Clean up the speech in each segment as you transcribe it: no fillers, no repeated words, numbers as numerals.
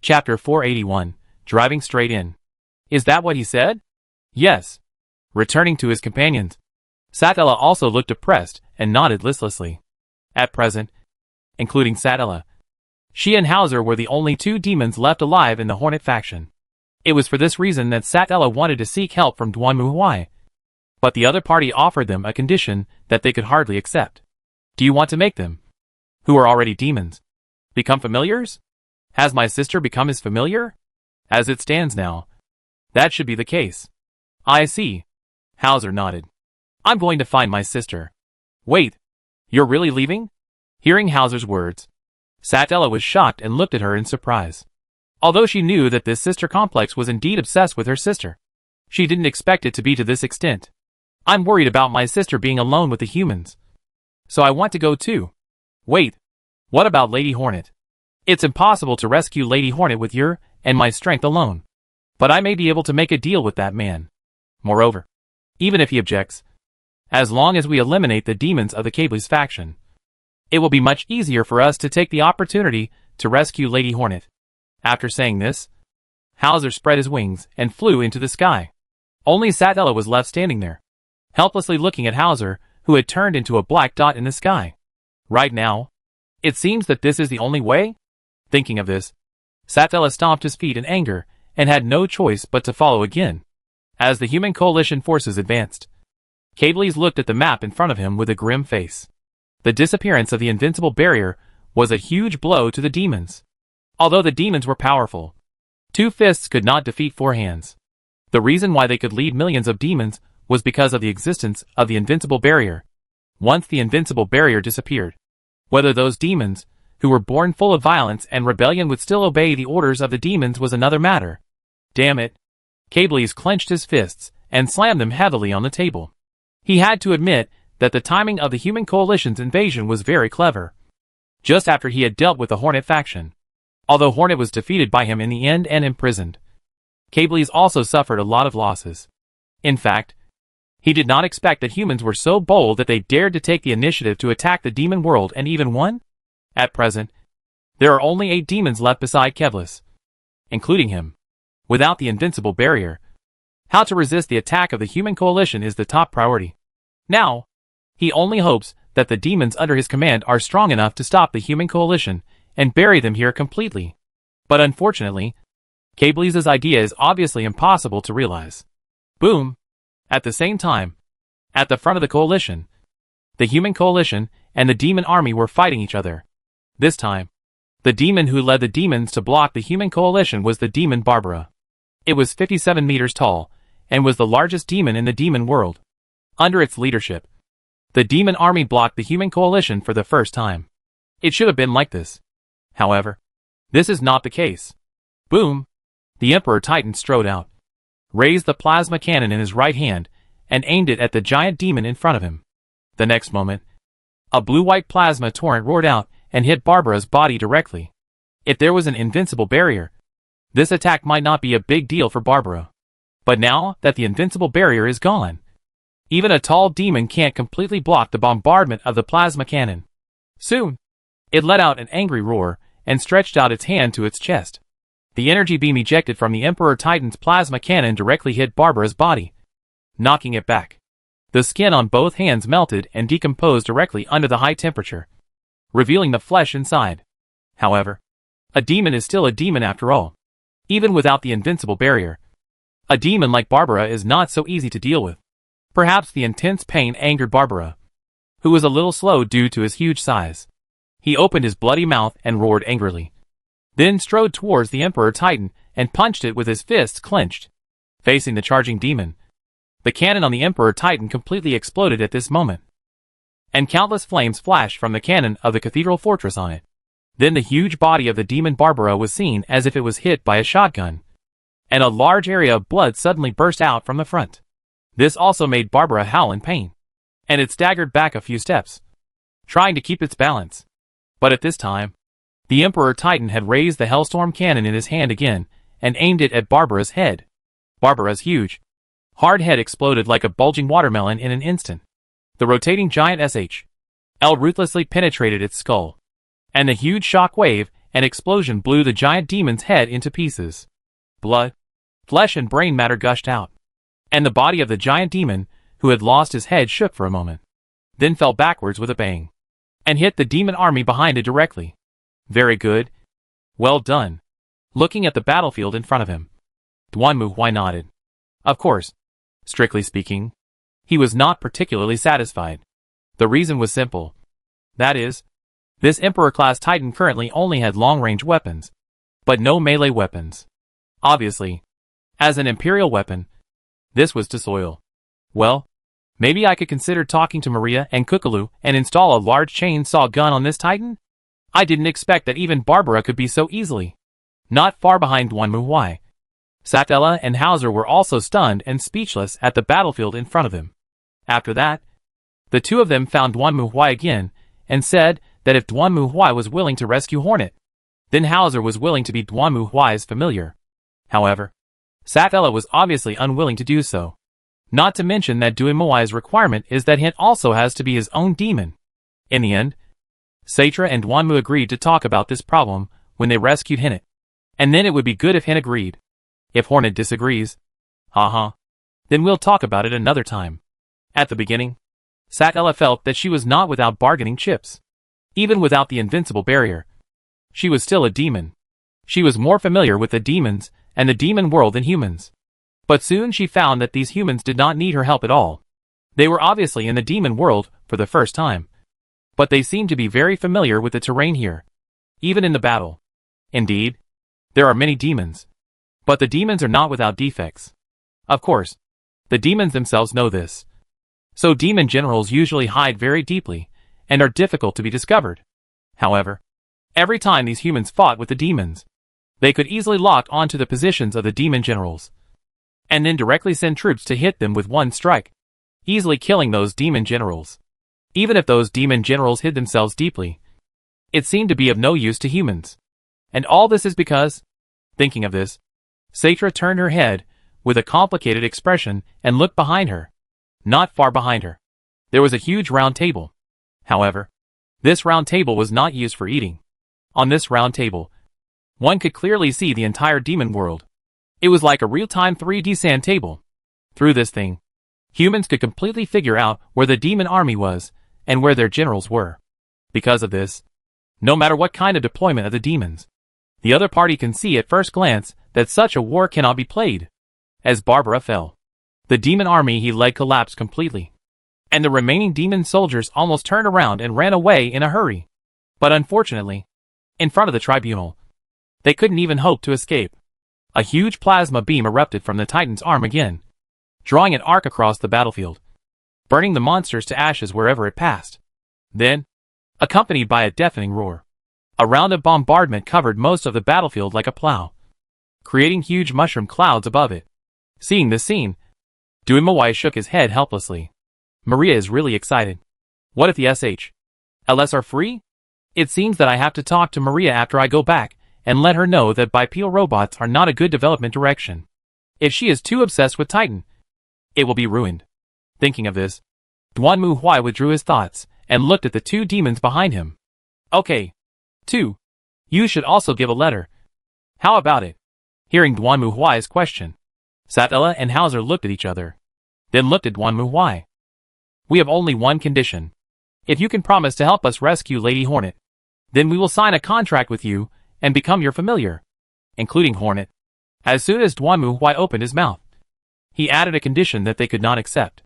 Chapter 481, Driving Straight In. Is that what he said? Yes. Returning to his companions, Satella also looked depressed and nodded listlessly. At present, including Satella, she and Hauser were the only two demons left alive in the Hornet faction. It was for this reason that Satella wanted to seek help from Duan Muhuai, but the other party offered them a condition that they could hardly accept. Do you want to make them, who are already demons, become familiars? Has my sister become his familiar? As it stands now, that should be the case. I see. Hauser nodded. I'm going to find my sister. Wait, you're really leaving? Hearing Hauser's words, Satella was shocked and looked at her in surprise. Although she knew that this sister complex was indeed obsessed with her sister, she didn't expect it to be to this extent. I'm worried about my sister being alone with the humans, so I want to go too. Wait, what about Lady Hornet? It's impossible to rescue Lady Hornet with your and my strength alone, but I may be able to make a deal with that man. Moreover, even if he objects, as long as we eliminate the demons of the Cableys faction, it will be much easier for us to take the opportunity to rescue Lady Hornet. After saying this, Hauser spread his wings and flew into the sky. Only Satella was left standing there, helplessly looking at Hauser, who had turned into a black dot in the sky. Right now, it seems that this is the only way? Thinking of this, Satella stomped his feet in anger and had no choice but to follow again. As the human coalition forces advanced, Cableys looked at the map in front of him with a grim face. The disappearance of the invincible barrier was a huge blow to the demons. Although the demons were powerful, 2 fists could not defeat 4 hands. The reason why they could lead millions of demons was because of the existence of the invincible barrier. Once the invincible barrier disappeared, whether those demons, who were born full of violence and rebellion, would still obey the orders of the demons was another matter. Damn it. Cableys clenched his fists and slammed them heavily on the table. He had to admit that the timing of the human coalition's invasion was very clever. Just after he had dealt with the Hornet faction, although Hornet was defeated by him in the end and imprisoned, Cableys also suffered a lot of losses. In fact, he did not expect that humans were so bold that they dared to take the initiative to attack the demon world and even won. At present, there are only 8 demons left beside Kevlis, including him. Without the invincible barrier, how to resist the attack of the human coalition is the top priority. Now, he only hopes that the demons under his command are strong enough to stop the human coalition and bury them here completely. But unfortunately, Cableys' idea is obviously impossible to realize. Boom! At the same time, at the front of the coalition, the human coalition and the demon army were fighting each other. This time, the demon who led the demons to block the human coalition was the demon Barbara. It was 57 meters tall, and was the largest demon in the demon world. Under its leadership, the demon army blocked the human coalition for the first time. It should have been like this. However, this is not the case. Boom! The Emperor Titan strode out, raised the plasma cannon in his right hand, and aimed it at the giant demon in front of him. The next moment, a blue-white plasma torrent roared out and hit Barbara's body directly. If there was an invincible barrier, this attack might not be a big deal for Barbara. But now that the invincible barrier is gone, even a tall demon can't completely block the bombardment of the plasma cannon. Soon, it let out an angry roar and stretched out its hand to its chest. The energy beam ejected from the Emperor Titan's plasma cannon directly hit Barbara's body, knocking it back. The skin on both hands melted and decomposed directly under the high temperature, revealing the flesh inside. However, a demon is still a demon after all. Even without the invincible barrier, a demon like Barbara is not so easy to deal with. Perhaps the intense pain angered Barbara, who was a little slow due to his huge size. He opened his bloody mouth and roared angrily, then strode towards the Emperor Titan and punched it with his fists clenched. Facing the charging demon, the cannon on the Emperor Titan completely exploded at this moment, and countless flames flashed from the cannon of the cathedral fortress on it. Then the huge body of the demon Barbara was seen as if it was hit by a shotgun, and a large area of blood suddenly burst out from the front. This also made Barbara howl in pain, and it staggered back a few steps, trying to keep its balance. But at this time, the Emperor Titan had raised the Hellstorm cannon in his hand again and aimed it at Barbara's head. Barbara's huge, hard head exploded like a bulging watermelon in an instant. The rotating giant SHL ruthlessly penetrated its skull, and the huge shock wave An explosion blew the giant demon's head into pieces. Blood, flesh and brain matter gushed out. And the body of the giant demon, who had lost his head, shook for a moment. Then fell backwards with a bang. And hit the demon army behind it directly. Very good. Well done. Looking at the battlefield in front of him, Duanmu nodded. Of course, strictly speaking, he was not particularly satisfied. The reason was simple. That is, this Emperor-class Titan currently only had long-range weapons, but no melee weapons. Obviously, as an Imperial weapon, this was to soil. Well, maybe I could consider talking to Maria and Kukulu and install a large chainsaw gun on this Titan? I didn't expect that even Barbara could be so easily. Not far behind Duanmu, Satella and Hauser were also stunned and speechless at the battlefield in front of them. After that, the two of them found Duanmu again and said that if Duanmu was willing to rescue Hornet, then Hauser was willing to be Duanmu's familiar. However, Satella was obviously unwilling to do so. Not to mention that Duanmu's requirement is that Hint also has to be his own demon. In the end, Saitra and Duanmu agreed to talk about this problem when they rescued Hint. And then it would be good if Hint agreed. If Hornet disagrees, then we'll talk about it another time. At the beginning, Satella felt that she was not without bargaining chips. Even without the invincible barrier, she was still a demon. She was more familiar with the demons and the demon world than humans. But soon she found that these humans did not need her help at all. They were obviously in the demon world for the first time. But they seemed to be very familiar with the terrain here, even in the battle. Indeed, there are many demons. But the demons are not without defects. Of course, the demons themselves know this. So demon generals usually hide very deeply and are difficult to be discovered. However, every time these humans fought with the demons, they could easily lock onto the positions of the demon generals, and then directly send troops to hit them with one strike, easily killing those demon generals. Even if those demon generals hid themselves deeply, it seemed to be of no use to humans. And all this is because, thinking of this, Saitra turned her head with a complicated expression and looked behind her. Not far behind her, there was a huge round table. However, this round table was not used for eating. On this round table, one could clearly see the entire demon world. It was like a real-time 3D sand table. Through this thing, humans could completely figure out where the demon army was and where their generals were. Because of this, no matter what kind of deployment of the demons, the other party can see at first glance that such a war cannot be played. As Barbara fell, the demon army he led collapsed completely, and the remaining demon soldiers almost turned around and ran away in a hurry. But unfortunately, in front of the tribunal, they couldn't even hope to escape. A huge plasma beam erupted from the Titan's arm again, drawing an arc across the battlefield, burning the monsters to ashes wherever it passed. Then, accompanied by a deafening roar, a round of bombardment covered most of the battlefield like a plow, creating huge mushroom clouds above it. Seeing this scene, Duanmu shook his head helplessly. Maria is really excited. What if the SHLs are free? It seems that I have to talk to Maria after I go back and let her know that bipedal robots are not a good development direction. If she is too obsessed with Titan, it will be ruined. Thinking of this, Duanmu withdrew his thoughts and looked at the two demons behind him. Okay. 2. You should also give a letter. How about it? Hearing Duanmu's question, Satella and Hauser looked at each other, then looked at Duanmu. We have only one condition. If you can promise to help us rescue Lady Hornet, then we will sign a contract with you and become your familiar, including Hornet. As soon as Duanmu opened his mouth, he added a condition that they could not accept.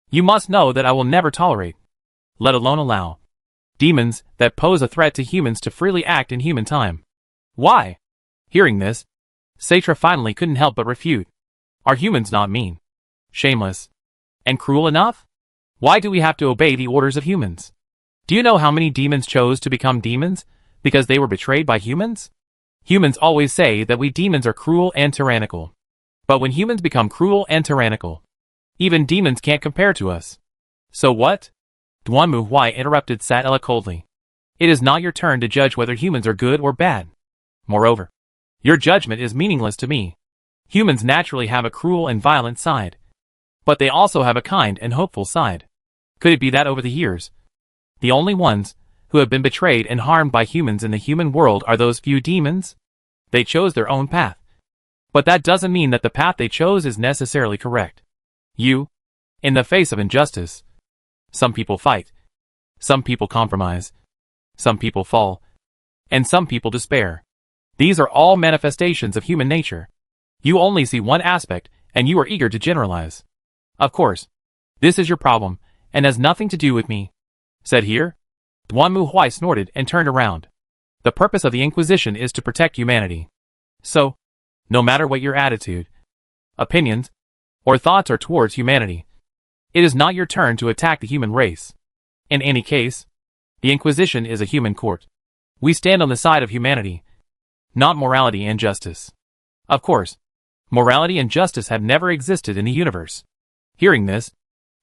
You must know that I will never tolerate, let alone allow, demons that pose a threat to humans to freely act in human time. Why? Hearing this, Saitra finally couldn't help but refute. Are humans not mean, shameless, and cruel enough? Why do we have to obey the orders of humans? Do you know how many demons chose to become demons because they were betrayed by humans? Humans always say that we demons are cruel and tyrannical. But when humans become cruel and tyrannical, even demons can't compare to us. So what? Duanmu interrupted Satella coldly. It is not your turn to judge whether humans are good or bad. Moreover, your judgment is meaningless to me. Humans naturally have a cruel and violent side, but they also have a kind and hopeful side. Could it be that over the years, the only ones who have been betrayed and harmed by humans in the human world are those few demons? They chose their own path. But that doesn't mean that the path they chose is necessarily correct. In the face of injustice, some people fight. Some people compromise. Some people fall. And some people despair. These are all manifestations of human nature. You only see one aspect, and you are eager to generalize. Of course, this is your problem, and has nothing to do with me. Said here? Duan Muhui snorted and turned around. The purpose of the Inquisition is to protect humanity. So, no matter what your attitude, opinions, or thoughts are towards humanity, it is not your turn to attack the human race. In any case, the Inquisition is a human court. We stand on the side of humanity, not morality and justice. Of course, morality and justice have never existed in the universe. Hearing this,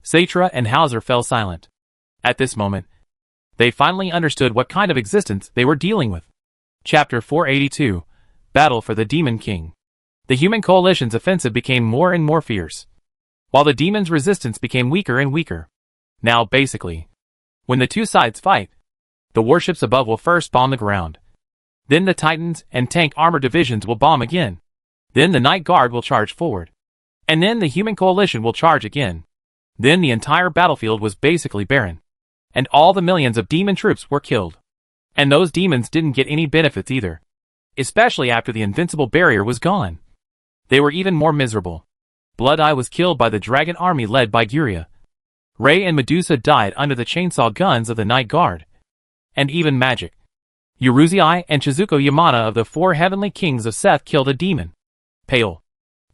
Saitra and Hauser fell silent. At this moment, they finally understood what kind of existence they were dealing with. Chapter 482, Battle for the Demon King. The human coalition's offensive became more and more fierce, while the demon's resistance became weaker and weaker. Now basically, when the two sides fight, the warships above will first bomb the ground. Then the Titans and tank armor divisions will bomb again. Then the Night Guard will charge forward. And then the human coalition will charge again. Then the entire battlefield was basically barren. And all the millions of demon troops were killed. And those demons didn't get any benefits either. Especially after the invincible barrier was gone. They were even more miserable. Blood Eye was killed by the dragon army led by Guria. Ray and Medusa died under the chainsaw guns of the Night Guard. And even Magic, Uruzai and Chizuko Yamada of the four heavenly kings of Seth killed a demon. Pale.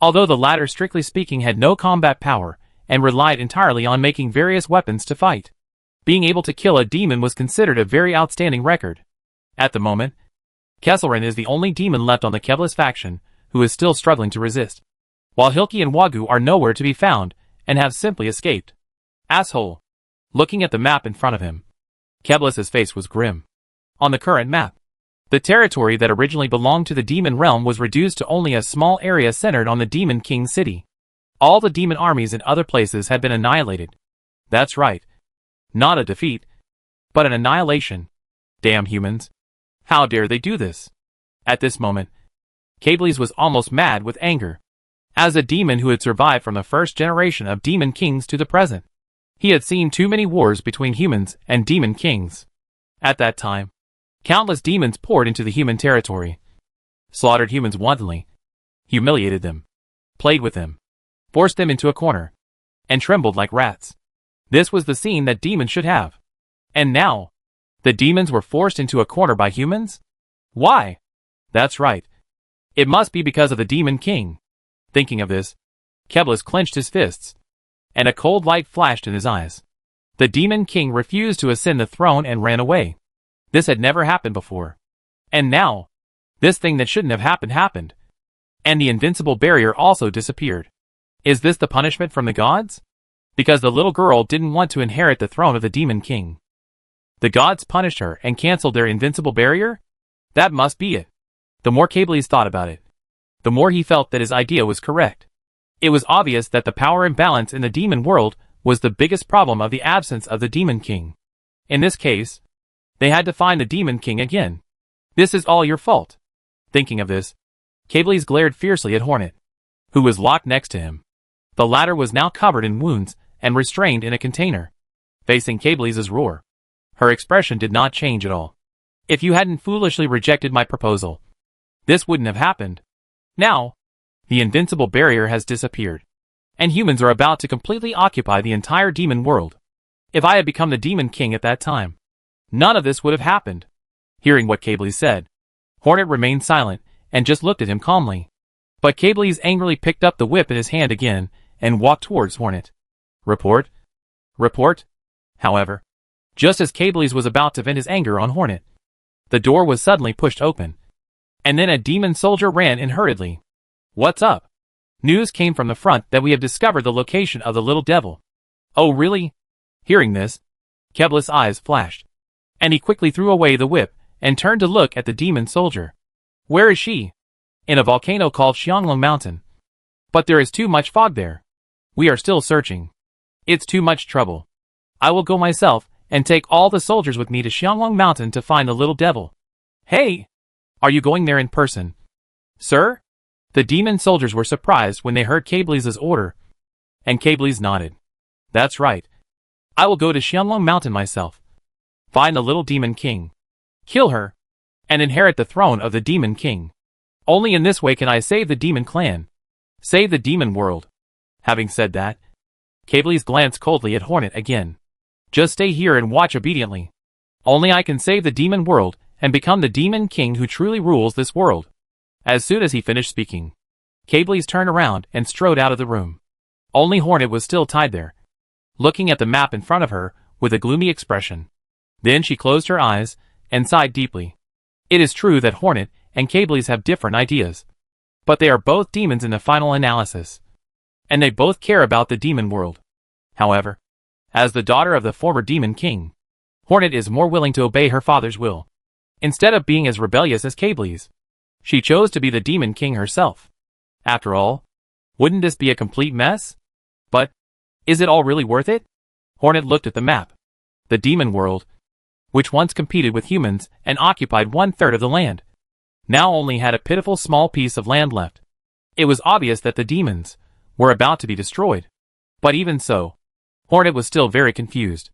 Although the latter strictly speaking had no combat power, and relied entirely on making various weapons to fight. Being able to kill a demon was considered a very outstanding record. At the moment, Kesselrin is the only demon left on the Kevlis faction, who is still struggling to resist. While Hilki and Wagu are nowhere to be found, and have simply escaped. Asshole. Looking at the map in front of him, Kevlis' face was grim. On the current map, the territory that originally belonged to the demon realm was reduced to only a small area centered on the Demon King city. All the demon armies in other places had been annihilated. That's right. Not a defeat, but an annihilation. Damn humans. How dare they do this? At this moment, Cablis was almost mad with anger. As a demon who had survived from the first generation of demon kings to the present, he had seen too many wars between humans and demon kings. At that time, countless demons poured into the human territory, slaughtered humans wantonly, humiliated them, played with them, forced them into a corner, and trembled like rats. This was the scene that demons should have. And now, the demons were forced into a corner by humans? Why? That's right. It must be because of the Demon King. Thinking of this, Keblis clenched his fists, and a cold light flashed in his eyes. The Demon King refused to ascend the throne and ran away. This had never happened before. And now, this thing that shouldn't have happened. And the invincible barrier also disappeared. Is this the punishment from the gods? Because the little girl didn't want to inherit the throne of the Demon King. The gods punished her and cancelled their invincible barrier? That must be it. The more Cablis thought about it, the more he felt that his idea was correct. It was obvious that the power imbalance in the demon world was the biggest problem of the absence of the Demon King. In this case, they had to find the Demon King again. This is all your fault. Thinking of this, Cablis glared fiercely at Hornet, who was locked next to him. The latter was now covered in wounds and restrained in a container. Facing Cablis' roar, her expression did not change at all. If you hadn't foolishly rejected my proposal, this wouldn't have happened. Now, the invincible barrier has disappeared, and humans are about to completely occupy the entire demon world. If I had become the Demon King at that time, none of this would have happened. Hearing what Cablis said, Hornet remained silent and just looked at him calmly. But Cablis angrily picked up the whip in his hand again and walked towards Hornet. Report? Report? However, just as Cablis was about to vent his anger on Hornet, the door was suddenly pushed open, and then a demon soldier ran in hurriedly. What's up? News came from the front that we have discovered the location of the little devil. Oh really? Hearing this, Cablis' eyes flashed, and he quickly threw away the whip and turned to look at the demon soldier. Where is she? In a volcano called Xianglong Mountain. But there is too much fog there. We are still searching. It's too much trouble. I will go myself and take all the soldiers with me to Xianglong Mountain to find the little devil. Hey! Are you going there in person? Sir? The demon soldiers were surprised when they heard Cable's order, and Cable's nodded. That's right. I will go to Xianglong Mountain myself. Find the little demon king. Kill her, and inherit the throne of the demon king. Only in this way can I save the demon clan. Save the demon world. Having said that, Cable's glanced coldly at Hornet again. Just stay here and watch obediently. Only I can save the demon world and become the demon king who truly rules this world. As soon as he finished speaking, Cable's turned around and strode out of the room. Only Hornet was still tied there, looking at the map in front of her with a gloomy expression. Then she closed her eyes and sighed deeply. It is true that Hornet and Cable's have different ideas, but they are both demons in the final analysis, and they both care about the demon world. However, as the daughter of the former demon king, Hornet is more willing to obey her father's will. Instead of being as rebellious as Cable's, she chose to be the demon king herself. After all, wouldn't this be a complete mess? But, is it all really worth it? Hornet looked at the map. The demon world, which once competed with humans and occupied 1/3 of the land, now only had a pitiful small piece of land left. It was obvious that the demons were about to be destroyed. But even so, Hornet was still very confused.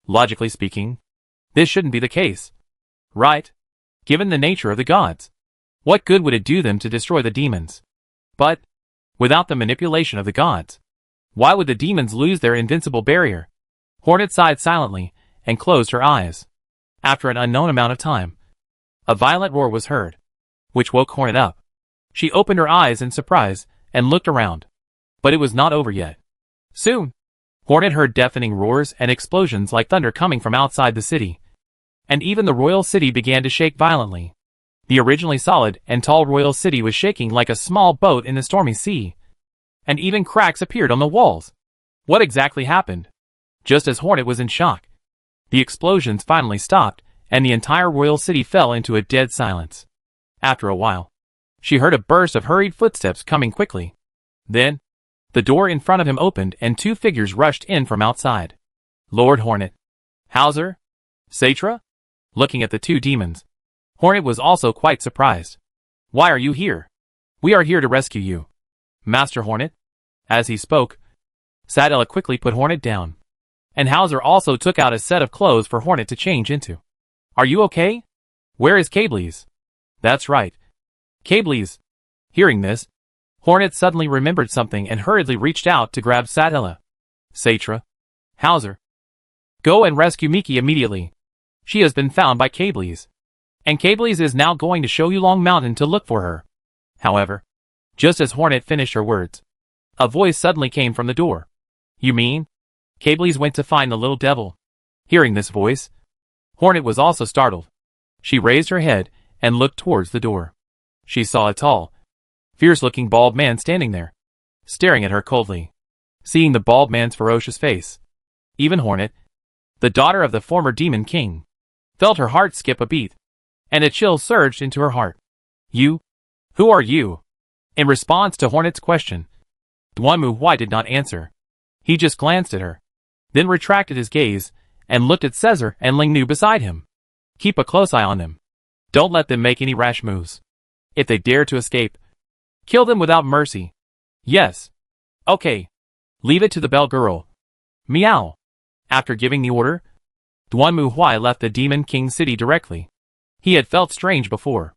Logically speaking, this shouldn't be the case. Right? Given the nature of the gods, what good would it do them to destroy the demons? But, without the manipulation of the gods, why would the demons lose their invincible barrier? Hornet sighed silently and closed her eyes. After an unknown amount of time, a violent roar was heard, which woke Hornet up. She opened her eyes in surprise and looked around. But it was not over yet. Soon, Hornet heard deafening roars and explosions like thunder coming from outside the city. And even the royal city began to shake violently. The originally solid and tall royal city was shaking like a small boat in the stormy sea. And even cracks appeared on the walls. What exactly happened? Just as Hornet was in shock, the explosions finally stopped, and the entire royal city fell into a dead silence. After a while, she heard a burst of hurried footsteps coming quickly. Then, the door in front of him opened and two figures rushed in from outside. Lord Hornet. Hauser? Satra? Looking at the two demons, Hornet was also quite surprised. Why are you here? We are here to rescue you, Master Hornet. As he spoke, Sadella quickly put Hornet down, and Hauser also took out a set of clothes for Hornet to change into. Are you okay? Where is Cable's? That's right. Cable's. Hearing this, Hornet suddenly remembered something and hurriedly reached out to grab Sadella. Satra. Hauser. Go and rescue Miki immediately. She has been found by Cable's, and Cable's is now going to Xianglong Mountain to look for her. However, just as Hornet finished her words, a voice suddenly came from the door. You mean? Cable's went to find the little devil. Hearing this voice, Hornet was also startled. She raised her head and looked towards the door. She saw a tall, fierce-looking bald man standing there, staring at her coldly. Seeing the bald man's ferocious face, even Hornet, the daughter of the former demon king, felt her heart skip a beat, and a chill surged into her heart. You? Who are you? In response to Hornet's question, Duanmu Huai did not answer. He just glanced at her, then retracted his gaze, and looked at Cesar and Ling Nu beside him. Keep a close eye on them. Don't let them make any rash moves. If they dare to escape, kill them without mercy. Yes. Okay. Leave it to the bell girl. Meow. After giving the order, Duanmu Huai left the Demon King city directly. He had felt strange before.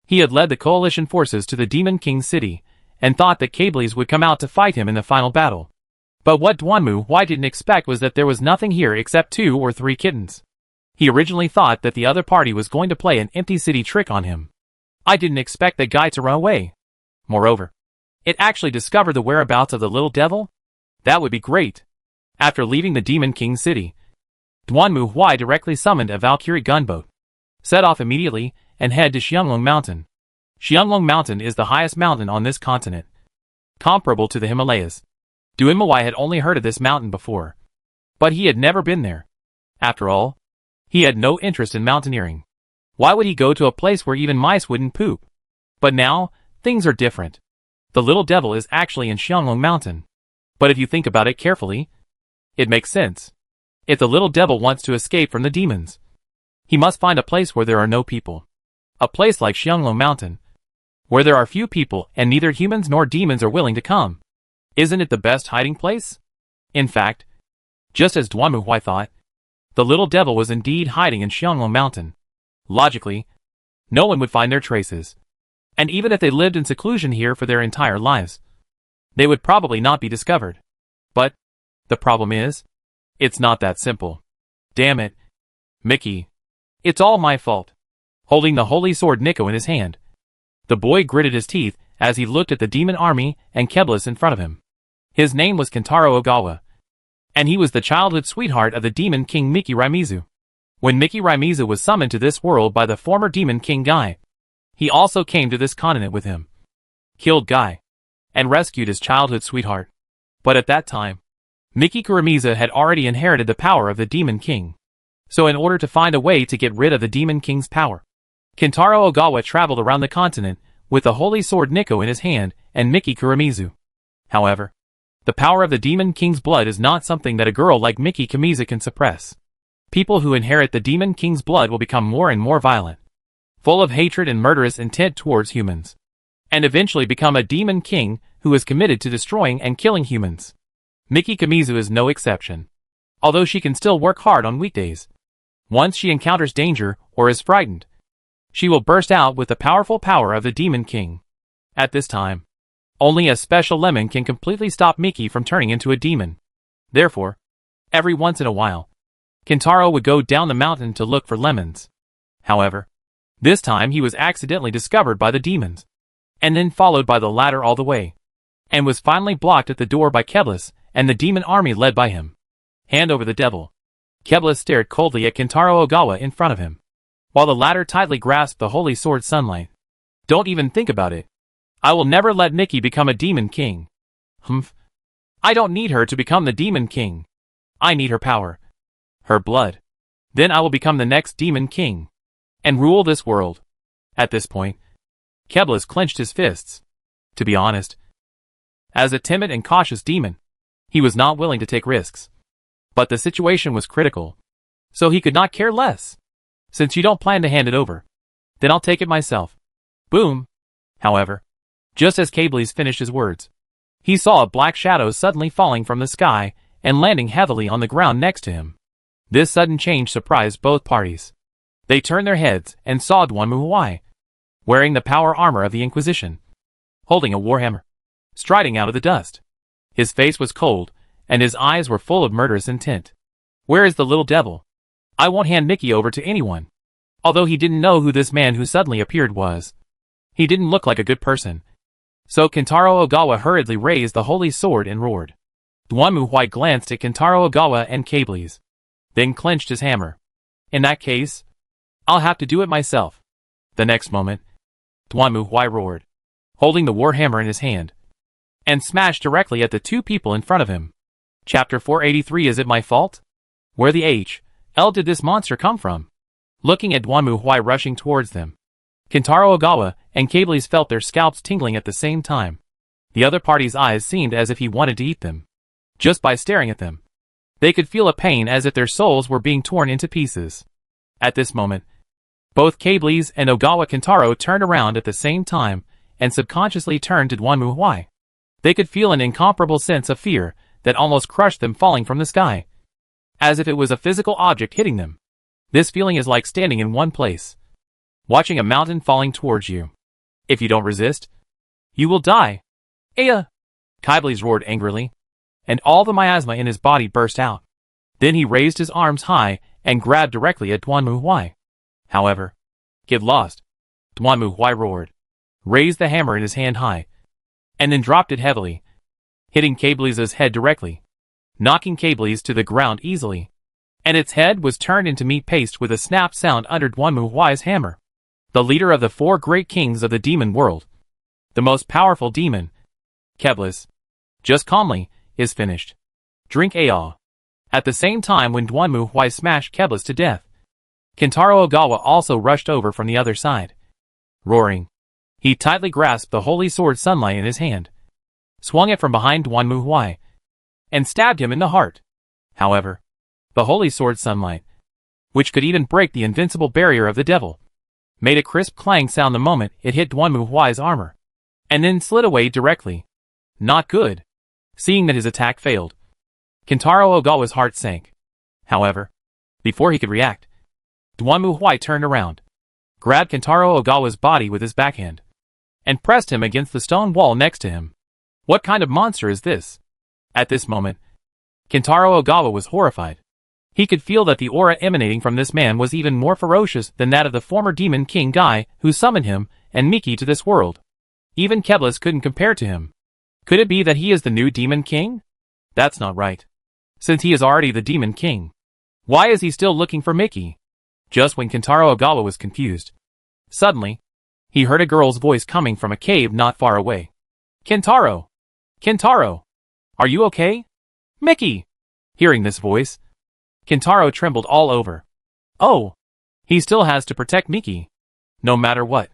He had led the coalition forces to the Demon King city, and thought that Cable's would come out to fight him in the final battle. But what Duanmu Huai didn't expect was that there was nothing here except 2 or 3 kittens. He originally thought that the other party was going to play an empty city trick on him. I didn't expect that guy to run away. Moreover, it actually discovered the whereabouts of the little devil? That would be great. After leaving the Demon King city, Duanmu Huai directly summoned a Valkyrie gunboat, set off immediately, and head to Xianglong Mountain. Xianglong Mountain is the highest mountain on this continent, comparable to the Himalayas. Duanmu Huai had only heard of this mountain before, but he had never been there. After all, he had no interest in mountaineering. Why would he go to a place where even mice wouldn't poop? But now, things are different. The little devil is actually in Xianglong Mountain. But if you think about it carefully, it makes sense. If the little devil wants to escape from the demons, he must find a place where there are no people. A place like Xianglo Mountain, where there are few people and neither humans nor demons are willing to come. Isn't it the best hiding place? In fact, just as Duan Muhui thought, the little devil was indeed hiding in Xianglo Mountain. Logically, no one would find their traces. And even if they lived in seclusion here for their entire lives, they would probably not be discovered. But the problem is, it's not that simple. Damn it, Mickey. It's all my fault. Holding the holy sword Nico in his hand, the boy gritted his teeth as he looked at the demon army and Keblis in front of him. His name was Kentaro Ogawa, and he was the childhood sweetheart of the demon king Miki Raimizu. When Miki Raimizu was summoned to this world by the former demon king Guy, he also came to this continent with him, killed Guy, and rescued his childhood sweetheart. But at that time, Miki Kuramiza had already inherited the power of the demon king. So in order to find a way to get rid of the demon king's power, Kentaro Ogawa traveled around the continent with the holy sword Nico in his hand and Miki Kuramizu. However, the power of the demon king's blood is not something that a girl like Miki Kamiza can suppress. People who inherit the demon king's blood will become more and more violent, full of hatred and murderous intent towards humans, and eventually become a demon king who is committed to destroying and killing humans. Miki Kamizu is no exception, although she can still work hard on weekdays. Once she encounters danger or is frightened, she will burst out with the powerful power of the demon king. At this time, only a special lemon can completely stop Miki from turning into a demon. Therefore, every once in a while, Kentaro would go down the mountain to look for lemons. However, this time he was accidentally discovered by the demons, and then followed by the latter all the way, and was finally blocked at the door by Keblis and the demon army led by him. Hand over the devil. Keblis stared coldly at Kentaro Ogawa in front of him, while the latter tightly grasped the holy sword Sunlight. Don't even think about it. I will never let Miki become a demon king. Humph. I don't need her to become the demon king. I need her power. Her blood. Then I will become the next demon king, and rule this world. At this point, Keblis clenched his fists. To be honest, as a timid and cautious demon, he was not willing to take risks. But the situation was critical, so he could not care less. Since you don't plan to hand it over, then I'll take it myself. Boom. However, just as Keblis finished his words, he saw a black shadow suddenly falling from the sky and landing heavily on the ground next to him. This sudden change surprised both parties. They turned their heads and saw Duan Muhui, wearing the power armor of the Inquisition, holding a warhammer, striding out of the dust. His face was cold, and his eyes were full of murderous intent. Where is the little devil? I won't hand Miki over to anyone. Although he didn't know who this man who suddenly appeared was, he didn't look like a good person. So Kentaro Ogawa hurriedly raised the holy sword and roared. Duan Muhui glanced at Kentaro Ogawa and Keblis, then clenched his hammer. In that case, I'll have to do it myself. The next moment, Duan Muhui roared, holding the warhammer in his hand, and smashed directly at the two people in front of him. Chapter 483. Is it my fault? Where the H.L. did this monster come from? Looking at Duan Muhui rushing towards them, Kentaro Ogawa and Keblis felt their scalps tingling at the same time. The other party's eyes seemed as if he wanted to eat them. Just by staring at them, they could feel a pain as if their souls were being torn into pieces. At this moment, both Keblis and Ogawa Kentaro turned around at the same time and subconsciously turned to Duan Muhui. They could feel an incomparable sense of fear that almost crushed them, falling from the sky, as if it was a physical object hitting them. This feeling is like standing in one place, watching a mountain falling towards you. If you don't resist, you will die. Aya! Keblis roared angrily, and all the miasma in his body burst out. Then he raised his arms high and grabbed directly at Duan Muhui. However, get lost, Duan Muhui roared, raised the hammer in his hand high, and then dropped it heavily, hitting Keblis' head directly, knocking Keblis to the ground easily, and its head was turned into meat paste with a snap sound under Duan Muhui's hammer. The leader of the four great kings of the demon world, the most powerful demon, Keblis, just calmly, is finished. Drink Aya. At the same time when Duan Muhui smashed Keblis to death, Kentaro Ogawa also rushed over from the other side. Roaring, he tightly grasped the holy sword Sunlight in his hand, swung it from behind Duan Muhui, and stabbed him in the heart. However, The holy sword sunlight, which could even break the invincible barrier of the devil, made a crisp clang sound the moment it hit Duanmu Huai's armor, and then slid away directly. Not good. Seeing that his attack failed, Kentaro Ogawa's heart sank. However, before he could react, Duanmu Huai turned around, grabbed Kentaro Ogawa's body with his backhand, and pressed him against the stone wall next to him. What kind of monster is this? At this moment, Kentaro Ogawa was horrified. He could feel that the aura emanating from this man was even more ferocious than that of the former Demon King guy who summoned him and Miki to this world. Even Keblis couldn't compare to him. Could it be that he is the new Demon King? That's not right. Since he is already the Demon King, why is he still looking for Miki? Just when Kentaro Ogawa was confused, suddenly, he heard a girl's voice coming from a cave not far away. Kentaro! Kentaro! Are you okay? Miki! Hearing this voice, Kentaro trembled all over. Oh! He still has to protect Miki. No matter what.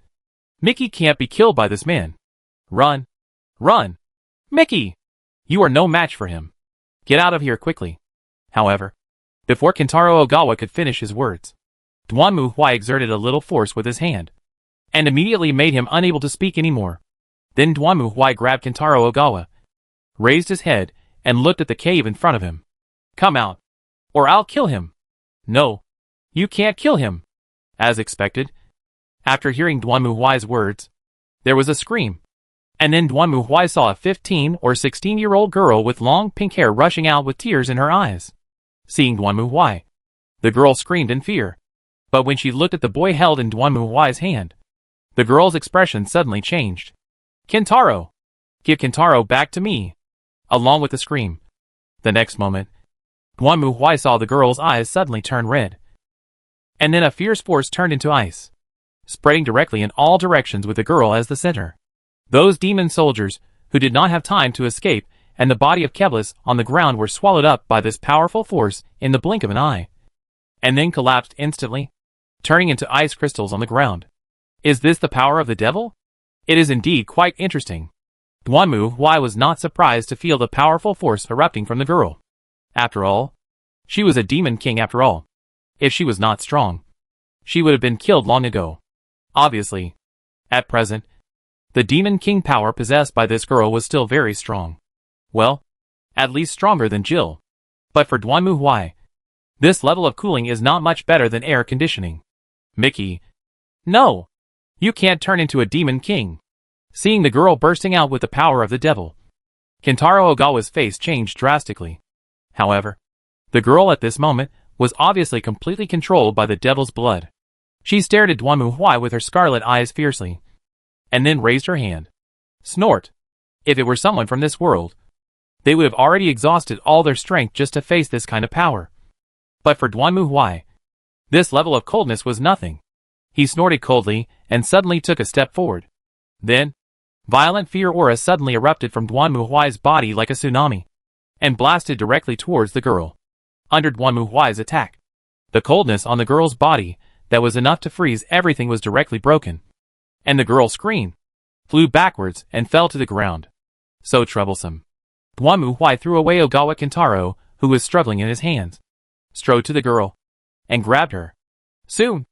Miki can't be killed by this man. Run! Run! Miki! You are no match for him. Get out of here quickly. However, before Kentaro Ogawa could finish his words, Duanmu Huai exerted a little force with his hand, and immediately made him unable to speak anymore. Then Duanmu Huai grabbed Kentaro Ogawa, raised his head, and looked at the cave in front of him. Come out, or I'll kill him. No, you can't kill him. As expected, after hearing Duanmu Huai's words, there was a scream. And then Duanmu Huai saw a 15 or 16-year-old girl with long pink hair rushing out with tears in her eyes. Seeing Duanmu Huai, the girl screamed in fear. But when she looked at the boy held in Duanmu Huai's hand, the girl's expression suddenly changed. Kentaro! Give Kentaro back to me! Along with the scream. The next moment, Duanmu Huai saw the girl's eyes suddenly turn red. And then a fierce force turned into ice, spreading directly in all directions with the girl as the center. Those demon soldiers, who did not have time to escape, and the body of Keblis on the ground were swallowed up by this powerful force in the blink of an eye, and then collapsed instantly, turning into ice crystals on the ground. Is this the power of the devil? It is indeed quite interesting. Duanmu Huai was not surprised to feel the powerful force erupting from the girl. After all, she was a demon king after all. If she was not strong, she would have been killed long ago. Obviously, at present, the demon king power possessed by this girl was still very strong. Well, at least stronger than Jill. But for Duanmu Huai, this level of cooling is not much better than air conditioning. Miki. No! You can't turn into a demon king. Seeing the girl bursting out with the power of the devil, Kentaro Ogawa's face changed drastically. However, the girl at this moment was obviously completely controlled by the devil's blood. She stared at Duanmu Huai with her scarlet eyes fiercely, and then raised her hand. Snort! If it were someone from this world, they would have already exhausted all their strength just to face this kind of power. But for Duanmu Huai, this level of coldness was nothing. He snorted coldly and suddenly took a step forward. Then, violent fear aura suddenly erupted from Duanmu Huai's body like a tsunami, and blasted directly towards the girl. Under Duanmu Huai's attack, the coldness on the girl's body that was enough to freeze everything was directly broken, and the girl screamed, flew backwards, and fell to the ground. So troublesome. Duanmu Huai threw away Ogawa Kentaro, who was struggling in his hands, strode to the girl, and grabbed her. Soon,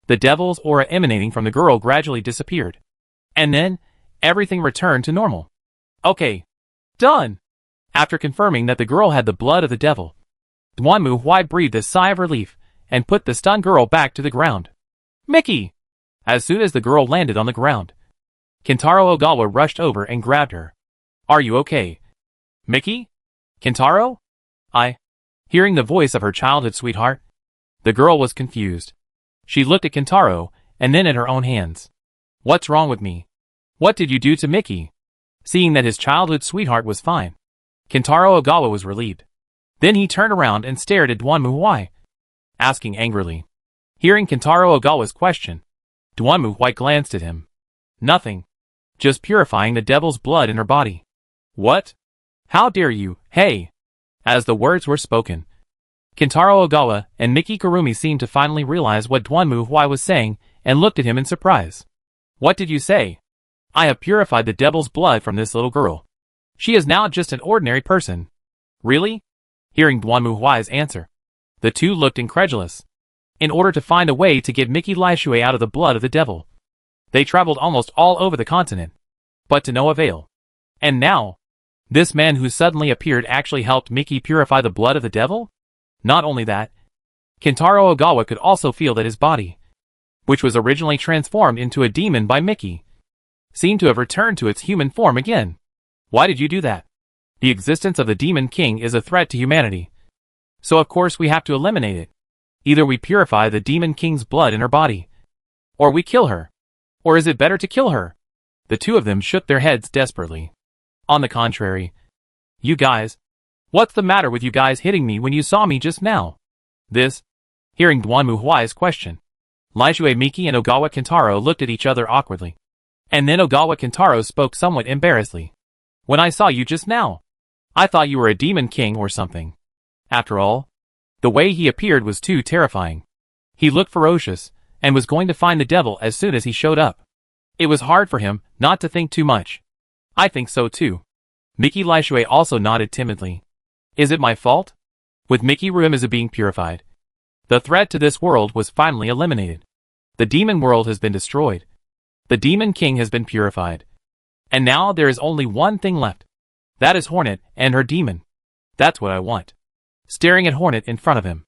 the devil's aura emanating from the girl gradually disappeared. And then, everything returned to normal. Okay. Done! After confirming that the girl had the blood of the devil, Duanmu Huai breathed a sigh of relief, and put the stunned girl back to the ground. Miki! As soon as the girl landed on the ground, Kentaro Ogawa rushed over and grabbed her. Are you okay? Miki? Kentaro? Hearing the voice of her childhood sweetheart, the girl was confused. She looked at Kentaro, and then at her own hands. What's wrong with me? What did you do to Miki? Seeing that his childhood sweetheart was fine, Kentaro Ogawa was relieved. Then he turned around and stared at Duanmu Huai, asking angrily. Hearing Kentaro Ogawa's question, Duanmu Huai glanced at him. Nothing. Just purifying the devil's blood in her body. What? How dare you, hey! As the words were spoken, Kentaro Ogawa and Miki Kurumi seemed to finally realize what Duanmu Huai was saying and looked at him in surprise. What did you say? I have purified the devil's blood from this little girl. She is now just an ordinary person. Really? Hearing Duanmu Huai's answer, The two looked incredulous. In order to find a way to get Mickey Lishue out of the blood of the devil, they traveled almost all over the continent, but to no avail. And now, this man who suddenly appeared actually helped Mickey purify the blood of the devil? Not only that, Kentaro Ogawa could also feel that his body, which was originally transformed into a demon by Mickey, seemed to have returned to its human form again. Why did you do that? The existence of the Demon King is a threat to humanity. So of course we have to eliminate it. Either we purify the Demon King's blood in her body, or we kill her. Or is it better to kill her? The two of them shook their heads desperately. On the contrary. You guys. What's the matter with you guys hitting me when you saw me just now? This. Hearing Dwanmu Huai's question, Lishue Miki and Ogawa Kentaro looked at each other awkwardly. And then Ogawa Kentaro spoke somewhat embarrassedly. When I saw you just now, I thought you were a demon king or something. After all, the way he appeared was too terrifying. He looked ferocious, and was going to find the devil as soon as he showed up. It was hard for him not to think too much. I think so too. Miki Lishue also nodded timidly. Is it my fault? With Miki Ruimizu being purified, the threat to this world was finally eliminated. The demon world has been destroyed. The Demon King has been purified. And now there is only one thing left. That is Hornet and her demon. That's what I want. Staring at Hornet in front of him,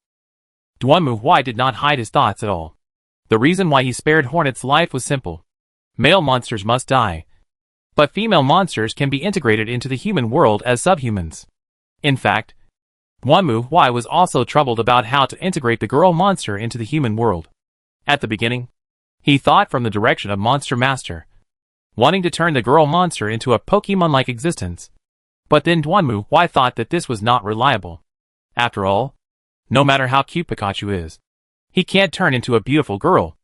Dwanmu Huai did not hide his thoughts at all. The reason why he spared Hornet's life was simple. Male monsters must die. But female monsters can be integrated into the human world as subhumans. In fact, Dwanmu Huai was also troubled about how to integrate the girl monster into the human world. At the beginning, he thought from the direction of Monster Master, wanting to turn the girl monster into a Pokemon-like existence. But then Dwanmu Huai thought that this was not reliable. After all, no matter how cute Pikachu is, he can't turn into a beautiful girl,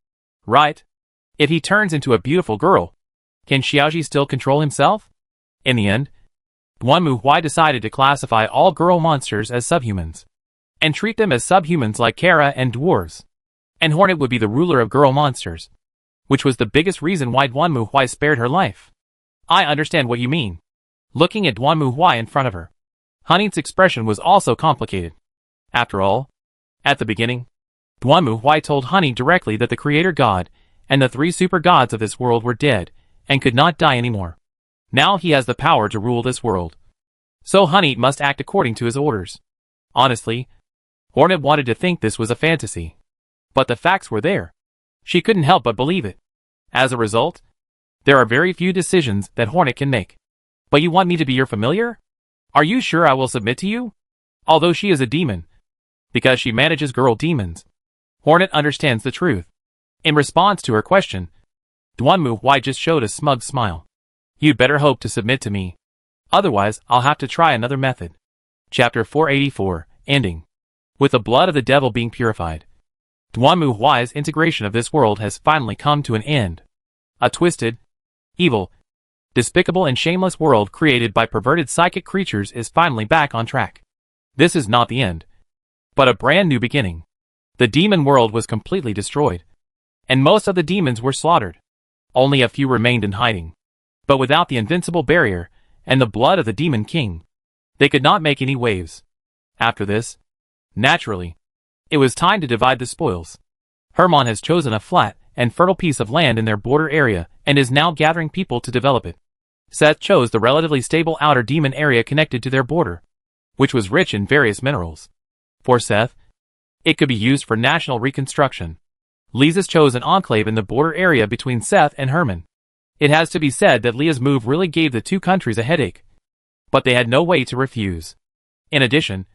right? If he turns into a beautiful girl, can Xiaoji still control himself? In the end, Dwanmu Huai decided to classify all girl monsters as subhumans, and treat them as subhumans like Kara and dwarves. And Hornet would be the ruler of girl monsters, which was the biggest reason why Dwanmu Huai spared her life. I understand what you mean. Looking at Dwanmu Huai in front of her, Honey's expression was also complicated. After all, at the beginning, Dwanmu Huai told Honey directly that the creator god and the three super gods of this world were dead and could not die anymore. Now he has the power to rule this world. So Honey must act according to his orders. Honestly, Hornet wanted to think this was a fantasy. But the facts were there. She couldn't help but believe it. As a result, there are very few decisions that Hornet can make. But you want me to be your familiar? Are you sure I will submit to you? Although she is a demon, because she manages girl demons, Hornet understands the truth. In response to her question, Dwanmu Huai just showed a smug smile. You'd better hope to submit to me. Otherwise, I'll have to try another method. Chapter 484, Ending. With the blood of the devil being purified, Dwanmu Huai's integration of this world has finally come to an end. A twisted, evil, despicable and shameless world created by perverted psychic creatures is finally back on track. This is not the end, but a brand new beginning. The demon world was completely destroyed, and most of the demons were slaughtered. Only a few remained in hiding. But without the invincible barrier and the blood of the Demon King, they could not make any waves. After this, naturally, it was time to divide the spoils. Hermon has chosen a flat and fertile piece of land in their border area and is now gathering people to develop it. Seth chose the relatively stable outer demon area connected to their border, which was rich in various minerals. For Seth, it could be used for national reconstruction. Lisa's chose an enclave in the border area between Seth and Herman. It has to be said that Leah's move really gave the two countries a headache, but they had no way to refuse. In addition,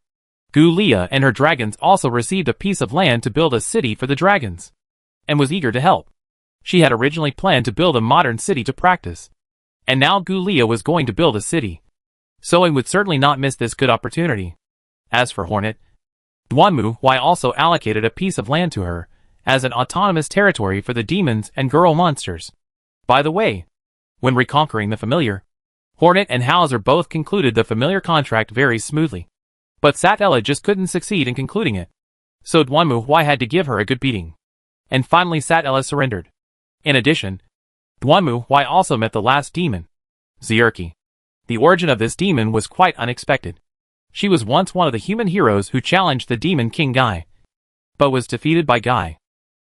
Gu Leah and her dragons also received a piece of land to build a city for the dragons, and was eager to help. She had originally planned to build a modern city to practice, and now Gu Leah was going to build a city, so he would certainly not miss this good opportunity. As for Hornet, Dwanmu Huai also allocated a piece of land to her as an autonomous territory for the demons and girl monsters. By the way, when reconquering the familiar, Hornet and Hauser both concluded the familiar contract very smoothly. But Satella just couldn't succeed in concluding it. So Dwanmu Huai had to give her a good beating. And finally Satella surrendered. In addition, Dwanmu Huai also met the last demon, Zierki. The origin of this demon was quite unexpected. She was once one of the human heroes who challenged the demon king Guy, but was defeated by Guy.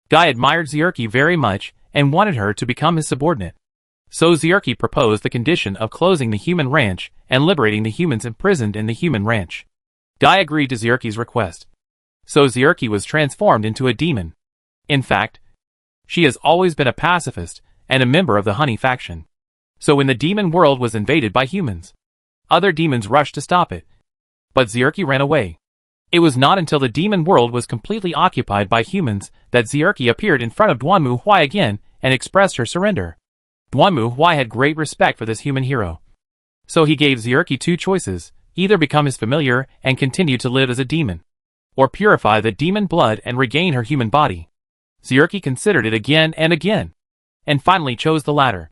Guy admired Zierke very much and wanted her to become his subordinate. So Zierke proposed the condition of closing the human ranch and liberating the humans imprisoned in the human ranch. Guy agreed to Zierke's request. So Zierke was transformed into a demon. In fact, she has always been a pacifist and a member of the Honey faction. So when the demon world was invaded by humans, other demons rushed to stop it. But Zierke ran away. It was not until the demon world was completely occupied by humans that Zierke appeared in front of Duanmu Huai again and expressed her surrender. Duanmu Huai had great respect for this human hero. So he gave Zierke two choices: either become his familiar and continue to live as a demon, or purify the demon blood and regain her human body. Zierke considered it again and finally chose the latter.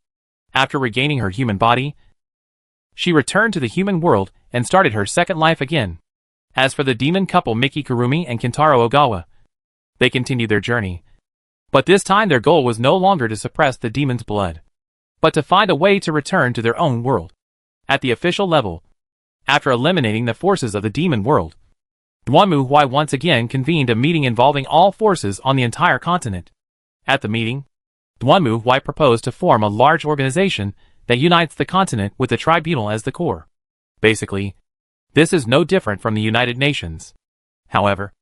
After regaining her human body, she returned to the human world and started her second life again. As for the demon couple Miki Kurumi and Kentaro Ogawa, they continued their journey. But this time their goal was no longer to suppress the demon's blood, but to find a way to return to their own world. At the official level, after eliminating the forces of the demon world, Duanmu Huai once again convened a meeting involving all forces on the entire continent. At the meeting, Duanmu Huai proposed to form a large organization that unites the continent with the tribunal as the core. Basically, this is no different from the United Nations. However,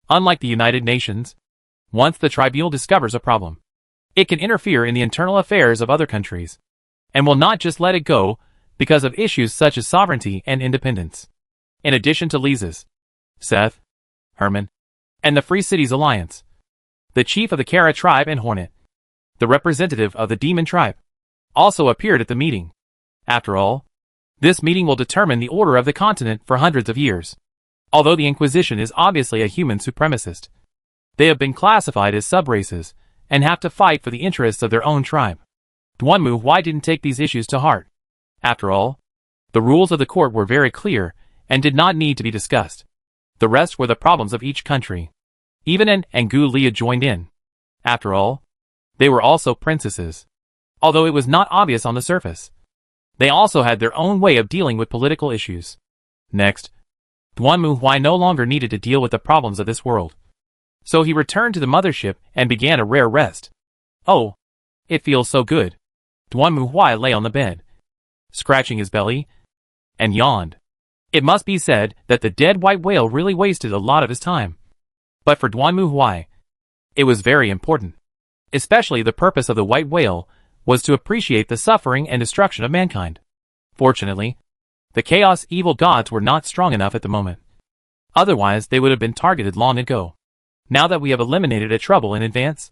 unlike the United Nations, once the tribunal discovers a problem, it can interfere in the internal affairs of other countries, and will not just let it go because of issues such as sovereignty and independence. In addition to Lisa's, Seth, Herman, and the Free Cities Alliance, the chief of the Kara tribe and Hornet, the representative of the Demon tribe, also appeared at the meeting. After all, this meeting will determine the order of the continent for hundreds of years. Although the Inquisition is obviously a human supremacist, they have been classified as subraces and have to fight for the interests of their own tribe. Duanmu Huai didn't take these issues to heart. After all, the rules of the court were very clear and did not need to be discussed. The rest were the problems of each country. Even An and Gu Lia joined in. After all, they were also princesses. Although it was not obvious on the surface, they also had their own way of dealing with political issues. Next, Duanmu Huai no longer needed to deal with the problems of this world. So he returned to the mothership and began a rare rest. Oh, it feels so good. Duanmu Huai lay on the bed, scratching his belly, and yawned. It must be said that the dead white whale really wasted a lot of his time. But for Duanmu Huai, it was very important. Especially the purpose of the white whale was to appreciate the suffering and destruction of mankind. Fortunately, the Chaos Evil gods were not strong enough at the moment. Otherwise, they would have been targeted long ago. Now that we have eliminated a trouble in advance,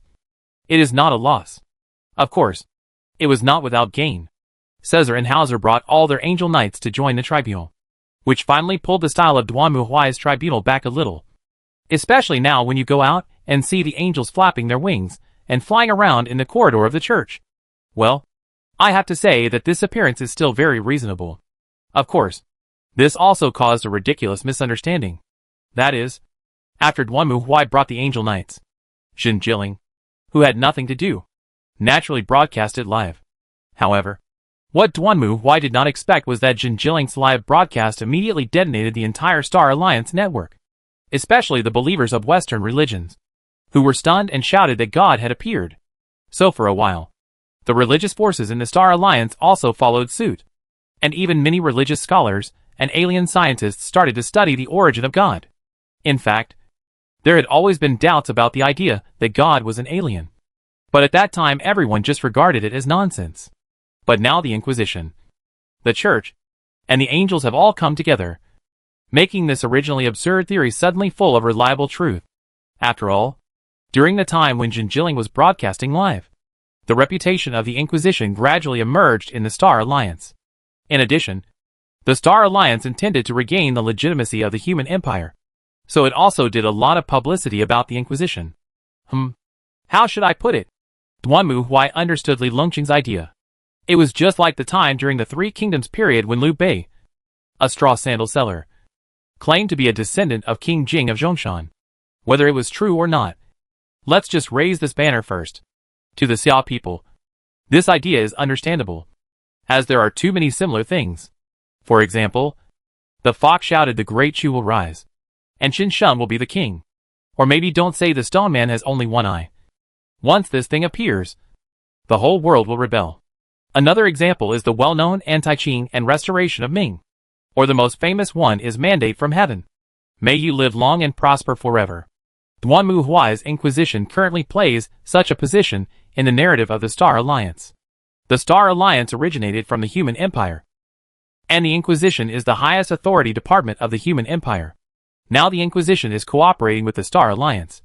it is not a loss. Of course, it was not without gain. Caesar and Hauser brought all their angel knights to join the tribunal, which finally pulled the style of Duanmu Huai's tribunal back a little. Especially now when you go out and see the angels flapping their wings and flying around in the corridor of the church. Well, I have to say that this appearance is still very reasonable. Of course, this also caused a ridiculous misunderstanding. That is, after Duanmu Huai brought the angel knights, Jin Jilling, who had nothing to do, naturally broadcast it live. However, what Duanmu Huai did not expect was that Jin Jilling's live broadcast immediately detonated the entire Star Alliance network, especially the believers of Western religions, who were stunned and shouted that God had appeared. So for a while, the religious forces in the Star Alliance also followed suit, and even many religious scholars and alien scientists started to study the origin of God. In fact, there had always been doubts about the idea that God was an alien. But at that time everyone just regarded it as nonsense. But now the Inquisition, the Church, and the angels have all come together, making this originally absurd theory suddenly full of reliable truth. After all, during the time when Jin Jilling was broadcasting live, the reputation of the Inquisition gradually emerged in the Star Alliance. In addition, the Star Alliance intended to regain the legitimacy of the human empire, so it also did a lot of publicity about the Inquisition. How should I put it? Duanmu Huai understood Li Longqing's idea. It was just like the time during the Three Kingdoms period when Liu Bei, a straw sandal seller, claimed to be a descendant of King Jing of Zhongshan. Whether it was true or not, let's just raise this banner first. To the Xia people, this idea is understandable, as there are too many similar things. For example, The fox shouted, the great Shu will rise, and Shin Shun will be the king. Or maybe don't say the stone man has only one eye. Once this thing appears, the whole world will rebel. Another example is the well-known anti-Qing and restoration of Ming. Or the most famous one is mandate from heaven. May you live long and prosper forever. Duanmu Huai's Inquisition currently plays such a position in the narrative of the Star Alliance. The Star Alliance originated from the Human Empire, and the Inquisition is the highest authority department of the Human Empire. Now the Inquisition is cooperating with the Star Alliance,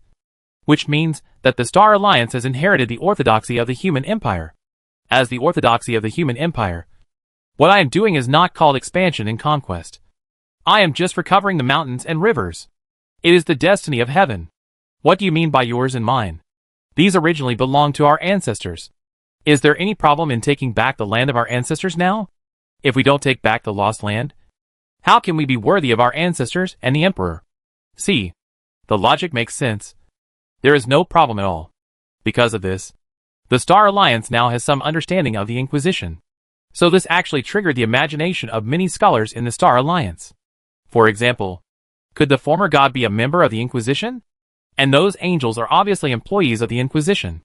which means that the Star Alliance has inherited the orthodoxy of the Human Empire. As the orthodoxy of the Human Empire, what I am doing is not called expansion and conquest. I am just recovering the mountains and rivers. It is the destiny of heaven. What do you mean by yours and mine? These originally belonged to our ancestors. Is there any problem in taking back the land of our ancestors now? If we don't take back the lost land, how can we be worthy of our ancestors and the emperor? See, the logic makes sense. There is no problem at all. Because of this, the Star Alliance now has some understanding of the Inquisition. So this actually triggered the imagination of many scholars in the Star Alliance. For example, could the former god be a member of the Inquisition? And those angels are obviously employees of the Inquisition.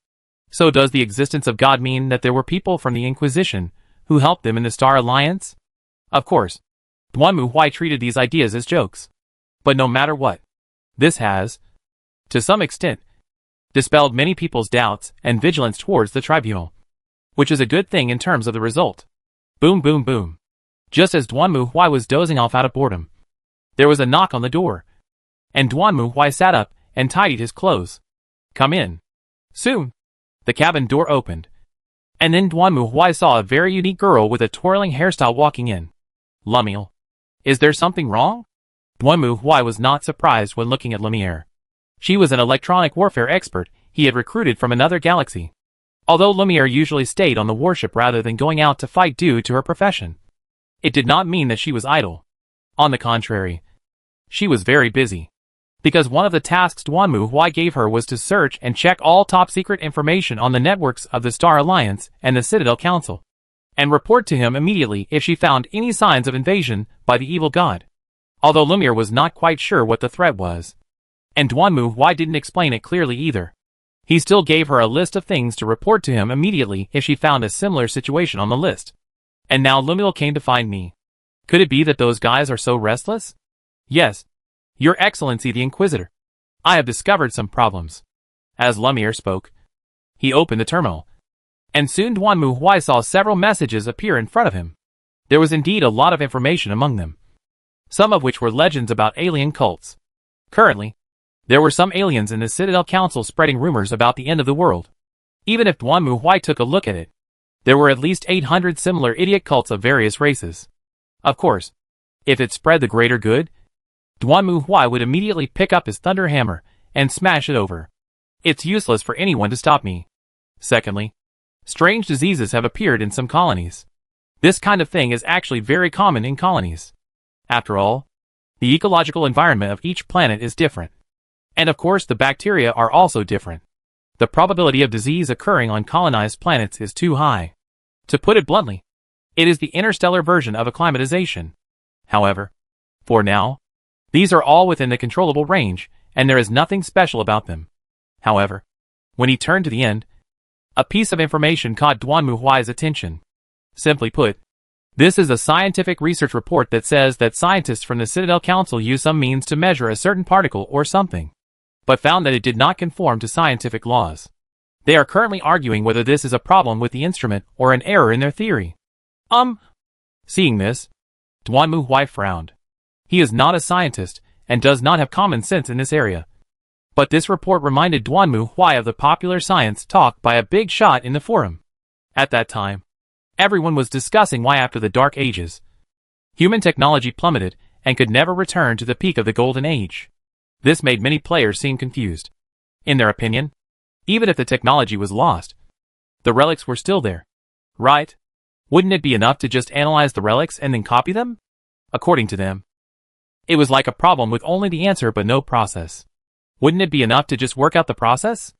So does the existence of God mean that there were people from the Inquisition who helped them in the Star Alliance? Of course, Duanmu Huai treated these ideas as jokes. But no matter what, this has, to some extent, dispelled many people's doubts and vigilance towards the tribunal, which is a good thing in terms of the result. Boom boom boom. Just as Duanmu Huai was dozing off out of boredom, there was a knock on the door, and Duanmu Huai sat up and tidied his clothes. Come in. Soon, the cabin door opened, and then Duanmu Huai saw a very unique girl with a twirling hairstyle walking in. Lumiere, is there something wrong? Duanmu Huai was not surprised when looking at Lumiere. She was an electronic warfare expert he had recruited from another galaxy. Although Lumiere usually stayed on the warship rather than going out to fight due to her profession, it did not mean that she was idle. On the contrary, she was very busy, because one of the tasks Duanmu Huai gave her was to search and check all top-secret information on the networks of the Star Alliance and the Citadel Council, and report to him immediately if she found any signs of invasion by the evil god. Although Lumiere was not quite sure what the threat was, and Duanmu Huai didn't explain it clearly either, he still gave her a list of things to report to him immediately if she found a similar situation on the list. And now Lumiere came to find me. Could it be that those guys are so restless? Yes, Your Excellency the Inquisitor. I have discovered some problems. As Lumiere spoke, he opened the terminal, and soon Duanmu Huai saw several messages appear in front of him. There was indeed a lot of information among them, some of which were legends about alien cults. Currently, there were some aliens in the Citadel Council spreading rumors about the end of the world. Even if Duanmu Huai took a look at it, there were at least 800 similar idiot cults of various races. Of course, if it spread the greater good, Duanmu Huai would immediately pick up his thunder hammer and smash it over. It's useless for anyone to stop me. Secondly, strange diseases have appeared in some colonies. This kind of thing is actually very common in colonies. After all, the ecological environment of each planet is different. And of course the bacteria are also different. The probability of disease occurring on colonized planets is too high. To put it bluntly, it is the interstellar version of acclimatization. However, for now, these are all within the controllable range, and there is nothing special about them. However, when he turned to the end, a piece of information caught Duanmu Huai's attention. Simply put, this is a scientific research report that says that scientists from the Citadel Council use some means to measure a certain particle or something, but found that it did not conform to scientific laws. They are currently arguing whether this is a problem with the instrument or an error in their theory. Seeing this, Duanmu Huai frowned. He is not a scientist and does not have common sense in this area. But this report reminded Duanmu Huai of the popular science talk by a big shot in the forum. At that time, everyone was discussing why after the Dark Ages, human technology plummeted and could never return to the peak of the Golden Age. This made many players seem confused. In their opinion, even if the technology was lost, the relics were still there, right? Wouldn't it be enough to just analyze the relics and then copy them? According to them, it was like a problem with only the answer but no process. Wouldn't it be enough to just work out the process?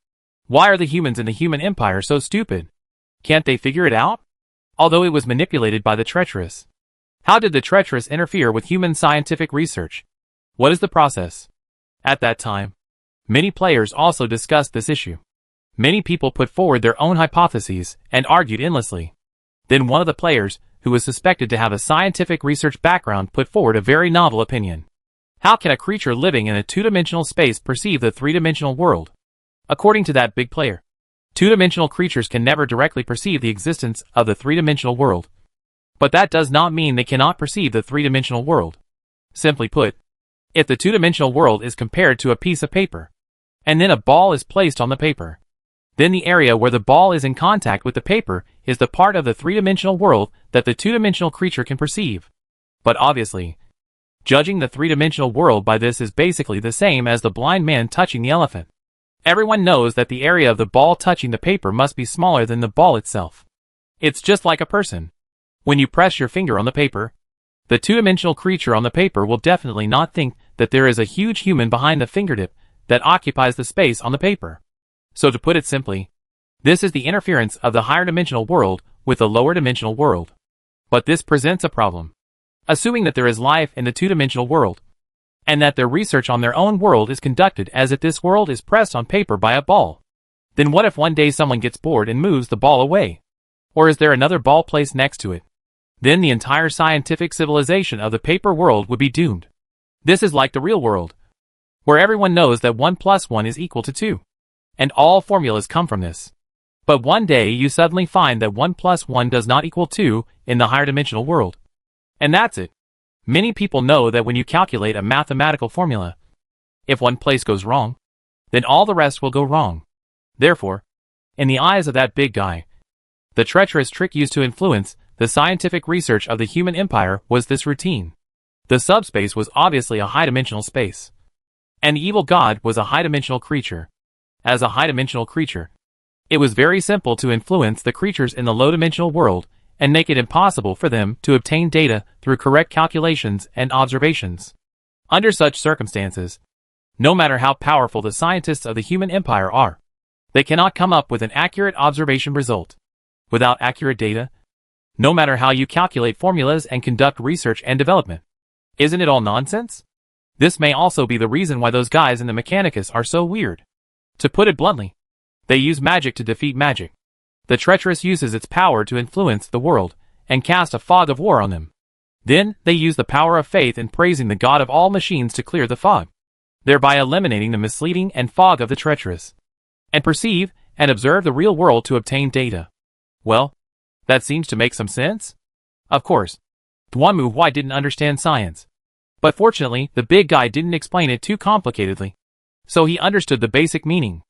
Why are the humans in the Human Empire so stupid? Can't they figure it out? Although it was manipulated by the treacherous How did the treacherous interfere with human scientific research? What is the process? At that time, many players also discussed this issue. Many people put forward their own hypotheses and argued endlessly. Then one of the players, who was suspected to have a scientific research background, put forward a very novel opinion. How can a creature living in a two-dimensional space perceive the three-dimensional world? According to that big player, two-dimensional creatures can never directly perceive the existence of the three-dimensional world. But that does not mean they cannot perceive the three-dimensional world. Simply put, if the two-dimensional world is compared to a piece of paper, and then a ball is placed on the paper, then the area where the ball is in contact with the paper is the part of the three-dimensional world that the two-dimensional creature can perceive. But obviously, judging the three-dimensional world by this is basically the same as the blind man touching the elephant. Everyone knows that the area of the ball touching the paper must be smaller than the ball itself. It's just like a person. When you press your finger on the paper, the two-dimensional creature on the paper will definitely not think that there is a huge human behind the fingertip that occupies the space on the paper. So to put it simply, this is the interference of the higher dimensional world with the lower dimensional world. But this presents a problem. Assuming that there is life in the two-dimensional world, and that their research on their own world is conducted as if this world is pressed on paper by a ball, then what if one day someone gets bored and moves the ball away? Or is there another ball placed next to it? Then the entire scientific civilization of the paper world would be doomed. This is like the real world, where everyone knows that 1 + 1 is equal to 2. And all formulas come from this. But one day you suddenly find that 1 + 1 does not equal 2 in the higher dimensional world. And that's it. Many people know that when you calculate a mathematical formula, if one place goes wrong, then all the rest will go wrong. Therefore, in the eyes of that big guy, the treacherous trick used to influence the scientific research of the human empire was this routine. The subspace was obviously a high-dimensional space, and the evil god was a high-dimensional creature. As a high-dimensional creature, it was very simple to influence the creatures in the low-dimensional world and make it impossible for them to obtain data through correct calculations and observations. Under such circumstances, no matter how powerful the scientists of the human empire are, they cannot come up with an accurate observation result. Without accurate data, no matter how you calculate formulas and conduct research and development, isn't it all nonsense? This may also be the reason why those guys in the Mechanicus are so weird. To put it bluntly, they use magic to defeat magic. The treacherous uses its power to influence the world and cast a fog of war on them. Then they use the power of faith in praising the God of all machines to clear the fog, thereby eliminating the misleading and fog of the treacherous, and perceive and observe the real world to obtain data. Well, that seems to make some sense. Of course, Duanmu Huai didn't understand science, but fortunately the big guy didn't explain it too complicatedly, so he understood the basic meaning.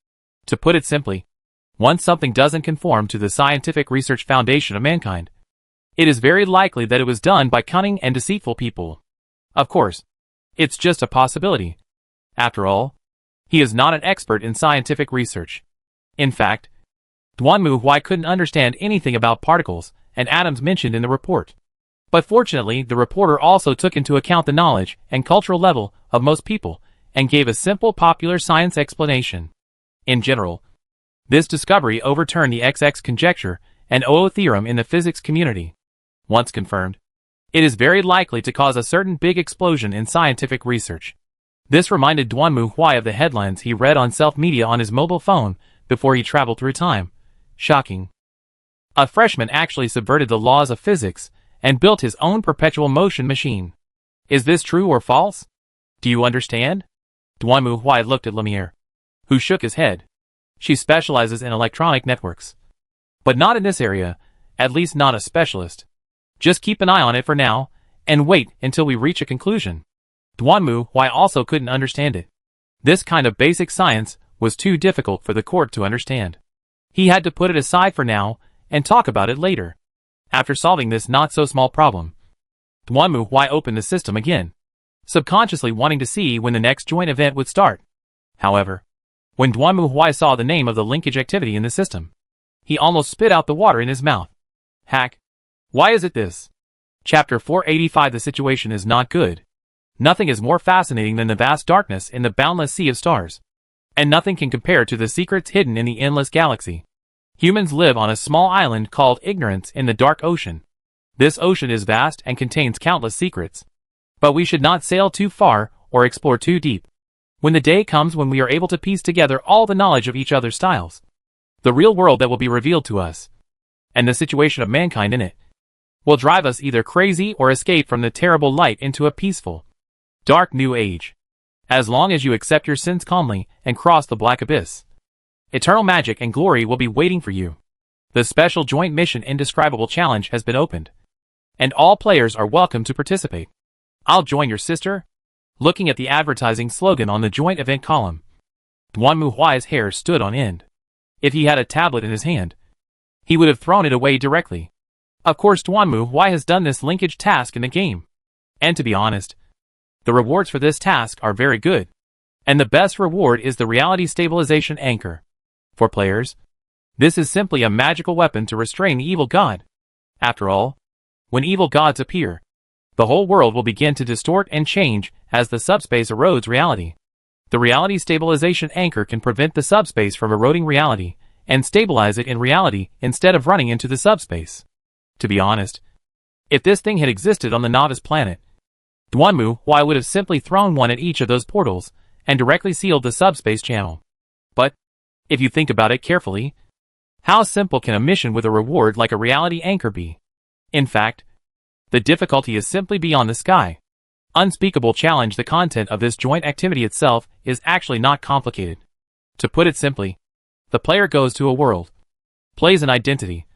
To put it simply, once something doesn't conform to the scientific research foundation of mankind, it is very likely that it was done by cunning and deceitful people. Of course, it's just a possibility. After all, he is not an expert in scientific research. In fact, Duanmu Huai couldn't understand anything about particles and atoms mentioned in the report. But fortunately, the reporter also took into account the knowledge and cultural level of most people and gave a simple popular science explanation. In general, this discovery overturned the XX conjecture and OO theorem in the physics community. Once confirmed, it is very likely to cause a certain big explosion in scientific research. This reminded Duanmu Huai of the headlines he read on self-media on his mobile phone before he traveled through time. Shocking. A freshman actually subverted the laws of physics and built his own perpetual motion machine. Is this true or false? Do you understand? Duanmu Huai looked at Lemire, who shook his head. She specializes in electronic networks, but not in this area, at least not a specialist. Just keep an eye on it for now, and wait until we reach a conclusion. Duanmu Huai also couldn't understand it. This kind of basic science was too difficult for the court to understand. He had to put it aside for now and talk about it later. After solving this not-so-small problem, Duanmu Huai opened the system again, subconsciously wanting to see when the next joint event would start. However, when Duanmu Huai saw the name of the linkage activity in the system, he almost spit out the water in his mouth. Hack. Why is it this? Chapter 485. The situation is not good. Nothing is more fascinating than the vast darkness in the boundless sea of stars. And nothing can compare to the secrets hidden in the endless galaxy. Humans live on a small island called ignorance in the dark ocean. This ocean is vast and contains countless secrets. But we should not sail too far or explore too deep. When the day comes when we are able to piece together all the knowledge of each other's styles, the real world that will be revealed to us, and the situation of mankind in it, will drive us either crazy or escape from the terrible light into a peaceful, dark new age. As long as you accept your sins calmly and cross the black abyss, eternal magic and glory will be waiting for you. The special joint mission Indescribable Challenge has been opened, and all players are welcome to participate. I'll join your sister. Looking at the advertising slogan on the joint event column, Duanmu Huai's hair stood on end. If he had a tablet in his hand, he would have thrown it away directly. Of course, Duanmu Huai has done this linkage task in the game. And to be honest, the rewards for this task are very good. And the best reward is the reality stabilization anchor. For players, this is simply a magical weapon to restrain the evil god. After all, when evil gods appear, the whole world will begin to distort and change as the subspace erodes reality. The reality stabilization anchor can prevent the subspace from eroding reality and stabilize it in reality instead of running into the subspace. To be honest, if this thing had existed on the novice planet, Duanmu Huai would have simply thrown one at each of those portals and directly sealed the subspace channel. But, if you think about it carefully, how simple can a mission with a reward like a reality anchor be? In fact, the difficulty is simply beyond the sky. Unspeakable challenge. The content of this joint activity itself is actually not complicated. To put it simply, the player goes to a world, plays an identity,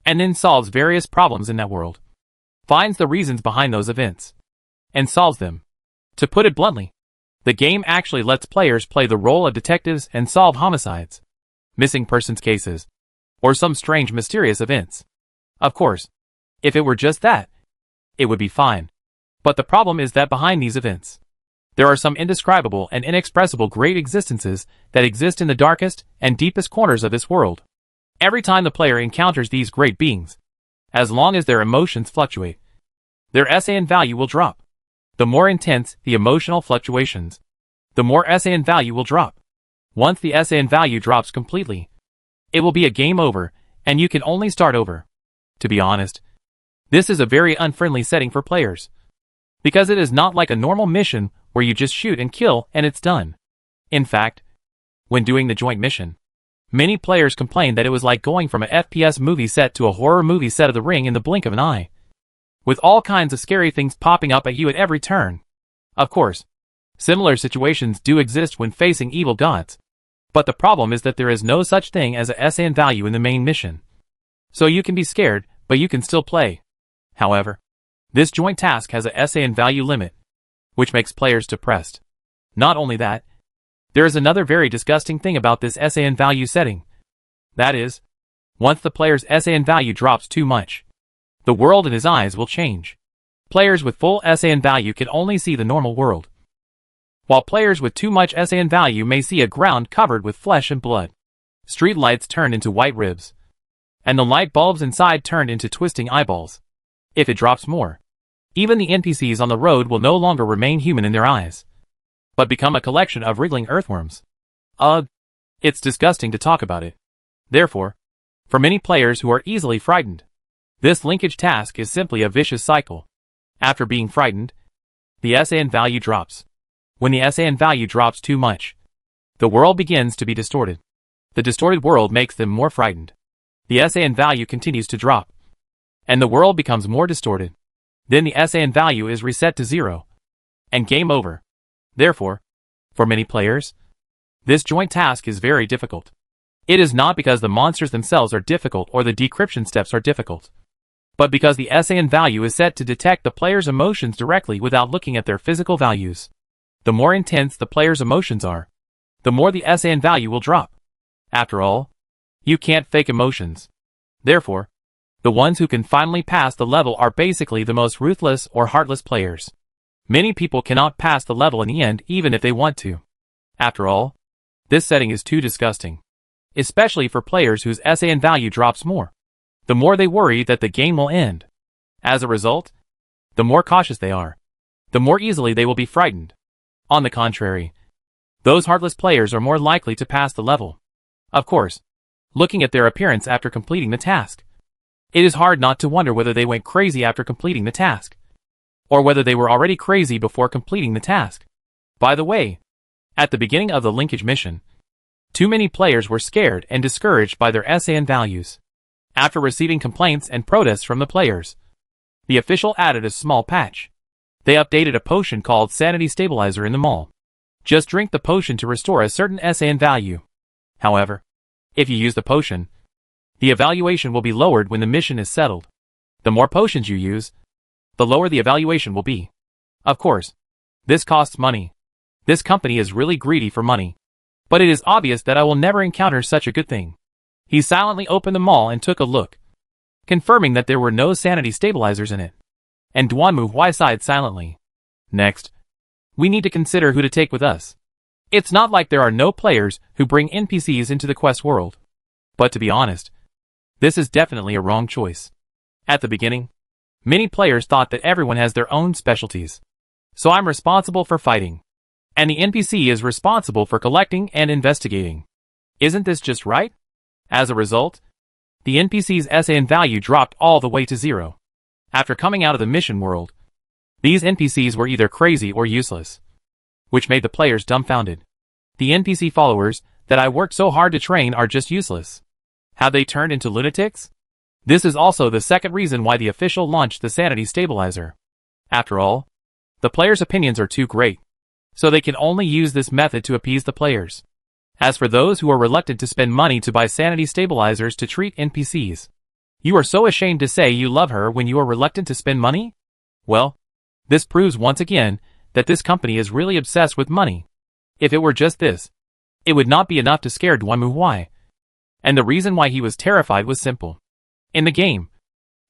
and then solves various problems in that world, finds the reasons behind those events, and solves them. To put it bluntly, the game actually lets players play the role of detectives and solve homicides, missing persons cases, or some strange mysterious events. Of course, if it were just that, it would be fine. But the problem is that behind these events, there are some indescribable and inexpressible great existences that exist in the darkest and deepest corners of this world. Every time the player encounters these great beings, as long as their emotions fluctuate, their SAN value will drop. The more intense the emotional fluctuations, the more SAN value will drop. Once the SAN value drops completely, it will be a game over, and you can only start over. To be honest, this is a very unfriendly setting for players, because it is not like a normal mission where you just shoot and kill and it's done. In fact, when doing the joint mission, many players complained that it was like going from a FPS movie set to a horror movie set of The Ring in the blink of an eye, with all kinds of scary things popping up at you at every turn. Of course, similar situations do exist when facing evil gods, but the problem is that there is no such thing as a SAN value in the main mission. So you can be scared, but you can still play. However, this joint task has a SAN value limit, which makes players depressed. Not only that, there is another very disgusting thing about this SAN value setting. That is, once the player's SAN value drops too much, the world in his eyes will change. Players with full SAN value can only see the normal world, while players with too much SAN value may see a ground covered with flesh and blood. Street lights turn into white ribs, and the light bulbs inside turn into twisting eyeballs. If it drops more, even the NPCs on the road will no longer remain human in their eyes, but become a collection of wriggling earthworms. It's disgusting to talk about it. Therefore, for many players who are easily frightened, this linkage task is simply a vicious cycle. After being frightened, the SAN value drops. When the SAN value drops too much, the world begins to be distorted. The distorted world makes them more frightened. The SAN value continues to drop, and the world becomes more distorted. Then the SAN value is reset to 0, and game over. Therefore, for many players, this joint task is very difficult. It is not because the monsters themselves are difficult or the decryption steps are difficult, but because the SAN value is set to detect the player's emotions directly without looking at their physical values. The more intense the player's emotions are, the more the SAN value will drop. After all, you can't fake emotions. Therefore, the ones who can finally pass the level are basically the most ruthless or heartless players. Many people cannot pass the level in the end even if they want to. After all, this setting is too disgusting, especially for players whose SAN value drops more. The more they worry that the game will end. As a result, the more cautious they are, the more easily they will be frightened. On the contrary, those heartless players are more likely to pass the level. Of course, looking at their appearance after completing the task, It is hard not to wonder whether they went crazy after completing the task, or whether they were already crazy before completing the task. By the way, at the beginning of the linkage mission, too many players were scared and discouraged by their SAN values. After receiving complaints and protests from the players, the official added a small patch. They updated a potion called Sanity Stabilizer in the mall. Just drink the potion to restore a certain SAN value. However, if you use the potion, the evaluation will be lowered when the mission is settled. The more potions you use, the lower the evaluation will be. Of course, this costs money. This company is really greedy for money. But it is obvious that I will never encounter such a good thing. He silently opened the mall and took a look, confirming that there were no sanity stabilizers in it. And Duanmu Huai sighed silently. Next, we need to consider who to take with us. It's not like there are no players who bring NPCs into the quest world. But to be honest, this is definitely a wrong choice. At the beginning, many players thought that everyone has their own specialties. So I'm responsible for fighting. And the NPC is responsible for collecting and investigating. Isn't this just right? As a result, the NPC's SAN value dropped all the way to 0. After coming out of the mission world, these NPCs were either crazy or useless, which made the players dumbfounded. The NPC followers that I worked so hard to train are just useless. Have they turned into lunatics? This is also the second reason why the official launched the Sanity Stabilizer. After all, the players' opinions are too great, so they can only use this method to appease the players. As for those who are reluctant to spend money to buy sanity stabilizers to treat NPCs, you are so ashamed to say you love her when you are reluctant to spend money? Well, this proves once again that this company is really obsessed with money. If it were just this, it would not be enough to scare Duanmu Huai. And the reason why he was terrified was simple. In the game,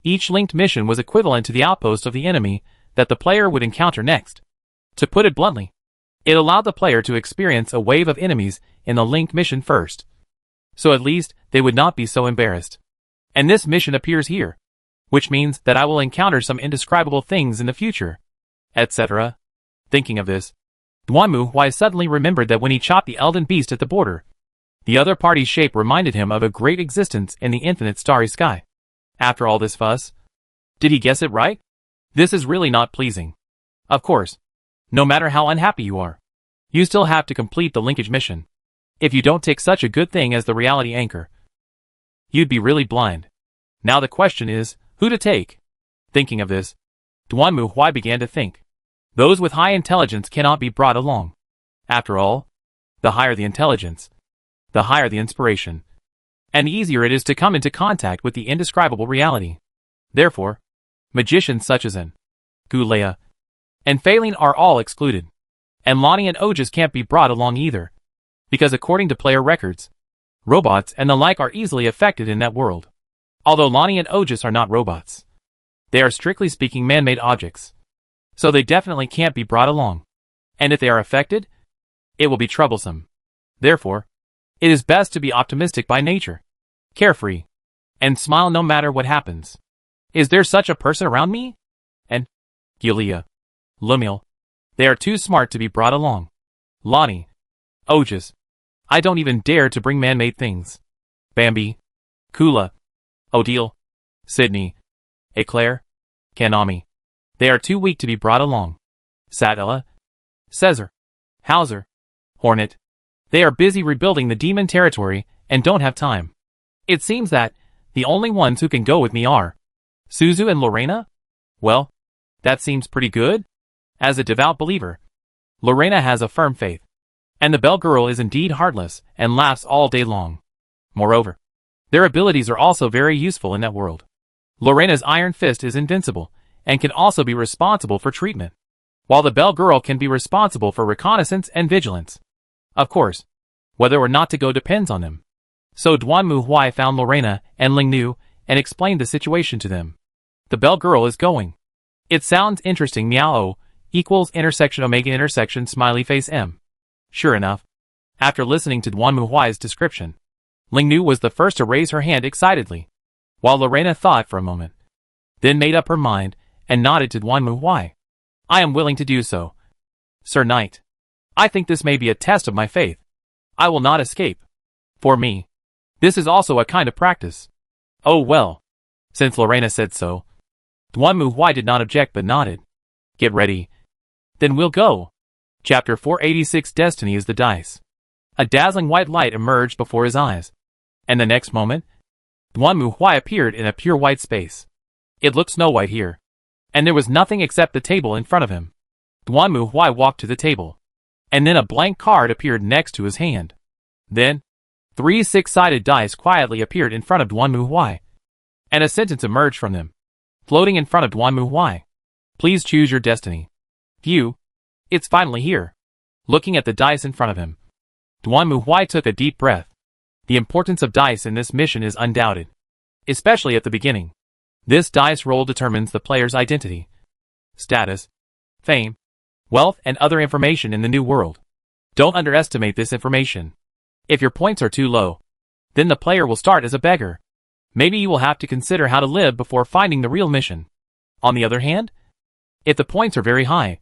each linked mission was equivalent to the outpost of the enemy that the player would encounter next. To put it bluntly, it allowed the player to experience a wave of enemies in the linked mission first. So at least they would not be so embarrassed. And this mission appears here, which means that I will encounter some indescribable things in the future, etc. Thinking of this, Duanmu Huai suddenly remembered that when he chopped the Elden Beast at the border, the other party's shape reminded him of a great existence in the infinite starry sky. After all this fuss, did he guess it right? This is really not pleasing. Of course, no matter how unhappy you are, you still have to complete the linkage mission. If you don't take such a good thing as the reality anchor, you'd be really blind. Now the question is, who to take? Thinking of this, Duanmu Huai began to think. Those with high intelligence cannot be brought along. After all, the higher the intelligence, the higher the inspiration, and the easier it is to come into contact with the indescribable reality. Therefore, magicians such as Gulea and Phelan are all excluded. And Lonnie and Ojas can't be brought along either, because according to player records, robots and the like are easily affected in that world. Although Lonnie and Ojas are not robots, they are strictly speaking man-made objects, so they definitely can't be brought along. And if they are affected, it will be troublesome. Therefore, it is best to be optimistic by nature, carefree, and smile no matter what happens. Is there such a person around me? And Gulea, Lumiel, they are too smart to be brought along. Lonnie, Ojas, I don't even dare to bring man-made things. Bambi, Kula, Odile, Sydney, Eclair, Kanami, they are too weak to be brought along. Satella, Cesar, Hauser, Hornet, they are busy rebuilding the demon territory and don't have time. It seems that the only ones who can go with me are Suzu and Lorena? Well, that seems pretty good. As a devout believer, Lorena has a firm faith, and the Bell Girl is indeed heartless and laughs all day long. Moreover, their abilities are also very useful in that world. Lorena's Iron Fist is invincible and can also be responsible for treatment, while the Bell Girl can be responsible for reconnaissance and vigilance. Of course, whether or not to go depends on them. So Duanmu Huai found Lorena and Lingnu and explained the situation to them. The Bell Girl is going. It sounds interesting. Meow equals intersection omega intersection smiley face M. Sure enough, after listening to Duanmu Huai's description, Lingnu was the first to raise her hand excitedly, while Lorena thought for a moment, then made up her mind and nodded to Duanmu Huai. I am willing to do so, Sir Knight. I think this may be a test of my faith. I will not escape. For me, this is also a kind of practice. Oh well, Since Lorena said so, Duanmu Huai did not object but nodded. Get ready. Then we'll go. Chapter 486 Destiny is the Dice. A dazzling white light emerged before his eyes. And the next moment, Duanmu Huai appeared in a pure white space. It looked snow white here. And there was nothing except the table in front of him. Duanmu Huai walked to the table. And then a blank card appeared next to his hand. Then, 3 six-sided dice quietly appeared in front of Duanmu Huai. And a sentence emerged from them, floating in front of Duanmu Huai. Please choose your destiny. Phew. It's finally here. Looking at the dice in front of him, Duanmu Huai took a deep breath. The importance of dice in this mission is undoubted. Especially at the beginning. This dice roll determines the player's identity, status, fame, wealth, and other information in the new world. Don't underestimate this information. If your points are too low, then the player will start as a beggar. Maybe you will have to consider how to live before finding the real mission. On the other hand, if the points are very high,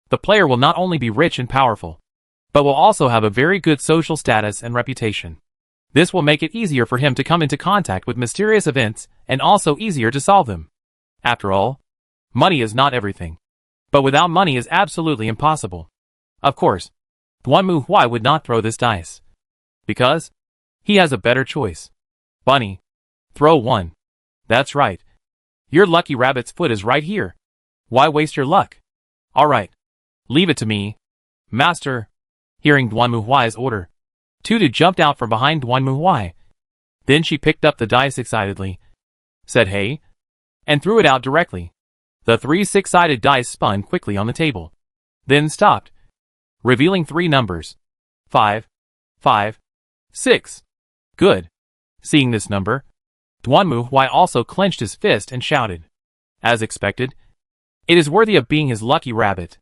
the player will not only be rich and powerful, but will also have a very good social status and reputation. This will make it easier for him to come into contact with mysterious events and also easier to solve them. After all, money is not everything. But without money is absolutely impossible. Of course, Duanmu Huai would not throw this dice. Because he has a better choice. Bunny, throw one. That's right. Your lucky rabbit's foot is right here. Why waste your luck? All right. Leave it to me. Master. Hearing Duanmu Huai's order, Tutu jumped out from behind Duanmu Huai. Then she picked up the dice excitedly, said hey, and threw it out directly. The 3 six-sided dice spun quickly on the table, then stopped, revealing 3 numbers. 5, 5, 6. Good. Seeing this number, Duanmu Huai also clenched his fist and shouted. As expected, it is worthy of being his lucky rabbit.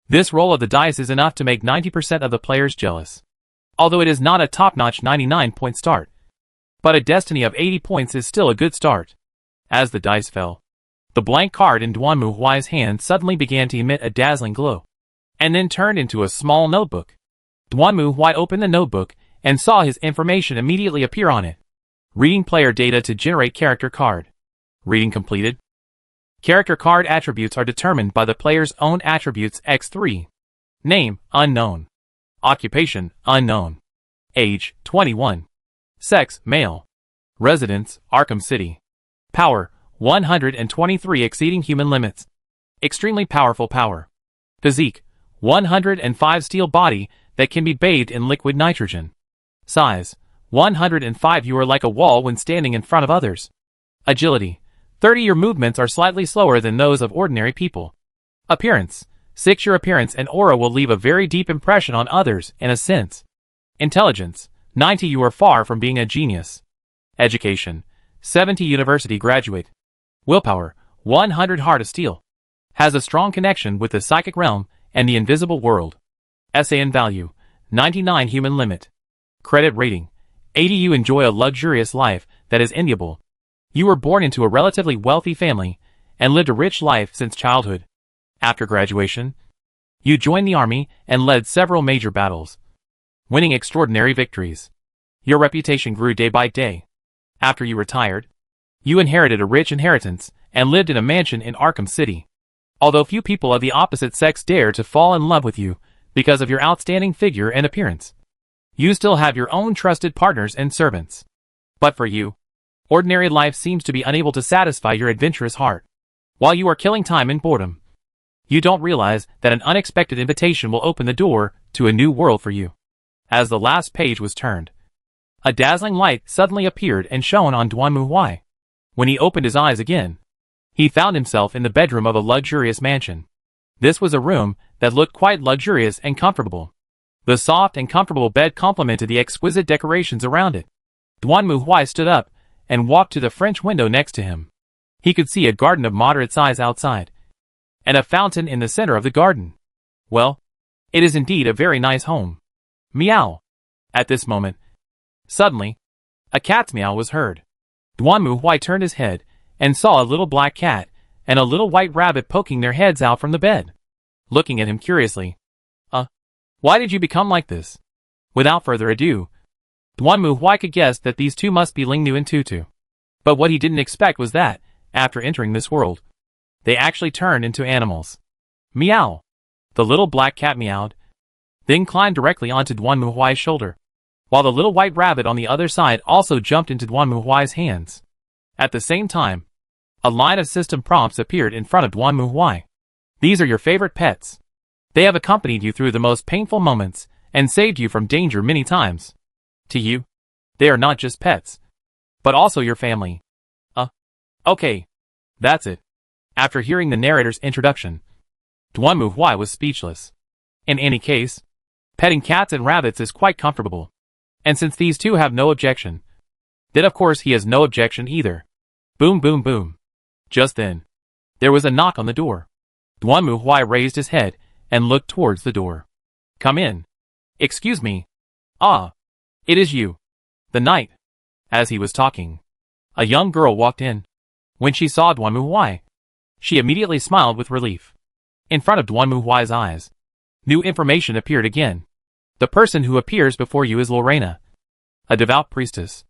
This roll of the dice is enough to make 90% of the players jealous. Although it is not a top-notch 99-point start. But a destiny of 80 points is still a good start. As the dice fell, the blank card in Duanmu Huai's hand suddenly began to emit a dazzling glow, and then turned into a small notebook. Duanmu Huai opened the notebook and saw his information immediately appear on it. Reading player data to generate character card. Reading completed. Character card attributes are determined by the player's own attributes X3. Name, unknown. Occupation, unknown. Age, 21. Sex, male. Residence, Arkham City. Power, 123 exceeding human limits. Extremely powerful power. Physique, 105 steel body that can be bathed in liquid nitrogen. Size, 105 you are like a wall when standing in front of others. Agility, 30 your movements are slightly slower than those of ordinary people. Appearance, 6 your appearance and aura will leave a very deep impression on others in a sense. Intelligence, 90 you are far from being a genius. Education, 70 university graduate. Willpower, 100 heart of steel. Has a strong connection with the psychic realm and the invisible world. SAN value, 99 human limit. Credit rating, 80 you enjoy a luxurious life that is enviable. You were born into a relatively wealthy family and lived a rich life since childhood. After graduation, you joined the army and led several major battles, winning extraordinary victories. Your reputation grew day by day. After you retired, you inherited a rich inheritance and lived in a mansion in Arkham City. Although few people of the opposite sex dare to fall in love with you because of your outstanding figure and appearance, you still have your own trusted partners and servants. But for you, ordinary life seems to be unable to satisfy your adventurous heart. While you are killing time in boredom, you don't realize that an unexpected invitation will open the door to a new world for you. As the last page was turned, a dazzling light suddenly appeared and shone on Duanmu Huai. When he opened his eyes again, he found himself in the bedroom of a luxurious mansion. This was a room that looked quite luxurious and comfortable. The soft and comfortable bed complemented the exquisite decorations around it. Duanmu Huai stood up and walked to the French window next to him. He could see a garden of moderate size outside, and a fountain in the center of the garden. Well, it is indeed a very nice home. Meow. At this moment, suddenly, a cat's meow was heard. Duanmu Huai turned his head and saw a little black cat and a little white rabbit poking their heads out from the bed, looking at him curiously. Why did you become like this? Without further ado, Duanmu Huai could guess that these two must be Lingnu and Tutu. But what he didn't expect was that, after entering this world, they actually turned into animals. Meow. The little black cat meowed, then climbed directly onto Duan Muhuai's shoulder, while the little white rabbit on the other side also jumped into Duan Muhuai's hands. At the same time, a line of system prompts appeared in front of Duan Muhuai. These are your favorite pets. They have accompanied you through the most painful moments and saved you from danger many times. To you, they are not just pets, but also your family. Okay. That's it. After hearing the narrator's introduction, Duan Muhuai was speechless. In any case, petting cats and rabbits is quite comfortable. And since these two have no objection, then of course he has no objection either. Boom boom boom. Just then, there was a knock on the door. Duan Muhuai raised his head and looked towards the door. Come in. Excuse me. Ah. It is you. The knight. As he was talking, a young girl walked in. When she saw Duan Muhuai, she immediately smiled with relief. In front of Duan Muhuai's eyes, new information appeared again. The person who appears before you is Lorena, a devout priestess.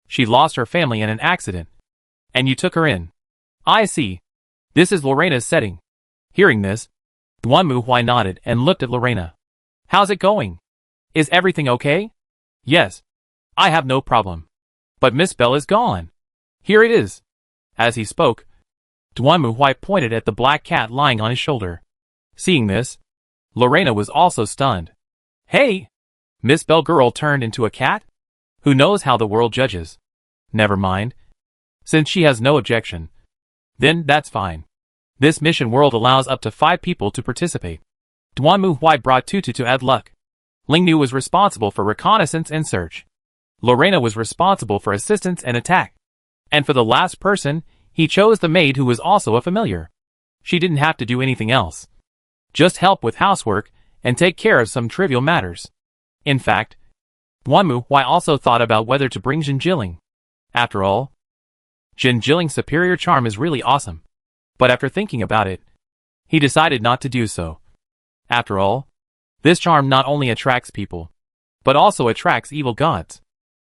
She lost her family in an accident, and you took her in. I see. This is Lorena's setting. Hearing this, Duan Muhuai nodded and looked at Lorena. How's it going? Is everything okay? Yes. I have no problem. But Miss Belle is gone. Here it is. As he spoke, Duan Muhuai pointed at the black cat lying on his shoulder. Seeing this, Lorena was also stunned. Hey! Miss Belle girl turned into a cat? Who knows how the world judges? Never mind. Since she has no objection, then that's fine. This mission world allows up to 5 people to participate. Duan Muhuai brought Tutu to add luck. Lingnu was responsible for reconnaissance and search. Lorena was responsible for assistance and attack. And for the last person, he chose the maid who was also a familiar. She didn't have to do anything else. Just help with housework and take care of some trivial matters. In fact, Duan Muhuai also thought about whether to bring Jinjiling. After all, Jinjiling's superior charm is really awesome. But after thinking about it, he decided not to do so. After all, this charm not only attracts people, but also attracts evil gods.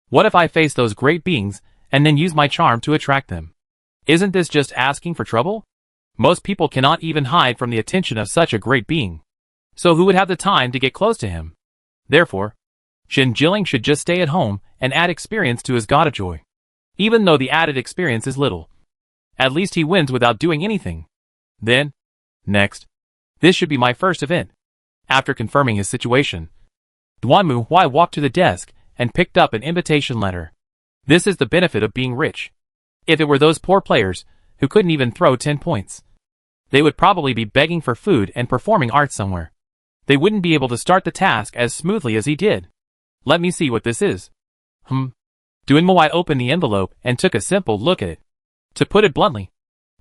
What if I face those great beings and then use my charm to attract them? Isn't this just asking for trouble? Most people cannot even hide from the attention of such a great being. So who would have the time to get close to him? Therefore, Jinjiling should just stay at home and add experience to his God of Joy. Even though the added experience is little. At least he wins without doing anything. Then, next, this should be my first event. After confirming his situation, Duan Muhuai walked to the desk and picked up an invitation letter. This is the benefit of being rich. If it were those poor players who couldn't even throw 10 points, they would probably be begging for food and performing arts somewhere. They wouldn't be able to start the task as smoothly as he did. Let me see what this is. Duan Muhuai opened the envelope and took a simple look at it. To put it bluntly,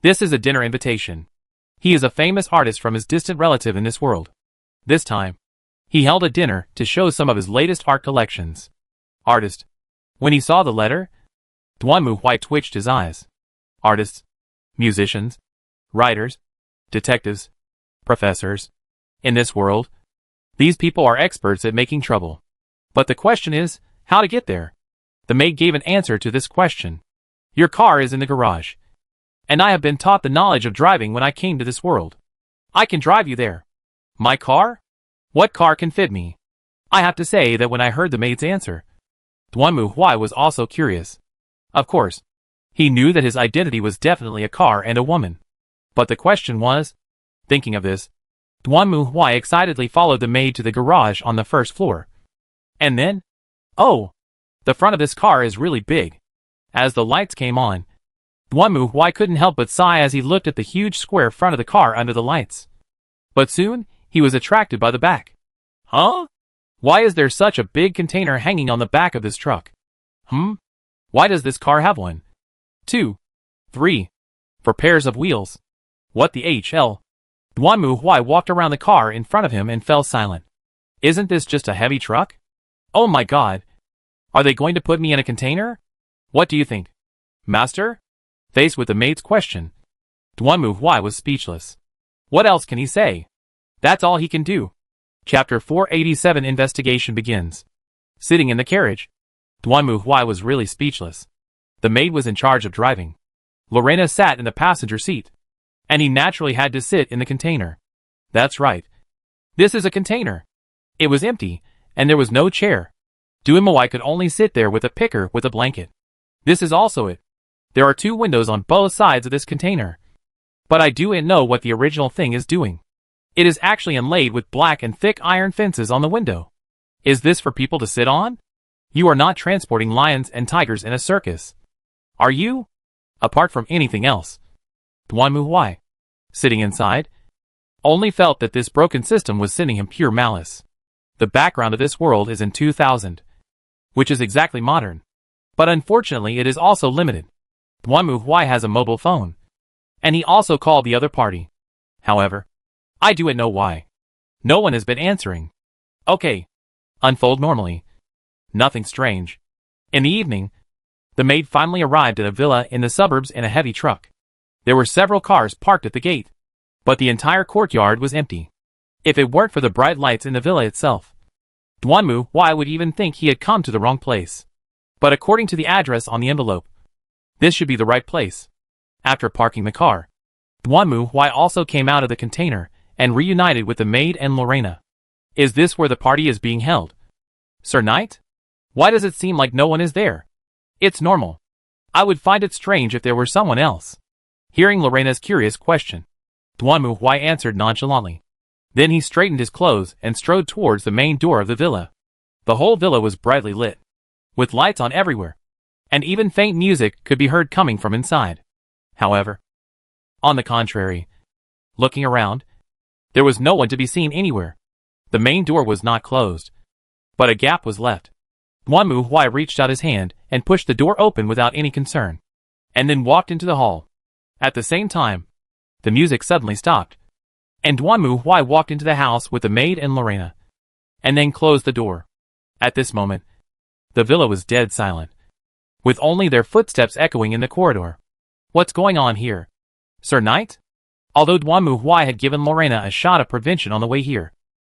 this is a dinner invitation. He is a famous artist from his distant relative in this world. This time, he held a dinner to show some of his latest art collections. Artist. When he saw the letter, Duan Muhuai twitched his eyes. Artists, musicians, writers, detectives, professors. In this world, these people are experts at making trouble. But the question is, how to get there? The maid gave an answer to this question. Your car is in the garage. And I have been taught the knowledge of driving when I came to this world. I can drive you there. My car? What car can fit me? I have to say that when I heard the maid's answer, Duan Muhuai was also curious. Of course, he knew that his identity was definitely a car and a woman. But the question was, thinking of this, Duan Muhuai excitedly followed the maid to the garage on the first floor. And then, oh, the front of this car is really big. As the lights came on, Duan Muhuai couldn't help but sigh as he looked at the huge square front of the car under the lights. But soon, he was attracted by the back. Huh? Why is there such a big container hanging on the back of this truck? Why does this car have 1, 2, 3, 4 pairs of wheels? What the HL? Duan Muhuai walked around the car in front of him and fell silent. Isn't this just a heavy truck? Oh my god. Are they going to put me in a container? What do you think? Master? Faced with the maid's question, Duan Muhuai was speechless. What else can he say? That's all he can do. Chapter 487 Investigation begins. Sitting in the carriage, Duan Muhuai was really speechless. The maid was in charge of driving. Lorena sat in the passenger seat. And he naturally had to sit in the container. That's right. This is a container. It was empty, and there was no chair. Duanmuai could only sit there with a picker with a blanket. This is also it. There are 2 windows on both sides of this container. But I do know what the original thing is doing. It is actually inlaid with black and thick iron fences on the window. Is this for people to sit on? You are not transporting lions and tigers in a circus. Are you? Apart from anything else. Duanmuai, sitting inside, only felt that this broken system was sending him pure malice. The background of this world is in 2000, which is exactly modern. But unfortunately it is also limited. Duanmuai has a mobile phone. And he also called the other party. However, I do know why. No one has been answering. Okay. Unfold normally. Nothing strange. In the evening, the maid finally arrived at a villa in the suburbs in a heavy truck. There were several cars parked at the gate. But the entire courtyard was empty. If it weren't for the bright lights in the villa itself, Duanmuai would even think he had come to the wrong place. But according to the address on the envelope, this should be the right place. After parking the car, Duanmuai also came out of the container and reunited with the maid and Lorena. Is this where the party is being held? Sir Knight? Why does it seem like no one is there? It's normal. I would find it strange if there were someone else. Hearing Lorena's curious question, Duanmuai answered nonchalantly. Then he straightened his clothes and strode towards the main door of the villa. The whole villa was brightly lit, with lights on everywhere, and even faint music could be heard coming from inside. However, on the contrary, looking around, there was no one to be seen anywhere. The main door was not closed, but a gap was left. Duanmuai reached out his hand and pushed the door open without any concern, and then walked into the hall. At the same time, the music suddenly stopped, and Duanmuai walked into the house with the maid and Lorena, and then closed the door. At this moment, the villa was dead silent, with only their footsteps echoing in the corridor. What's going on here? Sir Knight? Although Duanmuai had given Lorena a shot of prevention on the way here,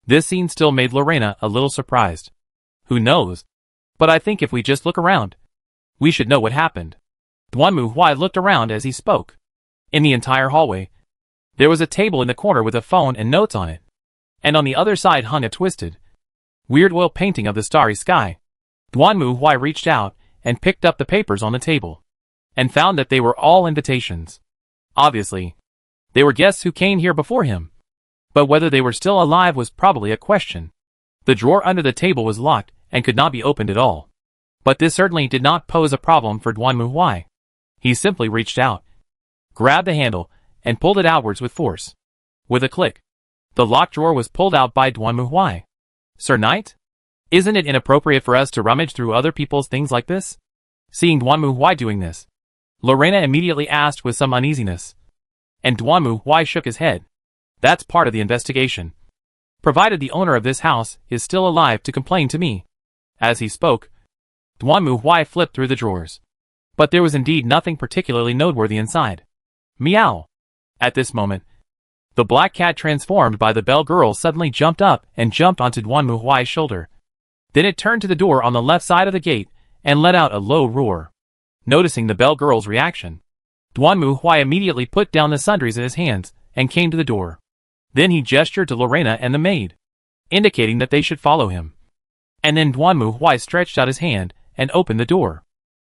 this scene still made Lorena a little surprised. Who knows? But I think if we just look around, we should know what happened. Duanmuai looked around as he spoke. In the entire hallway, there was a table in the corner with a phone and notes on it. And on the other side hung a twisted, weird oil painting of the starry sky. Duanmuai reached out and picked up the papers on the table, and found that they were all invitations. Obviously, they were guests who came here before him. But whether they were still alive was probably a question. The drawer under the table was locked and could not be opened at all. But this certainly did not pose a problem for Duanmuai. He simply reached out, grabbed the handle, and pulled it outwards with force. With a click, the locked drawer was pulled out by Duanmuai. Sir Knight? Isn't it inappropriate for us to rummage through other people's things like this? Seeing Duanmuai doing this, Lorena immediately asked with some uneasiness. And Duanmuai shook his head. That's part of the investigation. Provided the owner of this house is still alive to complain to me. As he spoke, Duanmuai flipped through the drawers. But there was indeed nothing particularly noteworthy inside. Meow. At this moment, the black cat transformed by the bell girl suddenly jumped up and jumped onto Duanmuai's shoulder. Then it turned to the door on the left side of the gate and let out a low roar. Noticing the bell girl's reaction, Duanmuai immediately put down the sundries in his hands and came to the door. Then he gestured to Lorena and the maid, indicating that they should follow him. And then Duanmuai stretched out his hand and opened the door.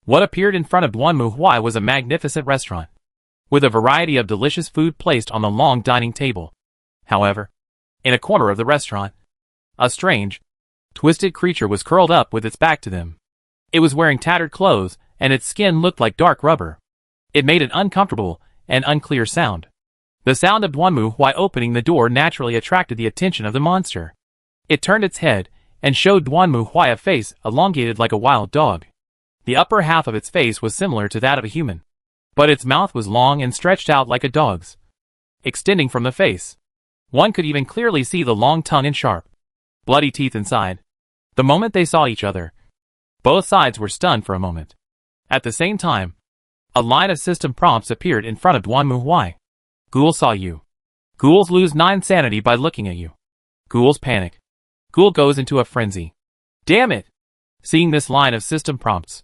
What appeared in front of Duanmuai was a magnificent restaurant, with a variety of delicious food placed on the long dining table. However, in a corner of the restaurant, a strange, twisted creature was curled up with its back to them. It was wearing tattered clothes, and its skin looked like dark rubber. It made an uncomfortable and unclear sound. The sound of Duanmuai opening the door naturally attracted the attention of the monster. It turned its head and showed Duanmuai a face elongated like a wild dog. The upper half of its face was similar to that of a human, but its mouth was long and stretched out like a dog's, extending from the face. One could even clearly see the long tongue and sharp, bloody teeth inside. The moment they saw each other, both sides were stunned for a moment. At the same time, a line of system prompts appeared in front of Duanmuai. Ghouls saw you. Ghouls lose 9 sanity by looking at you. Ghouls panic. Ghoul goes into a frenzy. Damn it! Seeing this line of system prompts,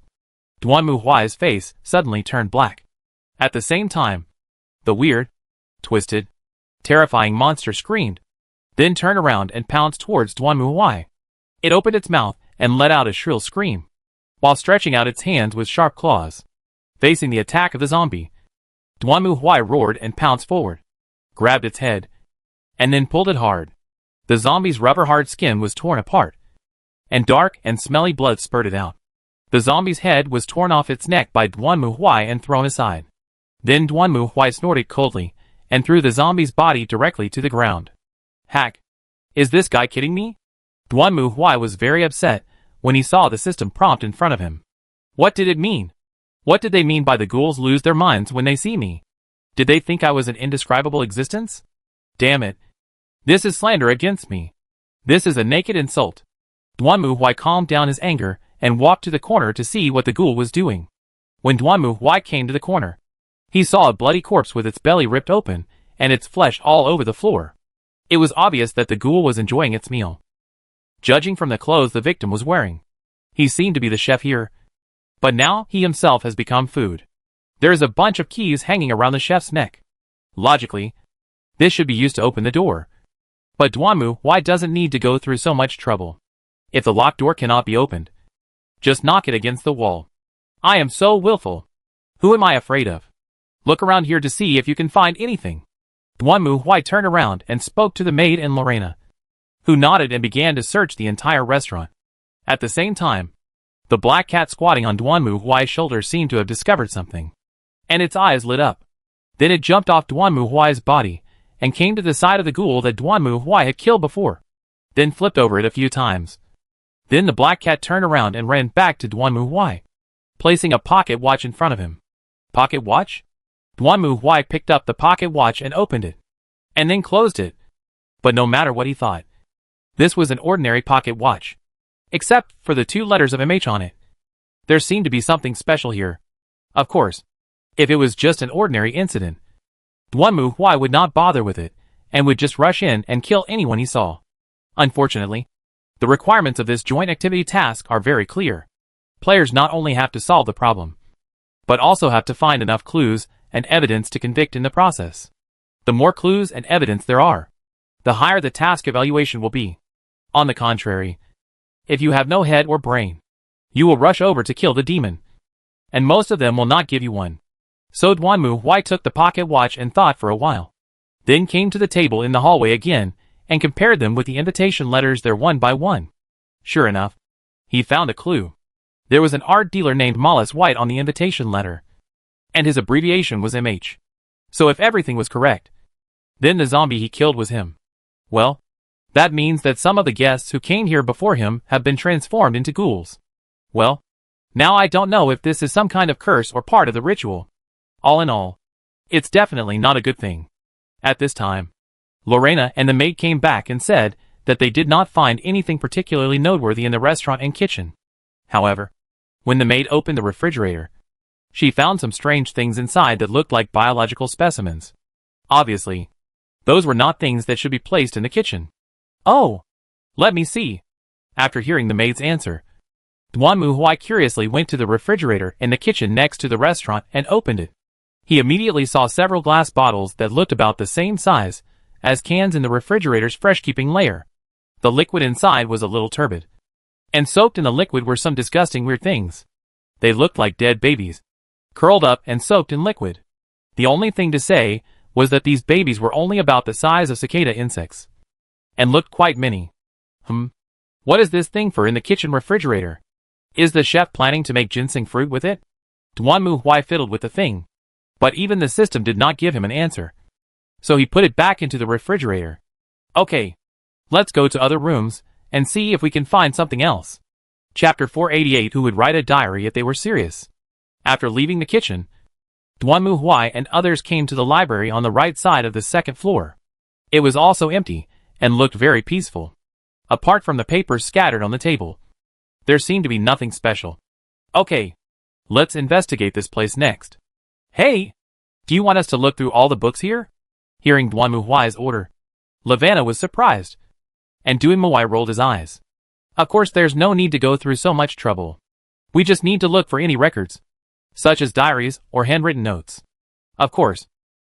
Duanmu Huai's face suddenly turned black. At the same time, the weird, twisted, terrifying monster screamed, then turned around and pounced towards Duanmu Huai. It opened its mouth and let out a shrill scream, while stretching out its hands with sharp claws. Facing the attack of the zombie, Duanmu Huai roared and pounced forward, grabbed its head, and then pulled it hard. The zombie's rubber-hard skin was torn apart, and dark and smelly blood spurted out. The zombie's head was torn off its neck by Duanmu Huai and thrown aside. Then Duanmu Huai snorted coldly and threw the zombie's body directly to the ground. Hack! Is this guy kidding me? Duanmu Huai was very upset when he saw the system prompt in front of him. What did it mean? What did they mean by the ghouls lose their minds when they see me? Did they think I was an indescribable existence? Damn it. This is slander against me. This is a naked insult. Duanmu Huai calmed down his anger and walked to the corner to see what the ghoul was doing. When Duanmu Huai came to the corner, he saw a bloody corpse with its belly ripped open and its flesh all over the floor. It was obvious that the ghoul was enjoying its meal. Judging from the clothes the victim was wearing, he seemed to be the chef here. But now he himself has become food. There is a bunch of keys hanging around the chef's neck. Logically, this should be used to open the door. But Duanmu Huai doesn't need to go through so much trouble. If the locked door cannot be opened, just knock it against the wall. I am so willful. Who am I afraid of? Look around here to see if you can find anything. Duanmu Huai turned around and spoke to the maid and Lorena, who nodded and began to search the entire restaurant. At the same time, the black cat squatting on Duanmu Huai's shoulder seemed to have discovered something, and its eyes lit up. Then it jumped off Duanmu Huai's body and came to the side of the ghoul that Duanmu Huai had killed before, then flipped over it a few times. Then the black cat turned around and ran back to Duanmu Huai, placing a pocket watch in front of him. Pocket watch? Duanmu Huai picked up the pocket watch and opened it, and then closed it. But no matter what he thought, this was an ordinary pocket watch, except for the 2 letters of MH on it. There seemed to be something special here. Of course, if it was just an ordinary incident, Duanmu Huai would not bother with it, and would just rush in and kill anyone he saw. Unfortunately, the requirements of this joint activity task are very clear. Players not only have to solve the problem, but also have to find enough clues and evidence to convict in the process. The more clues and evidence there are, the higher the task evaluation will be. On the contrary, if you have no head or brain, you will rush over to kill the demon, and most of them will not give you one. So Duanmu Huai took the pocket watch and thought for a while, then came to the table in the hallway again and compared them with the invitation letters there one by one. Sure enough, he found a clue. There was an art dealer named Mollis White on the invitation letter, and his abbreviation was MH. So if everything was correct, then the zombie he killed was him. Well, that means that some of the guests who came here before him have been transformed into ghouls. Well, now I don't know if this is some kind of curse or part of the ritual. All in all, it's definitely not a good thing. At this time, Lorena and the maid came back and said that they did not find anything particularly noteworthy in the restaurant and kitchen. However, when the maid opened the refrigerator, she found some strange things inside that looked like biological specimens. Obviously, those were not things that should be placed in the kitchen. Oh, let me see. After hearing the maid's answer, Duanmu Huai curiously went to the refrigerator in the kitchen next to the restaurant and opened it. He immediately saw several glass bottles that looked about the same size as cans in the refrigerator's fresh-keeping layer. The liquid inside was a little turbid, and soaked in the liquid were some disgusting weird things. They looked like dead babies, curled up and soaked in liquid. The only thing to say was that these babies were only about the size of cicada insects, and looked quite mini. What is this thing for in the kitchen refrigerator? Is the chef planning to make ginseng fruit with it? Duanmu Huai fiddled with the thing, but even the system did not give him an answer. So he put it back into the refrigerator. Okay, let's go to other rooms and see if we can find something else. Chapter 488. Who would write a diary if they were serious? After leaving the kitchen, Duanmu Huai and others came to the library on the right side of the second floor. It was also empty and looked very peaceful. Apart from the papers scattered on the table, there seemed to be nothing special. Okay, let's investigate this place next. Hey, do you want us to look through all the books here? Hearing Duanmu Huai's order, Lavanna was surprised, and Duanmu Huai rolled his eyes. Of course there's no need to go through so much trouble. We just need to look for any records, such as diaries or handwritten notes. Of course,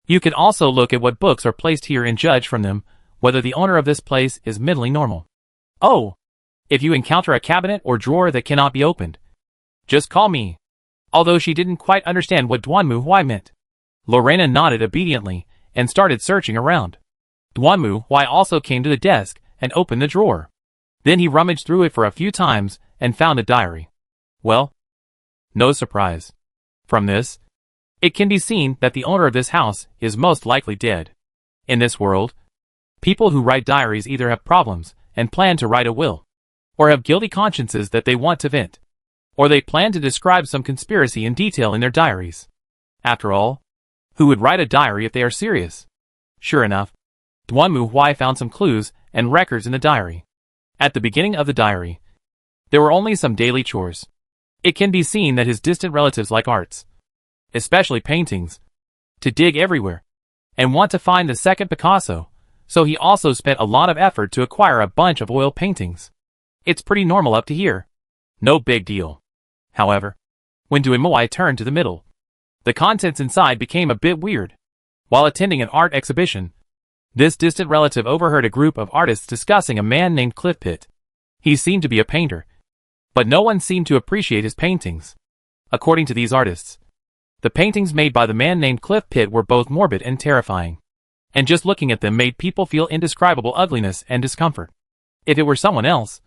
you can also look at what books are placed here and judge from them whether the owner of this place is mentally normal. Oh, if you encounter a cabinet or drawer that cannot be opened, just call me. Although she didn't quite understand what Duanmu Huai meant, Lorena nodded obediently and started searching around. Duanmu Huai also came to the desk and opened the drawer. Then he rummaged through it for a few times and found a diary. Well, no surprise. From this, it can be seen that the owner of this house is most likely dead. In this world, people who write diaries either have problems and plan to write a will, or have guilty consciences that they want to vent, or they plan to describe some conspiracy in detail in their diaries. After all, who would write a diary if they are serious? Sure enough, Duanmu Huai found some clues and records in the diary. At the beginning of the diary, there were only some daily chores. It can be seen that his distant relatives like arts, especially paintings, to dig everywhere, and want to find the second Picasso, so he also spent a lot of effort to acquire a bunch of oil paintings. It's pretty normal up to here. No big deal. However, when Duanmu Huai turned to the middle, the contents inside became a bit weird. While attending an art exhibition, this distant relative overheard a group of artists discussing a man named Cliff Pitt. He seemed to be a painter, but no one seemed to appreciate his paintings. According to these artists, the paintings made by the man named Cliff Pitt were both morbid and terrifying, and just looking at them made people feel indescribable ugliness and discomfort. If it were someone else,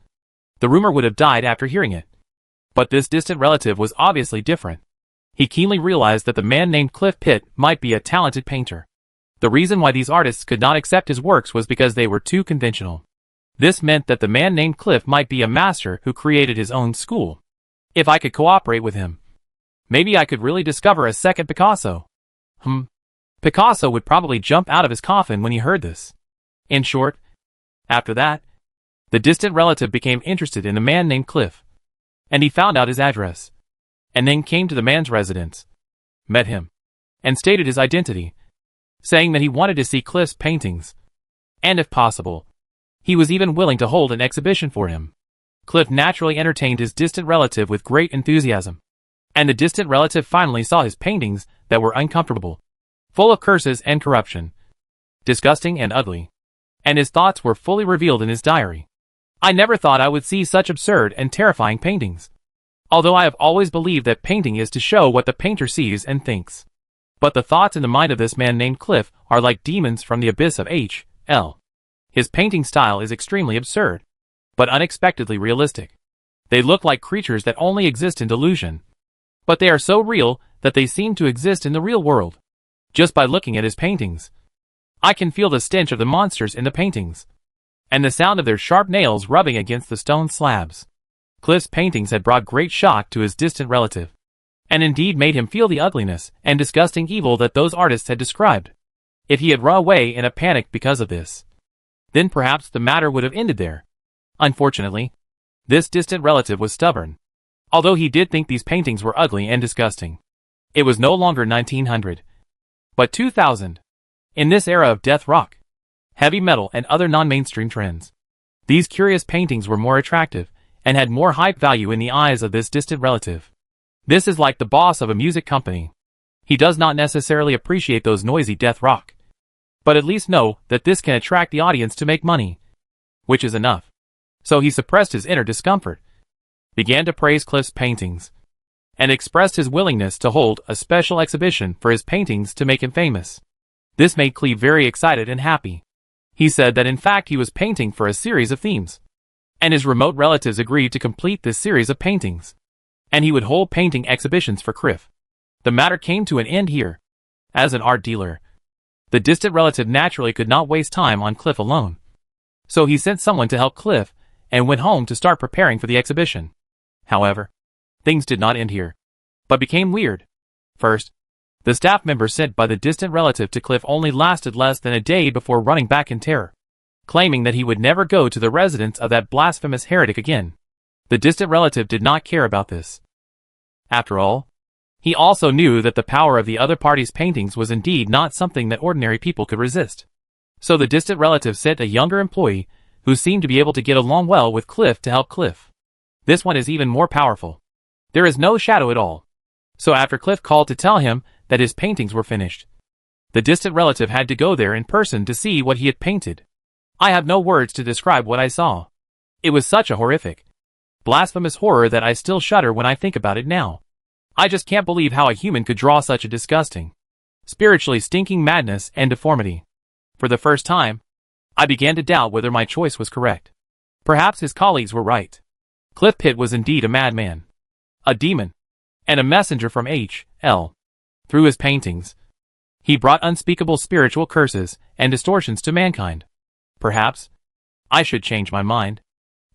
the rumor would have died after hearing it. But this distant relative was obviously different. He keenly realized that the man named Cliff Pitt might be a talented painter. The reason why these artists could not accept his works was because they were too conventional. This meant that the man named Cliff might be a master who created his own school. If I could cooperate with him, maybe I could really discover a second Picasso. Picasso would probably jump out of his coffin when he heard this. In short, after that, the distant relative became interested in a man named Cliff, and he found out his address, and then came to the man's residence, met him, and stated his identity, saying that he wanted to see Cliff's paintings, and if possible, he was even willing to hold an exhibition for him. Cliff naturally entertained his distant relative with great enthusiasm, and the distant relative finally saw his paintings that were uncomfortable, full of curses and corruption, disgusting and ugly, and his thoughts were fully revealed in his diary. I never thought I would see such absurd and terrifying paintings, although I have always believed that painting is to show what the painter sees and thinks. But the thoughts in the mind of this man named Cliff are like demons from the abyss of H.L. His painting style is extremely absurd, but unexpectedly realistic. They look like creatures that only exist in delusion, but they are so real that they seem to exist in the real world. Just by looking at his paintings, I can feel the stench of the monsters in the paintings, and the sound of their sharp nails rubbing against the stone slabs. Cliff's paintings had brought great shock to his distant relative, and indeed made him feel the ugliness and disgusting evil that those artists had described. If he had run away in a panic because of this, then perhaps the matter would have ended there. Unfortunately, this distant relative was stubborn. Although he did think these paintings were ugly and disgusting, it was no longer 1900, but 2000. In this era of death rock, heavy metal and other non-mainstream trends, these curious paintings were more attractive and had more hype value in the eyes of this distant relative. This is like the boss of a music company. He does not necessarily appreciate those noisy death rock, but at least know that this can attract the audience to make money, which is enough. So he suppressed his inner discomfort, began to praise Cliff's paintings, and expressed his willingness to hold a special exhibition for his paintings to make him famous. This made Cleve very excited and happy. He said that in fact he was painting for a series of themes, and his remote relatives agreed to complete this series of paintings, and he would hold painting exhibitions for Cliff. The matter came to an end here. As an art dealer, the distant relative naturally could not waste time on Cliff alone, so he sent someone to help Cliff and went home to start preparing for the exhibition. However, things did not end here, but became weird. First, the staff member sent by the distant relative to Cliff only lasted less than a day before running back in terror, claiming that he would never go to the residence of that blasphemous heretic again. The distant relative did not care about this. After all, he also knew that the power of the other party's paintings was indeed not something that ordinary people could resist. So the distant relative sent a younger employee who seemed to be able to get along well with Cliff to help Cliff. This one is even more powerful. There is no shadow at all. So after Cliff called to tell him that his paintings were finished, the distant relative had to go there in person to see what he had painted. I have no words to describe what I saw. It was such a horrific, blasphemous horror that I still shudder when I think about it now. I just can't believe how a human could draw such a disgusting, spiritually stinking madness and deformity. For the first time, I began to doubt whether my choice was correct. Perhaps his colleagues were right. Cliff Pitt was indeed a madman, a demon, and a messenger from H.L. Through his paintings, he brought unspeakable spiritual curses and distortions to mankind. Perhaps I should change my mind.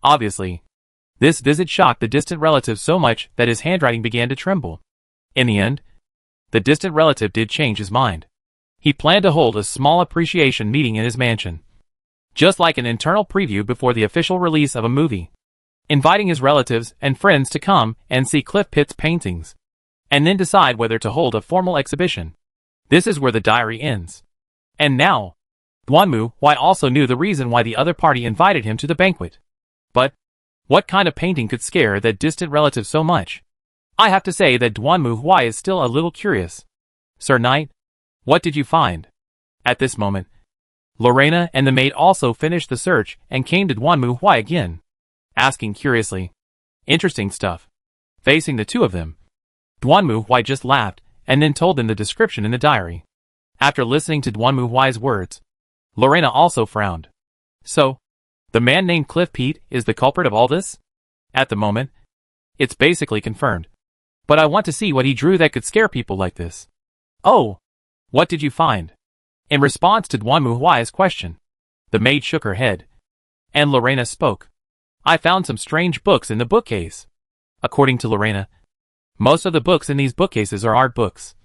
Obviously, this visit shocked the distant relative so much that his handwriting began to tremble. In the end, the distant relative did change his mind. He planned to hold a small appreciation meeting in his mansion, just like an internal preview before the official release of a movie, inviting his relatives and friends to come and see Cliff Pitt's paintings, and then decide whether to hold a formal exhibition. This is where the diary ends. And now, Duanmu Huai also knew the reason why the other party invited him to the banquet. But what kind of painting could scare that distant relative so much? I have to say that Duanmu Huai is still a little curious. Sir Knight, what did you find? At this moment, Lorena and the maid also finished the search and came to Duanmu Huai again, asking curiously, interesting stuff. Facing the two of them, Duanmu Huai just laughed and then told them the description in the diary. After listening to Duanmu Huai's words, Lorena also frowned. So, the man named Cliff Pitt is the culprit of all this? At the moment, it's basically confirmed. But I want to see what he drew that could scare people like this. Oh, what did you find? In response to Duanmu Huai's question, the maid shook her head, and Lorena spoke. I found some strange books in the bookcase. According to Lorena, most of the books in these bookcases are art books.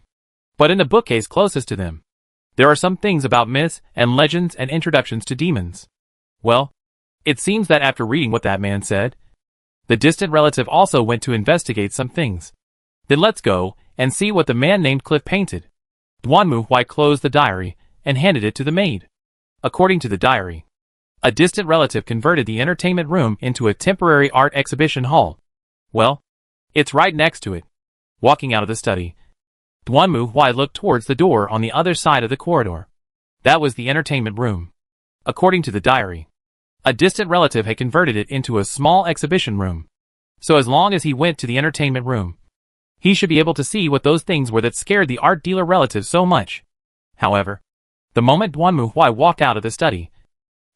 But in the bookcase closest to them, there are some things about myths and legends and introductions to demons. Well, it seems that after reading what that man said, the distant relative also went to investigate some things. Then let's go and see what the man named Cliff painted. Duanmu Huai closed the diary and handed it to the maid. According to the diary, a distant relative converted the entertainment room into a temporary art exhibition hall. Well, it's right next to it. Walking out of the study, Duanmu Huai looked towards the door on the other side of the corridor. That was the entertainment room. According to the diary, a distant relative had converted it into a small exhibition room. So as long as he went to the entertainment room, he should be able to see what those things were that scared the art dealer relative so much. However, the moment Duanmu Huai walked out of the study,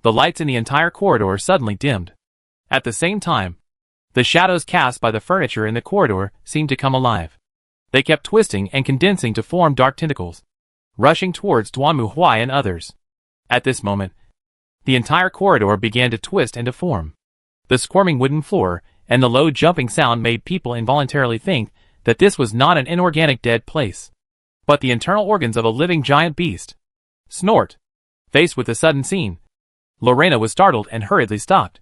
the lights in the entire corridor suddenly dimmed. At the same time, the shadows cast by the furniture in the corridor seemed to come alive. They kept twisting and condensing to form dark tentacles, rushing towards Duanmu Huai and others. At this moment, the entire corridor began to twist and to form. The squirming wooden floor and the low jumping sound made people involuntarily think that this was not an inorganic dead place, but the internal organs of a living giant beast. Snort! Faced with the sudden scene, Lorena was startled and hurriedly stopped.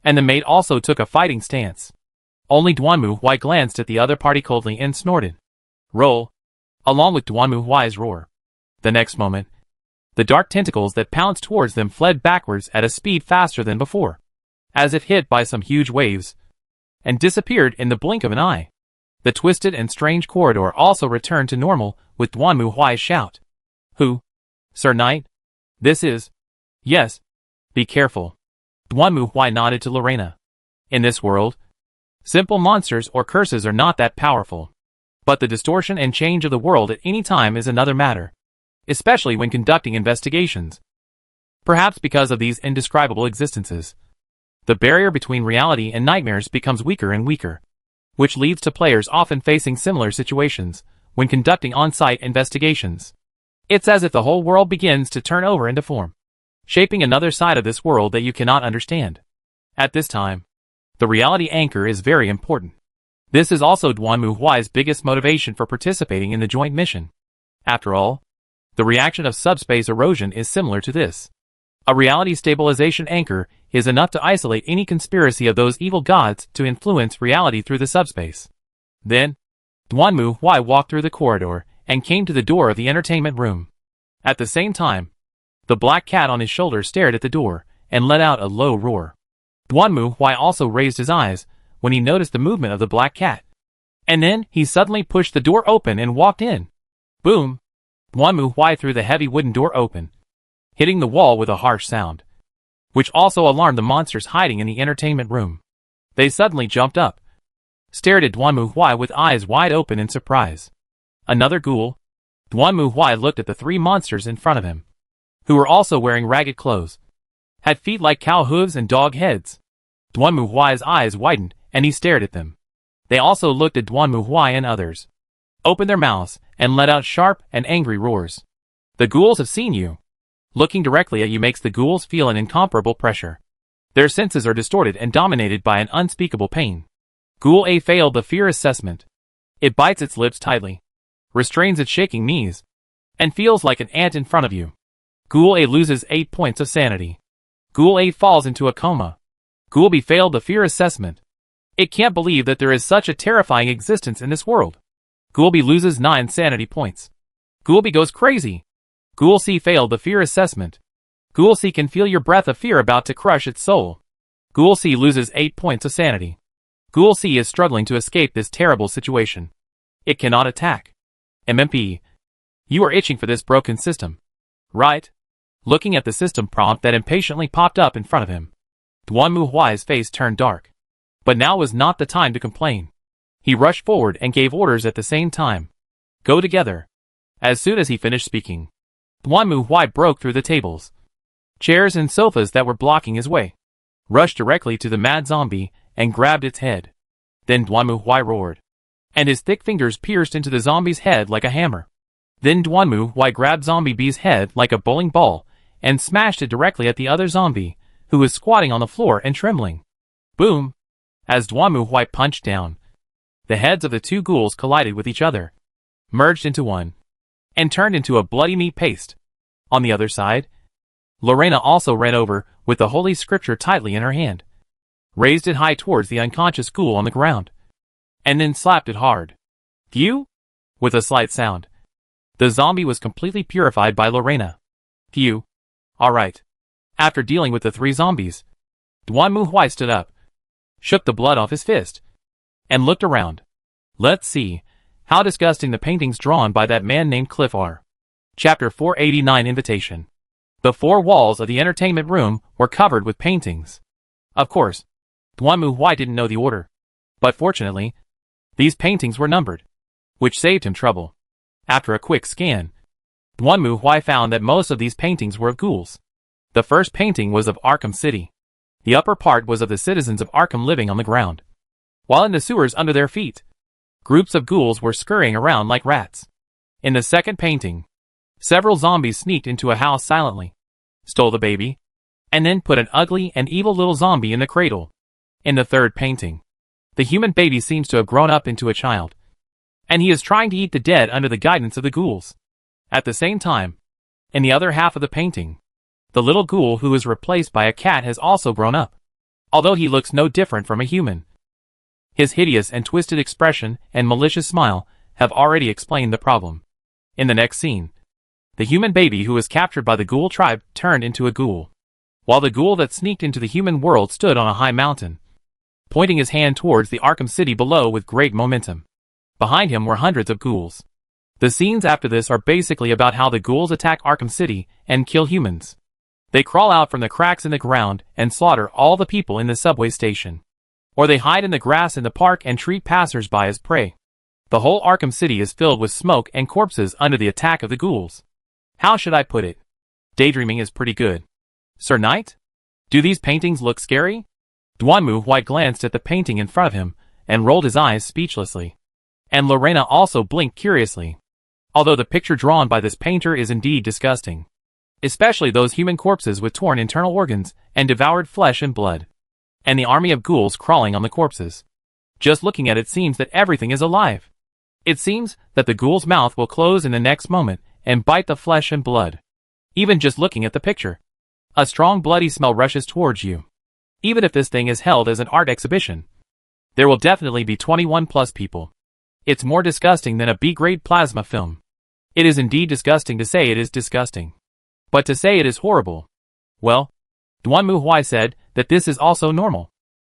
And the maid also took a fighting stance. Only Duanmu Huai glanced at the other party coldly and snorted. Roll! Along with Duanmu Huai's roar. The next moment, the dark tentacles that pounced towards them fled backwards at a speed faster than before, as if hit by some huge waves, and disappeared in the blink of an eye. The twisted and strange corridor also returned to normal with Duanmu Huai's shout. Who? Sir Knight? This is... Yes. Be careful. Duanmu Huai nodded to Lorena. In this world, simple monsters or curses are not that powerful. But the distortion and change of the world at any time is another matter, especially when conducting investigations. Perhaps because of these indescribable existences, the barrier between reality and nightmares becomes weaker and weaker, which leads to players often facing similar situations when conducting on-site investigations. It's as if the whole world begins to turn over into form, shaping another side of this world that you cannot understand. At this time, the reality anchor is very important. This is also Duanmu Huai's biggest motivation for participating in the joint mission. After all, the reaction of subspace erosion is similar to this. A reality stabilization anchor is enough to isolate any conspiracy of those evil gods to influence reality through the subspace. Then, Duanmu Huai walked through the corridor and came to the door of the entertainment room. At the same time, the black cat on his shoulder stared at the door and let out a low roar. Duanmu Huai also raised his eyes when he noticed the movement of the black cat. And then he suddenly pushed the door open and walked in. Boom! Duanmu Huai threw the heavy wooden door open, hitting the wall with a harsh sound, which also alarmed the monsters hiding in the entertainment room. They suddenly jumped up, stared at Duanmu Huai with eyes wide open in surprise. Another ghoul? Duanmu Huai looked at the three monsters in front of him, who were also wearing ragged clothes, had feet like cow hooves and dog heads. Duanmu Huai's eyes widened, and he stared at them. They also looked at Duanmu Huai and others, opened their mouths, and let out sharp and angry roars. The ghouls have seen you. Looking directly at you makes the ghouls feel an incomparable pressure. Their senses are distorted and dominated by an unspeakable pain. Ghoul A failed the fear assessment. It bites its lips tightly, restrains its shaking knees, and feels like an ant in front of you. Ghoul A loses 8 points of sanity. Ghoul A falls into a coma. Ghoul B failed the fear assessment. It can't believe that there is such a terrifying existence in this world. Ghoul B loses 9 sanity points. Ghoul B goes crazy. Ghoul C failed the fear assessment. Ghoul C can feel your breath of fear about to crush its soul. Ghoul C loses 8 points of sanity. Ghoul C is struggling to escape this terrible situation. It cannot attack. MMP. You are itching for this broken system, right? Looking at the system prompt that impatiently popped up in front of him, Duanmu Huai's face turned dark. But now was not the time to complain. He rushed forward and gave orders at the same time. Go together. As soon as he finished speaking, Duanmu Huai broke through the tables, chairs and sofas that were blocking his way, rushed directly to the mad zombie, and grabbed its head. Then Duanmu Huai roared, and his thick fingers pierced into the zombie's head like a hammer. Then Duanmu Huai grabbed Zombie B's head like a bowling ball, and smashed it directly at the other zombie, who was squatting on the floor and trembling. Boom! As Duanmu Huai punched down, the heads of the two ghouls collided with each other, merged into one, and turned into a bloody meat paste. On the other side, Lorena also ran over, with the Holy Scripture tightly in her hand, raised it high towards the unconscious ghoul on the ground, and then slapped it hard. Phew! With a slight sound, the zombie was completely purified by Lorena. Phew! Alright. After dealing with the 3 zombies, Duanmu Huai stood up, shook the blood off his fist, and looked around. Let's see how disgusting the paintings drawn by that man named Cliff are. Chapter 489 Invitation. The 4 walls of the entertainment room were covered with paintings. Of course, Duanmu Huai didn't know the order, but fortunately, these paintings were numbered, which saved him trouble. After a quick scan, Duanmu Huai found that most of these paintings were of ghouls. The first painting was of Arkham City. The upper part was of the citizens of Arkham living on the ground, while in the sewers under their feet, groups of ghouls were scurrying around like rats. In the second painting, several zombies sneaked into a house silently, stole the baby, and then put an ugly and evil little zombie in the cradle. In the third painting, the human baby seems to have grown up into a child, and he is trying to eat the dead under the guidance of the ghouls. At the same time, in the other half of the painting, the little ghoul who is replaced by a cat has also grown up, although he looks no different from a human. His hideous and twisted expression and malicious smile have already explained the problem. In the next scene, the human baby who was captured by the ghoul tribe turned into a ghoul, while the ghoul that sneaked into the human world stood on a high mountain, pointing his hand towards the Arkham City below with great momentum. Behind him were hundreds of ghouls. The scenes after this are basically about how the ghouls attack Arkham City and kill humans. They crawl out from the cracks in the ground and slaughter all the people in the subway station, or they hide in the grass in the park and treat passers-by as prey. The whole Arkham City is filled with smoke and corpses under the attack of the ghouls. How should I put it? Daydreaming is pretty good. Sir Knight? Do these paintings look scary? Duanmu Huai glanced at the painting in front of him and rolled his eyes speechlessly. And Lorena also blinked curiously. Although the picture drawn by this painter is indeed disgusting, especially those human corpses with torn internal organs and devoured flesh and blood, and the army of ghouls crawling on the corpses. Just looking at it seems that everything is alive. It seems that the ghoul's mouth will close in the next moment and bite the flesh and blood. Even just looking at the picture, a strong bloody smell rushes towards you. Even if this thing is held as an art exhibition, there will definitely be 21 plus people. It's more disgusting than a B-grade plasma film. It is indeed disgusting to say it is disgusting. But to say it is horrible, well, Duanmu Huai said that this is also normal.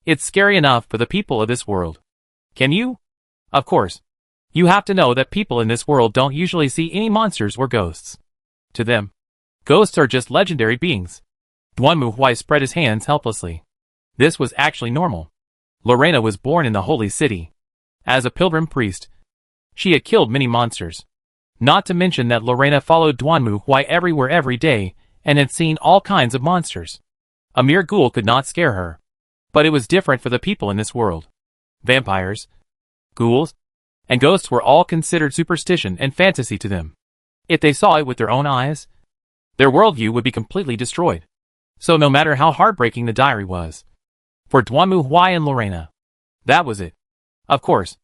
It's scary enough for the people of this world. Can you? Of course. You have to know that people in this world don't usually see any monsters or ghosts. To them, ghosts are just legendary beings. Duanmu Huai spread his hands helplessly. This was actually normal. Lorena was born in the holy city. As a pilgrim priest, she had killed many monsters. Not to mention that Lorena followed Duanmu Huai everywhere every day and had seen all kinds of monsters. A mere ghoul could not scare her. But it was different for the people in this world. Vampires, ghouls, and ghosts were all considered superstition and fantasy to them. If they saw it with their own eyes, their worldview would be completely destroyed. So no matter how heartbreaking the diary was, for Duanmu Huai and Lorena, that was it. Of course,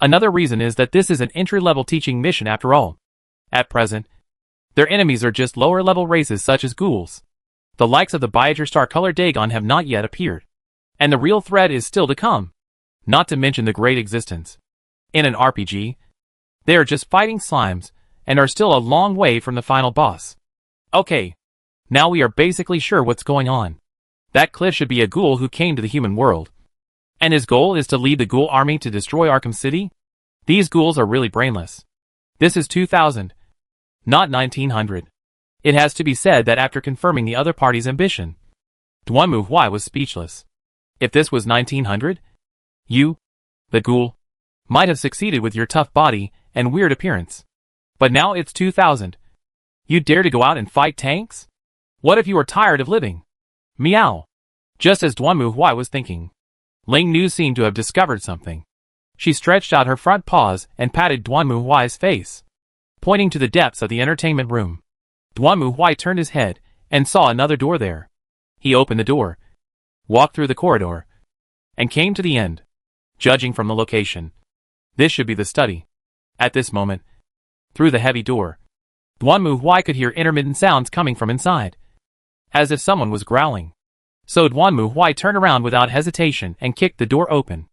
another reason is that this is an entry-level teaching mission after all. At present, their enemies are just lower-level races such as ghouls. The likes of the Byager star-colored Dagon have not yet appeared. And the real threat is still to come. Not to mention the great existence. In an RPG, they are just fighting slimes, and are still a long way from the final boss. Okay. Now we are basically sure what's going on. That Cliff should be a ghoul who came to the human world. And his goal is to lead the ghoul army to destroy Arkham City? These ghouls are really brainless. This is 2000, not 1900. It has to be said that after confirming the other party's ambition, Duanmu Huai was speechless. If this was 1900, you, the ghoul, might have succeeded with your tough body and weird appearance. But now it's 2000. You dare to go out and fight tanks? What if you are tired of living? Meow. Just as Duanmu Huai was thinking, Ling Nu seemed to have discovered something. She stretched out her front paws and patted Duanmu Huai's face, pointing to the depths of the entertainment room. Duanmu Huai turned his head and saw another door there. He opened the door, walked through the corridor, and came to the end. Judging from the location, this should be the study. At this moment, through the heavy door, Duanmu Huai could hear intermittent sounds coming from inside, as if someone was growling. So Duanmu Huai turned around without hesitation and kicked the door open.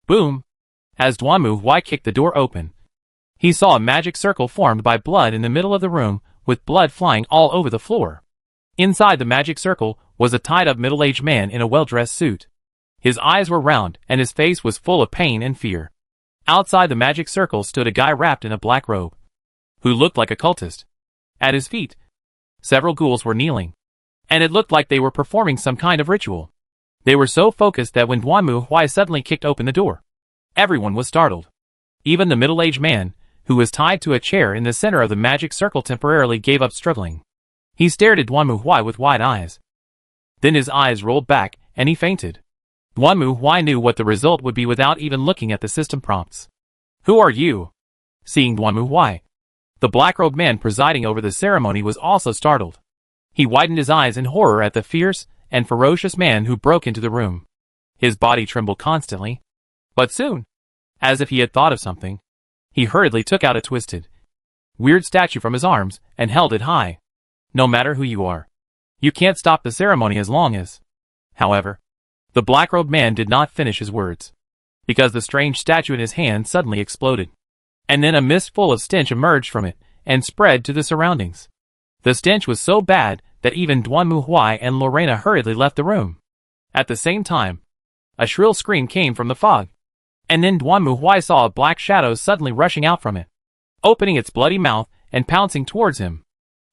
Boom! As Duanmu Huai kicked the door open, he saw a magic circle formed by blood in the middle of the room, with blood flying all over the floor. Inside the magic circle was a tied-up middle-aged man in a well-dressed suit. His eyes were round and his face was full of pain and fear. Outside the magic circle stood a guy wrapped in a black robe, who looked like a cultist. At his feet, several ghouls were kneeling, and it looked like they were performing some kind of ritual. They were so focused that when Duanmu Huai suddenly kicked open the door, everyone was startled. Even the middle-aged man, who was tied to a chair in the center of the magic circle, temporarily gave up struggling. He stared at Duanmu Huai with wide eyes. Then his eyes rolled back, and he fainted. Duanmu Huai knew what the result would be without even looking at the system prompts. Who are you? Seeing Duanmu Huai, the black-robed man presiding over the ceremony was also startled. He widened his eyes in horror at the fierce and ferocious man who broke into the room. His body trembled constantly. But soon, as if he had thought of something, he hurriedly took out a twisted, weird statue from his arms and held it high. No matter who you are, you can't stop the ceremony as long as... However, the black-robed man did not finish his words, because the strange statue in his hand suddenly exploded. And then a mist full of stench emerged from it and spread to the surroundings. The stench was so bad that even Duanmu Huai and Lorena hurriedly left the room. At the same time, a shrill scream came from the fog. And then Duanmu Huai saw a black shadow suddenly rushing out from it, opening its bloody mouth and pouncing towards him.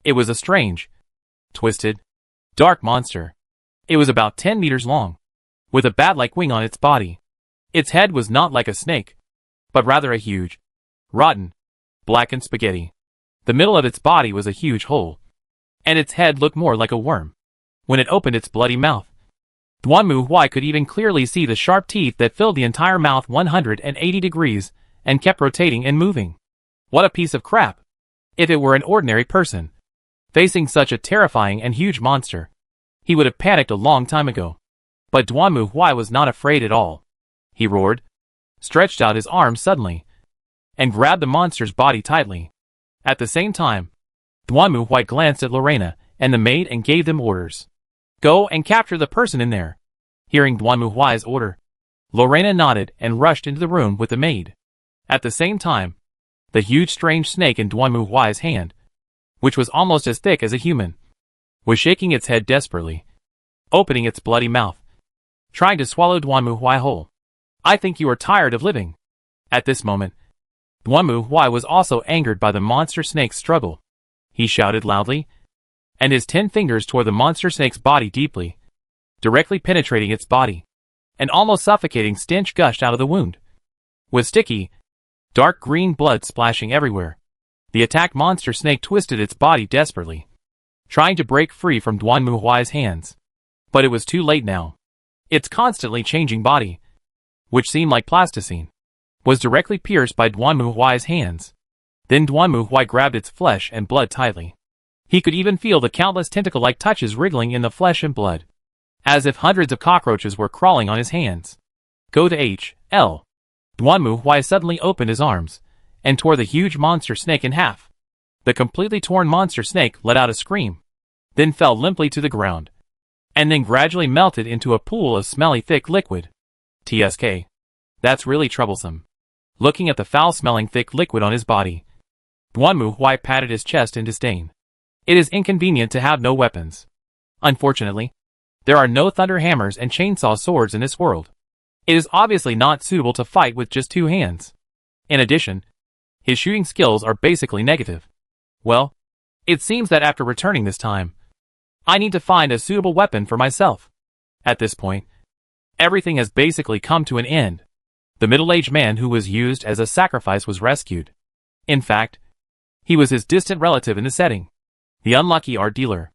It was a strange, twisted, dark monster. It was about 10 meters long, with a bat-like wing on its body. Its head was not like a snake, but rather a huge, rotten, blackened spaghetti. The middle of its body was a huge hole, and its head looked more like a worm. When it opened its bloody mouth, Duanmu Huai could even clearly see the sharp teeth that filled the entire mouth 180 degrees and kept rotating and moving. What a piece of crap! If it were an ordinary person facing such a terrifying and huge monster, he would have panicked a long time ago. But Duanmu Huai was not afraid at all. He roared, stretched out his arms suddenly, and grabbed the monster's body tightly. At the same time, Duanmu Huai glanced at Lorena and the maid and gave them orders. Go and capture the person in there. Hearing Duanmu Huai's order, Lorena nodded and rushed into the room with the maid. At the same time, the huge strange snake in Duanmu Huai's hand, which was almost as thick as a human, was shaking its head desperately, opening its bloody mouth, trying to swallow Duanmu Huai whole. I think you are tired of living. At this moment, Duanmu Huai was also angered by the monster snake's struggle. He shouted loudly, and his 10 fingers tore the monster snake's body deeply, directly penetrating its body. An almost suffocating stench gushed out of the wound, with sticky, dark green blood splashing everywhere. The attacked monster snake twisted its body desperately, trying to break free from Duanmu Huai's hands. But it was too late now. Its constantly changing body, which seemed like plasticine, was directly pierced by Duanmu Huai's hands. Then Duanmu Huai grabbed its flesh and blood tightly. He could even feel the countless tentacle-like touches wriggling in the flesh and blood, as if hundreds of cockroaches were crawling on his hands. Go to H.L. Duanmu Huai suddenly opened his arms, and tore the huge monster snake in half. The completely torn monster snake let out a scream, then fell limply to the ground, and then gradually melted into a pool of smelly thick liquid. TSK. That's really troublesome. Looking at the foul-smelling thick liquid on his body, Duanmu Huai patted his chest in disdain. It is inconvenient to have no weapons. Unfortunately, there are no thunder hammers and chainsaw swords in this world. It is obviously not suitable to fight with just 2 hands. In addition, his shooting skills are basically negative. Well, it seems that after returning this time, I need to find a suitable weapon for myself. At this point, everything has basically come to an end. The middle-aged man who was used as a sacrifice was rescued. In fact, he was his distant relative in the setting. The unlucky art dealer.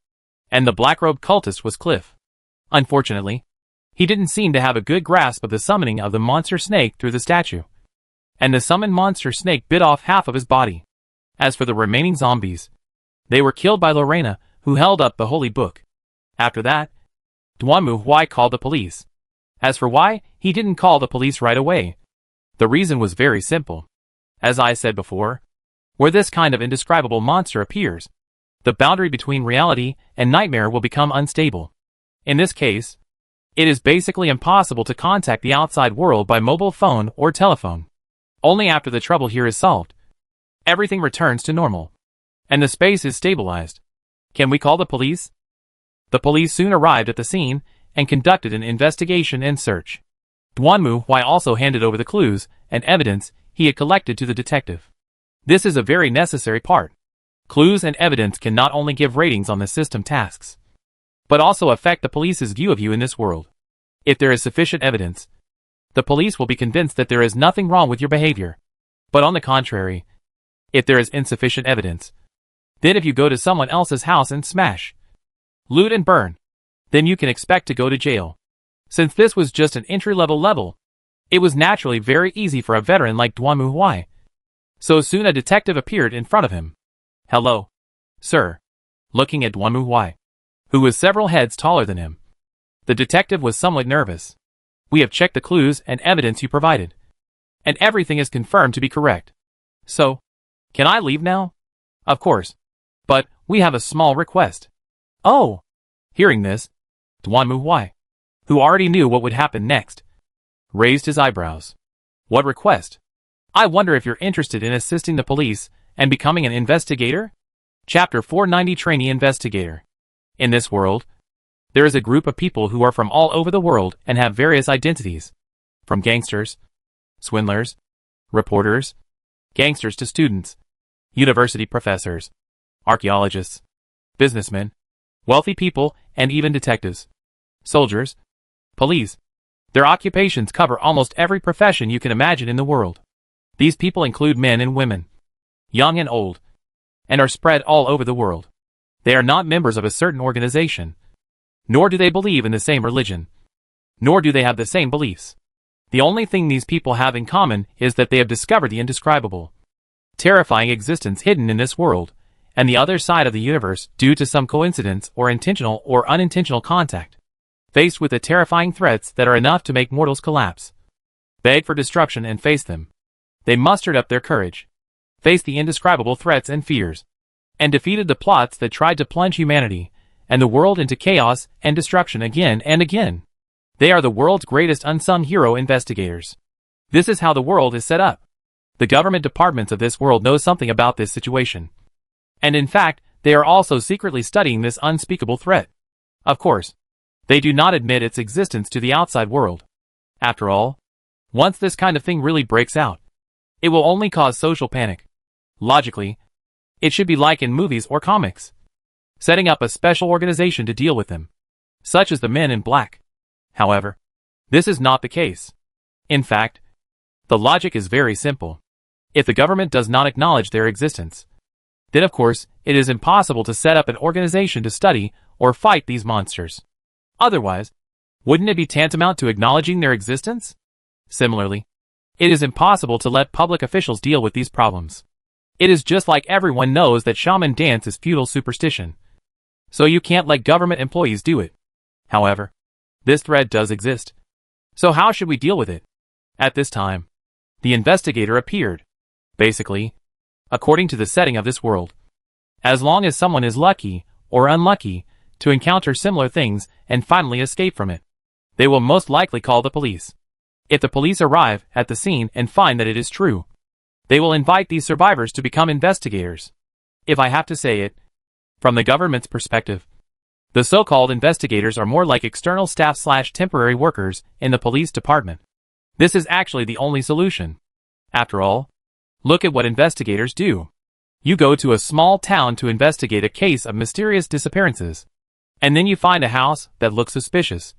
And the black-robed cultist was Cliff. Unfortunately, he didn't seem to have a good grasp of the summoning of the monster snake through the statue, and the summoned monster snake bit off half of his body. As for the remaining zombies, they were killed by Lorena, who held up the holy book. After that, Duanmu Huai called the police. As for why he didn't call the police right away, the reason was very simple. As I said before, where this kind of indescribable monster appears, the boundary between reality and nightmare will become unstable. In this case, it is basically impossible to contact the outside world by mobile phone or telephone. Only after the trouble here is solved, everything returns to normal, and the space is stabilized. Can we call the police? The police soon arrived at the scene and conducted an investigation and search. Duanmu Huai also handed over the clues and evidence he had collected to the detective. This is a very necessary part. Clues and evidence can not only give ratings on the system tasks, but also affect the police's view of you in this world. If there is sufficient evidence, the police will be convinced that there is nothing wrong with your behavior. But on the contrary, if there is insufficient evidence, then if you go to someone else's house and smash, loot and burn, then you can expect to go to jail. Since this was just an entry-level level, it was naturally very easy for a veteran like Duanmu Huai. So soon a detective appeared in front of him. Hello, sir. Looking at Duanmu Huai, who was several heads taller than him, the detective was somewhat nervous. We have checked the clues and evidence you provided, and everything is confirmed to be correct. So, can I leave now? Of course. But we have a small request. Oh! Hearing this, Duanmu Huai, who already knew what would happen next, raised his eyebrows. What request? I wonder if you're interested in assisting the police and becoming an investigator? Chapter 490 Trainee Investigator. In this world, there is a group of people who are from all over the world and have various identities. From gangsters, swindlers, reporters, gangsters to students, university professors, archaeologists, businessmen, wealthy people, and even detectives, soldiers, police. Their occupations cover almost every profession you can imagine in the world. These people include men and women, young and old, and are spread all over the world. They are not members of a certain organization, nor do they believe in the same religion, nor do they have the same beliefs. The only thing these people have in common is that they have discovered the indescribable, terrifying existence hidden in this world and the other side of the universe due to some coincidence or intentional or unintentional contact. Faced with the terrifying threats that are enough to make mortals collapse, beg for destruction and face them, they mustered up their courage, faced the indescribable threats and fears, and defeated the plots that tried to plunge humanity and the world into chaos and destruction again and again. They are the world's greatest unsung hero investigators. This is how the world is set up. The government departments of this world know something about this situation. And in fact, they are also secretly studying this unspeakable threat. Of course, they do not admit its existence to the outside world. After all, once this kind of thing really breaks out, It will only cause social panic. Logically, it should be like in movies or comics, setting up a special organization to deal with them, such as the Men in Black. However, this is not the case. In fact, the logic is very simple. If the government does not acknowledge their existence, then of course it is impossible to set up an organization to study or fight these monsters. Otherwise, wouldn't it be tantamount to acknowledging their existence? Similarly, it is impossible to let public officials deal with these problems. It is just like everyone knows that shaman dance is feudal superstition, so you can't let government employees do it. However, this threat does exist. So how should we deal with it? At this time, the investigator appeared. Basically, according to the setting of this world, as long as someone is lucky or unlucky to encounter similar things and finally escape from it, they will most likely call the police. If the police arrive at the scene and find that it is true, they will invite these survivors to become investigators. If I have to say it, from the government's perspective, the so-called investigators are more like external staff/temporary workers in the police department. This is actually the only solution. After all, look at what investigators do. You go to a small town to investigate a case of mysterious disappearances, and then you find a house that looks suspicious.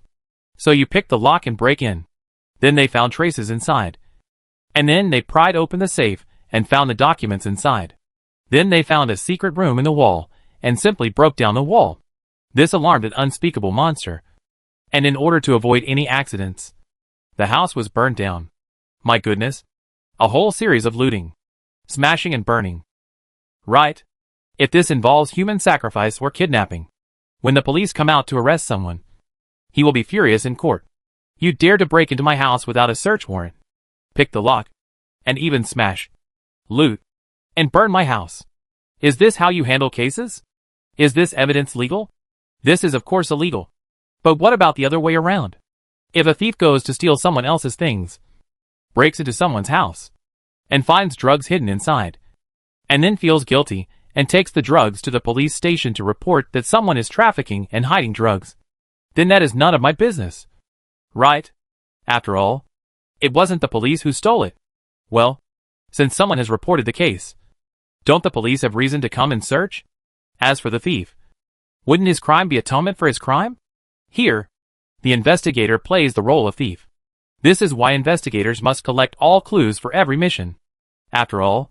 So you pick the lock and break in. Then they found traces inside. And then they pried open the safe and found the documents inside. Then they found a secret room in the wall and simply broke down the wall. This alarmed an unspeakable monster. And in order to avoid any accidents, the house was burned down. My goodness. A whole series of looting, smashing and burning. Right? If this involves human sacrifice or kidnapping, when the police come out to arrest someone, he will be furious in court. You dare to break into my house without a search warrant, pick the lock, and even smash, loot, and burn my house. Is this how you handle cases? Is this evidence legal? This is of course illegal. But what about the other way around? If a thief goes to steal someone else's things, breaks into someone's house, and finds drugs hidden inside, and then feels guilty and takes the drugs to the police station to report that someone is trafficking and hiding drugs, then that is none of my business. Right? After all, it wasn't the police who stole it. Well, since someone has reported the case, don't the police have reason to come and search? As for the thief, wouldn't his crime be atonement for his crime? Here, the investigator plays the role of thief. This is why investigators must collect all clues for every mission. After all,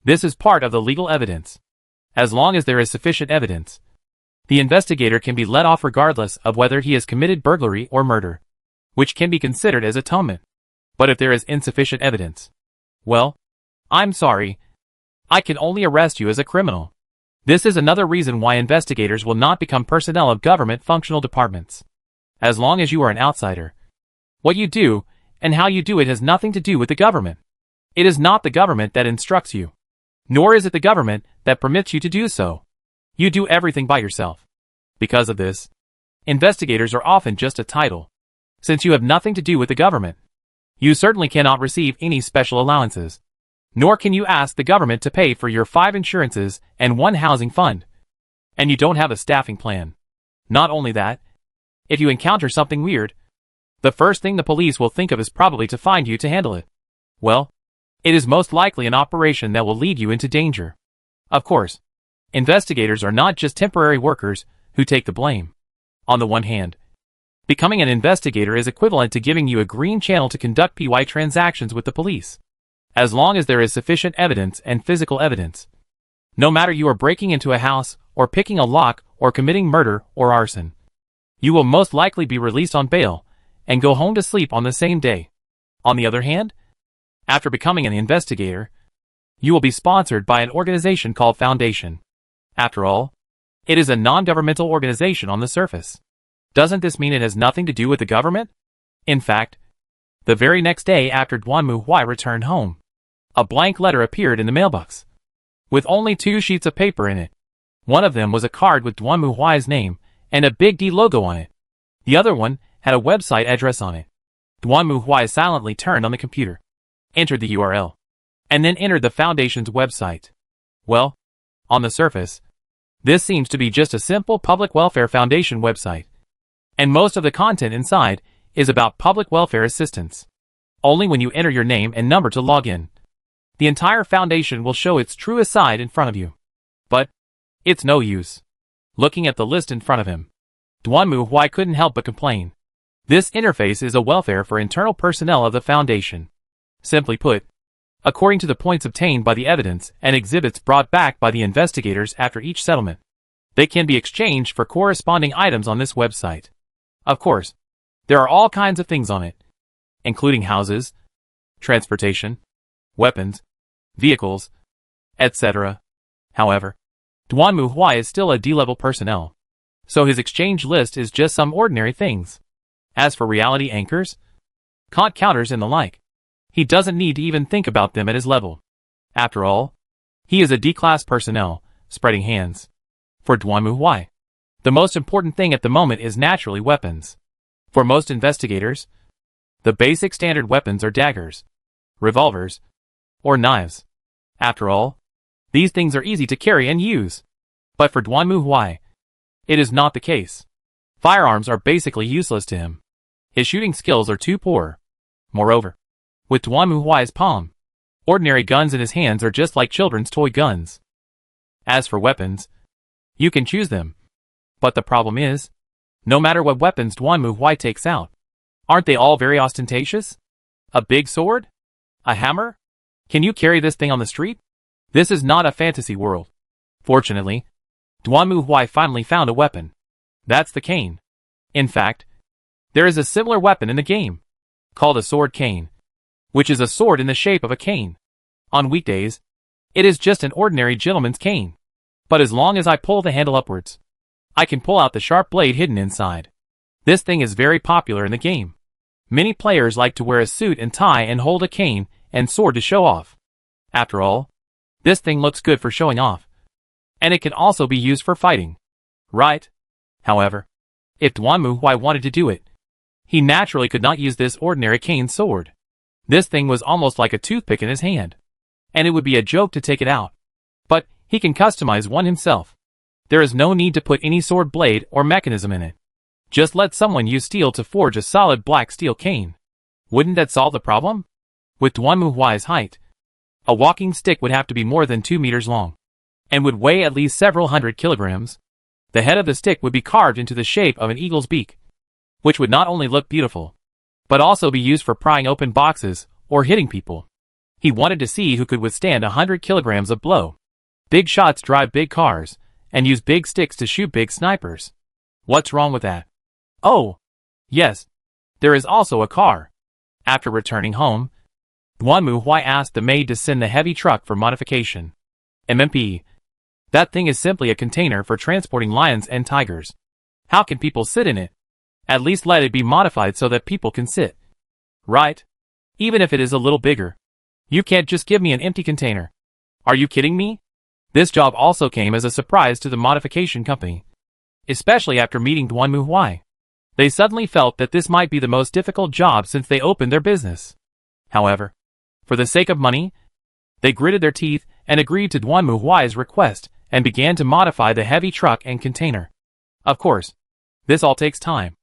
this is part of the legal evidence. As long as there is sufficient evidence, the investigator can be let off regardless of whether he has committed burglary or murder, which can be considered as atonement. But if there is insufficient evidence, well, I'm sorry, I can only arrest you as a criminal. This is another reason why investigators will not become personnel of government functional departments. As long as you are an outsider, what you do and how you do it has nothing to do with the government. It is not the government that instructs you, nor is it the government that permits you to do so. You do everything by yourself. Because of this, investigators are often just a title. Since you have nothing to do with the government, you certainly cannot receive any special allowances, nor can you ask the government to pay for your 5 insurances and 1 housing fund. And you don't have a staffing plan. Not only that, if you encounter something weird, the first thing the police will think of is probably to find you to handle it. Well, it is most likely an operation that will lead you into danger. Of course, investigators are not just temporary workers who take the blame. On the one hand, becoming an investigator is equivalent to giving you a green channel to conduct PY transactions with the police, as long as there is sufficient evidence and physical evidence. No matter you are breaking into a house, or picking a lock, or committing murder or arson, you will most likely be released on bail and go home to sleep on the same day. On the other hand, after becoming an investigator, you will be sponsored by an organization called Foundation. After all, it is a non-governmental organization on the surface. Doesn't this mean it has nothing to do with the government? In fact, the very next day after Duanmu Huai returned home, a blank letter appeared in the mailbox, with only 2 sheets of paper in it. One of them was a card with Duanmu Huai's name and a big D logo on it. The other one had a website address on it. Duanmu Huai silently turned on the computer, entered the URL, and then entered the Foundation's website. Well, on the surface, this seems to be just a simple Public Welfare Foundation website, and most of the content inside is about public welfare assistance. Only when you enter your name and number to log in, the entire Foundation will show its truest side in front of you. But it's no use. Looking at the list in front of him, Duanmu Huai couldn't help but complain. This interface is a welfare for internal personnel of the Foundation. Simply put, according to the points obtained by the evidence and exhibits brought back by the investigators after each settlement, they can be exchanged for corresponding items on this website. Of course, there are all kinds of things on it, including houses, transportation, weapons, vehicles, etc. However, Duanmu Huai is still a D-level personnel, so his exchange list is just some ordinary things. As for reality anchors, caught counters and the like, he doesn't need to even think about them at his level. After all, he is a D-class personnel, spreading hands. For Duanmu Huai, the most important thing at the moment is naturally weapons. For most investigators, the basic standard weapons are daggers, revolvers, or knives. After all, these things are easy to carry and use. But for Duanmu Huai, it is not the case. Firearms are basically useless to him. His shooting skills are too poor. Moreover, with Duanmu Huai's palm, ordinary guns in his hands are just like children's toy guns. As for weapons, you can choose them. But the problem is, no matter what weapons Duanmu Huai takes out, aren't they all very ostentatious? A big sword? A hammer? Can you carry this thing on the street? This is not a fantasy world. Fortunately, Duanmu Huai finally found a weapon. That's the cane. In fact, there is a similar weapon in the game, called a sword cane, which is a sword in the shape of a cane. On weekdays, it is just an ordinary gentleman's cane. But as long as I pull the handle upwards, I can pull out the sharp blade hidden inside. This thing is very popular in the game. Many players like to wear a suit and tie and hold a cane and sword to show off. After all, this thing looks good for showing off. And it can also be used for fighting. Right? However, if Duanmu Huai wanted to do it, he naturally could not use this ordinary cane sword. This thing was almost like a toothpick in his hand, and it would be a joke to take it out. But he can customize one himself. There is no need to put any sword blade or mechanism in it. Just let someone use steel to forge a solid black steel cane. Wouldn't that solve the problem? With Duanmu Huai's height, a walking stick would have to be more than 2 meters long, and would weigh at least several hundred kilograms. The head of the stick would be carved into the shape of an eagle's beak, which would not only look beautiful, but also be used for prying open boxes or hitting people. He wanted to see who could withstand 100 kilograms of blow. Big shots drive big cars, and use big sticks to shoot big snipers. What's wrong with that? Oh, yes, there is also a car. After returning home, Duanmu Huai asked the maid to send the heavy truck for modification. MMP. That thing is simply a container for transporting lions and tigers. How can people sit in it? At least let it be modified so that people can sit. Right? Even if it is a little bigger. You can't just give me an empty container. Are you kidding me? This job also came as a surprise to the modification company, especially after meeting Duanmu Huai. They suddenly felt that this might be the most difficult job since they opened their business. However, for the sake of money, they gritted their teeth and agreed to Duanmu Huai's request and began to modify the heavy truck and container. Of course, this all takes time,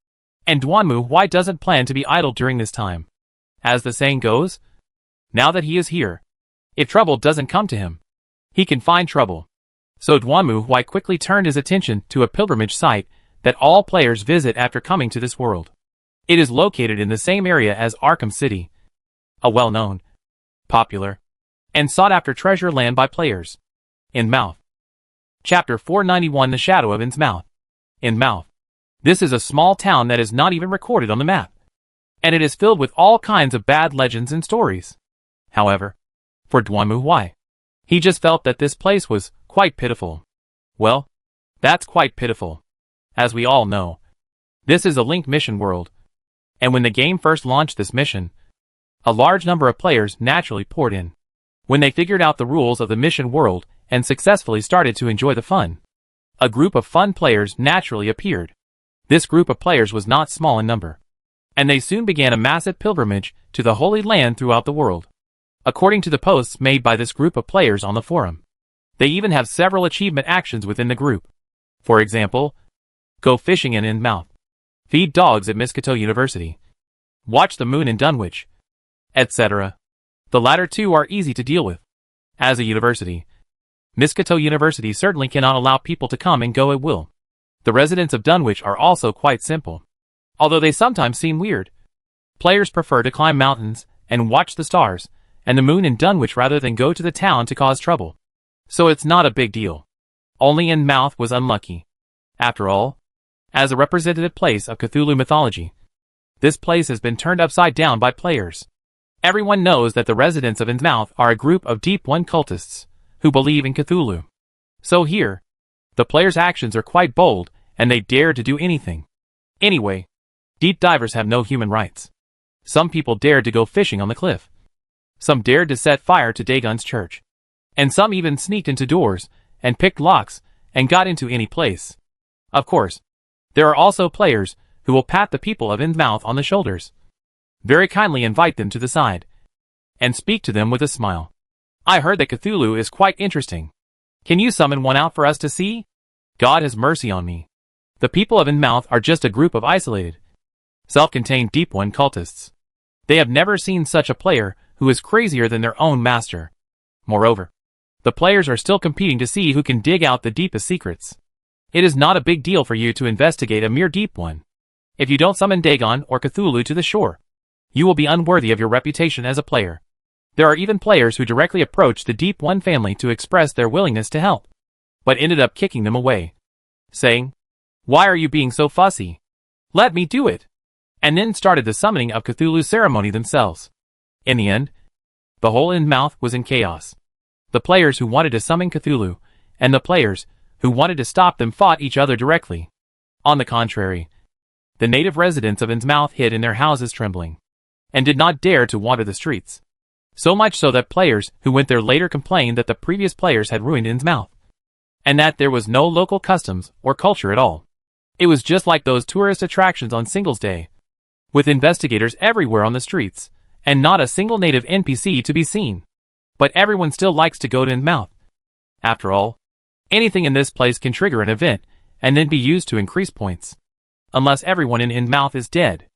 and Duanmu Huai doesn't plan to be idle during this time. As the saying goes, now that he is here, if trouble doesn't come to him, he can find trouble. So Duanmu Huai quickly turned his attention to a pilgrimage site that all players visit after coming to this world. It is located in the same area as Arkham City, a well-known, popular, and sought-after treasure land by players. Innsmouth. Chapter 491: The Shadow of Innsmouth. Innsmouth. This is a small town that is not even recorded on the map, and it is filled with all kinds of bad legends and stories. However, for Duanmu Huai, he just felt that this place was quite pitiful. Well, that's quite pitiful. As we all know, this is a linked mission world, and when the game first launched this mission, a large number of players naturally poured in. When they figured out the rules of the mission world and successfully started to enjoy the fun, a group of fun players naturally appeared. This group of players was not small in number, and they soon began a massive pilgrimage to the Holy Land throughout the world. According to the posts made by this group of players on the forum, they even have several achievement actions within the group. For example, go fishing in Innsmouth, feed dogs at Miskoto University, watch the moon in Dunwich, etc. The latter two are easy to deal with. As a university, Miskoto University certainly cannot allow people to come and go at will. The residents of Dunwich are also quite simple, although they sometimes seem weird. Players prefer to climb mountains and watch the stars and the moon in Dunwich rather than go to the town to cause trouble. So it's not a big deal. Only Innsmouth was unlucky. After all, as a representative place of Cthulhu mythology, this place has been turned upside down by players. Everyone knows that the residents of Innsmouth are a group of Deep One cultists who believe in Cthulhu. So here, the players' actions are quite bold, and they dare to do anything. Anyway, deep divers have no human rights. Some people dared to go fishing on the cliff. Some dared to set fire to Dagon's church. And some even sneaked into doors, and picked locks, and got into any place. Of course, there are also players who will pat the people of Innsmouth on the shoulders, very kindly invite them to the side, and speak to them with a smile. I heard that Cthulhu is quite interesting. Can you summon one out for us to see? God has mercy on me. The people of Innsmouth are just a group of isolated, self-contained Deep One cultists. They have never seen such a player who is crazier than their own master. Moreover, the players are still competing to see who can dig out the deepest secrets. It is not a big deal for you to investigate a mere Deep One. If you don't summon Dagon or Cthulhu to the shore, you will be unworthy of your reputation as a player. There are even players who directly approached the Deep One family to express their willingness to help, but ended up kicking them away, saying, "Why are you being so fussy? Let me do it," and then started the summoning of Cthulhu ceremony themselves. In the end, the whole Innsmouth was in chaos. The players who wanted to summon Cthulhu, and the players who wanted to stop them fought each other directly. On the contrary, the native residents of Innsmouth hid in their houses trembling, and did not dare to wander the streets. So much so that players who went there later complained that the previous players had ruined Innsmouth, and that there was no local customs or culture at all. It was just like those tourist attractions on Singles Day, with investigators everywhere on the streets, and not a single native NPC to be seen. But everyone still likes to go to Innsmouth. After all, anything in this place can trigger an event, and then be used to increase points. Unless everyone in Innsmouth is dead.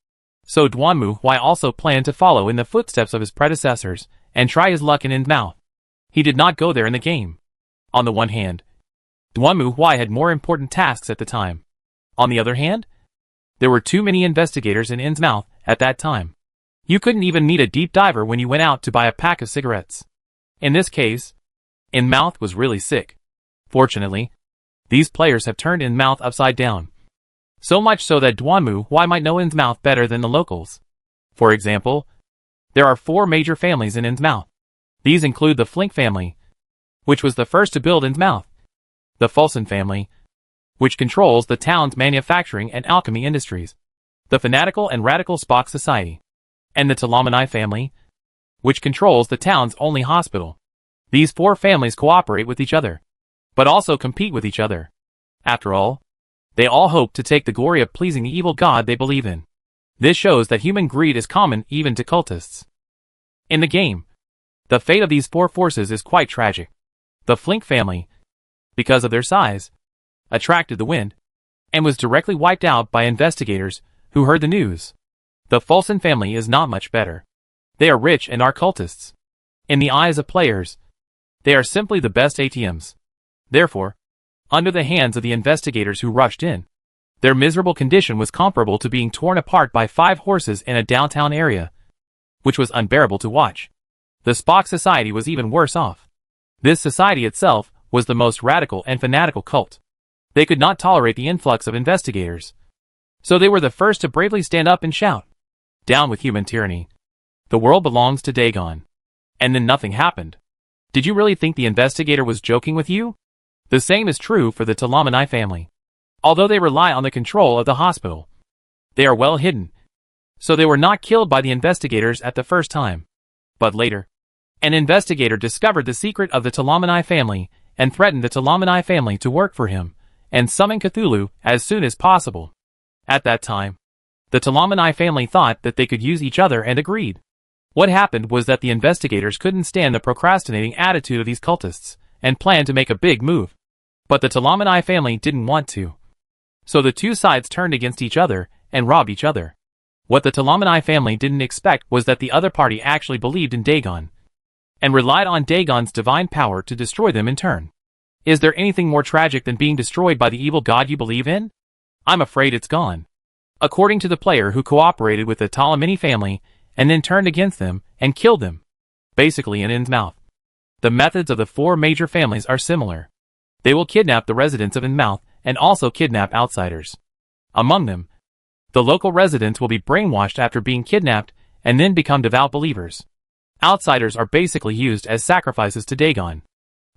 So Duanmu Hui also planned to follow in the footsteps of his predecessors, and try his luck in Innsmouth. He did not go there in the game. On the one hand, Duanmu Hui had more important tasks at the time. On the other hand, there were too many investigators in Innsmouth at that time. You couldn't even meet a deep diver when you went out to buy a pack of cigarettes. In this case, Innsmouth was really sick. Fortunately, these players have turned Innsmouth upside down. So much so that Duanmu Hui might know Innsmouth better than the locals. For example, there are 4 major families in Innsmouth. These include the Flink family, which was the first to build Innsmouth, the Fulson family, which controls the town's manufacturing and alchemy industries, the fanatical and radical Spock Society, and the Telamanai family, which controls the town's only hospital. These 4 families cooperate with each other, but also compete with each other. After all, they all hope to take the glory of pleasing the evil god they believe in. This shows that human greed is common even to cultists. In the game, the fate of these 4 forces is quite tragic. The Flink family, because of their size, attracted the wind, and was directly wiped out by investigators who heard the news. The Fulson family is not much better. They are rich and are cultists. In the eyes of players, they are simply the best ATMs. Therefore, under the hands of the investigators who rushed in, their miserable condition was comparable to being torn apart by 5 horses in a downtown area, which was unbearable to watch. The Spock Society was even worse off. This society itself was the most radical and fanatical cult. They could not tolerate the influx of investigators. So they were the first to bravely stand up and shout, "Down with human tyranny. The world belongs to Dagon." And then nothing happened. Did you really think the investigator was joking with you? The same is true for the Telamanai family. Although they rely on the control of the hospital, they are well hidden, so they were not killed by the investigators at the first time. But later, an investigator discovered the secret of the Telamanai family and threatened the Telamanai family to work for him and summon Cthulhu as soon as possible. At that time, the Telamanai family thought that they could use each other and agreed. What happened was that the investigators couldn't stand the procrastinating attitude of these cultists and planned to make a big move. But the Telamanai family didn't want to. So the 2 sides turned against each other and robbed each other. What the Telamanai family didn't expect was that the other party actually believed in Dagon. and relied on Dagon's divine power to destroy them in turn. Is there anything more tragic than being destroyed by the evil god you believe in? I'm afraid it's gone. According to the player who cooperated with the Ptolemy family and then turned against them and killed them, basically in Innsmouth. The methods of the four major families are similar. They will kidnap the residents of Innsmouth and also kidnap outsiders. Among them, the local residents will be brainwashed after being kidnapped and then become devout believers. Outsiders are basically used as sacrifices to Dagon.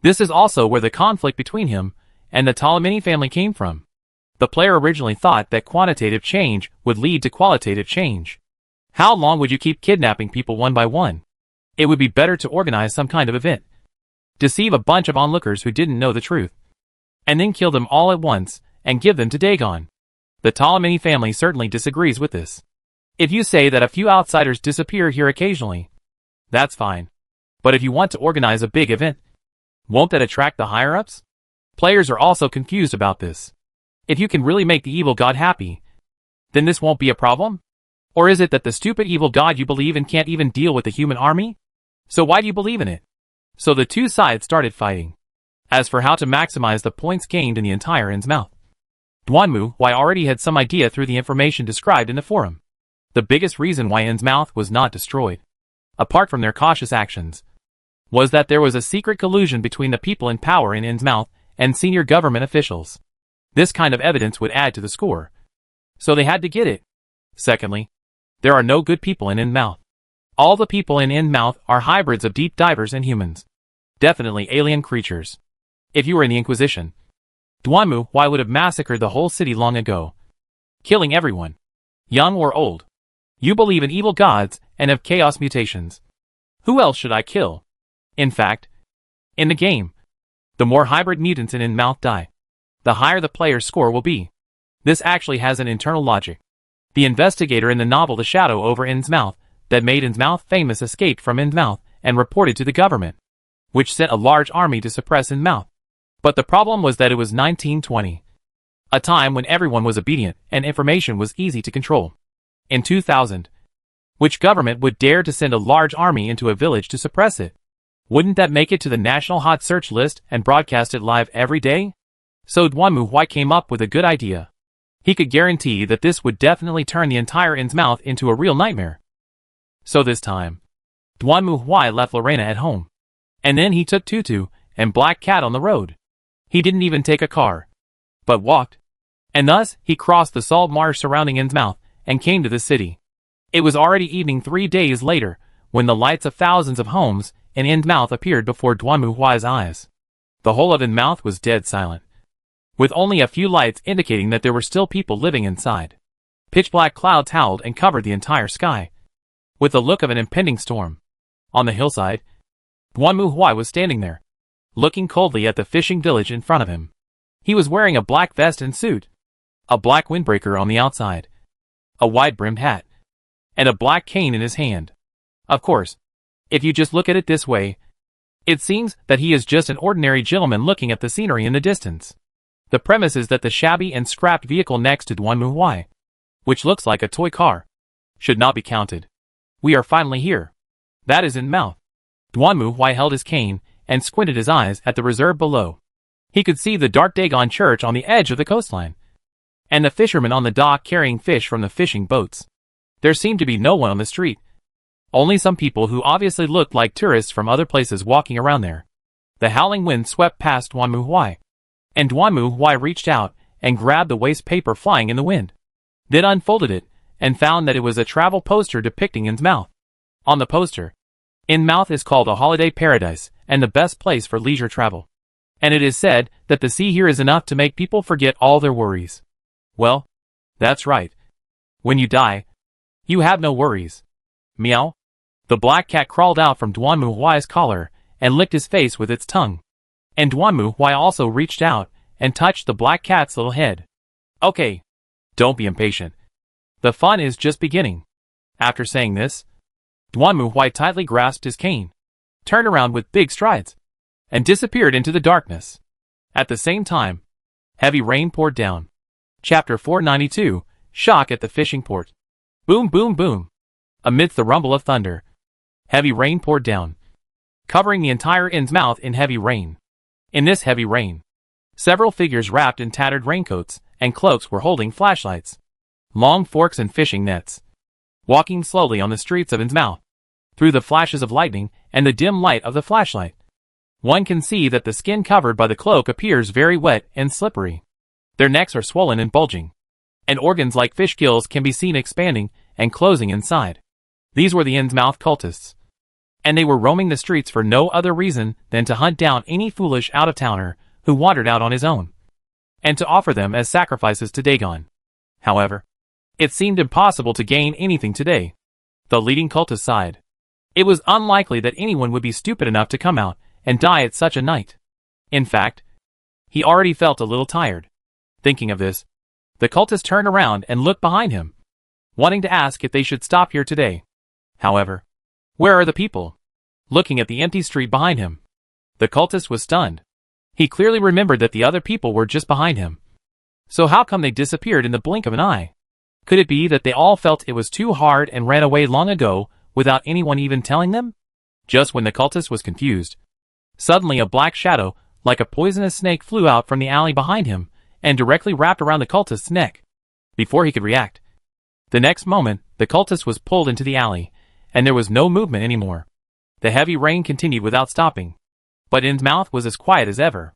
This is also where the conflict between him and the Ptolemy family came from. The player originally thought that quantitative change would lead to qualitative change. How long would you keep kidnapping people one by one? It would be better to organize some kind of event. Deceive a bunch of onlookers who didn't know the truth. And then kill them all at once and give them to Dagon. The Ptolemy family certainly disagrees with this. If you say that a few outsiders disappear here occasionally, that's fine. But if you want to organize a big event, won't that attract the higher-ups? Players are also confused about this. If you can really make the evil god happy, then this won't be a problem? Or is it that the stupid evil god you believe in can't even deal with the human army? So why do you believe in it? So the two sides started fighting. As for how to maximize the points gained in the entire Innsmouth, Duanmu already had some idea through the information described in the forum. The biggest reason why Innsmouth was not destroyed, apart from their cautious actions, was that there was a secret collusion between the people in power in Innsmouth and senior government officials. This kind of evidence would add to the score, so they had to get it. Secondly, there are no good people in Innsmouth. All the people in Innsmouth are hybrids of deep divers and humans. Definitely alien creatures. If you were in the Inquisition, Duanmu would have massacred the whole city long ago, killing everyone, young or old. You believe in evil gods and have chaos mutations. Who else should I kill? In fact, in the game, the more hybrid mutants in Innsmouth die, the higher the player's score will be. This actually has an internal logic. The investigator in the novel The Shadow over Innsmouth that made Innsmouth famous escaped from Innsmouth and reported to the government, which sent a large army to suppress Innsmouth. But the problem was that it was 1920, a time when everyone was obedient and information was easy to control. In 2000, which government would dare to send a large army into a village to suppress it? Wouldn't that make it to the national hot search list and broadcast it live every day? So Duanmu came up with a good idea. He could guarantee that this would definitely turn the entire Innsmouth into a real nightmare. So this time, Duanmu left Lorena at home. And then he took Tutu and Black Cat on the road. He didn't even take a car, but walked. And thus, he crossed the salt marsh surrounding Innsmouth and came to the city. It was already evening 3 days later when the lights of thousands of homes in Innsmouth appeared before Duanmu's eyes. The whole of Innsmouth was dead silent, with only a few lights indicating that there were still people living inside. Pitch-black clouds howled and covered the entire sky, with the look of an impending storm. On the hillside, Duanmu was standing there, looking coldly at the fishing village in front of him. He was wearing a black vest and suit, a black windbreaker on the outside, a wide-brimmed hat, and a black cane in his hand. Of course, if you just look at it this way, it seems that he is just an ordinary gentleman looking at the scenery in the distance. The premise is that the shabby and scrapped vehicle next to Duanmu, which looks like a toy car, should not be counted. We are finally here. That is Innsmouth. Duanmu held his cane and squinted his eyes at the reserve below. He could see the dark Dagon church on the edge of the coastline, and the fishermen on the dock carrying fish from the fishing boats. There seemed to be no one on the street. Only some people who obviously looked like tourists from other places walking around there. The howling wind swept past Duanmu, and Duanmu reached out and grabbed the waste paper flying in the wind, then unfolded it and found that it was a travel poster depicting Innsmouth. On the poster, Innsmouth is called a holiday paradise and the best place for leisure travel. And it is said that the sea here is enough to make people forget all their worries. Well, that's right. When you die, you have no worries. Meow. The black cat crawled out from Duanmu's collar and licked his face with its tongue. And Duanmu also reached out and touched the black cat's little head. Okay, don't be impatient. The fun is just beginning. After saying this, Duanmu tightly grasped his cane, turned around with big strides, and disappeared into the darkness. At the same time, heavy rain poured down. Chapter 492, Shock at the Fishing Port. Boom, boom, boom. Amidst the rumble of thunder, heavy rain poured down. covering the entire Innsmouth in heavy rain. In this heavy rain, several figures wrapped in tattered raincoats and cloaks were holding flashlights, long forks and fishing nets, walking slowly on the streets of Innsmouth. Through the flashes of lightning and the dim light of the flashlight, one can see that the skin covered by the cloak appears very wet and slippery. Their necks are swollen and bulging, and organs like fish gills can be seen expanding and closing inside. These were the Innsmouth cultists, and they were roaming the streets for no other reason than to hunt down any foolish out-of-towner who wandered out on his own, and to offer them as sacrifices to Dagon. However, it seemed impossible to gain anything today. The leading cultist sighed. It was unlikely that anyone would be stupid enough to come out and die at such a night. In fact, he already felt a little tired. Thinking of this, the cultist turned around and looked behind him, wanting to ask if they should stop here today. However, where are the people? Looking at the empty street behind him, the cultist was stunned. He clearly remembered that the other people were just behind him. So how come they disappeared in the blink of an eye? Could it be that they all felt it was too hard and ran away long ago without anyone even telling them? Just when the cultist was confused, suddenly a black shadow, like a poisonous snake, flew out from the alley behind him and directly wrapped around the cultist's neck. Before he could react, the next moment, the cultist was pulled into the alley, and there was no movement anymore. The heavy rain continued without stopping, but Innsmouth was as quiet as ever.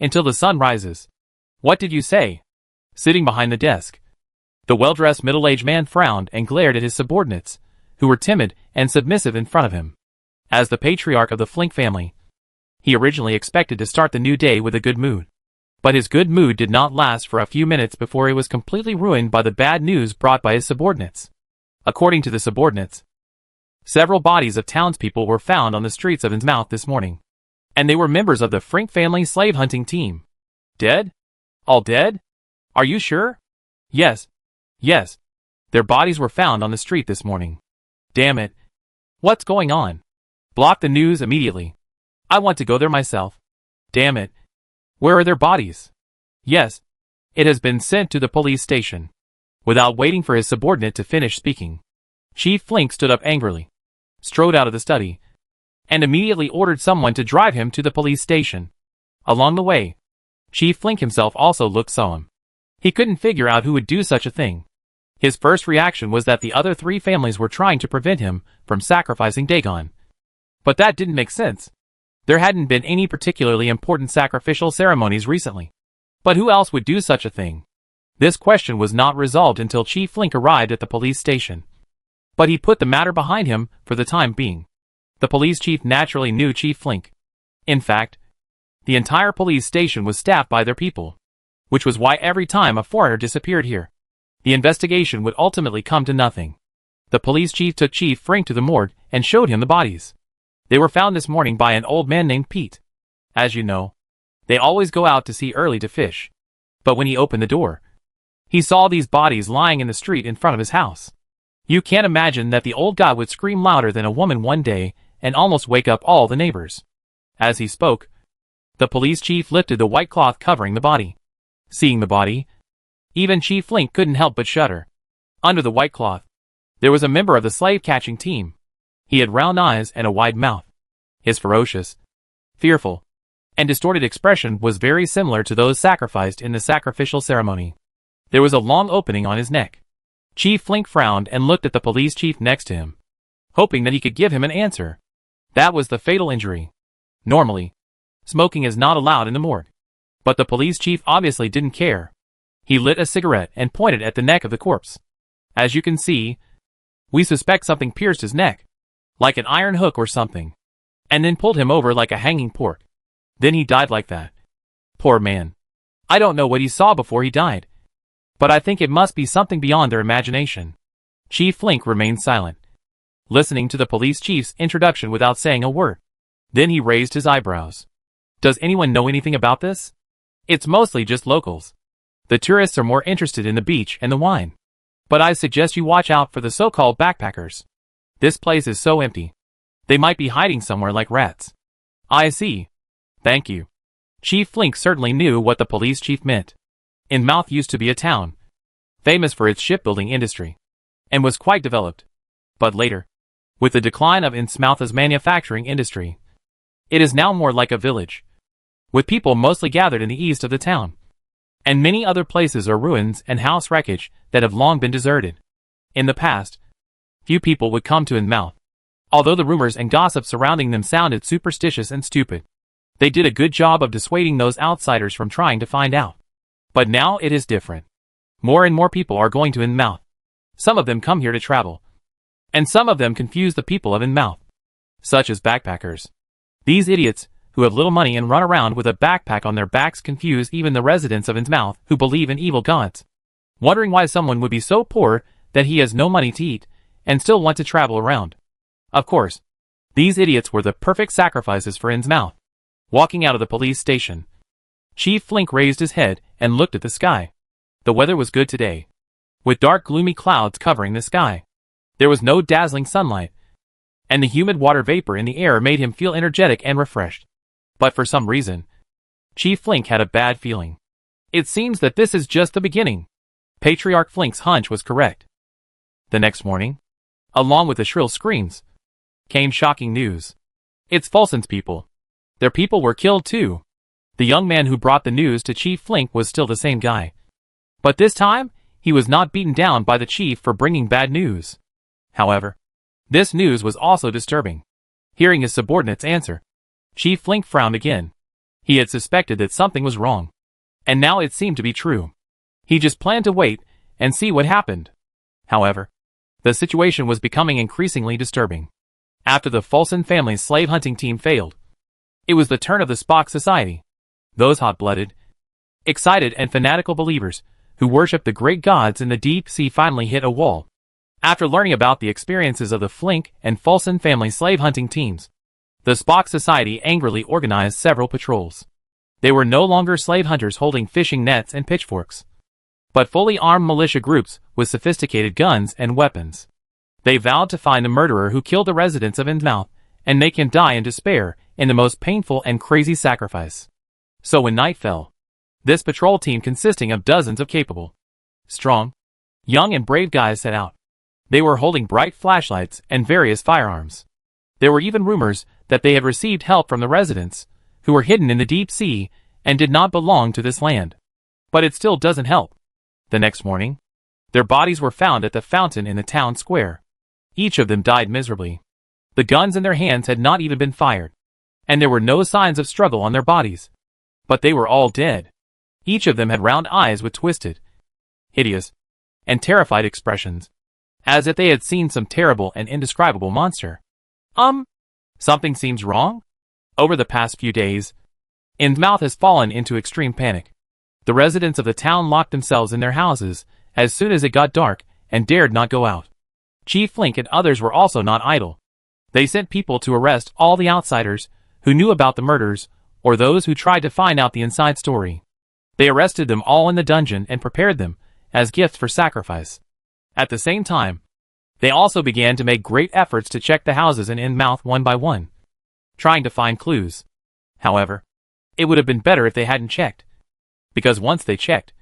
Until the sun rises. What did you say? Sitting behind the desk, the well-dressed middle-aged man frowned and glared at his subordinates, who were timid and submissive in front of him. As the patriarch of the Flink family, he originally expected to start the new day with a good mood. But his good mood did not last for a few minutes before he was completely ruined by the bad news brought by his subordinates. According to the subordinates, several bodies of townspeople were found on the streets of Innsmouth this morning, and they were members of the Frink family slave hunting team. Dead? All dead? Are you sure? Yes. Yes. Their bodies were found on the street this morning. Damn it. What's going on? Block the news immediately. I want to go there myself. Damn it. Where are their bodies? Yes. It has been sent to the police station. Without waiting for his subordinate to finish speaking, Chief Flink stood up angrily, strode out of the study, and immediately ordered someone to drive him to the police station. Along the way, Chief Flink himself also looked solemn. He couldn't figure out who would do such a thing. His first reaction was that the other three families were trying to prevent him from sacrificing Dagon. But that didn't make sense. There hadn't been any particularly important sacrificial ceremonies recently. But who else would do such a thing? This question was not resolved until Chief Flink arrived at the police station. But he put the matter behind him for the time being. The police chief naturally knew Chief Flink. In fact, the entire police station was staffed by their people, which was why every time a foreigner disappeared here, the investigation would ultimately come to nothing. The police chief took Chief Flink to the morgue and showed him the bodies. They were found this morning by an old man named Pete. As you know, they always go out to sea early to fish. But when he opened the door, he saw these bodies lying in the street in front of his house. You can't imagine that the old guy would scream louder than a woman one day and almost wake up all the neighbors. As he spoke, the police chief lifted the white cloth covering the body. Seeing the body, even Chief Flink couldn't help but shudder. Under the white cloth, there was a member of the slave-catching team. He had round eyes and a wide mouth. His ferocious, fearful, and distorted expression was very similar to those sacrificed in the sacrificial ceremony. There was a long opening on his neck. Chief Flink frowned and looked at the police chief next to him, hoping that he could give him an answer. That was the fatal injury. Normally, smoking is not allowed in the morgue. But the police chief obviously didn't care. He lit a cigarette and pointed at the neck of the corpse. As you can see, we suspect something pierced his neck, like an iron hook or something, and then pulled him over like a hanging pork. Then he died like that. Poor man. I don't know what he saw before he died, but I think it must be something beyond their imagination. Chief Flink remained silent, listening to the police chief's introduction without saying a word. Then he raised his eyebrows. Does anyone know anything about this? It's mostly just locals. The tourists are more interested in the beach and the wine. But I suggest you watch out for the so-called backpackers. This place is so empty. They might be hiding somewhere like rats. I see. Thank you. Chief Flink certainly knew what the police chief meant. Innsmouth used to be a town, famous for its shipbuilding industry, and was quite developed. But later, with the decline of Innsmouth's manufacturing industry, It is now more like a village, with people mostly gathered in the east of the town, and many other places are ruins and house wreckage that have long been deserted. In the past, few people would come to Innsmouth, although the rumors and gossip surrounding them sounded superstitious and stupid. They did a good job of dissuading those outsiders from trying to find out. But now it is different. More and more people are going to Innsmouth. Some of them come here to travel, and some of them confuse the people of Innsmouth, such as backpackers. These idiots, who have little money and run around with a backpack on their backs, confuse even the residents of Innsmouth who believe in evil gods, wondering why someone would be so poor that he has no money to eat and still want to travel around. Of course, these idiots were the perfect sacrifices for Innsmouth. Walking out of the police station, Chief Flink raised his head and looked at the sky. The weather was good today, with dark gloomy clouds covering the sky. There was no dazzling sunlight, and the humid water vapor in the air made him feel energetic and refreshed. But for some reason, Chief Flink had a bad feeling. It seems that this is just the beginning. Patriarch Flink's hunch was correct. The next morning, along with the shrill screams, came shocking news. It's Folson's people. Their people were killed too. The young man who brought the news to Chief Flink was still the same guy. But this time, he was not beaten down by the chief for bringing bad news. However, this news was also disturbing. Hearing his subordinate's answer, Chief Flink frowned again. He had suspected that something was wrong, and now it seemed to be true. He just planned to wait and see what happened. However, the situation was becoming increasingly disturbing. After the Folson family's slave hunting team failed, it was the turn of the Spock Society. Those hot-blooded, excited and fanatical believers who worship the great gods in the deep sea finally hit a wall. After learning about the experiences of the Flink and Folson family slave hunting teams, the Spock Society angrily organized several patrols. They were no longer slave hunters holding fishing nets and pitchforks, but fully armed militia groups with sophisticated guns and weapons. They vowed to find the murderer who killed the residents of Innsmouth and make him die in despair in the most painful and crazy sacrifice. So when night fell, this patrol team consisting of dozens of capable, strong, young and brave guys set out. They were holding bright flashlights and various firearms. There were even rumors that they had received help from the residents, who were hidden in the deep sea and did not belong to this land. But it still doesn't help. The next morning, their bodies were found at the fountain in the town square. Each of them died miserably. The guns in their hands had not even been fired, and there were no signs of struggle on their bodies. But they were all dead. Each of them had round eyes with twisted, hideous, and terrified expressions, as if they had seen some terrible and indescribable monster. Something seems wrong? Over the past few days, Innsmouth has fallen into extreme panic. The residents of the town locked themselves in their houses as soon as it got dark and dared not go out. Chief Flink and others were also not idle. They sent people to arrest all the outsiders who knew about the murders or those who tried to find out the inside story. They arrested them all in the dungeon and prepared them as gifts for sacrifice. At the same time, they also began to make great efforts to check the houses in Innsmouth one by one, trying to find clues. However, it would have been better if they hadn't checked, because once they checked,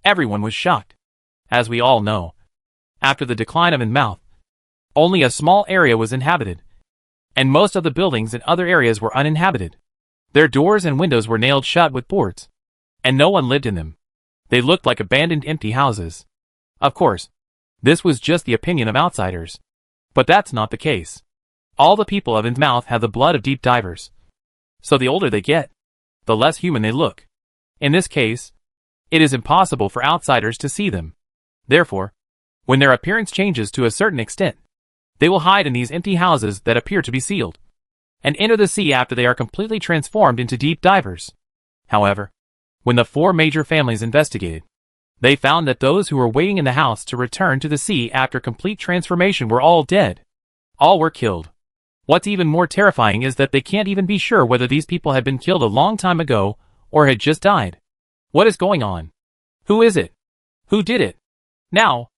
everyone was shocked. As we all know, after the decline of Innsmouth, only a small area was inhabited, and most of the buildings in other areas were uninhabited. Their doors and windows were nailed shut with boards, and no one lived in them. They looked like abandoned empty houses. Of course, this was just the opinion of outsiders. But that's not the case. All the people of Innsmouth have the blood of deep divers. So the older they get, the less human they look. In this case, it is impossible for outsiders to see them. Therefore, when their appearance changes to a certain extent, they will hide in these empty houses that appear to be sealed, and enter the sea after they are completely transformed into deep divers. However, when the 4 major families investigated, they found that those who were waiting in the house to return to the sea after complete transformation were all dead. All were killed. What's even more terrifying is that they can't even be sure whether these people had been killed a long time ago or had just died. What is going on? Who is it? Who did it? Now,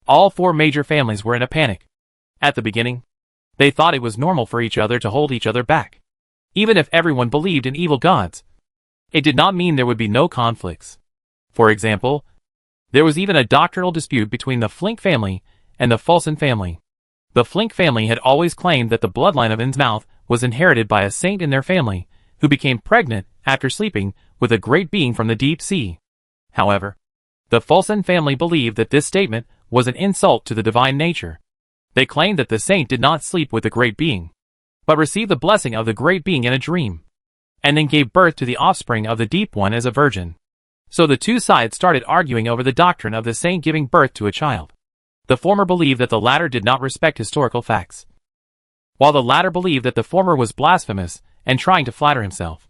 all 4 major families were in a panic. At the beginning, they thought it was normal for each other to hold each other back. Even if everyone believed in evil gods, it did not mean there would be no conflicts. For example, there was even a doctrinal dispute between the Flink family and the Folson family. The Flink family had always claimed that the bloodline of Innsmouth was inherited by a saint in their family, who became pregnant after sleeping with a great being from the deep sea. However, the Fulson family believed that this statement was an insult to the divine nature. They claimed that the saint did not sleep with the great being, but received the blessing of the great being in a dream, and then gave birth to the offspring of the deep one as a virgin. So the two sides started arguing over the doctrine of the saint giving birth to a child. The former believed that the latter did not respect historical facts, while the latter believed that the former was blasphemous and trying to flatter himself.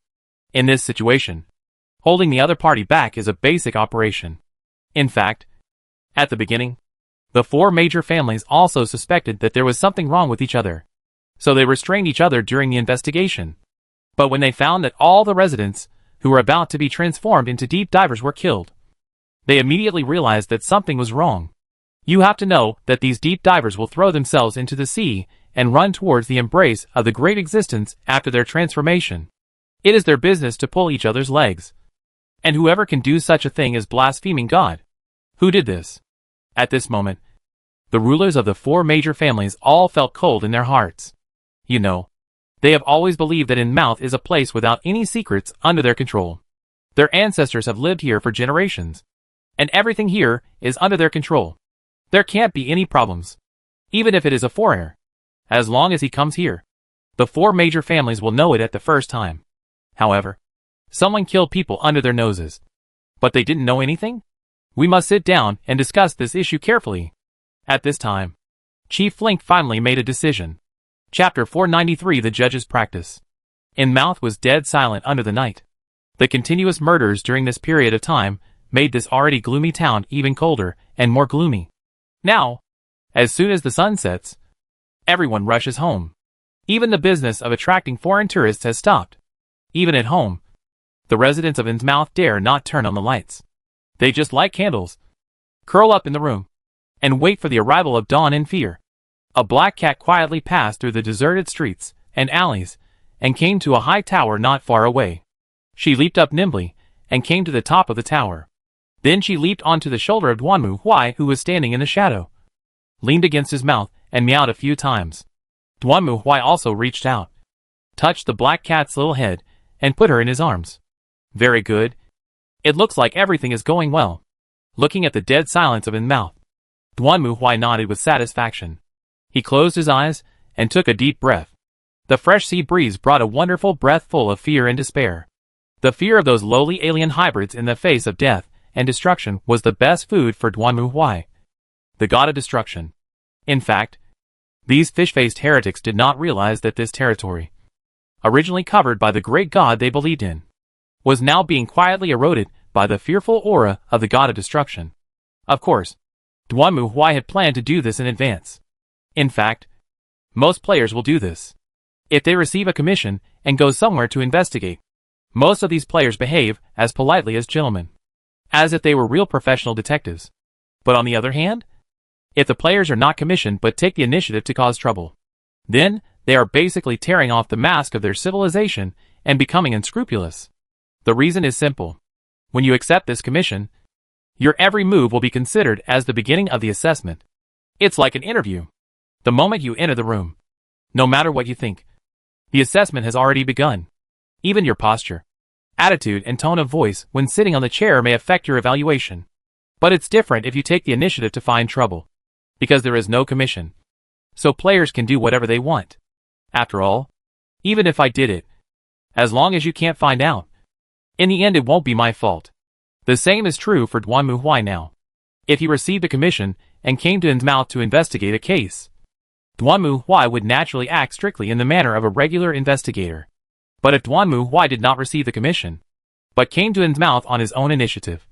In this situation, holding the other party back is a basic operation. In fact, at the beginning, the four major families also suspected that there was something wrong with each other, so they restrained each other during the investigation. But when they found that all the residents who were about to be transformed into deep divers were killed, they immediately realized that something was wrong. You have to know that these deep divers will throw themselves into the sea and run towards the embrace of the great existence after their transformation. It is their business to pull each other's legs. And whoever can do such a thing is blaspheming God. Who did this? At this moment, the rulers of the four major families all felt cold in their hearts. You know, they have always believed that Innsmouth is a place without any secrets under their control. Their ancestors have lived here for generations, and everything here is under their control. There can't be any problems, even if it is a foreigner. As long as he comes here, the four major families will know it at the first time. However, someone killed people under their noses, but they didn't know anything? We must sit down and discuss this issue carefully. At this time, Chief Flink finally made a decision. Chapter 493, The Judge's Practice. Innsmouth was dead silent under the night. The continuous murders during this period of time made this already gloomy town even colder and more gloomy. Now, as soon as the sun sets, everyone rushes home. Even the business of attracting foreign tourists has stopped. Even at home, the residents of Innsmouth dare not turn on the lights. They just light candles, curl up in the room, and wait for the arrival of dawn in fear. A black cat quietly passed through the deserted streets and alleys and came to a high tower not far away. She leaped up nimbly and came to the top of the tower. Then she leaped onto the shoulder of Duanmu Huai, who was standing in the shadow, leaned against his mouth, and meowed a few times. Duanmu Huai also reached out, touched the black cat's little head, and put her in his arms. Very good. It looks like everything is going well. Looking at the dead silence of Innsmouth, Duanmu Huai nodded with satisfaction. He closed his eyes and took a deep breath. The fresh sea breeze brought a wonderful breath full of fear and despair. The fear of those lowly alien hybrids in the face of death and destruction was the best food for Duanmu Huai, the god of destruction. In fact, these fish-faced heretics did not realize that this territory, originally covered by the great god they believed in, was now being quietly eroded by the fearful aura of the god of destruction. Of course, Duanmu Huai had planned to do this in advance. In fact, most players will do this. If they receive a commission and go somewhere to investigate, most of these players behave as politely as gentlemen, as if they were real professional detectives. But on the other hand, if the players are not commissioned but take the initiative to cause trouble, then they are basically tearing off the mask of their civilization and becoming unscrupulous. The reason is simple. When you accept this commission, your every move will be considered as the beginning of the assessment. It's like an interview. The moment you enter the room, no matter what you think, the assessment has already begun. Even your posture, attitude, and tone of voice when sitting on the chair may affect your evaluation. But it's different if you take the initiative to find trouble, because there is no commission. So players can do whatever they want. After all, even if I did it, as long as you can't find out, in the end it won't be my fault. The same is true for Duanmu Huai now. If he received a commission and came to Innsmouth to investigate a case, Duanmu Huai would naturally act strictly in the manner of a regular investigator. But if Duanmu Huai did not receive the commission, but came to Innsmouth on his own initiative,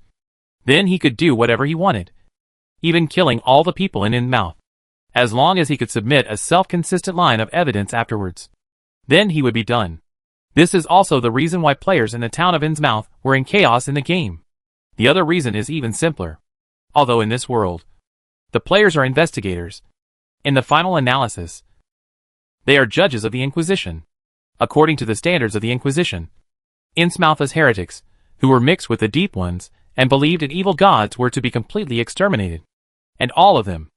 then he could do whatever he wanted, even killing all the people in Innsmouth, as long as he could submit a self-consistent line of evidence afterwards. Then he would be done. This is also the reason why players in the town of Innsmouth were in chaos in the game. The other reason is even simpler. Although in this world, the players are investigators, in the final analysis, they are judges of the Inquisition. According to the standards of the Inquisition, Innsmouth's heretics, who were mixed with the deep ones and believed in evil gods, were to be completely exterminated. And all of them,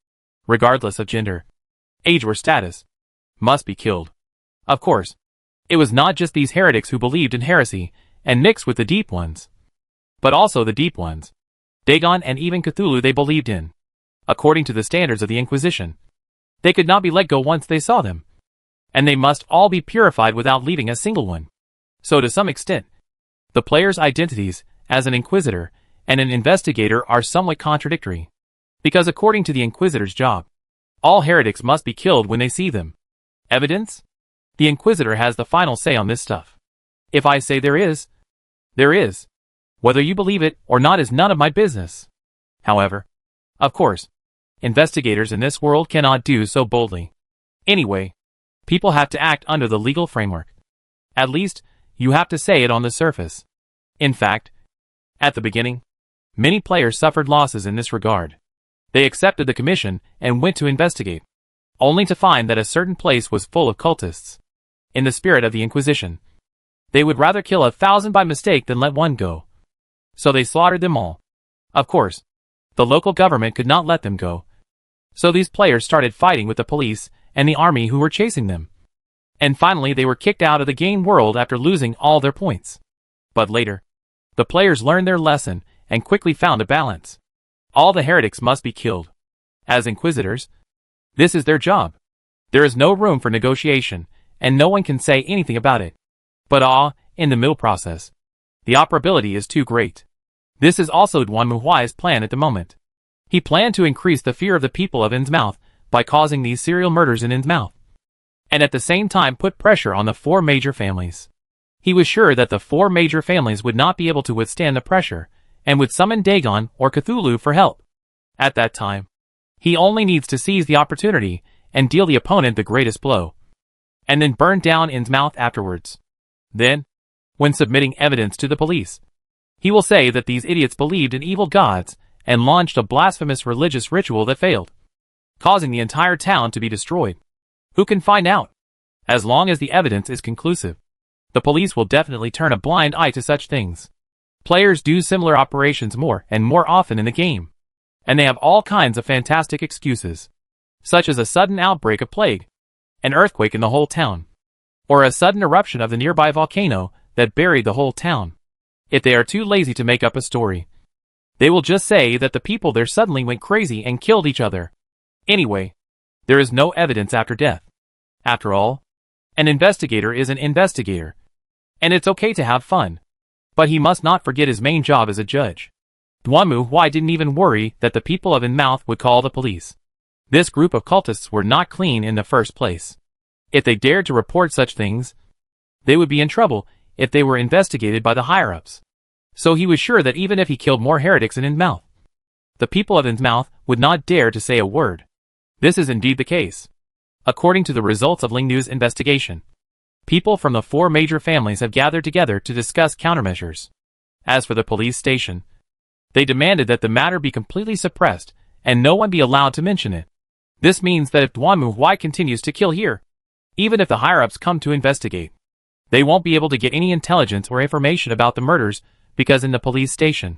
regardless of gender, age or status, must be killed. Of course, It was not just these heretics who believed in heresy and mixed with the deep ones, but also the deep ones, Dagon and even Cthulhu they believed in. According to the standards of the Inquisition, they could not be let go once they saw them, and they must all be purified without leaving a single one. So to some extent, the player's identities as an Inquisitor and an investigator are somewhat contradictory, because according to the Inquisitor's job, all heretics must be killed when they see them. Evidence? The Inquisitor has the final say on this stuff. If I say there is, there is. Whether you believe it or not is none of my business. However, of course, investigators in this world cannot do so boldly. Anyway, people have to act under the legal framework. At least, you have to say it on the surface. In fact, at the beginning, many players suffered losses in this regard. They accepted the commission and went to investigate, only to find that a certain place was full of cultists. In the spirit of the Inquisition, they would rather kill 1,000 by mistake than let one go. So they slaughtered them all. Of course, the local government could not let them go. So these players started fighting with the police and the army who were chasing them. And finally they were kicked out of the game world after losing all their points. But later, the players learned their lesson and quickly found a balance. All the heretics must be killed. As Inquisitors, this is their job. There is no room for negotiation, and no one can say anything about it. But in the middle process, the operability is too great. This is also Duanmu Huai's plan at the moment. He planned to increase the fear of the people of Innsmouth by causing these serial murders in Innsmouth, and at the same time put pressure on the 4 major families. He was sure that the 4 major families would not be able to withstand the pressure, and would summon Dagon or Cthulhu for help. At that time, he only needs to seize the opportunity and deal the opponent the greatest blow, and then burn down Innsmouth afterwards. Then, when submitting evidence to the police, he will say that these idiots believed in evil gods and launched a blasphemous religious ritual that failed, causing the entire town to be destroyed. Who can find out? As long as the evidence is conclusive, the police will definitely turn a blind eye to such things. Players do similar operations more and more often in the game, and they have all kinds of fantastic excuses, such as a sudden outbreak of plague, an earthquake in the whole town, or a sudden eruption of the nearby volcano that buried the whole town. If they are too lazy to make up a story, they will just say that the people there suddenly went crazy and killed each other. Anyway, there is no evidence after death. After all, an investigator is an investigator, and it's okay to have fun, but he must not forget his main job as a judge. Duanmu Huai didn't even worry that the people of Innsmouth would call the police. This group of cultists were not clean in the first place. If they dared to report such things, they would be in trouble if they were investigated by the higher-ups. So he was sure that even if he killed more heretics in Innsmouth, the people of Innsmouth would not dare to say a word. This is indeed the case. According to the results of Lingnu's investigation, people from the 4 major families have gathered together to discuss countermeasures. As for the police station, they demanded that the matter be completely suppressed and no one be allowed to mention it. This means that if Duanmu Huai continues to kill here, even if the higher-ups come to investigate, they won't be able to get any intelligence or information about the murders because in the police station,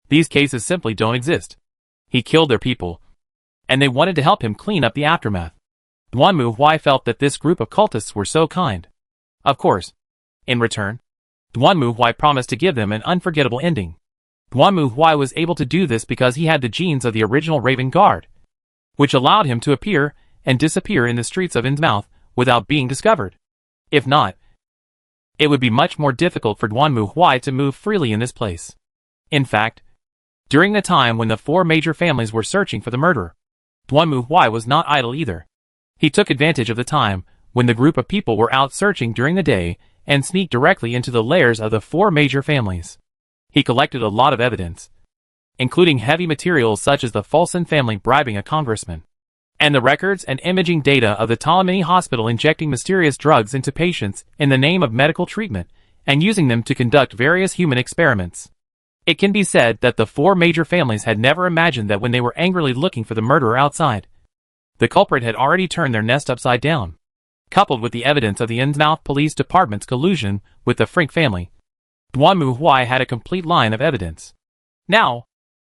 these cases simply don't exist. He killed their people, and they wanted to help him clean up the aftermath. Duanmu Huai felt that this group of cultists were so kind. Of course, in return, Duanmu Huai promised to give them an unforgettable ending. Duanmu Huai was able to do this because he had the genes of the original Raven Guard, which allowed him to appear and disappear in the streets of Innsmouth without being discovered. If not, it would be much more difficult for Duanmu Huai to move freely in this place. In fact, during the time when the 4 major families were searching for the murderer, Duanmu Huai was not idle either. He took advantage of the time when the group of people were out searching during the day and sneaked directly into the lairs of the 4 major families. He collected a lot of evidence, including heavy materials such as the Fulson family bribing a congressman, and the records and imaging data of the Ptolemy Hospital injecting mysterious drugs into patients in the name of medical treatment and using them to conduct various human experiments. It can be said that the 4 major families had never imagined that when they were angrily looking for the murderer outside, the culprit had already turned their nest upside down. Coupled with the evidence of the Innsmouth Police Department's collusion with the Frink family, Duanmu Huai had a complete line of evidence. Now,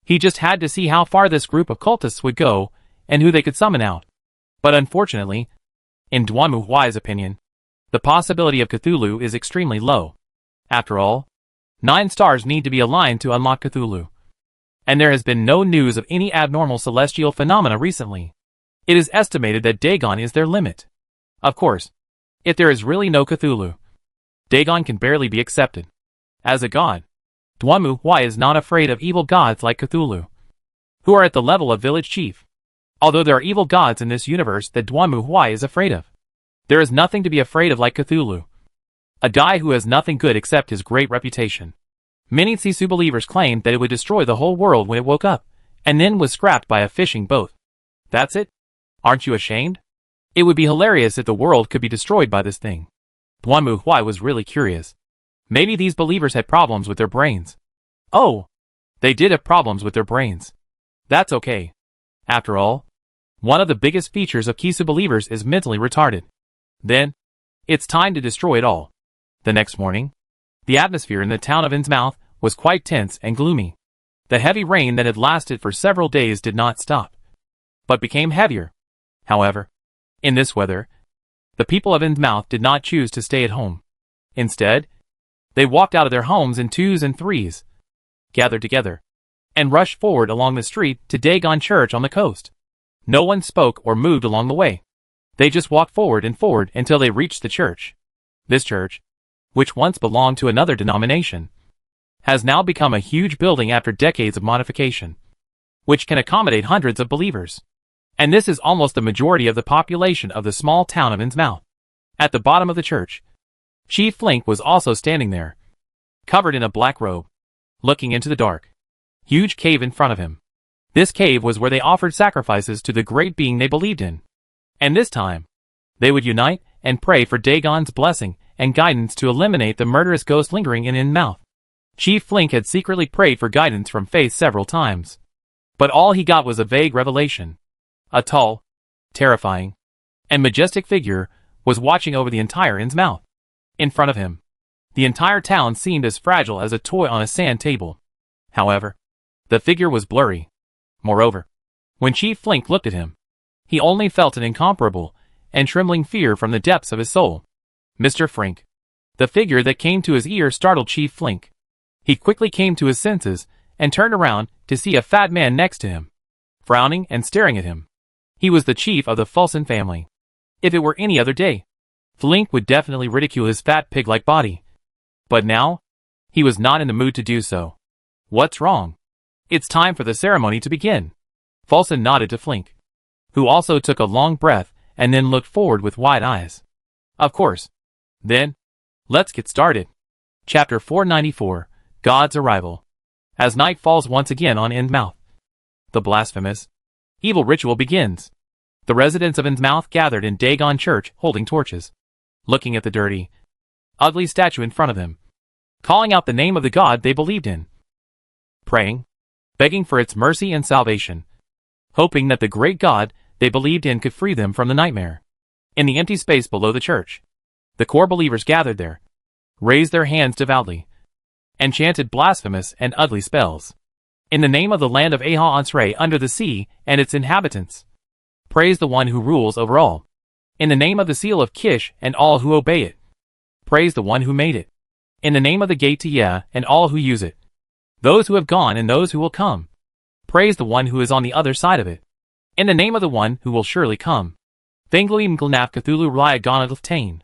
he just had to see how far this group of cultists would go and who they could summon out. But unfortunately, in Duanmu Huai's opinion, The possibility of Cthulhu is extremely low. After all, 9 stars need to be aligned to unlock Cthulhu. And there has been no news of any abnormal celestial phenomena recently. It is estimated that Dagon is their limit. Of course, if there is really no Cthulhu, Dagon can barely be accepted as a god. Dwamu Hwai is not afraid of evil gods like Cthulhu, who are at the level of village chief. Although there are evil gods in this universe that Dwamu Hwai is afraid of, there is nothing to be afraid of like Cthulhu, a guy who has nothing good except his great reputation. Many Sisu believers claimed that it would destroy the whole world when it woke up, and then was scrapped by a fishing boat. That's it? Aren't you ashamed? It would be hilarious if the world could be destroyed by this thing. Dwamu Hwai was really curious. Maybe these believers had problems with their brains. Oh, they did have problems with their brains. That's okay. After all, one of the biggest features of Kisu believers is mentally retarded. Then, it's time to destroy it all. The next morning, the atmosphere in the town of Innsmouth was quite tense and gloomy. The heavy rain that had lasted for several days did not stop, but became heavier. However, in this weather, the people of Innsmouth did not choose to stay at home. Instead, they walked out of their homes in 2s and 3s, gathered together, and rushed forward along the street to Dagon Church on the coast. No one spoke or moved along the way. They just walked forward and forward until they reached the church. This church, which once belonged to another denomination, has now become a huge building after decades of modification, which can accommodate hundreds of believers. And this is almost the majority of the population of the small town of Innsmouth. At the bottom of the church, Chief Flink was also standing there, covered in a black robe, looking into the dark, huge cave in front of him. This cave was where they offered sacrifices to the great being they believed in. And this time, they would unite and pray for Dagon's blessing and guidance to eliminate the murderous ghost lingering in Innsmouth. Chief Flink had secretly prayed for guidance from Faith several times, but all he got was a vague revelation. A tall, terrifying, and majestic figure was watching over the entire Innsmouth. In front of him, the entire town seemed as fragile as a toy on a sand table. However, the figure was blurry. Moreover, when Chief Flink looked at him, he only felt an incomparable and trembling fear from the depths of his soul. Mr. Frink. The figure that came to his ear startled Chief Flink. He quickly came to his senses and turned around to see a fat man next to him, frowning and staring at him. He was the chief of the Fulson family. If it were any other day, Flink would definitely ridicule his fat pig-like body. But now, he was not in the mood to do so. What's wrong? It's time for the ceremony to begin. Fulson nodded to Flink, who also took a long breath and then looked forward with wide eyes. Of course. Then, let's get started. Chapter 494, God's Arrival. As night falls once again on Innsmouth, the blasphemous, evil ritual begins. The residents of Innsmouth gathered in Dagon Church holding torches, looking at the dirty, ugly statue in front of them, calling out the name of the God they believed in, praying, begging for its mercy and salvation, hoping that the great God they believed in could free them from the nightmare. In the empty space below the church, the core believers gathered there, raised their hands devoutly, and chanted blasphemous and ugly spells. In the name of the land of Aha Ansre under the sea and its inhabitants, praise the one who rules over all. In the name of the seal of Kish and all who obey it, praise the one who made it. In the name of the gate to Yeh and all who use it, those who have gone and those who will come, praise the one who is on the other side of it. In the name of the one who will surely come, Thangluim Glnaf Cthulhu Raya Gonadltain.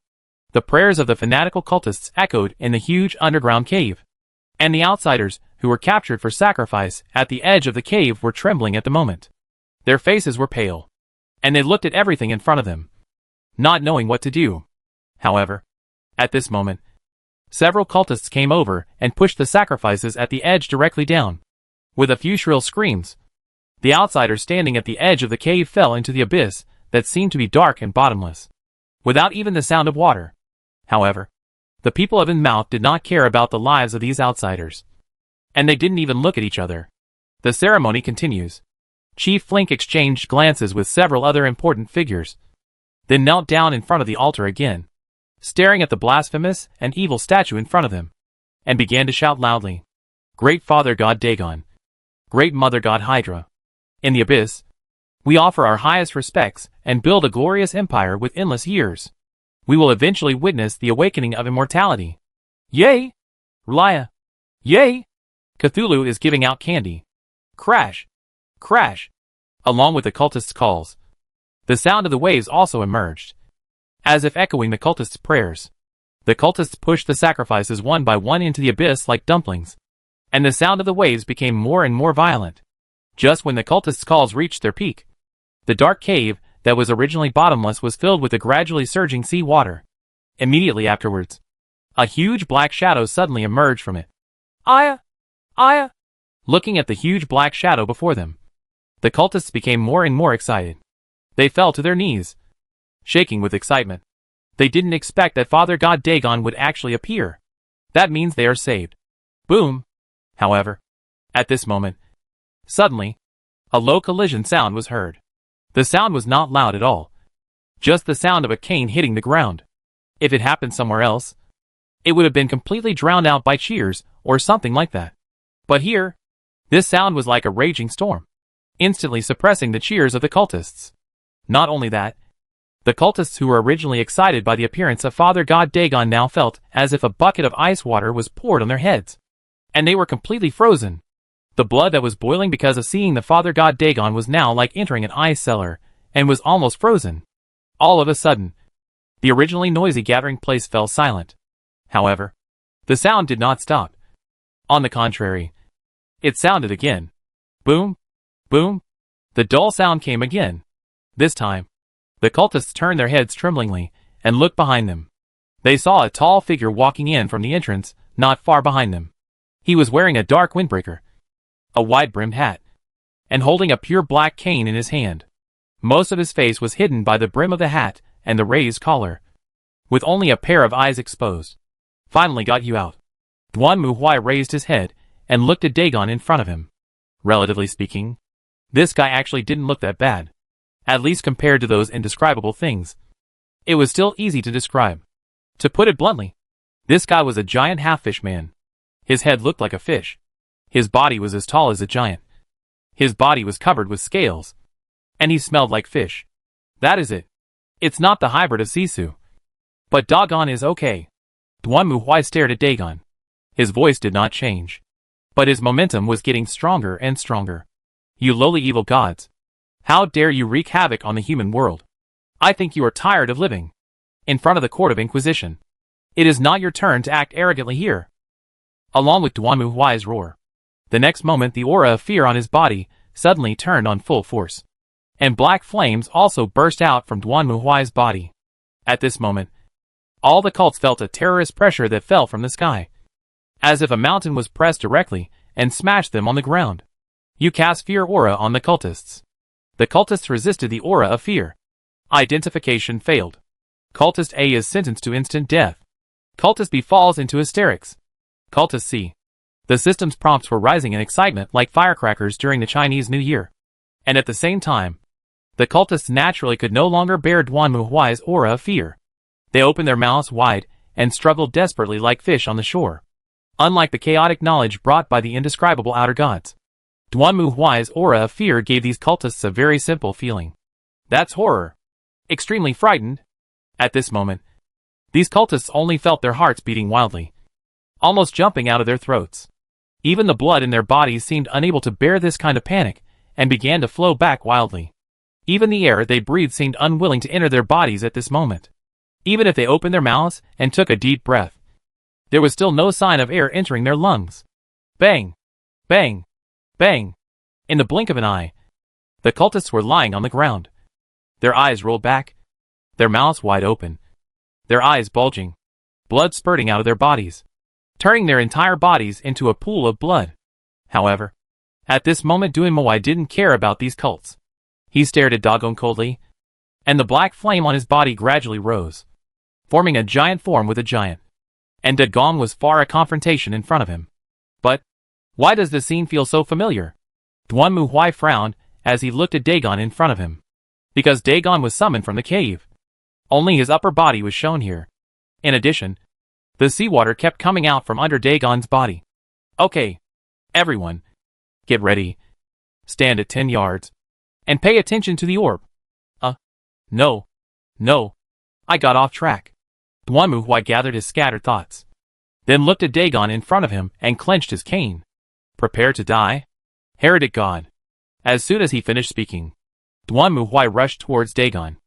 The prayers of the fanatical cultists echoed in the huge underground cave, and the outsiders who were captured for sacrifice at the edge of the cave were trembling at the moment. Their faces were pale, and they looked at everything in front of them, not knowing what to do. However, at this moment, several cultists came over and pushed the sacrifices at the edge directly down. With a few shrill screams, the outsiders standing at the edge of the cave fell into the abyss that seemed to be dark and bottomless, without even the sound of water. However, the people of Innsmouth did not care about the lives of these outsiders, and they didn't even look at each other. The ceremony continues. Chief Flink exchanged glances with several other important figures, then knelt down in front of the altar again, staring at the blasphemous and evil statue in front of him, and began to shout loudly, "Great Father God Dagon, Great Mother God Hydra, in the abyss, we offer our highest respects and build a glorious empire with endless years. we will eventually witness the awakening of immortality. Yay! R'lyeh! Yay! Cthulhu is giving out candy. Crash! Crash! Along with the cultists' calls. The sound of the waves also emerged, as if echoing the cultists' prayers. The cultists pushed the sacrifices one by one into the abyss like dumplings, and the sound of the waves became more and more violent. Just when the cultists' calls reached their peak, the dark cave that was originally bottomless was filled with the gradually surging sea water. Immediately afterwards, a huge black shadow suddenly emerged from it. Aya! Aya! Looking at the huge black shadow before them, the cultists became more and more excited. They fell to their knees, shaking with excitement. They didn't expect that Father God Dagon would actually appear. That means they are saved. Boom! However, at this moment, suddenly, a low collision sound was heard. The sound was not loud at all. Just the sound of a cane hitting the ground. If it happened somewhere else, it would have been completely drowned out by cheers or something like that. But here, this sound was like a raging storm, instantly suppressing the cheers of the cultists. Not only that, the cultists who were originally excited by the appearance of Father God Dagon now felt as if a bucket of ice water was poured on their heads, and they were completely frozen. The blood that was boiling because of seeing the Father God Dagon was now like entering an ice cellar, and was almost frozen. All of a sudden, the originally noisy gathering place fell silent. However, the sound did not stop. On the contrary, it sounded again. Boom! Boom! The dull sound came again. This time, the cultists turned their heads tremblingly and looked behind them. They saw a tall figure walking in from the entrance, not far behind them. He was wearing a dark windbreaker, a wide-brimmed hat, and holding a pure black cane in his hand. Most of his face was hidden by the brim of the hat and the raised collar, with only a pair of eyes exposed. Finally got you out. Duan Muhui raised his head and looked at Dagon in front of him. Relatively speaking, this guy actually didn't look that bad, at least compared to those indescribable things. It was still easy to describe. To put it bluntly, this guy was a giant half-fish man. His head looked like a fish. His body was as tall as a giant. His body was covered with scales, and he smelled like fish. That is it. It's not the hybrid of Sisu. But doggone is okay. Duan Muhui stared at Dagon. His voice did not change, but his momentum was getting stronger and stronger. You lowly evil gods. How dare you wreak havoc on the human world? I think you are tired of living in front of the court of Inquisition. It is not your turn to act arrogantly here. Along with Duan Muhui's roar, the next moment the aura of fear on his body suddenly turned on full force, and black flames also burst out from Duan Muhui's body. At this moment, all the cults felt a terrorist pressure that fell from the sky, as if a mountain was pressed directly and smashed them on the ground. You cast fear aura on the cultists. The cultists resisted the aura of fear. Identification failed. Cultist A is sentenced to instant death. Cultist B falls into hysterics. Cultist C. The system's prompts were rising in excitement like firecrackers during the Chinese New Year. And at the same time, the cultists naturally could no longer bear Duan Muhui's aura of fear. They opened their mouths wide and struggled desperately like fish on the shore. Unlike the chaotic knowledge brought by the indescribable outer gods, Duan Muhui's aura of fear gave these cultists a very simple feeling. That's horror. Extremely frightened. At this moment, these cultists only felt their hearts beating wildly, almost jumping out of their throats. Even the blood in their bodies seemed unable to bear this kind of panic, and began to flow back wildly. Even the air they breathed seemed unwilling to enter their bodies at this moment. Even if they opened their mouths and took a deep breath, there was still no sign of air entering their lungs. Bang! Bang! Bang! In the blink of an eye, the cultists were lying on the ground. Their eyes rolled back, their mouths wide open, their eyes bulging, blood spurting out of their bodies, turning their entire bodies into a pool of blood. However, at this moment Duan Muhui didn't care about these cults. He stared at Dagon coldly, and the black flame on his body gradually rose, forming a giant form with a giant. And Dagon was far a confrontation in front of him. But why does this scene feel so familiar? Duan Muhui frowned as he looked at Dagon in front of him. Because Dagon was summoned from the cave. Only his upper body was shown here. In addition, the seawater kept coming out from under Dagon's body. Okay, everyone, get ready. Stand at 10 yards. And pay attention to the orb. No. I got off track. Duanmuhui gathered his scattered thoughts, then looked at Dagon in front of him and clenched his cane. Prepare to die? Heretic God. As soon as he finished speaking, Duanmuhui rushed towards Dagon,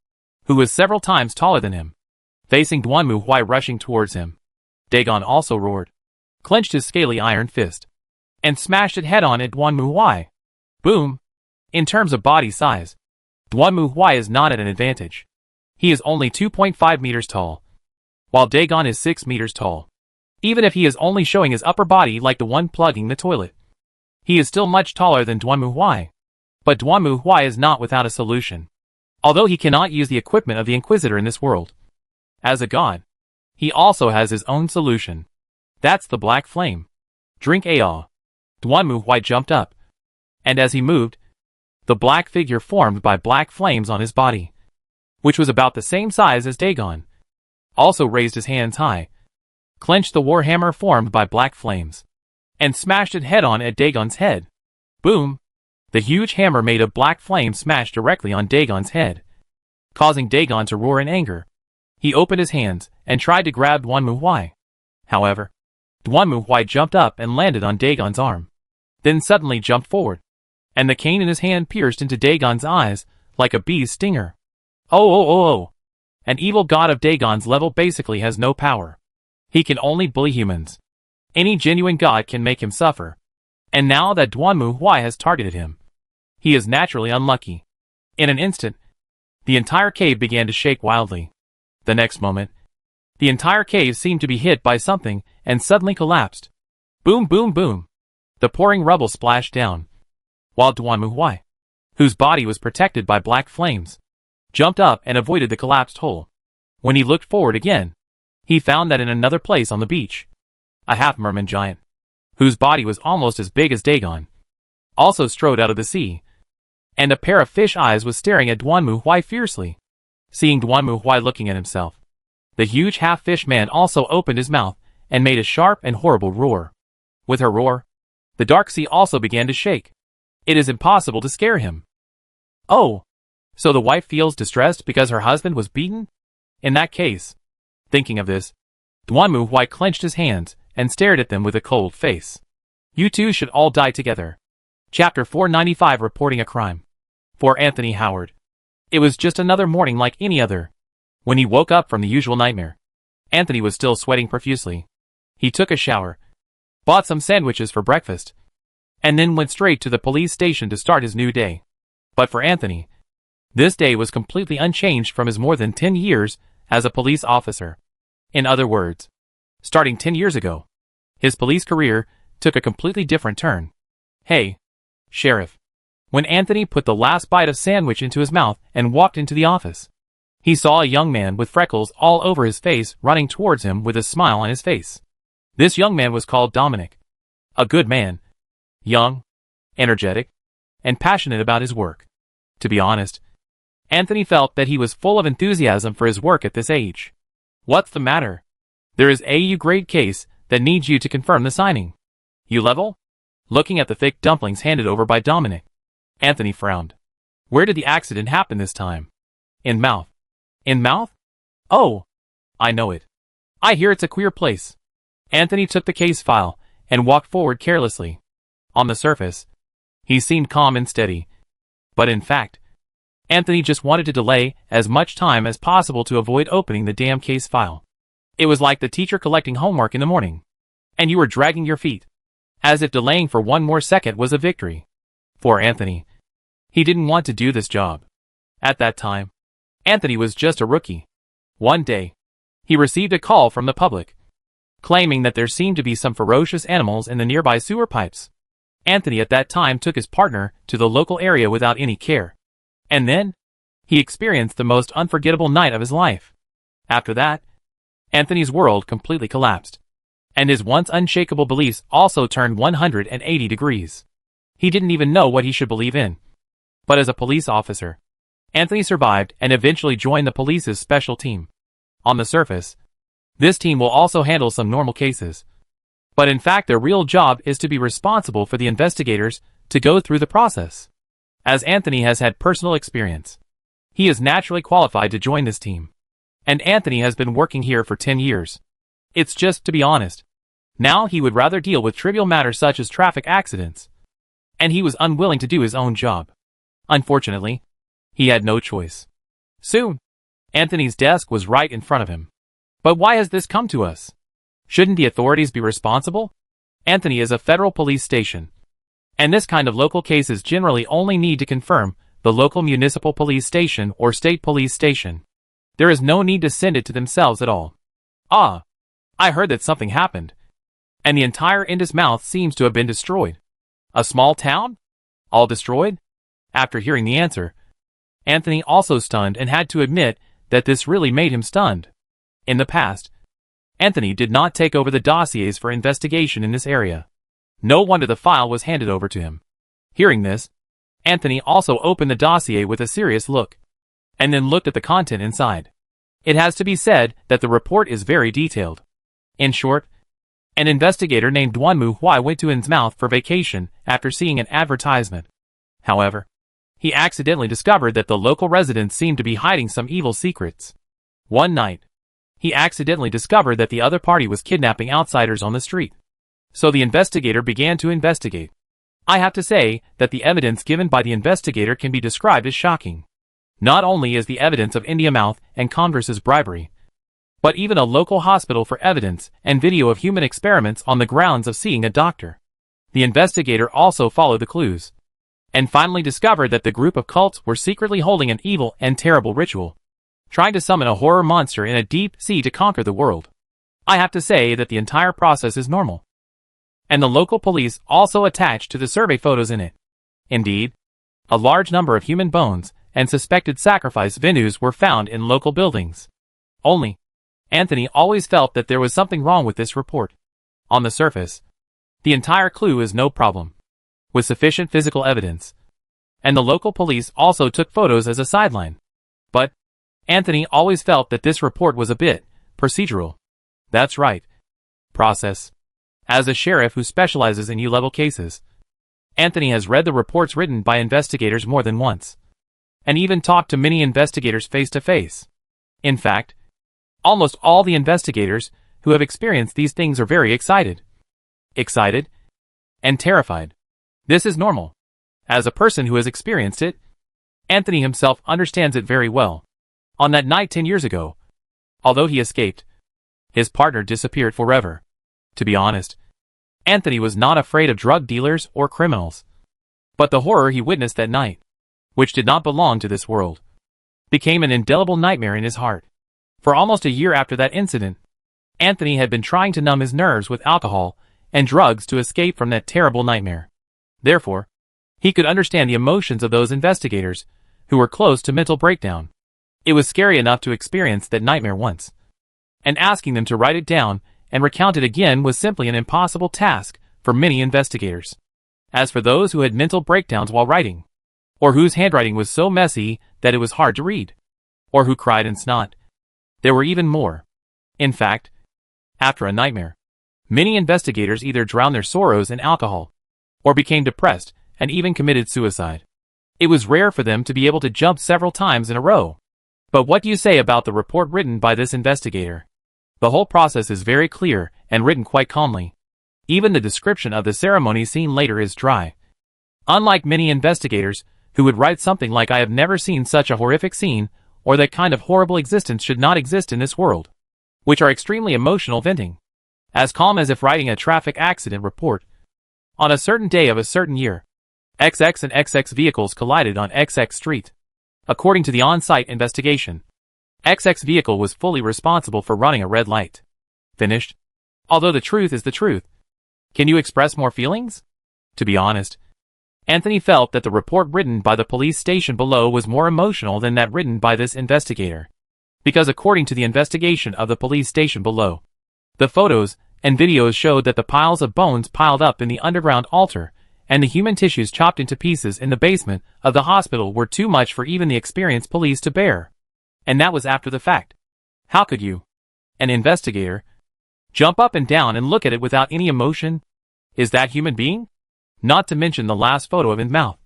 who was several times taller than him. Facing Duanmuhui rushing towards him, Dagon also roared, clenched his scaly iron fist, and smashed it head-on at Duanmuhui. Boom! In terms of body size, Duanmuhui is not at an advantage. He is only 2.5 meters tall, while Dagon is 6 meters tall. Even if he is only showing his upper body like the one plugging the toilet, he is still much taller than Duanmuhui. But Duanmuhui is not without a solution. Although he cannot use the equipment of the Inquisitor in this world, as a god, he also has his own solution. That's the black flame. Drink Aw. Duanmuhui jumped up, and as he moved, the black figure formed by black flames on his body, which was about the same size as Dagon, also raised his hands high, clenched the warhammer formed by black flames, and smashed it head-on at Dagon's head. Boom! The huge hammer made of black flames smashed directly on Dagon's head, causing Dagon to roar in anger. He opened his hands and tried to grab Duanmuhui. However, Duanmuhui jumped up and landed on Dagon's arm, then suddenly jumped forward, and the cane in his hand pierced into Dagon's eyes like a bee's stinger. Oh! An evil god of Dagon's level basically has no power. He can only bully humans. Any genuine god can make him suffer. And now that Duanmuhui has targeted him, he is naturally unlucky. In an instant, the entire cave began to shake wildly. The next moment, the entire cave seemed to be hit by something and suddenly collapsed. Boom, boom, boom. The pouring rubble splashed down, while Duanmuhui, whose body was protected by black flames, jumped up and avoided the collapsed hole. When he looked forward again, he found that in another place on the beach, a half-merman giant, whose body was almost as big as Dagon, also strode out of the sea, and a pair of fish eyes was staring at Duanmuhui fiercely. Seeing Duanmuhui looking at himself, the huge half-fish man also opened his mouth and made a sharp and horrible roar. With her roar, the dark sea also began to shake. It is impossible to scare him. Oh! So the wife feels distressed because her husband was beaten? In that case, thinking of this, Duanmuhui clenched his hands and stared at them with a cold face. You two should all die together. Chapter 495 Reporting a Crime. For Anthony Howard, it was just another morning like any other. When he woke up from the usual nightmare, Anthony was still sweating profusely. He took a shower, bought some sandwiches for breakfast, and then went straight to the police station to start his new day. But for Anthony, this day was completely unchanged from his more than 10 years as a police officer. In other words, starting 10 years ago, his police career took a completely different turn. Hey, Sheriff. When Anthony put the last bite of sandwich into his mouth and walked into the office, he saw a young man with freckles all over his face running towards him with a smile on his face. This young man was called Dominic. A good man. Young, energetic, and passionate about his work. To be honest, Anthony felt that he was full of enthusiasm for his work at this age. What's the matter? There is a grade case that needs you to confirm the signing. You level? Looking at the thick dumplings handed over by Dominic, Anthony frowned. Where did the accident happen this time? In mouth. In mouth? Oh, I know it. I hear it's a queer place. Anthony took the case file and walked forward carelessly. On the surface, he seemed calm and steady. But in fact, Anthony just wanted to delay as much time as possible to avoid opening the damn case file. It was like the teacher collecting homework in the morning, and you were dragging your feet, as if delaying for one more second was a victory. For Anthony, he didn't want to do this job. At that time, Anthony was just a rookie. One day, he received a call from the public, claiming that there seemed to be some ferocious animals in the nearby sewer pipes. Anthony at that time took his partner to the local area without any care. And then, he experienced the most unforgettable night of his life. After that, Anthony's world completely collapsed, and his once unshakable beliefs also turned 180 degrees. He didn't even know what he should believe in. But as a police officer, Anthony survived and eventually joined the police's special team. On the surface, this team will also handle some normal cases. But in fact, their real job is to be responsible for the investigators to go through the process. As Anthony has had personal experience, he is naturally qualified to join this team. And Anthony has been working here for 10 years. It's just, to be honest, now he would rather deal with trivial matters such as traffic accidents. And he was unwilling to do his own job. Unfortunately, he had no choice. Soon, Anthony's desk was right in front of him. But why has this come to us? Shouldn't the authorities be responsible? Anthony is a federal police station. And this kind of local cases generally only need to confirm the local municipal police station or state police station. There is no need to send it to themselves at all. Ah, I heard that something happened. And the entire Mouth seems to have been destroyed. A small town? All destroyed? After hearing the answer, Anthony also stunned and had to admit that this really made him stunned. In the past, Anthony did not take over the dossiers for investigation in this area. No wonder the file was handed over to him. Hearing this, Anthony also opened the dossier with a serious look, and then looked at the content inside. It has to be said that the report is very detailed. In short, an investigator named Duanmu Huai went to Mouth for vacation after seeing an advertisement. However, he accidentally discovered that the local residents seemed to be hiding some evil secrets. One night, he accidentally discovered that the other party was kidnapping outsiders on the street. So the investigator began to investigate. I have to say that the evidence given by the investigator can be described as shocking. Not only is the evidence of Mouth and Converse's bribery, but even a local hospital for evidence and video of human experiments on the grounds of seeing a doctor. The investigator also followed the clues, and finally discovered that the group of cults were secretly holding an evil and terrible ritual, trying to summon a horror monster in a deep sea to conquer the world. I have to say that the entire process is normal. And the local police also attached to the survey photos in it. Indeed, a large number of human bones and suspected sacrifice venues were found in local buildings. Only, Anthony always felt that there was something wrong with this report. On the surface, the entire clue is no problem, with sufficient physical evidence. And the local police also took photos as a sideline. But Anthony always felt that this report was a bit procedural. That's right. Process. As a sheriff who specializes in U-level cases, Anthony has read the reports written by investigators more than once, and even talked to many investigators face to face. In fact, almost all the investigators who have experienced these things are very excited. Excited and terrified. This is normal. As a person who has experienced it, Anthony himself understands it very well. On that night 10 years ago, although he escaped, his partner disappeared forever. To be honest, Anthony was not afraid of drug dealers or criminals. But the horror he witnessed that night, which did not belong to this world, became an indelible nightmare in his heart. For almost a year after that incident, Anthony had been trying to numb his nerves with alcohol and drugs to escape from that terrible nightmare. Therefore, he could understand the emotions of those investigators who were close to mental breakdown. It was scary enough to experience that nightmare once, and asking them to write it down and recount it again was simply an impossible task for many investigators. As for those who had mental breakdowns while writing, or whose handwriting was so messy that it was hard to read, or who cried in snot, there were even more. In fact, after a nightmare, many investigators either drowned their sorrows in alcohol, or became depressed and even committed suicide. It was rare for them to be able to jump several times in a row. But what do you say about the report written by this investigator? The whole process is very clear and written quite calmly. Even the description of the ceremony seen later is dry. Unlike many investigators, who would write something like "I have never seen such a horrific scene," or "that kind of horrible existence should not exist in this world," which are extremely emotional venting. As calm as if writing a traffic accident report. On a certain day of a certain year, XX and XX vehicles collided on XX Street. According to the on-site investigation, XX vehicle was fully responsible for running a red light. Finished. Although the truth is the truth. Can you express more feelings? To be honest, Anthony felt that the report written by the police station below was more emotional than that written by this investigator. Because according to the investigation of the police station below, the photos and videos showed that the piles of bones piled up in the underground altar and the human tissues chopped into pieces in the basement of the hospital were too much for even the experienced police to bear. And that was after the fact. How could you, an investigator, jump up and down and look at it without any emotion? Is that human being? Not to mention the last photo of Mouth,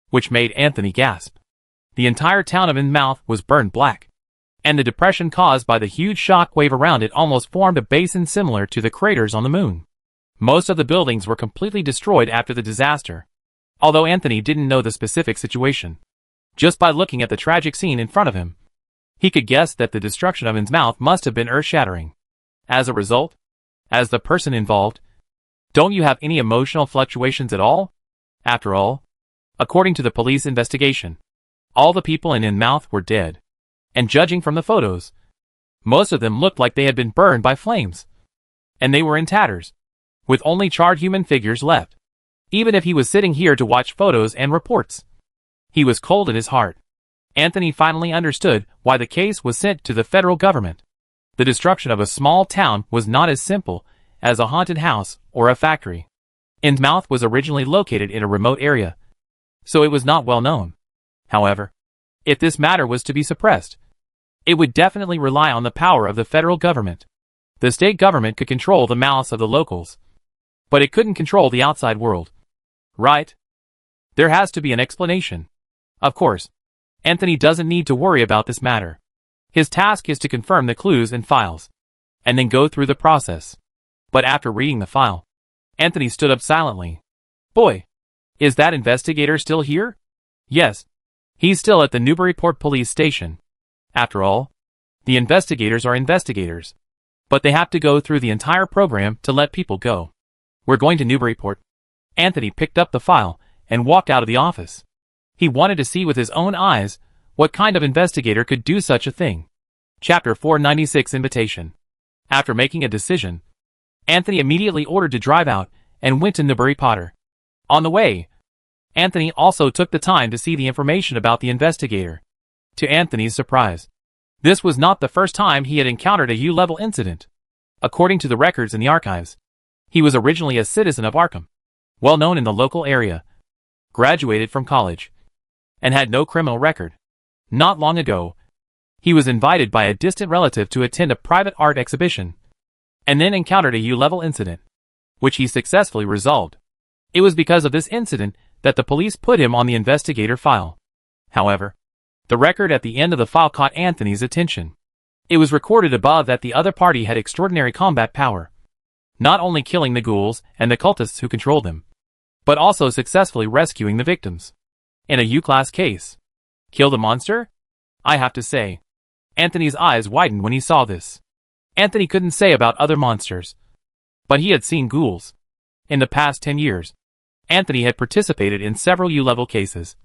which made Anthony gasp. The entire town of Mouth was burned black. and the depression caused by the huge shock wave around it almost formed a basin similar to the craters on the moon. Most of the buildings were completely destroyed after the disaster, although Anthony didn't know the specific situation. Just by looking at the tragic scene in front of him, he could guess that the destruction of his mouth must have been earth-shattering. As a result, as the person involved, don't you have any emotional fluctuations at all? After all, according to the police investigation, all the people in his mouth were dead. And judging from the photos, most of them looked like they had been burned by flames. And they were in tatters, with only charred human figures left. Even if he was sitting here to watch photos and reports, he was cold in his heart. Anthony finally understood why the case was sent to the federal government. The destruction of a small town was not as simple as a haunted house or a factory. Innsmouth was originally located in a remote area, so it was not well known. However, if this matter was to be suppressed, it would definitely rely on the power of the federal government. The state government could control the mouths of the locals, but it couldn't control the outside world. Right? There has to be an explanation. Of course, Anthony doesn't need to worry about this matter. His task is to confirm the clues and files, and then go through the process. But after reading the file, Anthony stood up silently. Boy, is that investigator still here? Yes, he's still at the Newburyport police station. After all, the investigators are investigators, but they have to go through the entire program to let people go. We're going to Newburyport. Anthony picked up the file and walked out of the office. He wanted to see with his own eyes what kind of investigator could do such a thing. Chapter 496 Invitation. After making a decision, Anthony immediately ordered to drive out and went to Newburyport. On the way, Anthony also took the time to see the information about the investigator. To Anthony's surprise, this was not the first time he had encountered a U-level incident. According to the records in the archives, he was originally a citizen of Arkham, well known in the local area, graduated from college, and had no criminal record. Not long ago, he was invited by a distant relative to attend a private art exhibition, and then encountered a U-level incident, which he successfully resolved. It was because of this incident that the police put him on the investigator file. However, the record at the end of the file caught Anthony's attention. It was recorded above that the other party had extraordinary combat power, not only killing the ghouls and the cultists who controlled them, but also successfully rescuing the victims. In a U-class case, kill the monster? I have to say, Anthony's eyes widened when he saw this. Anthony couldn't say about other monsters, but he had seen ghouls. In the past 10 years, Anthony had participated in several U-level cases,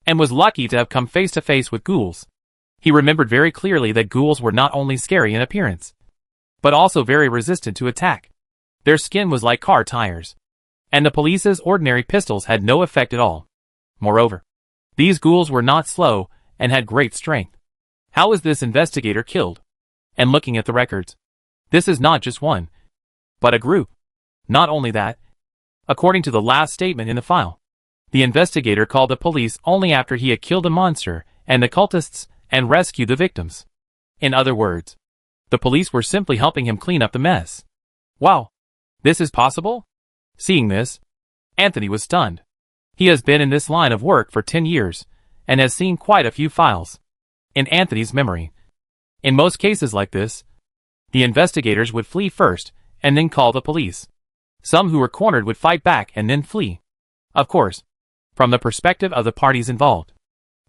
and was lucky to have come face to face with ghouls. He remembered very clearly that ghouls were not only scary in appearance, but also very resistant to attack. Their skin was like car tires, and the police's ordinary pistols had no effect at all. Moreover, these ghouls were not slow and had great strength. How was this investigator killed? And looking at the records, this is not just one, but a group. Not only that, according to the last statement in the file, the investigator called the police only after he had killed the monster and the cultists and rescued the victims. In other words, the police were simply helping him clean up the mess. Wow, this is possible? Seeing this, Anthony was stunned. He has been in this line of work for 10 years and has seen quite a few files. In Anthony's memory, in most cases like this, the investigators would flee first and then call the police. Some who were cornered would fight back and then flee. Of course, from the perspective of the parties involved,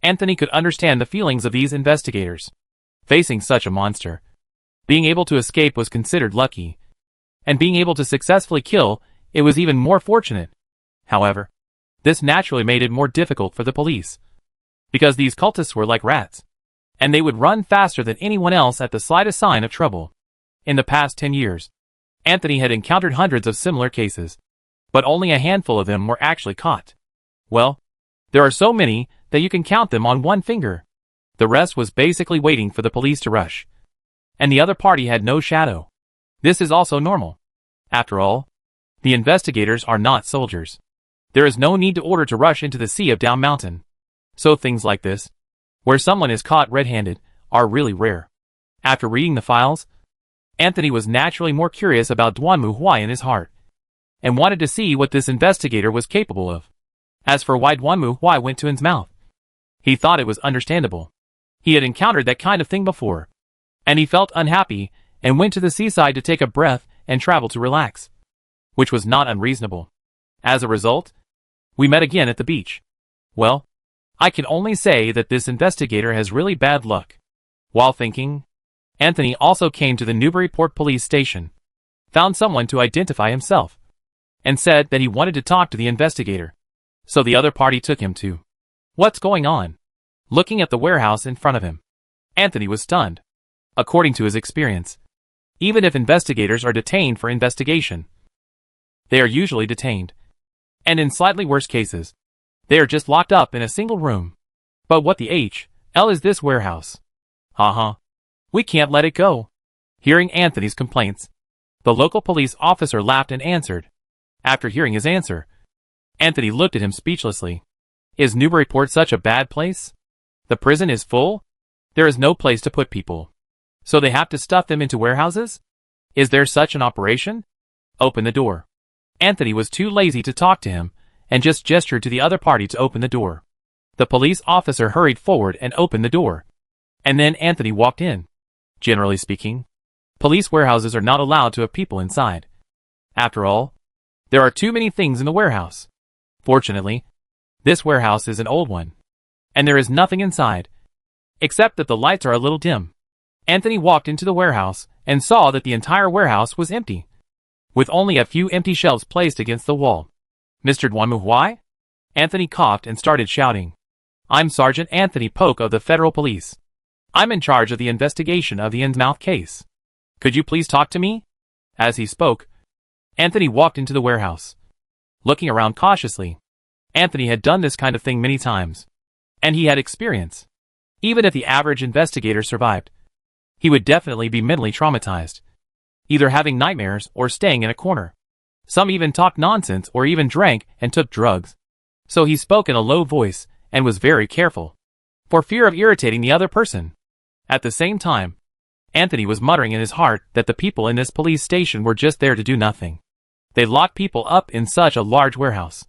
Anthony could understand the feelings of these investigators. Facing such a monster, being able to escape was considered lucky, and being able to successfully kill it was even more fortunate. However, this naturally made it more difficult for the police, because these cultists were like rats, and they would run faster than anyone else at the slightest sign of trouble. In the past 10 years, Anthony had encountered hundreds of similar cases, but only a handful of them were actually caught. Well, there are so many that you can count them on one finger. The rest was basically waiting for the police to rush, and the other party had no shadow. This is also normal. After all, the investigators are not soldiers. There is no need to order to rush into the sea of Down Mountain. So things like this, where someone is caught red-handed, are really rare. After reading the files, Anthony was naturally more curious about Duanmu Huai in his heart, and wanted to see what this investigator was capable of. As for why Duanmu Huai went to Innsmouth, he thought it was understandable. He had encountered that kind of thing before, and he felt unhappy and went to the seaside to take a breath and travel to relax, which was not unreasonable. As a result, we met again at the beach. Well, I can only say that this investigator has really bad luck. While thinking, Anthony also came to the Newburyport police station, found someone to identify himself, and said that he wanted to talk to the investigator. So the other party took him to. What's going on? Looking at the warehouse in front of him, Anthony was stunned. According to his experience, even if investigators are detained for investigation, they are usually detained. And in slightly worse cases, they are just locked up in a single room. But what the hell is this warehouse? We can't let it go. Hearing Anthony's complaints, the local police officer laughed and answered. After hearing his answer, Anthony looked at him speechlessly. Is Newburyport such a bad place? The prison is full? There is no place to put people, so they have to stuff them into warehouses? Is there such an operation? Open the door. Anthony was too lazy to talk to him, and just gestured to the other party to open the door. The police officer hurried forward and opened the door. And then Anthony walked in. Generally speaking, police warehouses are not allowed to have people inside. After all, there are too many things in the warehouse. Fortunately, this warehouse is an old one, and there is nothing inside, except that the lights are a little dim. Anthony walked into the warehouse and saw that the entire warehouse was empty, with only a few empty shelves placed against the wall. Mr. Dwanmu, Anthony coughed and started shouting. I'm Sergeant Anthony Polk of the Federal Police. I'm in charge of the investigation of the Innsmouth case. Could you please talk to me? As he spoke, Anthony walked into the warehouse. Looking around cautiously, Anthony had done this kind of thing many times, and he had experience. Even if the average investigator survived, he would definitely be mentally traumatized, either having nightmares or staying in a corner. Some even talked nonsense or even drank and took drugs. So he spoke in a low voice and was very careful, for fear of irritating the other person. At the same time, Anthony was muttering in his heart that the people in this police station were just there to do nothing. They locked people up in such a large warehouse.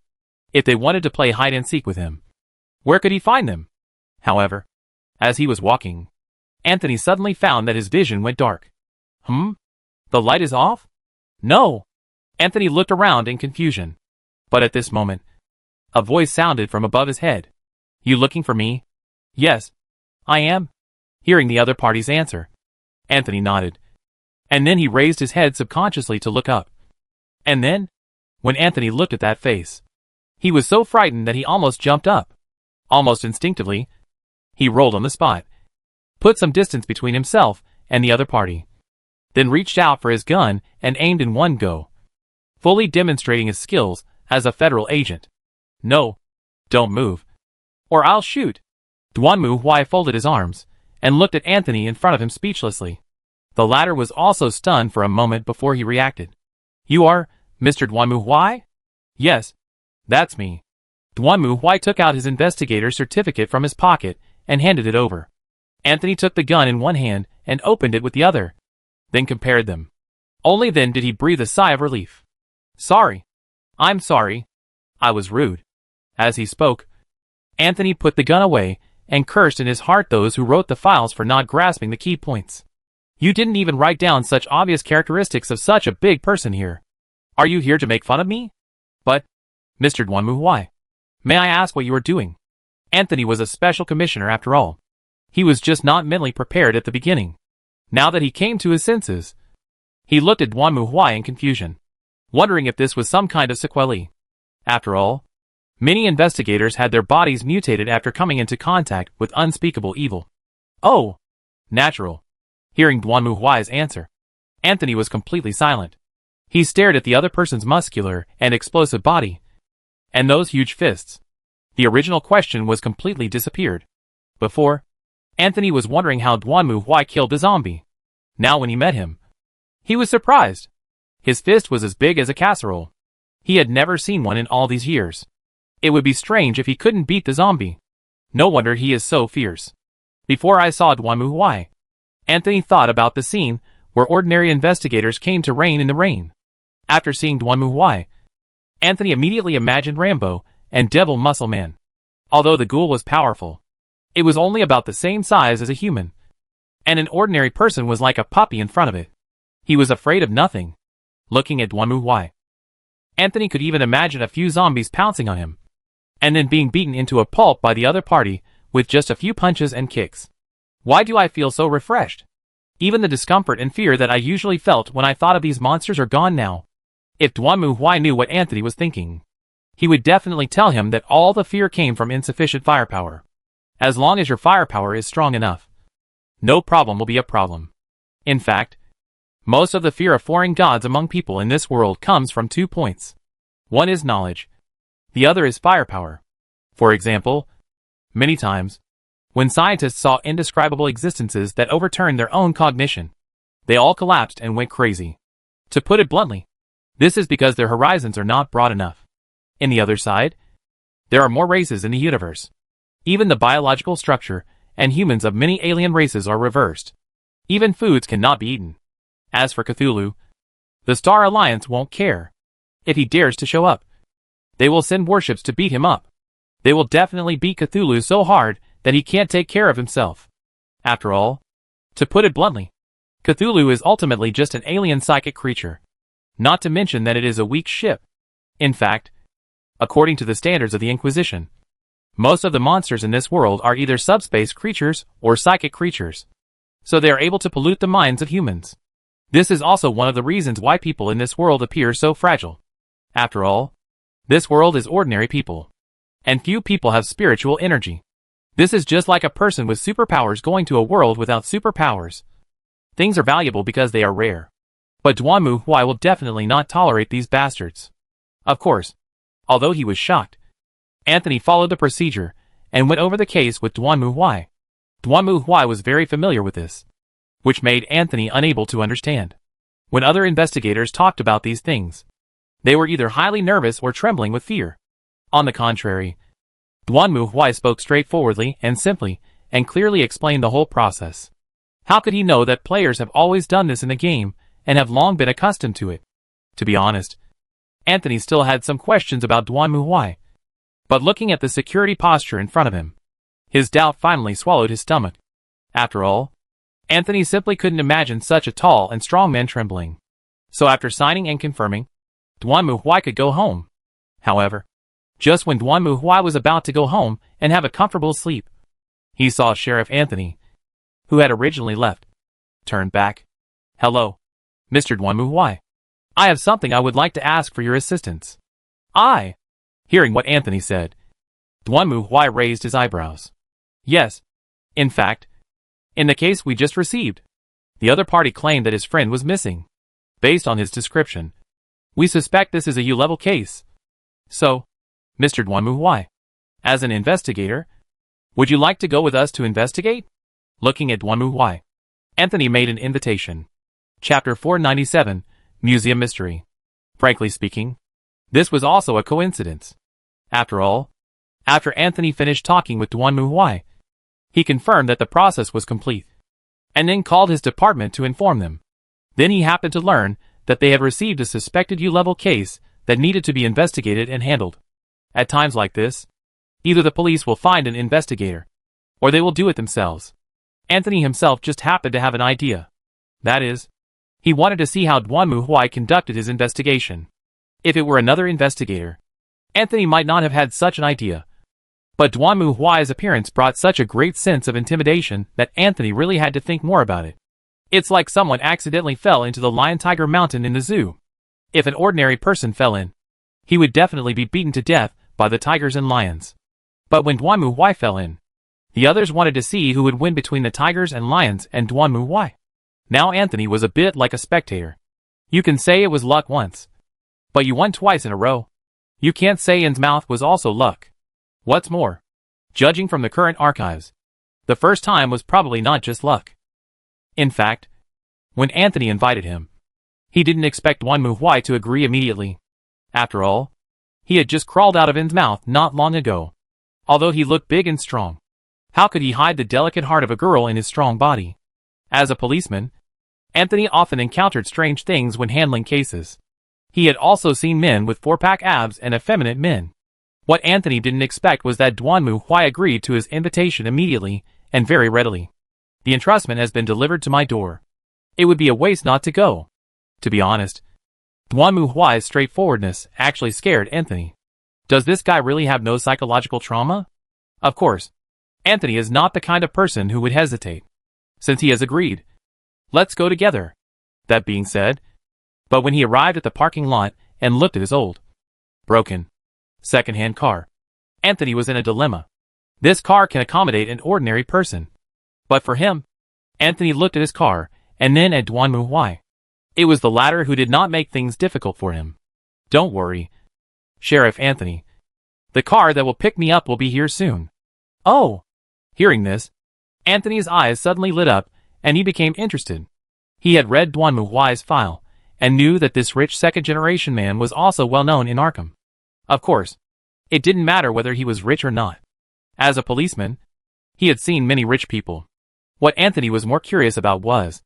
If they wanted to play hide and seek with him, where could he find them? However, as he was walking, Anthony suddenly found that his vision went dark. The light is off? No. Anthony looked around in confusion. But at this moment, a voice sounded from above his head. You looking for me? Yes, I am. Hearing the other party's answer, Anthony nodded. And then he raised his head subconsciously to look up. And then, when Anthony looked at that face, he was so frightened that he almost jumped up. Almost instinctively, he rolled on the spot, put some distance between himself and the other party, then reached out for his gun and aimed in one go, fully demonstrating his skills as a federal agent. No, don't move, or I'll shoot. Dwanmu folded his arms and looked at Anthony in front of him speechlessly. The latter was also stunned for a moment before he reacted. You are Mr. Dwanmu? Yes, that's me. Dwanmu took out his investigator's certificate from his pocket and handed it over. Anthony took the gun in one hand and opened it with the other, then compared them. Only then did he breathe a sigh of relief. Sorry. I'm sorry. I was rude. As he spoke, Anthony put the gun away and cursed in his heart those who wrote the files for not grasping the key points. You didn't even write down such obvious characteristics of such a big person here. Are you here to make fun of me? But, Mr. Dwanmu, may I ask what you are doing? Anthony was a special commissioner after all. He was just not mentally prepared at the beginning. Now that he came to his senses, he looked at Dwanmu in confusion, wondering if this was some kind of sequelae. After all, many investigators had their bodies mutated after coming into contact with unspeakable evil. Oh, natural. Hearing Dwanmu's answer, Anthony was completely silent. He stared at the other person's muscular and explosive body, and those huge fists. The original question was completely disappeared. Before, Anthony was wondering how Dwanmu killed the zombie. Now when he met him, he was surprised. His fist was as big as a casserole. He had never seen one in all these years. It would be strange if he couldn't beat the zombie. No wonder he is so fierce. Before I saw Dwanmu, Anthony thought about the scene where ordinary investigators came to reign in the rain. After seeing Dwanmu, Anthony immediately imagined Rambo and Devil Muscle Man. Although the ghoul was powerful, It was only about the same size as a human, and an ordinary person was like a puppy in front of it. He was afraid of nothing. Looking at Duanmu, Anthony could even imagine a few zombies pouncing on him, and then being beaten into a pulp by the other party with just a few punches and kicks. Why do I feel so refreshed? Even the discomfort and fear that I usually felt when I thought of these monsters are gone now. If Duanmu knew what Anthony was thinking, he would definitely tell him that all the fear came from insufficient firepower. As long as your firepower is strong enough, no problem will be a problem. In fact, most of the fear of foreign gods among people in this world comes from 2 points. One is knowledge. The other is firepower. For example, many times, when scientists saw indescribable existences that overturned their own cognition, they all collapsed and went crazy. To put it bluntly, this is because their horizons are not broad enough. In the other side, there are more races in the universe. Even the biological structure and humans of many alien races are reversed. Even foods cannot be eaten. As for Cthulhu, the Star Alliance won't care. If he dares to show up, they will send warships to beat him up. They will definitely beat Cthulhu so hard that he can't take care of himself. After all, to put it bluntly, Cthulhu is ultimately just an alien psychic creature. Not to mention that it is a weak ship. In fact, according to the standards of the Inquisition, most of the monsters in this world are either subspace creatures or psychic creatures, so they are able to pollute the minds of humans. This is also one of the reasons why people in this world appear so fragile. After all, this world is ordinary people, and few people have spiritual energy. This is just like a person with superpowers going to a world without superpowers. Things are valuable because they are rare. But Duanmu will definitely not tolerate these bastards. Of course, although he was shocked, Anthony followed the procedure and went over the case with Duanmu. Duanmu was very familiar with this, which made Anthony unable to understand. When other investigators talked about these things, they were either highly nervous or trembling with fear. On the contrary, Duanmu spoke straightforwardly and simply, and clearly explained the whole process. How could he know that players have always done this in the game, and have long been accustomed to it? To be honest, Anthony still had some questions about Duanmu. But looking at the security posture in front of him, his doubt finally swallowed his stomach. After all, Anthony simply couldn't imagine such a tall and strong man trembling. So after signing and confirming, Duanmu could go home. However, just when Duanmu was about to go home and have a comfortable sleep, he saw Sheriff Anthony, who had originally left, turn back. "Hello, Mr. Duanmu. I have something I would like to ask for your assistance." Hearing what Anthony said, Duanmu raised his eyebrows. "Yes. In fact, in the case we just received, the other party claimed that his friend was missing. Based on his description, we suspect this is a U-level case. So, Mr. Duanmu, as an investigator, would you like to go with us to investigate?" Looking at Duanmu, Anthony made an invitation. Chapter 497, Museum Mystery. Frankly speaking, this was also a coincidence. After all, after Anthony finished talking with Duanmu, he confirmed that the process was complete, and then called his department to inform them. Then he happened to learn that they had received a suspected U-level case that needed to be investigated and handled. At times like this, either the police will find an investigator, or they will do it themselves. Anthony himself just happened to have an idea. That is, he wanted to see how Duanmu conducted his investigation. If it were another investigator, Anthony might not have had such an idea. But Duanmu's appearance brought such a great sense of intimidation that Anthony really had to think more about it. It's like someone accidentally fell into the Lion-Tiger Mountain in the zoo. If an ordinary person fell in, he would definitely be beaten to death by the tigers and lions. But when Duanmu fell in, the others wanted to see who would win between the tigers and lions and Duanmu. Now Anthony was a bit like a spectator. You can say it was luck once, but you won twice in a row. You can't say Innsmouth was also luck. What's more, judging from the current archives, the first time was probably not just luck. In fact, when Anthony invited him, he didn't expect Duanmu to agree immediately. After all, he had just crawled out of Innsmouth not long ago. Although he looked big and strong, how could he hide the delicate heart of a girl in his strong body? As a policeman, Anthony often encountered strange things when handling cases. He had also seen men with four-pack abs and effeminate men. What Anthony didn't expect was that Duanmu Huai agreed to his invitation immediately and very readily. The entrustment has been delivered to my door. It would be a waste not to go. To be honest, Duanmu Huai's straightforwardness actually scared Anthony. Does this guy really have no psychological trauma? Of course, Anthony is not the kind of person who would hesitate. Since he has agreed, let's go together. That being said, but when he arrived at the parking lot and looked at his old, broken, second-hand car, Anthony was in a dilemma. This car can accommodate an ordinary person. But for him, Anthony looked at his car and then at Duanmu Huai. It was the latter who did not make things difficult for him. Don't worry, Sheriff Anthony. The car that will pick me up will be here soon. Oh! Hearing this, Anthony's eyes suddenly lit up and he became interested. He had read Duanmu Huai's file and knew that this rich second-generation man was also well known in Arkham. Of course, it didn't matter whether he was rich or not. As a policeman, he had seen many rich people. What Anthony was more curious about was,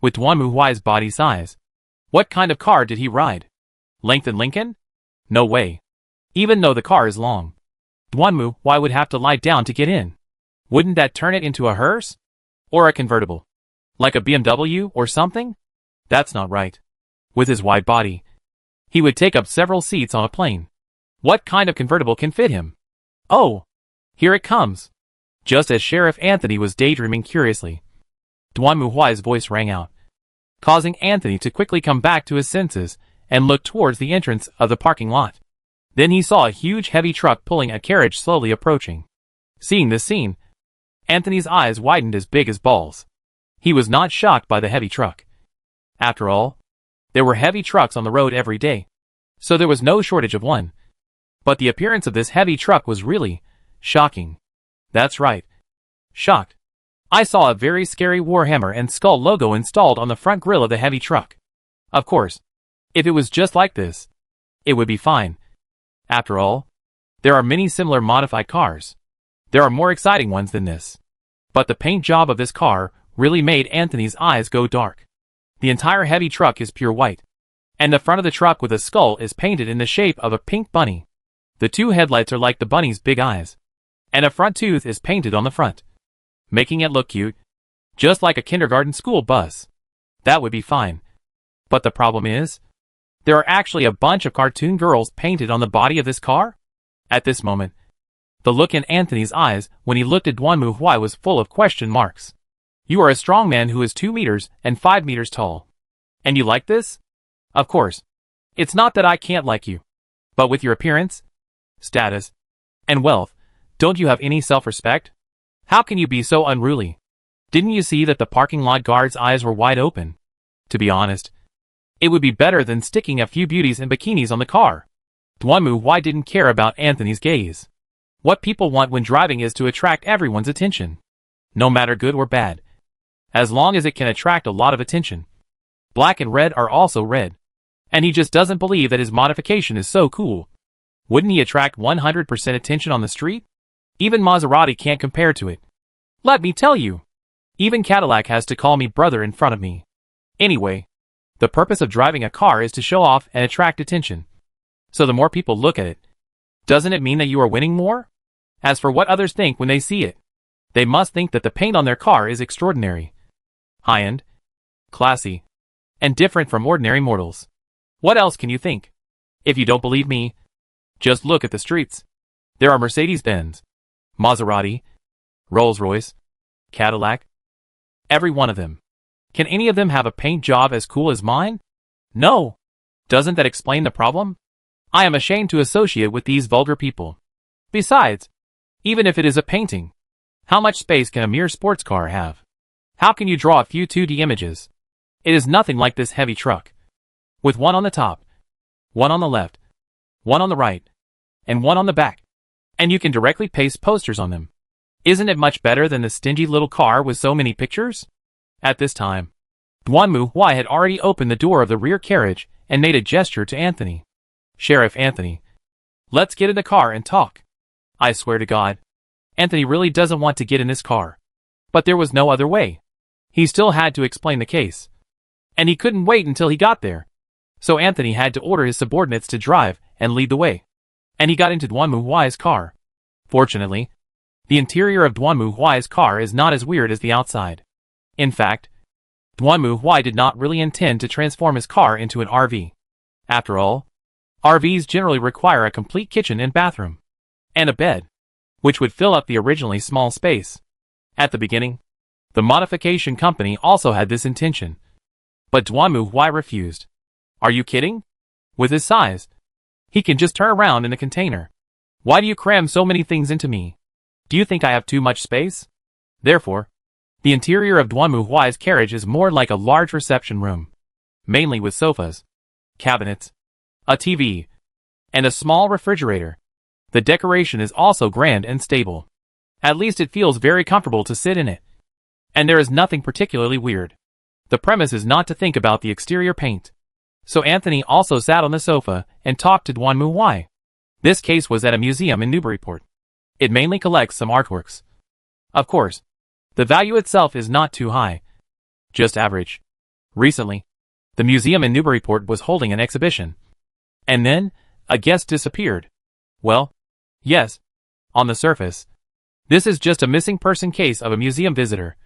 with Duanmu Huai's body size, what kind of car did he ride? Lengthen Lincoln? No way. Even though the car is long, Duanmu Huai would have to lie down to get in. Wouldn't that turn it into a hearse? Or a convertible? Like a BMW or something? That's not right. With his wide body, he would take up several seats on a plane. What kind of convertible can fit him? Oh! Here it comes. Just as Sheriff Anthony was daydreaming curiously, Duanmu Huai's voice rang out, causing Anthony to quickly come back to his senses and look towards the entrance of the parking lot. Then he saw a huge heavy truck pulling a carriage slowly approaching. Seeing this scene, Anthony's eyes widened as big as balls. He was not shocked by the heavy truck. After all, there were heavy trucks on the road every day, so there was no shortage of one. But the appearance of this heavy truck was really shocking. That's right. Shocked. I saw a very scary Warhammer and Skull logo installed on the front grille of the heavy truck. Of course, if it was just like this, it would be fine. After all, there are many similar modified cars. There are more exciting ones than this. But the paint job of this car really made Anthony's eyes go dark. The entire heavy truck is pure white, and the front of the truck with a skull is painted in the shape of a pink bunny. The two headlights are like the bunny's big eyes, and a front tooth is painted on the front, making it look cute, just like a kindergarten school bus. That would be fine. But the problem is, there are actually a bunch of cartoon girls painted on the body of this car? At this moment, the look in Anthony's eyes when he looked at Duanmu Huai was full of question marks. You are a strong man who is 2 meters and 5 meters tall. And you like this? Of course. It's not that I can't like you. But with your appearance, status, and wealth, don't you have any self-respect? How can you be so unruly? Didn't you see that the parking lot guard's eyes were wide open? To be honest, it would be better than sticking a few beauties in bikinis on the car. Duanmu Huai didn't care about Anthony's gaze. What people want when driving is to attract everyone's attention. No matter good or bad. As long as it can attract a lot of attention. Black and red are also red. And he just doesn't believe that his modification is so cool. Wouldn't he attract 100% attention on the street? Even Maserati can't compare to it. Let me tell you. Even Cadillac has to call me brother in front of me. Anyway, the purpose of driving a car is to show off and attract attention. So the more people look at it, doesn't it mean that you are winning more? As for what others think when they see it, they must think that the paint on their car is extraordinary, high-end, classy, and different from ordinary mortals. What else can you think? If you don't believe me, just look at the streets. There are Mercedes-Benz, Maserati, Rolls-Royce, Cadillac. Every one of them. Can any of them have a paint job as cool as mine? No. Doesn't that explain the problem? I am ashamed to associate with these vulgar people. Besides, even if it is a painting, how much space can a mere sports car have? How can you draw a few 2D images? It is nothing like this heavy truck. With one on the top, one on the left, one on the right, and one on the back. And you can directly paste posters on them. Isn't it much better than the stingy little car with so many pictures? At this time, Duanmu Huai had already opened the door of the rear carriage and made a gesture to Anthony. Sheriff Anthony, let's get in the car and talk. I swear to God, Anthony really doesn't want to get in this car. But there was no other way. He still had to explain the case. And he couldn't wait until he got there. So Anthony had to order his subordinates to drive and lead the way. and he got into Duanmu Huai's car. Fortunately, the interior of Duanmu Huai's car is not as weird as the outside. In fact, Duanmu Huai did not really intend to transform his car into an RV. After all, RVs generally require a complete kitchen and bathroom, and a bed, which would fill up the originally small space. At the beginning, the modification company also had this intention, but Duanmu Huai refused. Are you kidding? With his size, he can just turn around in a container. Why do you cram so many things into me? Do you think I have too much space? Therefore, the interior of Duanmu Huai's carriage is more like a large reception room, mainly with sofas, cabinets, a TV, and a small refrigerator. The decoration is also grand and stable. At least it feels very comfortable to sit in it. And there is nothing particularly weird. The premise is not to think about the exterior paint. So Anthony also sat on the sofa and talked to Duanmu Huai. This case was at a museum in Newburyport. It mainly collects some artworks. Of course, the value itself is not too high, just average. Recently, the museum in Newburyport was holding an exhibition. And then, a guest disappeared. Well, yes, on the surface, this is just a missing person case of a museum visitor.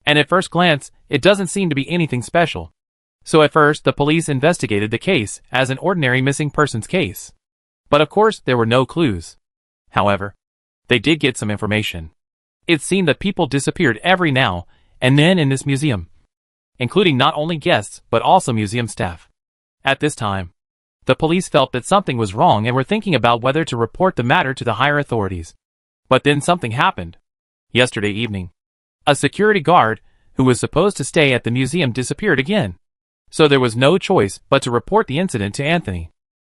And at first glance, it doesn't seem to be anything special. So at first, the police investigated the case as an ordinary missing persons case. But of course, there were no clues. However, they did get some information. It seemed that people disappeared every now and then in this museum, including not only guests but also museum staff. At this time, the police felt that something was wrong and were thinking about whether to report the matter to the higher authorities. But then something happened. Yesterday evening, a security guard who was supposed to stay at the museum disappeared again. So there was no choice but to report the incident to Anthony.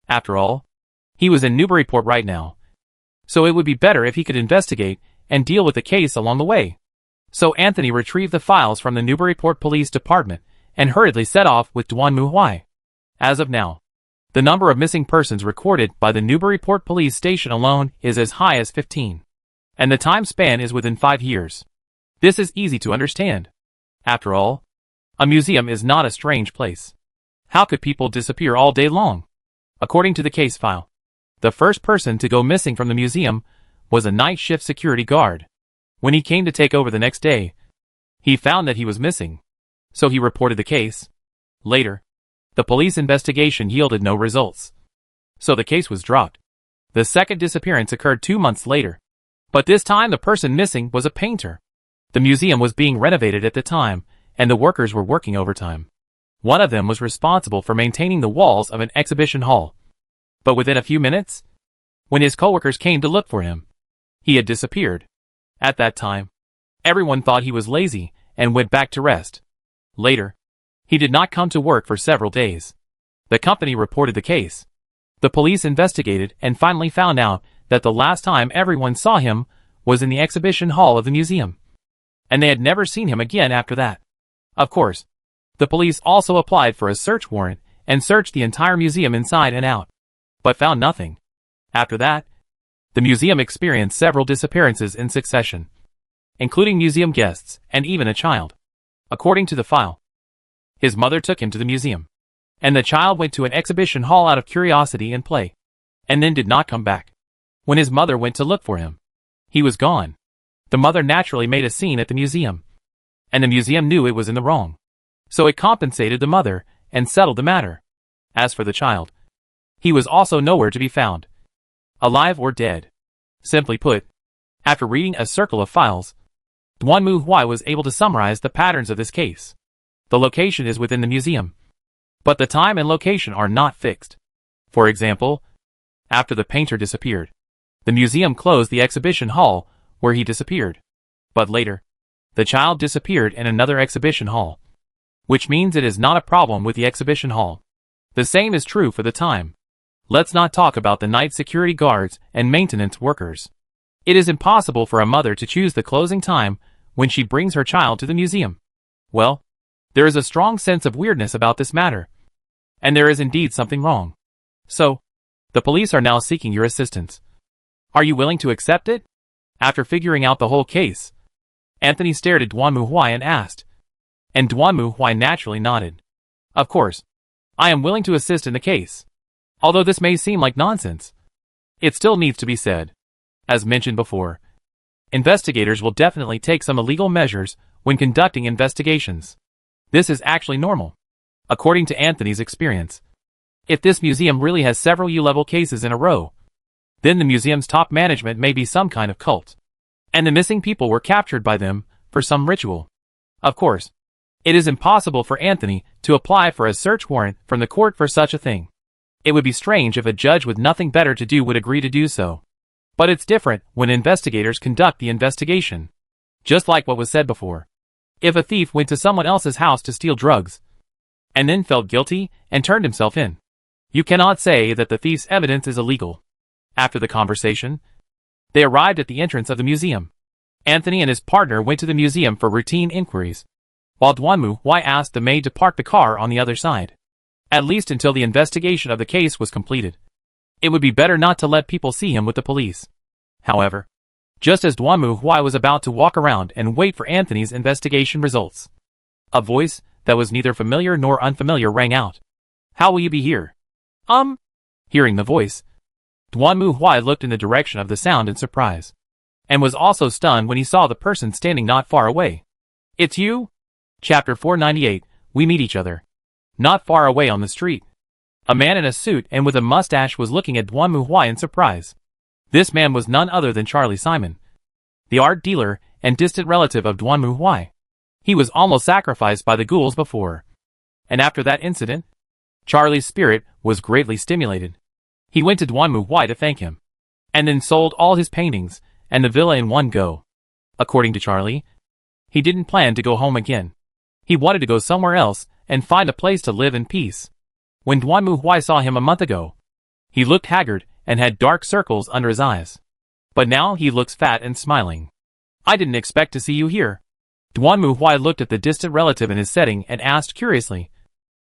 After all, he was in Newburyport right now. So it would be better if he could investigate and deal with the case along the way. So Anthony retrieved the files from the Newburyport Police Department and hurriedly set off with Duanmu Huai. As of now, the number of missing persons recorded by the Newburyport Police Station alone is as high as 15. And the time span is within 5 years. This is easy to understand. After all, a museum is not a strange place. How could people disappear all day long? According to the case file, the first person to go missing from the museum was a night shift security guard. When he came to take over the next day, he found that he was missing. So he reported the case. Later, the police investigation yielded no results. So the case was dropped. The second disappearance occurred 2 months later. But this time the person missing was a painter. The museum was being renovated at the time, and the workers were working overtime. One of them was responsible for maintaining the walls of an exhibition hall. But within a few minutes, when his coworkers came to look for him, he had disappeared. At that time, everyone thought he was lazy and went back to rest. Later, he did not come to work for several days. The company reported the case. The police investigated and finally found out that the last time everyone saw him was in the exhibition hall of the museum. And they had never seen him again after that. Of course, the police also applied for a search warrant and searched the entire museum inside and out, but found nothing. After that, the museum experienced several disappearances in succession, including museum guests and even a child. According to the file, his mother took him to the museum, and the child went to an exhibition hall out of curiosity and play, and then did not come back. When his mother went to look for him, he was gone. The mother naturally made a scene at the museum, and the museum knew it was in the wrong. So it compensated the mother and settled the matter. As for the child, he was also nowhere to be found, alive or dead. Simply put, after reading a circle of files, Duanmu Huai was able to summarize the patterns of this case. The location is within the museum, but the time and location are not fixed. For example, after the painter disappeared, the museum closed the exhibition hall where he disappeared. But later, the child disappeared in another exhibition hall, which means it is not a problem with the exhibition hall. The same is true for the time. Let's not talk about the night security guards and maintenance workers. It is impossible for a mother to choose the closing time when she brings her child to the museum. Well, there is a strong sense of weirdness about this matter. And there is indeed something wrong. So, the police are now seeking your assistance. Are you willing to accept it? After figuring out the whole case, Anthony stared at Duanmu Huai and asked. And Duanmu Huai naturally nodded. Of course, I am willing to assist in the case. Although this may seem like nonsense. It still needs to be said. As mentioned before, investigators will definitely take some illegal measures when conducting investigations. This is actually normal, according to Anthony's experience. If this museum really has several U-level cases in a row, then the museum's top management may be some kind of cult, and the missing people were captured by them for some ritual. Of course, it is impossible for Anthony to apply for a search warrant from the court for such a thing. It would be strange if a judge with nothing better to do would agree to do so. But it's different when investigators conduct the investigation. Just like what was said before. If a thief went to someone else's house to steal drugs, and then felt guilty and turned himself in, you cannot say that the thief's evidence is illegal. After the conversation, they arrived at the entrance of the museum. Anthony and his partner went to the museum for routine inquiries, while Duanmu Huai asked the maid to park the car on the other side, at least until the investigation of the case was completed. It would be better not to let people see him with the police. However, just as Duanmu Huai was about to walk around and wait for Anthony's investigation results, a voice that was neither familiar nor unfamiliar rang out. "How will you be here?" Hearing the voice, Duanmu Huai looked in the direction of the sound in surprise, and was also stunned when he saw the person standing not far away. "It's you?" Chapter 498, We Meet Each Other. Not far away on the street, a man in a suit and with a mustache was looking at Duanmu Huai in surprise. This man was none other than Charlie Simon, the art dealer and distant relative of Duanmu Huai. He was almost sacrificed by the ghouls before, and after that incident, Charlie's spirit was greatly stimulated. He went to Duanmu Huai to thank him, and then sold all his paintings and the villa in one go. According to Charlie, he didn't plan to go home again. He wanted to go somewhere else and find a place to live in peace. When Duanmu Huai saw him a month ago, he looked haggard and had dark circles under his eyes. But now he looks fat and smiling. "I didn't expect to see you here." Duanmu Huai looked at the distant relative in his setting and asked curiously,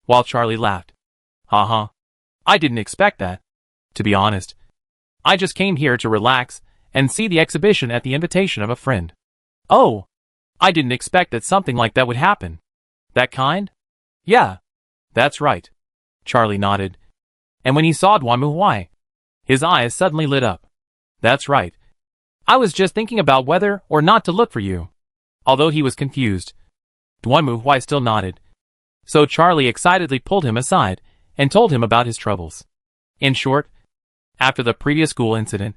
while Charlie laughed. "Haha. I didn't expect that. To be honest, I just came here to relax and see the exhibition at the invitation of a friend." "Oh, I didn't expect that something like that would happen." "That kind?" "Yeah, that's right." Charlie nodded, and when he saw Duanmu Huai, his eyes suddenly lit up. "That's right. I was just thinking about whether or not to look for you." Although he was confused, Duanmu Huai still nodded. So Charlie excitedly pulled him aside and told him about his troubles. In short, after the previous school incident,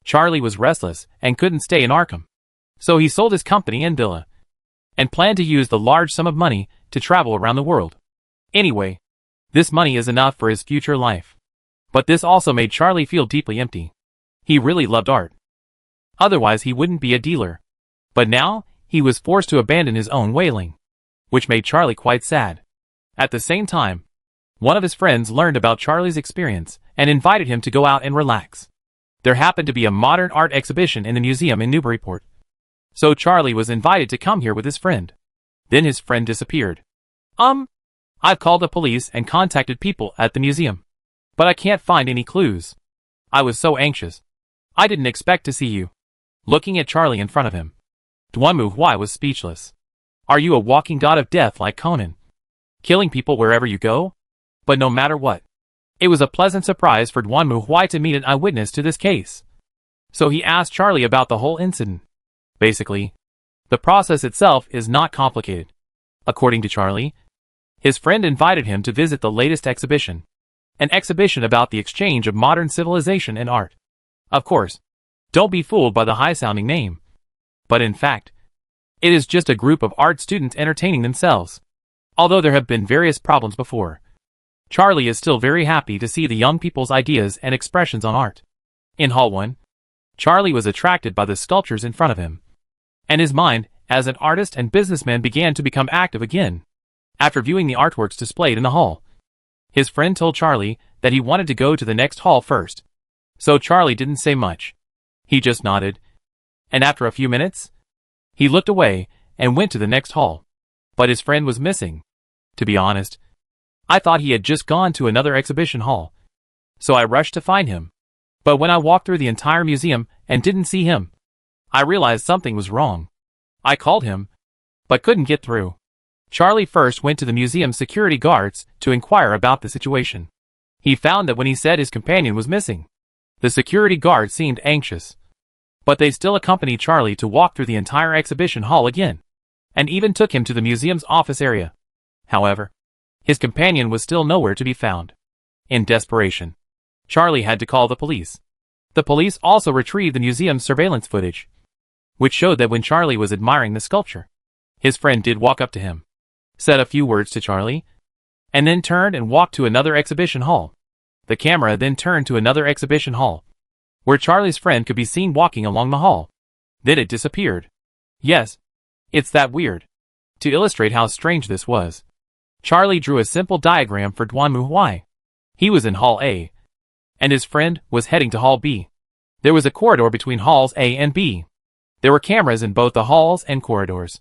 Charlie was restless and couldn't stay in Arkham. So he sold his company and villa, and planned to use the large sum of money to travel around the world. Anyway, this money is enough for his future life. But this also made Charlie feel deeply empty. He really loved art. Otherwise he wouldn't be a dealer. But now, he was forced to abandon his own whaling, which made Charlie quite sad. At the same time, one of his friends learned about Charlie's experience and invited him to go out and relax. There happened to be a modern art exhibition in the museum in Newburyport. So Charlie was invited to come here with his friend. Then his friend disappeared. I've called the police and contacted people at the museum, but I can't find any clues. I was so anxious. I didn't expect to see you." Looking at Charlie in front of him, Duanmu Huai was speechless. "Are you a walking god of death like Conan, killing people wherever you go?" But no matter what, it was a pleasant surprise for Duanmu Huai to meet an eyewitness to this case. So he asked Charlie about the whole incident. Basically, the process itself is not complicated. According to Charlie, his friend invited him to visit the latest exhibition, an exhibition about the exchange of modern civilization and art. Of course, don't be fooled by the high-sounding name. But in fact, it is just a group of art students entertaining themselves. Although there have been various problems before, Charlie is still very happy to see the young people's ideas and expressions on art. In Hall 1, Charlie was attracted by the sculptures in front of him, and his mind, as an artist and businessman, began to become active again. After viewing the artworks displayed in the hall, his friend told Charlie that he wanted to go to the next hall first. So Charlie didn't say much. He just nodded, and after a few minutes, he looked away and went to the next hall. But his friend was missing. To be honest, I thought he had just gone to another exhibition hall, so I rushed to find him. But when I walked through the entire museum and didn't see him, I realized something was wrong. I called him, but couldn't get through. Charlie first went to the museum's security guards to inquire about the situation. He found that when he said his companion was missing, The security guard seemed anxious, but they still accompanied Charlie to walk through the entire exhibition hall again, and even took him to the museum's office area. However, his companion was still nowhere to be found. In desperation, Charlie had to call the police. The police also retrieved the museum's surveillance footage, which showed that when Charlie was admiring the sculpture, his friend did walk up to him, said a few words to Charlie, and then turned and walked to another exhibition hall. The camera then turned to another exhibition hall, where Charlie's friend could be seen walking along the hall. Then it disappeared. Yes, it's that weird. To illustrate how strange this was, Charlie drew a simple diagram for Duanmu. He was in Hall A, and his friend was heading to Hall B. There was a corridor between Halls A and B. There were cameras in both the halls and corridors,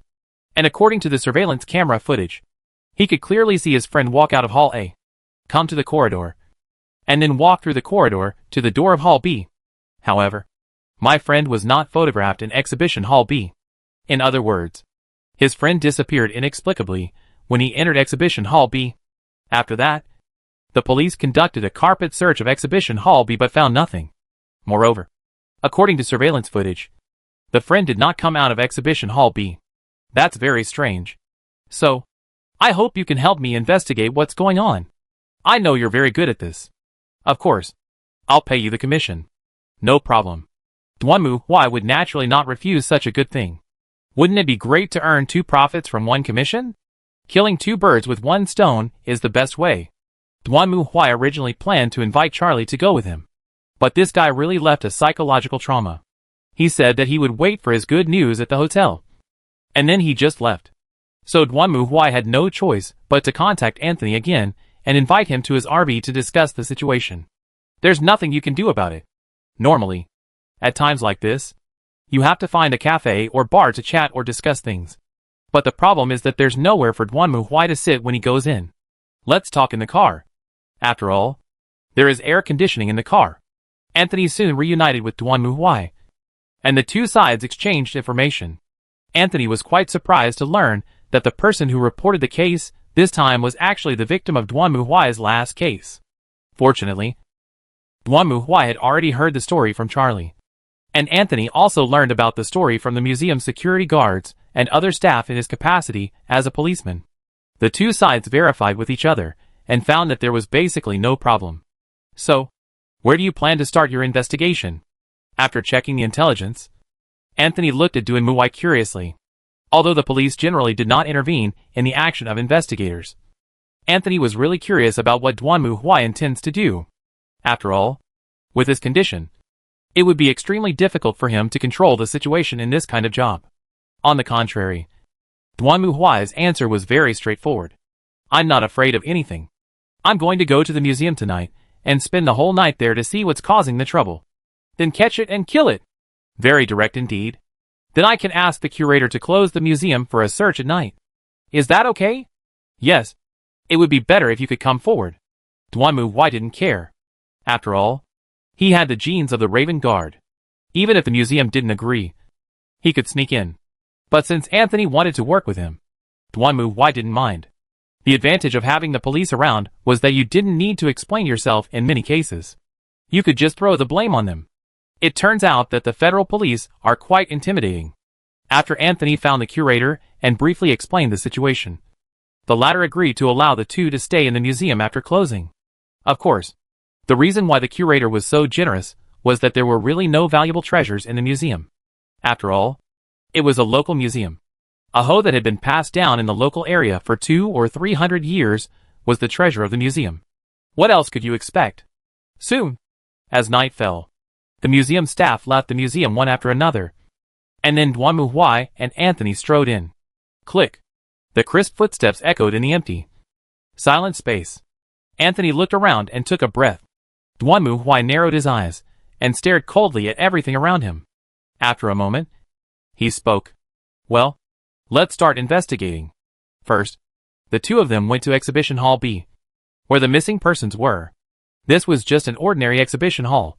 and according to the surveillance camera footage, he could clearly see his friend walk out of Hall A, come to the corridor, and then walk through the corridor to the door of Hall B. However, my friend was not photographed in Exhibition Hall B. In other words, his friend disappeared inexplicably when he entered Exhibition Hall B. After that, the police conducted a carpet search of Exhibition Hall B but found nothing. Moreover, according to surveillance footage, the friend did not come out of Exhibition Hall B. That's very strange. So, I hope you can help me investigate what's going on. I know you're very good at this. Of course, I'll pay you the commission. No problem. Duanmu would naturally not refuse such a good thing. Wouldn't it be great to earn 2 profits from 1 commission? Killing 2 birds with 1 stone is the best way. Duanmu originally planned to invite Charlie to go with him, but this guy really left a psychological trauma. He said that he would wait for his good news at the hotel, and then he just left. So Duanmu had no choice but to contact Anthony again and invite him to his RV to discuss the situation. There's nothing you can do about it. Normally, at times like this, you have to find a cafe or bar to chat or discuss things. But the problem is that there's nowhere for Duanmu to sit when he goes in. Let's talk in the car. After all, there is air conditioning in the car. Anthony soon reunited with Duanmu, and the 2 sides exchanged information. Anthony was quite surprised to learn that the person who reported the case this time was actually the victim of Duanmu's last case. Fortunately, Duanmu had already heard the story from Charlie, and Anthony also learned about the story from the museum's security guards and other staff in his capacity as a policeman. The 2 sides verified with each other and found that there was basically no problem. So, where do you plan to start your investigation? After checking the intelligence, Anthony looked at Duanmu curiously. Although the police generally did not intervene in the action of investigators, Anthony was really curious about what Duanmu intends to do. After all, with his condition, it would be extremely difficult for him to control the situation in this kind of job. On the contrary, Duanmu's answer was very straightforward. I'm not afraid of anything. I'm going to go to the museum tonight and spend the whole night there to see what's causing the trouble. Then catch it and kill it. Very direct indeed. Then I can ask the curator to close the museum for a search at night. Is that okay? Yes. It would be better if you could come forward. Duanmu didn't care. After all, he had the genes of the Raven Guard. Even if the museum didn't agree, he could sneak in. But since Anthony wanted to work with him, Duanmu didn't mind. The advantage of having the police around was that you didn't need to explain yourself in many cases. You could just throw the blame on them. It turns out that the federal police are quite intimidating. After Anthony found the curator and briefly explained the situation, the latter agreed to allow the 2 to stay in the museum after closing. Of course, the reason why the curator was so generous was that there were really no valuable treasures in the museum. After all, it was a local museum. A hoe that had been passed down in the local area for 200 or 300 years was the treasure of the museum. What else could you expect? Soon, as night fell, the museum staff left the museum one after another, and then Duanmu and Anthony strode in. Click. The crisp footsteps echoed in the empty, silent space. Anthony looked around and took a breath. Duanmu narrowed his eyes and stared coldly at everything around him. After a moment, he spoke. Well, let's start investigating. First, the 2 of them went to Exhibition Hall B, where the missing persons were. This was just an ordinary exhibition hall,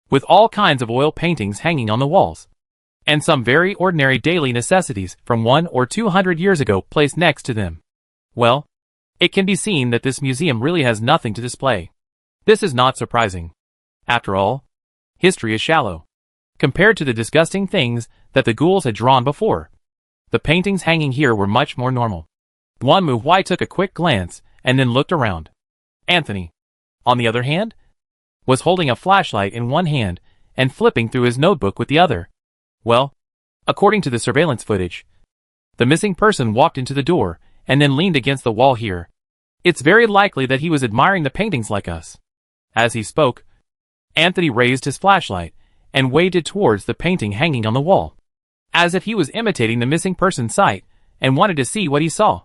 with all kinds of oil paintings hanging on the walls, and some very ordinary daily necessities from 100 or 200 years ago placed next to them. Well, it can be seen that this museum really has nothing to display. This is not surprising. After all, History is shallow compared to the disgusting things that the ghouls had drawn before. The paintings hanging here were much more normal. Duan Mu Huai took a quick glance and then looked around. Anthony, on the other hand, was holding a flashlight in one hand and flipping through his notebook with the other. Well, according to the surveillance footage, the missing person walked into the door and then leaned against the wall here. It's very likely that he was admiring the paintings like us. As he spoke, Anthony raised his flashlight and waved it towards the painting hanging on the wall, as if he was imitating the missing person's sight and wanted to see what he saw.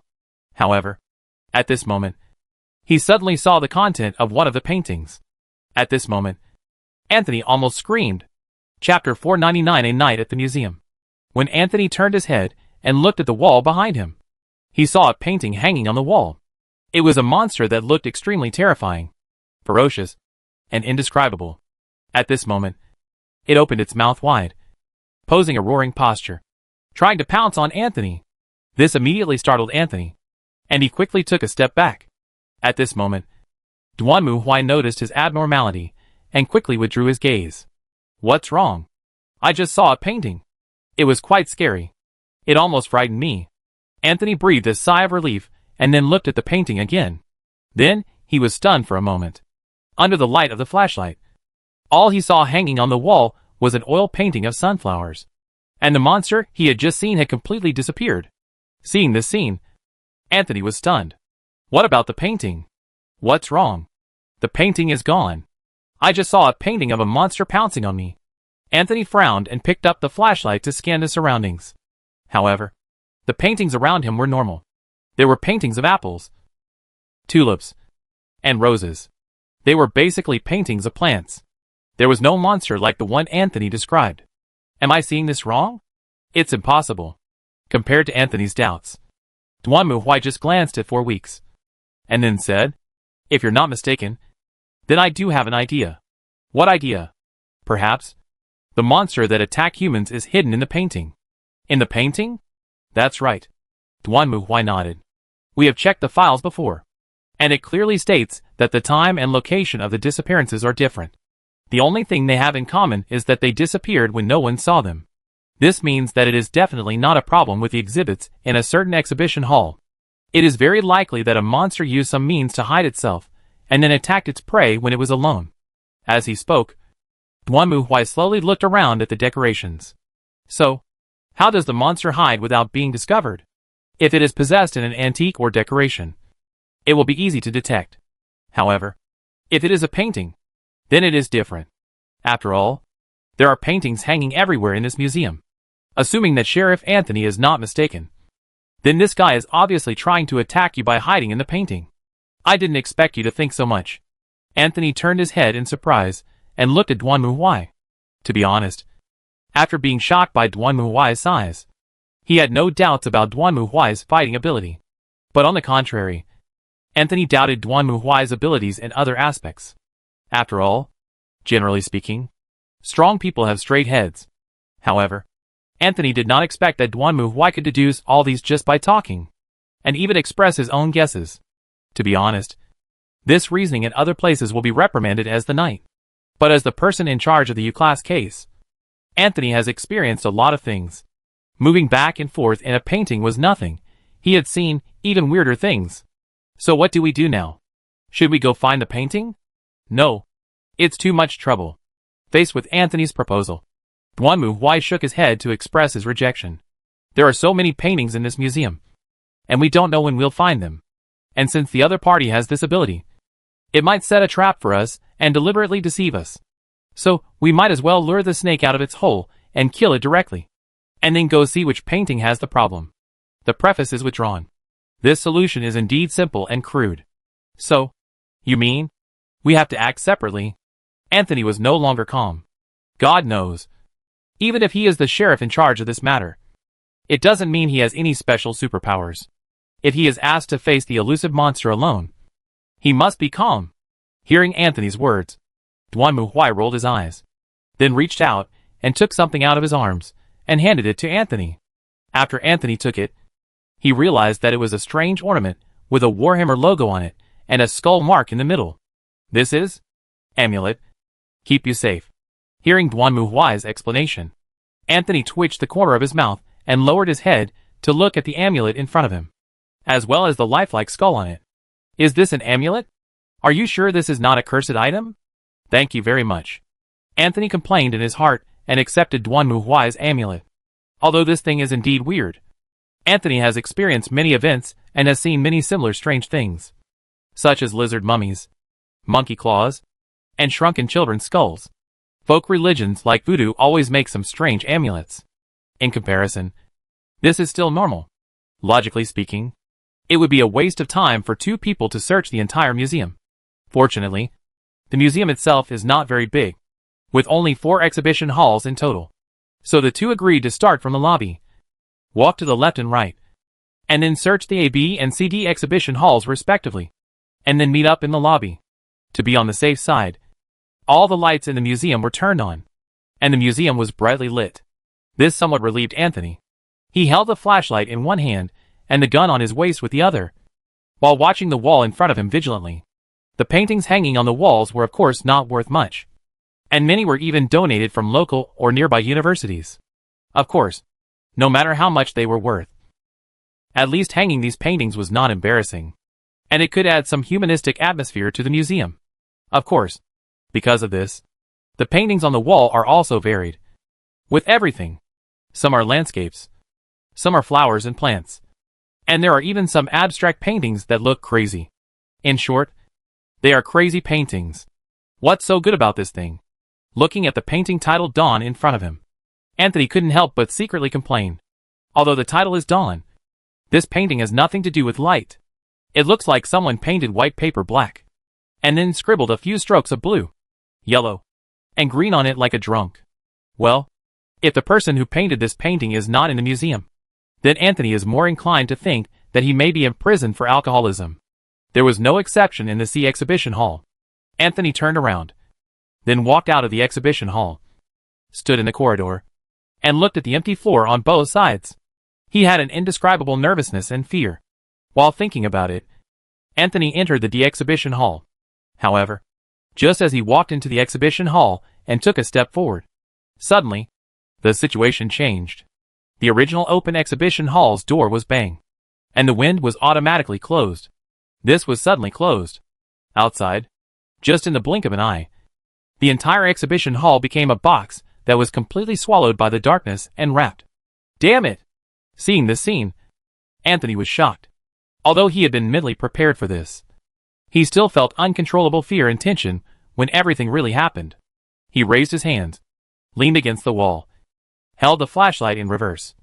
However, at this moment, he suddenly saw the content of one of the paintings. At this moment, Anthony almost screamed. Chapter 499: A Night at the Museum. When Anthony turned his head and looked at the wall behind him, he saw a painting hanging on the wall. It was a monster that looked extremely terrifying, ferocious, and indescribable. At this moment, it opened its mouth wide, posing a roaring posture, trying to pounce on Anthony. This immediately startled Anthony, and he quickly took a step back. At this moment, Duan Mu Huai noticed his abnormality and quickly withdrew his gaze. What's wrong? I just saw a painting. It was quite scary. It almost frightened me. Anthony breathed a sigh of relief and then looked at the painting again. Then, he was stunned for a moment. Under the light of the flashlight, all he saw hanging on the wall was an oil painting of sunflowers. And the monster he had just seen had completely disappeared. Seeing this scene, Anthony was stunned. What about the painting? What's wrong? The painting is gone. I just saw a painting of a monster pouncing on me. Anthony frowned and picked up the flashlight to scan the surroundings. However, the paintings around him were normal. There were paintings of apples, tulips, and roses. They were basically paintings of plants. There was no monster like the one Anthony described. Am I seeing this wrong? It's impossible. Compared to Anthony's doubts, Duan Mu Huai just glanced at 4 weeks, and then said, if you're not mistaken, then I do have an idea. What idea? Perhaps the monster that attacked humans is hidden in the painting. In the painting? That's right. Duan Mu Huai nodded. We have checked the files before, and it clearly states that the time and location of the disappearances are different. The only thing they have in common is that they disappeared when no one saw them. This means that it is definitely not a problem with the exhibits in a certain exhibition hall. It is very likely that a monster used some means to hide itself, and then attacked its prey when it was alone. As he spoke, Duan Mu Huai slowly looked around at the decorations. So, how does the monster hide without being discovered? If it is possessed in an antique or decoration, it will be easy to detect. However, if it is a painting, then it is different. After all, there are paintings hanging everywhere in this museum. Assuming that Sheriff Anthony is not mistaken, then this guy is obviously trying to attack you by hiding in the painting. I didn't expect you to think so much. Anthony turned his head in surprise and looked at Duan Mu Huai. To be honest, after being shocked by Duan Mu Huai's size, he had no doubts about Duan Mu Huai's fighting ability. But on the contrary, Anthony doubted Duan Mu Huai's abilities in other aspects. After all, generally speaking, strong people have straight heads. However, Anthony did not expect that Duan Mu Huai could deduce all these just by talking, and even express his own guesses. To be honest, this reasoning in other places will be reprimanded as the knight. But as the person in charge of the U-Class case, Anthony has experienced a lot of things. Moving back and forth in a painting was nothing. He had seen even weirder things. So what do we do now? Should we go find the painting? No. It's too much trouble. Faced with Anthony's proposal, Duan Mu Huai shook his head to express his rejection. There are so many paintings in this museum, and we don't know when we'll find them. And since the other party has this ability, it might set a trap for us and deliberately deceive us. So, we might as well lure the snake out of its hole and kill it directly, and then go see which painting has the problem. The preface is withdrawn. This solution is indeed simple and crude. So, you mean we have to act separately? Anthony was no longer calm. God knows. Even if he is the sheriff in charge of this matter, it doesn't mean he has any special superpowers. If he is asked to face the elusive monster alone, he must be calm. Hearing Anthony's words, Duan Mu Huai rolled his eyes, then reached out and took something out of his arms and handed it to Anthony. After Anthony took it, he realized that it was a strange ornament with a Warhammer logo on it and a skull mark in the middle. This is amulet. Keep you safe. Hearing Duanmu Huai's explanation, Anthony twitched the corner of his mouth and lowered his head to look at the amulet in front of him, as well as the lifelike skull on it. Is this an amulet? Are you sure this is not a cursed item? Thank you very much. Anthony complained in his heart and accepted Duanmu Huai's amulet. Although this thing is indeed weird. Anthony has experienced many events and has seen many similar strange things, such as lizard mummies, monkey claws, and shrunken children's skulls. Folk religions like voodoo always make some strange amulets. In comparison, this is still normal. Logically speaking, it would be a waste of time for two people to search the entire museum. Fortunately, the museum itself is not very big, with only 4 exhibition halls in total. So the two agreed to start from the lobby, walk to the left and right, and then search the A, B, and C, D exhibition halls respectively, and then meet up in the lobby. To be on the safe side, all the lights in the museum were turned on, and the museum was brightly lit. This somewhat relieved Anthony. He held the flashlight in one hand and the gun on his waist with the other, while watching the wall in front of him vigilantly. The paintings hanging on the walls were of course not worth much, and many were even donated from local or nearby universities. Of course, no matter how much they were worth. At least hanging these paintings was not embarrassing, and it could add some humanistic atmosphere to the museum. Of course, because of this, the paintings on the wall are also varied, with everything. Some are landscapes, some are flowers and plants, and there are even some abstract paintings that look crazy. In short, they are crazy paintings. What's so good about this thing? Looking at the painting titled Dawn in front of him, Anthony couldn't help but secretly complain. Although the title is Dawn, this painting has nothing to do with light. It looks like someone painted white paper black, and then scribbled a few strokes of blue, yellow, and green on it like a drunk. Well, if the person who painted this painting is not in the museum, then Anthony is more inclined to think that he may be in prison for alcoholism. There was no exception in the C exhibition hall. Anthony turned around, then walked out of the exhibition hall, stood in the corridor, and looked at the empty floor on both sides. He had an indescribable nervousness and fear. While thinking about it, Anthony entered the exhibition hall. However, just as he walked into the exhibition hall and took a step forward, suddenly, the situation changed. The original open exhibition hall's door was banged, and the wind was automatically closed. This was suddenly closed. Outside, just in the blink of an eye, the entire exhibition hall became a box that was completely swallowed by the darkness and wrapped. Damn it! Seeing this scene, Anthony was shocked. Although he had been mentally prepared for this, he still felt uncontrollable fear and tension when everything really happened. He raised his hands, leaned against the wall, held the flashlight in reverse,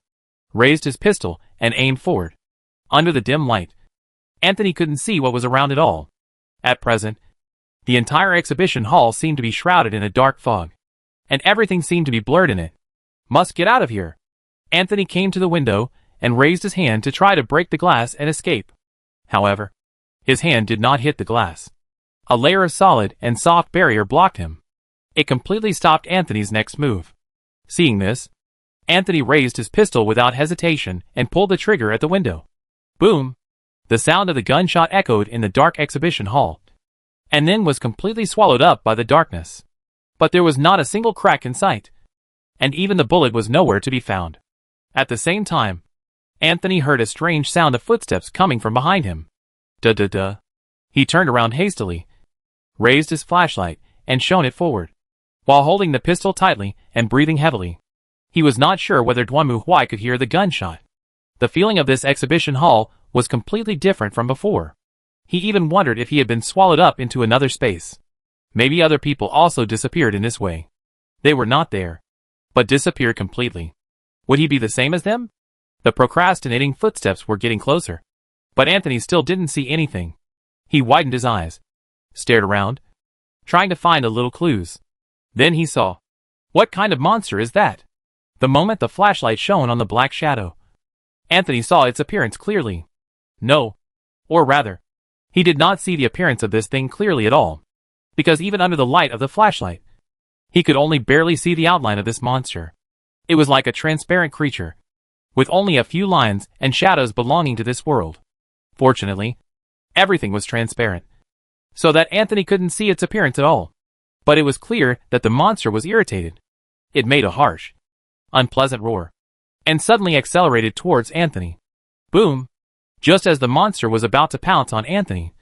raised his pistol, and aimed forward. Under the dim light, Anthony couldn't see what was around at all. At present, the entire exhibition hall seemed to be shrouded in a dark fog, and everything seemed to be blurred in it. Must get out of here. Anthony came to the window and raised his hand to try to break the glass and escape. However, his hand did not hit the glass. A layer of solid and soft barrier blocked him. It completely stopped Anthony's next move. Seeing this, Anthony raised his pistol without hesitation and pulled the trigger at the window. Boom! The sound of the gunshot echoed in the dark exhibition hall, and then was completely swallowed up by the darkness. But there was not a single crack in sight, and even the bullet was nowhere to be found. At the same time, Anthony heard a strange sound of footsteps coming from behind him. Duh. He turned around hastily, raised his flashlight, and shone it forward, while holding the pistol tightly and breathing heavily. He was not sure whether Duanmu Huai could hear the gunshot. The feeling of this exhibition hall was completely different from before. He even wondered if he had been swallowed up into another space. Maybe other people also disappeared in this way. They were not there, but disappeared completely. Would he be the same as them? The procrastinating footsteps were getting closer, but Anthony still didn't see anything. He widened his eyes, stared around, trying to find a little clues. Then he saw. What kind of monster is that? The moment the flashlight shone on the black shadow, Anthony saw its appearance clearly. No, or rather, he did not see the appearance of this thing clearly at all, because even under the light of the flashlight, he could only barely see the outline of this monster. It was like a transparent creature, with only a few lines and shadows belonging to this world. Fortunately, everything was transparent, so that Anthony couldn't see its appearance at all. But it was clear that the monster was irritated. It made a harsh, unpleasant roar, and suddenly accelerated towards Anthony. Boom! Just as the monster was about to pounce on Anthony,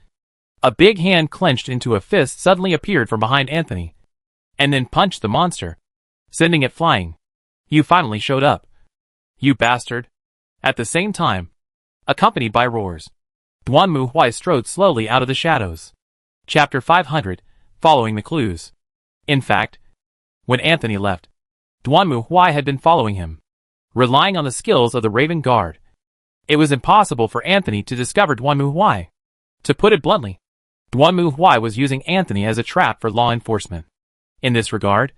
a big hand clenched into a fist suddenly appeared from behind Anthony, and then punched the monster, sending it flying. You finally showed up. You bastard. At the same time, accompanied by roars, Duanmu Huai strode slowly out of the shadows. Chapter 500, Following the Clues. In fact, when Anthony left, Duanmu Huai had been following him, relying on the skills of the Raven Guard. It was impossible for Anthony to discover Duanmu Huai. To put it bluntly, Duanmu Huai was using Anthony as a trap for law enforcement. In this regard,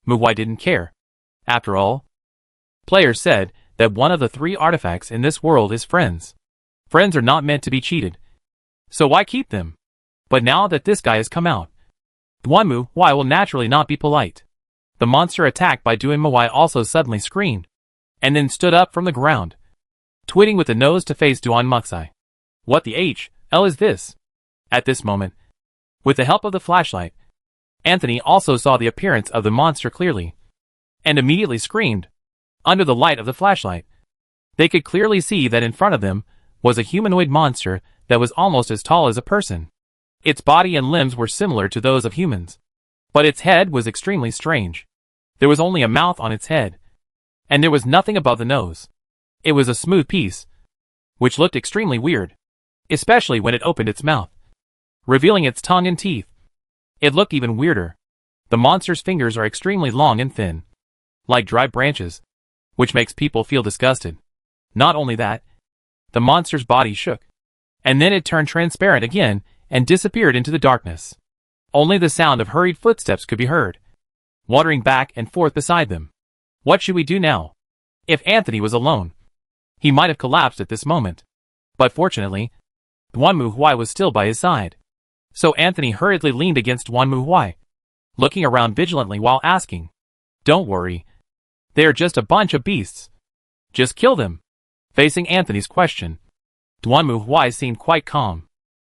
Mu Huai didn't care. After all, players said that one of the 3 artifacts in this world is friends. Friends are not meant to be cheated. So why keep them? But now that this guy has come out, Duanmu Huai will naturally not be polite. The monster attacked by Duanmu Huai also suddenly screamed, and then stood up from the ground, twitting with the nose to face Duan Muxai. What the hell is this? At this moment, with the help of the flashlight, Anthony also saw the appearance of the monster clearly, and immediately screamed. Under the light of the flashlight, they could clearly see that in front of them was a humanoid monster that was almost as tall as a person. Its body and limbs were similar to those of humans, but its head was extremely strange. There was only a mouth on its head, and there was nothing above the nose. It was a smooth piece, which looked extremely weird, especially when it opened its mouth, revealing its tongue and teeth. It looked even weirder. The monster's fingers are extremely long and thin, like dry branches, which makes people feel disgusted. Not only that, the monster's body shook, and then it turned transparent again and disappeared into the darkness. Only the sound of hurried footsteps could be heard, wandering back and forth beside them. What should we do now? If Anthony was alone, he might have collapsed at this moment. But fortunately, Duanmu Huai was still by his side. So Anthony hurriedly leaned against Duanmu Huai, looking around vigilantly while asking, "Don't worry. They are just a bunch of beasts. Just kill them." Facing Anthony's question, Duanmu Huai seemed quite calm.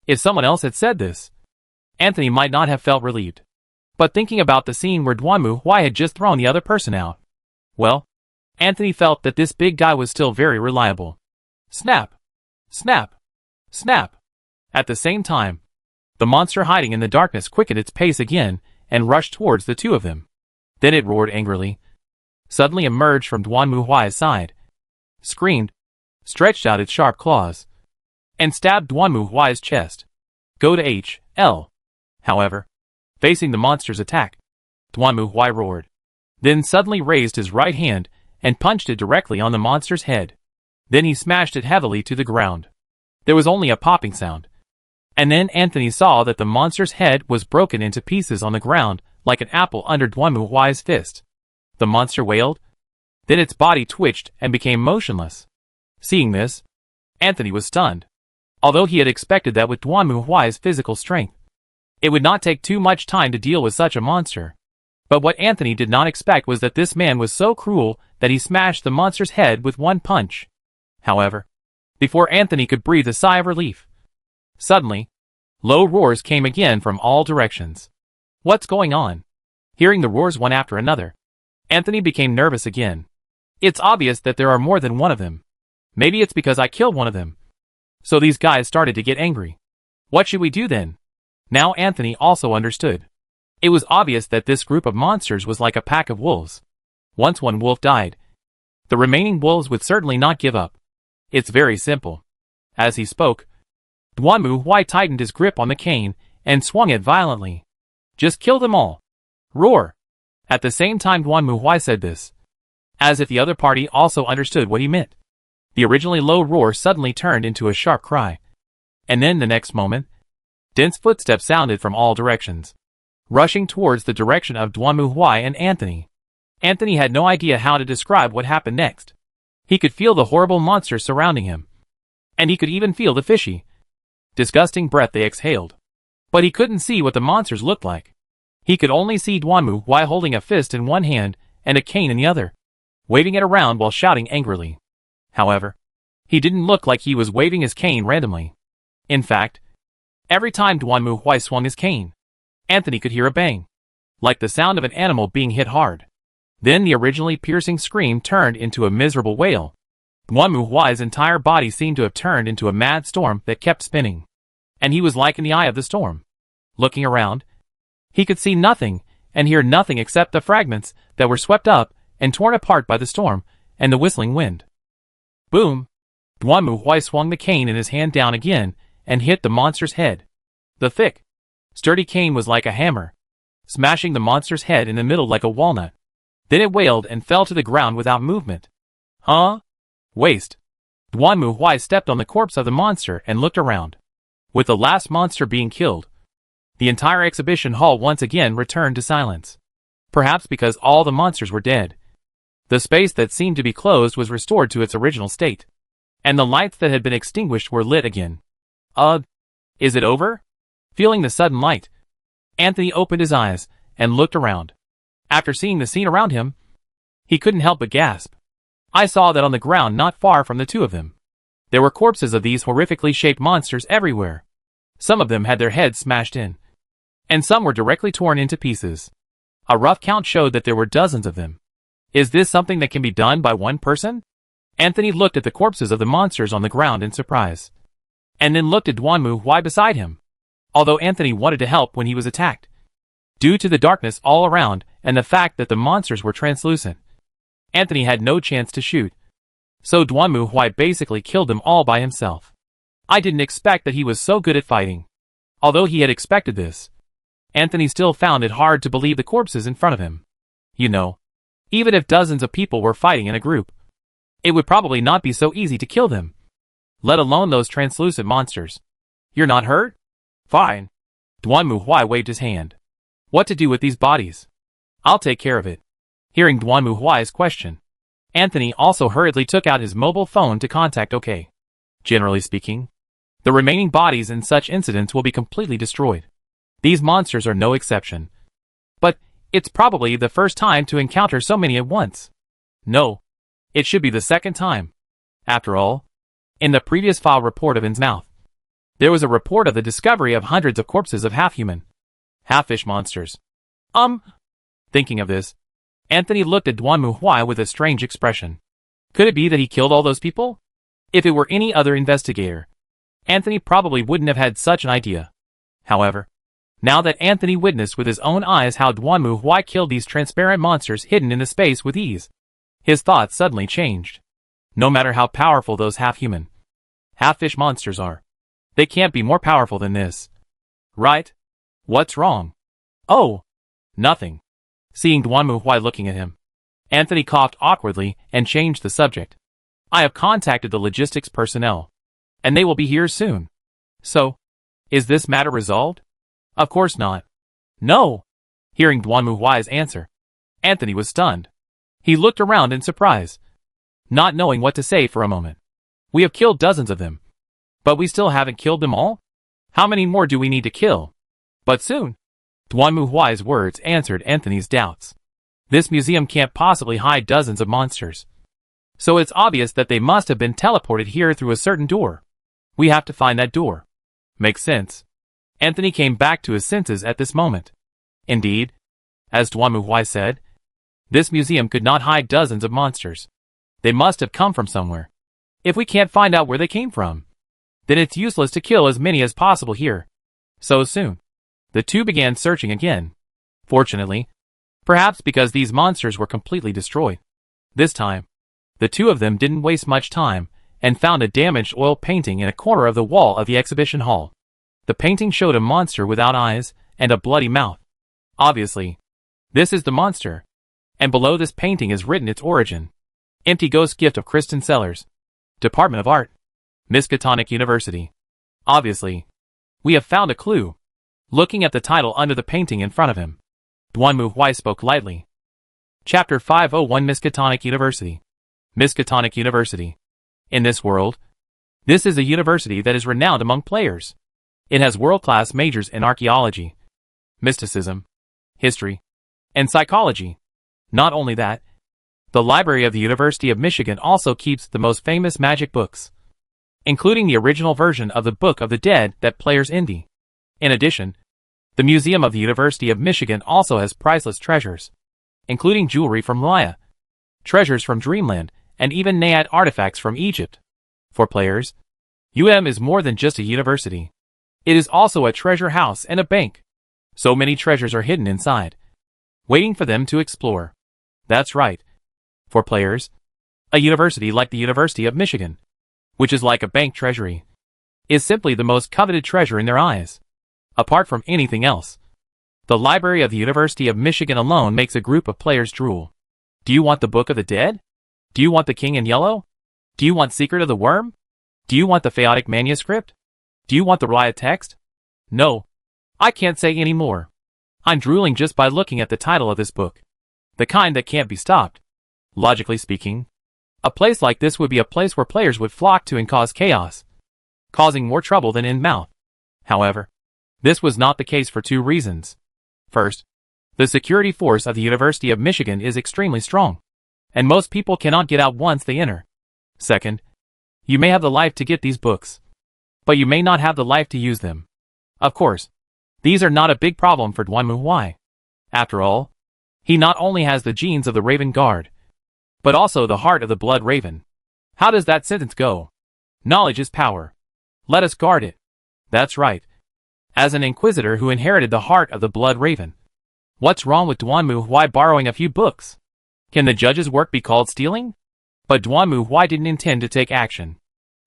If someone else had said this, Anthony might not have felt relieved. But thinking about the scene where Duanmu Huai had just thrown the other person out, well, Anthony felt that this big guy was still very reliable. Snap! Snap! Snap! At the same time, the monster hiding in the darkness quickened its pace again and rushed towards the 2 of them. Then it roared angrily, suddenly emerged from Duanmu Huai's side, screamed, stretched out its sharp claws, and stabbed Duanmu Huai's chest. Go to hell. However, facing the monster's attack, Duanmu Huai roared, then suddenly raised his right hand and punched it directly on the monster's head. Then he smashed it heavily to the ground. There was only a popping sound, and then Anthony saw that the monster's head was broken into pieces on the ground like an apple under Duanmu Huai's fist. The monster wailed. Then its body twitched and became motionless. Seeing this, Anthony was stunned. Although he had expected that with Duanmu Huai's physical strength, it would not take too much time to deal with such a monster. But what Anthony did not expect was that this man was so cruel that he smashed the monster's head with one punch. However, before Anthony could breathe a sigh of relief, suddenly, low roars came again from all directions. What's going on? Hearing the roars one after another, Anthony became nervous again. It's obvious that there are more than one of them. Maybe it's because I killed one of them. So these guys started to get angry. What should we do then? Now Anthony also understood. It was obvious that this group of monsters was like a pack of wolves. Once one wolf died, the remaining wolves would certainly not give up. It's very simple. As he spoke, Duanmu Huai tightened his grip on the cane and swung it violently. Just kill them all. Roar! At the same time Duanmu Huai said this, as if the other party also understood what he meant. The originally low roar suddenly turned into a sharp cry. And then the next moment, dense footsteps sounded from all directions, rushing towards the direction of Duanmu Huai and Anthony. Anthony had no idea how to describe what happened next. He could feel the horrible monster surrounding him, and he could even feel the fishy, disgusting breath they exhaled. But he couldn't see what the monsters looked like. He could only see Duanmu Huai holding a fist in one hand and a cane in the other, waving it around while shouting angrily. However, he didn't look like he was waving his cane randomly. In fact, every time Duanmu Huai swung his cane, Anthony could hear a bang. like the sound of an animal being hit hard. Then the originally piercing scream turned into a miserable wail. Duanmu Huai's entire body seemed to have turned into a mad storm that kept spinning. And he was like in the eye of the storm. Looking around, he could see nothing and hear nothing except the fragments that were swept up and torn apart by the storm and the whistling wind. Boom! Duanmu Huai swung the cane in his hand down again and hit the monster's head. The thick, sturdy cane was like a hammer, smashing the monster's head in the middle like a walnut. Then it wailed and fell to the ground without movement. Huh? Waste. Duanmu Huai stepped on the corpse of the monster and looked around. With the last monster being killed, the entire exhibition hall once again returned to silence. Perhaps because all the monsters were dead. The space that seemed to be closed was restored to its original state, and the lights that had been extinguished were lit again. Is it over? Feeling the sudden light, Anthony opened his eyes and looked around. After seeing the scene around him, he couldn't help but gasp. I saw that on the ground not far from the two of them, there were corpses of these horrifically shaped monsters everywhere. Some of them had their heads smashed in, and some were directly torn into pieces. A rough count showed that there were dozens of them. Is this something that can be done by one person? Anthony looked at the corpses of the monsters on the ground in surprise, and then looked at Duanmu Huai beside him. Although Anthony wanted to help when he was attacked, due to the darkness all around and the fact that the monsters were translucent, Anthony had no chance to shoot. So Duanmu Huai basically killed them all by himself. I didn't expect that he was so good at fighting. Although he had expected this, Anthony still found it hard to believe the corpses in front of him. You know, even if dozens of people were fighting in a group, it would probably not be so easy to kill them, let alone those translucent monsters. You're not hurt? Fine. Duanmu Huai waved his hand. What to do with these bodies? I'll take care of it. Hearing Duanmu Huai's question, Anthony also hurriedly took out his mobile phone to contact OK. Generally speaking, the remaining bodies in such incidents will be completely destroyed. These monsters are no exception. But it's probably the first time to encounter so many at once. No, it should be the second time. After all, in the previous file report of Innsmouth, there was a report of the discovery of hundreds of corpses of half-human, half-fish monsters. Thinking of this, Anthony looked at Duanmu Huai with a strange expression. Could it be that he killed all those people? If it were any other investigator, Anthony probably wouldn't have had such an idea. However, now that Anthony witnessed with his own eyes how Duanmu Huai killed these transparent monsters hidden in the space with ease, his thoughts suddenly changed. No matter how powerful those half-human, half-fish monsters are, they can't be more powerful than this. Right? What's wrong? Oh, nothing. Seeing Duanmu Huai looking at him, Anthony coughed awkwardly and changed the subject. I have contacted the logistics personnel, and they will be here soon. So, is this matter resolved? Of course not. No. Hearing Duanmu Huai's answer, Anthony was stunned. He looked around in surprise, not knowing what to say for a moment. We have killed dozens of them, but we still haven't killed them all? How many more do we need to kill? But soon. Duanmu Huai's words answered Anthony's doubts. This museum can't possibly hide dozens of monsters. So it's obvious that they must have been teleported here through a certain door. We have to find that door. Makes sense. Anthony came back to his senses at this moment. Indeed, as Duanmu Huai said, this museum could not hide dozens of monsters. They must have come from somewhere. If we can't find out where they came from, then it's useless to kill as many as possible here so soon. The two began searching again. Fortunately, perhaps because these monsters were completely destroyed, this time, the two of them didn't waste much time and found a damaged oil painting in a corner of the wall of the exhibition hall. The painting showed a monster without eyes and a bloody mouth. Obviously, this is the monster, and below this painting is written its origin. Empty Ghost Gift of Kristen Sellers, Department of Art, Miskatonic University. Obviously, we have found a clue. Looking at the title under the painting in front of him, Duanmu Huai spoke lightly. Chapter 501 Miskatonic University. Miskatonic University. In this world, this is a university that is renowned among players. It has world-class majors in archaeology, mysticism, history, and psychology. Not only that, the library of the University of Michigan also keeps the most famous magic books, including the original version of the Book of the Dead that players envy. In addition, The Museum of the University of Michigan also has priceless treasures, including jewelry from Maya, treasures from Dreamland, and even Nayat artifacts from Egypt. For players, UM is more than just a university. It is also a treasure house and a bank. So many treasures are hidden inside, waiting for them to explore. That's right. For players, a university like the University of Michigan, which is like a bank treasury, is simply the most coveted treasure in their eyes. Apart from anything else, the library of the University of Michigan alone makes a group of players drool. Do you want the Book of the Dead? Do you want the King in Yellow? Do you want Secret of the Worm? Do you want the Phaotic Manuscript? Do you want the Riot text? No. I can't say any more. I'm drooling just by looking at the title of this book. The kind that can't be stopped. Logically speaking, a place like this would be a place where players would flock to and cause chaos, causing more trouble than in-mouth. However, this was not the case for two reasons. First, the security force of the University of Michigan is extremely strong, and most people cannot get out once they enter. Second, you may have the life to get these books, but you may not have the life to use them. Of course, these are not a big problem for Duan. After all, he not only has the genes of the Raven Guard, but also the heart of the Blood Raven. How does that sentence go? Knowledge is power. Let us guard it. That's right. As an inquisitor who inherited the heart of the Blood Raven, what's wrong with Duan borrowing a few books? Can the judge's work be called stealing? But Duan didn't intend to take action.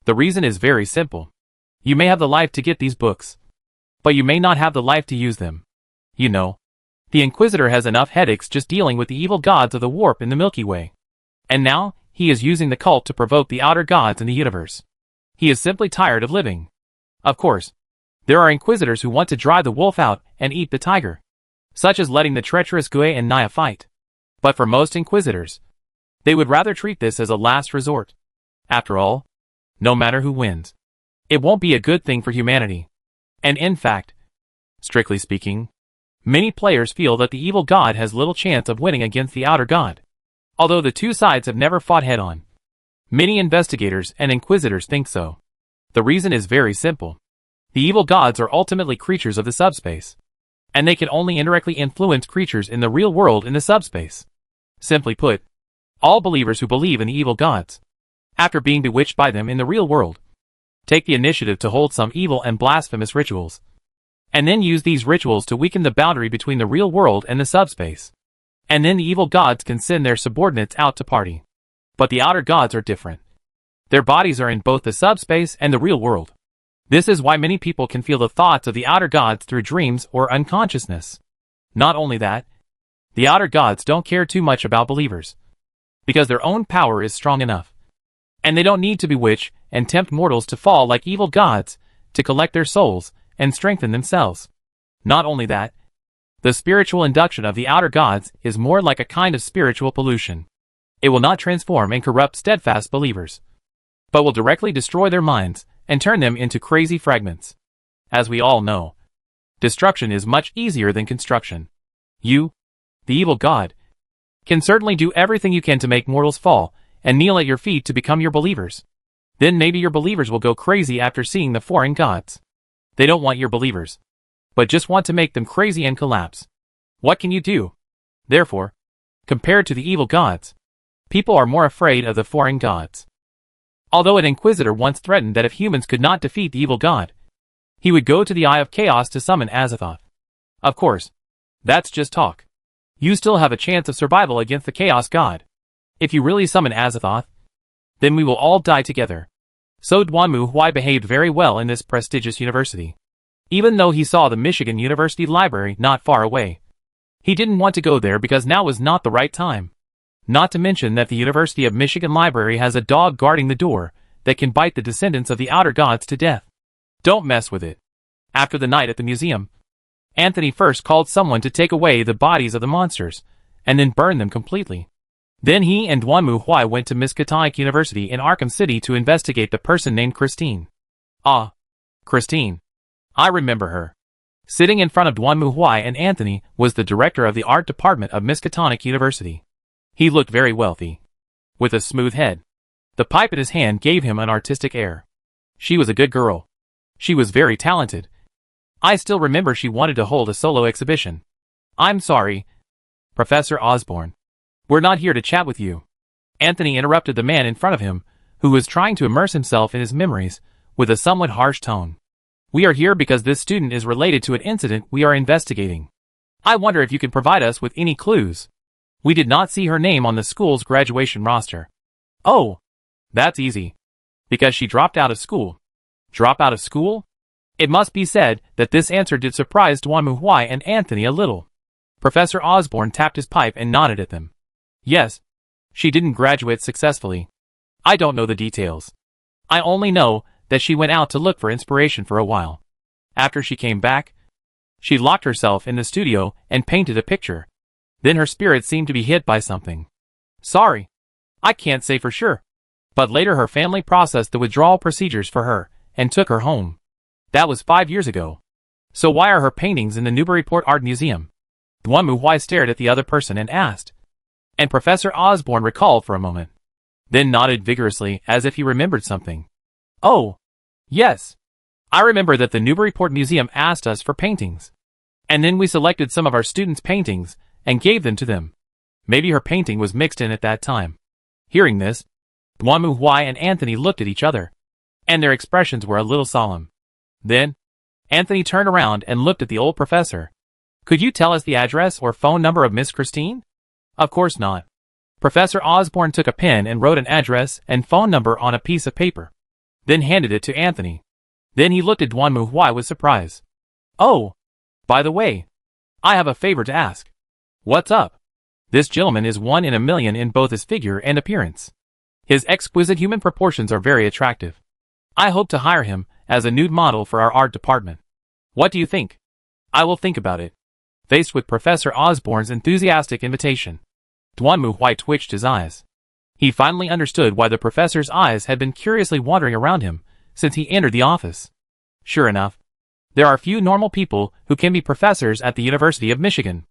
The reason is very simple. You may have the life to get these books, but you may not have the life to use them. You know, the Inquisitor has enough headaches just dealing with the evil gods of the warp in the Milky Way. And now, he is using the cult to provoke the outer gods in the universe. He is simply tired of living. Of course, there are Inquisitors who want to drive the wolf out and eat the tiger, such as letting the treacherous Gui and Naya fight. But for most Inquisitors, they would rather treat this as a last resort. After all, no matter who wins, it won't be a good thing for humanity. And in fact, strictly speaking, many players feel that the evil god has little chance of winning against the outer god, although the two sides have never fought head-on. Many investigators and inquisitors think so. The reason is very simple. The evil gods are ultimately creatures of the subspace, and they can only indirectly influence creatures in the real world in the subspace. Simply put, all believers who believe in the evil gods, after being bewitched by them in the real world, take the initiative to hold some evil and blasphemous rituals, and then use these rituals to weaken the boundary between the real world and the subspace. And then the evil gods can send their subordinates out to party. But the outer gods are different. Their bodies are in both the subspace and the real world. This is why many people can feel the thoughts of the outer gods through dreams or unconsciousness. Not only that, the outer gods don't care too much about believers, because their own power is strong enough. And they don't need to bewitch and tempt mortals to fall like evil gods to collect their souls and strengthen themselves. Not only that, the spiritual induction of the outer gods is more like a kind of spiritual pollution. It will not transform and corrupt steadfast believers, but will directly destroy their minds and turn them into crazy fragments. As we all know, destruction is much easier than construction. You, the evil god, can certainly do everything you can to make mortals fall and kneel at your feet to become your believers. Then maybe your believers will go crazy after seeing the foreign gods. They don't want your believers, but just want to make them crazy and collapse. What can you do? Therefore, compared to the evil gods, people are more afraid of the foreign gods. Although an inquisitor once threatened that if humans could not defeat the evil god, he would go to the Eye of Chaos to summon Azathoth. Of course, that's just talk. You still have a chance of survival against the Chaos God. If you really summon Azathoth, then we will all die together. So Duan behaved very well in this prestigious university. Even though he saw the Michigan University Library not far away, he didn't want to go there because now was not the right time. Not to mention that the University of Michigan Library has a dog guarding the door that can bite the descendants of the outer gods to death. Don't mess with it. After the night at the museum, Anthony first called someone to take away the bodies of the monsters, and then burn them completely. Then he and Duan went to Miskatonic University in Arkham City to investigate the person named Christine. Ah, Christine. I remember her. Sitting in front of Duan and Anthony was the director of the art department of Miskatonic University. He looked very wealthy, with a smooth head. The pipe in his hand gave him an artistic air. She was a good girl. She was very talented, I still remember she wanted to hold a solo exhibition. I'm sorry, Professor Osborne. We're not here to chat with you. Anthony interrupted the man in front of him, who was trying to immerse himself in his memories, with a somewhat harsh tone. We are here because this student is related to an incident we are investigating. I wonder if you can provide us with any clues. We did not see her name on the school's graduation roster. Oh, that's easy. Because she dropped out of school. Drop out of school? It must be said that this answer did surprise Duanmuhui and Anthony a little. Professor Osborne tapped his pipe and nodded at them. Yes, she didn't graduate successfully. I don't know the details. I only know that she went out to look for inspiration for a while. After she came back, she locked herself in the studio and painted a picture. Then her spirit seemed to be hit by something. Sorry, I can't say for sure. But later her family processed the withdrawal procedures for her and took her home. That was 5 years ago. So why are her paintings in the Newburyport Art Museum? Duanmuhui stared at the other person and asked. And Professor Osborne recalled for a moment. Then nodded vigorously as if he remembered something. Oh, yes. I remember that the Newburyport Museum asked us for paintings. And then we selected some of our students' paintings and gave them to them. Maybe her painting was mixed in at that time. Hearing this, Duanmuhui and Anthony looked at each other, and their expressions were a little solemn. Then, Anthony turned around and looked at the old professor. Could you tell us the address or phone number of Miss Christine? Of course not. Professor Osborne took a pen and wrote an address and phone number on a piece of paper, then handed it to Anthony. Then he looked at Duanmuhui with surprise. Oh, by the way, I have a favor to ask. What's up? This gentleman is 1 in a million in both his figure and appearance. His exquisite human proportions are very attractive. I hope to hire him as a nude model for our art department. What do you think? I will think about it. Faced with Professor Osborne's enthusiastic invitation, Duanmuhui twitched his eyes. He finally understood why the professor's eyes had been curiously wandering around him since he entered the office. Sure enough, there are few normal people who can be professors at the University of Michigan.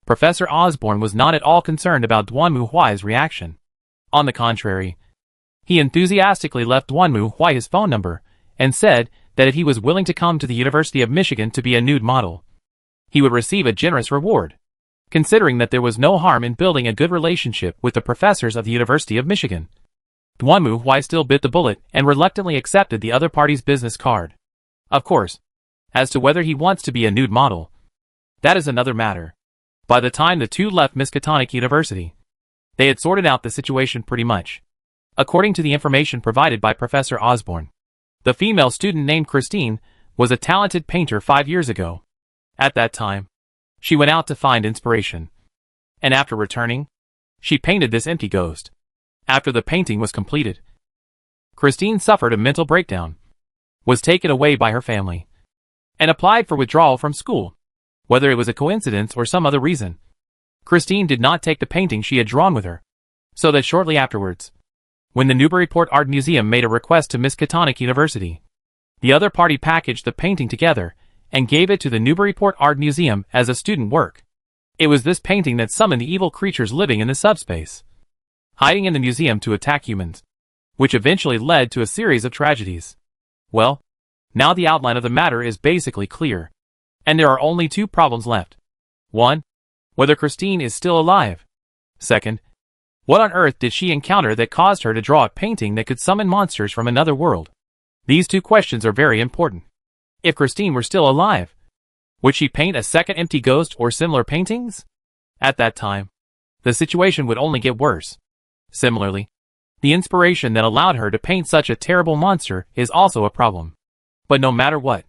Professor Osborne was not at all concerned about Duanmuhui's reaction. On the contrary, he enthusiastically left Duanmuhui his phone number and said that if he was willing to come to the University of Michigan to be a nude model, he would receive a generous reward, considering that there was no harm in building a good relationship with the professors of the University of Michigan. Duanmuhui still bit the bullet and reluctantly accepted the other party's business card. Of course, as to whether he wants to be a nude model, that is another matter. By the time the two left Miskatonic University, they had sorted out the situation pretty much. According to the information provided by Professor Osborne, the female student named Christine was a talented painter 5 years ago. At that time, she went out to find inspiration. And after returning, she painted this empty ghost. After the painting was completed, Christine suffered a mental breakdown, was taken away by her family, and applied for withdrawal from school. Whether it was a coincidence or some other reason, Christine did not take the painting she had drawn with her, so that shortly afterwards, when the Newburyport Art Museum made a request to Miskatonic University, the other party packaged the painting together and gave it to the Newburyport Art Museum as a student work. It was this painting that summoned the evil creatures living in the subspace, hiding in the museum to attack humans, which eventually led to a series of tragedies. Well, now the outline of the matter is basically clear, and there are only 2 problems left. 1. Whether Christine is still alive. 2. What on earth did she encounter that caused her to draw a painting that could summon monsters from another world? These 2 questions are very important. If Christine were still alive, would she paint a second empty ghost or similar paintings? At that time, the situation would only get worse. Similarly, the inspiration that allowed her to paint such a terrible monster is also a problem. But no matter what,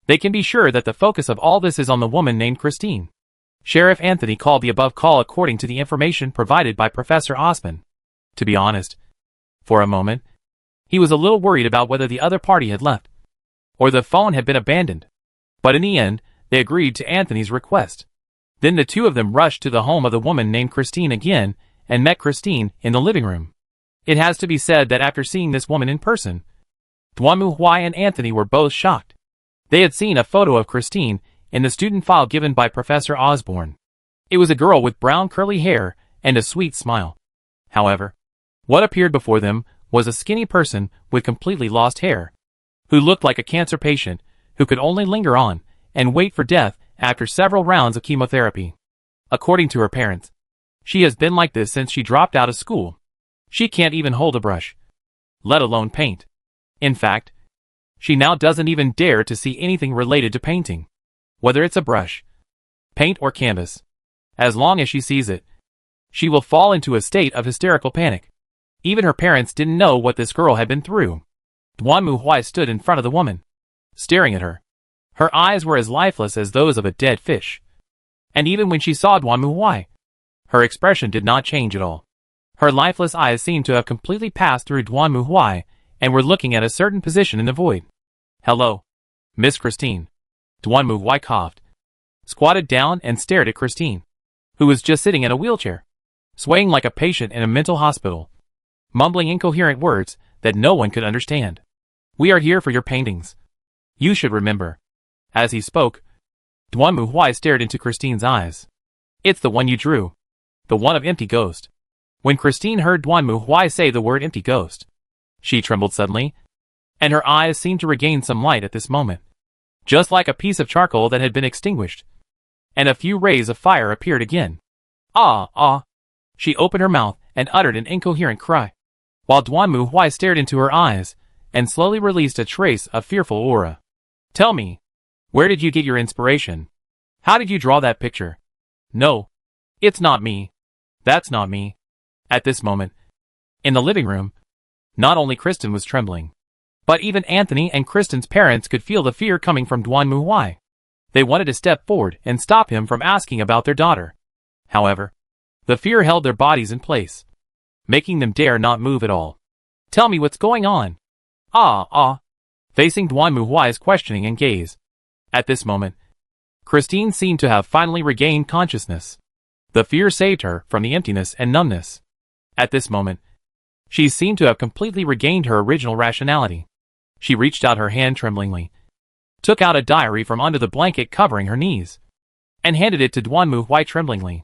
they can be sure that the focus of all this is on the woman named Christine. Sheriff Anthony called the above call according to the information provided by Professor Osborne. To be honest, for a moment, he was a little worried about whether the other party had left, or the phone had been abandoned. But in the end, they agreed to Anthony's request. Then the 2 of them rushed to the home of the woman named Christine again and met Christine in the living room. It has to be said that after seeing this woman in person, Duanmuhui and Anthony were both shocked. They had seen a photo of Christine in the student file given by Professor Osborne. It was a girl with brown curly hair and a sweet smile. However, what appeared before them was a skinny person with completely lost hair, who looked like a cancer patient who could only linger on and wait for death after several rounds of chemotherapy. According to her parents, she has been like this since she dropped out of school. She can't even hold a brush, let alone paint. In fact, she now doesn't even dare to see anything related to painting, whether it's a brush, paint or canvas. As long as she sees it, she will fall into a state of hysterical panic. Even her parents didn't know what this girl had been through. Duan Muhui stood in front of the woman, staring at her. Her eyes were as lifeless as those of a dead fish. And even when she saw Duan Muhui, her expression did not change at all. Her lifeless eyes seemed to have completely passed through Duan Muhui and were looking at a certain position in the void. "Hello, Miss Christine." Duan Muhui coughed, squatted down and stared at Christine, who was just sitting in a wheelchair, swaying like a patient in a mental hospital, mumbling incoherent words that no one could understand. "We are here for your paintings. You should remember." As he spoke, Duan Muhui stared into Christine's eyes. "It's the one you drew. The one of empty ghost." When Christine heard Duan Muhui say the word empty ghost, she trembled suddenly, and her eyes seemed to regain some light at this moment, just like a piece of charcoal that had been extinguished, and a few rays of fire appeared again. "Ah, ah!" She opened her mouth and uttered an incoherent cry, while Duan Muhui stared into her eyes and slowly released a trace of fearful aura. "Tell me, where did you get your inspiration? How did you draw that picture?" "No, it's not me. That's not me." At this moment, in the living room, not only Kristen was trembling, but even Anthony and Kristen's parents could feel the fear coming from Duan Muhui. They wanted to step forward and stop him from asking about their daughter. However, the fear held their bodies in place, making them dare not move at all. "Tell me what's going on." "Ah, ah." Facing Duan Muhui's questioning and gaze. At this moment, Christine seemed to have finally regained consciousness. The fear saved her from the emptiness and numbness. At this moment, she seemed to have completely regained her original rationality. She reached out her hand tremblingly, took out a diary from under the blanket covering her knees, and handed it to Duan Muhui tremblingly.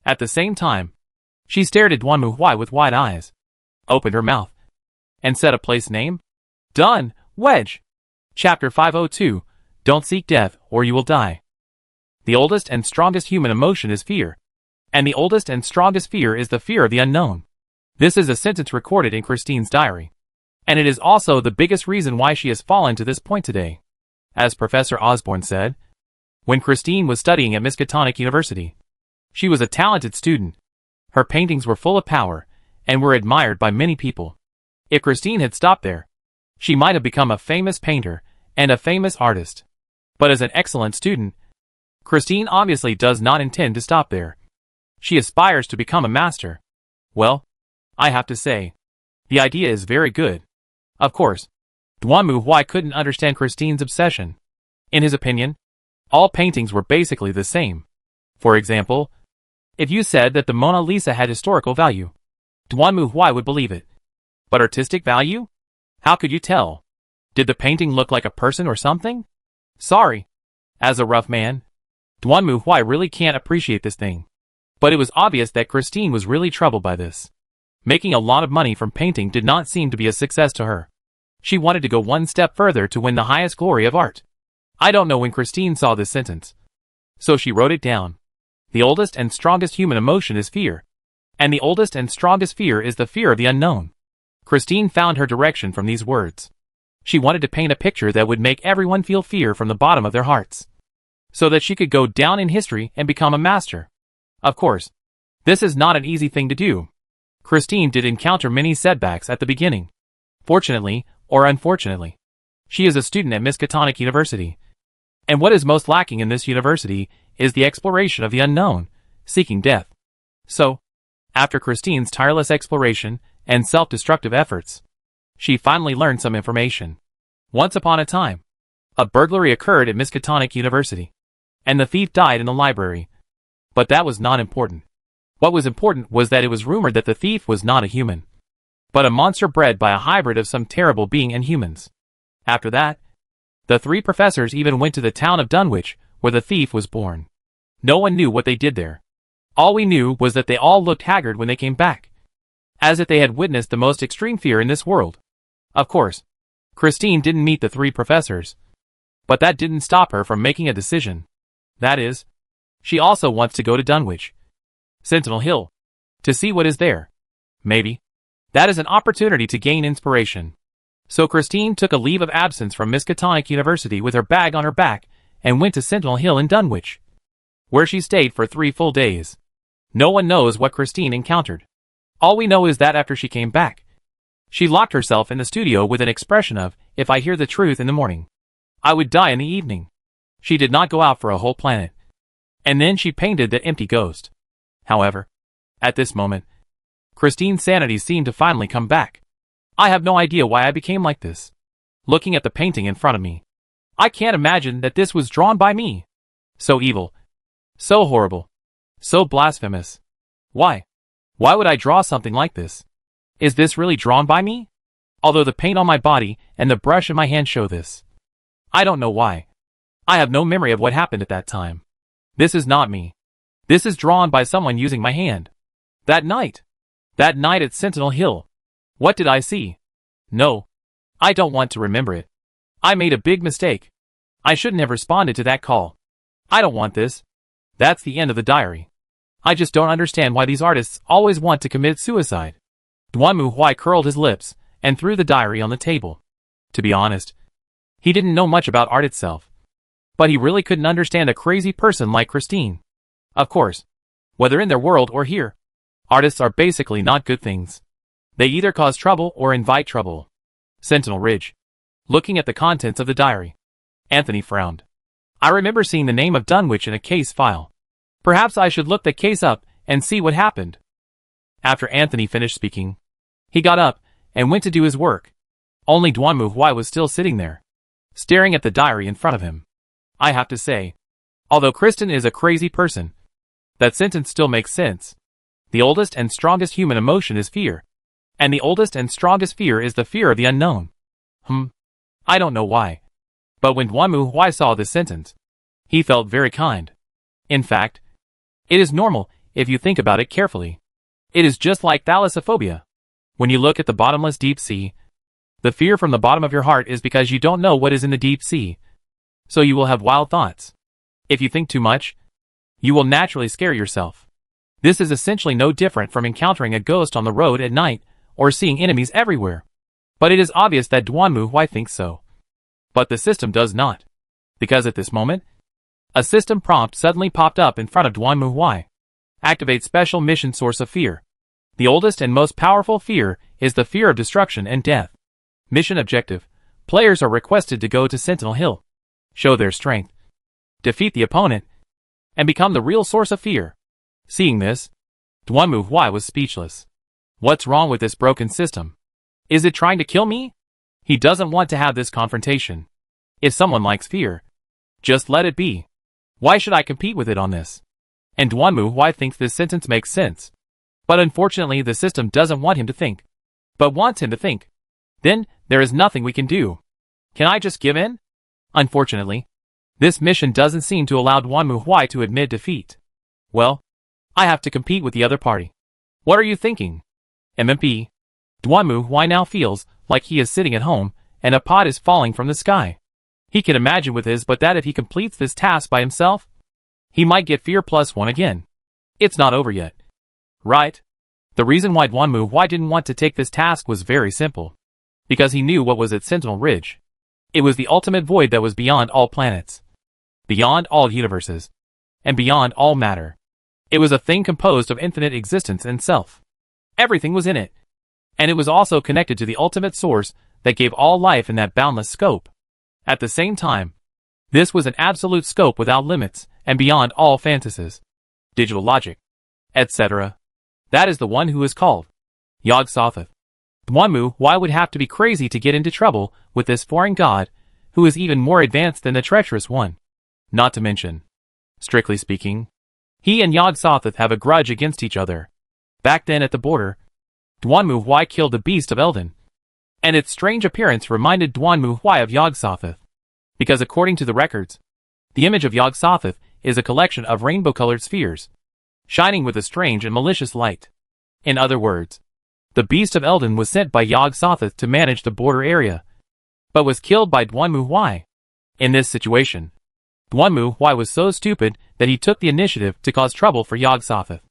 At the same time, she stared at Duan Muhui with wide eyes, opened her mouth, and said a place name. "Done, Wedge." Chapter 502, Don't Seek Death or You Will Die. The oldest and strongest human emotion is fear, and the oldest and strongest fear is the fear of the unknown. This is a sentence recorded in Christine's diary, and it is also the biggest reason why she has fallen to this point today. As Professor Osborne said, when Christine was studying at Miskatonic University, she was a talented student. Her paintings were full of power and were admired by many people. If Christine had stopped there, she might have become a famous painter and a famous artist. But as an excellent student, Christine obviously does not intend to stop there. She aspires to become a master. Well, I have to say, the idea is very good. Of course, Duan Muhui couldn't understand Christine's obsession. In his opinion, all paintings were basically the same. For example, if you said that the Mona Lisa had historical value, Duan Muhui would believe it. But artistic value? How could you tell? Did the painting look like a person or something? Sorry. As a rough man, Duan Muhui really can't appreciate this thing. But it was obvious that Christine was really troubled by this. Making a lot of money from painting did not seem to be a success to her. She wanted to go one step further to win the highest glory of art. I don't know when Christine saw this sentence, so she wrote it down. The oldest and strongest human emotion is fear, and the oldest and strongest fear is the fear of the unknown. Christine found her direction from these words. She wanted to paint a picture that would make everyone feel fear from the bottom of their hearts, so that she could go down in history and become a master. Of course, this is not an easy thing to do. Christine did encounter many setbacks at the beginning. Fortunately, or unfortunately, she is a student at Miskatonic University. And what is most lacking in this university is the exploration of the unknown, seeking death. So, after Christine's tireless exploration and self-destructive efforts, she finally learned some information. Once upon a time, a burglary occurred at Miskatonic University, and the thief died in the library. But that was not important. What was important was that it was rumored that the thief was not a human, but a monster bred by a hybrid of some terrible being and humans. After that, the three professors even went to the town of Dunwich, where the thief was born. No one knew what they did there. All we knew was that they all looked haggard when they came back, as if they had witnessed the most extreme fear in this world. Of course, Christine didn't meet the three professors, But that didn't stop her from making a decision. That is, she also wants to go to Dunwich, Sentinel Hill, to see what is there. Maybe that is an opportunity to gain inspiration. So Christine took a leave of absence from Miskatonic University with her bag on her back and went to Sentinel Hill in Dunwich, where she stayed for 3 full days. No one knows what Christine encountered. All we know is that after she came back, she locked herself in the studio with an expression of, "If I hear the truth in the morning, I would die in the evening." She did not go out for a whole planet. And then she painted the empty ghost. However, at this moment, Christine's sanity seemed to finally come back. I have no idea why I became like this. Looking at the painting in front of me, I can't imagine that this was drawn by me. So evil. So horrible. So blasphemous. Why? Why would I draw something like this? Is this really drawn by me? Although the paint on my body and the brush in my hand show this. I don't know why. I have no memory of what happened at that time. This is not me. This is drawn by someone using my hand. That night at Sentinel Hill. What did I see? No. I don't want to remember it. I made a big mistake. I shouldn't have responded to that call. I don't want this. That's the end of the diary. I just don't understand why these artists always want to commit suicide. Duanmu Huai curled his lips and threw the diary on the table. To be honest, he didn't know much about art itself. But he really couldn't understand a crazy person like Christine. Of course, whether in their world or here, artists are basically not good things. They either cause trouble or invite trouble. Sentinel Ridge. Looking at the contents of the diary, Anthony frowned. I remember seeing the name of Dunwich in a case file. Perhaps I should look the case up and see what happened. After Anthony finished speaking, he got up and went to do his work. Only Duanmu Huai was still sitting there, staring at the diary in front of him. I have to say, although Kristen is a crazy person, that sentence still makes sense. The oldest and strongest human emotion is fear. And the oldest and strongest fear is the fear of the unknown. I don't know why. But when Duanmu Huai saw this sentence, he felt very kind. In fact, it is normal if you think about it carefully. It is just like thalassophobia. When you look at the bottomless deep sea, the fear from the bottom of your heart is because you don't know what is in the deep sea. So you will have wild thoughts. If you think too much, you will naturally scare yourself. This is essentially no different from encountering a ghost on the road at night or seeing enemies everywhere. But it is obvious that Duanmu Huai thinks so. But the system does not. Because at this moment, a system prompt suddenly popped up in front of Duanmu Huai. Activate special mission source of fear. The oldest and most powerful fear is the fear of destruction and death. Mission objective. Players are requested to go to Sentinel Hill, show their strength, defeat the opponent, and become the real source of fear. Seeing this, Duanmu Huai was speechless. What's wrong with this broken system? Is it trying to kill me? He doesn't want to have this confrontation. If someone likes fear, just let it be. Why should I compete with it on this? And Duanmu Huai thinks this sentence makes sense. But unfortunately the system doesn't want him to think, but wants him to think. Then, there is nothing we can do. Can I just give in? Unfortunately, this mission doesn't seem to allow Duanmu Huai to admit defeat. Well, I have to compete with the other party. What are you thinking? MMP. Duanmu Huai now feels like he is sitting at home, and a pot is falling from the sky. He can imagine with his but that if he completes this task by himself, he might get fear +1 again. It's not over yet. Right? The reason why Duanmu Huai didn't want to take this task was very simple. Because he knew what was at Sentinel Ridge. It was the ultimate void that was beyond all planets, beyond all universes, and beyond all matter. It was a thing composed of infinite existence and self. Everything was in it. And it was also connected to the ultimate source that gave all life in that boundless scope. At the same time, this was an absolute scope without limits and beyond all fantasies, digital logic, etc. That is the one who is called Yog-Sothoth. Duanmu Huai would have to be crazy to get into trouble with this foreign god, who is even more advanced than the treacherous one. Not to mention, strictly speaking, he and Yog-Sothoth have a grudge against each other. Back then at the border, Duanmu Huai killed the beast of Eldon, and its strange appearance reminded Duanmu Huai of Yog-Sothoth. Because according to the records, the image of Yog-Sothoth is a collection of rainbow-colored spheres, shining with a strange and malicious light. In other words, the beast of Eldon was sent by Yog-Sothoth to manage the border area, but was killed by Duanmu Huai. In this situation, Dwonmu Huai was so stupid that he took the initiative to cause trouble for Yog-Sothoth.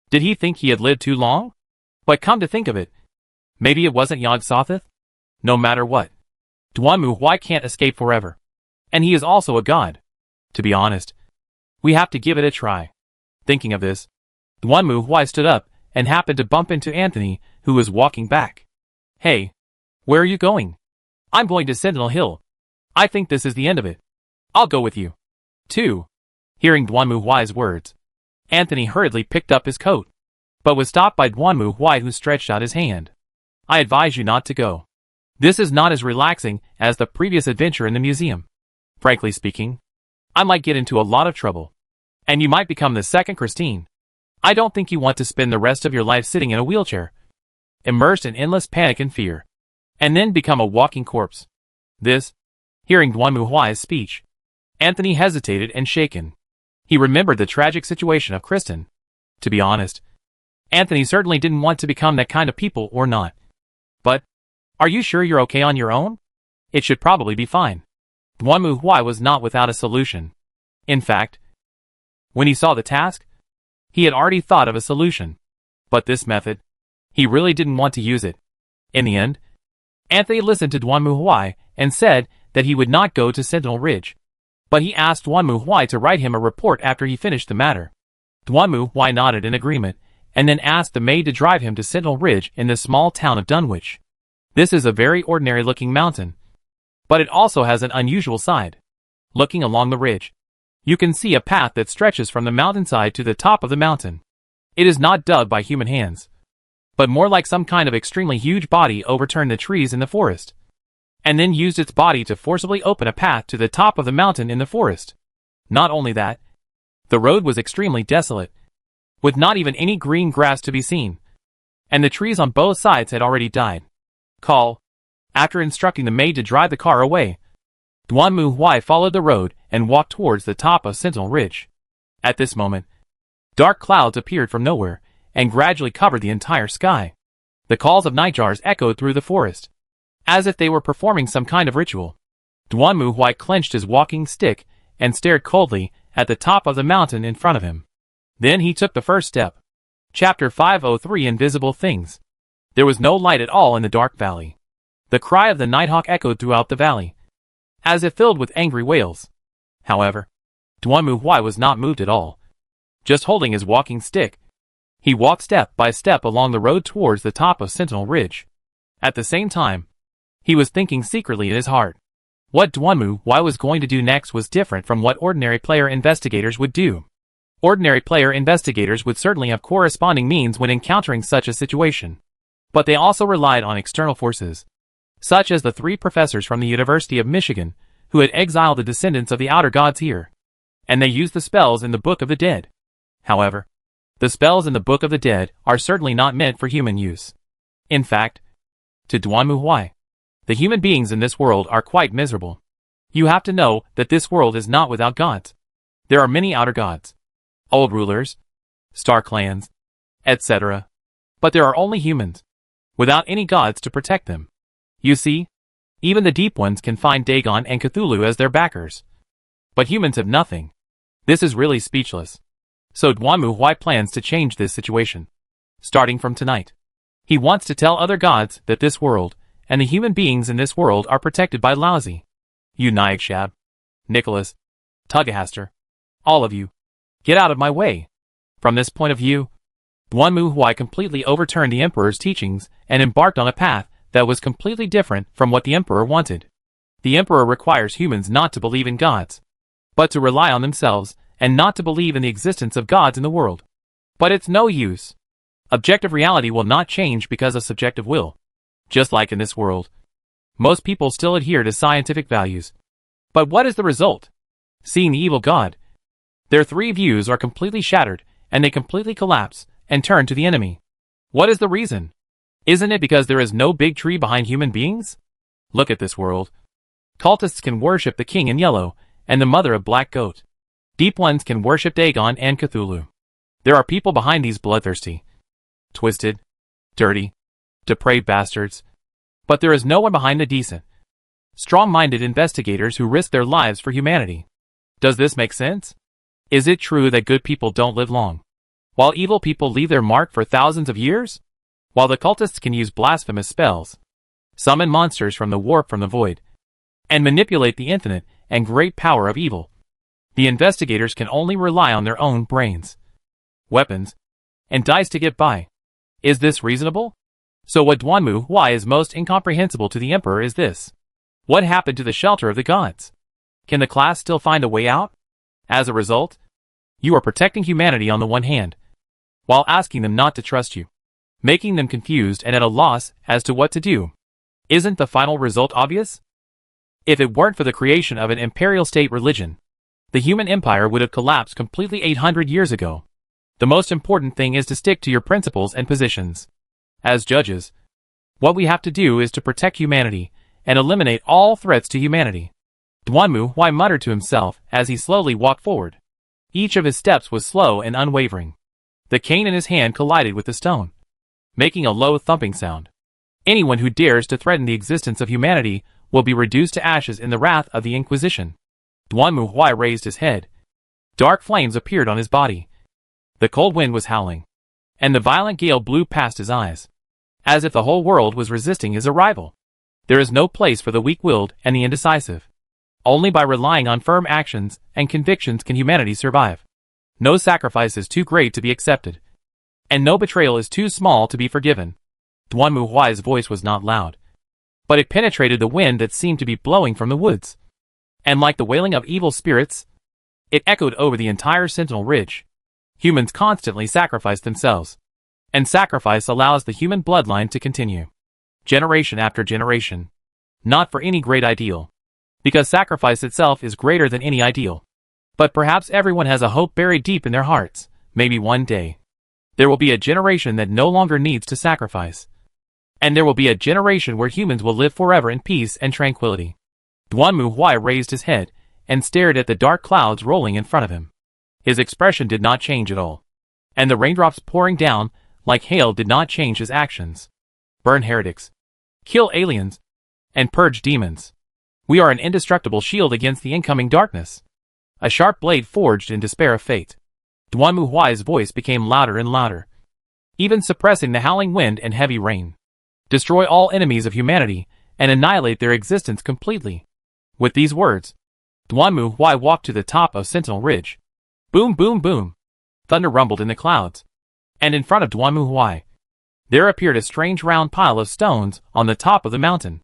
Did he think he had lived too long? But come to think of it, maybe it wasn't Yog-Sothoth? No matter what, Dwonmu Huai can't escape forever. And he is also a god. To be honest, we have to give it a try. Thinking of this, Dwonmu Huai stood up and happened to bump into Anthony, who was walking back. Hey, where are you going? I'm going to Sentinel Hill. I think this is the end of it. I'll go with you. 2. Hearing Dwonmu Huai's words, Anthony hurriedly picked up his coat, but was stopped by Dwonmu Huai, who stretched out his hand. I advise you not to go. This is not as relaxing as the previous adventure in the museum. Frankly speaking, I might get into a lot of trouble. And you might become the second Christine. I don't think you want to spend the rest of your life sitting in a wheelchair, immersed in endless panic and fear, and then become a walking corpse. Hearing Dwonmu Huai's speech, Anthony hesitated and shaken. He remembered the tragic situation of Kristen. To be honest, Anthony certainly didn't want to become that kind of people or not. But, are you sure you're okay on your own? It should probably be fine. Dwonmu Huai was not without a solution. In fact, when he saw the task, he had already thought of a solution. But this method, he really didn't want to use it. In the end, Anthony listened to Dwonmu Huai and said that he would not go to Sentinel Ridge. But he asked Dwonmu Huai to write him a report after he finished the matter. Dwonmu Huai nodded in agreement, and then asked the maid to drive him to Sentinel Ridge in the small town of Dunwich. This is a very ordinary-looking mountain, but it also has an unusual side. Looking along the ridge, you can see a path that stretches from the mountainside to the top of the mountain. It is not dug by human hands, but more like some kind of extremely huge body overturned the trees in the forest, and then used its body to forcibly open a path to the top of the mountain in the forest. Not only that, the road was extremely desolate, with not even any green grass to be seen, and the trees on both sides had already died. After instructing the maid to drive the car away, Dwonmu Huai followed the road and walked towards the top of Sentinel Ridge. At this moment, dark clouds appeared from nowhere and gradually covered the entire sky. The calls of nightjars echoed through the forest, as if they were performing some kind of ritual. Dwonmu Huai clenched his walking stick and stared coldly at the top of the mountain in front of him. Then he took the first step. Chapter 503 Invisible Things. There was no light at all in the dark valley. The cry of the nighthawk echoed throughout the valley, as if filled with angry wails. However, Dwonmu Huai was not moved at all. Just holding his walking stick, he walked step by step along the road towards the top of Sentinel Ridge. At the same time, he was thinking secretly in his heart. What Dwonmu Huai was going to do next was different from what ordinary player investigators would do. Ordinary player investigators would certainly have corresponding means when encountering such a situation. But they also relied on external forces, such as the 3 professors from the University of Michigan, who had exiled the descendants of the outer gods here. And they used the spells in the Book of the Dead. However, the spells in the Book of the Dead are certainly not meant for human use. In fact, to Dwonmu Huai, the human beings in this world are quite miserable. You have to know that this world is not without gods. There are many outer gods, old rulers, star clans, etc. But there are only humans, without any gods to protect them. You see, even the deep ones can find Dagon and Cthulhu as their backers. But humans have nothing. This is really speechless. So Dwonmu Huai plans to change this situation. Starting from tonight, he wants to tell other gods that this world, and the human beings in this world are protected by Laozi. You Nyaxshab, Nicholas, Tugahaster, all of you, get out of my way. From this point of view, Dwonmu Huai completely overturned the Emperor's teachings and embarked on a path that was completely different from what the Emperor wanted. The Emperor requires humans not to believe in gods, but to rely on themselves and not to believe in the existence of gods in the world. But it's no use. Objective reality will not change because of subjective will. Just like in this world, most people still adhere to scientific values. But what is the result? Seeing the evil god, their 3 views are completely shattered, and they completely collapse and turn to the enemy. What is the reason? Isn't it because there is no big tree behind human beings? Look at this world. Cultists can worship the king in yellow and the mother of black goat. Deep ones can worship Dagon and Cthulhu. There are people behind these bloodthirsty, twisted, dirty, depraved bastards. But there is no one behind the decent, Strong-minded investigators who risk their lives for humanity. Does this make sense? Is it true that good people don't live long, while evil people leave their mark for thousands of years? While the cultists can use blasphemous spells, summon monsters from the warp from the void, and manipulate the infinite and great power of evil, the investigators can only rely on their own brains, weapons, and dice to get by. Is this reasonable? So what Duanmu Huai is most incomprehensible to the Emperor is this. What happened to the shelter of the gods? Can the class still find a way out? As a result, you are protecting humanity on the one hand, while asking them not to trust you, making them confused and at a loss as to what to do. Isn't the final result obvious? If it weren't for the creation of an imperial state religion, the human empire would have collapsed completely 800 years ago. The most important thing is to stick to your principles and positions. As judges, what we have to do is to protect humanity and eliminate all threats to humanity. Duanmu Huai muttered to himself as he slowly walked forward. Each of his steps was slow and unwavering. The cane in his hand collided with the stone, making a low thumping sound. Anyone who dares to threaten the existence of humanity will be reduced to ashes in the wrath of the Inquisition. Duanmu Huai raised his head. Dark flames appeared on his body. The cold wind was howling, and the violent gale blew past his eyes, as if the whole world was resisting his arrival. There is no place for the weak-willed and the indecisive. Only by relying on firm actions and convictions can humanity survive. No sacrifice is too great to be accepted, and no betrayal is too small to be forgiven. Duanmu Huai's voice was not loud, but it penetrated the wind that seemed to be blowing from the woods, and like the wailing of evil spirits, it echoed over the entire Sentinel Ridge. Humans constantly sacrifice themselves, and sacrifice allows the human bloodline to continue, generation after generation, not for any great ideal, because sacrifice itself is greater than any ideal. But perhaps everyone has a hope buried deep in their hearts. Maybe one day, there will be a generation that no longer needs to sacrifice, and there will be a generation where humans will live forever in peace and tranquility. Duanmu Huai raised his head and stared at the dark clouds rolling in front of him. His expression did not change at all, and the raindrops pouring down like hail did not change his actions. Burn heretics, kill aliens, and purge demons. We are an indestructible shield against the incoming darkness. A sharp blade forged in despair of fate. Duanmu Huai's voice became louder and louder, even suppressing the howling wind and heavy rain. Destroy all enemies of humanity and annihilate their existence completely. With these words, Duanmu Huai walked to the top of Sentinel Ridge. Boom, boom, boom. Thunder rumbled in the clouds, and in front of Duanmu Huai, there appeared a strange round pile of stones on the top of the mountain.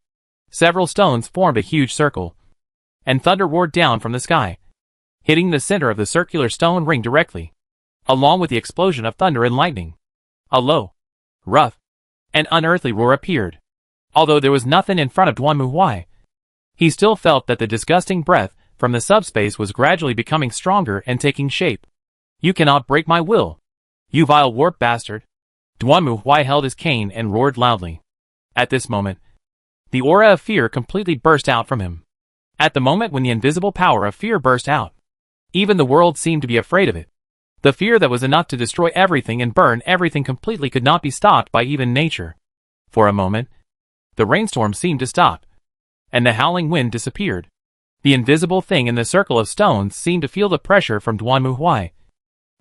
Several stones formed a huge circle, and thunder roared down from the sky, hitting the center of the circular stone ring directly. Along with the explosion of thunder and lightning, a low, rough, and unearthly roar appeared. Although there was nothing in front of Duanmu Huai, he still felt that the disgusting breath from the subspace was gradually becoming stronger and taking shape. You cannot break my will, you vile warp bastard. Duanmu Huai held his cane and roared loudly. At this moment, the aura of fear completely burst out from him. At the moment when the invisible power of fear burst out, even the world seemed to be afraid of it. The fear that was enough to destroy everything and burn everything completely could not be stopped by even nature. For a moment, the rainstorm seemed to stop, and the howling wind disappeared. The invisible thing in the circle of stones seemed to feel the pressure from Duanmu Huai,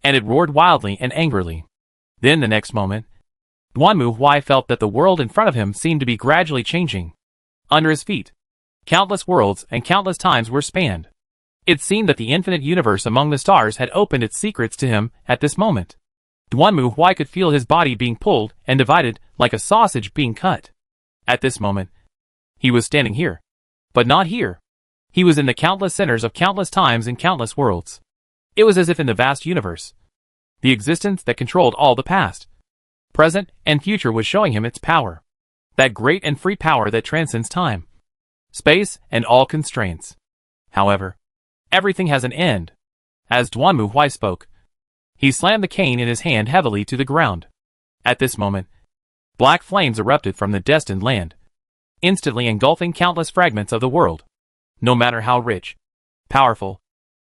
and it roared wildly and angrily. Then the next moment, Duanmu Huai felt that the world in front of him seemed to be gradually changing. Under his feet, countless worlds and countless times were spanned. It seemed that the infinite universe among the stars had opened its secrets to him at this moment. Duanmu Huai could feel his body being pulled and divided like a sausage being cut. At this moment, he was standing here, but not here. He was in the countless centers of countless times and countless worlds. It was as if in the vast universe, the existence that controlled all the past, present, and future was showing him its power. That great and free power that transcends time, space, and all constraints. However, everything has an end. As Duanmu Huai spoke, he slammed the cane in his hand heavily to the ground. At this moment, black flames erupted from the destined land, instantly engulfing countless fragments of the world. No matter how rich, powerful,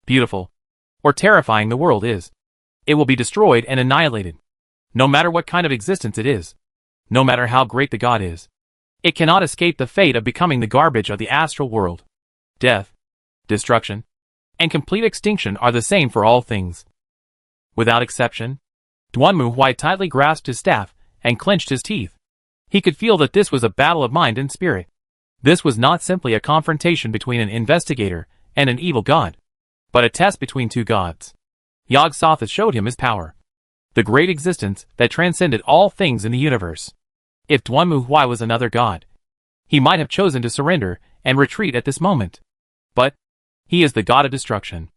beautiful, or terrifying the world is, it will be destroyed and annihilated. No matter what kind of existence it is, no matter how great the god is, It cannot escape the fate of becoming the garbage of the astral world. Death, destruction, and complete extinction are the same for all things. Without exception, Duanmu Huai tightly grasped his staff and clenched his teeth. He could feel that this was a battle of mind and spirit. This was not simply a confrontation between an investigator and an evil god, but a test between two gods. Yog-Sothoth showed him his power, the great existence that transcended all things in the universe. If Duanmu Huai was another god, he might have chosen to surrender and retreat at this moment. But he is the god of destruction.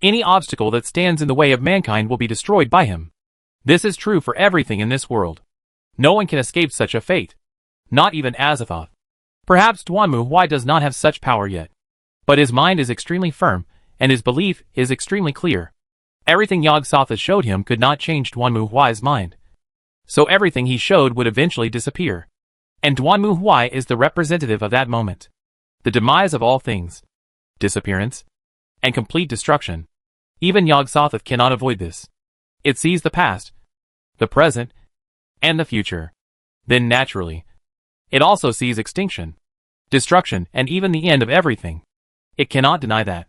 Any obstacle that stands in the way of mankind will be destroyed by him. This is true for everything in this world. No one can escape such a fate. Not even Azathoth. Perhaps Duanmu Huai does not have such power yet. But his mind is extremely firm, and his belief is extremely clear. Everything Yog-Sothoth showed him could not change Duanmu Huai's mind. So everything he showed would eventually disappear. And Duanmu Huai is the representative of that moment. The demise of all things. Disappearance. And complete destruction. Even Yog-Sothoth cannot avoid this. It sees the past, the present, and the future. Then naturally, it also sees extinction, destruction, and even the end of everything. It cannot deny that.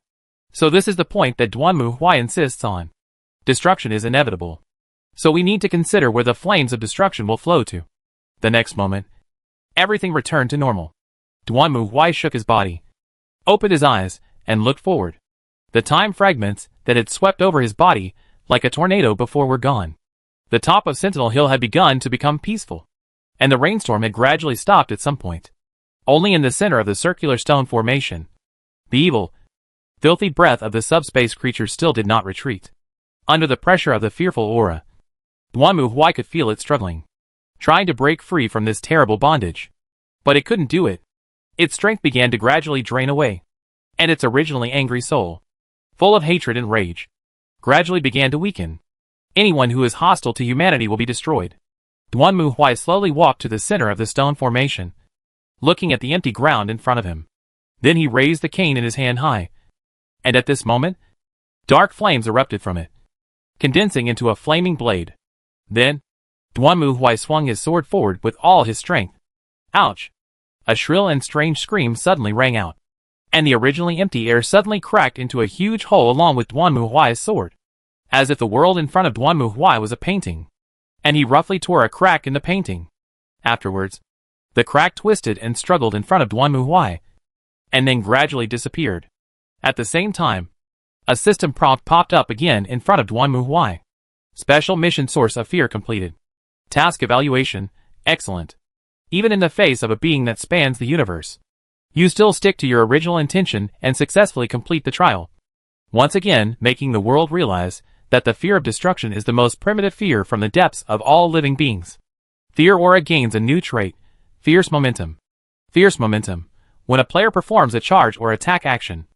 So this is the point that Duanmu Huai insists on. Destruction is inevitable. So we need to consider where the flames of destruction will flow to. The next moment, everything returned to normal. Duanmu Huai shook his body, opened his eyes, and looked forward. The time fragments that had swept over his body like a tornado before were gone. The top of Sentinel Hill had begun to become peaceful, and the rainstorm had gradually stopped at some point. Only in the center of the circular stone formation, the evil, filthy breath of the subspace creature still did not retreat. Under the pressure of the fearful aura, Duanmu Huai could feel it struggling, trying to break free from this terrible bondage. But it couldn't do it. Its strength began to gradually drain away, and its originally angry soul, full of hatred and rage, gradually began to weaken. Anyone who is hostile to humanity will be destroyed. Duanmu Huai slowly walked to the center of the stone formation, looking at the empty ground in front of him. Then he raised the cane in his hand high, and at this moment, dark flames erupted from it, condensing into a flaming blade. Then, Duanmu Huai swung his sword forward with all his strength. Ouch! A shrill and strange scream suddenly rang out, and the originally empty air suddenly cracked into a huge hole along with Duanmu Huai's sword, as if the world in front of Duanmu Huai was a painting, and he roughly tore a crack in the painting. Afterwards, the crack twisted and struggled in front of Duanmu Huai, and then gradually disappeared. At the same time, a system prompt popped up again in front of Duanmu Huai. Special mission source of fear completed. Task evaluation, excellent. Even in the face of a being that spans the universe, you still stick to your original intention and successfully complete the trial. Once again, making the world realize that the fear of destruction is the most primitive fear from the depths of all living beings. Fear aura gains a new trait, fierce momentum. Fierce momentum. When a player performs a charge or attack action,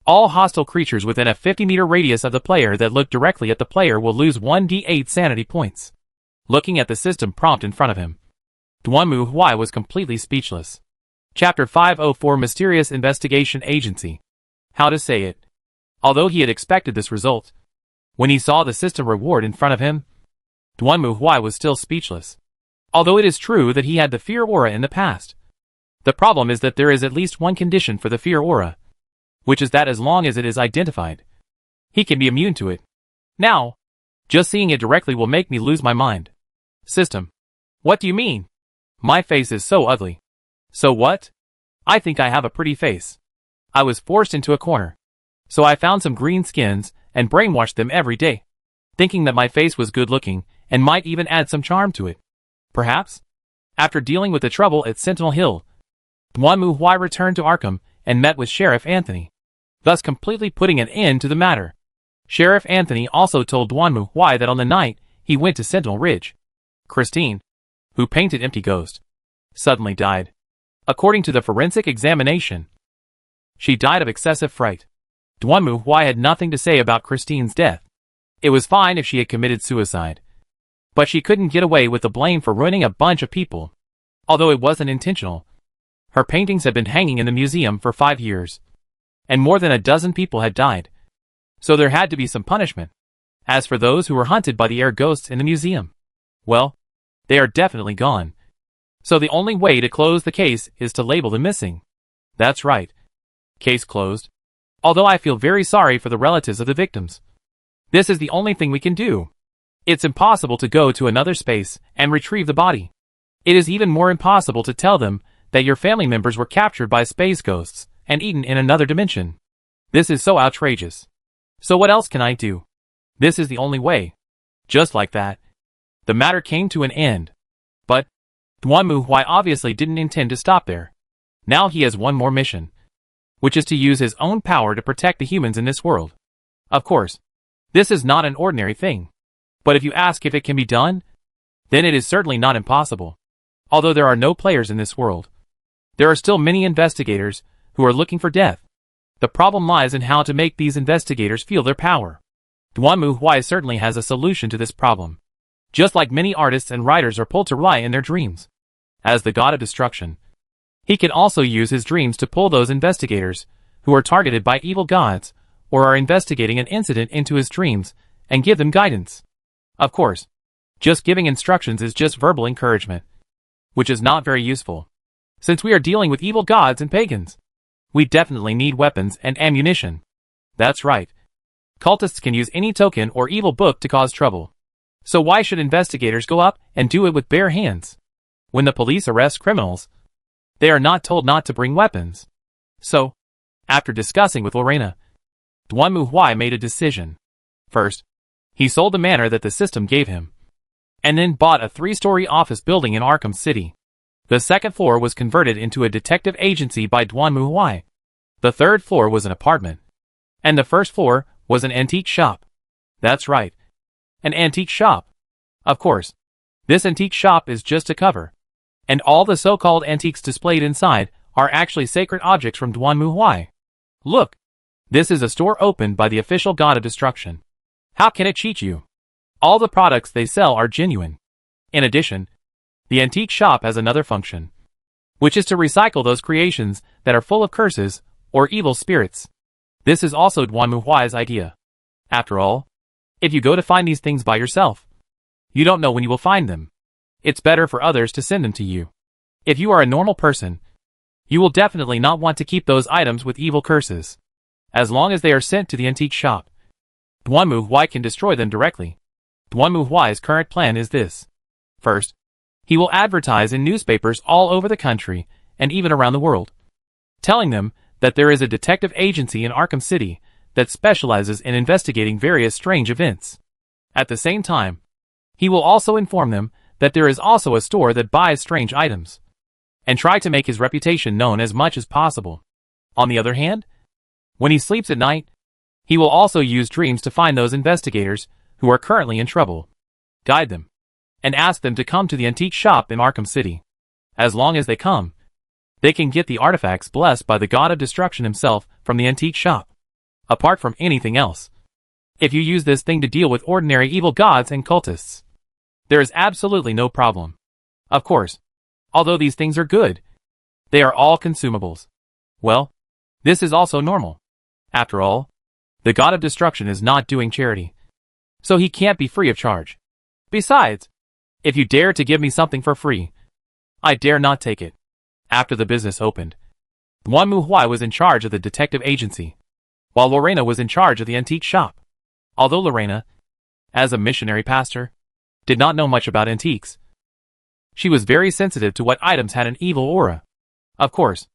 all hostile creatures within a 50-meter radius of the player that look directly at the player will lose 1d8 sanity points. Looking at the system prompt in front of him, Duanmu Huai was completely speechless. Chapter 504 Mysterious Investigation Agency. How to say it. Although he had expected this result, when he saw the system reward in front of him, Duanmu Huai was still speechless. Although it is true that he had the fear aura in the past, the problem is that there is at least one condition for the fear aura, which is that as long as it is identified, he can be immune to it. Now, just seeing it directly will make me lose my mind. System. What do you mean? My face is so ugly. So what? I think I have a pretty face. I was forced into a corner, so I found some green skins and brainwashed them every day, thinking that my face was good looking and might even add some charm to it. Perhaps? After dealing with the trouble at Sentinel Hill, Duanmu Huai returned to Arkham and met with Sheriff Anthony, thus completely putting an end to the matter. Sheriff Anthony also told Duanmu Huai that on the night he went to Sentinel Ridge, Christine, who painted Empty Ghost, suddenly died. According to the forensic examination, she died of excessive fright. Duanmu Huai had nothing to say about Christine's death. It was fine if she had committed suicide, but she couldn't get away with the blame for ruining a bunch of people. Although it wasn't intentional, her paintings had been hanging in the museum for 5 years, and more than a dozen people had died, so there had to be some punishment. As for those who were hunted by the air ghosts in the museum, well, they are definitely gone. So the only way to close the case is to label them missing. That's right. Case closed. Although I feel very sorry for the relatives of the victims. This is the only thing we can do. It's impossible to go to another space and retrieve the body. It is even more impossible to tell them that your family members were captured by space ghosts and eaten in another dimension. This is so outrageous. So what else can I do? This is the only way. Just like that, the matter came to an end. But Duanmu Huai obviously didn't intend to stop there. Now he has one more mission, which is to use his own power to protect the humans in this world. Of course, this is not an ordinary thing. But if you ask if it can be done, then it is certainly not impossible. Although there are no players in this world, there are still many investigators who are looking for death. The problem lies in how to make these investigators feel their power. Duanmu Huai certainly has a solution to this problem. Just like many artists and writers are pulled to rely in their dreams. As the god of destruction, he can also use his dreams to pull those investigators who are targeted by evil gods or are investigating an incident into his dreams and give them guidance. Of course, just giving instructions is just verbal encouragement, which is not very useful. Since we are dealing with evil gods and pagans, we definitely need weapons and ammunition. That's right. Cultists can use any token or evil book to cause trouble. So why should investigators go up and do it with bare hands? When the police arrest criminals, they are not told not to bring weapons. So, after discussing with Lorena, Duanmu Huai made a decision. First, he sold the manor that the system gave him, and then bought a 3-story office building in Arkham City. The second floor was converted into a detective agency by Duanmu Huai. The third floor was an apartment, and the first floor was an antique shop. That's right, an antique shop. Of course, this antique shop is just a cover, and all the so-called antiques displayed inside are actually sacred objects from Duanmu Huai. Look, this is a store opened by the official god of destruction. How can it cheat you? All the products they sell are genuine. In addition, the antique shop has another function, which is to recycle those creations that are full of curses or evil spirits. This is also Duanmu Huai's idea. After all, if you go to find these things by yourself, you don't know when you will find them. It's better for others to send them to you. If you are a normal person, you will definitely not want to keep those items with evil curses. As long as they are sent to the antique shop, Duanmu Huai can destroy them directly. Duanmu Huai's current plan is this. First, he will advertise in newspapers all over the country and even around the world, telling them that there is a detective agency in Arkham City that specializes in investigating various strange events. At the same time, he will also inform them that there is also a store that buys strange items, and try to make his reputation known as much as possible. On the other hand, when he sleeps at night, he will also use dreams to find those investigators who are currently in trouble, guide them, and ask them to come to the antique shop in Arkham City. As long as they come, they can get the artifacts blessed by the god of destruction himself from the antique shop. Apart from anything else, if you use this thing to deal with ordinary evil gods and cultists, there is absolutely no problem. Of course, although these things are good, they are all consumables. Well, this is also normal. After all, the god of destruction is not doing charity, so he can't be free of charge. Besides, if you dare to give me something for free, I dare not take it. After the business opened, Duanmu Huai was in charge of the detective agency, while Lorena was in charge of the antique shop. Although Lorena, as a missionary pastor, did not know much about antiques, she was very sensitive to what items had an evil aura. Of course,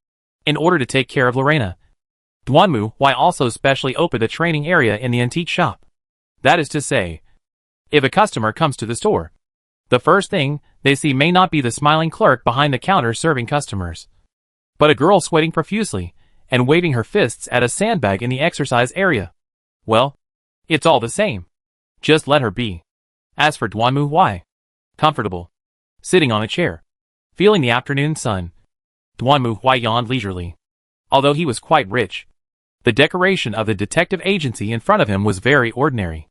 in order to take care of Lorena, Duanmu Huai also specially opened a training area in the antique shop. That is to say, if a customer comes to the store, the first thing they see may not be the smiling clerk behind the counter serving customers, but a girl sweating profusely and waving her fists at a sandbag in the exercise area. Well, it's all the same. Just let her be. As for Duanmu Huai, comfortable, sitting on a chair, feeling the afternoon sun, Duanmu Huai yawned leisurely. Although he was quite rich, the decoration of the detective agency in front of him was very ordinary.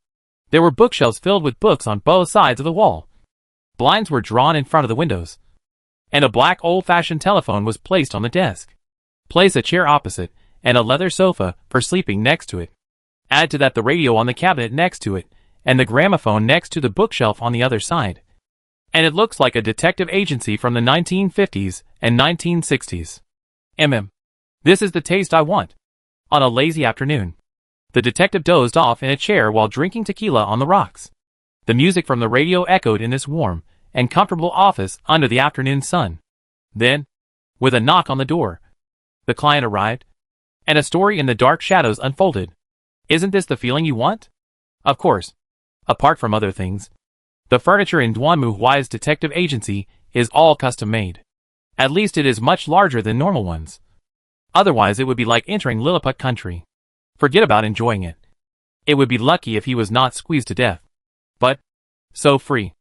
There were bookshelves filled with books on both sides of the wall. Blinds were drawn in front of the windows, and a black old-fashioned telephone was placed on the desk. Place a chair opposite, and a leather sofa for sleeping next to it. Add to that the radio on the cabinet next to it, and the gramophone next to the bookshelf on the other side. And it looks like a detective agency from the 1950s and 1960s. This is the taste I want. On a lazy afternoon, the detective dozed off in a chair while drinking tequila on the rocks. The music from the radio echoed in this warm and comfortable office under the afternoon sun. Then, with a knock on the door, the client arrived, and a story in the dark shadows unfolded. Isn't this the feeling you want? Of course. Apart from other things, the furniture in Duanmu Huai's detective agency is all custom-made. At least it is much larger than normal ones. Otherwise it would be like entering Lilliput country. Forget about enjoying it. It would be lucky if he was not squeezed to death. But, so free.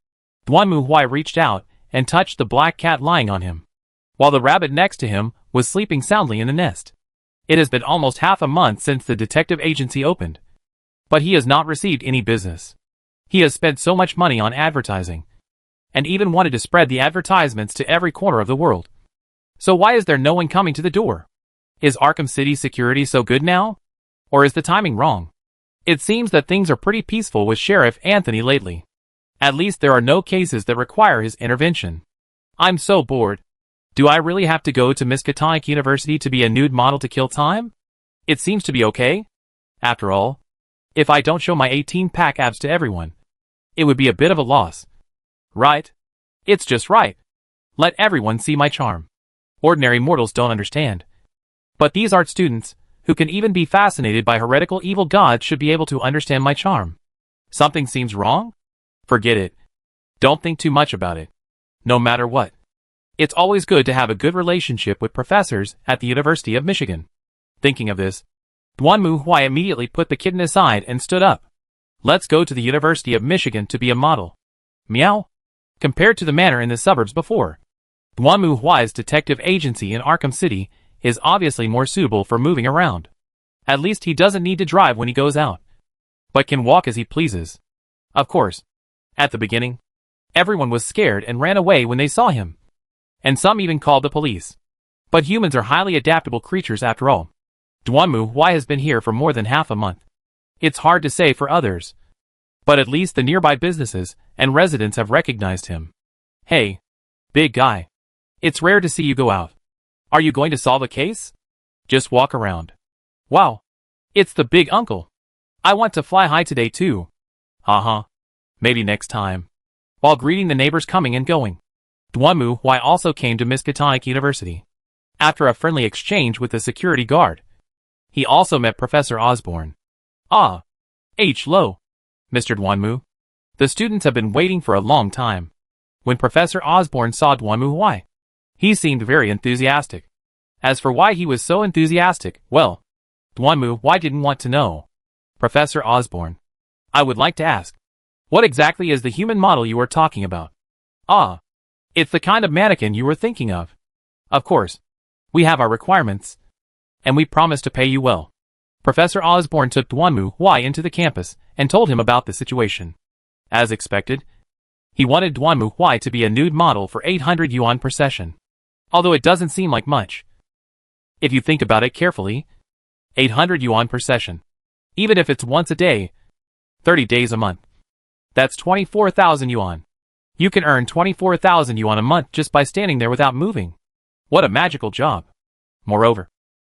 Duanmu Huai reached out and touched the black cat lying on him, while the rabbit next to him was sleeping soundly in the nest. It has been almost half a month since the detective agency opened, but he has not received any business. He has spent so much money on advertising, and even wanted to spread the advertisements to every corner of the world. So why is there no one coming to the door? Is Arkham City security so good now? Or is the timing wrong? It seems that things are pretty peaceful with Sheriff Anthony lately. At least there are no cases that require his intervention. I'm so bored. Do I really have to go to Miskatonic University to be a nude model to kill time? It seems to be okay. After all, if I don't show my 18-pack abs to everyone, it would be a bit of a loss. Right? It's just right. Let everyone see my charm. Ordinary mortals don't understand. But these art students, who can even be fascinated by heretical evil gods, should be able to understand my charm. Something seems wrong? Forget it. Don't think too much about it. No matter what. It's always good to have a good relationship with professors at the University of Michigan. Thinking of this, Duanmu Huai immediately put the kitten aside and stood up. Let's go to the University of Michigan to be a model. Meow. Compared to the manor in the suburbs before, Duanmu Huai's detective agency in Arkham City is obviously more suitable for moving around. At least he doesn't need to drive when he goes out, but can walk as he pleases. Of course, at the beginning, everyone was scared and ran away when they saw him. And some even called the police. But humans are highly adaptable creatures after all. Duanmu Huai has been here for more than half a month. It's hard to say for others, but at least the nearby businesses and residents have recognized him. Hey, big guy. It's rare to see you go out. Are you going to solve a case? Just walk around. Wow. It's the big uncle. I want to fly high today too. Maybe next time. While greeting the neighbors coming and going, Duanmu Huai also came to Miskatonic University. After a friendly exchange with the security guard, he also met Professor Osborne. Hello, Mr. Duanmu. The students have been waiting for a long time. When Professor Osborne saw Duanmu Huai, he seemed very enthusiastic. As for why he was so enthusiastic, well, Duanmu Huai didn't want to know. Professor Osborne, I would like to ask, what exactly is the human model you are talking about? It's the kind of mannequin you were thinking of. Of course, we have our requirements, and we promise to pay you well. Professor Osborne took Duanmu Huai into the campus and told him about the situation. As expected, he wanted Duanmu Huai to be a nude model for 800 yuan per session. Although it doesn't seem like much. If you think about it carefully, 800 yuan per session. Even if it's once a day, 30 days a month. That's 24,000 yuan. You can earn 24,000 yuan a month just by standing there without moving. What a magical job. Moreover,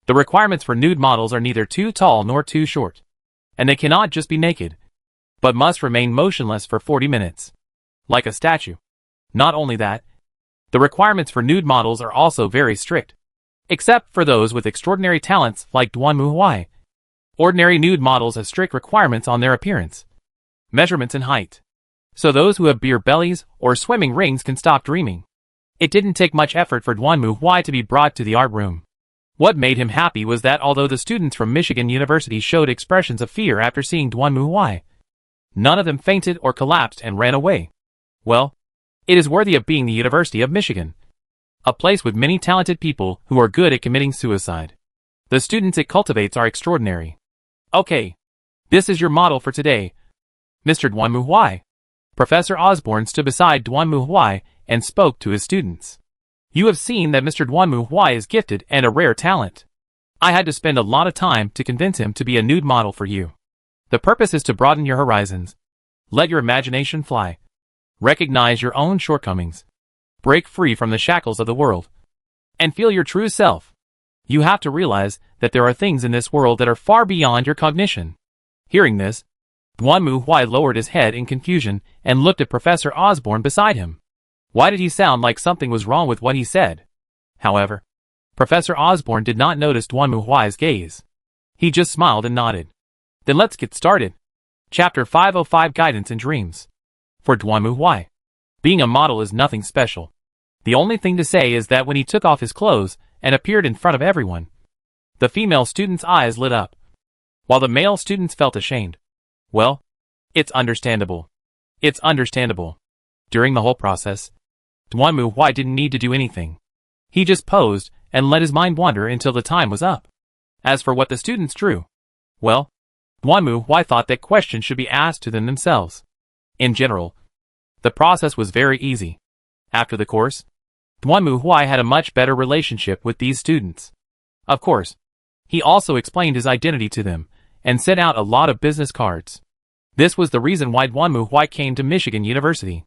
the requirements for nude models are neither too tall nor too short. And they cannot just be naked, but must remain motionless for 40 minutes. Like a statue. Not only that, the requirements for nude models are also very strict. Except for those with extraordinary talents like Duanmu Huai. Ordinary nude models have strict requirements on their appearance, measurements and height. So those who have beer bellies or swimming rings can stop dreaming. It didn't take much effort for Duanmu Huai to be brought to the art room. What made him happy was that although the students from Michigan University showed expressions of fear after seeing Duanmu Huai, none of them fainted or collapsed and ran away. Well, it is worthy of being the University of Michigan. A place with many talented people who are good at committing suicide. The students it cultivates are extraordinary. Okay. This is your model for today, Mr. Duanmu Huai. Professor Osborne stood beside Duanmu Huai and spoke to his students. You have seen that Mr. Duanmu Huai is gifted and a rare talent. I had to spend a lot of time to convince him to be a nude model for you. The purpose is to broaden your horizons. Let your imagination fly. Recognize your own shortcomings. Break free from the shackles of the world. And feel your true self. You have to realize that there are things in this world that are far beyond your cognition. Hearing this, Duanmu Huai lowered his head in confusion and looked at Professor Osborne beside him. Why did he sound like something was wrong with what he said? However, Professor Osborne did not notice Duanmu Huai's gaze. He just smiled and nodded. Then let's get started. Chapter 505 Guidance in Dreams. For Duanmu Huai, being a model is nothing special. The only thing to say is that when he took off his clothes and appeared in front of everyone, the female student's eyes lit up, while the male students felt ashamed. Well, it's understandable. It's understandable. During the whole process, Duanmu Huai didn't need to do anything. He just posed and let his mind wander until the time was up. As for what the students drew, well, Duanmu Huai thought that questions should be asked to them themselves. In general, the process was very easy. After the course, Duanmu Huai had a much better relationship with these students. Of course, he also explained his identity to them and sent out a lot of business cards. This was the reason why Duanmu Huai came to Michigan University.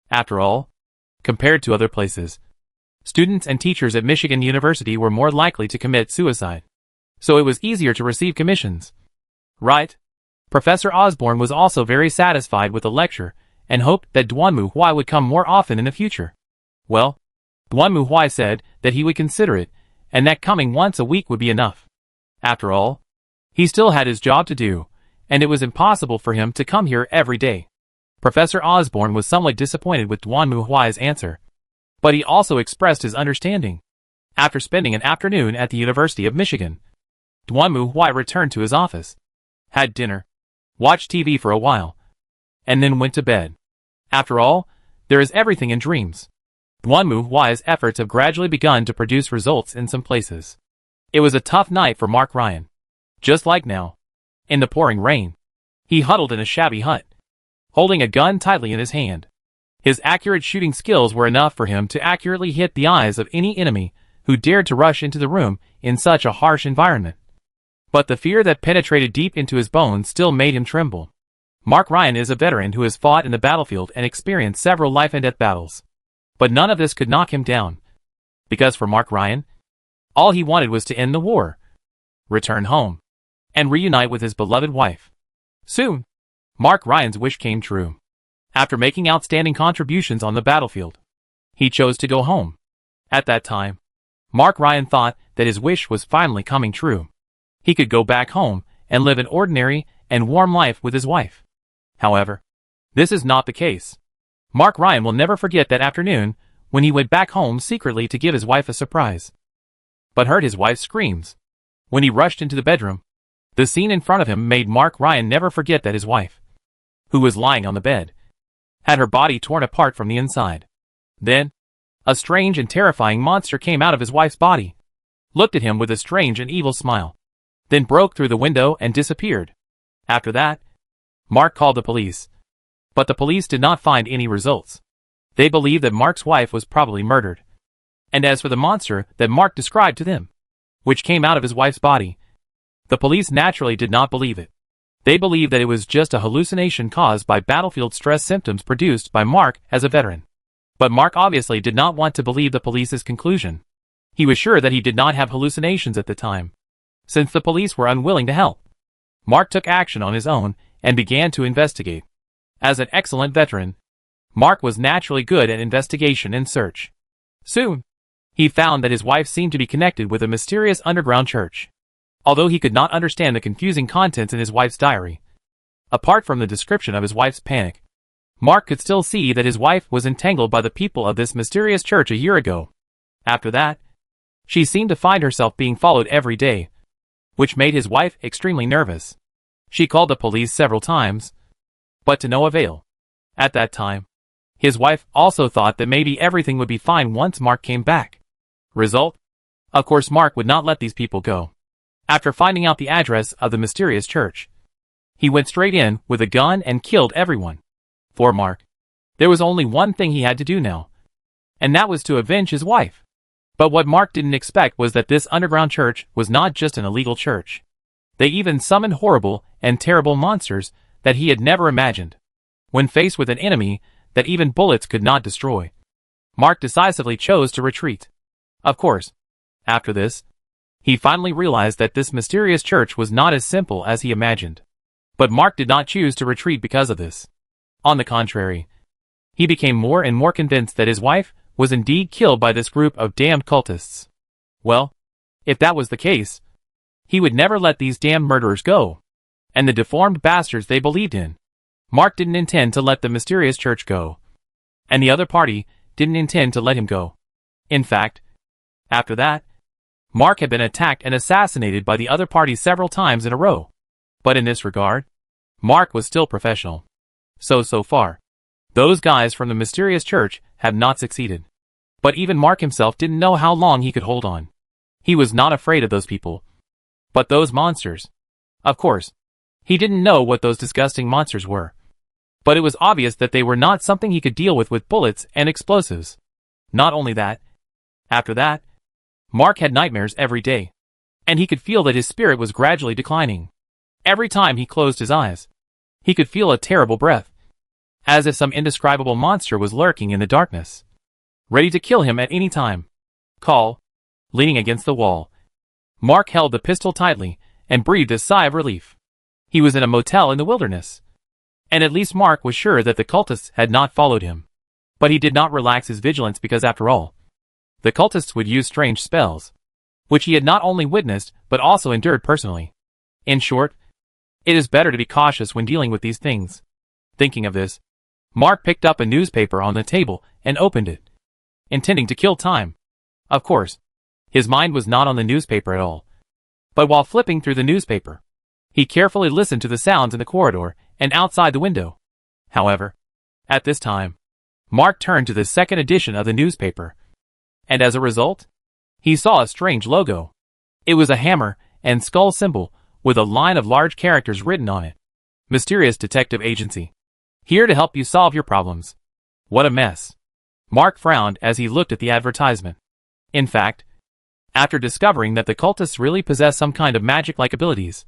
After all, compared to other places, students and teachers at Michigan University were more likely to commit suicide. So it was easier to receive commissions. Right? Professor Osborne was also very satisfied with the lecture and hoped that Duanmu Huai would come more often in the future. Well, Duanmu Huai said that he would consider it and that coming once a week would be enough. After all, he still had his job to do, and it was impossible for him to come here every day. Professor Osborne was somewhat disappointed with Duanmu Huai's answer, but he also expressed his understanding. After spending an afternoon at the University of Michigan, Duanmu Huai returned to his office, had dinner, watched TV for a while, and then went to bed. After all, there is everything in dreams. Duanmu Huai's efforts have gradually begun to produce results in some places. It was a tough night for Mark Ryan. Just like now, in the pouring rain, he huddled in a shabby hut, holding a gun tightly in his hand. His accurate shooting skills were enough for him to accurately hit the eyes of any enemy who dared to rush into the room in such a harsh environment. But the fear that penetrated deep into his bones still made him tremble. Mark Ryan is a veteran who has fought in the battlefield and experienced several life-and-death battles. But none of this could knock him down. Because for Mark Ryan, all he wanted was to end the war, return home, and reunite with his beloved wife. Soon, Mark Ryan's wish came true. After making outstanding contributions on the battlefield, he chose to go home. At that time, Mark Ryan thought that his wish was finally coming true. He could go back home and live an ordinary and warm life with his wife. However, this is not the case. Mark Ryan will never forget that afternoon when he went back home secretly to give his wife a surprise, but heard his wife's screams. When he rushed into the bedroom, the scene in front of him made Mark Ryan never forget that his wife, who was lying on the bed, had her body torn apart from the inside. Then, a strange and terrifying monster came out of his wife's body, looked at him with a strange and evil smile, then broke through the window and disappeared. After that, Mark called the police. But the police did not find any results. They believed that Mark's wife was probably murdered. And as for the monster that Mark described to them, which came out of his wife's body, the police naturally did not believe it. They believed that it was just a hallucination caused by battlefield stress symptoms produced by Mark as a veteran. But Mark obviously did not want to believe the police's conclusion. He was sure that he did not have hallucinations at the time, since the police were unwilling to help. Mark took action on his own and began to investigate. As an excellent veteran, Mark was naturally good at investigation and search. Soon, he found that his wife seemed to be connected with a mysterious underground church. Although he could not understand the confusing contents in his wife's diary, apart from the description of his wife's panic, Mark could still see that his wife was entangled by the people of this mysterious church a year ago. After that, she seemed to find herself being followed every day, which made his wife extremely nervous. She called the police several times, but to no avail. At that time, his wife also thought that maybe everything would be fine once Mark came back. Result? Of course, Mark would not let these people go. After finding out the address of the mysterious church, he went straight in with a gun and killed everyone. For Mark, there was only one thing he had to do now, and that was to avenge his wife. But what Mark didn't expect was that this underground church was not just an illegal church. They even summoned horrible and terrible monsters that he had never imagined. When faced with an enemy that even bullets could not destroy. Mark decisively chose to retreat. Of course, after this, he finally realized that this mysterious church was not as simple as he imagined. But Mark did not choose to retreat because of this. On the contrary, he became more and more convinced that his wife was indeed killed by this group of damned cultists. Well, if that was the case, he would never let these damned murderers go. And the deformed bastards they believed in. Mark didn't intend to let the mysterious church go. And the other party didn't intend to let him go. In fact, after that, Mark had been attacked and assassinated by the other party several times in a row. But in this regard, Mark was still professional. So far, those guys from the mysterious church have not succeeded. But even Mark himself didn't know how long he could hold on. He was not afraid of those people. But those monsters. Of course, he didn't know what those disgusting monsters were. But it was obvious that they were not something he could deal with bullets and explosives. Not only that, after that, Mark had nightmares every day. And he could feel that his spirit was gradually declining. Every time he closed his eyes, he could feel a terrible breath. As if some indescribable monster was lurking in the darkness, ready to kill him at any time. Leaning against the wall, Mark held the pistol tightly and breathed a sigh of relief. He was in a motel in the wilderness. And at least Mark was sure that the cultists had not followed him. But he did not relax his vigilance because after all, the cultists would use strange spells, which he had not only witnessed but also endured personally. In short, it is better to be cautious when dealing with these things. Thinking of this, Mark picked up a newspaper on the table and opened it, intending to kill time. Of course, his mind was not on the newspaper at all. But while flipping through the newspaper, he carefully listened to the sounds in the corridor and outside the window. However, at this time, Mark turned to the second edition of the newspaper. And as a result, he saw a strange logo. It was a hammer and skull symbol with a line of large characters written on it. Mysterious Detective Agency. Here to help you solve your problems. What a mess. Mark frowned as he looked at the advertisement. In fact, after discovering that the cultists really possess some kind of magic-like abilities,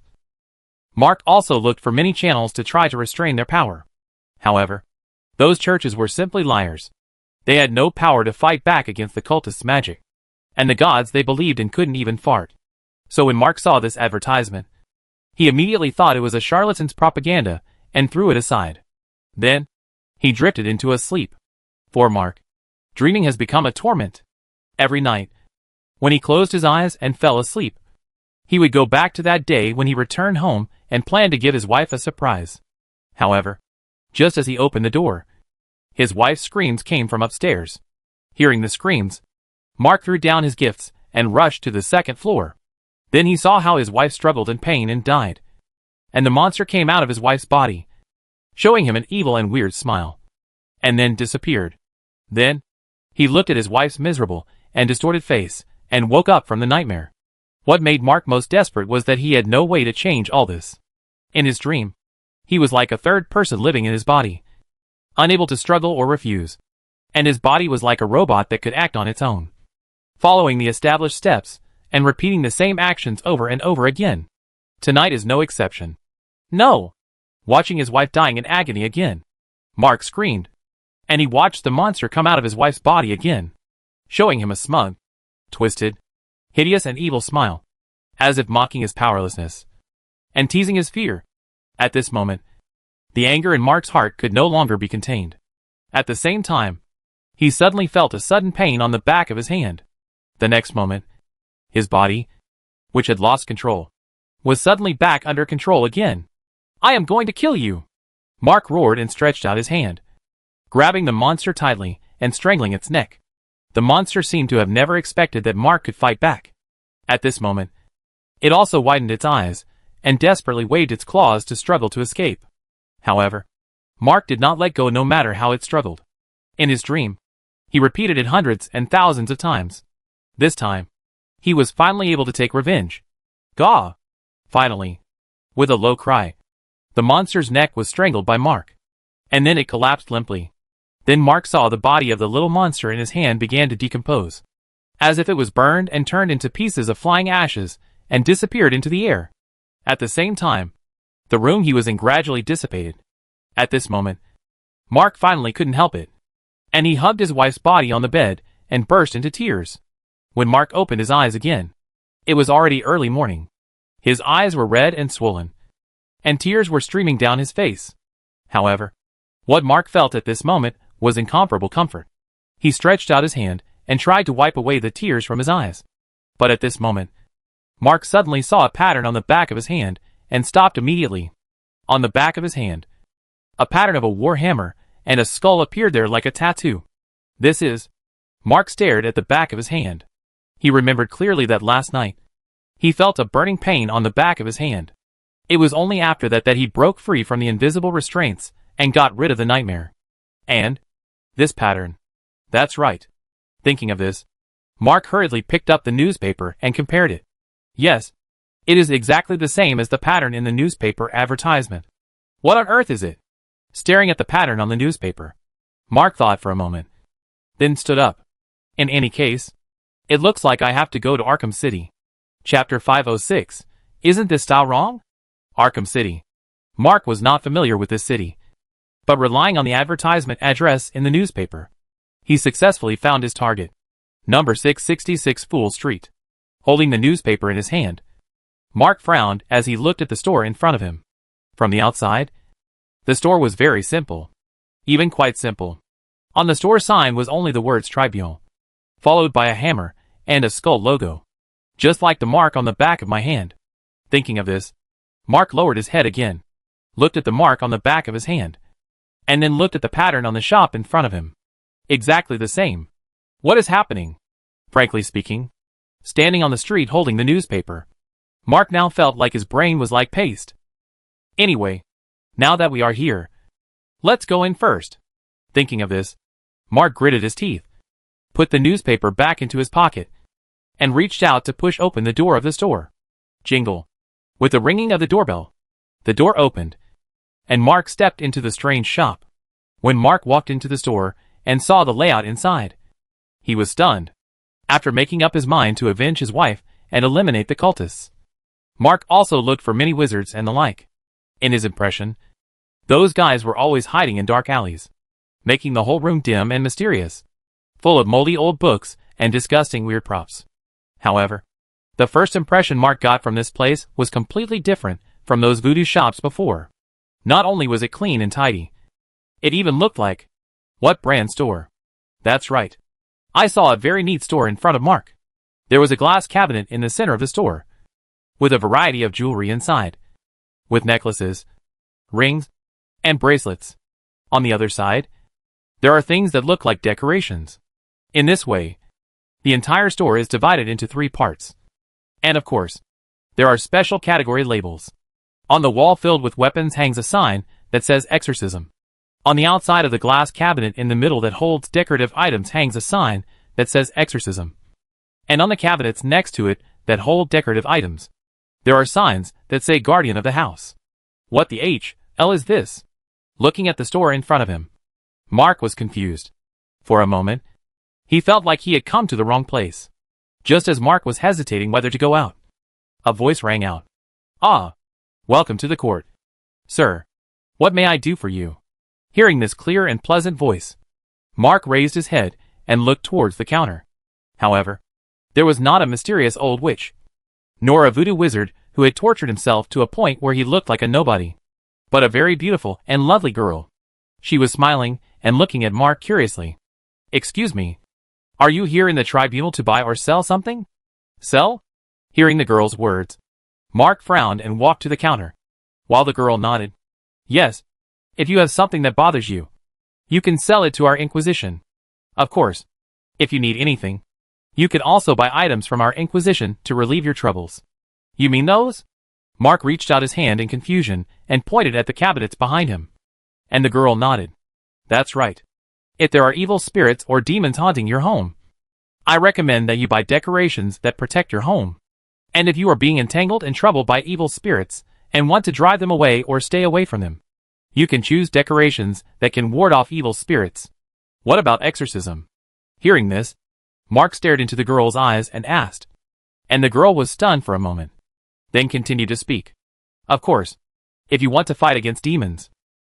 Mark also looked for many channels to try to restrain their power. However, those churches were simply liars. They had no power to fight back against the cultists' magic. And the gods they believed in couldn't even fart. So when Mark saw this advertisement, he immediately thought it was a charlatan's propaganda and threw it aside. Then, he drifted into a sleep. For Mark, dreaming has become a torment. Every night, when he closed his eyes and fell asleep, he would go back to that day when he returned home and planned to give his wife a surprise. However, just as he opened the door, his wife's screams came from upstairs. Hearing the screams, Mark threw down his gifts and rushed to the second floor. Then he saw how his wife struggled in pain and died. And the monster came out of his wife's body, showing him an evil and weird smile, and then disappeared. Then, he looked at his wife's miserable and distorted face and woke up from the nightmare. What made Mark most desperate was that he had no way to change all this. In his dream, he was like a third person living in his body, unable to struggle or refuse. And his body was like a robot that could act on its own, following the established steps and repeating the same actions over and over again. Tonight is no exception. No! Watching his wife dying in agony again, Mark screamed, and he watched the monster come out of his wife's body again, showing him a smug, twisted, hideous and evil smile, as if mocking his powerlessness, and teasing his fear. At this moment, the anger in Mark's heart could no longer be contained. At the same time, he suddenly felt a sudden pain on the back of his hand. The next moment, his body, which had lost control, was suddenly back under control again. "I am going to kill you!" Mark roared and stretched out his hand, grabbing the monster tightly and strangling its neck. The monster seemed to have never expected that Mark could fight back. At this moment, it also widened its eyes and desperately waved its claws to struggle to escape. However, Mark did not let go no matter how it struggled. In his dream, he repeated it hundreds and thousands of times. This time, he was finally able to take revenge. Gaw! Finally, with a low cry, the monster's neck was strangled by Mark. And then it collapsed limply. Then Mark saw the body of the little monster in his hand began to decompose, as if it was burned and turned into pieces of flying ashes and disappeared into the air. At the same time, the room he was in gradually dissipated. At this moment, Mark finally couldn't help it. And he hugged his wife's body on the bed and burst into tears. When Mark opened his eyes again, it was already early morning. His eyes were red and swollen, and tears were streaming down his face. However, what Mark felt at this moment was incomparable comfort. He stretched out his hand and tried to wipe away the tears from his eyes. But at this moment, Mark suddenly saw a pattern on the back of his hand and stopped immediately. On the back of his hand, a pattern of a war hammer and a skull appeared there like a tattoo. This is... Mark stared at the back of his hand. He remembered clearly that last night, he felt a burning pain on the back of his hand. It was only after that he broke free from the invisible restraints and got rid of the nightmare. And this pattern. That's right. Thinking of this, Mark hurriedly picked up the newspaper and compared it. Yes, it is exactly the same as the pattern in the newspaper advertisement. What on earth is it? Staring at the pattern on the newspaper, Mark thought for a moment, then stood up. In any case, it looks like I have to go to Arkham City. Chapter 506. Isn't this style wrong? Arkham City. Mark was not familiar with this city, but relying on the advertisement address in the newspaper, he successfully found his target. Number 666 Fool Street. Holding the newspaper in his hand, Mark frowned as he looked at the store in front of him. From the outside, the store was very simple. Even quite simple. On the store sign was only the words Tribunal, followed by a hammer and a skull logo, just like the mark on the back of my hand. Thinking of this, Mark lowered his head again, looked at the mark on the back of his hand, and then looked at the pattern on the shop in front of him. Exactly the same. What is happening? Frankly speaking, standing on the street holding the newspaper, Mark now felt like his brain was like paste. Anyway, now that we are here, let's go in first. Thinking of this, Mark gritted his teeth, put the newspaper back into his pocket, and reached out to push open the door of the store. Jingle. With the ringing of the doorbell, the door opened, and Mark stepped into the strange shop. When Mark walked into the store and saw the layout inside, he was stunned. After making up his mind to avenge his wife and eliminate the cultists, Mark also looked for many wizards and the like. In his impression, those guys were always hiding in dark alleys, making the whole room dim and mysterious, full of moldy old books and disgusting weird props. However, the first impression Mark got from this place was completely different from those voodoo shops before. Not only was it clean and tidy, it even looked like... What brand store? That's right. I saw a very neat store in front of Mark. There was a glass cabinet in the center of the store, with a variety of jewelry inside, with necklaces, rings, and bracelets. On the other side, there are things that look like decorations. In this way, the entire store is divided into 3 parts. And of course, there are special category labels. On the wall filled with weapons hangs a sign that says Exorcism. On the outside of the glass cabinet in the middle that holds decorative items hangs a sign that says Exorcism. And on the cabinets next to it that hold decorative items, there are signs that say Guardian of the House. What the hell is this? Looking at the store in front of him, Mark was confused. For a moment, he felt like he had come to the wrong place. Just as Mark was hesitating whether to go out, a voice rang out. Ah, welcome to the court. Sir, what may I do for you? Hearing this clear and pleasant voice, Mark raised his head and looked towards the counter. However, there was not a mysterious old witch, nor a voodoo wizard who had tortured himself to a point where he looked like a nobody, but a very beautiful and lovely girl. She was smiling and looking at Mark curiously. Excuse me, are you here in the tribunal to buy or sell something? Sell? Hearing the girl's words, Mark frowned and walked to the counter, while the girl nodded. Yes, if you have something that bothers you, you can sell it to our Inquisition. Of course, if you need anything, you can also buy items from our Inquisition to relieve your troubles. You mean those? Mark reached out his hand in confusion and pointed at the cabinets behind him. And the girl nodded. That's right. If there are evil spirits or demons haunting your home, I recommend that you buy decorations that protect your home. And if you are being entangled and troubled by evil spirits and want to drive them away or stay away from them, you can choose decorations that can ward off evil spirits. What about exorcism? Hearing this, Mark stared into the girl's eyes and asked. And the girl was stunned for a moment, then continued to speak. Of course, if you want to fight against demons,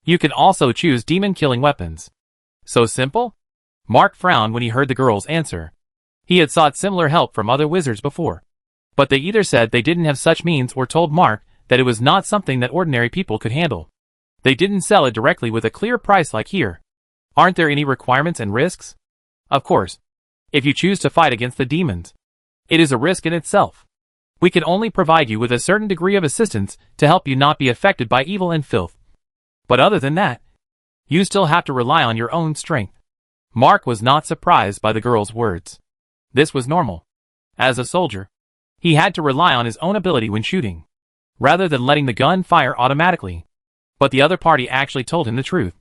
You can also choose demon-killing weapons. So simple? Mark frowned when he heard the girl's answer. He had sought similar help from other wizards before, but they either said they didn't have such means or told Mark that it was not something that ordinary people could handle. They didn't sell it directly with a clear price like here. Aren't there any requirements and risks? Of course. If you choose to fight against the demons, it is a risk in itself. We can only provide you with a certain degree of assistance to help you not be affected by evil and filth. But other than that, you still have to rely on your own strength. Mark was not surprised by the girl's words. This was normal. As a soldier, he had to rely on his own ability when shooting, rather than letting the gun fire automatically. But the other party actually told him the truth,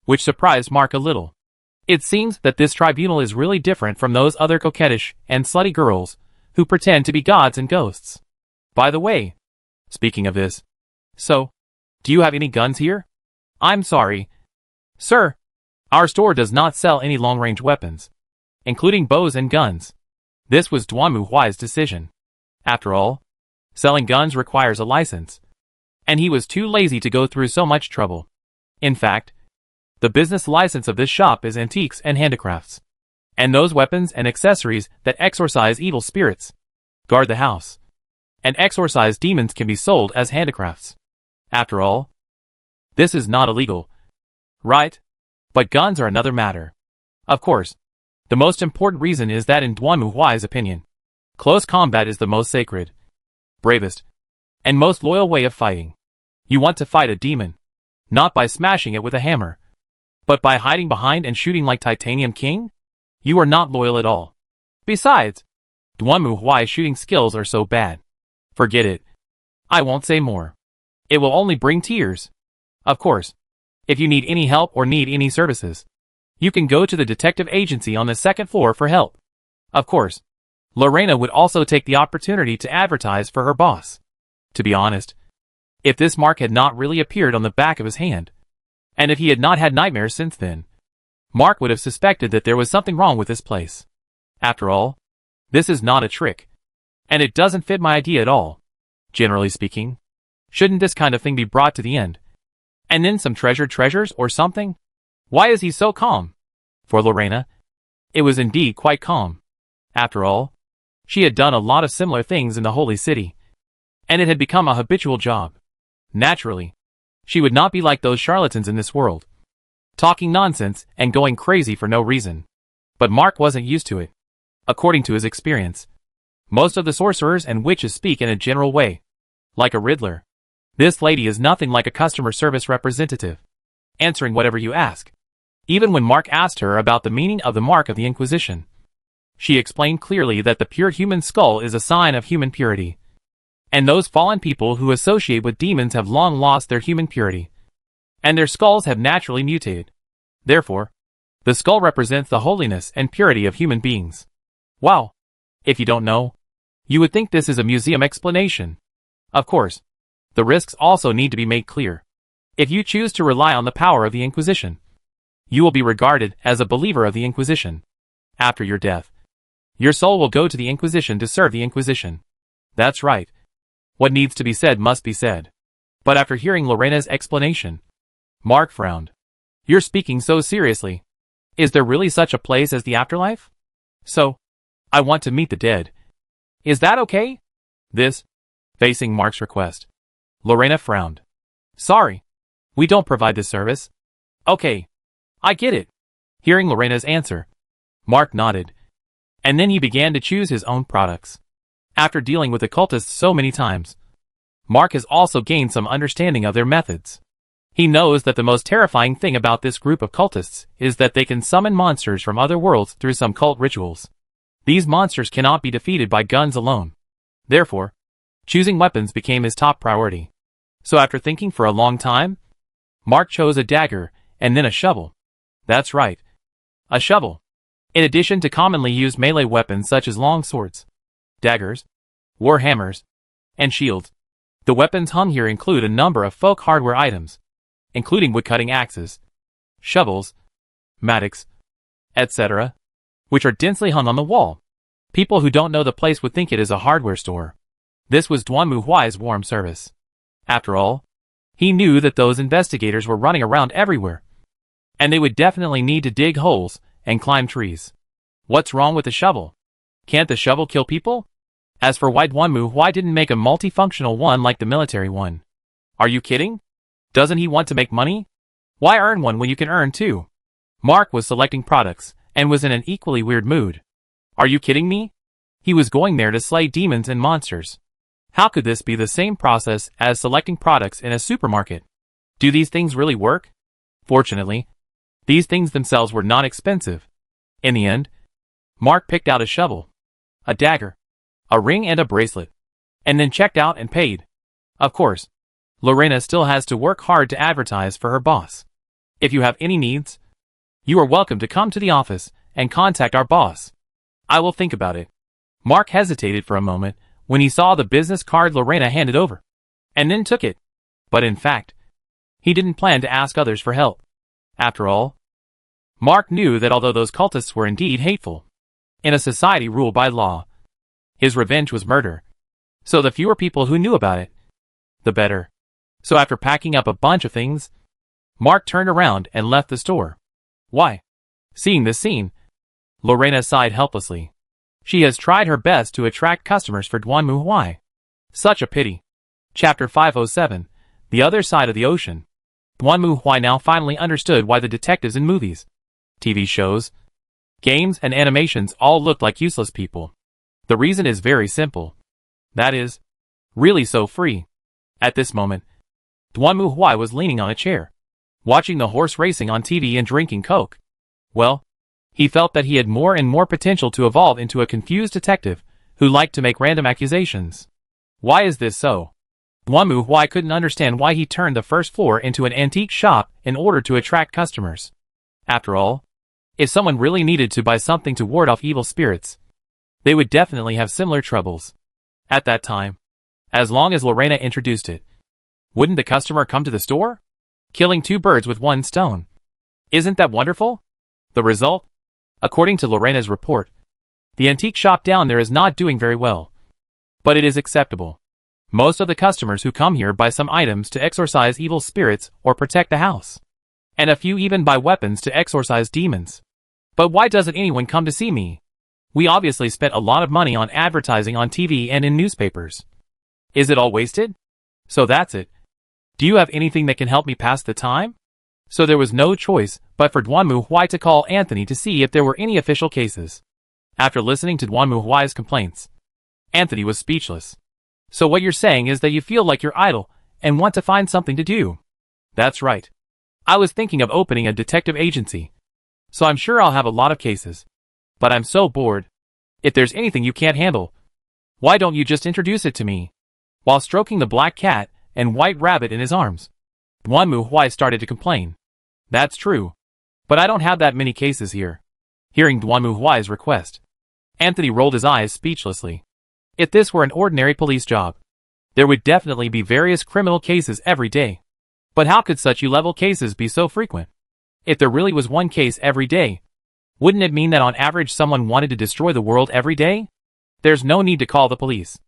which surprised Mark a little. It seems that this tribunal is really different from those other coquettish and slutty girls who pretend to be gods and ghosts. By the way, speaking of this, so, do you have any guns here? I'm sorry, sir. Our store does not sell any long-range weapons, including bows and guns. This was Duanmu Huai's decision. After all, selling guns requires a license, and he was too lazy to go through so much trouble. In fact, the business license of this shop is antiques and handicrafts, and those weapons and accessories that exorcise evil spirits, guard the house, and exorcise demons can be sold as handicrafts. After all, this is not illegal, right? But guns are another matter. Of course, the most important reason is that in Duanmu Huai's opinion, close combat is the most sacred, bravest, and most loyal way of fighting. You want to fight a demon, not by smashing it with a hammer, but by hiding behind and shooting like Titanium King? You are not loyal at all. Besides, Duanmu Huai's shooting skills are so bad. Forget it. I won't say more. It will only bring tears. Of course, if you need any help or need any services, you can go to the detective agency on the second floor for help. Of course, Lorena would also take the opportunity to advertise for her boss. To be honest, if this mark had not really appeared on the back of his hand, and if he had not had nightmares since then, Mark would have suspected that there was something wrong with this place. After all, this is not a trick, and it doesn't fit my idea at all. Generally speaking, shouldn't this kind of thing be brought to the end? And then some treasured treasures or something? Why is he so calm? For Lorena, it was indeed quite calm. After all, she had done a lot of similar things in the Holy City, and it had become a habitual job. Naturally, she would not be like those charlatans in this world, talking nonsense and going crazy for no reason. But Mark wasn't used to it. According to his experience, most of the sorcerers and witches speak in a general way, like a riddler. This lady is nothing like a customer service representative, answering whatever you ask. Even when Mark asked her about the meaning of the mark of the Inquisition, she explained clearly that the pure human skull is a sign of human purity, and those fallen people who associate with demons have long lost their human purity, and their skulls have naturally mutated. Therefore, the skull represents the holiness and purity of human beings. Wow! If you don't know, you would think this is a museum explanation. Of course, the risks also need to be made clear. If you choose to rely on the power of the Inquisition, you will be regarded as a believer of the Inquisition. After your death, your soul will go to the Inquisition to serve the Inquisition. That's right. What needs to be said must be said. But after hearing Lorena's explanation, Mark frowned. You're speaking so seriously. Is there really such a place as the afterlife? So, I want to meet the dead. Is that okay? This, facing Mark's request. Lorena frowned. Sorry, we don't provide this service. Okay, I get it. Hearing Lorena's answer, Mark nodded, and then he began to choose his own products. After dealing with occultists so many times, Mark has also gained some understanding of their methods. He knows that the most terrifying thing about this group of cultists is that they can summon monsters from other worlds through some cult rituals. These monsters cannot be defeated by guns alone. Therefore, choosing weapons became his top priority. So after thinking for a long time, Mark chose a dagger and then a shovel. That's right, a shovel. In addition to commonly used melee weapons such as long swords, daggers, war hammers, and shields, the weapons hung here include a number of folk hardware items, including woodcutting axes, shovels, mattocks, etc., which are densely hung on the wall. People who don't know the place would think it is a hardware store. This was Duanmu Huai's warm service. After all, He knew that those investigators were running around everywhere, and they would definitely need to dig holes and climb trees. What's wrong with the shovel? Can't the shovel kill people? As for why Dwanmu, why didn't make a multifunctional one like the military one? Are you kidding? Doesn't he want to make money? Why earn one when you can earn two? Mark was selecting products and was in an equally weird mood. Are you kidding me? He was going there to slay demons and monsters. How could this be the same process as selecting products in a supermarket? Do these things really work? Fortunately, these things themselves were not expensive. In the end, Mark picked out a shovel, a dagger, a ring and a bracelet, and then checked out and paid. Of course, Lorena still has to work hard to advertise for her boss. If you have any needs, you are welcome to come to the office and contact our boss. I will think about it. Mark hesitated for a moment when he saw the business card Lorena handed over, and then took it. But in fact, he didn't plan to ask others for help. After all, Mark knew that although those cultists were indeed hateful, in a society ruled by law, his revenge was murder. So the fewer people who knew about it, the better. So after packing up a bunch of things, Mark turned around and left the store. Why? Seeing this scene, Lorena sighed helplessly. She has tried her best to attract customers for Dwanmu. Why? Such a pity. Chapter 507, The Other Side of the Ocean. Dwanmu Huai now finally understood why the detectives in movies, TV shows, games and animations all looked like useless people. The reason is very simple. That is, really so free. At this moment, Dwanmu Huai was leaning on a chair, watching the horse racing on TV and drinking Coke. Well, he felt that he had more and more potential to evolve into a confused detective who liked to make random accusations. Why is this so? Dwanmu Huai couldn't understand why he turned the first floor into an antique shop in order to attract customers. After all, if someone really needed to buy something to ward off evil spirits, they would definitely have similar troubles. At that time, as long as Lorena introduced it, wouldn't the customer come to the store? Killing two birds with one stone. Isn't that wonderful? The result? According to Lorena's report, the antique shop down there is not doing very well. But it is acceptable. Most of the customers who come here buy some items to exorcise evil spirits or protect the house. And a few even buy weapons to exorcise demons. But why doesn't anyone come to see me? We obviously spent a lot of money on advertising on TV and in newspapers. Is it all wasted? So that's it. Do you have anything that can help me pass the time? So there was no choice but for Dwanmu Huai to call Anthony to see if there were any official cases. After listening to Dwanmu Huai's complaints, Anthony was speechless. So what you're saying is that you feel like you're idle and want to find something to do. That's right. I was thinking of opening a detective agency. So I'm sure I'll have a lot of cases. But I'm so bored. If there's anything you can't handle, why don't you just introduce it to me? While stroking the black cat and white rabbit in his arms, Dwanmu Huai started to complain. That's true. But I don't have that many cases here. Hearing Dwanmu Huai's request, Anthony rolled his eyes speechlessly. If this were an ordinary police job, there would definitely be various criminal cases every day. But how could such U-level cases be so frequent? If there really was one case every day, wouldn't it mean that on average someone wanted to destroy the world every day? There's no need to call the police.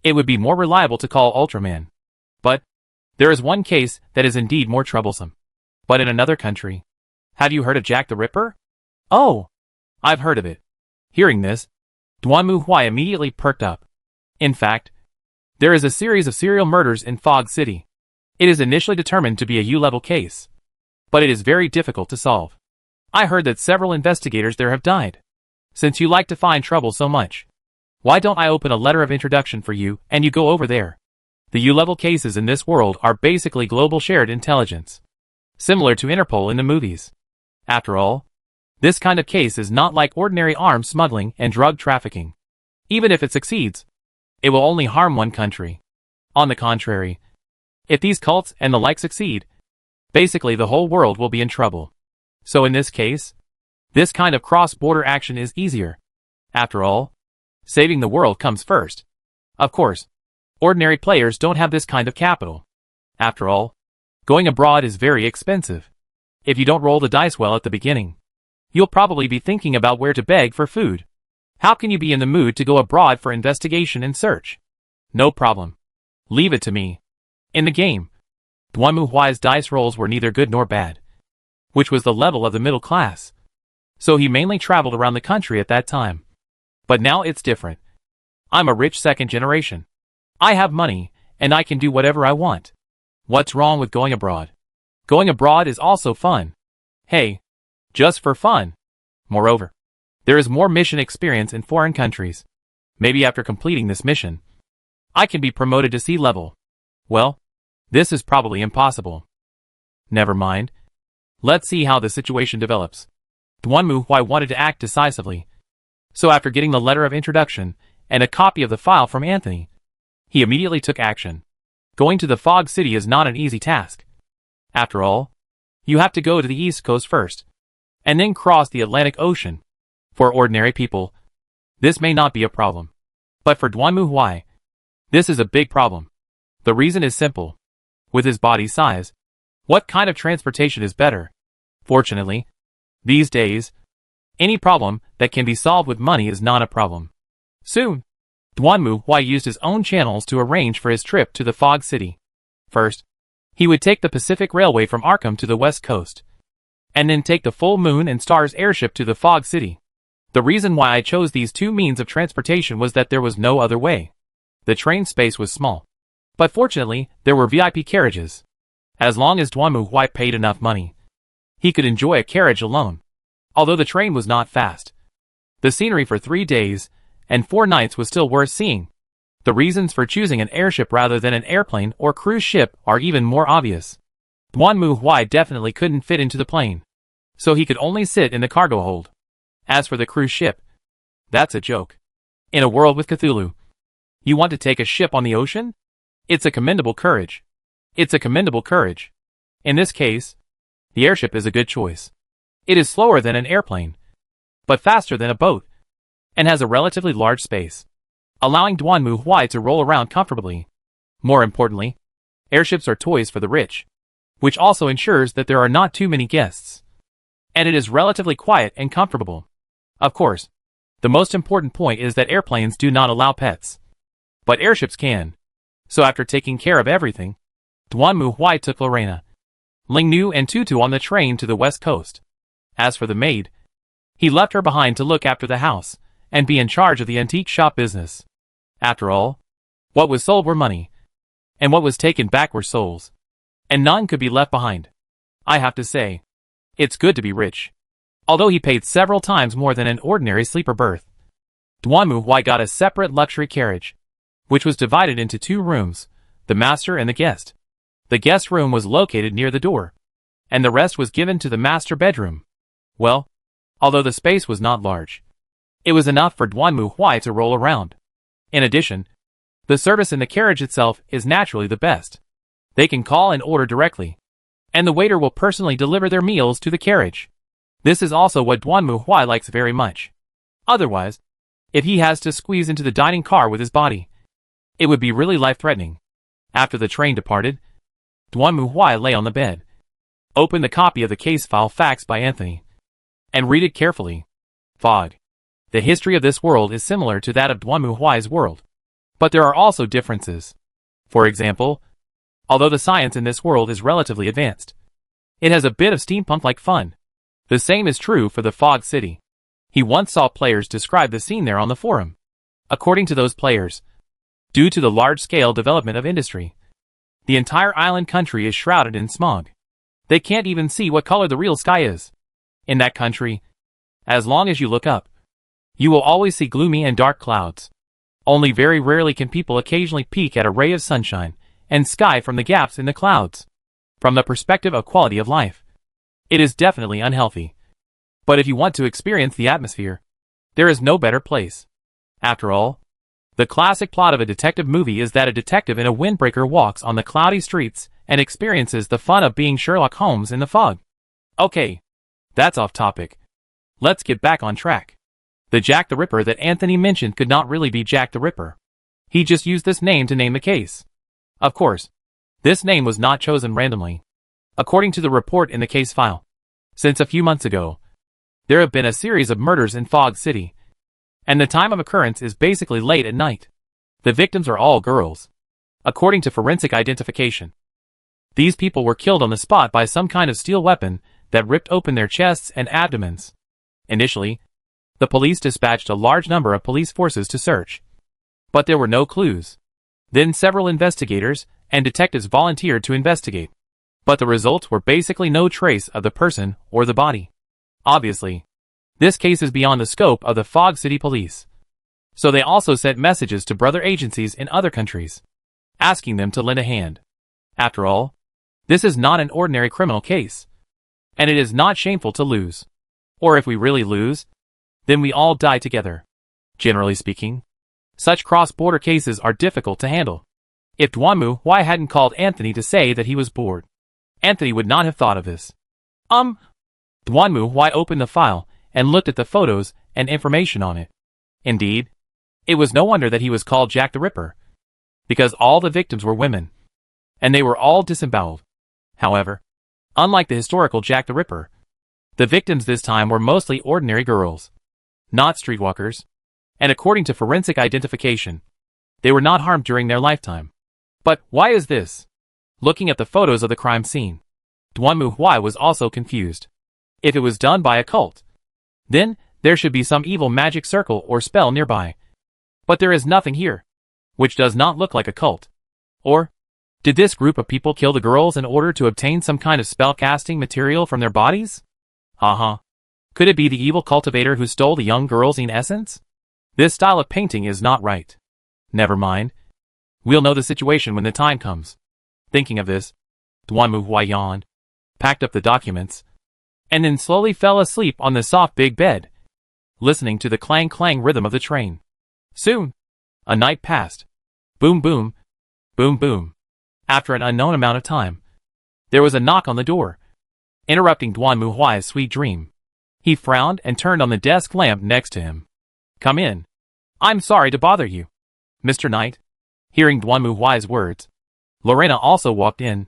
It would be more reliable to call Ultraman. But there is one case that is indeed more troublesome. But in another country. Have you heard of Jack the Ripper? Oh, I've heard of it. Hearing this, Dwanmu Huai immediately perked up. In fact, there is a series of serial murders in Fog City. It is initially determined to be a U-level case, but it is very difficult to solve. I heard that several investigators there have died. Since you like to find trouble so much, why don't I open a letter of introduction for you and you go over there? The U-level cases in this world are basically global shared intelligence, similar to Interpol in the movies. After all, this kind of case is not like ordinary arms smuggling and drug trafficking. Even if it succeeds, it will only harm one country. On the contrary, if these cults and the like succeed, basically the whole world will be in trouble. So in this case, this kind of cross-border action is easier. After all, saving the world comes first. Of course, ordinary players don't have this kind of capital. After all, going abroad is very expensive. If you don't roll the dice well at the beginning, you'll probably be thinking about where to beg for food. How can you be in the mood to go abroad for investigation and search? No problem. Leave it to me. In the game, Duanmu Huai's dice rolls were neither good nor bad, which was the level of the middle class. So he mainly traveled around the country at that time. But now it's different. I'm a rich second generation. I have money, and I can do whatever I want. What's wrong with going abroad? Going abroad is also fun. Hey, just for fun. Moreover, there is more mission experience in foreign countries. Maybe after completing this mission, I can be promoted to sea level. Well, this is probably impossible. Never mind. Let's see how the situation develops. Duanmu Huai wanted to act decisively. So after getting the letter of introduction and a copy of the file from Anthony, he immediately took action. Going to the Fog City is not an easy task. After all, you have to go to the East Coast first, and then cross the Atlantic Ocean. For ordinary people, this may not be a problem. But for Duanmu Huai, this is a big problem. The reason is simple. With his body size, what kind of transportation is better? Fortunately, these days, any problem that can be solved with money is not a problem. Soon, Duanmu Huai used his own channels to arrange for his trip to the Fog City. First, he would take the Pacific Railway from Arkham to the West Coast, and then take the Full Moon and Stars airship to the Fog City. The reason why I chose these two means of transportation was that there was no other way. The train space was small, but fortunately, there were VIP carriages. As long as Duanmu Huai paid enough money, he could enjoy a carriage alone. Although the train was not fast, the scenery for 3 days and 4 nights was still worth seeing. The reasons for choosing an airship rather than an airplane or cruise ship are even more obvious. Duanmu Huai definitely couldn't fit into the plane, so he could only sit in the cargo hold. As for the cruise ship, that's a joke. In a world with Cthulhu, you want to take a ship on the ocean? It's a commendable courage. It's a commendable courage. In this case, the airship is a good choice. It is slower than an airplane, but faster than a boat, and has a relatively large space, allowing Duanmu Huai to roll around comfortably. More importantly, airships are toys for the rich, which also ensures that there are not too many guests, and it is relatively quiet and comfortable. Of course, the most important point is that airplanes do not allow pets, but airships can. So after taking care of everything, Duanmu Huai took Lorena, Lingnu and Tutu on the train to the West Coast. As for the maid, he left her behind to look after the house and be in charge of the antique shop business. After all, what was sold were money, and what was taken back were souls, and none could be left behind. I have to say, it's good to be rich. Although he paid several times more than an ordinary sleeper berth, Duanmu Huai got a separate luxury carriage, which was divided into 2 rooms, the master and the guest. The guest room was located near the door, and the rest was given to the master bedroom. Well, although the space was not large, it was enough for Duanmu Huai to roll around. In addition, the service in the carriage itself is naturally the best. They can call and order directly, and the waiter will personally deliver their meals to the carriage. This is also what Duanmu Huai likes very much. Otherwise, if he has to squeeze into the dining car with his body, it would be really life-threatening. After the train departed, Duanmu Huai lay on the bed, opened the copy of the case file faxed by Anthony, and read it carefully. Fog. The history of this world is similar to that of Duanmu Huai's world, but there are also differences. For example, although the science in this world is relatively advanced, it has a bit of steampunk-like fun. The same is true for the Fog City. He once saw players describe the scene there on the forum. According to those players, due to the large-scale development of industry, the entire island country is shrouded in smog. They can't even see what color the real sky is. In that country, as long as you look up, you will always see gloomy and dark clouds. Only very rarely can people occasionally peek at a ray of sunshine and sky from the gaps in the clouds. From the perspective of quality of life, it is definitely unhealthy. But if you want to experience the atmosphere, there is no better place. After all, the classic plot of a detective movie is that a detective in a windbreaker walks on the cloudy streets and experiences the fun of being Sherlock Holmes in the fog. Okay, that's off topic. Let's get back on track. The Jack the Ripper that Anthony mentioned could not really be Jack the Ripper. He just used this name to name the case. Of course, this name was not chosen randomly. According to the report in the case file, since a few months ago, there have been a series of murders in Fog City, and the time of occurrence is basically late at night. The victims are all girls, according to forensic identification. These people were killed on the spot by some kind of steel weapon that ripped open their chests and abdomens. Initially, the police dispatched a large number of police forces to search, but there were no clues. Then several investigators and detectives volunteered to investigate, but the results were basically no trace of the person or the body. Obviously, this case is beyond the scope of the Fog City Police. So they also sent messages to brother agencies in other countries, asking them to lend a hand. After all, this is not an ordinary criminal case, and it is not shameful to lose. Or if we really lose, then we all die together. Generally speaking, such cross-border cases are difficult to handle. If Duanmu Huai hadn't called Anthony to say that he was bored, Anthony would not have thought of this. Duanmu Huai opened the file and looked at the photos and information on it. Indeed, it was no wonder that he was called Jack the Ripper, because all the victims were women, and they were all disemboweled. However, unlike the historical Jack the Ripper, the victims this time were mostly ordinary girls, not streetwalkers, and according to forensic identification, they were not harmed during their lifetime. But why is this? Looking at the photos of the crime scene, Duanmu Huai was also confused. If it was done by a cult, then there should be some evil magic circle or spell nearby. But there is nothing here, which does not look like a cult. Or, did this group of people kill the girls in order to obtain some kind of spell-casting material from their bodies? Could it be the evil cultivator who stole the young girls in essence? This style of painting is not right. Never mind. We'll know the situation when the time comes. Thinking of this, Duanmu Huai yawned, packed up the documents, and then slowly fell asleep on the soft big bed, listening to the clang-clang rhythm of the train. Soon, a night passed. Boom boom, boom boom. After an unknown amount of time, there was a knock on the door, interrupting Duanmu Huai's sweet dream. He frowned and turned on the desk lamp next to him. Come in. I'm sorry to bother you, Mr. Knight. Hearing Duanmu Huai's words, Lorena also walked in.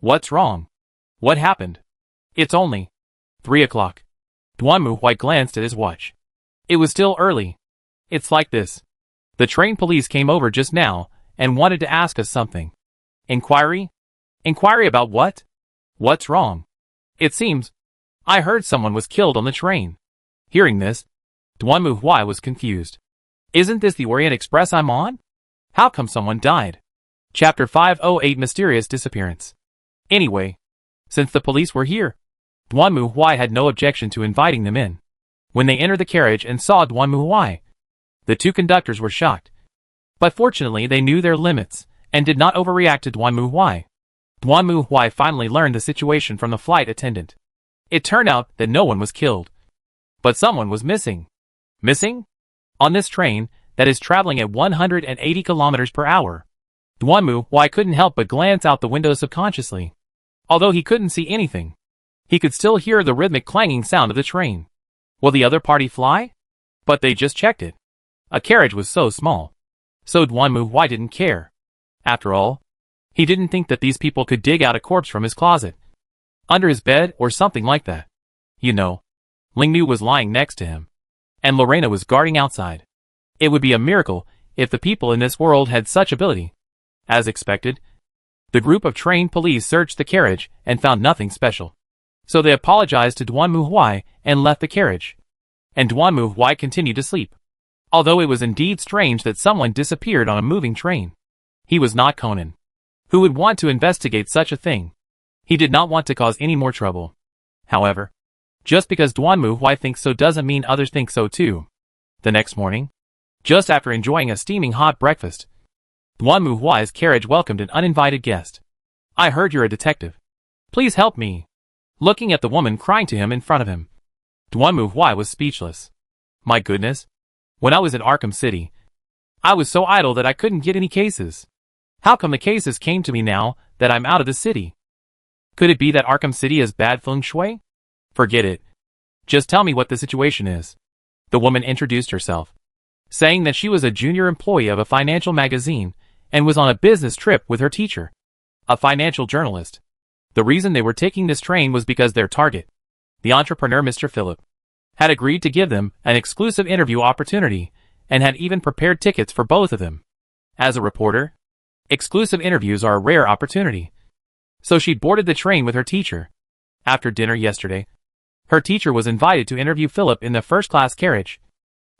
What's wrong? What happened? It's only 3 o'clock. Duanmu Huai glanced at his watch. It was still early. It's like this. The train police came over just now and wanted to ask us something. Inquiry? Inquiry about what? What's wrong? It seems I heard someone was killed on the train. Hearing this, Duanmu Huai was confused. Isn't this the Orient Express I'm on? How come someone died? Chapter 508 Mysterious Disappearance. Anyway, since the police were here, Duanmu Huai had no objection to inviting them in. When they entered the carriage and saw Duanmu Huai, the two conductors were shocked. But fortunately they knew their limits and did not overreact to Duanmu Huai. Duanmu Huai finally learned the situation from the flight attendant. It turned out that no one was killed, but someone was missing. Missing? On this train that is traveling at 180 kilometers per hour. Duanmu Huai couldn't help but glance out the window subconsciously. Although he couldn't see anything, he could still hear the rhythmic clanging sound of the train. Will the other party fly? But they just checked it. A carriage was so small. So Duanmu Huai didn't care. After all, he didn't think that these people could dig out a corpse from his closet, under his bed or something like that. You know, Lingnu was lying next to him, and Lorena was guarding outside. It would be a miracle if the people in this world had such ability. As expected, the group of trained police searched the carriage and found nothing special. So they apologized to Duanmu Huai and left the carriage. And Duanmu Huai continued to sleep. Although it was indeed strange that someone disappeared on a moving train. He was not Conan, who would want to investigate such a thing. He did not want to cause any more trouble. However, just because Duanmu Huai thinks so doesn't mean others think so too. The next morning, just after enjoying a steaming hot breakfast, Duanmu Huai's carriage welcomed an uninvited guest. I heard you're a detective. Please help me. Looking at the woman crying to him in front of him, Duanmu Huai was speechless. My goodness. When I was in Arkham City, I was so idle that I couldn't get any cases. How come the cases came to me now that I'm out of the city? Could it be that Arkham City is bad feng shui? Forget it. Just tell me what the situation is. The woman introduced herself, saying that she was a junior employee of a financial magazine and was on a business trip with her teacher, a financial journalist. The reason they were taking this train was because their target, the entrepreneur Mr. Philip, had agreed to give them an exclusive interview opportunity and had even prepared tickets for both of them. As a reporter, exclusive interviews are a rare opportunity. So she boarded the train with her teacher. After dinner yesterday, her teacher was invited to interview Philip in the first-class carriage.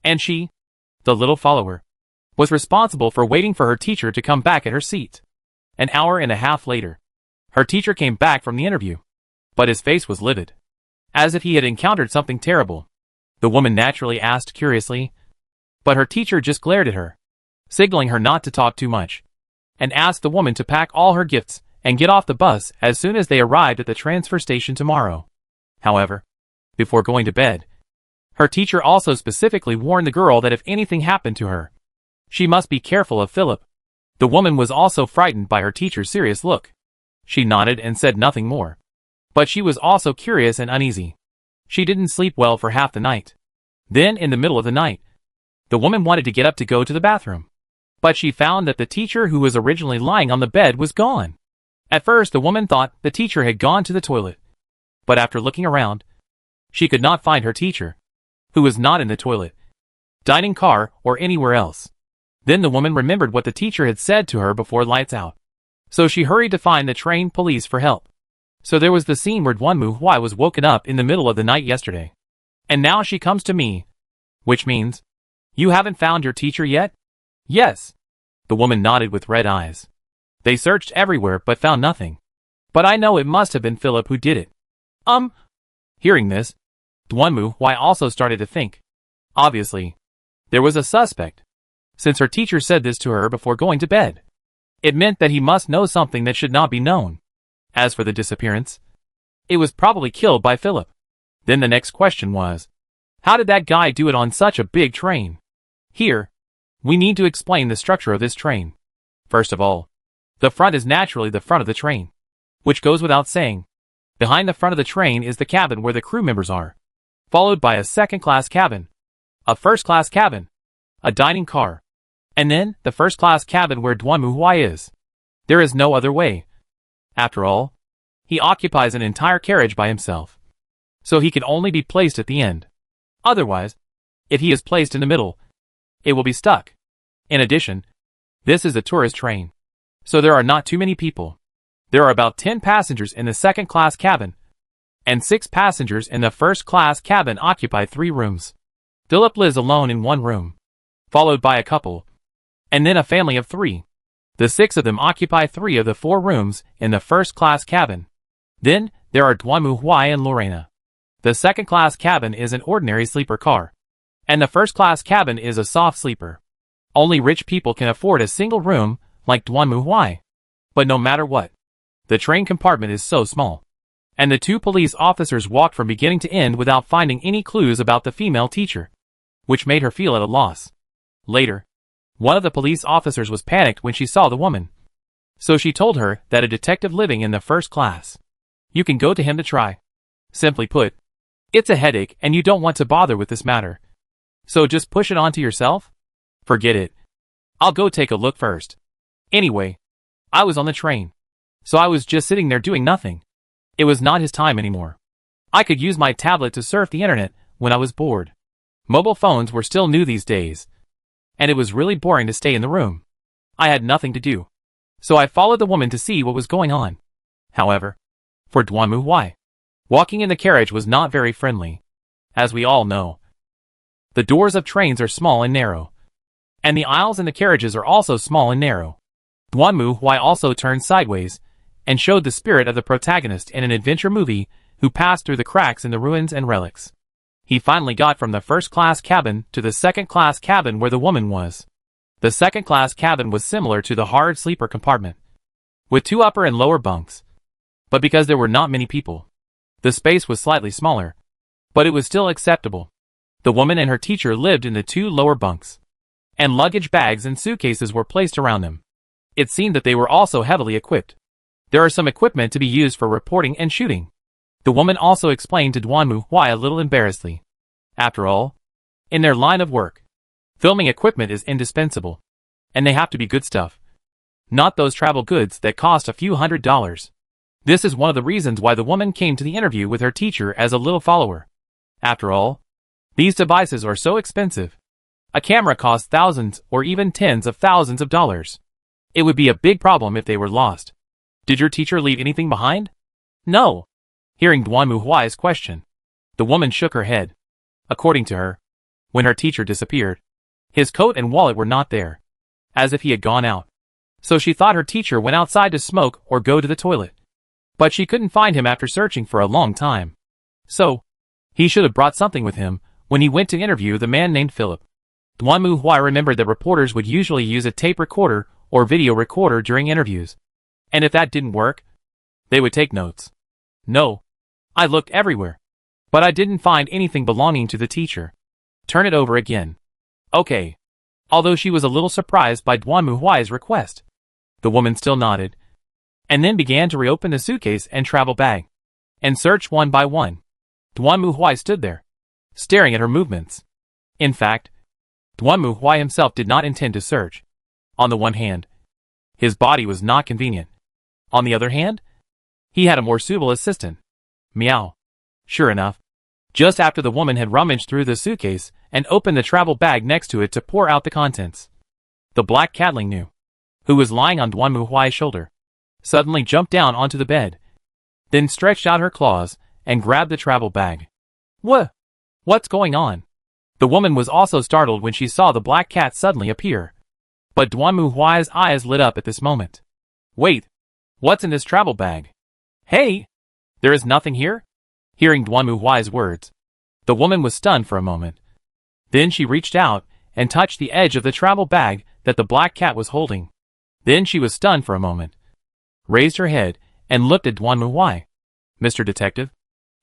And she, the little follower, was responsible for waiting for her teacher to come back at her seat. An hour and a half later, her teacher came back from the interview. But his face was livid, as if he had encountered something terrible. The woman naturally asked curiously, but her teacher just glared at her, signaling her not to talk too much, and asked the woman to pack all her gifts and get off the bus as soon as they arrived at the transfer station tomorrow. However, before going to bed, her teacher also specifically warned the girl that if anything happened to her, she must be careful of Philip. The woman was also frightened by her teacher's serious look. She nodded and said nothing more. But she was also curious and uneasy. She didn't sleep well for half the night. Then, in the middle of the night, the woman wanted to get up to go to the bathroom. But she found that the teacher who was originally lying on the bed was gone. At first, the woman thought the teacher had gone to the toilet. But after looking around, she could not find her teacher, who was not in the toilet, dining car, or anywhere else. Then the woman remembered what the teacher had said to her before lights out. So she hurried to find the train police for help. So there was the scene where Duanmu Huai was woken up in the middle of the night yesterday. And now she comes to me. Which means, you haven't found your teacher yet? Yes. The woman nodded with red eyes. They searched everywhere but found nothing. But I know it must have been Philip who did it. Hearing this, Duanmu Huai also started to think. Obviously, there was a suspect, since her teacher said this to her before going to bed. It meant that he must know something that should not be known. As for the disappearance, it was probably killed by Philip. Then the next question was, how did that guy do it on such a big train? Here, we need to explain the structure of this train. First of all, the front is naturally the front of the train, which goes without saying. Behind the front of the train is the cabin where the crew members are, followed by a second-class cabin, a first-class cabin, a dining car, and then the first-class cabin where Duanmu Huai is. There is no other way. After all, he occupies an entire carriage by himself, so he can only be placed at the end. Otherwise, if he is placed in the middle, it will be stuck. In addition, this is a tourist train, so there are not too many people. There are about 10 passengers in the second-class cabin, and 6 passengers in the first-class cabin occupy 3 rooms. Philip lives alone in 1 room, followed by a couple, and then a family of 3. The 6 of them occupy 3 of the 4 rooms in the first-class cabin. Then, there are Duanmu Huai and Lorena. The second-class cabin is an ordinary sleeper car, and the first-class cabin is a soft sleeper. Only rich people can afford a single room like Duanmu Huai. But no matter what, the train compartment is so small. And the 2 police officers walked from beginning to end without finding any clues about the female teacher, which made her feel at a loss. Later, one of the police officers was panicked when she saw the woman. So she told her that a detective living in the first class. You can go to him to try. Simply put, it's a headache and you don't want to bother with this matter. So just push it onto yourself? Forget it. I'll go take a look first. Anyway, I was on the train, so I was just sitting there doing nothing. It was not his time anymore. I could use my tablet to surf the internet when I was bored. Mobile phones were still new these days, and it was really boring to stay in the room. I had nothing to do, so I followed the woman to see what was going on. However, for Duanmu Huai, walking in the carriage was not very friendly. As we all know, the doors of trains are small and narrow, and the aisles in the carriages are also small and narrow. Duanmu Huai also turned sideways and showed the spirit of the protagonist in an adventure movie who passed through the cracks in the ruins and relics. He finally got from the first-class cabin to the second-class cabin where the woman was. The second-class cabin was similar to the hard sleeper compartment, with 2 upper and lower bunks. But because there were not many people, the space was slightly smaller, but it was still acceptable. The woman and her teacher lived in the 2 lower bunks, and luggage bags and suitcases were placed around them. It seemed that they were also heavily equipped. There are some equipment to be used for reporting and shooting. The woman also explained to Duanmu Huai a little embarrassedly. After all, in their line of work, filming equipment is indispensable, and they have to be good stuff, not those travel goods that cost a few $100s. This is one of the reasons why the woman came to the interview with her teacher as a little follower. After all, these devices are so expensive. A camera costs thousands or even tens of thousands of dollars. It would be a big problem if they were lost. Did your teacher leave anything behind? No. Hearing Duanmu Huai's question, the woman shook her head. According to her, when her teacher disappeared, his coat and wallet were not there, as if he had gone out. So she thought her teacher went outside to smoke or go to the toilet. But she couldn't find him after searching for a long time. So, he should have brought something with him when he went to interview the man named Philip. Duanmu Huai remembered that reporters would usually use a tape recorder or video recorder during interviews. And if that didn't work, they would take notes. No. I looked everywhere. But I didn't find anything belonging to the teacher. Turn it over again. Okay. Although she was a little surprised by Duanmu Huai's request, the woman still nodded, and then began to reopen the suitcase and travel bag, and search one by one. Duanmu Huai stood there, staring at her movements. In fact, Duanmu Huai himself did not intend to search. On the one hand, his body was not convenient. On the other hand, he had a more suitable assistant. Meow. Sure enough, just after the woman had rummaged through the suitcase and opened the travel bag next to it to pour out the contents, the black catling knew, who was lying on Duanmu Huai's shoulder, suddenly jumped down onto the bed, then stretched out her claws and grabbed the travel bag. What's going on? The woman was also startled when she saw the black cat suddenly appear. But Duanmu Huai's eyes lit up at this moment. Wait, what's in this travel bag? Hey! There is nothing here? Hearing Duanmu Huai's words, the woman was stunned for a moment. Then she reached out and touched the edge of the travel bag that the black cat was holding. Then she was stunned for a moment, raised her head, and looked at Duanmu Huai. Mr. Detective,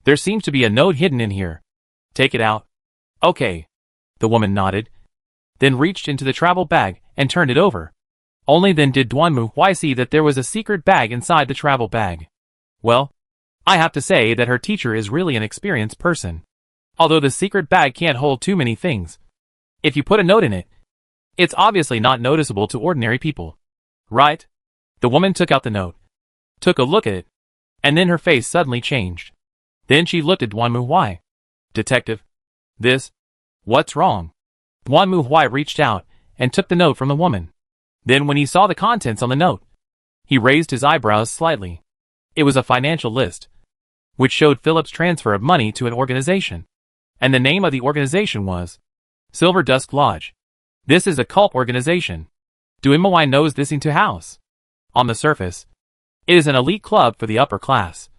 there seems to be a note hidden in here. Take it out. Okay. The woman nodded, then reached into the travel bag and turned it over. Only then did Duanmu Huai see that there was a secret bag inside the travel bag. Well, I have to say that her teacher is really an experienced person. Although the secret bag can't hold too many things. If you put a note in it, it's obviously not noticeable to ordinary people. Right? The woman took out the note, took a look at it, and then her face suddenly changed. Then she looked at Duanmu Huai. Detective, what's wrong? Duanmu Huai reached out and took the note from the woman. Then when he saw the contents on the note, he raised his eyebrows slightly. It was a financial list, which showed Philip's transfer of money to an organization. And the name of the organization was Silver Dusk Lodge. This is a cult organization. Duanmu Huai knows this into house. On the surface, it is an elite club for the upper class.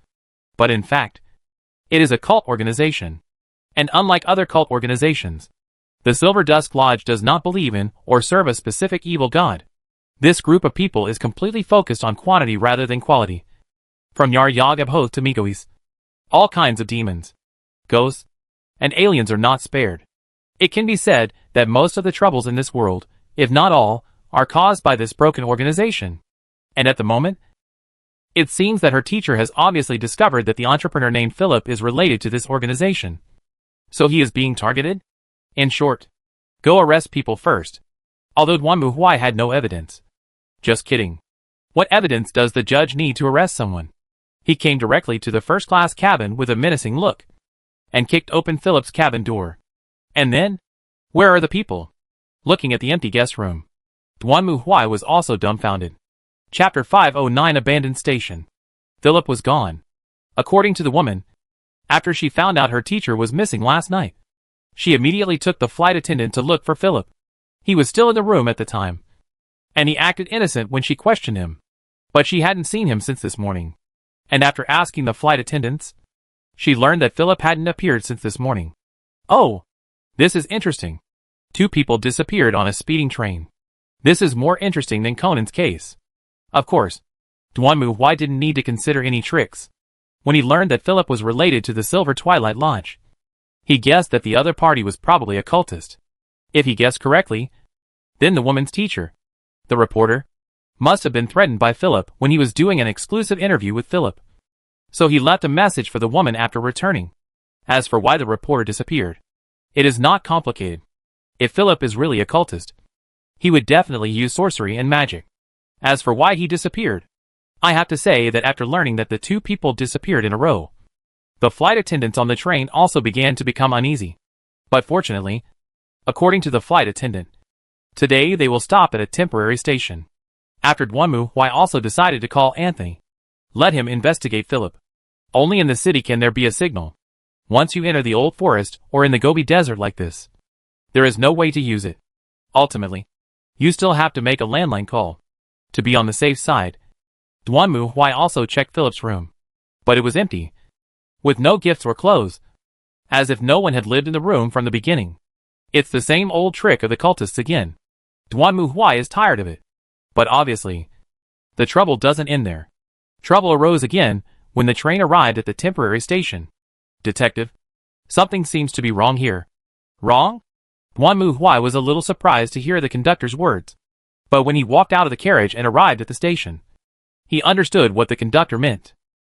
But in fact, it is a cult organization. And unlike other cult organizations, the Silver Dusk Lodge does not believe in or serve a specific evil god. This group of people is completely focused on quantity rather than quality. From Yar Yog Abhoth to Migois, all kinds of demons, ghosts, and aliens are not spared. It can be said that most of the troubles in this world, if not all, are caused by this broken organization. And at the moment, it seems that her teacher has obviously discovered that the entrepreneur named Philip is related to this organization. So he is being targeted? In short, go arrest people first. Although Duanmu Huai had no evidence. Just kidding. What evidence does the judge need to arrest someone? He came directly to the first-class cabin with a menacing look, and kicked open Philip's cabin door. And then? Where are the people? Looking at the empty guest room, Duanmu Huai was also dumbfounded. Chapter 509 Abandoned Station. Philip was gone. According to the woman, after she found out her teacher was missing last night, she immediately took the flight attendant to look for Philip. He was still in the room at the time, and he acted innocent when she questioned him. But she hadn't seen him since this morning. And after asking the flight attendants, she learned that Philip hadn't appeared since this morning. Oh, this is interesting. 2 people disappeared on a speeding train. This is more interesting than Conan's case. Of course, Duanmu Huai didn't need to consider any tricks. When he learned that Philip was related to the Silver Twilight Lodge, he guessed that the other party was probably a cultist. If he guessed correctly, then the woman's teacher, the reporter, must have been threatened by Philip when he was doing an exclusive interview with Philip. So he left a message for the woman after returning. As for why the reporter disappeared, it is not complicated. If Philip is really a cultist, he would definitely use sorcery and magic. As for why he disappeared, I have to say that after learning that the 2 people disappeared in a row, the flight attendants on the train also began to become uneasy. But fortunately, according to the flight attendant, today they will stop at a temporary station. After Duanmu Huai also decided to call Anthony, Let him investigate Philip. Only in the city can there be a signal. Once you enter the old forest or in the Gobi Desert like this, there is no way to use it. Ultimately, you still have to make a landline call. To be on the safe side, Duan Mu Huai also checked Philip's room. But it was empty, with no gifts or clothes, as if no one had lived in the room from the beginning. It's the same old trick of the cultists again. Duan Mu Huai is tired of it. But obviously, the trouble doesn't end there. Trouble arose again when the train arrived at the temporary station. Detective, something seems to be wrong here. Wrong? Duan Mu Huai was a little surprised to hear the conductor's words. But when he walked out of the carriage and arrived at the station, he understood what the conductor meant.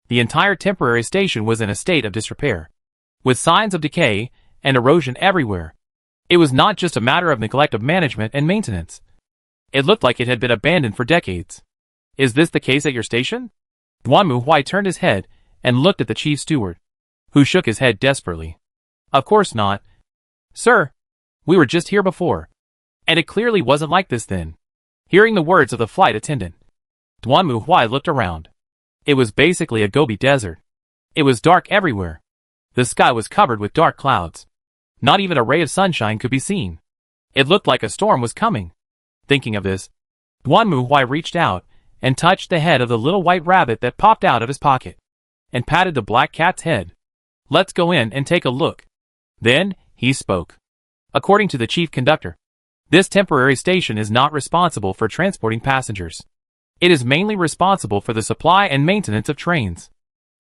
The entire temporary station was in a state of disrepair, with signs of decay and erosion everywhere. It was not just a matter of neglect of management and maintenance. It looked like it had been abandoned for decades. Is this the case at your station? Duan Mu Huai turned his head and looked at the chief steward, who shook his head desperately. Of course not. Sir, we were just here before, and it clearly wasn't like this then. Hearing the words of the flight attendant, Duan Mu Huai looked around. It was basically a Gobi desert. It was dark everywhere. The sky was covered with dark clouds. Not even a ray of sunshine could be seen. It looked like a storm was coming. Thinking of this, Duan Mu Huai reached out and touched the head of the little white rabbit that popped out of his pocket, and patted the black cat's head. Let's go in and take a look. Then, he spoke. According to the chief conductor, this temporary station is not responsible for transporting passengers. It is mainly responsible for the supply and maintenance of trains.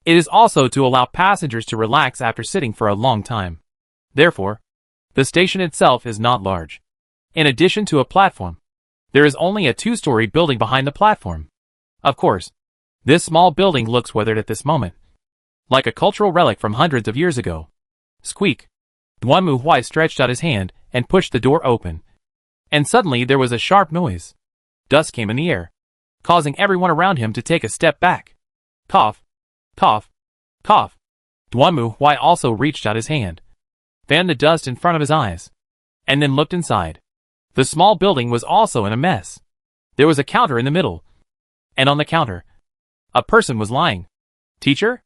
It is also to allow passengers to relax after sitting for a long time. Therefore, the station itself is not large. In addition to a platform, there is only a two-story building behind the platform. Of course, this small building looks weathered at this moment, like a cultural relic from hundreds of years ago. Squeak! Duan Mu Huai stretched out his hand and pushed the door open. And suddenly there was a sharp noise. Dust came in the air, causing everyone around him to take a step back. Cough, cough, cough. Duan Mu Huai also reached out his hand, fanned the dust in front of his eyes, and then looked inside. The small building was also in a mess. There was a counter in the middle, and on the counter, a person was lying. Teacher?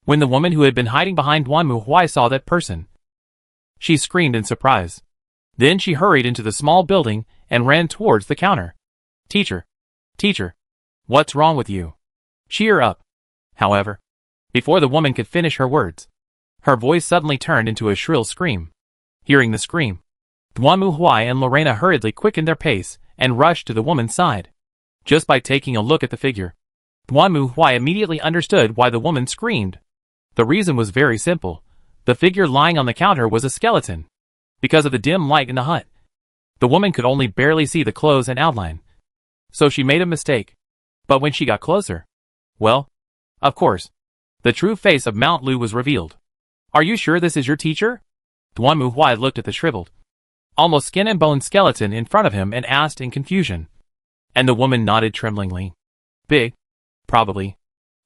When the woman who had been hiding behind Duan Mu Huai saw that person, she screamed in surprise. Then she hurried into the small building and ran towards the counter. Teacher, teacher, what's wrong with you? Cheer up. However, before the woman could finish her words, her voice suddenly turned into a shrill scream. Hearing the scream, Duan Mu Huai and Lorena hurriedly quickened their pace and rushed to the woman's side. Just by taking a look at the figure, Duan Mu Huai immediately understood why the woman screamed. The reason was very simple. The figure lying on the counter was a skeleton. Because of the dim light in the hut, the woman could only barely see the clothes and outline. So she made a mistake. But when she got closer, well, of course, the true face of Mount Lu was revealed. Are you sure this is your teacher? Duan Mu Huai looked at the shriveled, almost skin and bone skeleton in front of him and asked in confusion. And the woman nodded tremblingly. Big? Probably.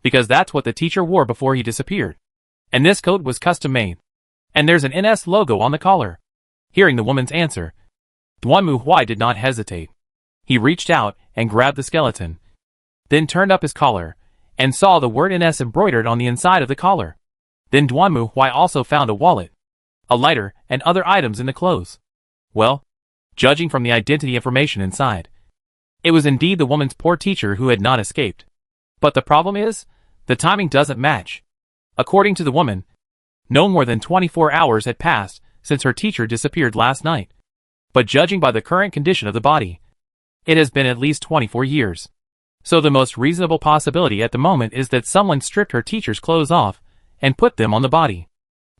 Because that's what the teacher wore before he disappeared. And this coat was custom made. And there's an NS logo on the collar. Hearing the woman's answer, Duan Mu Huai did not hesitate. He reached out and grabbed the skeleton, then turned up his collar, and saw the word NS embroidered on the inside of the collar. Then Duan Mu Huai also found a wallet, a lighter, and other items in the clothes. Well, judging from the identity information inside, it was indeed the woman's poor teacher who had not escaped. But the problem is, the timing doesn't match. According to the woman, no more than 24 hours had passed since her teacher disappeared last night. But judging by the current condition of the body, it has been at least 24 years. So the most reasonable possibility at the moment is that someone stripped her teacher's clothes off and put them on the body.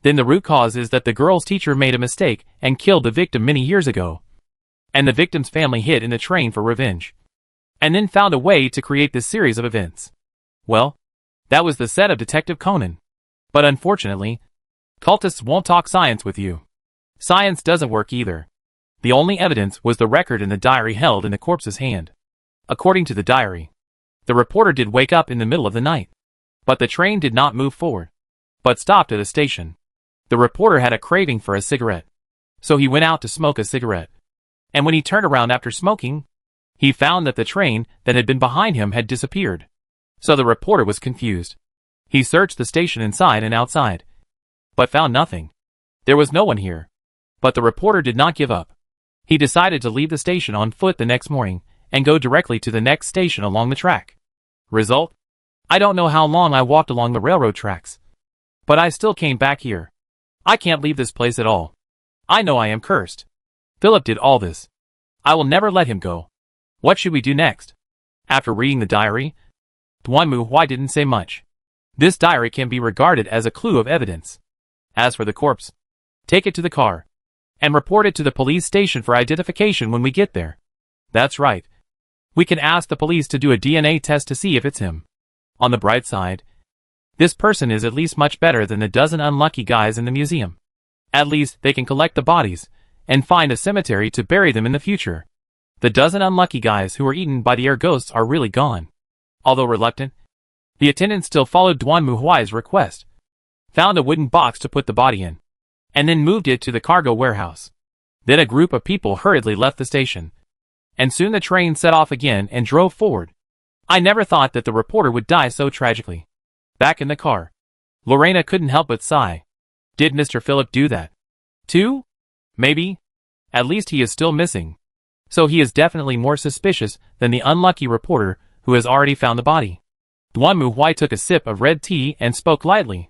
Then the root cause is that the girl's teacher made a mistake and killed the victim many years ago. And the victim's family hid in the train for revenge. And then found a way to create this series of events. Well, that was the set of Detective Conan. But unfortunately, cultists won't talk science with you. Science doesn't work either. The only evidence was the record in the diary held in the corpse's hand. According to the diary, the reporter did wake up in the middle of the night. But the train did not move forward, but stopped at a station. The reporter had a craving for a cigarette, so he went out to smoke a cigarette. And when he turned around after smoking, he found that the train that had been behind him had disappeared. So the reporter was confused. He searched the station inside and outside, but found nothing. There was no one here. But the reporter did not give up. He decided to leave the station on foot the next morning and go directly to the next station along the track. Result? I don't know how long I walked along the railroad tracks, but I still came back here. I can't leave this place at all. I know I am cursed. Philip did all this. I will never let him go. What should we do next? After reading the diary, Duanmu Huai didn't say much. This diary can be regarded as a clue of evidence. As for the corpse, take it to the car and report it to the police station for identification when we get there. That's right. We can ask the police to do a DNA test to see if it's him. On the bright side, this person is at least much better than the dozen unlucky guys in the museum. At least they can collect the bodies and find a cemetery to bury them in the future. The dozen unlucky guys who were eaten by the air ghosts are really gone. Although reluctant, the attendant still followed Duanmu Huai's request, found a wooden box to put the body in, and then moved it to the cargo warehouse. Then a group of people hurriedly left the station, and soon the train set off again and drove forward. I never thought that the reporter would die so tragically. Back in the car, Lorena couldn't help but sigh. Did Mr. Philip do that too? Maybe. At least he is still missing. So he is definitely more suspicious than the unlucky reporter who has already found the body. Duanmu Huai took a sip of red tea and spoke lightly.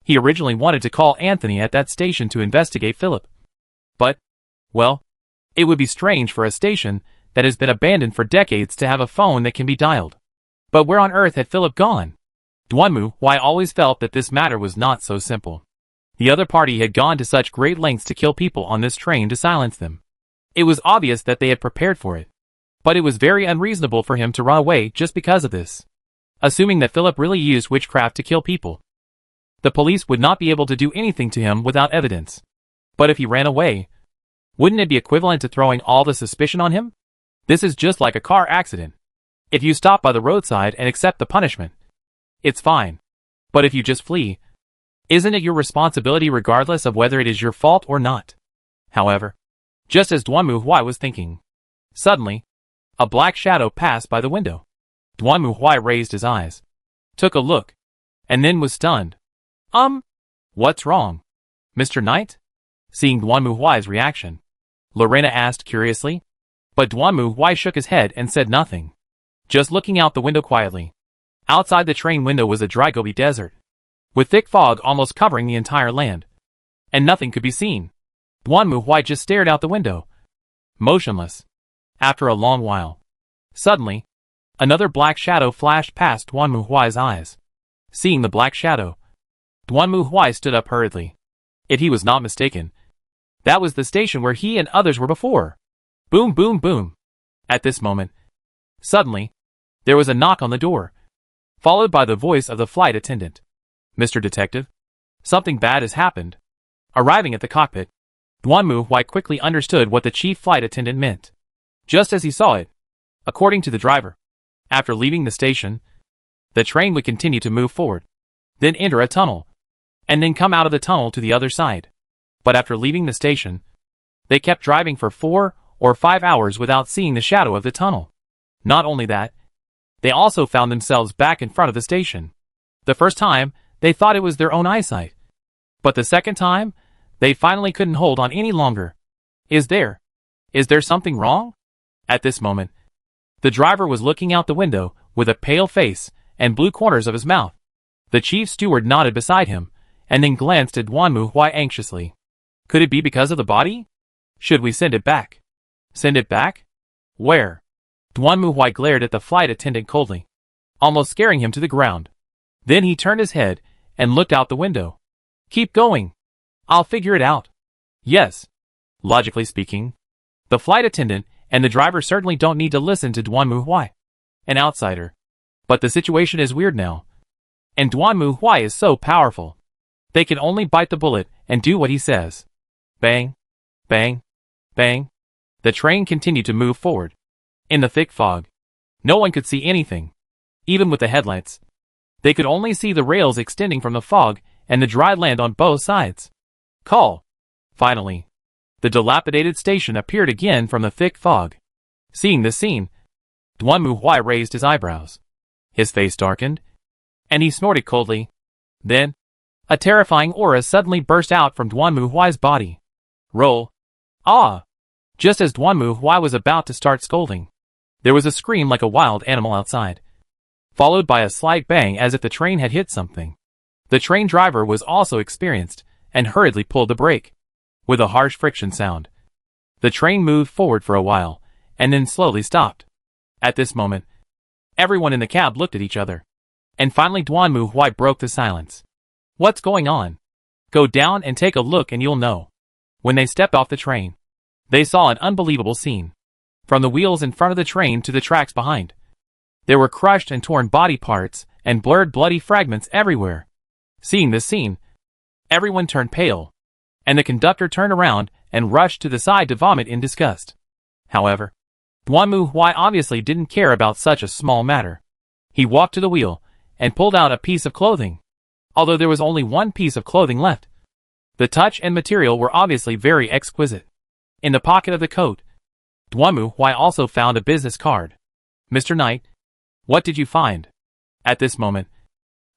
He originally wanted to call Anthony at that station to investigate Philip. But, well, it would be strange for a station that has been abandoned for decades to have a phone that can be dialed. But where on earth had Philip gone? Duanmu Huai always felt that this matter was not so simple. The other party had gone to such great lengths to kill people on this train to silence them. It was obvious that they had prepared for it. But it was very unreasonable for him to run away just because of this. Assuming that Philip really used witchcraft to kill people, the police would not be able to do anything to him without evidence. But if he ran away, wouldn't it be equivalent to throwing all the suspicion on him? This is just like a car accident. If you stop by the roadside and accept the punishment, it's fine. But if you just flee, isn't it your responsibility regardless of whether it is your fault or not? However, just as Duanmu Huai was thinking, suddenly, a black shadow passed by the window. Duanmu Huai raised his eyes, took a look, and then was stunned. What's wrong, Mr. Knight? Seeing Duanmu Huai's reaction, Lorena asked curiously. But Duanmu Huai shook his head and said nothing, just looking out the window quietly. Outside the train window was a dry Gobi desert, with thick fog almost covering the entire land, and nothing could be seen. Duanmu Huai just stared out the window, motionless. After a long while, suddenly, another black shadow flashed past Duanmu Huai's eyes. Seeing the black shadow, Duanmu Huai stood up hurriedly. If he was not mistaken, that was the station where he and others were before. Boom, boom, boom. At this moment, suddenly, there was a knock on the door, followed by the voice of the flight attendant. Mr. Detective, something bad has happened. Arriving at the cockpit, Duanmu Huai quickly understood what the chief flight attendant meant. Just as he saw it, according to the driver, after leaving the station, the train would continue to move forward, then enter a tunnel, and then come out of the tunnel to the other side. But after leaving the station, they kept driving for 4 or 5 hours without seeing the shadow of the tunnel. Not only that, they also found themselves back in front of the station. The first time, they thought it was their own eyesight. But the second time, they finally couldn't hold on any longer. Is there something wrong? At this moment, the driver was looking out the window with a pale face and blue corners of his mouth. The chief steward nodded beside him, and then glanced at Duanmu Huai anxiously. Could it be because of the body? Should we send it back? Send it back? Where? Duanmu Huai glared at the flight attendant coldly, almost scaring him to the ground. Then he turned his head and looked out the window. Keep going. I'll figure it out. Yes. Logically speaking, the flight attendant and the driver certainly don't need to listen to Duanmu Huai, an outsider. But the situation is weird now. And Duanmu Huai is so powerful. They can only bite the bullet and do what he says. Bang, bang, bang. The train continued to move forward. In the thick fog, no one could see anything. Even with the headlights, they could only see the rails extending from the fog and the dry land on both sides. Call. Finally, the dilapidated station appeared again from the thick fog. Seeing this scene, Duanmu Huai raised his eyebrows. His face darkened, and he snorted coldly. Then, a terrifying aura suddenly burst out from Duanmu Huai's body. Roll. Ah! Just as Duanmu Huai was about to start scolding, there was a scream like a wild animal outside, followed by a slight bang as if the train had hit something. The train driver was also experienced, and hurriedly pulled the brake. With a harsh friction sound, the train moved forward for a while, and then slowly stopped. At this moment, everyone in the cab looked at each other, and finally Duanmu Huai broke the silence. What's going on? Go down and take a look and you'll know. When they stepped off the train, they saw an unbelievable scene. From the wheels in front of the train to the tracks behind, there were crushed and torn body parts and blurred bloody fragments everywhere. Seeing this scene, everyone turned pale, and the conductor turned around and rushed to the side to vomit in disgust. However, Duanmu Huai obviously didn't care about such a small matter. He walked to the wheel and pulled out a piece of clothing, although there was only one piece of clothing left. The touch and material were obviously very exquisite. In the pocket of the coat, Duanmu Huai also found a business card. Mr. Knight, what did you find? At this moment,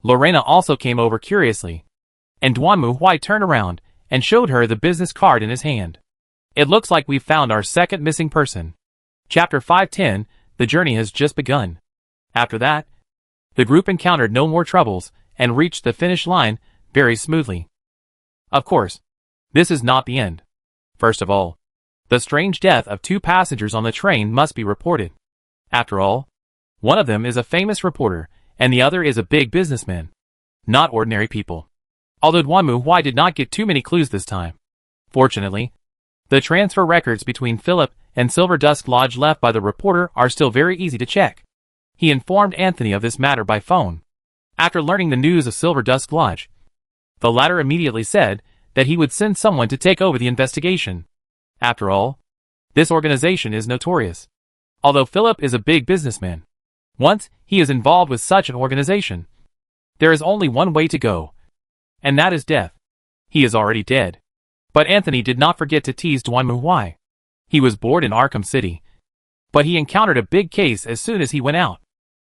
Lorena also came over curiously, and Duanmu Huai turned around and showed her the business card in his hand. It looks like we've found our second missing person. Chapter 510, the journey has just begun. After that, the group encountered no more troubles and reached the finish line very smoothly. Of course, this is not the end. First of all, the strange death of 2 passengers on the train must be reported. After all, one of them is a famous reporter, and the other is a big businessman. Not ordinary people. Although Duanmu Huai did not get too many clues this time. Fortunately, the transfer records between Philip and Silver Dusk Lodge left by the reporter are still very easy to check. He informed Anthony of this matter by phone. After learning the news of Silver Dusk Lodge, the latter immediately said that he would send someone to take over the investigation. After all, this organization is notorious. Although Philip is a big businessman, once he is involved with such an organization, there is only one way to go, and that is death. He is already dead. But Anthony did not forget to tease Duanmu Huai. He was bored in Arkham City, but he encountered a big case as soon as he went out.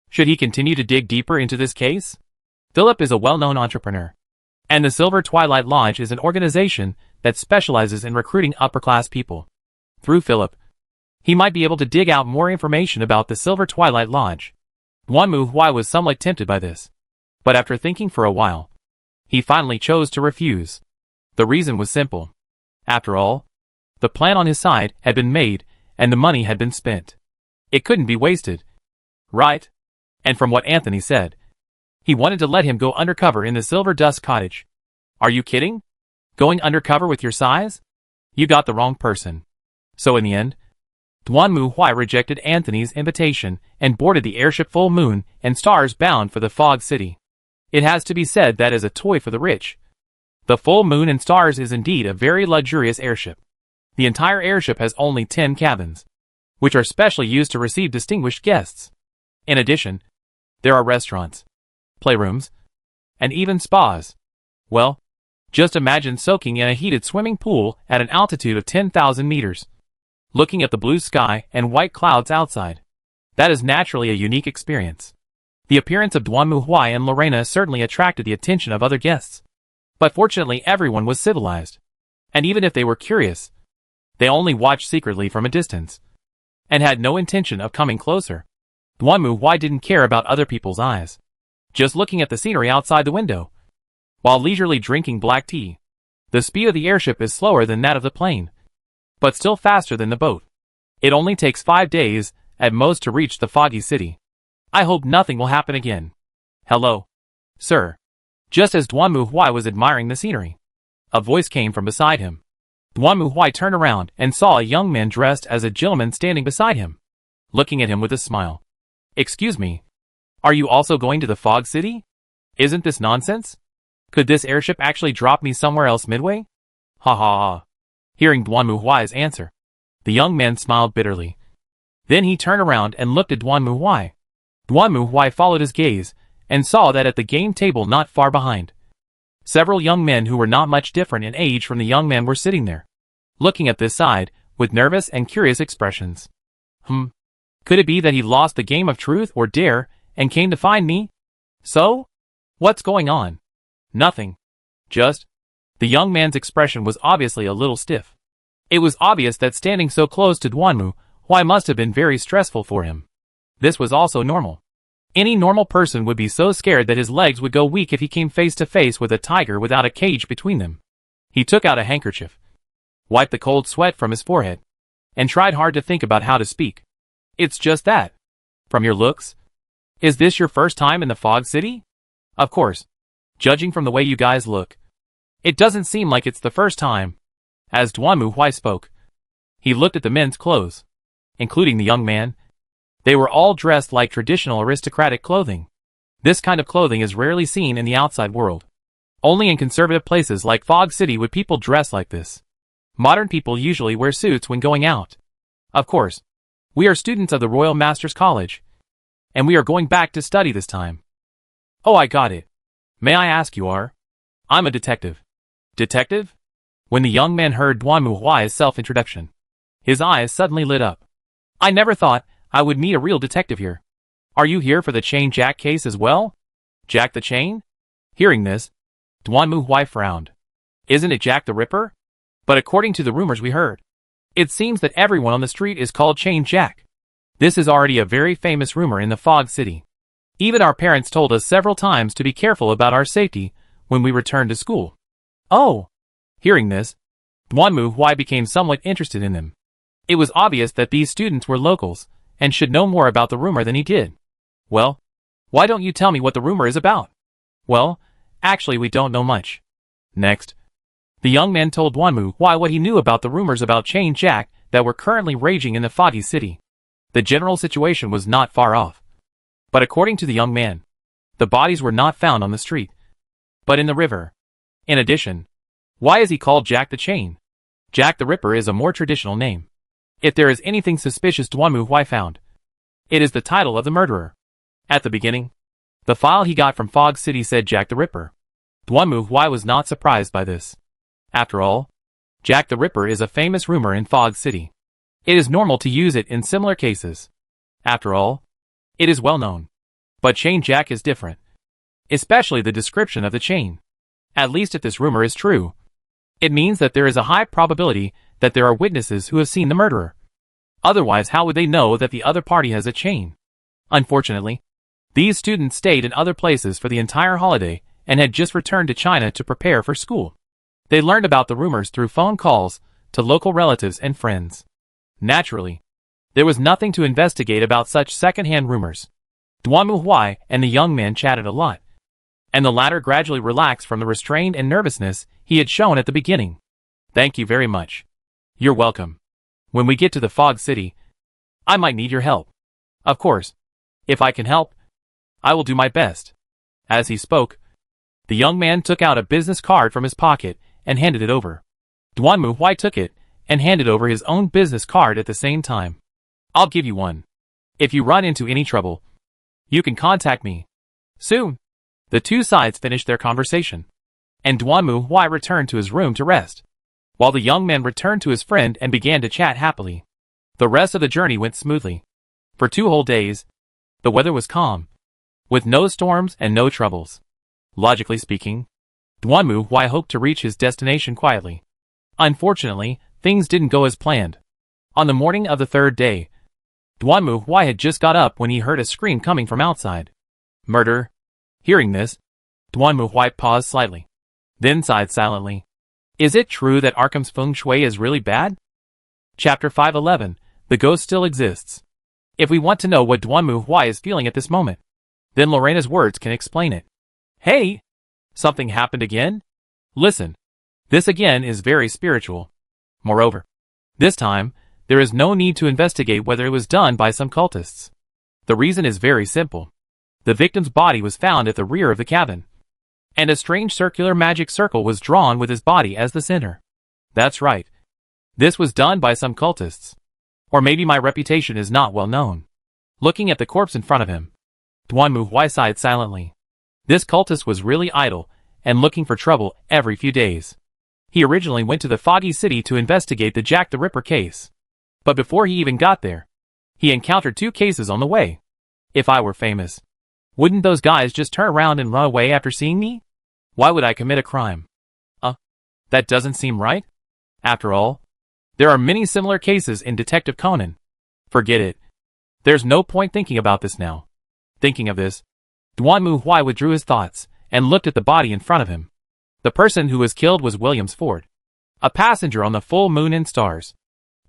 Should he continue to dig deeper into this case? Philip is a well-known entrepreneur, and the Silver Twilight Lodge is an organization that specializes in recruiting upper-class people. Through Philip, he might be able to dig out more information about the Silver Twilight Lodge. Duanmu Huai was somewhat tempted by this, but after thinking for a while, he finally chose to refuse. The reason was simple. After all, the plan on his side had been made, and the money had been spent. It couldn't be wasted. Right? And from what Anthony said, he wanted to let him go undercover in the Silver Dusk Cottage. Are you kidding? Going undercover with your size? You got the wrong person. So in the end, Duanmu Huai rejected Anthony's invitation and boarded the airship Full Moon and Stars bound for the Fog City. It has to be said that is a toy for the rich. The Full Moon and Stars is indeed a very luxurious airship. The entire airship has only 10 cabins, which are specially used to receive distinguished guests. In addition, there are restaurants, playrooms, and even spas. Well, just imagine soaking in a heated swimming pool at an altitude of 10,000 meters, looking at the blue sky and white clouds outside. That is naturally a unique experience. The appearance of Duanmu Huai and Lorena certainly attracted the attention of other guests. But fortunately everyone was civilized, and even if they were curious, they only watched secretly from a distance, and had no intention of coming closer. Duanmu Huai didn't care about other people's eyes, just looking at the scenery outside the window, while leisurely drinking black tea. The speed of the airship is slower than that of the plane, but still faster than the boat. It only takes 5 days, at most, to reach the Foggy City. I hope nothing will happen again. Hello, sir. Just as Duanmu Huai was admiring the scenery, a voice came from beside him. Duanmu Huai turned around and saw a young man dressed as a gentleman standing beside him, looking at him with a smile. Excuse me, are you also going to the Fog City? Isn't this nonsense? Could this airship actually drop me somewhere else midway? Ha ha ha. Hearing Duanmu Huai's answer, the young man smiled bitterly. Then he turned around and looked at Duanmu Huai. Duanmu Huai followed his gaze and saw that at the game table not far behind, several young men who were not much different in age from the young man were sitting there, looking at this side with nervous and curious expressions. Could it be that he lost the game of truth or dare and came to find me? So? What's going on? Nothing. Just. The young man's expression was obviously a little stiff. It was obvious that standing so close to Duanmu Huai must have been very stressful for him. This was also normal. Any normal person would be so scared that his legs would go weak if he came face to face with a tiger without a cage between them. He took out a handkerchief, wiped the cold sweat from his forehead, and tried hard to think about how to speak. It's just that. From your looks? Is this your first time in the Fog City? Of course. Judging from the way you guys look, it doesn't seem like it's the first time. As Duanmu Huai spoke, he looked at the men's clothes, including the young man. They were all dressed like traditional aristocratic clothing. This kind of clothing is rarely seen in the outside world. Only in conservative places like Fog City would people dress like this. Modern people usually wear suits when going out. Of course, we are students of the Royal Masters College, and we are going back to study this time. Oh, I got it. May I ask you are? I'm a detective. Detective? When the young man heard Duanmu Huai's self-introduction, his eyes suddenly lit up. I never thought I would meet a real detective here. Are you here for the Chain Jack case as well? Jack the Chain? Hearing this, Duanmu Huai frowned. Isn't it Jack the Ripper? But according to the rumors we heard, it seems that everyone on the street is called Chain Jack. This is already a very famous rumor in the Fog City. Even our parents told us several times to be careful about our safety when we returned to school. Oh! Hearing this, Duanmu Huai became somewhat interested in them. It was obvious that these students were locals and should know more about the rumor than he did. Well, why don't you tell me what the rumor is about? Well, actually we don't know much. Next, the young man told Duanmu Huai what he knew about the rumors about Chain Jack that were currently raging in the Foggy City. The general situation was not far off. But according to the young man, the bodies were not found on the street, but in the river. In addition, why is he called Jack the Chain? Jack the Ripper is a more traditional name. If there is anything suspicious Duanmu Huai found, it is the title of the murderer. At the beginning, the file he got from Fog City said Jack the Ripper. Duanmu Huai was not surprised by this. After all, Jack the Ripper is a famous rumor in Fog City. It is normal to use it in similar cases. After all, it is well known. But Chain Jack is different. Especially the description of the chain. At least if this rumor is true, it means that there is a high probability that there are witnesses who have seen the murderer. Otherwise, how would they know that the other party has a chain? Unfortunately, these students stayed in other places for the entire holiday and had just returned to China to prepare for school. They learned about the rumors through phone calls to local relatives and friends. Naturally, there was nothing to investigate about such second-hand rumors. Duanmu Huai and the young man chatted a lot, and the latter gradually relaxed from the restraint and nervousness he had shown at the beginning. Thank you very much. You're welcome. When we get to the Fog City, I might need your help. Of course, if I can help, I will do my best. As he spoke, the young man took out a business card from his pocket and handed it over. Duanmu Huai took it and handed over his own business card at the same time. I'll give you one. If you run into any trouble, you can contact me. Soon, the two sides finished their conversation, and Duanmu Huai returned to his room to rest, while the young man returned to his friend and began to chat happily. The rest of the journey went smoothly. For 2 whole days, the weather was calm, with no storms and no troubles. Logically speaking, Duanmu Huai hoped to reach his destination quietly. Unfortunately, things didn't go as planned. On the morning of the 3rd day, Duanmu Huai had just got up when he heard a scream coming from outside. Murder. Hearing this, Duanmu Huai paused slightly, then sighed silently. Is it true that Arkham's feng shui is really bad? Chapter 511, The Ghost Still Exists. If we want to know what Duanmu Huai is feeling at this moment, then Lorena's words can explain it. Hey! Something happened again? Listen. This again is very spiritual. Moreover, this time, there is no need to investigate whether it was done by some cultists. The reason is very simple. The victim's body was found at the rear of the cabin, and a strange circular magic circle was drawn with his body as the center. That's right. This was done by some cultists. Or maybe my reputation is not well known. Looking at the corpse in front of him, Duanmu Huai sighed silently. This cultist was really idle and looking for trouble every few days. He originally went to the Foggy City to investigate the Jack the Ripper case. But before he even got there, he encountered 2 cases on the way. If I were famous, Wouldn't those guys just turn around and run away after seeing me? Why would I commit a crime? That doesn't seem right. After all, there are many similar cases in Detective Conan. Forget it. There's no point thinking about this now. Thinking of this, Duan Mu Huai withdrew his thoughts and looked at the body in front of him. The person who was killed was Williams Ford, a passenger on the full moon and stars.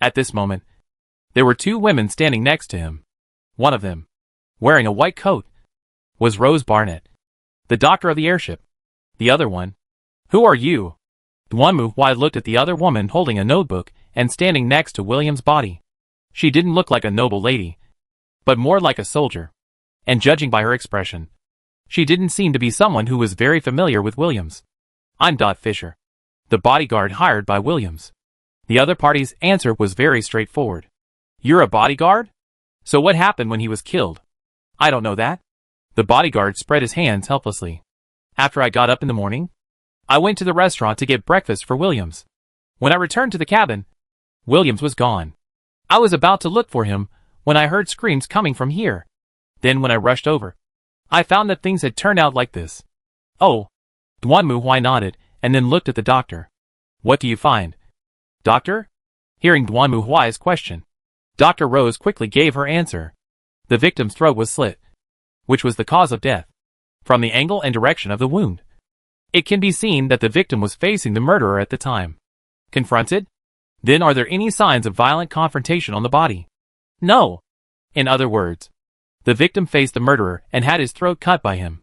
At this moment, there were two women standing next to him. One of them, wearing a white coat, was Rose Barnett, the doctor of the airship. The other one, who are you? Duan Mu Huai looked at the other woman holding a notebook and standing next to William's body. She didn't look like a noble lady, but more like a soldier. And judging by her expression, she didn't seem to be someone who was very familiar with Williams. I'm Dot Fisher, the bodyguard hired by Williams. The other party's answer was very straightforward. You're a bodyguard? So what happened when he was killed? I don't know that. The bodyguard spread his hands helplessly. After I got up in the morning, I went to the restaurant to get breakfast for Williams. When I returned to the cabin, Williams was gone. I was about to look for him when I heard screams coming from here. Then when I rushed over, I found that things had turned out like this. Oh. Duan Mu Huai nodded and then looked at the doctor. What do you find? Doctor? Hearing Duan Mu Huai's question, Dr. Rose quickly gave her answer. The victim's throat was slit, which was the cause of death. From the angle and direction of the wound, it can be seen that the victim was facing the murderer at the time. Confronted? Then are there any signs of violent confrontation on the body? No. In other words, the victim faced the murderer and had his throat cut by him.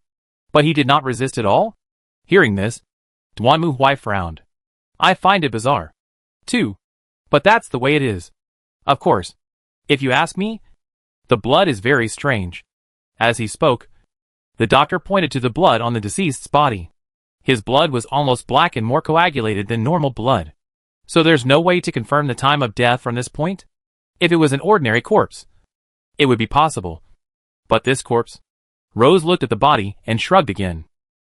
But he did not resist at all? Hearing this, Duan Mu Huai frowned. I find it bizarre, too. But that's the way it is. Of course, if you ask me, the blood is very strange. As he spoke, the doctor pointed to the blood on the deceased's body. His blood was almost black and more coagulated than normal blood. So there's no way to confirm the time of death from this point? If it was an ordinary corpse, it would be possible. But this corpse? Rose looked at the body and shrugged again.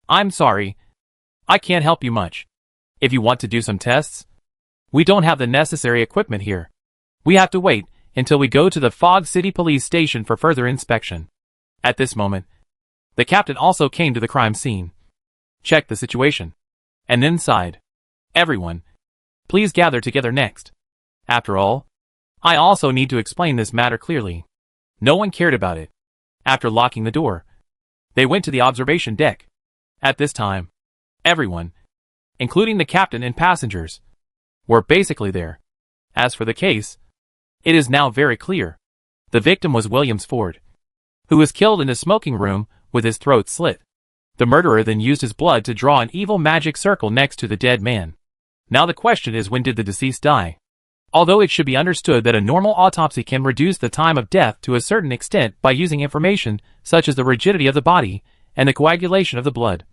I'm sorry. I can't help you much. If you want to do some tests, we don't have the necessary equipment here. We have to wait until we go to the Fog City Police Station for further inspection. At this moment, the captain also came to the crime scene, checked the situation, and then sighed. Everyone, please gather together next. After all, I also need to explain this matter clearly. No one cared about it. After locking the door, they went to the observation deck. At this time, everyone, including the captain and passengers, were basically there. As for the case, it is now very clear. The victim was Williams Ford, who was killed in a smoking room with his throat slit. The murderer then used his blood to draw an evil magic circle next to the dead man. Now the question is, when did the deceased die? Although it should be understood that a normal autopsy can reduce the time of death to a certain extent by using information such as the rigidity of the body and the coagulation of the blood.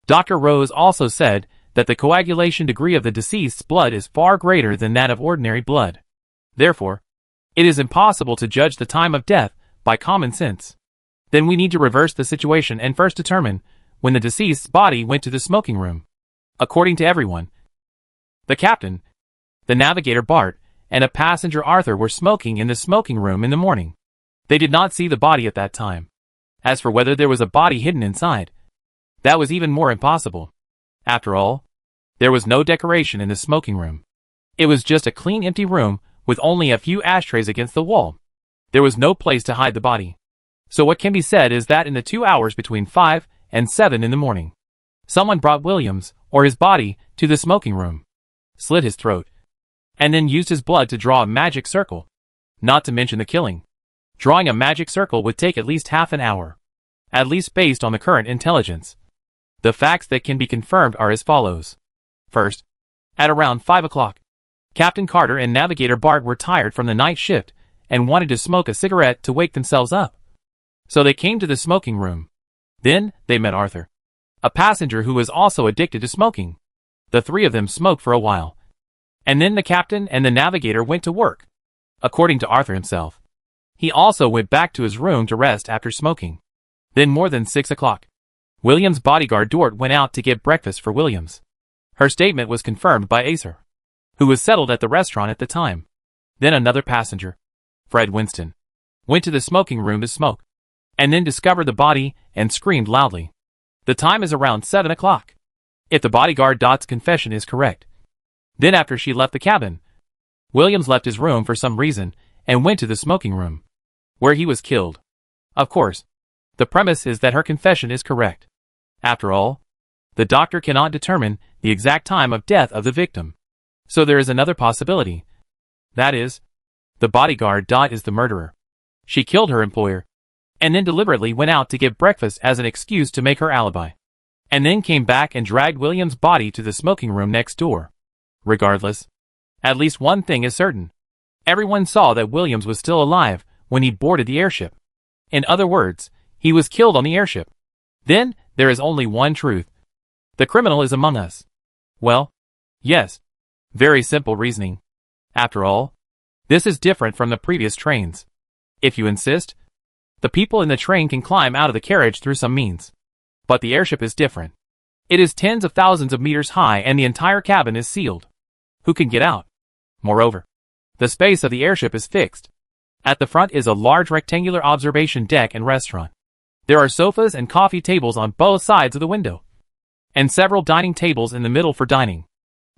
Dr. Rose also said that the coagulation degree of the deceased's blood is far greater than that of ordinary blood. Therefore, it is impossible to judge the time of death by common sense. Then we need to reverse the situation and first determine when the deceased's body went to the smoking room. According to everyone, the captain, the navigator Bart, and a passenger Arthur were smoking in the smoking room in the morning. They did not see the body at that time. As for whether there was a body hidden inside, that was even more impossible. After all, there was no decoration in the smoking room. It was just a clean empty room with only a few ashtrays against the wall. There was no place to hide the body. So what can be said is that in the 2 hours between 5 and 7 in the morning, someone brought Williams, or his body, to the smoking room, slit his throat, and then used his blood to draw a magic circle. Not to mention the killing. Drawing a magic circle would take at least half an hour. At least based on the current intelligence. The facts that can be confirmed are as follows. First, at around 5 o'clock, Captain Carter and Navigator Bart were tired from the night shift and wanted to smoke a cigarette to wake themselves up. So they came to the smoking room. Then, they met Arthur, a passenger who was also addicted to smoking. The three of them smoked for a while. And then the captain and the navigator went to work. According to Arthur himself, he also went back to his room to rest after smoking. Then more than 6 o'clock, Williams' bodyguard Dort went out to get breakfast for Williams. Her statement was confirmed by Acer, who was settled at the restaurant at the time. Then another passenger, Fred Winston, went to the smoking room to smoke. and then discovered the body and screamed loudly. The time is around 7 o'clock. If the bodyguard Dot's confession is correct. Then after she left the cabin, Williams left his room for some reason and went to the smoking room, where he was killed. Of course, the premise is that her confession is correct. After all, the doctor cannot determine the exact time of death of the victim. So there is another possibility. That is, the bodyguard Dot is the murderer. She killed her employer, and then deliberately went out to get breakfast as an excuse to make her alibi, and then came back and dragged Williams' body to the smoking room next door. Regardless, at least one thing is certain. Everyone saw that Williams was still alive when he boarded the airship. In other words, he was killed on the airship. Then, there is only one truth. The criminal is among us. Well, yes. Very simple reasoning. After all, this is different from the previous trains. If you insist, the people in the train can climb out of the carriage through some means. But the airship is different. It is tens of thousands of meters high and the entire cabin is sealed. Who can get out? Moreover, the space of the airship is fixed. At the front is a large rectangular observation deck and restaurant. There are sofas and coffee tables on both sides of the window, and several dining tables in the middle for dining.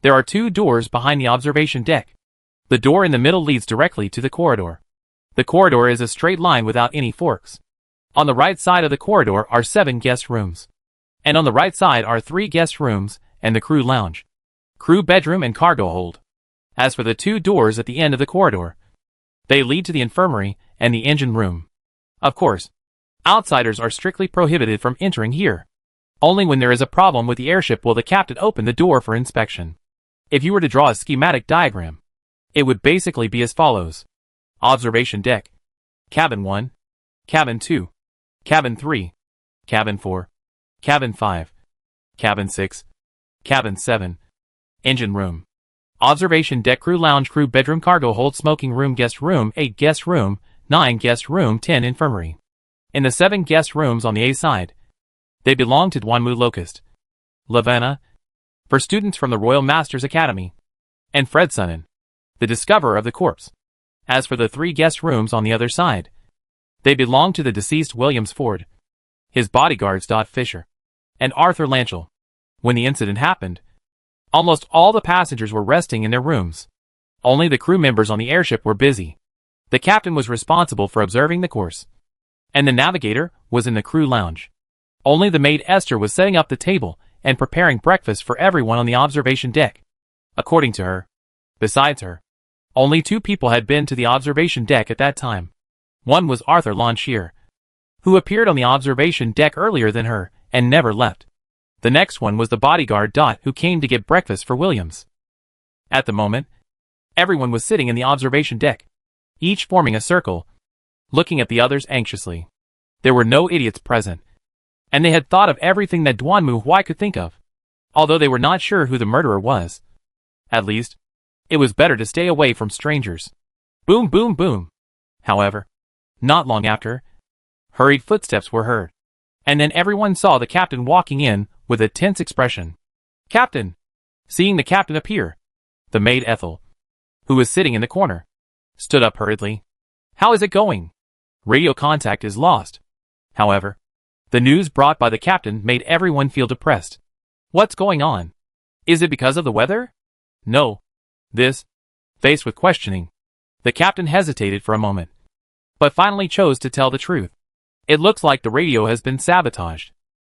There are 2 doors behind the observation deck. The door in the middle leads directly to the corridor. The corridor is a straight line without any forks. On the right side of the corridor are 7 guest rooms. And on the right side are 3 guest rooms and the crew lounge, crew bedroom and cargo hold. As for the 2 doors at the end of the corridor, they lead to the infirmary and the engine room. Of course, outsiders are strictly prohibited from entering here. Only when there is a problem with the airship will the captain open the door for inspection. If you were to draw a schematic diagram, it would basically be as follows. Observation deck. Cabin 1. Cabin 2. Cabin 3. Cabin 4. Cabin 5. Cabin 6. Cabin 7. Engine room. Observation deck, crew lounge, crew bedroom, cargo hold, smoking room, guest room, 8 guest room, 9 guest room, 10 infirmary. In the 7 guest rooms on the A side, they belong to Duanmu Locust, Lavanna, for students from the Royal Masters Academy, and Fred Sonnen, the discoverer of the corpse. As for the 3 guest rooms on the other side, they belong to the deceased Williams Ford, his bodyguards Dot Fisher, and Arthur Lanchell. When the incident happened, almost all the passengers were resting in their rooms. Only the crew members on the airship were busy. The captain was responsible for observing the course, and the navigator was in the crew lounge. Only the maid Esther was setting up the table and preparing breakfast for everyone on the observation deck. According to her, besides her, only 2 people had been to the observation deck at that time. One was Arthur Lanchier, who appeared on the observation deck earlier than her and never left. The next one was the bodyguard Dot, who came to get breakfast for Williams. At the moment, everyone was sitting in the observation deck, each forming a circle, looking at the others anxiously. There were no idiots present, and they had thought of everything that Duanmu Huai could think of, although they were not sure who the murderer was. At least, it was better to stay away from strangers. Boom, boom, boom. However, not long after, hurried footsteps were heard, and then everyone saw the captain walking in with a tense expression. Captain! Seeing the captain appear, the maid Ethel, who was sitting in the corner, stood up hurriedly. How is it going? Radio contact is lost. However, the news brought by the captain made everyone feel depressed. What's going on? Is it because of the weather? No. Faced with questioning, the captain hesitated for a moment, but finally chose to tell the truth. It looks like the radio has been sabotaged.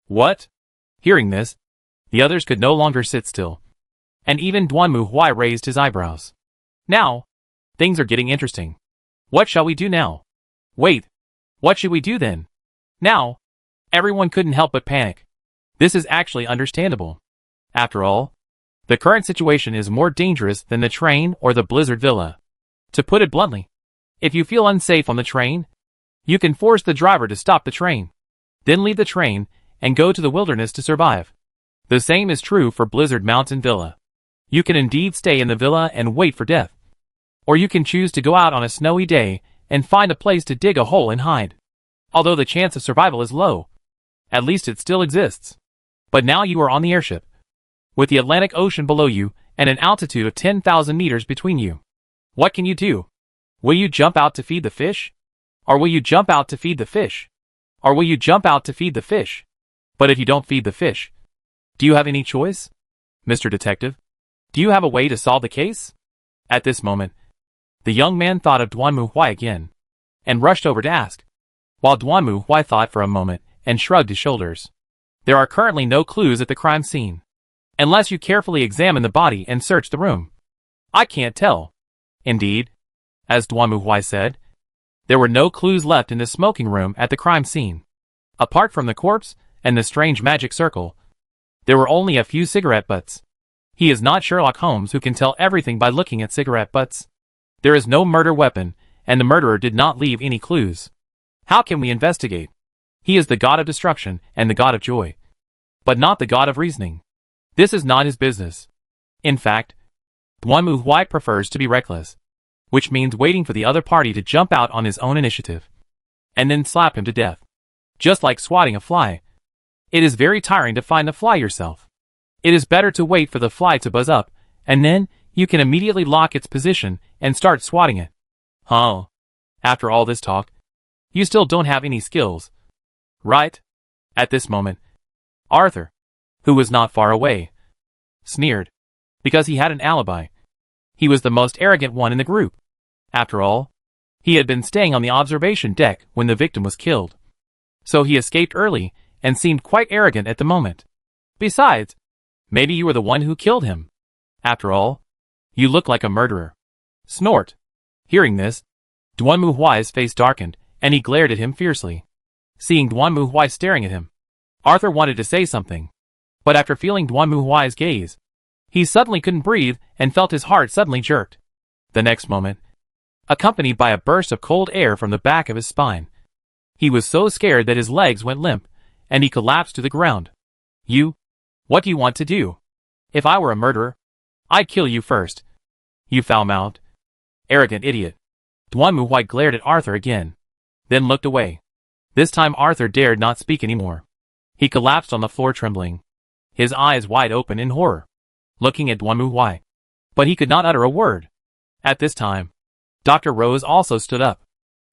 What? Hearing this, the others could no longer sit still, and even Duanmu Huai raised his eyebrows. Now, things are getting interesting. What shall we do now? Wait, what should we do then? Now, everyone couldn't help but panic. This is actually understandable. After all, the current situation is more dangerous than the train or the Blizzard Villa. To put it bluntly, if you feel unsafe on the train, you can force the driver to stop the train, then leave the train and go to the wilderness to survive. The same is true for Blizzard Mountain Villa. You can indeed stay in the villa and wait for death. Or you can choose to go out on a snowy day and find a place to dig a hole and hide. Although the chance of survival is low, at least it still exists. But now you are on the airship, with the Atlantic Ocean below you and an altitude of 10,000 meters between you. What can you do? Will you jump out to feed the fish? Or will you jump out to feed the fish? Or will you jump out to feed the fish? But if you don't feed the fish, do you have any choice? Mr. Detective, do you have a way to solve the case? At this moment, the young man thought of Duanmu Huai again, and rushed over to ask, while Duanmu Huai thought for a moment and shrugged his shoulders. There are currently no clues at the crime scene, unless you carefully examine the body and search the room. I can't tell. Indeed, as Duanmu Huai said, there were no clues left in the smoking room at the crime scene. Apart from the corpse and the strange magic circle, there were only a few cigarette butts. He is not Sherlock Holmes who can tell everything by looking at cigarette butts. There is no murder weapon, and the murderer did not leave any clues. How can we investigate? He is the god of destruction and the god of joy, but not the god of reasoning. This is not his business. In fact, Duanmu Huai prefers to be reckless, which means waiting for the other party to jump out on his own initiative, and then slap him to death. Just like swatting a fly. It is very tiring to find the fly yourself. It is better to wait for the fly to buzz up, and then you can immediately lock its position and start swatting it. Huh? After all this talk, you still don't have any skills, right? At this moment, Arthur, who was not far away, sneered, because he had an alibi. He was the most arrogant one in the group. After all, he had been staying on the observation deck when the victim was killed. So he escaped early and seemed quite arrogant at the moment. Besides, maybe you were the one who killed him. After all, you look like a murderer. Snort. Hearing this, Duanmu Huai's face darkened, and he glared at him fiercely. Seeing Duanmu Huai staring at him, Arthur wanted to say something, but after feeling Duanmu Huai's gaze, he suddenly couldn't breathe and felt his heart suddenly jerked. The next moment, accompanied by a burst of cold air from the back of his spine, he was so scared that his legs went limp, and he collapsed to the ground. What do you want to do? If I were a murderer, I'd kill you first. You foul-mouthed, arrogant idiot. Duanmu Huai glared at Arthur again, then looked away. This time Arthur dared not speak anymore. He collapsed on the floor trembling, his eyes wide open in horror, looking at Duanmu Huai. But he could not utter a word. At this time, Dr. Rose also stood up.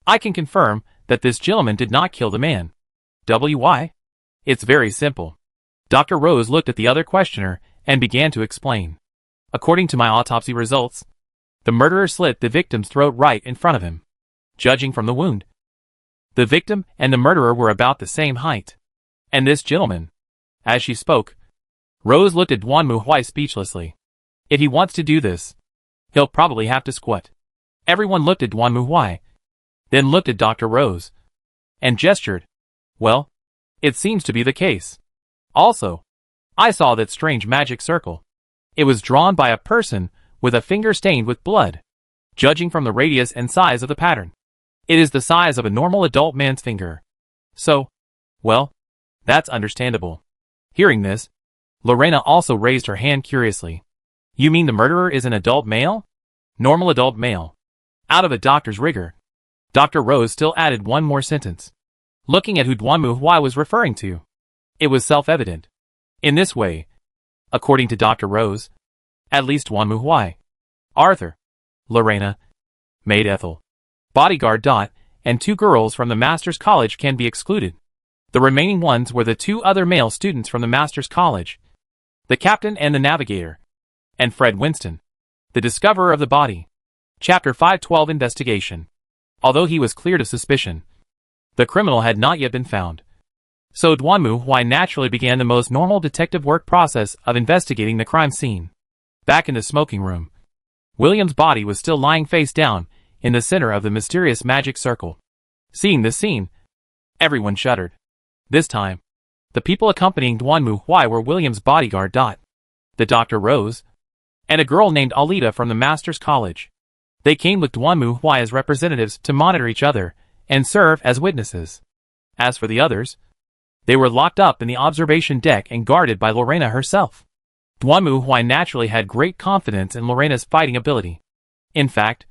I can confirm that this gentleman did not kill the man. Why? It's very simple. Dr. Rose looked at the other questioner and began to explain. According to my autopsy results, the murderer slit the victim's throat right in front of him. Judging from the wound, the victim and the murderer were about the same height. And this gentleman, as she spoke, Rose looked at Duanmu Huai speechlessly. If he wants to do this, he'll probably have to squat. Everyone looked at Duanmu Huai, then looked at Dr. Rose, and gestured. Well, it seems to be the case. Also, I saw that strange magic circle. It was drawn by a person with a finger stained with blood. Judging from the radius and size of the pattern, it is the size of a normal adult man's finger. So, well, that's understandable. Hearing this, Lorena also raised her hand curiously. You mean the murderer is an adult male? Normal adult male. Out of a doctor's rigor. Dr. Rose still added one more sentence, looking at who Duanmu Huai was referring to. It was self-evident. In this way, according to Dr. Rose, at least Duanmu Huai, Arthur, Lorena, maid Ethel, bodyguard Dot, and 2 girls from the Master's College can be excluded. The remaining ones were the 2 other male students from the Master's College, the captain and the navigator, and Fred Winston, the discoverer of the body. Chapter 512 Investigation. Although he was cleared of suspicion, the criminal had not yet been found. So Duanmu Huai naturally began the most normal detective work process of investigating the crime scene. Back in the smoking room, William's body was still lying face down in the center of the mysterious magic circle. Seeing this scene, everyone shuddered. This time, the people accompanying Duanmu Huai were William's bodyguard Dot, the Dr. Rose, and a girl named Alita from the Master's College. They came with Duanmu Huai as representatives to monitor each other and serve as witnesses. As for the others, they were locked up in the observation deck and guarded by Lorena herself. Duanmu Huai naturally had great confidence in Lorena's fighting ability. In fact,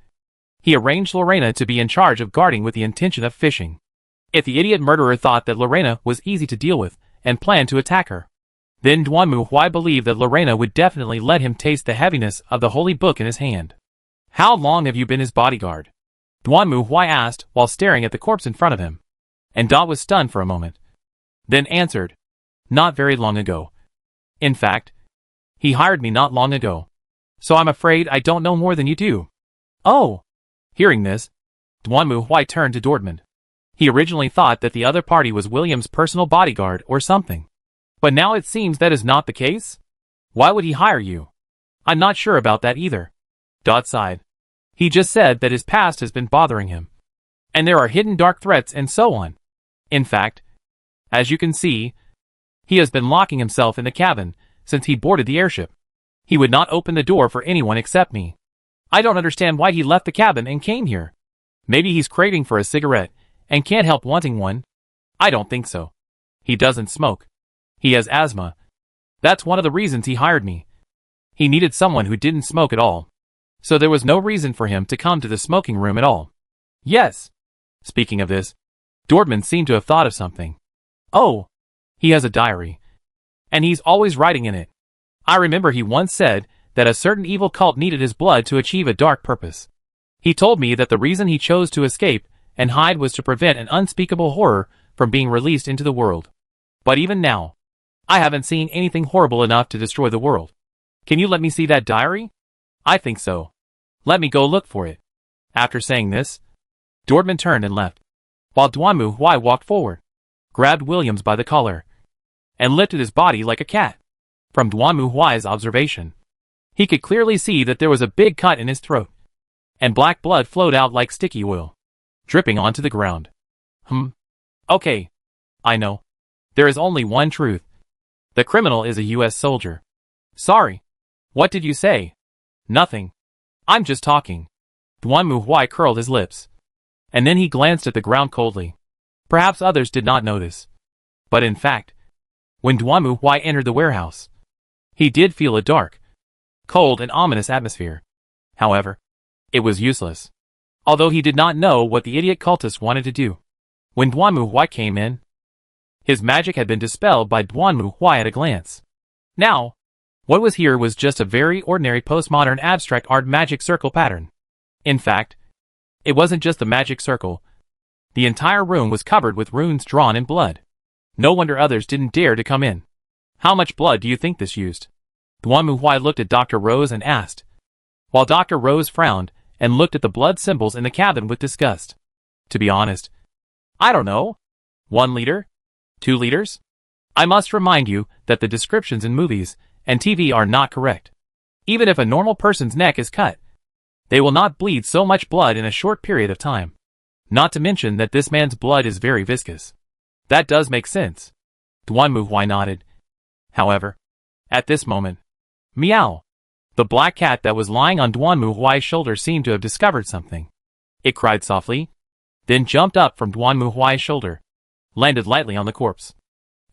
he arranged Lorena to be in charge of guarding with the intention of fishing. If the idiot murderer thought that Lorena was easy to deal with and planned to attack her, then Duanmu Huai believed that Lorena would definitely let him taste the heaviness of the holy book in his hand. How long have you been his bodyguard? Duanmu Huai asked while staring at the corpse in front of him. And Dot was stunned for a moment. Then answered, "Not very long ago. In fact, he hired me not long ago. So I'm afraid I don't know more than you do." "Oh." Hearing this, Duanmu Huai turned to Dortmund. He originally thought that the other party was William's personal bodyguard or something. But now it seems that is not the case? Why would he hire you? I'm not sure about that either. Dot sighed. He just said that his past has been bothering him. And there are hidden dark threats and so on. In fact, as you can see, he has been locking himself in the cabin since he boarded the airship. He would not open the door for anyone except me. I don't understand why he left the cabin and came here. Maybe he's craving for a cigarette and can't help wanting one. I don't think so. He doesn't smoke. He has asthma. That's one of the reasons he hired me. He needed someone who didn't smoke at all. So there was no reason for him to come to the smoking room at all. Yes. Speaking of this, Dortmund seemed to have thought of something. Oh, he has a diary. And he's always writing in it. I remember he once said that a certain evil cult needed his blood to achieve a dark purpose. He told me that the reason he chose to escape and hide was to prevent an unspeakable horror from being released into the world. But even now, I haven't seen anything horrible enough to destroy the world. Can you let me see that diary? I think so. Let me go look for it. After saying this, Dortmund turned and left, while Duanmu Huai walked forward, grabbed Williams by the collar, and lifted his body like a cat. From Duanmu Huai's observation, he could clearly see that there was a big cut in his throat, and black blood flowed out like sticky oil, dripping onto the ground. Okay. I know. There is only one truth. The criminal is a US soldier. Sorry. What did you say? Nothing. I'm just talking. Duanmu Huai curled his lips, and then he glanced at the ground coldly. Perhaps others did not notice. But in fact, when Duanmu Huai entered the warehouse, he did feel a dark, cold and ominous atmosphere. However, it was useless. Although he did not know what the idiot cultist wanted to do. When Duanmu Huai came in, his magic had been dispelled by Duanmu Huai at a glance. Now, what was here was just a very ordinary postmodern abstract art magic circle pattern. In fact, it wasn't just the magic circle. The entire room was covered with runes drawn in blood. No wonder others didn't dare to come in. How much blood do you think this used? Duanmu Huai looked at Dr. Rose and asked, while Dr. Rose frowned and looked at the blood symbols in the cabin with disgust. To be honest, I don't know. 1 liter? 2 liters? I must remind you that the descriptions in movies and TV are not correct. Even if a normal person's neck is cut, they will not bleed so much blood in a short period of time. Not to mention that this man's blood is very viscous. That does make sense. Duanmu Huai nodded. However, at this moment, meow. The black cat that was lying on Duanmu Huai's shoulder seemed to have discovered something. It cried softly, then jumped up from Duanmu Huai's shoulder, landed lightly on the corpse,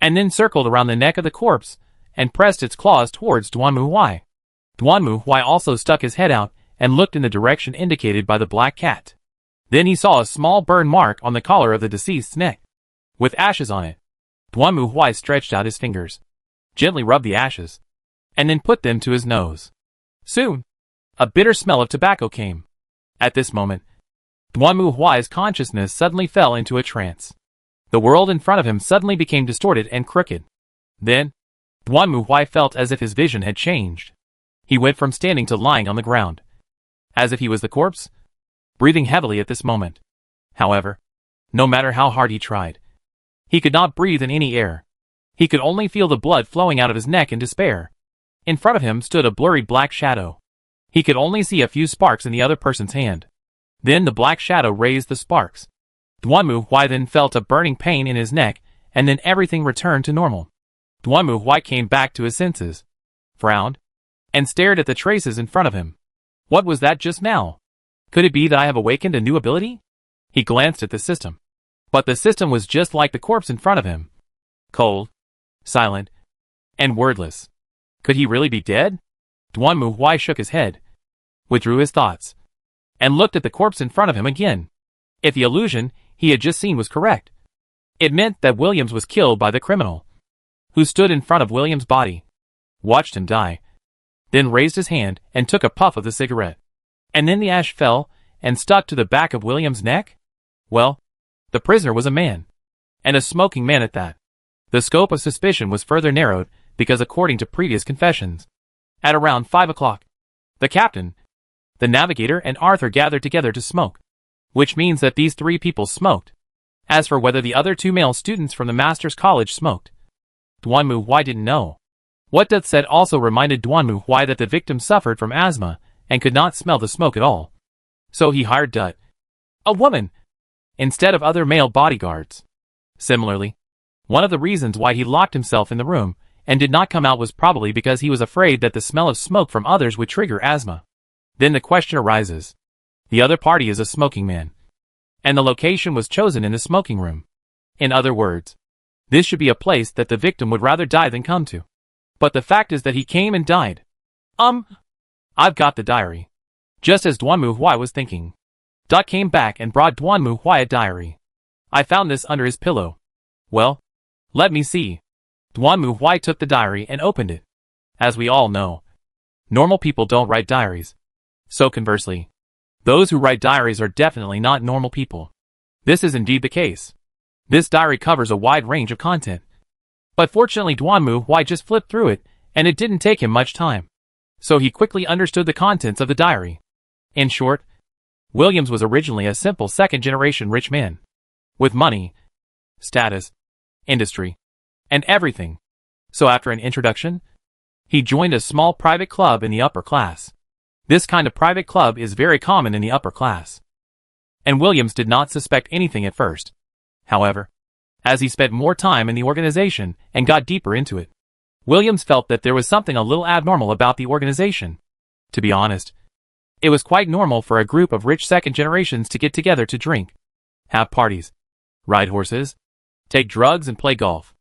and then circled around the neck of the corpse and pressed its claws towards Duanmu Huai. Duanmu Huai also stuck his head out and looked in the direction indicated by the black cat. Then he saw a small burn mark on the collar of the deceased's neck, with ashes on it. Duanmu Huai stretched out his fingers, gently rubbed the ashes, and then put them to his nose. Soon, a bitter smell of tobacco came. At this moment, Duanmu Huai's consciousness suddenly fell into a trance. The world in front of him suddenly became distorted and crooked. Then, Duanmu Huai felt as if his vision had changed. He went from standing to lying on the ground, as if he was the corpse, breathing heavily at this moment. However, no matter how hard he tried, he could not breathe in any air. He could only feel the blood flowing out of his neck in despair. In front of him stood a blurry black shadow. He could only see a few sparks in the other person's hand. Then the black shadow raised the sparks. Duanmu Huai then felt a burning pain in his neck, and then everything returned to normal. Duanmu Huai came back to his senses, frowned, and stared at the traces in front of him. What was that just now? Could it be that I have awakened a new ability? He glanced at the system. But the system was just like the corpse in front of him. Cold, silent, and wordless. Could he really be dead? Duanmu Huai shook his head, withdrew his thoughts, and looked at the corpse in front of him again. If the illusion he had just seen was correct, it meant that Williams was killed by the criminal, who stood in front of Williams' body, watched him die, then raised his hand and took a puff of the cigarette. And then the ash fell and stuck to the back of Williams' neck? Well, the prisoner was a man. and a smoking man at that. The scope of suspicion was further narrowed because according to previous confessions, at around 5 o'clock, the captain, the navigator and Arthur gathered together to smoke, which means that these 3 people smoked. As for whether the other 2 male students from the master's college smoked, Duanmu Huai didn't know. What Dut said also reminded Duanmu Huai that the victim suffered from asthma and could not smell the smoke at all. So he hired Dut, a woman, instead of other male bodyguards. Similarly, one of the reasons why he locked himself in the room and did not come out was probably because he was afraid that the smell of smoke from others would trigger asthma. Then the question arises. The other party is a smoking man, and the location was chosen in the smoking room. In other words, this should be a place that the victim would rather die than come to. But the fact is that he came and died. I've got the diary. Just as Duanmu Huai was thinking, Dot came back and brought Duanmu Huai a diary. I found this under his pillow. Well, let me see. Duanmu Huai took the diary and opened it. As we all know, normal people don't write diaries. So conversely, those who write diaries are definitely not normal people. This is indeed the case. This diary covers a wide range of content. But fortunately Duanmu Huai just flipped through it, and it didn't take him much time. So he quickly understood the contents of the diary. In short, Williams was originally a simple second-generation rich man, with money, status, industry, and everything. So after an introduction, he joined a small private club in the upper class. This kind of private club is very common in the upper class. And Williams did not suspect anything at first. However, as he spent more time in the organization and got deeper into it, Williams felt that there was something a little abnormal about the organization. To be honest, it was quite normal for a group of rich second generations to get together to drink, have parties, ride horses, take drugs and play golf.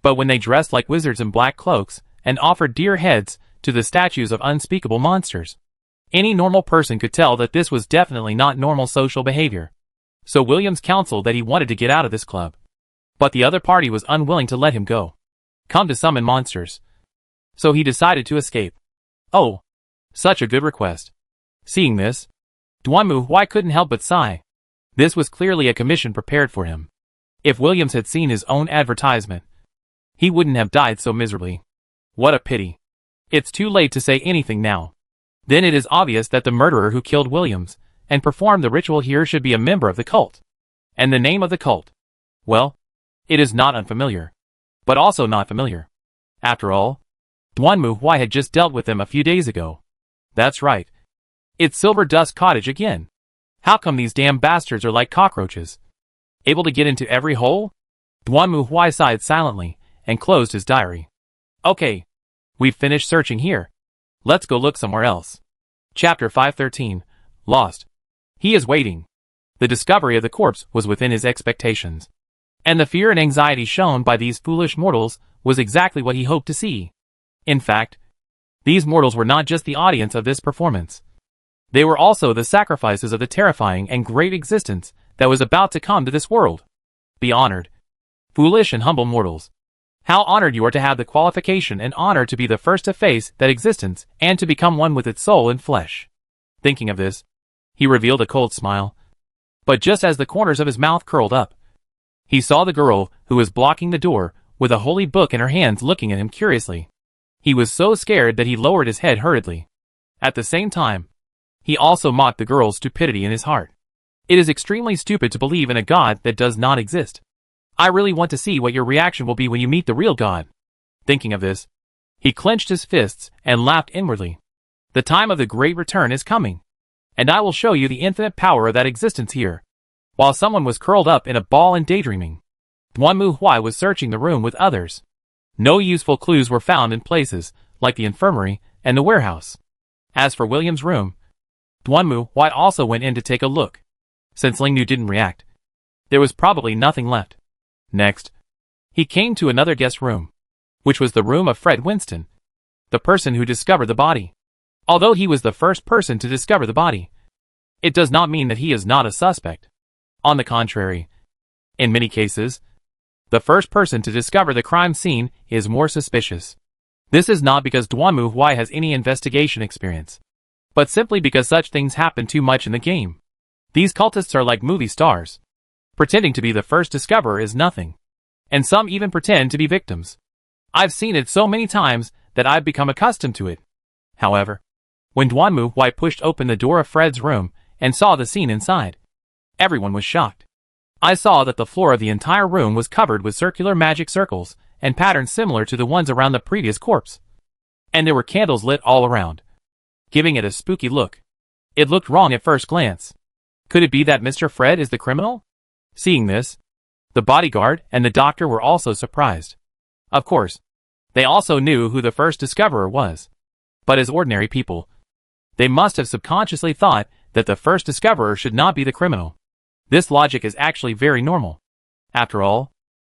But when they dressed like wizards in black cloaks and offered deer heads to the statues of unspeakable monsters, any normal person could tell that this was definitely not normal social behavior. So Williams counseled that he wanted to get out of this club. But the other party was unwilling to let him go. Come to summon monsters. So he decided to escape. Oh, such a good request. Seeing this, Duanmu Huai couldn't help but sigh. This was clearly a commission prepared for him. If Williams had seen his own advertisement, he wouldn't have died so miserably. What a pity. It's too late to say anything now. Then it is obvious that the murderer who killed Williams and performed the ritual here should be a member of the cult. And the name of the cult? Well, it is not unfamiliar, but also not familiar. After all, Duanmu Huai had just dealt with them a few days ago. That's right. It's Silver Dust Cottage again. How come these damn bastards are like cockroaches, able to get into every hole? Duanmu Huai sighed silently and closed his diary. Okay, we've finished searching here. Let's go look somewhere else. Chapter 513, Lost. He is waiting. The discovery of the corpse was within his expectations. And the fear and anxiety shown by these foolish mortals was exactly what he hoped to see. In fact, these mortals were not just the audience of this performance. They were also the sacrifices of the terrifying and great existence that was about to come to this world. Be honored, foolish and humble mortals. How honored you are to have the qualification and honor to be the first to face that existence and to become one with its soul and flesh. Thinking of this, he revealed a cold smile. But just as the corners of his mouth curled up, he saw the girl who was blocking the door with a holy book in her hands looking at him curiously. He was so scared that he lowered his head hurriedly. At the same time, he also mocked the girl's stupidity in his heart. It is extremely stupid to believe in a god that does not exist. I really want to see what your reaction will be when you meet the real God. Thinking of this, he clenched his fists and laughed inwardly. The time of the great return is coming, and I will show you the infinite power of that existence here. While someone was curled up in a ball and daydreaming, Duanmu Huai was searching the room with others. No useful clues were found in places like the infirmary and the warehouse. As for William's room, Duanmu Huai also went in to take a look. Since Lingnu didn't react, there was probably nothing left. Next, he came to another guest room, which was the room of Fred Winston, the person who discovered the body. Although he was the first person to discover the body, it does not mean that he is not a suspect. On the contrary, in many cases, the first person to discover the crime scene is more suspicious. This is not because Duanmu Huai has any investigation experience, but simply because such things happen too much in the game. These cultists are like movie stars. Pretending to be the first discoverer is nothing. And some even pretend to be victims. I've seen it so many times that I've become accustomed to it. However, when Duanmu Huai pushed open the door of Fred's room and saw the scene inside, everyone was shocked. I saw that the floor of the entire room was covered with circular magic circles and patterns similar to the ones around the previous corpse. And there were candles lit all around, giving it a spooky look. It looked wrong at first glance. Could it be that Mr. Fred is the criminal? Seeing this, the bodyguard and the doctor were also surprised. Of course, they also knew who the first discoverer was. But as ordinary people, they must have subconsciously thought that the first discoverer should not be the criminal. This logic is actually very normal. After all,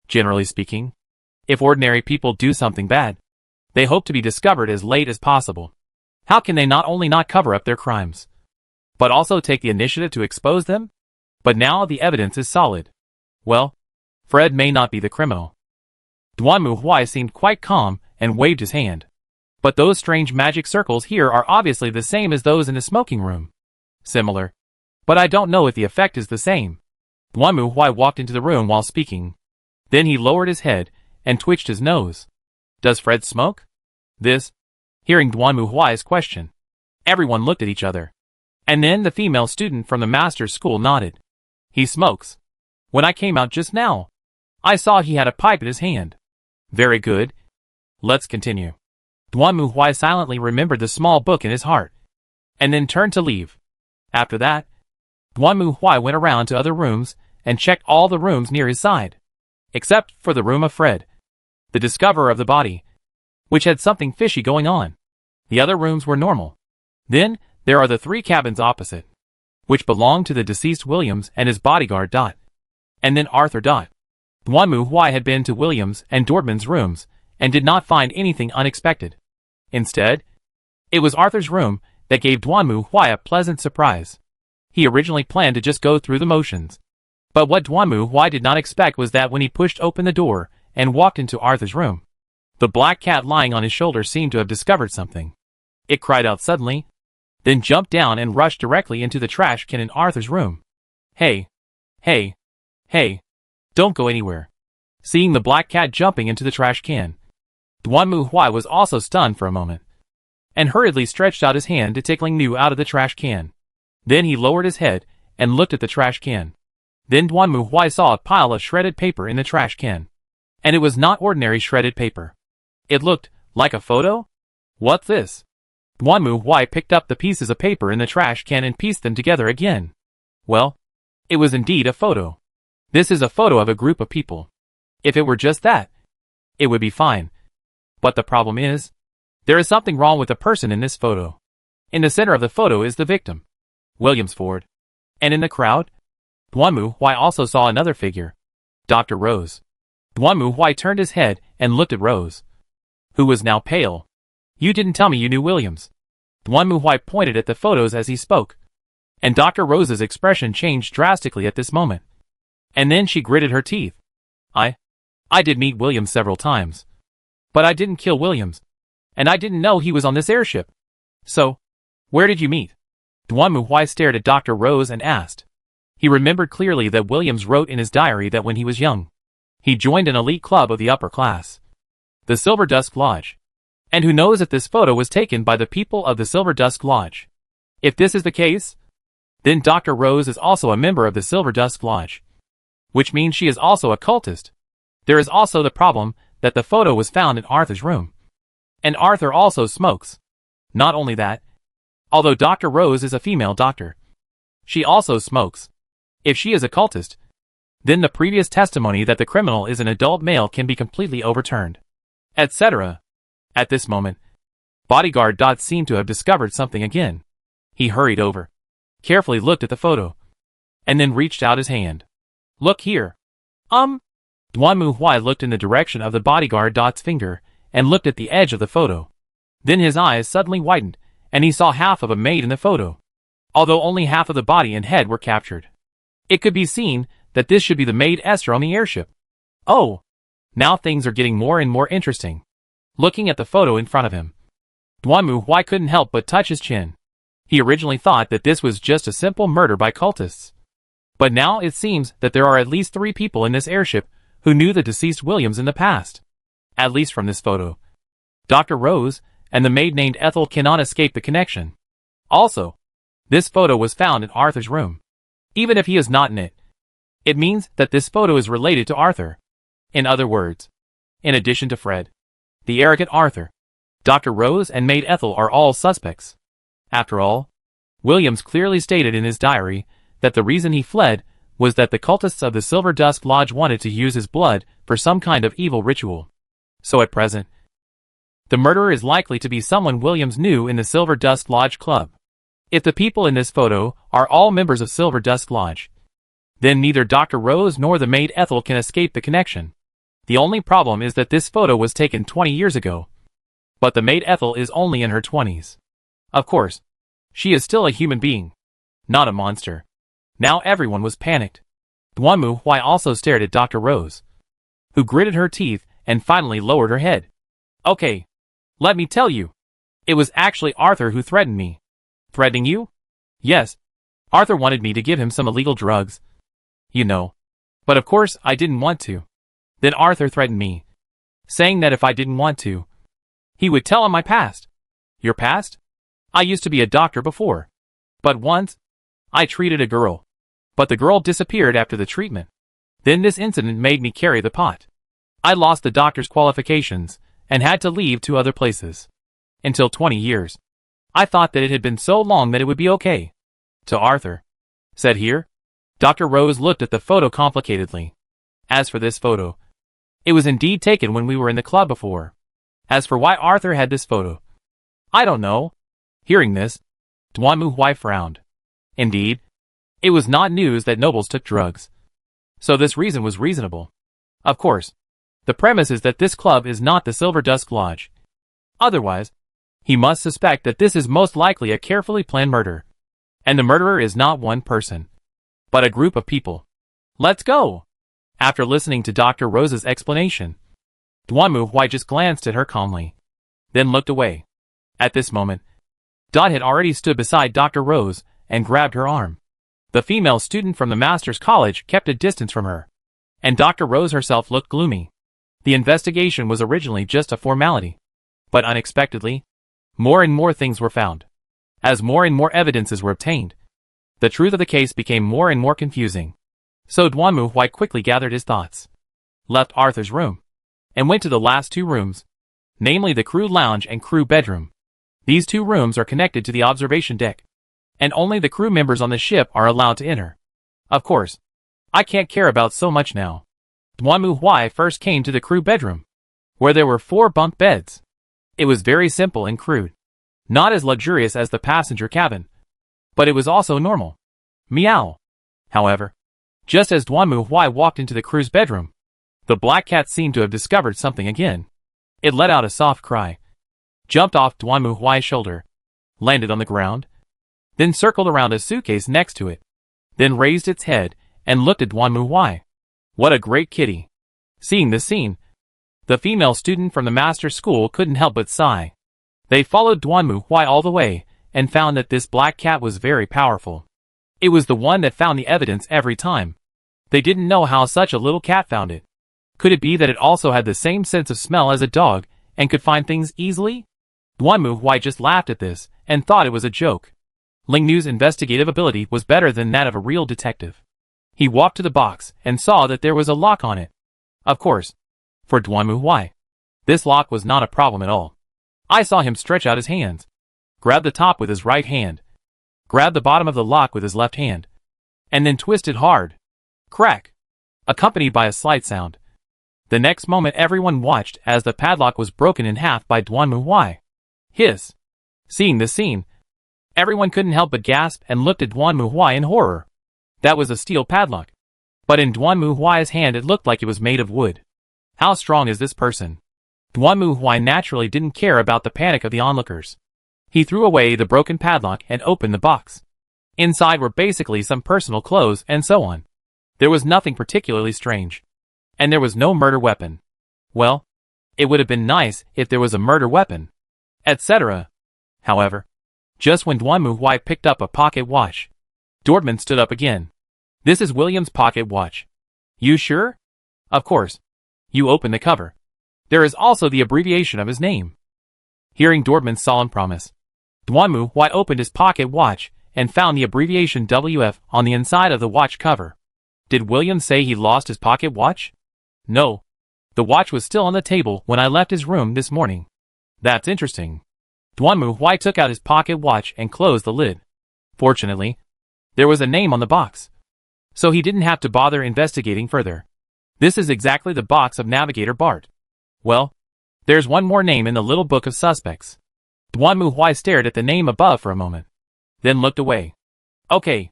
generally speaking, if ordinary people do something bad, they hope to be discovered as late as possible. How can they not only not cover up their crimes, but also take the initiative to expose them? But now the evidence is solid. Well, Fred may not be the criminal. Duanmu Huai seemed quite calm and waved his hand. But those strange magic circles here are obviously the same as those in the smoking room. Similar. But I don't know if the effect is the same. Duanmu Huai walked into the room while speaking. Then he lowered his head and twitched his nose. Does Fred smoke? Hearing Duanmu Huai's question, everyone looked at each other. And then the female student from the master's school nodded. He smokes. When I came out just now, I saw he had a pipe in his hand. Very good. Let's continue. Duanmu Huai silently remembered the small book in his heart, and then turned to leave. After that, Duanmu Huai went around to other rooms and checked all the rooms near his side, except for the room of Fred, the discoverer of the body, which had something fishy going on. The other rooms were normal. Then, there are the 3 cabins opposite, which belong to the deceased Williams and his bodyguard Dot. And then Arthur Dot. Duanmu Huai had been to Williams and Dortmund's rooms and did not find anything unexpected. Instead, it was Arthur's room that gave Duanmu Huai a pleasant surprise. He originally planned to just go through the motions. But what Duanmu Huai did not expect was that when he pushed open the door and walked into Arthur's room, the black cat lying on his shoulder seemed to have discovered something. It cried out suddenly, then jumped down and rushed directly into the trash can in Arthur's room. Hey! Hey! Hey! Don't go anywhere. Seeing the black cat jumping into the trash can, Duanmu Huai was also stunned for a moment, and hurriedly stretched out his hand to tickling New out of the trash can. Then he lowered his head and looked at the trash can. Then Duanmu Huai saw a pile of shredded paper in the trash can. And it was not ordinary shredded paper. It looked like a photo? What's this? Duanmu Huai picked up the pieces of paper in the trash can and pieced them together again. Well, it was indeed a photo. This is a photo of a group of people. If it were just that, it would be fine. But the problem is, there is something wrong with the person in this photo. In the center of the photo is the victim, Williams Ford. And in the crowd, Duanmu Huai also saw another figure, Dr. Rose. Duanmu Huai turned his head and looked at Rose, who was now pale. You didn't tell me you knew Williams. Duanmu Huai pointed at the photos as he spoke. And Dr. Rose's expression changed drastically at this moment. And then she gritted her teeth. I did meet Williams several times. But I didn't kill Williams. And I didn't know he was on this airship. So, where did you meet? Duanmu Huai stared at Dr. Rose and asked. He remembered clearly that Williams wrote in his diary that when he was young, he joined an elite club of the upper class, the Silver Dusk Lodge. And who knows if this photo was taken by the people of the Silver Dusk Lodge? If this is the case, then Dr. Rose is also a member of the Silver Dusk Lodge, which means she is also a cultist. There is also the problem that the photo was found in Arthur's room. And Arthur also smokes. Not only that, although Dr. Rose is a female doctor, she also smokes. If she is a cultist, then the previous testimony that the criminal is an adult male can be completely overturned, etc. At this moment, bodyguard Dot seemed to have discovered something again. He hurried over, carefully looked at the photo, and then reached out his hand. Look here. Duanmu Huai looked in the direction of the bodyguard Dot's finger and looked at the edge of the photo. Then his eyes suddenly widened, and he saw half of a maid in the photo, although only half of the body and head were captured. It could be seen that this should be the maid Esther on the airship. Oh! Now things are getting more and more interesting. Looking at the photo in front of him, Duanmu Huai couldn't help but touch his chin. He originally thought that this was just a simple murder by cultists. But now it seems that there are at least 3 people in this airship who knew the deceased Williams in the past. At least from this photo. Dr. Rose and the maid named Ethel cannot escape the connection. Also, this photo was found in Arthur's room. Even if he is not in it, it means that this photo is related to Arthur. In other words, in addition to Fred, the arrogant Arthur, Dr. Rose and maid Ethel are all suspects. After all, Williams clearly stated in his diary that the reason he fled was that the cultists of the Silver Dusk Lodge wanted to use his blood for some kind of evil ritual. So at present, the murderer is likely to be someone Williams knew in the Silver Dusk Lodge Club. If the people in this photo are all members of Silver Dusk Lodge, then neither Dr. Rose nor the maid Ethel can escape the connection. The only problem is that this photo was taken 20 years ago. But the maid Ethel is only in her 20s. Of course, she is still a human being, not a monster. Now everyone was panicked. Duanmu Huai also stared at Dr. Rose, who gritted her teeth and finally lowered her head. Okay, let me tell you. It was actually Arthur who threatened me. Threatening you? Yes. Arthur wanted me to give him some illegal drugs. You know. But of course I didn't want to. Then Arthur threatened me, saying that if I didn't want to, he would tell him my past. Your past? I used to be a doctor before. But once, I treated a girl. But the girl disappeared after the treatment. Then this incident made me carry the pot. I lost the doctor's qualifications and had to leave to other places. Until 20 years. I thought that it had been so long that it would be okay. To Arthur. Said here. Dr. Rose looked at the photo complicatedly. As for this photo, it was indeed taken when we were in the club before. As for why Arthur had this photo, I don't know. Hearing this, Duanmu Huai frowned. Indeed, it was not news that nobles took drugs. So this reason was reasonable. Of course, the premise is that this club is not the Silver Dusk Lodge. Otherwise, he must suspect that this is most likely a carefully planned murder. And the murderer is not one person, but a group of people. Let's go! After listening to Dr. Rose's explanation, Duanmu Huai just glanced at her calmly, then looked away. At this moment, Dot had already stood beside Dr. Rose and grabbed her arm. The female student from the Master's College kept a distance from her, and Dr. Rose herself looked gloomy. The investigation was originally just a formality, but unexpectedly, more and more things were found. As more and more evidences were obtained, the truth of the case became more and more confusing. So Duanmu Huai quickly gathered his thoughts, left Arthur's room, and went to the last two rooms, namely the crew lounge and crew bedroom. These two rooms are connected to the observation deck, and only the crew members on the ship are allowed to enter. Of course, I can't care about so much now. Duanmu Huai first came to the crew bedroom, where there were 4 bunk beds. It was very simple and crude, not as luxurious as the passenger cabin, but it was also normal. Meow. However, just as Duanmu Huai walked into the crew's bedroom, the black cat seemed to have discovered something again. It let out a soft cry, jumped off Duanmu Huai's shoulder, landed on the ground, then circled around a suitcase next to it, then raised its head and looked at Duanmu Huai. What a great kitty. Seeing this scene, the female student from the master's school couldn't help but sigh. They followed Duanmu Huai all the way and found that this black cat was very powerful. It was the one that found the evidence every time. They didn't know how such a little cat found it. Could it be that it also had the same sense of smell as a dog and could find things easily? Duanmu Huai just laughed at this and thought it was a joke. Ling Nu's investigative ability was better than that of a real detective. He walked to the box and saw that there was a lock on it. Of course, for Duanmu Huai, this lock was not a problem at all. I saw him stretch out his hands, grab the top with his right hand, grab the bottom of the lock with his left hand, and then twist it hard. Crack! Accompanied by a slight sound. The next moment everyone watched as the padlock was broken in half by Duanmu Huai. Hiss! Seeing this scene, everyone couldn't help but gasp and looked at Duanmu Huai in horror. That was a steel padlock. But in Duanmu Huai's hand it looked like it was made of wood. How strong is this person? Duanmu Huai naturally didn't care about the panic of the onlookers. He threw away the broken padlock and opened the box. Inside were basically some personal clothes and so on. There was nothing particularly strange. And there was no murder weapon. Well, it would have been nice if there was a murder weapon, etc. However, just when Duanmu Huai picked up a pocket watch, Dortmund stood up again. This is William's pocket watch. You sure? Of course. You open the cover. There is also the abbreviation of his name. Hearing Dordman's solemn promise, Duanmu Huai opened his pocket watch and found the abbreviation WF on the inside of the watch cover. Did Williams say he lost his pocket watch? No. The watch was still on the table when I left his room this morning. That's interesting. Duanmu Huai took out his pocket watch and closed the lid. Fortunately, there was a name on the box, so he didn't have to bother investigating further. This is exactly the box of Navigator Bart. Well, there's one more name in the little book of suspects. Duanmu Huai stared at the name above for a moment, then looked away. Okay,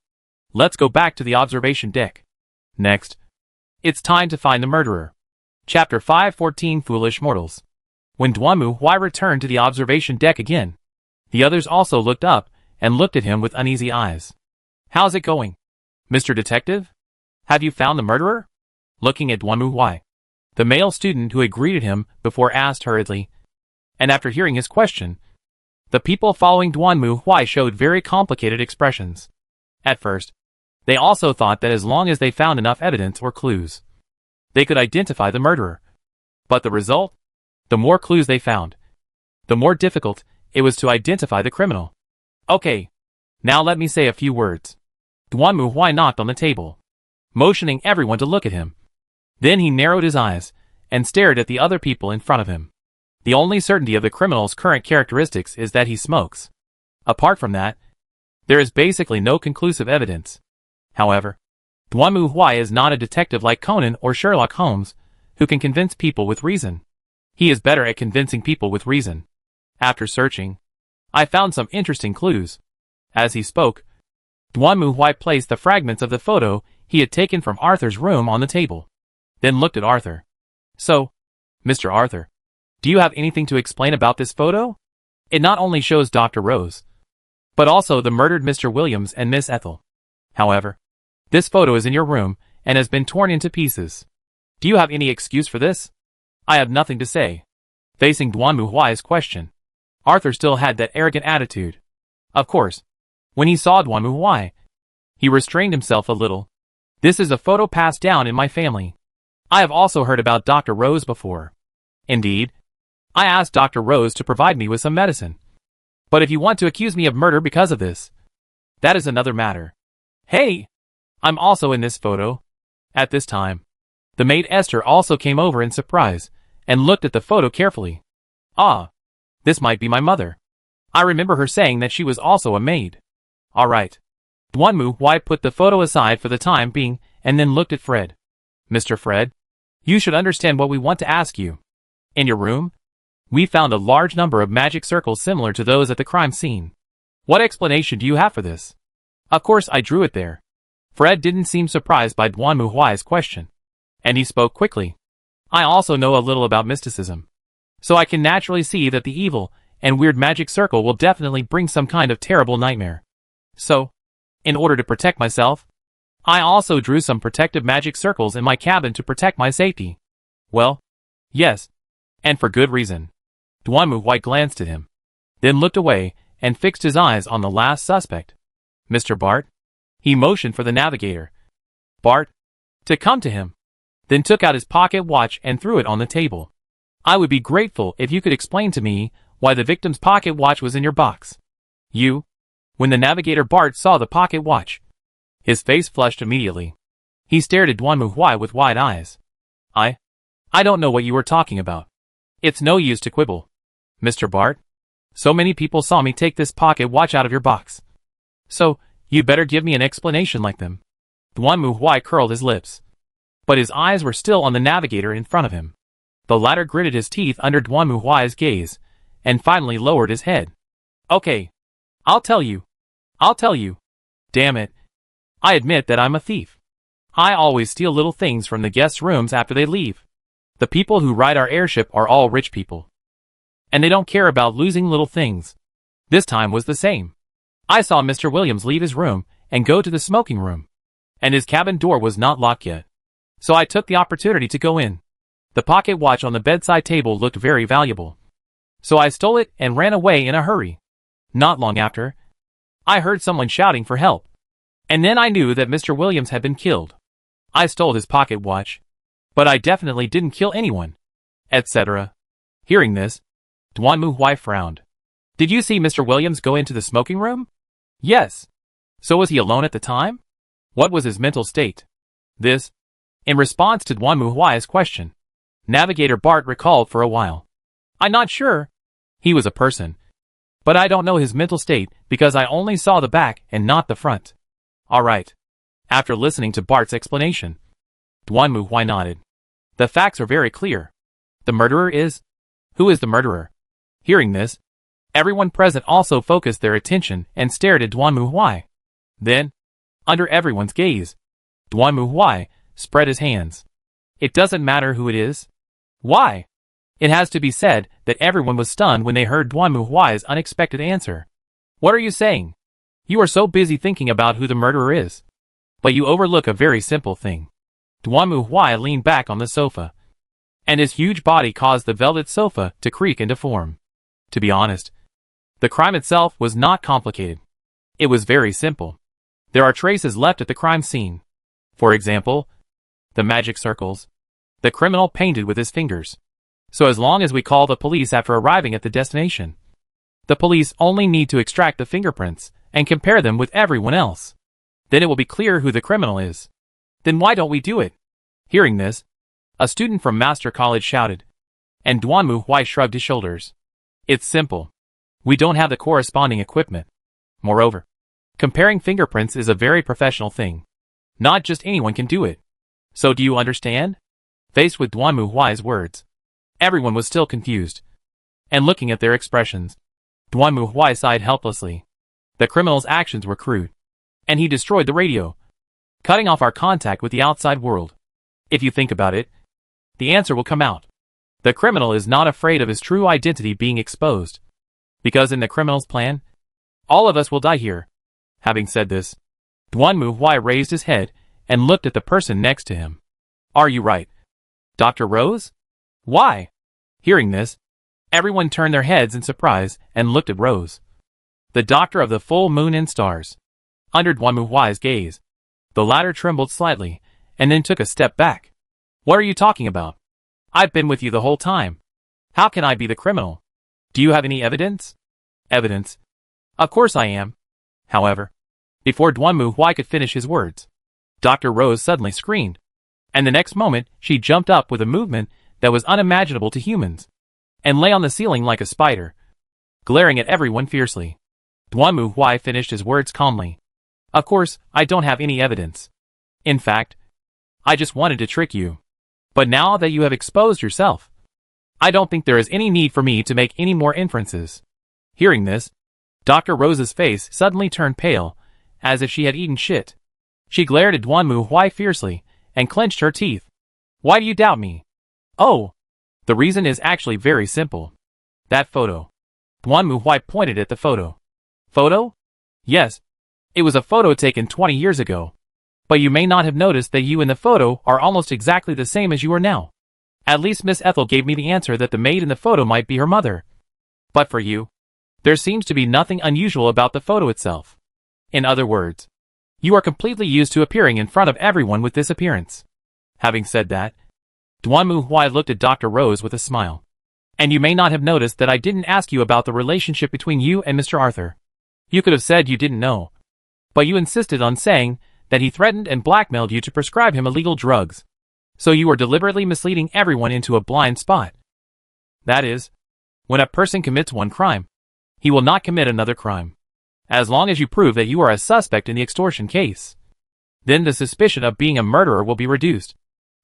let's go back to the observation deck. Next, it's time to find the murderer. Chapter 514 Foolish Mortals. When Duanmu Huai returned to the observation deck again, the others also looked up and looked at him with uneasy eyes. How's it going, Mr. Detective? Have you found the murderer? Looking at Duanmu Huai, the male student who had greeted him before asked hurriedly, and after hearing his question, the people following Duanmu Huai showed very complicated expressions. At first, they also thought that as long as they found enough evidence or clues, they could identify the murderer. But the result? The more clues they found, the more difficult it was to identify the criminal. Okay, now let me say a few words. Duanmu Huai knocked on the table, motioning everyone to look at him. Then he narrowed his eyes and stared at the other people in front of him. The only certainty of the criminal's current characteristics is that he smokes. Apart from that, there is basically no conclusive evidence. However, Duanmu Huai is not a detective like Conan or Sherlock Holmes, who can convince people with reason. He is better at convincing people with reason. After searching, I found some interesting clues. As he spoke, Duanmu Huai placed the fragments of the photo he had taken from Arthur's room on the table, then looked at Arthur. So, Mr. Arthur, do you have anything to explain about this photo? It not only shows Dr. Rose, but also the murdered Mr. Williams and Miss Ethel. However, this photo is in your room and has been torn into pieces. Do you have any excuse for this? I have nothing to say. Facing Duanmu Huai's question, Arthur still had that arrogant attitude. Of course, when he saw Duanmu Huai, he restrained himself a little. This is a photo passed down in my family. I have also heard about Dr. Rose before. Indeed, I asked Dr. Rose to provide me with some medicine. But if you want to accuse me of murder because of this, that is another matter. Hey! I'm also in this photo. At this time, the maid Esther also came over in surprise and looked at the photo carefully. Ah, this might be my mother. I remember her saying that she was also a maid. Alright. Duanmu Huai put the photo aside for the time being and then looked at Fred. Mr. Fred, you should understand what we want to ask you. In your room, we found a large number of magic circles similar to those at the crime scene. What explanation do you have for this? Of course I drew it there. Fred didn't seem surprised by Duanmu Huai's question, and he spoke quickly. I also know a little about mysticism, so I can naturally see that the evil and weird magic circle will definitely bring some kind of terrible nightmare. So, in order to protect myself, I also drew some protective magic circles in my cabin to protect my safety. Well, yes, and for good reason. Duanmu Huai glanced at him, then looked away and fixed his eyes on the last suspect. Mr. Bart? He motioned for the navigator, Bart, to come to him, then took out his pocket watch and threw it on the table. I would be grateful if you could explain to me why the victim's pocket watch was in your box. When the navigator Bart saw the pocket watch, his face flushed immediately. He stared at Duanmu Huai with wide eyes. I don't know what you were talking about. It's no use to quibble. Mr. Bart, so many people saw me take this pocket watch out of your box. So, you better give me an explanation like them. Duanmu Huai curled his lips, but his eyes were still on the navigator in front of him. The latter gritted his teeth under Duanmu Huai's gaze, and finally lowered his head. Okay, I'll tell you. Damn it. I admit that I'm a thief. I always steal little things from the guests' rooms after they leave. The people who ride our airship are all rich people, and they don't care about losing little things. This time was the same. I saw Mr. Williams leave his room and go to the smoking room, and his cabin door was not locked yet. So I took the opportunity to go in. The pocket watch on the bedside table looked very valuable, so I stole it and ran away in a hurry. Not long after, I heard someone shouting for help, and then I knew that Mr. Williams had been killed. I stole his pocket watch, But I definitely didn't kill anyone, etc. Hearing this, Duan Mu Huai frowned. Did you see Mr. Williams go into the smoking room? Yes. So was he alone at the time? What was his mental state? This, in response to Duan Mu Huai's question, Navigator Bart recalled for a while. I'm not sure. He was a person. But I don't know his mental state because I only saw the back and not the front. Alright. After listening to Bart's explanation, Duan Mu Huai nodded. The facts are very clear. The murderer is... Who is the murderer? Hearing this, everyone present also focused their attention and stared at Duan Mu Huai. Then, under everyone's gaze, Duan Mu Huai spread his hands. It doesn't matter who it is. Why? It has to be said that everyone was stunned when they heard Duan Mu Huai's unexpected answer. What are you saying? You are so busy thinking about who the murderer is. But you overlook a very simple thing. Duan Mu Huai leaned back on the sofa, and his huge body caused the velvet sofa to creak and deform. To be honest, the crime itself was not complicated. It was very simple. There are traces left at the crime scene. For example, the magic circles the criminal painted with his fingers. So as long as we call the police after arriving at the destination, the police only need to extract the fingerprints and compare them with everyone else. Then it will be clear who the criminal is. Then why don't we do it? Hearing this, a student from Master College shouted, and Duan Mu Huai shrugged his shoulders. It's simple. We don't have the corresponding equipment. Moreover, comparing fingerprints is a very professional thing. Not just anyone can do it. So do you understand? Faced with Duan Mu Huai's words, everyone was still confused. And looking at their expressions, Duan Mu Huai sighed helplessly. The criminal's actions were crude. And he destroyed the radio, cutting off our contact with the outside world. If you think about it, the answer will come out. The criminal is not afraid of his true identity being exposed. Because in the criminal's plan, all of us will die here. Having said this, Duan Mu Huai raised his head and looked at the person next to him. Are you right? Dr. Rose? Why? Hearing this, everyone turned their heads in surprise and looked at Rose, the doctor of the full moon and stars. Under Duan Mu Huai's gaze, the latter trembled slightly and then took a step back. What are you talking about? I've been with you the whole time. How can I be the criminal? Do you have any evidence? Evidence? Of course I am. However, before Duan Mu Huai could finish his words, Dr. Rose suddenly screamed, and the next moment she jumped up with a movement that was unimaginable to humans, and lay on the ceiling like a spider, glaring at everyone fiercely. Duan Mu Huai finished his words calmly. Of course, I don't have any evidence. In fact, I just wanted to trick you. But now that you have exposed yourself, I don't think there is any need for me to make any more inferences. Hearing this, Dr. Rose's face suddenly turned pale, as if she had eaten shit. She glared at Duan Mu Huai fiercely, and clenched her teeth. Why do you doubt me? Oh, the reason is actually very simple. That photo. Duan Mu Huai pointed at the photo. Photo? Yes. It was a photo taken 20 years ago. But you may not have noticed that you in the photo are almost exactly the same as you are now. At least Miss Ethel gave me the answer that the maid in the photo might be her mother. But for you, there seems to be nothing unusual about the photo itself. In other words, you are completely used to appearing in front of everyone with this appearance. Having said that, Duan Mu Huai looked at Dr. Rose with a smile. And you may not have noticed that I didn't ask you about the relationship between you and Mr. Arthur. You could have said you didn't know. But you insisted on saying that he threatened and blackmailed you to prescribe him illegal drugs. So you are deliberately misleading everyone into a blind spot. That is, when a person commits one crime, he will not commit another crime. As long as you prove that you are a suspect in the extortion case, then the suspicion of being a murderer will be reduced.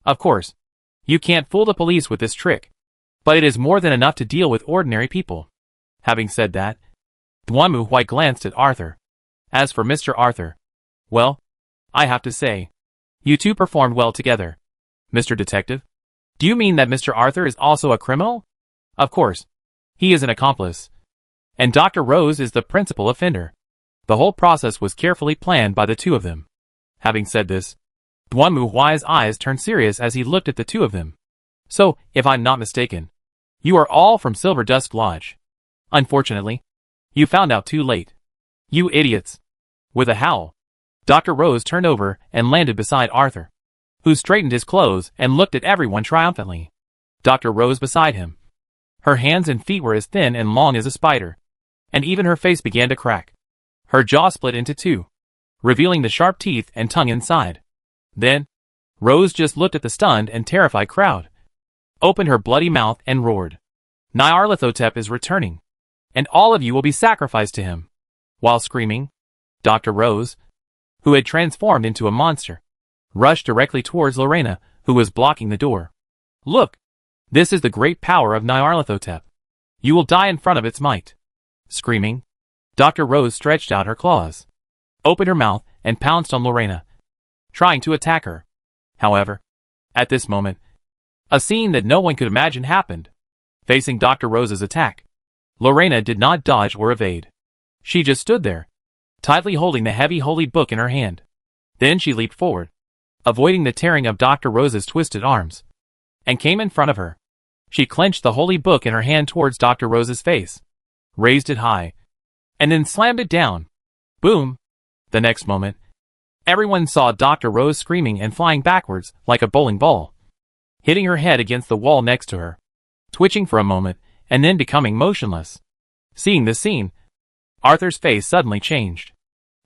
Of course, you can't fool the police with this trick, but it is more than enough to deal with ordinary people. Having said that, Duan Mu Huai glanced at Arthur. As for Mr. Arthur, well, I have to say, you two performed well together. Mr. Detective, do you mean that Mr. Arthur is also a criminal? Of course, he is an accomplice. And Dr. Rose is the principal offender. The whole process was carefully planned by the two of them. Having said this, Duan Mu Huai's eyes turned serious as he looked at the two of them. So, if I'm not mistaken, you are all from Silver Dusk Lodge. Unfortunately, you found out too late. You idiots. With a howl, Dr. Rose turned over and landed beside Arthur, who straightened his clothes and looked at everyone triumphantly. Dr. Rose beside him. Her hands and feet were as thin and long as a spider, and even her face began to crack. Her jaw split into two, revealing the sharp teeth and tongue inside. Then, Rose just looked at the stunned and terrified crowd, opened her bloody mouth and roared, "Nyarlathotep is returning, and all of you will be sacrificed to him." While screaming, Dr. Rose, who had transformed into a monster, rushed directly towards Lorena, who was blocking the door. "Look! This is the great power of Nyarlathotep. You will die in front of its might." Screaming, Dr. Rose stretched out her claws, opened her mouth, and pounced on Lorena, trying to attack her. However, at this moment, a scene that no one could imagine happened. Facing Dr. Rose's attack, Lorena did not dodge or evade. She just stood there, tightly holding the heavy holy book in her hand. Then she leaped forward, avoiding the tearing of Dr. Rose's twisted arms, and came in front of her. She clenched the holy book in her hand towards Dr. Rose's face, raised it high, and then slammed it down. Boom! The next moment, everyone saw Dr. Rose screaming and flying backwards like a bowling ball, hitting her head against the wall next to her, twitching for a moment, and then becoming motionless. Seeing this scene, Arthur's face suddenly changed.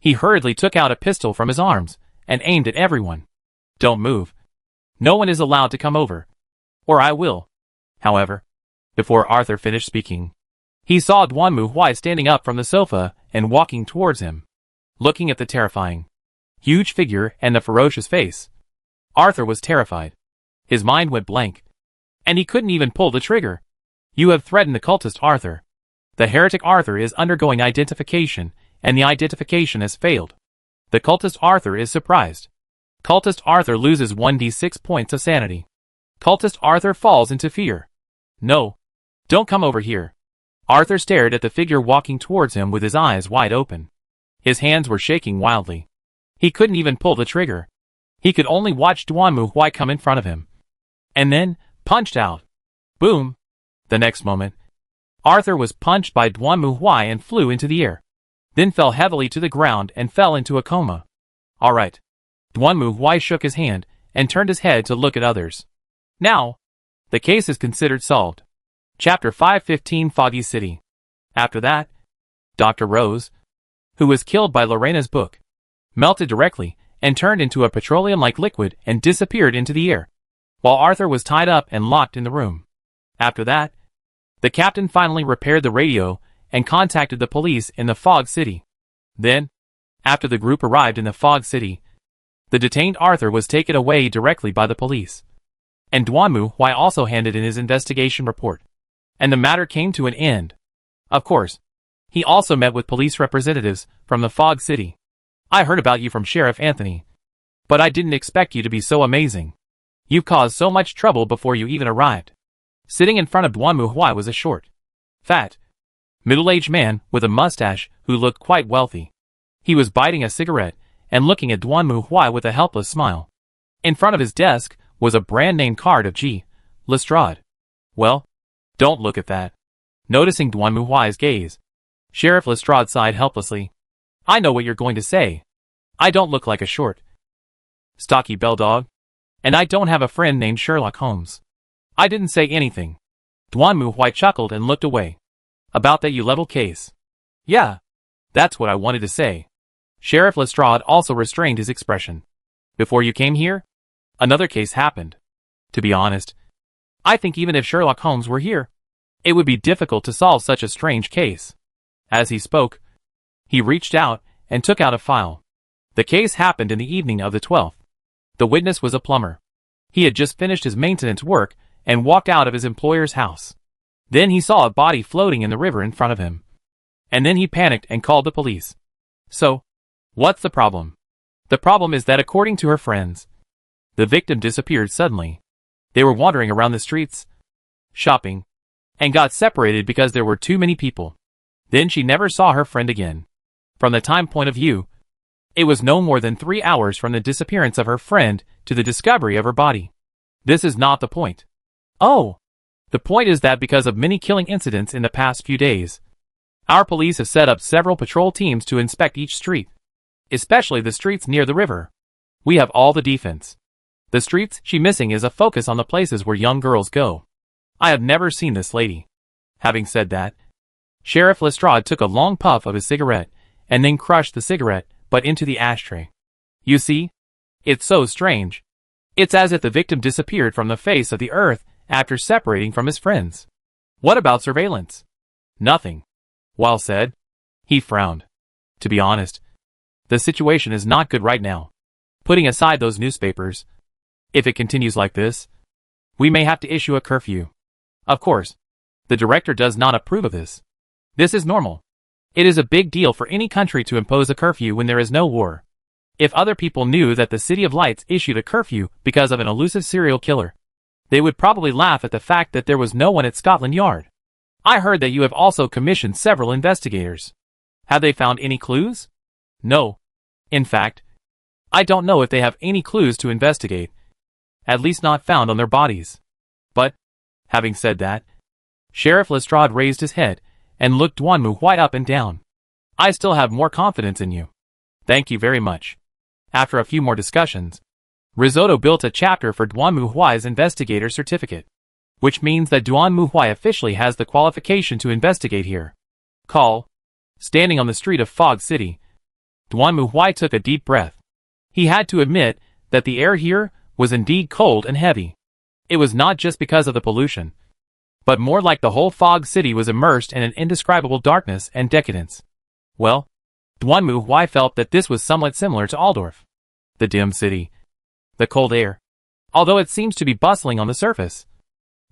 He hurriedly took out a pistol from his arms and aimed at everyone. "Don't move. No one is allowed to come over, or I will." However, before Arthur finished speaking, he saw Duanmu Huai standing up from the sofa and walking towards him. Looking at the terrifying, huge figure and the ferocious face, Arthur was terrified. His mind went blank, and he couldn't even pull the trigger. "You have threatened the cultist Arthur. The heretic Arthur is undergoing identification, and the identification has failed." The cultist Arthur is surprised. Cultist Arthur loses 1d6 points of sanity. Cultist Arthur falls into fear. "No. Don't come over here." Arthur stared at the figure walking towards him with his eyes wide open. His hands were shaking wildly. He couldn't even pull the trigger. He could only watch Duanmu Huai come in front of him, and then punched out. Boom! The next moment, Arthur was punched by Duanmu Huai and flew into the air, then fell heavily to the ground and fell into a coma. "All right." Duanmu Huai shook his hand and turned his head to look at others. "Now, the case is considered solved." Chapter 515 Foggy City. After that, Dr. Rose, who was killed by Lorena's book, melted directly and turned into a petroleum-like liquid and disappeared into the air, while Arthur was tied up and locked in the room. After that, the captain finally repaired the radio and contacted the police in the Fog City. Then, after the group arrived in the Fog City, the detained Arthur was taken away directly by the police, and Duanmu Huai also handed in his investigation report, and the matter came to an end. Of course, he also met with police representatives from the Fog City. "I heard about you from Sheriff Anthony, but I didn't expect you to be so amazing. You caused so much trouble before you even arrived." Sitting in front of Duanmu Huai was a short, fat, middle-aged man with a mustache who looked quite wealthy. He was biting a cigarette and looking at Duanmu Huai with a helpless smile. In front of his desk was a brand-name card of G. Lestrade. "Well, don't look at that." Noticing Duanmu Huai's gaze, Sheriff Lestrade sighed helplessly. "I know what you're going to say. I don't look like a short, stocky bell-dog, and I don't have a friend named Sherlock Holmes." "I didn't say anything." Duanmu Huai chuckled and looked away. "About that U-level case." "Yeah, that's what I wanted to say." Sheriff Lestrade also restrained his expression. "Before you came here, another case happened. To be honest, I think even if Sherlock Holmes were here, it would be difficult to solve such a strange case." As he spoke, he reached out and took out a file. The case happened in the evening of the 12th. The witness was a plumber. He had just finished his maintenance work and walked out of his employer's house. Then he saw a body floating in the river in front of him. And then he panicked and called the police. "So, what's the problem?" "The problem is that according to her friends, the victim disappeared suddenly. They were wandering around the streets, shopping, and got separated because there were too many people. Then she never saw her friend again. From the time point of view, it was no more than 3 hours from the disappearance of her friend to the discovery of her body. This is not the point." "Oh, the point is that because of many killing incidents in the past few days, our police have set up several patrol teams to inspect each street, especially the streets near the river. We have all the defense. The streets she missing is a focus on the places where young girls go. I have never seen this lady. Having said that, Sheriff Lestrade took a long puff of his cigarette, and then crushed the cigarette, but into the ashtray. You see? It's so strange. It's as if the victim disappeared from the face of the earth after separating from his friends. What about surveillance? Nothing. Well said. He frowned. To be honest, the situation is not good right now. Putting aside those newspapers, if it continues like this, we may have to issue a curfew. Of course, the director does not approve of this. This is normal. It is a big deal for any country to impose a curfew when there is no war. If other people knew that the City of Lights issued a curfew because of an elusive serial killer, they would probably laugh at the fact that there was no one at Scotland Yard. I heard that you have also commissioned several investigators. Have they found any clues? No. In fact, I don't know if they have any clues to investigate. At least not found on their bodies. But, having said that, Sheriff Lestrade raised his head and looked Duan Mu Huai up and down. I still have more confidence in you. Thank you very much. After a few more discussions, Risotto built a chapter for Duan Mu Huai's investigator certificate, which means that Duan Mu Huai officially has the qualification to investigate here. Call. Standing on the street of Fog City, Duan Mu Huai took a deep breath. He had to admit that the air here was indeed cold and heavy. It was not just because of the pollution, but more like the whole Fog City was immersed in an indescribable darkness and decadence. Well, Duan Mu Huai felt that this was somewhat similar to Altdorf. The dim city, the cold air, although it seems to be bustling on the surface,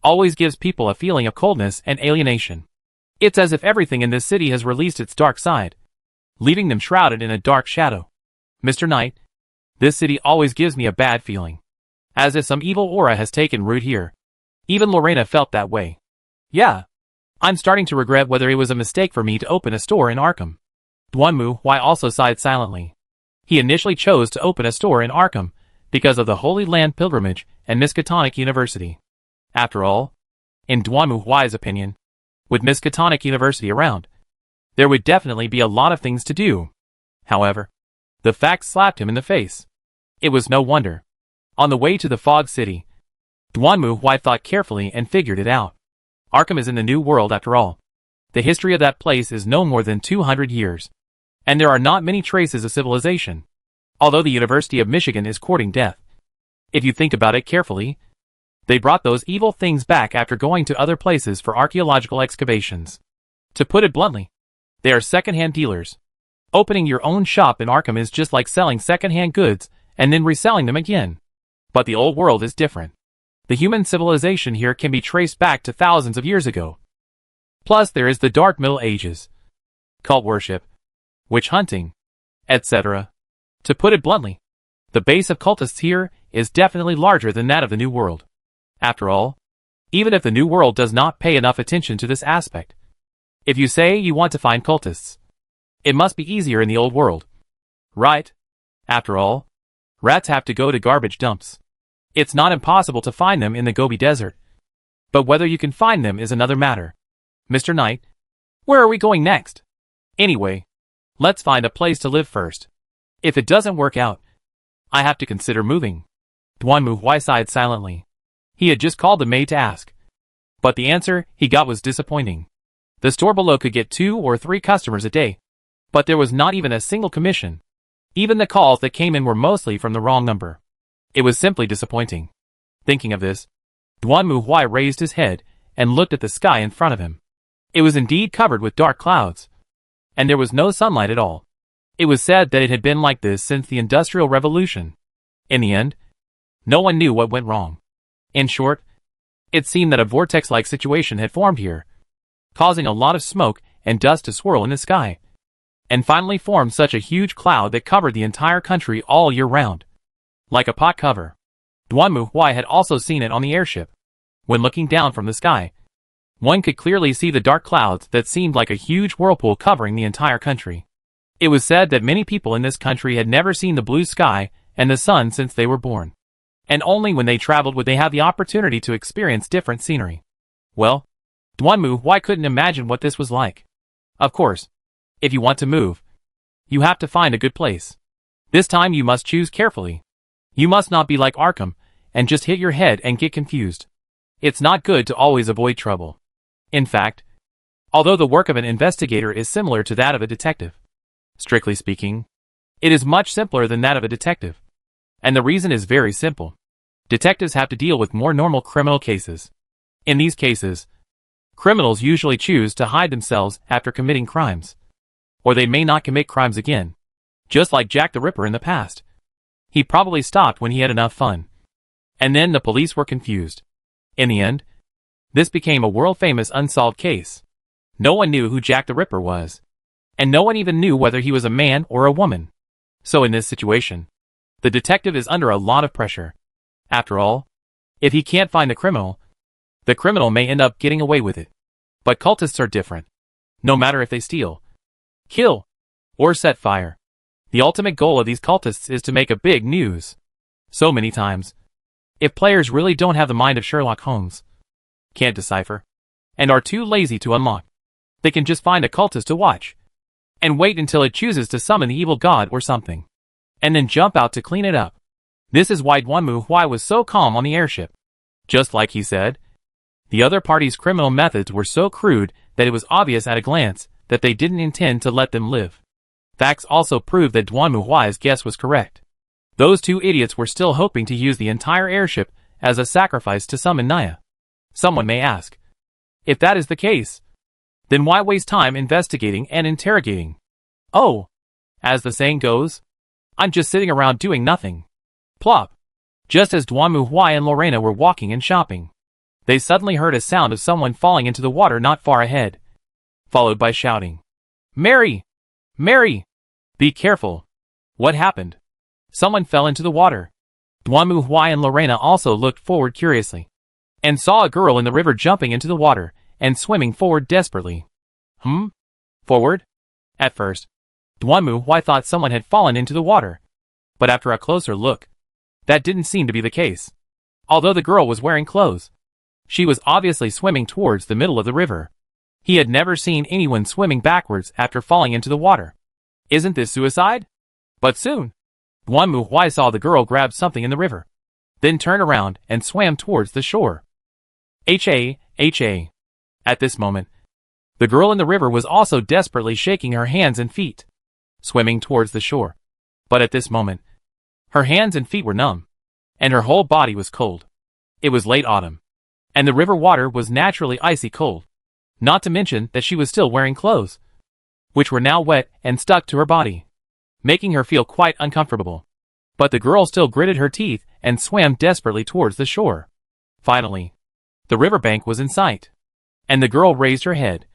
always gives people a feeling of coldness and alienation. It's as if everything in this city has released its dark side, leaving them shrouded in a dark shadow. Mr. Knight, this city always gives me a bad feeling, as if some evil aura has taken root here. Even Lorena felt that way. Yeah, I'm starting to regret whether it was a mistake for me to open a store in Arkham. Duan Mu Huai also sighed silently. He initially chose to open a store in Arkham because of the Holy Land Pilgrimage and Miskatonic University. After all, in Duan Mu Huai's opinion, with Miskatonic University around, there would definitely be a lot of things to do. However, the facts slapped him in the face. It was no wonder. On the way to the Fog City, Duan Mu Huai thought carefully and figured it out. Arkham is in the New World after all. The history of that place is no more than 200 years. And there are not many traces of civilization. Although the University of Michigan is courting death. If you think about it carefully, they brought those evil things back after going to other places for archaeological excavations. To put it bluntly, they are second-hand dealers. Opening your own shop in Arkham is just like selling second-hand goods and then reselling them again. But the old world is different. The human civilization here can be traced back to thousands of years ago. Plus there is the Dark Middle Ages, cult worship, witch hunting, etc. To put it bluntly, the base of cultists here is definitely larger than that of the New World. After all, even if the New World does not pay enough attention to this aspect, if you say you want to find cultists, it must be easier in the Old World. Right? After all, rats have to go to garbage dumps. It's not impossible to find them in the Gobi Desert. But whether you can find them is another matter. Mr. Knight, where are we going next? Anyway, let's find a place to live first. If it doesn't work out, I have to consider moving. Duan Mu Huai sighed silently. He had just called the maid to ask. But the answer he got was disappointing. The store below could get 2 or 3 customers a day. But there was not even a single commission. Even the calls that came in were mostly from the wrong number. It was simply disappointing. Thinking of this, Duan Mu Huai raised his head and looked at the sky in front of him. It was indeed covered with dark clouds. And there was no sunlight at all. It was said that it had been like this since the Industrial Revolution. In the end, no one knew what went wrong. In short, it seemed that a vortex-like situation had formed here, causing a lot of smoke and dust to swirl in the sky, and finally formed such a huge cloud that covered the entire country all year round. Like a pot cover. Duan Mu Huai had also seen it on the airship. When looking down from the sky, one could clearly see the dark clouds that seemed like a huge whirlpool covering the entire country. It was said that many people in this country had never seen the blue sky and the sun since they were born. And only when they traveled would they have the opportunity to experience different scenery. Well, Duan Mu Huai couldn't imagine what this was like. Of course, if you want to move, you have to find a good place. This time you must choose carefully. You must not be like Arkham and just hit your head and get confused. It's not good to always avoid trouble. In fact, although the work of an investigator is similar to that of a detective, strictly speaking, it is much simpler than that of a detective. And the reason is very simple. Detectives have to deal with more normal criminal cases. In these cases, criminals usually choose to hide themselves after committing crimes. Or they may not commit crimes again. Just like Jack the Ripper in the past. He probably stopped when he had enough fun. And then the police were confused. In the end, this became a world-famous unsolved case. No one knew who Jack the Ripper was. And no one even knew whether he was a man or a woman. So in this situation, the detective is under a lot of pressure. After all, if he can't find the criminal may end up getting away with it. But cultists are different. No matter if they steal, kill, or set fire. The ultimate goal of these cultists is to make a big news. So many times, if players really don't have the mind of Sherlock Holmes, can't decipher, and are too lazy to unlock, they can just find a cultist to watch, and wait until it chooses to summon the evil god or something, and then jump out to clean it up. This is why Duanmu Huai was so calm on the airship. Just like he said, the other party's criminal methods were so crude that it was obvious at a glance that they didn't intend to let them live. Facts also prove that Duanmu Huai's guess was correct. Those two idiots were still hoping to use the entire airship as a sacrifice to summon Naya. Someone may ask, if that is the case, then why waste time investigating and interrogating? Oh, as the saying goes, I'm just sitting around doing nothing. Plop. Just as Duanmu Huai and Lorena were walking and shopping, they suddenly heard a sound of someone falling into the water not far ahead, followed by shouting, Mary! Mary! Be careful! What happened? Someone fell into the water. Duanmu Huai and Lorena also looked forward curiously, and saw a girl in the river jumping into the water and swimming forward desperately. Forward? At first, Duanmu Huai thought someone had fallen into the water, but after a closer look, that didn't seem to be the case. Although the girl was wearing clothes, she was obviously swimming towards the middle of the river. He had never seen anyone swimming backwards after falling into the water. Isn't this suicide? But soon, Duanmu Huai saw the girl grab something in the river, then turn around and swam towards the shore. H.A. At this moment, the girl in the river was also desperately shaking her hands and feet, swimming towards the shore. But at this moment, her hands and feet were numb, and her whole body was cold. It was late autumn, and the river water was naturally icy cold, not to mention that she was still wearing clothes, which were now wet and stuck to her body, making her feel quite uncomfortable. But the girl still gritted her teeth and swam desperately towards the shore. Finally, the riverbank was in sight, and the girl raised her head,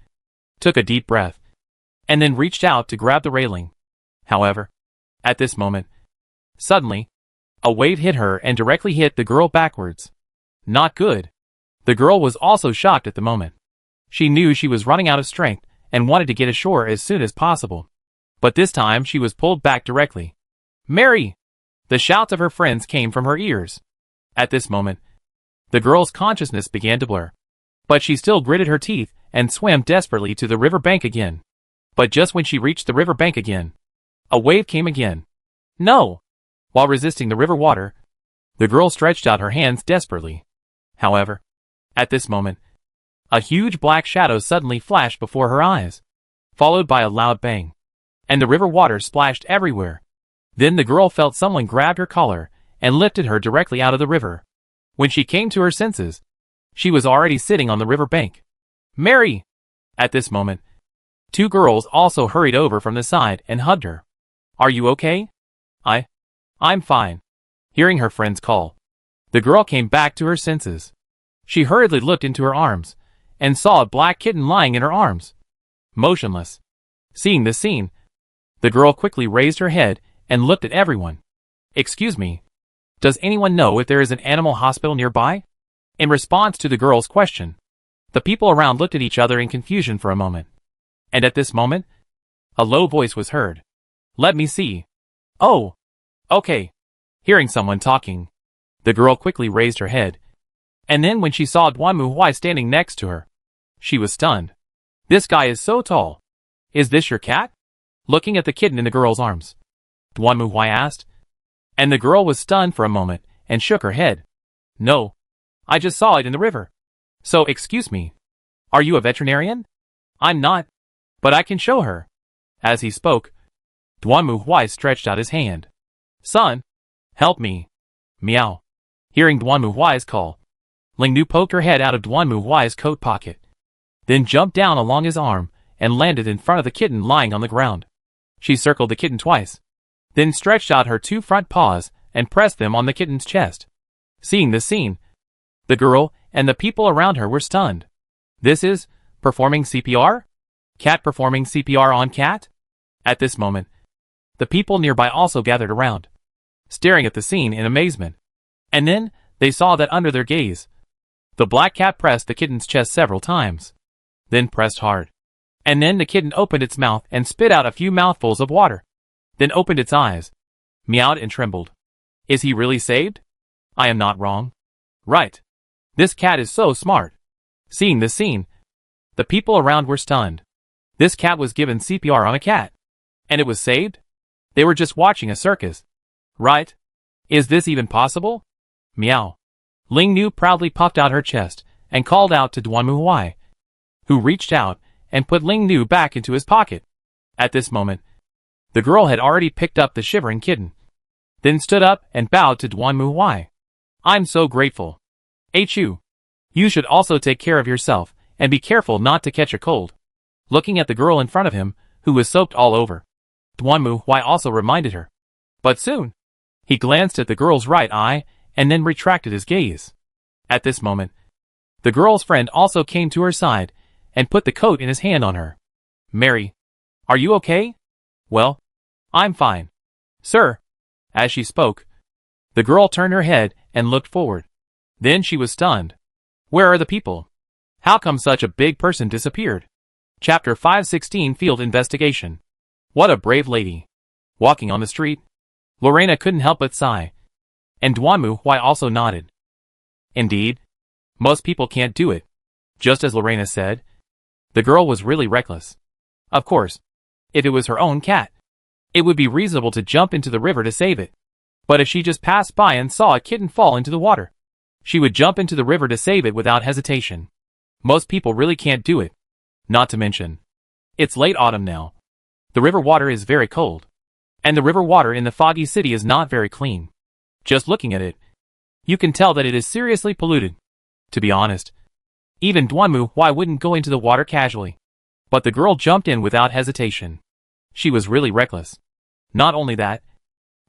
took a deep breath, and then reached out to grab the railing. However, at this moment, suddenly, a wave hit her and directly hit the girl backwards. Not good. The girl was also shocked at the moment. She knew she was running out of strength and wanted to get ashore as soon as possible. But this time she was pulled back directly. Mary! The shouts of her friends came from her ears. At this moment, the girl's consciousness began to blur. But she still gritted her teeth and swam desperately to the river bank again. But just when she reached the river bank again, a wave came again. No! While resisting the river water, the girl stretched out her hands desperately. However, at this moment, a huge black shadow suddenly flashed before her eyes, followed by a loud bang, and the river water splashed everywhere. Then the girl felt someone grab her collar and lifted her directly out of the river. When she came to her senses, she was already sitting on the river bank. Mary! At this moment, two girls also hurried over from the side and hugged her. Are you okay? I'm fine. Hearing her friend's call, the girl came back to her senses. She hurriedly looked into her arms and saw a black kitten lying in her arms, motionless. Seeing this scene, the girl quickly raised her head and looked at everyone. Excuse me, does anyone know if there is an animal hospital nearby? In response to the girl's question, the people around looked at each other in confusion for a moment. And at this moment, a low voice was heard. Let me see. Oh, okay. Hearing someone talking, the girl quickly raised her head, and then when she saw Duanmu Huai standing next to her, she was stunned. This guy is so tall. Is this your cat? Looking at the kitten in the girl's arms, Duanmu Huai asked, and the girl was stunned for a moment and shook her head. No. I just saw it in the river. So excuse me. Are you a veterinarian? I'm not. But I can show her. As he spoke, Duanmu Huai stretched out his hand. Son, help me. Meow. Hearing Duanmu Huai's call, Lingnu poked her head out of Duanmu Huai's coat pocket, then jumped down along his arm and landed in front of the kitten lying on the ground. She circled the kitten twice, then stretched out her 2 front paws and pressed them on the kitten's chest. Seeing this scene, the girl and the people around her were stunned. This is performing CPR? Cat performing CPR on cat? At this moment, the people nearby also gathered around, staring at the scene in amazement. And then, they saw that under their gaze, the black cat pressed the kitten's chest several times, then pressed hard. And then the kitten opened its mouth and spit out a few mouthfuls of water, then opened its eyes, meowed and trembled. Is he really saved? I am not wrong. Right. This cat is so smart. Seeing this scene, the people around were stunned. This cat was given CPR on a cat, and it was saved? They were just watching a circus. Right? Is this even possible? Meow. Lingnu proudly puffed out her chest and called out to Duanmu Huai, who reached out and put Lingnu back into his pocket. At this moment, the girl had already picked up the shivering kitten, then stood up and bowed to Duanmu Huai. I'm so grateful. Hu. You should also take care of yourself and be careful not to catch a cold. Looking at the girl in front of him, who was soaked all over, Duanmu Huai also reminded her. But soon, he glanced at the girl's right eye and then retracted his gaze. At this moment, the girl's friend also came to her side and put the coat in his hand on her. Mary, are you okay? Well, I'm fine. Sir. As she spoke, the girl turned her head and looked forward. Then she was stunned. Where are the people? How come such a big person disappeared? Chapter 516 Field Investigation. What a brave lady. Walking on the street, Lorena couldn't help but sigh, and Duanmu Huai also nodded. Indeed, most people can't do it. Just as Lorena said, the girl was really reckless. Of course, if it was her own cat, it would be reasonable to jump into the river to save it. But if she just passed by and saw a kitten fall into the water, she would jump into the river to save it without hesitation. Most people really can't do it. Not to mention, it's late autumn now. The river water is very cold, and the river water in the foggy city is not very clean. Just looking at it, you can tell that it is seriously polluted. To be honest, even Duanmu Huai wouldn't go into the water casually. But the girl jumped in without hesitation. She was really reckless. Not only that,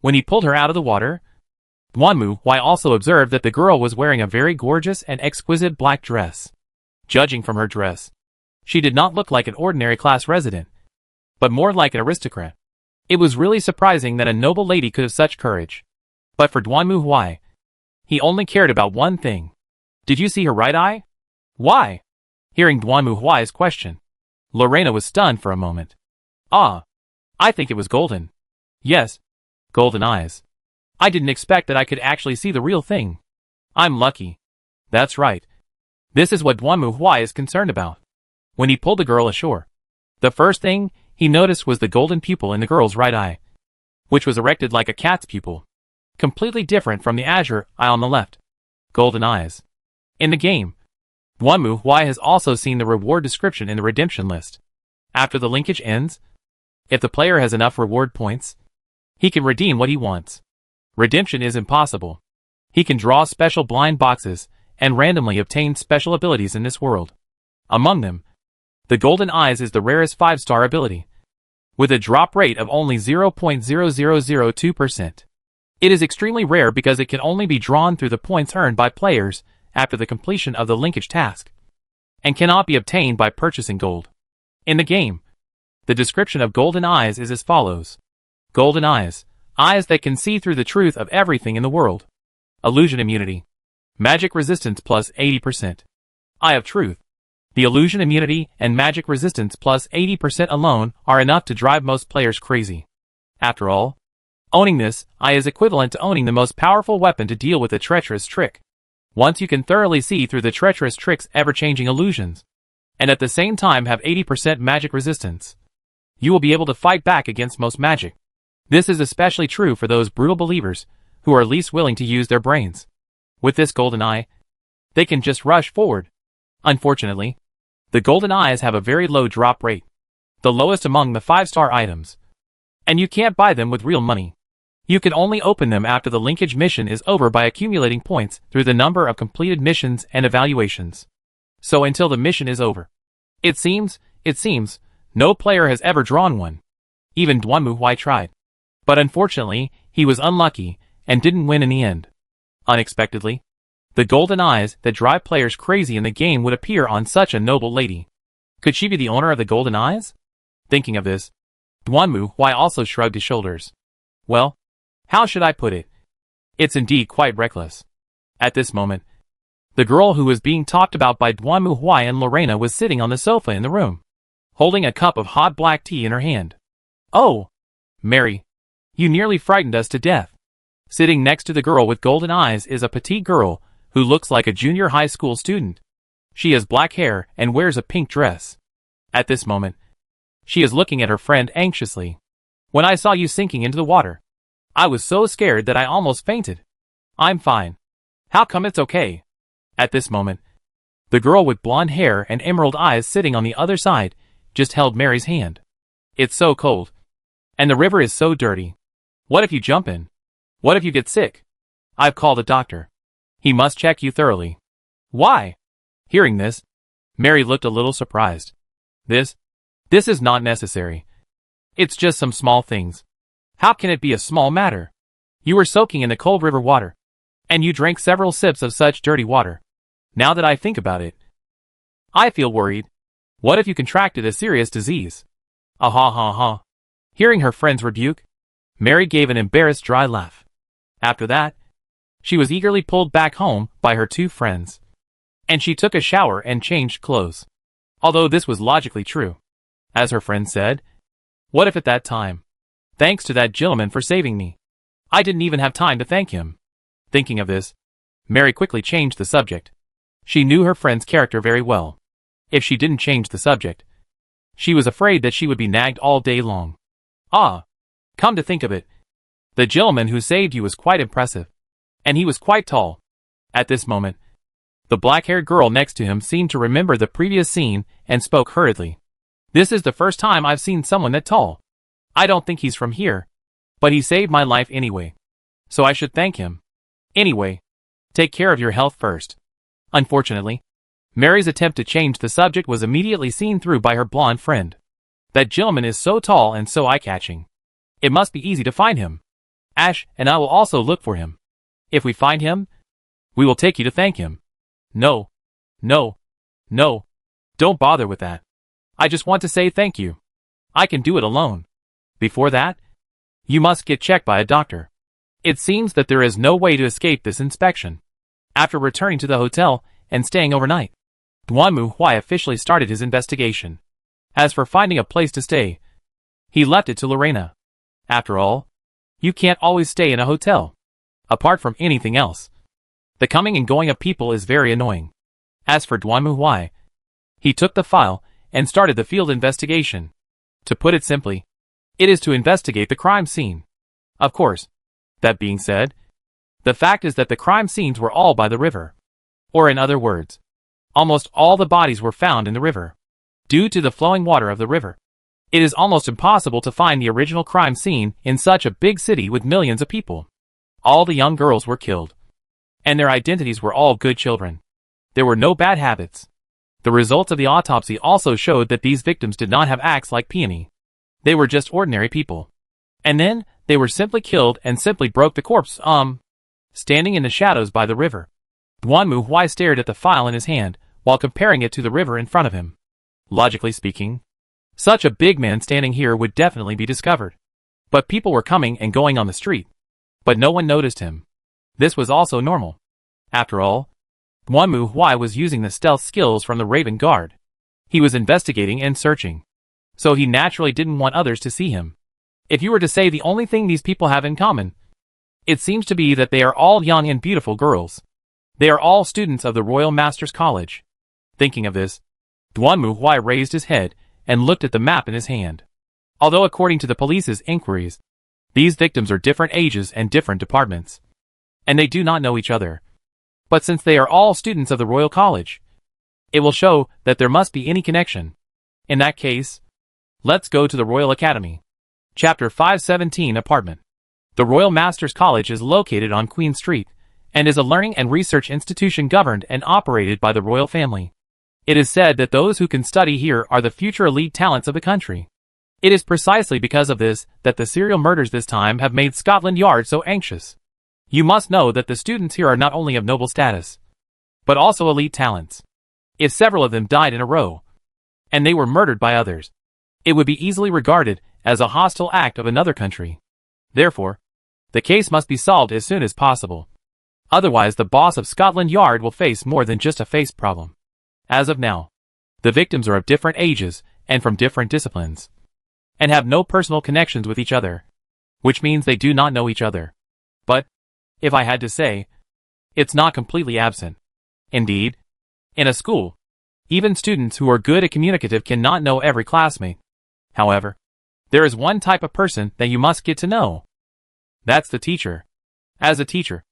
when he pulled her out of the water, Duanmu Huai also observed that the girl was wearing a very gorgeous and exquisite black dress. Judging from her dress, she did not look like an ordinary class resident, but more like an aristocrat. It was really surprising that a noble lady could have such courage. But for Duanmu Huai, he only cared about one thing. Did you see her right eye? Why? Hearing Duanmu Huai's question, Lorena was stunned for a moment. Ah, I think it was golden. Yes, golden eyes. I didn't expect that I could actually see the real thing. I'm lucky. That's right. This is what Duanmu Huai is concerned about. When he pulled the girl ashore, the first thing he noticed was the golden pupil in the girl's right eye, which was erected like a cat's pupil, completely different from the azure eye on the left. Golden eyes. In the game, Duanmu Huai has also seen the reward description in the redemption list. After the linkage ends, if the player has enough reward points, he can redeem what he wants. Redemption is impossible. He can draw special blind boxes and randomly obtain special abilities in this world. Among them, the Golden Eyes is the rarest 5-star ability, with a drop rate of only 0.0002%. It is extremely rare because it can only be drawn through the points earned by players after the completion of the linkage task, and cannot be obtained by purchasing gold. In the game, the description of Golden Eyes is as follows. Golden Eyes, eyes that can see through the truth of everything in the world. Illusion immunity. Magic resistance plus 80%. Eye of Truth. The illusion immunity and magic resistance plus 80% alone are enough to drive most players crazy. After all, owning this eye is equivalent to owning the most powerful weapon to deal with a treacherous trick. Once you can thoroughly see through the treacherous trick's ever-changing illusions, and at the same time have 80% magic resistance, you will be able to fight back against most magic. This is especially true for those brutal believers who are least willing to use their brains. With this golden eye, they can just rush forward. Unfortunately, the golden eyes have a very low drop rate, the lowest among the 5-star items. And you can't buy them with real money. You can only open them after the linkage mission is over by accumulating points through the number of completed missions and evaluations. So until the mission is over, it seems, no player has ever drawn one. Even Duanmuhui tried. But unfortunately, he was unlucky and didn't win in the end. Unexpectedly, the golden eyes that drive players crazy in the game would appear on such a noble lady. Could she be the owner of the golden eyes? Thinking of this, Duanmuhui also shrugged his shoulders. Well, how should I put it? It's indeed quite reckless. At this moment, the girl who was being talked about by Duanmuhui and Lorena was sitting on the sofa in the room, holding a cup of hot black tea in her hand. Oh, Mary, you nearly frightened us to death. Sitting next to the girl with golden eyes is a petite girl who looks like a junior high school student. She has black hair and wears a pink dress. At this moment, she is looking at her friend anxiously. When I saw you sinking into the water, I was so scared that I almost fainted. I'm fine. How come it's okay? At this moment, the girl with blonde hair and emerald eyes sitting on the other side just held Mary's hand. It's so cold. And the river is so dirty. What if you jump in? What if you get sick? I've called a doctor. He must check you thoroughly. Why? Hearing this, Mary looked a little surprised. This is not necessary. It's just some small things. How can it be a small matter? You were soaking in the cold river water, and you drank several sips of such dirty water. Now that I think about it, I feel worried. What if you contracted a serious disease? Ah ha ha ha. Hearing her friend's rebuke, Mary gave an embarrassed dry laugh. After that, she was eagerly pulled back home by her two friends. And she took a shower and changed clothes. Although this was logically true. As her friend said, what if at that time, thanks to that gentleman for saving me, I didn't even have time to thank him? Thinking of this, Mary quickly changed the subject. She knew her friend's character very well. If she didn't change the subject, she was afraid that she would be nagged all day long. Ah, come to think of it, the gentleman who saved you was quite impressive. And he was quite tall. At this moment, the black-haired girl next to him seemed to remember the previous scene and spoke hurriedly. This is the first time I've seen someone that tall. I don't think he's from here, but he saved my life anyway. So I should thank him. Anyway, take care of your health first. Unfortunately, Mary's attempt to change the subject was immediately seen through by her blonde friend. That gentleman is so tall and so eye-catching. It must be easy to find him. Ash and I will also look for him. If we find him, we will take you to thank him. No. Don't bother with that. I just want to say thank you. I can do it alone. Before that, you must get checked by a doctor. It seems that there is no way to escape this inspection. After returning to the hotel and staying overnight, Duanmuhui officially started his investigation. As for finding a place to stay, he left it to Lorena. After all, you can't always stay in a hotel. Apart from anything else, the coming and going of people is very annoying. As for Duanmuhui, he took the file and started the field investigation. To put it simply, it is to investigate the crime scene. Of course, that being said, the fact is that the crime scenes were all by the river. Or in other words, almost all the bodies were found in the river. Due to the flowing water of the river, it is almost impossible to find the original crime scene in such a big city with millions of people. All the young girls were killed, and their identities were all good children. There were no bad habits. The results of the autopsy also showed that these victims did not have acts like Peony. They were just ordinary people. And then, they were simply killed and simply broke the corpse, standing in the shadows by the river. Duanmuhui stared at the file in his hand, while comparing it to the river in front of him. Logically speaking, such a big man standing here would definitely be discovered. But people were coming and going on the street. But no one noticed him. This was also normal. After all, Duanmuhui was using the stealth skills from the Raven Guard. He was investigating and searching. So he naturally didn't want others to see him. If you were to say the only thing these people have in common, it seems to be that they are all young and beautiful girls. They are all students of the Royal Masters College. Thinking of this, Duanmuhui raised his head and looked at the map in his hand. Although according to the police's inquiries, these victims are different ages and different departments. And they do not know each other. But since they are all students of the Royal College, it will show that there must be any connection. In that case, let's go to the Royal Academy. Chapter 517 Apartment. The Royal Masters College is located on Queen Street, and is a learning and research institution governed and operated by the royal family. It is said that those who can study here are the future elite talents of the country. It is precisely because of this that the serial murders this time have made Scotland Yard so anxious. You must know that the students here are not only of noble status, but also elite talents. If several of them died in a row, and they were murdered by others, it would be easily regarded as a hostile act of another country. Therefore, the case must be solved as soon as possible. Otherwise, the boss of Scotland Yard will face more than just a face problem. As of now, the victims are of different ages and from different disciplines, and have no personal connections with each other, which means they do not know each other. But, if I had to say, it's not completely absent. Indeed, in a school, even students who are good at communicative cannot know every classmate. However, there is one type of person that you must get to know. That's the teacher. As a teacher,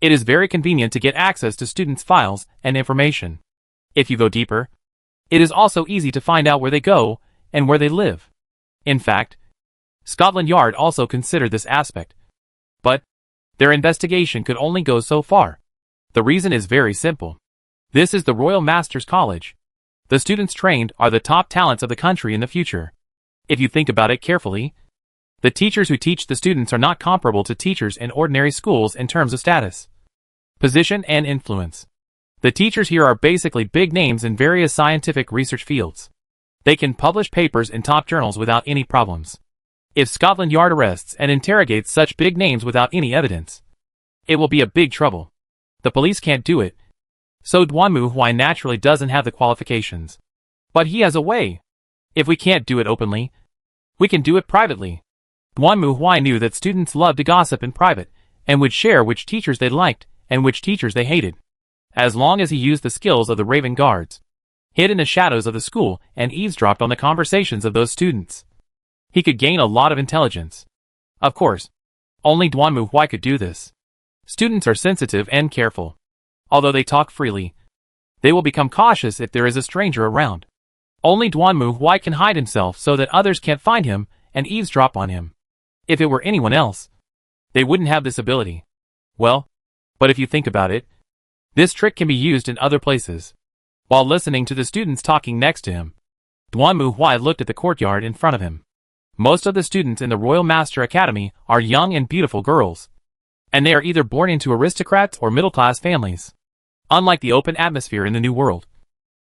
it is very convenient to get access to students' files and information. If you go deeper, it is also easy to find out where they go and where they live. In fact, Scotland Yard also considered this aspect. But their investigation could only go so far. The reason is very simple. This is the Royal Masters College. The students trained are the top talents of the country in the future. If you think about it carefully, the teachers who teach the students are not comparable to teachers in ordinary schools in terms of status, position, and influence. The teachers here are basically big names in various scientific research fields. They can publish papers in top journals without any problems. If Scotland Yard arrests and interrogates such big names without any evidence, it will be a big trouble. The police can't do it, so Duanmu Huai naturally doesn't have the qualifications. But he has a way. If we can't do it openly, we can do it privately. Duanmu Huai knew that students loved to gossip in private, and would share which teachers they liked and which teachers they hated. As long as he used the skills of the Raven Guards, hid in the shadows of the school and eavesdropped on the conversations of those students, he could gain a lot of intelligence. Of course, only Duanmu Huai could do this. Students are sensitive and careful. Although they talk freely, they will become cautious if there is a stranger around. Only Duanmu Huai can hide himself so that others can't find him and eavesdrop on him. If it were anyone else, they wouldn't have this ability. Well, but if you think about it, this trick can be used in other places. While listening to the students talking next to him, Duanmu Huai looked at the courtyard in front of him. Most of the students in the Royal Master Academy are young and beautiful girls, and they are either born into aristocrats or middle-class families. Unlike the open atmosphere in the New World,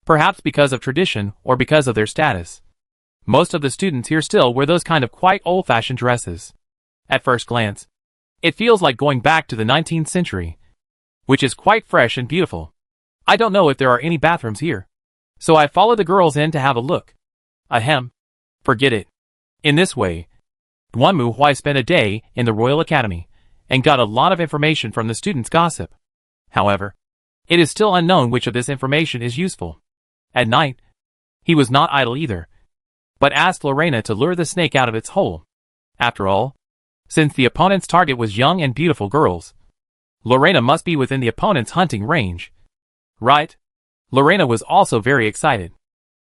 perhaps because of tradition or because of their status, most of the students here still wear those kind of quite old-fashioned dresses. At first glance, it feels like going back to the 19th century, which is quite fresh and beautiful. I don't know if there are any bathrooms here, so I follow the girls in to have a look. Ahem. Forget it. In this way, Duanmu Huai spent a day in the Royal Academy, and got a lot of information from the students' gossip. However, it is still unknown which of this information is useful. At night, he was not idle either, but asked Lorena to lure the snake out of its hole. After all, since the opponent's target was young and beautiful girls, Lorena must be within the opponent's hunting range. Right? Lorena was also very excited.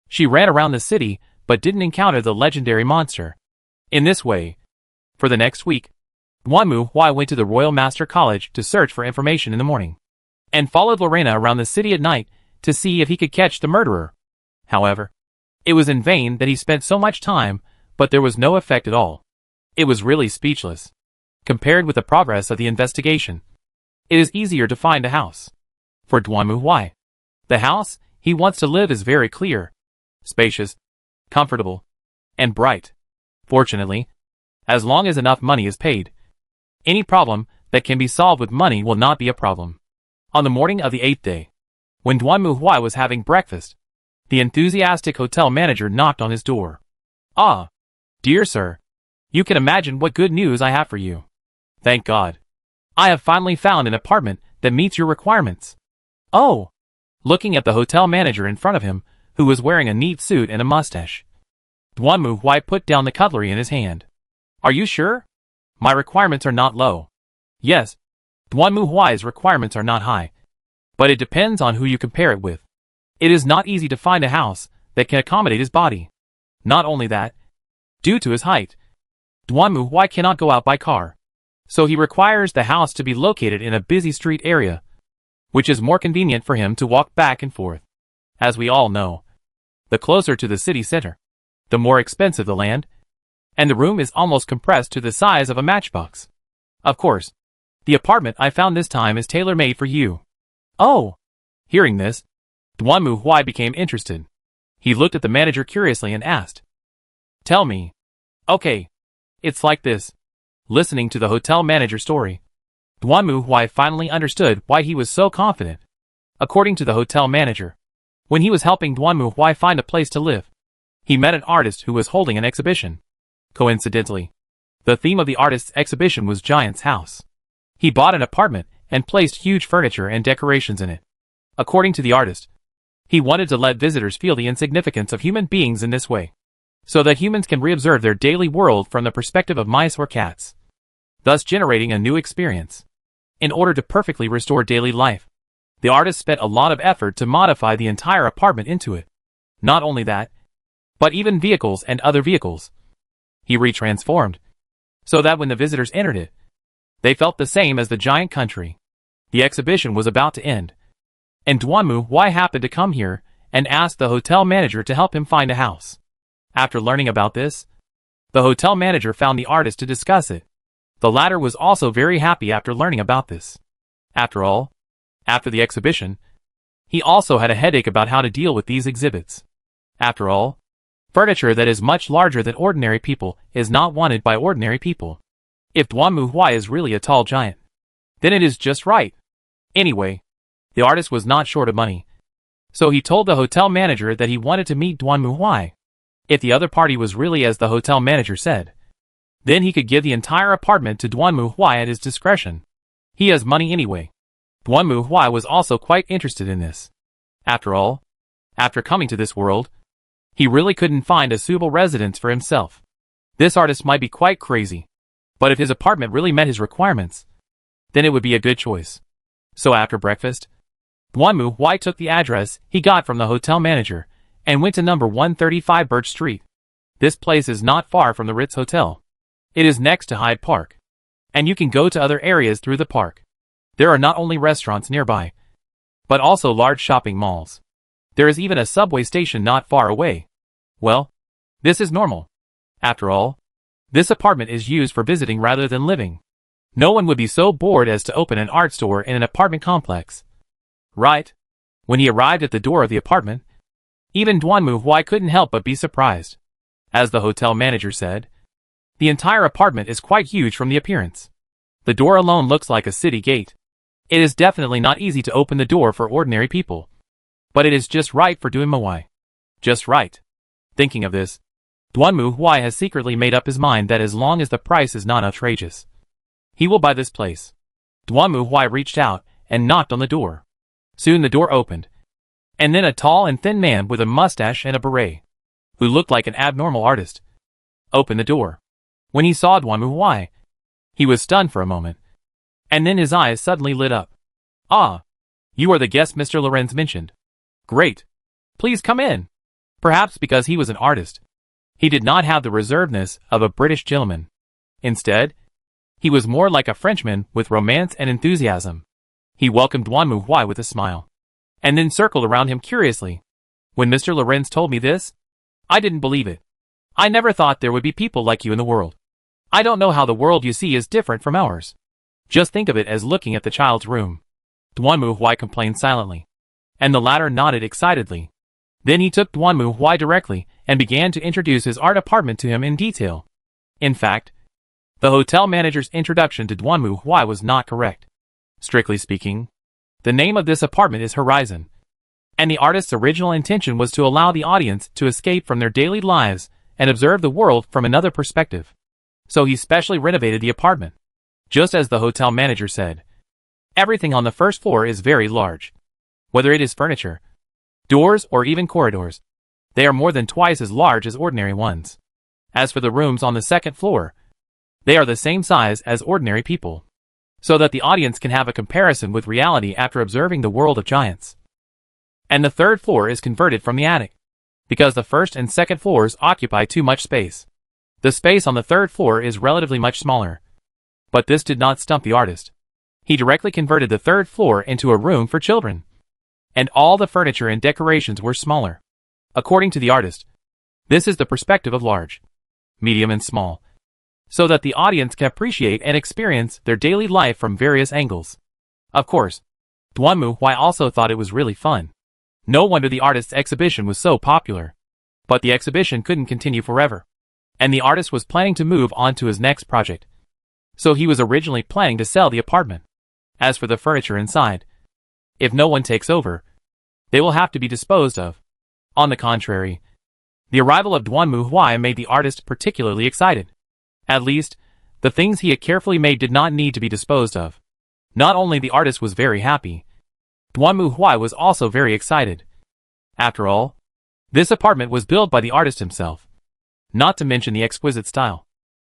She ran around the city, but didn't encounter the legendary monster. In this way, for the next week, Duanmu Huai went to the Royal Master College to search for information in the morning, and followed Lorena around the city at night to see if he could catch the murderer. However, it was in vain that he spent so much time, but there was no effect at all. It was really speechless. Compared with the progress of the investigation, it is easier to find a house. For Duanmu Huai, the house he wants to live is very clear, spacious, comfortable, and bright. Fortunately, as long as enough money is paid, any problem that can be solved with money will not be a problem. On the morning of the 8th day, when Duanmu Huai was having breakfast, the enthusiastic hotel manager knocked on his door. Ah, dear sir, you can imagine what good news I have for you. Thank God. I have finally found an apartment that meets your requirements. Oh! Looking at the hotel manager in front of him, who was wearing a neat suit and a mustache, Duanmu Huai put down the cutlery in his hand. Are you sure? My requirements are not low. Yes, Duanmu Huai's requirements are not high. But it depends on who you compare it with. It is not easy to find a house that can accommodate his body. Not only that, due to his height, Duanmu Huai cannot go out by car. So he requires the house to be located in a busy street area, which is more convenient for him to walk back and forth. As we all know, the closer to the city center, the more expensive the land, and the room is almost compressed to the size of a matchbox. Of course, the apartment I found this time is tailor-made for you. Oh! Hearing this, Duanmu Huai became interested. He looked at the manager curiously and asked, "Tell me." "Okay. It's like this." Listening to the hotel manager's story, Duanmu Huai finally understood why he was so confident. According to the hotel manager, when he was helping Duanmu Huai find a place to live, he met an artist who was holding an exhibition. Coincidentally, the theme of the artist's exhibition was Giant's House. He bought an apartment and placed huge furniture and decorations in it. According to the artist, he wanted to let visitors feel the insignificance of human beings in this way, so that humans can reobserve their daily world from the perspective of mice or cats, thus generating a new experience. In order to perfectly restore daily life, the artist spent a lot of effort to modify the entire apartment into it. Not only that, but even vehicles and other vehicles. He retransformed, so that when the visitors entered it, they felt the same as the giant country. The exhibition was about to end, and Duanmu Huai happened to come here and asked the hotel manager to help him find a house. After learning about this, the hotel manager found the artist to discuss it. The latter was also very happy after learning about this. After all, after the exhibition, he also had a headache about how to deal with these exhibits. After all, furniture that is much larger than ordinary people is not wanted by ordinary people. If Duanmu Huai is really a tall giant, then it is just right. Anyway, the artist was not short of money, so he told the hotel manager that he wanted to meet Duanmu Huai. If the other party was really as the hotel manager said, then he could give the entire apartment to Duanmu Huai at his discretion. He has money anyway. Duanmu Huai was also quite interested in this. After all, after coming to this world, he really couldn't find a suitable residence for himself. This artist might be quite crazy, but if his apartment really met his requirements, then it would be a good choice. So after breakfast, Duanmu Huai took the address he got from the hotel manager and went to number 135 Birch Street. This place is not far from the Ritz Hotel. It is next to Hyde Park, and you can go to other areas through the park. There are not only restaurants nearby, but also large shopping malls. There is even a subway station not far away. Well, this is normal. After all, this apartment is used for visiting rather than living. No one would be so bored as to open an art store in an apartment complex. Right? When he arrived at the door of the apartment, even Duanmu Huai couldn't help but be surprised. As the hotel manager said, the entire apartment is quite huge from the appearance. The door alone looks like a city gate. It is definitely not easy to open the door for ordinary people. But it is just right for Duanmu Huai. Just right. Thinking of this, Duanmu Huai has secretly made up his mind that as long as the price is not outrageous, he will buy this place. Duanmu Huai reached out and knocked on the door. Soon the door opened, and then a tall and thin man with a mustache and a beret, who looked like an abnormal artist, opened the door. When he saw Duanmu Huai, he was stunned for a moment, and then his eyes suddenly lit up. "Ah, you are the guest Mr. Lorenz mentioned. Great. Please come in." Perhaps because he was an artist, he did not have the reservedness of a British gentleman. Instead, he was more like a Frenchman with romance and enthusiasm. He welcomed Duanmu Huai with a smile, and then circled around him curiously. "When Mr. Lorenz told me this, I didn't believe it. I never thought there would be people like you in the world. I don't know how the world you see is different from ours. Just think of it as looking at the child's room." Duanmu Huai complained silently, and the latter nodded excitedly. Then he took Duanmu Huai directly and began to introduce his art apartment to him in detail. In fact, the hotel manager's introduction to Duanmu Huai was not correct. Strictly speaking, the name of this apartment is Horizon, and the artist's original intention was to allow the audience to escape from their daily lives and observe the world from another perspective. So he specially renovated the apartment. Just as the hotel manager said, everything on the first floor is very large. Whether it is furniture, doors, or even corridors, they are more than twice as large as ordinary ones. As for the rooms on the second floor, they are the same size as ordinary people. so that the audience can have a comparison with reality after observing the world of giants. And the third floor is converted from the attic, because the first and second floors occupy too much space. The space on the third floor is relatively much smaller. But this did not stump the artist. He directly converted the third floor into a room for children. And all the furniture and decorations were smaller. According to the artist, this is the perspective of large, medium and small, so that the audience can appreciate and experience their daily life from various angles. Of course, Duanmu Huai also thought it was really fun. No wonder the artist's exhibition was so popular. But the exhibition couldn't continue forever, and the artist was planning to move on to his next project. So he was originally planning to sell the apartment. As for the furniture inside, if no one takes over, they will have to be disposed of. On the contrary, the arrival of Duanmu Huai made the artist particularly excited. At least, the things he had carefully made did not need to be disposed of. Not only the artist was very happy, Duanmu Huai was also very excited. After all, this apartment was built by the artist himself. Not to mention the exquisite style.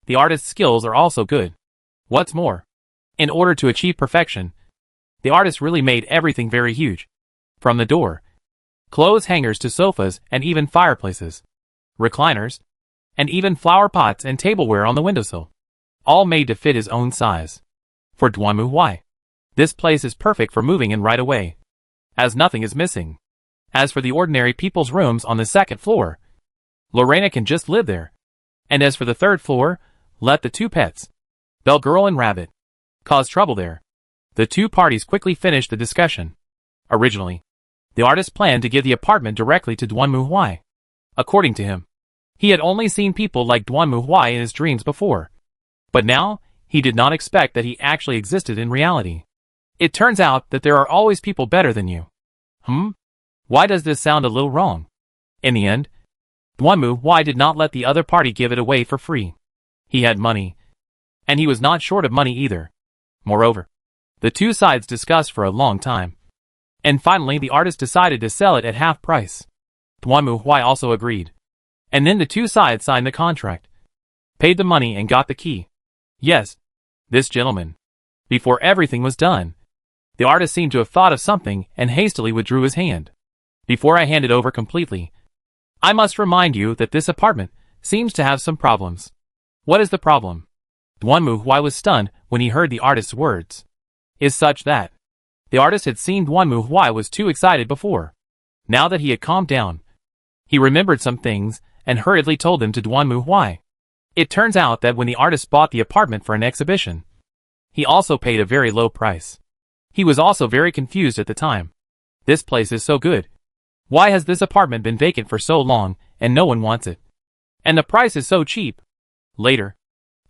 The artist's skills are also good. What's more, in order to achieve perfection, the artist really made everything very huge. From the door, clothes hangers to sofas and even fireplaces, recliners, and even flower pots and tableware on the windowsill, all made to fit his own size. For Duanmu Huai, this place is perfect for moving in right away, as nothing is missing. As for the ordinary people's rooms on the second floor, Lorena can just live there. And as for the third floor, let the two pets, Bell Girl and Rabbit, cause trouble there. The two parties quickly finished the discussion. Originally, the artist planned to give the apartment directly to Duanmu Huai. According to him, he had only seen people like Duanmu Huai in his dreams before. But now, he did not expect that he actually existed in reality. It turns out that there are always people better than you. Why does this sound a little wrong? In the end, Duanmu Huai did not let the other party give it away for free. He had money, and he was not short of money either. Moreover, the two sides discussed for a long time, and finally the artist decided to sell it at half price. Duanmu Huai also agreed, and then the two sides signed the contract, paid the money and got the key. Yes, this gentleman. Before everything was done, the artist seemed to have thought of something and hastily withdrew his hand. Before I hand it over completely, I must remind you that this apartment seems to have some problems. What is the problem? Duanmu Huai was stunned when he heard the artist's words. Is such that the artist had seen Duanmu Huai was too excited before. Now that he had calmed down, he remembered some things and hurriedly told them to Duanmu Huai. It turns out that when the artist bought the apartment for an exhibition, he also paid a very low price. He was also very confused at the time. This place is so good. Why has this apartment been vacant for so long and no one wants it? And the price is so cheap. Later,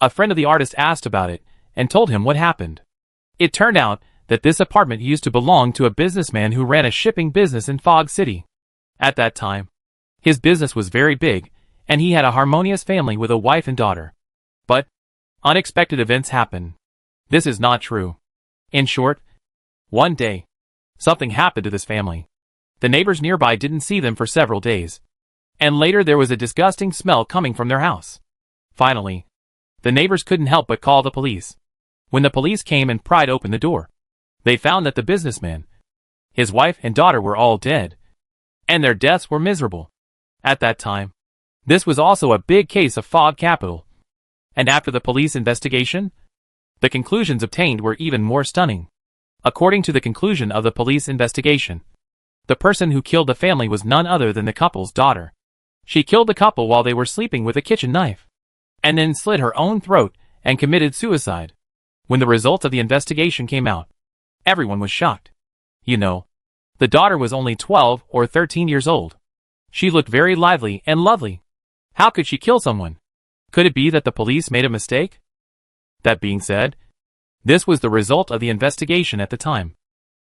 a friend of the artist asked about it and told him what happened. It turned out that this apartment used to belong to a businessman who ran a shipping business in Fog City. At that time, his business was very big, and he had a harmonious family with a wife and daughter. But unexpected events happened. This is not true. In short, one day, something happened to this family. The neighbors nearby didn't see them for several days. And later there was a disgusting smell coming from their house. Finally, the neighbors couldn't help but call the police. When the police came and pried open the door, they found that the businessman, his wife and daughter were all dead. And their deaths were miserable. At that time, this was also a big case of Fog Capital. And after the police investigation, the conclusions obtained were even more stunning. According to the conclusion of the police investigation, the person who killed the family was none other than the couple's daughter. She killed the couple while they were sleeping with a kitchen knife, and then slit her own throat and committed suicide. When the results of the investigation came out, everyone was shocked. You know, the daughter was only 12 or 13 years old. She looked very lively and lovely. How could she kill someone? Could it be that the police made a mistake? That being said, this was the result of the investigation at the time.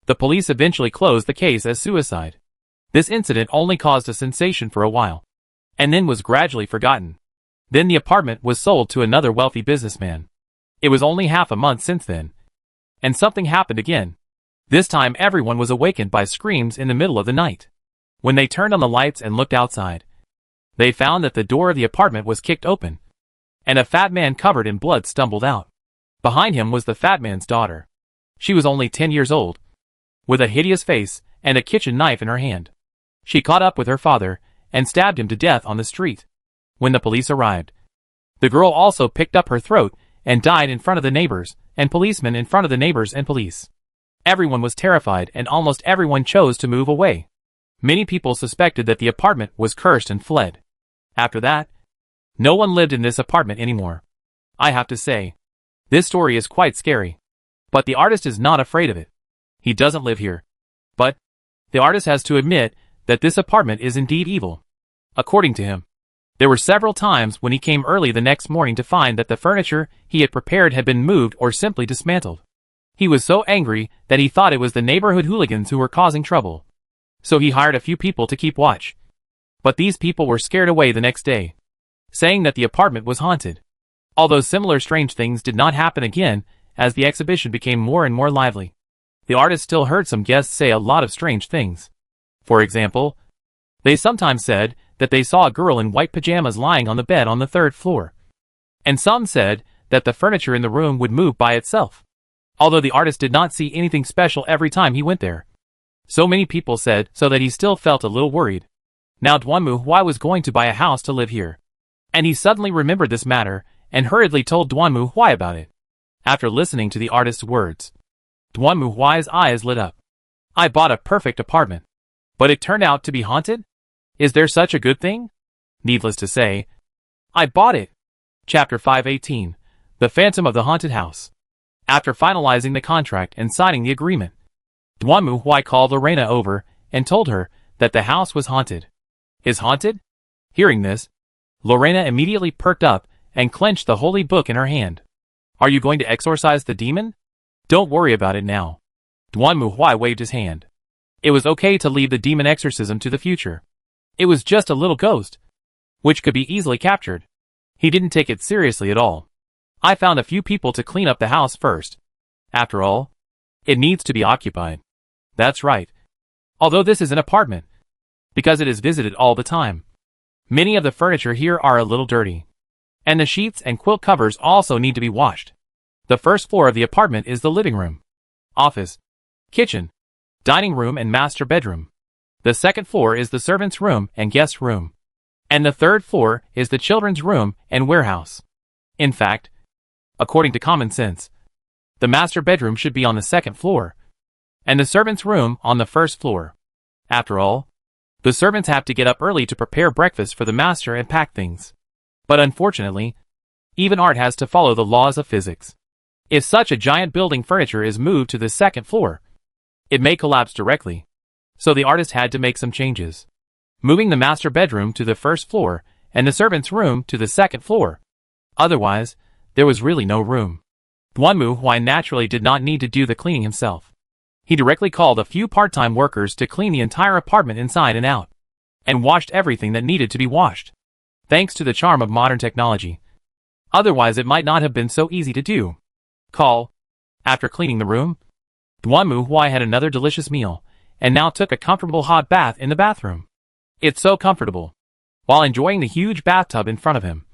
The police eventually closed the case as suicide. This incident only caused a sensation for a while, and then was gradually forgotten. Then the apartment was sold to another wealthy businessman. It was only half a month since then, and something happened again. This time everyone was awakened by screams in the middle of the night. When they turned on the lights and looked outside, they found that the door of the apartment was kicked open, and a fat man covered in blood stumbled out. Behind him was the fat man's daughter. She was only 10 years old, with a hideous face and a kitchen knife in her hand. She caught up with her father and stabbed him to death on the street. When the police arrived, the girl also picked up her throat and died in front of the neighbors and policemen, in front of the neighbors and police. Everyone was terrified and almost everyone chose to move away. Many people suspected that the apartment was cursed and fled. After that, no one lived in this apartment anymore. I have to say, this story is quite scary. But the artist is not afraid of it. He doesn't live here. But the artist has to admit that this apartment is indeed evil. According to him, there were several times when he came early the next morning to find that the furniture he had prepared had been moved or simply dismantled. He was so angry that he thought it was the neighborhood hooligans who were causing trouble. So he hired a few people to keep watch. But these people were scared away the next day, saying that the apartment was haunted. Although similar strange things did not happen again, as the exhibition became more and more lively, the artist still heard some guests say a lot of strange things. For example, they sometimes said that they saw a girl in white pajamas lying on the bed on the 3rd floor. And some said that the furniture in the room would move by itself. Although the artist did not see anything special every time he went there. So many people said so that he still felt a little worried. Now Duanmu Huai was going to buy a house to live here. And he suddenly remembered this matter and hurriedly told Duanmu Huai about it. After listening to the artist's words, Duanmu Huai's eyes lit up. I bought a perfect apartment. But it turned out to be haunted? Is there such a good thing? Needless to say, I bought it. Chapter 518. The Phantom of the Haunted House. After finalizing the contract and signing the agreement, Duanmu Huai called Lorena over and told her that the house was haunted. Is haunted? Hearing this, Lorena immediately perked up and clenched the holy book in her hand. Are you going to exorcise the demon? Don't worry about it now. Duanmu Huai waved his hand. It was okay to leave the demon exorcism to the future. It was just a little ghost, which could be easily captured. He didn't take it seriously at all. I found a few people to clean up the house first. After all, it needs to be occupied. That's right. Although this is an apartment, because it is visited all the time. Many of the furniture here are a little dirty. And the sheets and quilt covers also need to be washed. The first floor of the apartment is the living room, office, kitchen, dining room and master bedroom. The second floor is the servant's room and guest room. And the third floor is the children's room and warehouse. In fact, according to common sense, the master bedroom should be on the second floor, and the servant's room on the first floor. After all, the servants have to get up early to prepare breakfast for the master and pack things. But unfortunately, even art has to follow the laws of physics. If such a giant building furniture is moved to the second floor, it may collapse directly. So the artist had to make some changes, moving the master bedroom to the first floor and the servant's room to the second floor. Otherwise, there was really no room. Duanmu Huai naturally did not need to do the cleaning himself. He directly called a few part-time workers to clean the entire apartment inside and out, and washed everything that needed to be washed, thanks to the charm of modern technology. Otherwise it might not have been so easy to do. After cleaning the room, Duanmu Huai had another delicious meal, and now took a comfortable hot bath in the bathroom. It's so comfortable. While enjoying the huge bathtub in front of him,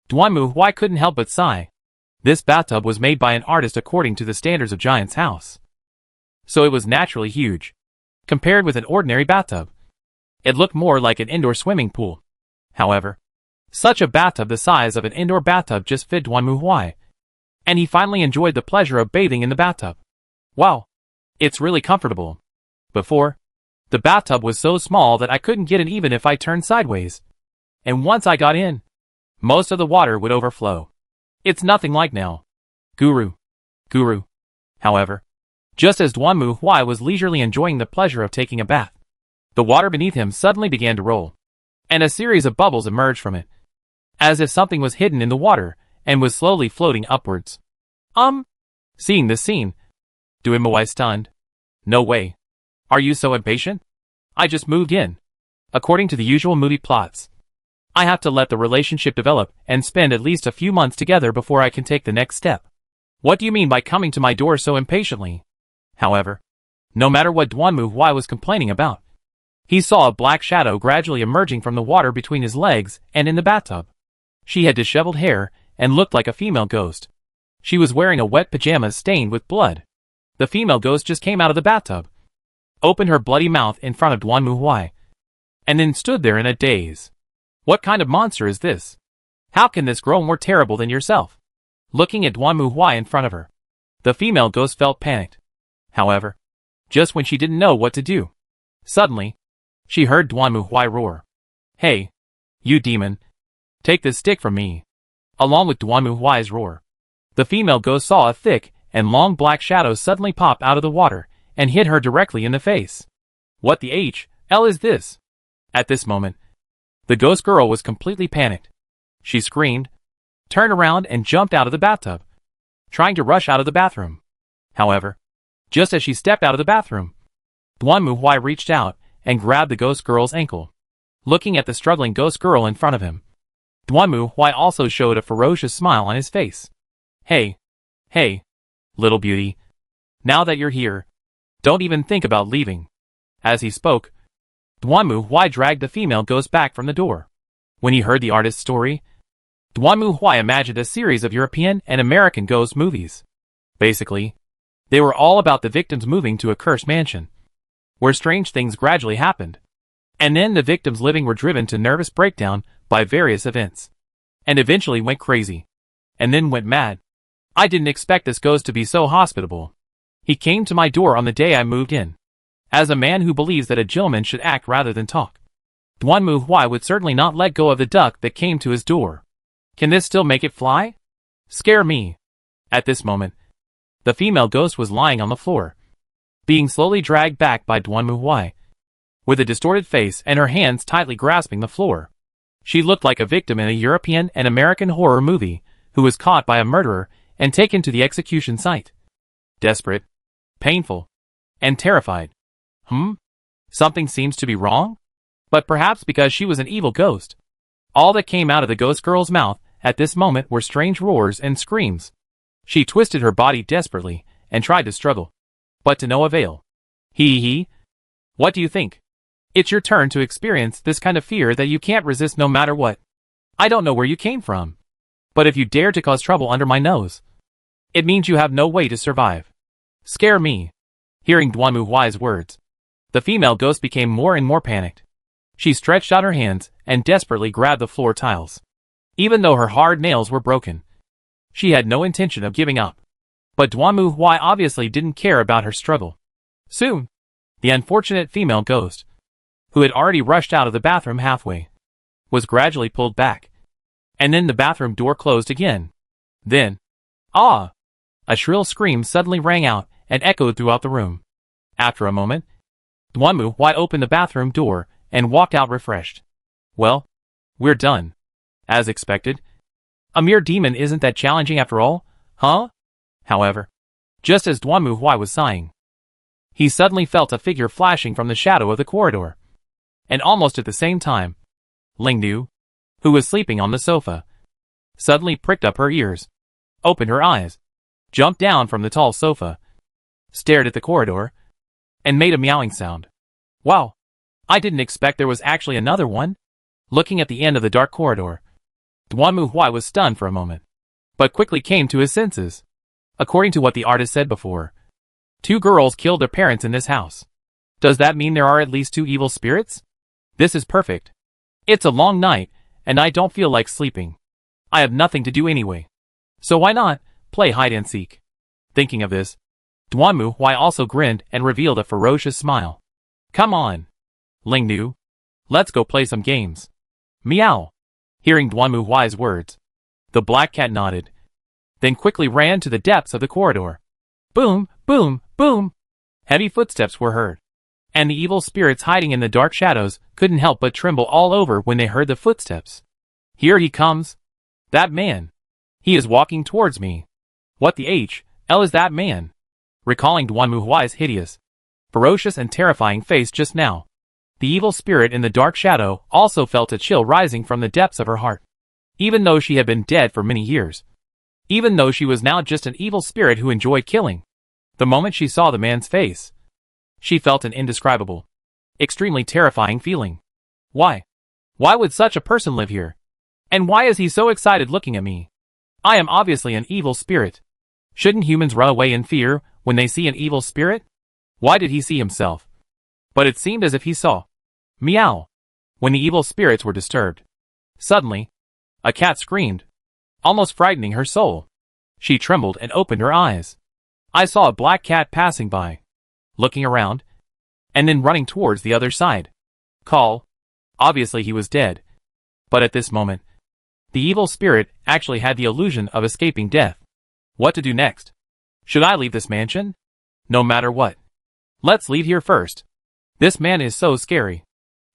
Duanmu Huai couldn't help but sigh. This bathtub was made by an artist according to the standards of Giant's house. So it was naturally huge. Compared with an ordinary bathtub, it looked more like an indoor swimming pool. However, such a bathtub the size of an indoor bathtub just fit Duanmu Huai, and he finally enjoyed the pleasure of bathing in the bathtub. Wow, it's really comfortable. Before, the bathtub was so small that I couldn't get in even if I turned sideways. And once I got in, most of the water would overflow. It's nothing like now. Guru. However, just as Duanmu Huai was leisurely enjoying the pleasure of taking a bath, the water beneath him suddenly began to roll, and a series of bubbles emerged from it, as if something was hidden in the water and was slowly floating upwards. Seeing this scene, Duanmu Huai stunned. No way. Are you so impatient? I just moved in. According to the usual movie plots, I have to let the relationship develop and spend at least a few months together before I can take the next step. What do you mean by coming to my door so impatiently? However, no matter what Duanmu Huai was complaining about, he saw a black shadow gradually emerging from the water between his legs and in the bathtub. She had disheveled hair and looked like a female ghost. She was wearing a wet pajamas stained with blood. The female ghost just came out of the bathtub, opened her bloody mouth in front of Duan Muhuai, and then stood there in a daze. What kind of monster is this? How can this grow more terrible than yourself? Looking at Duan Muhuai in front of her, the female ghost felt panicked. However, just when she didn't know what to do, suddenly, she heard Duan Muhuai roar. Hey, you demon, take this stick from me. Along with Duan Muhuai's roar, the female ghost saw a thick and long black shadow suddenly pop out of the water and hit her directly in the face. What the hell is this? At this moment, the ghost girl was completely panicked. She screamed, turned around and jumped out of the bathtub, trying to rush out of the bathroom. However, just as she stepped out of the bathroom, Duan Muhuai reached out and grabbed the ghost girl's ankle. Looking at the struggling ghost girl in front of him, Duan Muhuai also showed a ferocious smile on his face. Hey, little beauty, now that you're here, don't even think about leaving. As he spoke, Duan Muhuai dragged the female ghost back from the door. When he heard the artist's story, Duan Muhuai imagined a series of European and American ghost movies. Basically, they were all about the victims moving to a cursed mansion, where strange things gradually happened. And then the victims living were driven to nervous breakdown by various events, and eventually went crazy, and then went mad. I didn't expect this ghost to be so hospitable. He came to my door on the day I moved in. As a man who believes that a gentleman should act rather than talk, Duan Muhuai would certainly not let go of the duck that came to his door. Can this still make it fly? Scare me. At this moment, the female ghost was lying on the floor, being slowly dragged back by Duan Muhuai, with a distorted face and her hands tightly grasping the floor. She looked like a victim in a European and American horror movie who was caught by a murderer and taken to the execution site. Desperate, painful, and terrified. Something seems to be wrong? But perhaps because she was an evil ghost. All that came out of the ghost girl's mouth at this moment were strange roars and screams. She twisted her body desperately and tried to struggle, but to no avail. What do you think? It's your turn to experience this kind of fear that you can't resist no matter what. I don't know where you came from, but if you dare to cause trouble under my nose, it means you have no way to survive. Scare me. Hearing Duan Muhuai's words, the female ghost became more and more panicked. She stretched out her hands and desperately grabbed the floor tiles. Even though her hard nails were broken, she had no intention of giving up. But Duan Muhuai obviously didn't care about her struggle. Soon, the unfortunate female ghost, who had already rushed out of the bathroom halfway, was gradually pulled back. And then the bathroom door closed again. Then, a shrill scream suddenly rang out and echoed throughout the room. After a moment, Duan Muhuai opened the bathroom door and walked out refreshed. Well, we're done. As expected. A mere demon isn't that challenging after all, huh? However, just as Duan Muhuai was sighing, he suddenly felt a figure flashing from the shadow of the corridor. And almost at the same time, Ling Nu, who was sleeping on the sofa, suddenly pricked up her ears, opened her eyes, jumped down from the tall sofa, stared at the corridor, and made a meowing sound. Wow! I didn't expect there was actually another one. Looking at the end of the dark corridor, Duan Muhuai was stunned for a moment, but quickly came to his senses. According to what the artist said before, 2 girls killed their parents in this house. Does that mean there are at least 2 evil spirits? This is perfect. It's a long night, and I don't feel like sleeping. I have nothing to do anyway. So why not play hide and seek? Thinking of this, Duan Muhuai also grinned and revealed a ferocious smile. Come on, Ling Nu. Let's go play some games. Meow. Hearing Duan Muhuai's words, the black cat nodded, then quickly ran to the depths of the corridor. Boom, boom, boom. Heavy footsteps were heard, and the evil spirits hiding in the dark shadows couldn't help but tremble all over when they heard the footsteps. Here he comes. That man. He is walking towards me. What the hell is that man? Recalling Duan Muhuai's hideous, ferocious and terrifying face just now, the evil spirit in the dark shadow also felt a chill rising from the depths of her heart. Even though she had been dead for many years, even though she was now just an evil spirit who enjoyed killing, the moment she saw the man's face, she felt an indescribable, extremely terrifying feeling. Why? Why would such a person live here? And why is he so excited looking at me? I am obviously an evil spirit. Shouldn't humans run away in fear when they see an evil spirit? Why did he see himself? But it seemed as if he saw. Meow. When the evil spirits were disturbed. Suddenly, a cat screamed, almost frightening her soul. She trembled and opened her eyes. I saw a black cat passing by, looking around, and then running towards the other side. Call. Obviously he was dead. But at this moment, the evil spirit actually had the illusion of escaping death. What to do next? Should I leave this mansion? No matter what. Let's leave here first. This man is so scary.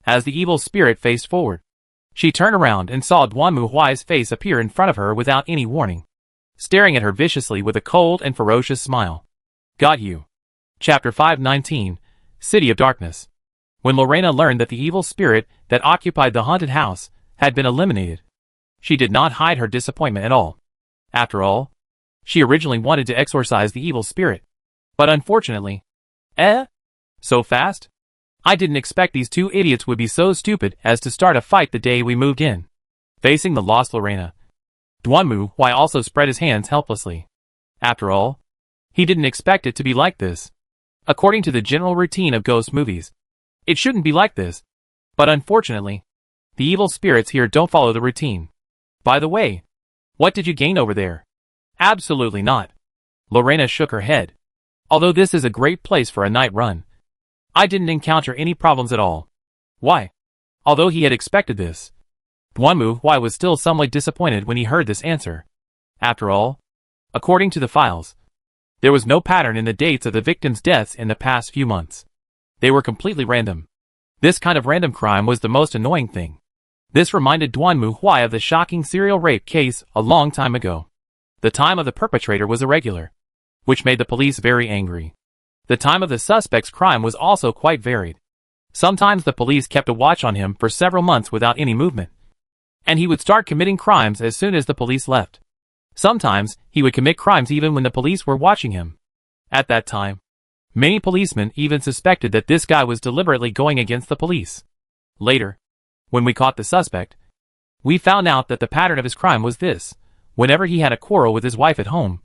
As the evil spirit faced forward, she turned around and saw Duanmu Huai's face appear in front of her without any warning, staring at her viciously with a cold and ferocious smile. Got you. Chapter 519, City of Darkness. When Lorena learned that the evil spirit that occupied the haunted house had been eliminated, she did not hide her disappointment at all. After all, she originally wanted to exorcise the evil spirit. But unfortunately, so fast? I didn't expect these two idiots would be so stupid as to start a fight the day we moved in. Facing the lost Lorena, Duanmu Huai also spread his hands helplessly. After all, he didn't expect it to be like this. According to the general routine of ghost movies, it shouldn't be like this. But unfortunately, the evil spirits here don't follow the routine. By the way, what did you gain over there? Absolutely not. Lorena shook her head. Although this is a great place for a night run, I didn't encounter any problems at all. Why? Although he had expected this, Duanmu Huai was still somewhat disappointed when he heard this answer. After all, according to the files, there was no pattern in the dates of the victims' deaths in the past few months. They were completely random. This kind of random crime was the most annoying thing. This reminded Duanmu Huai of the shocking serial rape case a long time ago. The time of the perpetrator was irregular, which made the police very angry. The time of the suspect's crime was also quite varied. Sometimes the police kept a watch on him for several months without any movement, and he would start committing crimes as soon as the police left. Sometimes he would commit crimes even when the police were watching him. At that time, many policemen even suspected that this guy was deliberately going against the police. Later, when we caught the suspect, we found out that the pattern of his crime was this. Whenever he had a quarrel with his wife at home,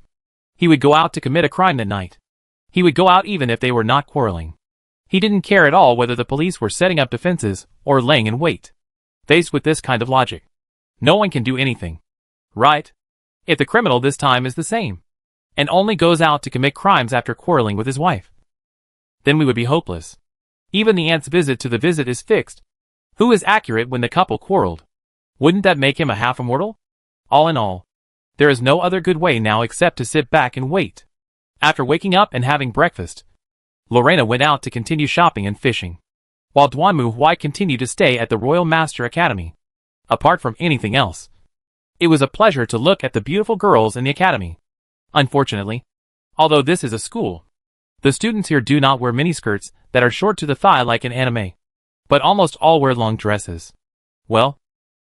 he would go out to commit a crime that night. He would go out even if they were not quarreling. He didn't care at all whether the police were setting up defenses or laying in wait. Faced with this kind of logic, no one can do anything. Right? If the criminal this time is the same, and only goes out to commit crimes after quarreling with his wife, then we would be hopeless. Even the aunt's visit to the visit is fixed. Who is accurate when the couple quarreled? Wouldn't that make him a half-immortal? All in all, there is no other good way now except to sit back and wait. After waking up and having breakfast, Lorena went out to continue shopping and fishing, while Duanmu Huai continued to stay at the Royal Master Academy. Apart from anything else, it was a pleasure to look at the beautiful girls in the academy. Unfortunately, although this is a school, the students here do not wear miniskirts that are short to the thigh like in anime, but almost all wear long dresses. Well,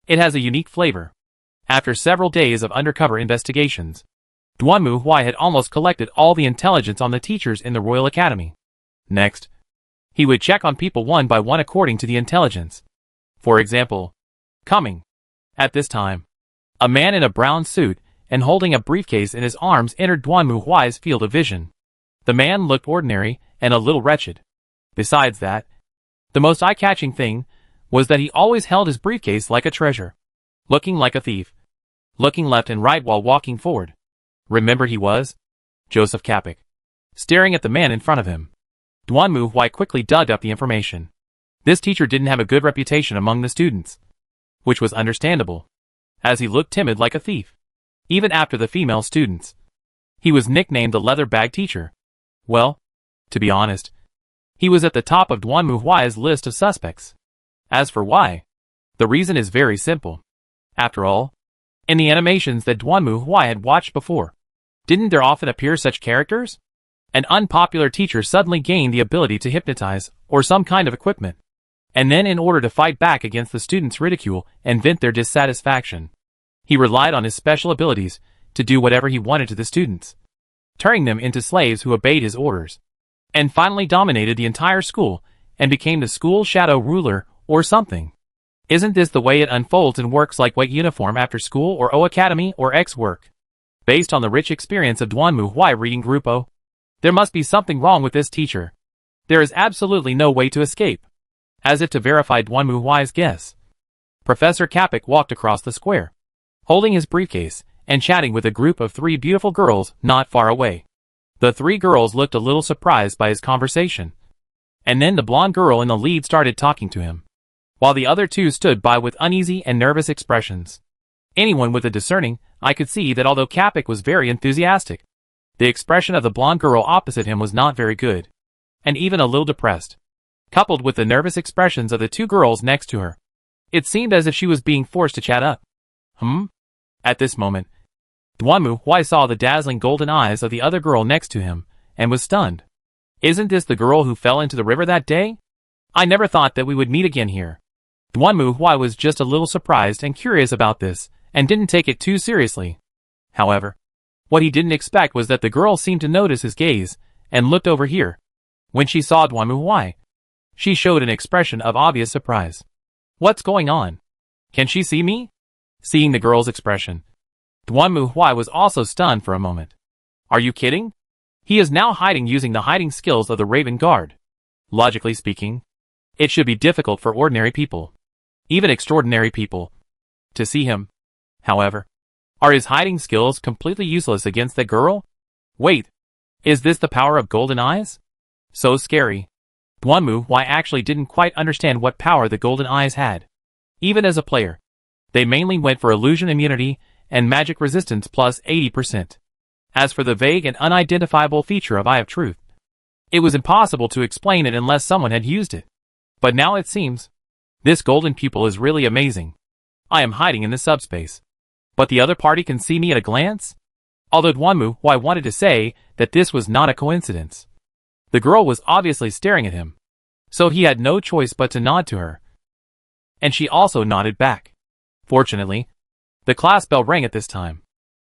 it has a unique flavor. After several days of undercover investigations, Duanmu Huai had almost collected all the intelligence on the teachers in the Royal Academy. Next, he would check on people one by one according to the intelligence. For example, coming. At this time, a man in a brown suit and holding a briefcase in his arms entered Duanmu Huai's field of vision. The man looked ordinary and a little wretched. Besides that, the most eye-catching thing was that he always held his briefcase like a treasure, looking like a thief, looking left and right while walking forward. Remember he was Joseph Capek. Staring at the man in front of him, Duanmu Huai quickly dug up the information. This teacher didn't have a good reputation among the students, which was understandable, as he looked timid like a thief. Even after the female students, he was nicknamed the leather bag teacher. Well, to be honest, he was at the top of Duanmu Huai's list of suspects. As for why, the reason is very simple. After all, in the animations that Duanmu Huai had watched before, didn't there often appear such characters? An unpopular teacher suddenly gained the ability to hypnotize, or some kind of equipment, and then in order to fight back against the students' ridicule and vent their dissatisfaction, he relied on his special abilities to do whatever he wanted to the students, turning them into slaves who obeyed his orders, and finally dominated the entire school and became the school shadow ruler or something. Isn't this the way it unfolds and works like white uniform after school or O Academy or X work? Based on the rich experience of Duanmu Huai reading Grupo, there must be something wrong with this teacher. There is absolutely no way to escape. As if to verify Duanmu Huai's guess, Professor Kapik walked across the square, holding his briefcase and chatting with a group of 3 beautiful girls not far away. The 3 girls looked a little surprised by his conversation. And then the blonde girl in the lead started talking to him, while the other 2 stood by with uneasy and nervous expressions. Anyone with a discerning eye could see that although Kapik was very enthusiastic, the expression of the blonde girl opposite him was not very good, and even a little depressed. Coupled with the nervous expressions of the 2 girls next to her, it seemed as if she was being forced to chat up. At this moment, Duanmu Huai saw the dazzling golden eyes of the other girl next to him, and was stunned. Isn't this the girl who fell into the river that day? I never thought that we would meet again here. Duanmu Huai was just a little surprised and curious about this, and didn't take it too seriously. However, what he didn't expect was that the girl seemed to notice his gaze, and looked over here. When she saw Duanmu Huai, she showed an expression of obvious surprise. What's going on? Can she see me? Seeing the girl's expression, Duanmu Huai was also stunned for a moment. Are you kidding? He is now hiding using the hiding skills of the Raven Guard. Logically speaking, it should be difficult for ordinary people, even extraordinary people, to see him. However, are his hiding skills completely useless against the girl? Wait, is this the power of golden eyes? So scary. Duanmu Huai actually didn't quite understand what power the golden eyes had. Even as a player, they mainly went for illusion immunity and magic resistance plus 80%. As for the vague and unidentifiable feature of Eye of Truth, it was impossible to explain it unless someone had used it. But now it seems, this golden pupil is really amazing. I am hiding in the subspace, but the other party can see me at a glance? Although Duanmu Huai wanted to say that this was not a coincidence, the girl was obviously staring at him, so he had no choice but to nod to her. And she also nodded back. Fortunately, the class bell rang at this time,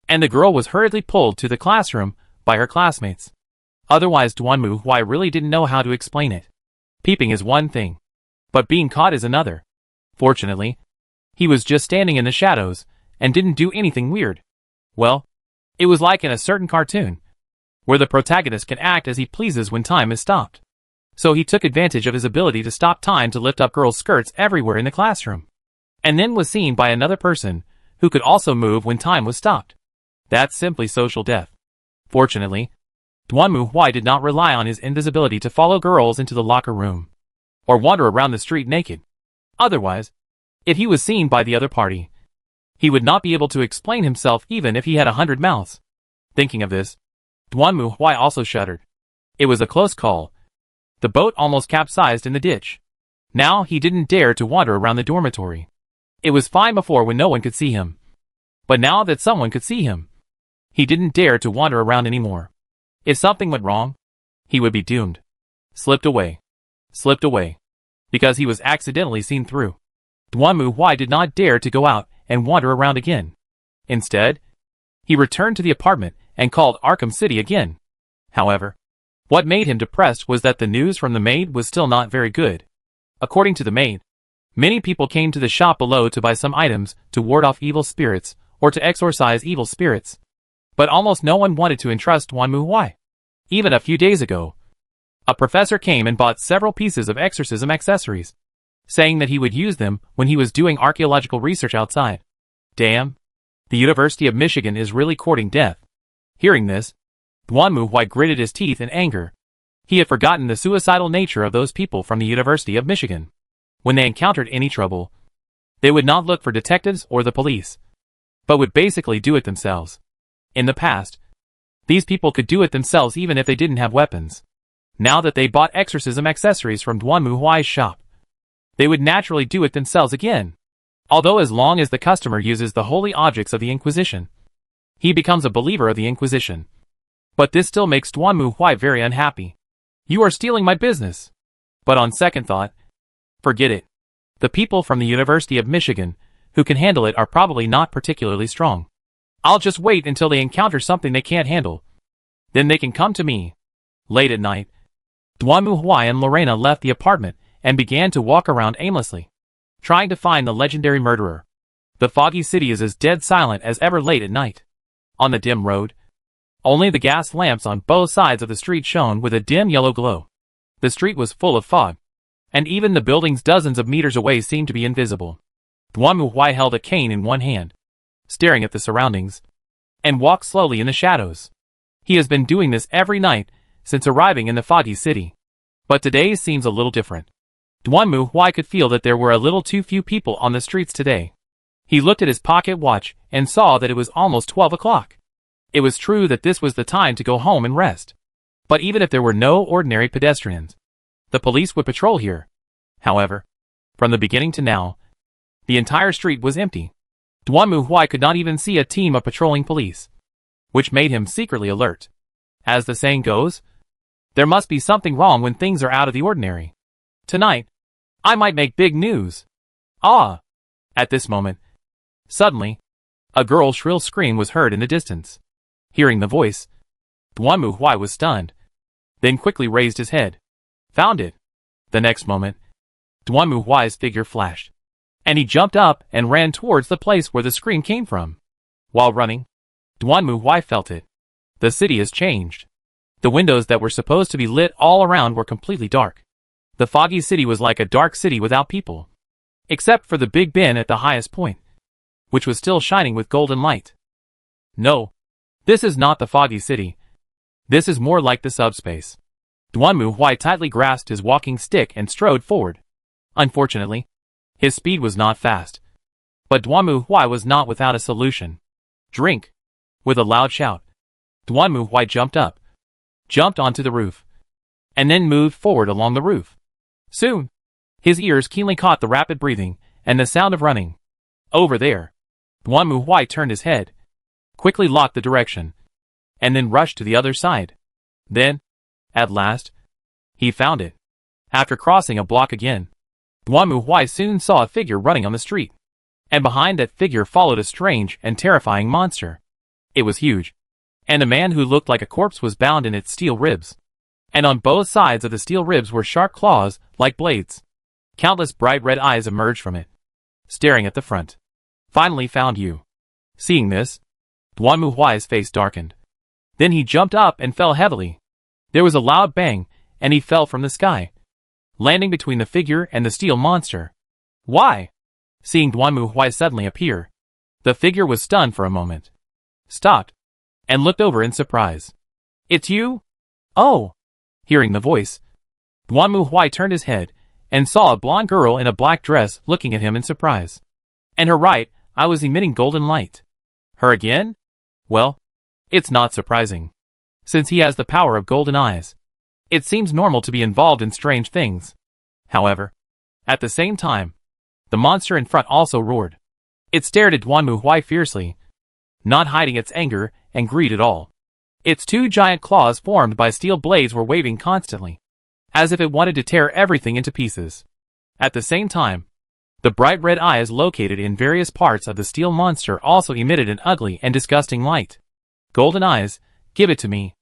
and the girl was hurriedly pulled to the classroom by her classmates. Otherwise Duanmu Huai really didn't know how to explain it. Peeping is one thing, but being caught is another. Fortunately, he was just standing in the shadows, and didn't do anything weird. Well, it was like in a certain cartoon, where the protagonist can act as he pleases when time is stopped. So he took advantage of his ability to stop time to lift up girls' skirts everywhere in the classroom, and then was seen by another person, who could also move when time was stopped. That's simply social death. Fortunately, Duanmu Huai did not rely on his invisibility to follow girls into the locker room, or wander around the street naked. Otherwise, if he was seen by the other party, he would not be able to explain himself even if he had 100 mouths. Thinking of this, Duanmu Huai also shuddered. It was a close call. The boat almost capsized in the ditch. Now he didn't dare to wander around the dormitory. It was fine before when no one could see him. But now that someone could see him, he didn't dare to wander around anymore. If something went wrong, he would be doomed. Slipped away, because he was accidentally seen through. Duanmu Huai did not dare to go out and wander around again. Instead, he returned to the apartment and called Arkham City again. However, what made him depressed was that the news from the maid was still not very good. According to the maid, many people came to the shop below to buy some items to ward off evil spirits or to exorcise evil spirits. But almost no one wanted to entrust Duanmu Huai. Even a few days ago, a professor came and bought several pieces of exorcism accessories, saying that he would use them when he was doing archaeological research outside. Damn, the University of Michigan is really courting death. Hearing this, Duanmu Huai gritted his teeth in anger. He had forgotten the suicidal nature of those people from the University of Michigan. When they encountered any trouble, they would not look for detectives or the police, but would basically do it themselves. In the past, these people could do it themselves even if they didn't have weapons. Now that they bought exorcism accessories from Duanmu Huai's shop, they would naturally do it themselves again. Although as long as the customer uses the holy objects of the Inquisition, he becomes a believer of the Inquisition. But this still makes Duanmu Huai very unhappy. You are stealing my business. But on second thought, forget it. The people from the University of Michigan who can handle it are probably not particularly strong. I'll just wait until they encounter something they can't handle. Then they can come to me. Late at night, Duanmu Huai and Lorena left the apartment and began to walk around aimlessly, trying to find the legendary murderer. The foggy city is as dead silent as ever late at night. On the dim road, only the gas lamps on both sides of the street shone with a dim yellow glow. The street was full of fog, and even the buildings dozens of meters away seemed to be invisible. Duan Muhui held a cane in one hand, staring at the surroundings, and walked slowly in the shadows. He has been doing this every night since arriving in the foggy city. But today seems a little different. Duan Muhui could feel that there were a little too few people on the streets today. He looked at his pocket watch and saw that it was almost 12 o'clock. It was true that this was the time to go home and rest. But even if there were no ordinary pedestrians, the police would patrol here. However, from the beginning to now, the entire street was empty. Duan Muhui could not even see a team of patrolling police, which made him secretly alert. As the saying goes, there must be something wrong when things are out of the ordinary. Tonight, I might make big news. Ah! At this moment, suddenly, a girl's shrill scream was heard in the distance. Hearing the voice, Duan Muhui was stunned, then quickly raised his head. Found it. The next moment, Duan Muhui's figure flashed, and he jumped up and ran towards the place where the scream came from. While running, Duan Muhui felt it. The city has changed. The windows that were supposed to be lit all around were completely dark. The foggy city was like a dark city without people, except for the Big Ben at the highest point, which was still shining with golden light. No, this is not the foggy city. This is more like the subspace. Duan Muhui tightly grasped his walking stick and strode forward. Unfortunately, his speed was not fast. But Duan Muhui was not without a solution. Drink! With a loud shout, Duan Muhui jumped onto the roof, and then moved forward along the roof. Soon, his ears keenly caught the rapid breathing and the sound of running. Over there, Duan Muhui turned his head, quickly locked the direction, and then rushed to the other side. Then, at last, he found it. After crossing a block again, Duan Muhui soon saw a figure running on the street, and behind that figure followed a strange and terrifying monster. It was huge, and a man who looked like a corpse was bound in its steel ribs. And on both sides of the steel ribs were sharp claws, like blades. Countless bright red eyes emerged from it, staring at the front. Finally found you. Seeing this, Duan Muhui's face darkened. Then he jumped up and fell heavily. There was a loud bang, and he fell from the sky, landing between the figure and the steel monster. Why? Seeing Duan Muhui suddenly appear, the figure was stunned for a moment, stopped, and looked over in surprise. It's you? Oh! Hearing the voice, Duan Muhui turned his head and saw a blonde girl in a black dress looking at him in surprise. And her right eye was emitting golden light. Her again? Well, it's not surprising, since he has the power of golden eyes. It seems normal to be involved in strange things. However, at the same time, the monster in front also roared. It stared at Duan Muhui fiercely, not hiding its anger and greed at all. Its two giant claws formed by steel blades were waving constantly, as if it wanted to tear everything into pieces. At the same time, the bright red eyes located in various parts of the steel monster also emitted an ugly and disgusting light. Golden eyes, give it to me.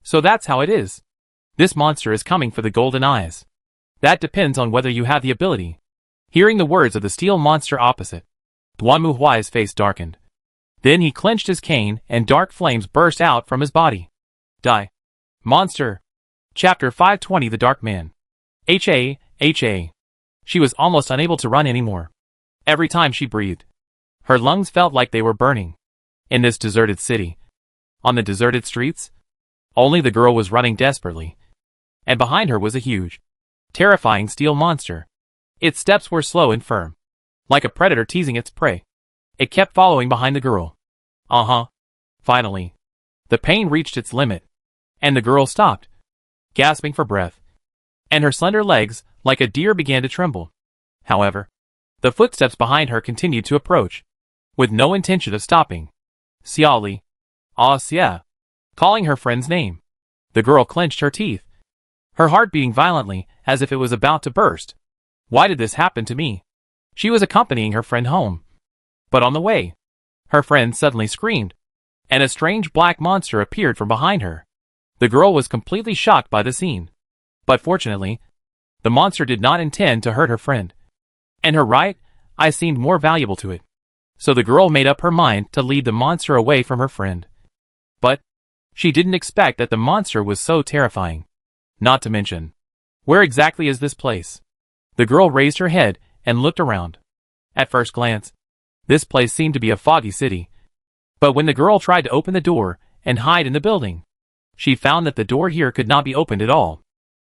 So that's how it is. This monster is coming for the golden eyes. That depends on whether you have the ability. Hearing the words of the steel monster opposite, Duan Muhui's face darkened. Then he clenched his cane and dark flames burst out from his body. Die. Monster. Chapter 520 The Dark Man. H.A. She was almost unable to run anymore. Every time she breathed, her lungs felt like they were burning. In this deserted city, on the deserted streets, only the girl was running desperately. And behind her was a huge, terrifying steel monster. Its steps were slow and firm, like a predator teasing its prey. It kept following behind the girl. Finally, the pain reached its limit, and the girl stopped, gasping for breath, and her slender legs, like a deer, began to tremble. However, the footsteps behind her continued to approach, with no intention of stopping. Xiaoli. Ah, Xia. Calling her friend's name. The girl clenched her teeth, her heart beating violently as if it was about to burst. Why did this happen to me? She was accompanying her friend home. But on the way, her friend suddenly screamed, and a strange black monster appeared from behind her. The girl was completely shocked by the scene. But fortunately, the monster did not intend to hurt her friend, and her right eye seemed more valuable to it. So the girl made up her mind to lead the monster away from her friend. She didn't expect that the monster was so terrifying. Not to mention, where exactly is this place? The girl raised her head and looked around. At first glance, this place seemed to be a foggy city. But when the girl tried to open the door and hide in the building, she found that the door here could not be opened at all.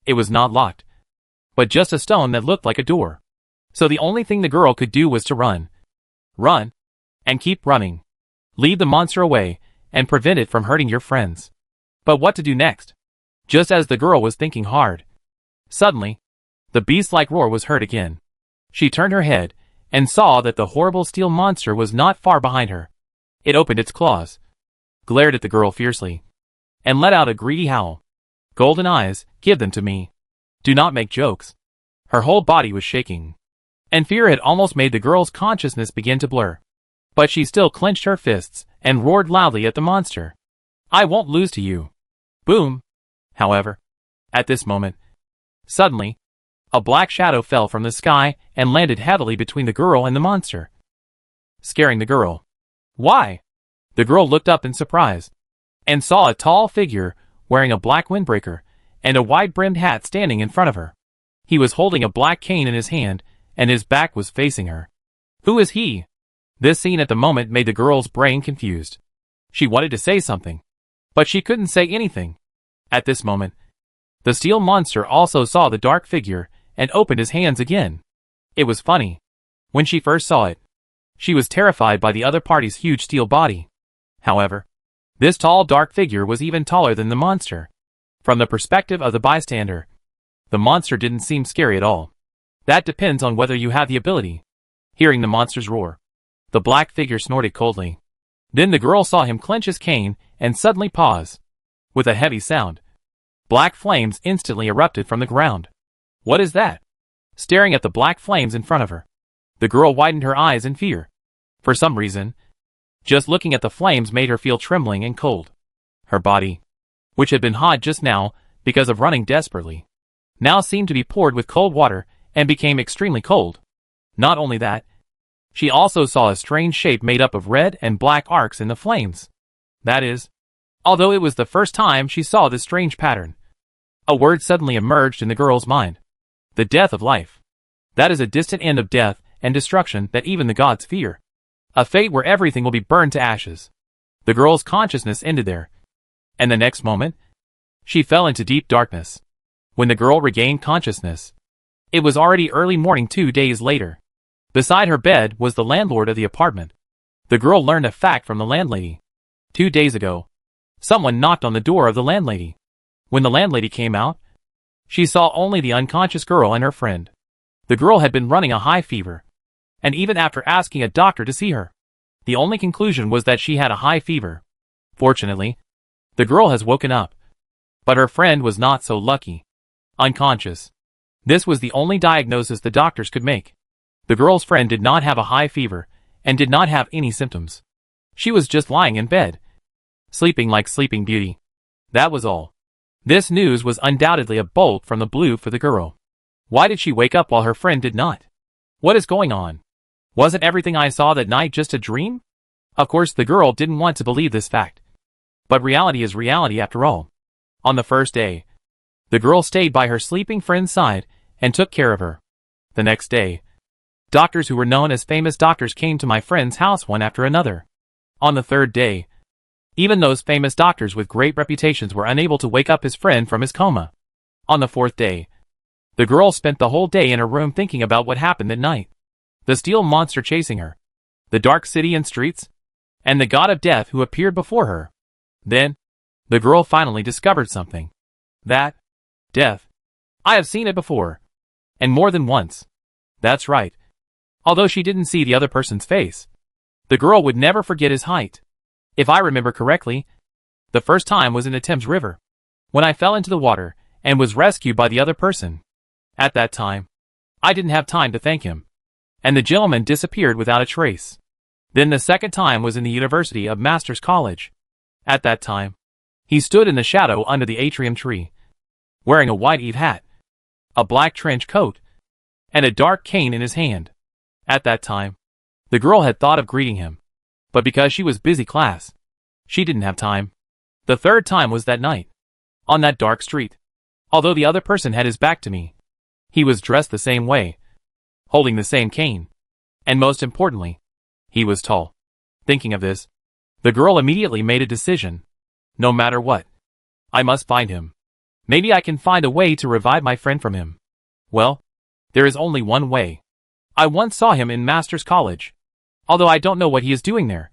It was not locked, but just a stone that looked like a door. So the only thing the girl could do was to run. Run. And keep running. Lead the monster away and prevent it from hurting your friends. But what to do next? Just as the girl was thinking hard, suddenly, the beast-like roar was heard again. She turned her head and saw that the horrible steel monster was not far behind her. It opened its claws, glared at the girl fiercely, and let out a greedy howl. Golden eyes, give them to me. Do not make jokes. Her whole body was shaking, and fear had almost made the girl's consciousness begin to blur. But she still clenched her fists and roared loudly at the monster. I won't lose to you. Boom. However, at this moment, suddenly, a black shadow fell from the sky and landed heavily between the girl and the monster, scaring the girl. Why? The girl looked up in surprise and saw a tall figure wearing a black windbreaker and a wide-brimmed hat standing in front of her. He was holding a black cane in his hand and his back was facing her. Who is he? This scene at the moment made the girl's brain confused. She wanted to say something, but she couldn't say anything. At this moment, the steel monster also saw the dark figure and opened his hands again. It was funny. When she first saw it, she was terrified by the other party's huge steel body. However, this tall dark figure was even taller than the monster. From the perspective of the bystander, the monster didn't seem scary at all. That depends on whether you have the ability. Hearing the monster's roar, the black figure snorted coldly. Then the girl saw him clench his cane and suddenly pause. With a heavy sound, black flames instantly erupted from the ground. What is that? Staring at the black flames in front of her, the girl widened her eyes in fear. For some reason, just looking at the flames made her feel trembling and cold. Her body, which had been hot just now because of running desperately, now seemed to be poured with cold water and became extremely cold. Not only that, she also saw a strange shape made up of red and black arcs in the flames. That is, although it was the first time she saw this strange pattern, a word suddenly emerged in the girl's mind. The death of life. That is a distant end of death and destruction that even the gods fear. A fate where everything will be burned to ashes. The girl's consciousness ended there, and the next moment, she fell into deep darkness. When the girl regained consciousness, it was already early morning 2 days later. Beside her bed was the landlord of the apartment. The girl learned a fact from the landlady. 2 days ago, someone knocked on the door of the landlady. When the landlady came out, she saw only the unconscious girl and her friend. The girl had been running a high fever, and even after asking a doctor to see her, the only conclusion was that she had a high fever. Fortunately, the girl has woken up, but her friend was not so lucky. Unconscious. This was the only diagnosis the doctors could make. The girl's friend did not have a high fever and did not have any symptoms. She was just lying in bed, sleeping like Sleeping Beauty. That was all. This news was undoubtedly a bolt from the blue for the girl. Why did she wake up while her friend did not? What is going on? Wasn't everything I saw that night just a dream? Of course, the girl didn't want to believe this fact. But reality is reality after all. On the first day, the girl stayed by her sleeping friend's side and took care of her. The next day, doctors who were known as famous doctors came to my friend's house one after another. On the third day, even those famous doctors with great reputations were unable to wake up his friend from his coma. On the fourth day, the girl spent the whole day in her room thinking about what happened that night. The steel monster chasing her, the dark city and streets, and the god of death who appeared before her. Then, the girl finally discovered something. That death. I have seen it before. And more than once. That's right. Although she didn't see the other person's face, the girl would never forget his height. If I remember correctly, the first time was in the Thames River, when I fell into the water and was rescued by the other person. At that time, I didn't have time to thank him, and the gentleman disappeared without a trace. Then the second time was in the University of Masters College. At that time, he stood in the shadow under the atrium tree, wearing a white Eve hat, a black trench coat, and a dark cane in his hand. At that time, the girl had thought of greeting him, but because she was busy class, she didn't have time. The third time was that night. On that dark street. Although the other person had his back to me. He was dressed the same way. Holding the same cane. And most importantly, he was tall. Thinking of this, the girl immediately made a decision. No matter what, I must find him. Maybe I can find a way to revive my friend from him. Well, there is only one way. I once saw him in Master's College. Although I don't know what he is doing there.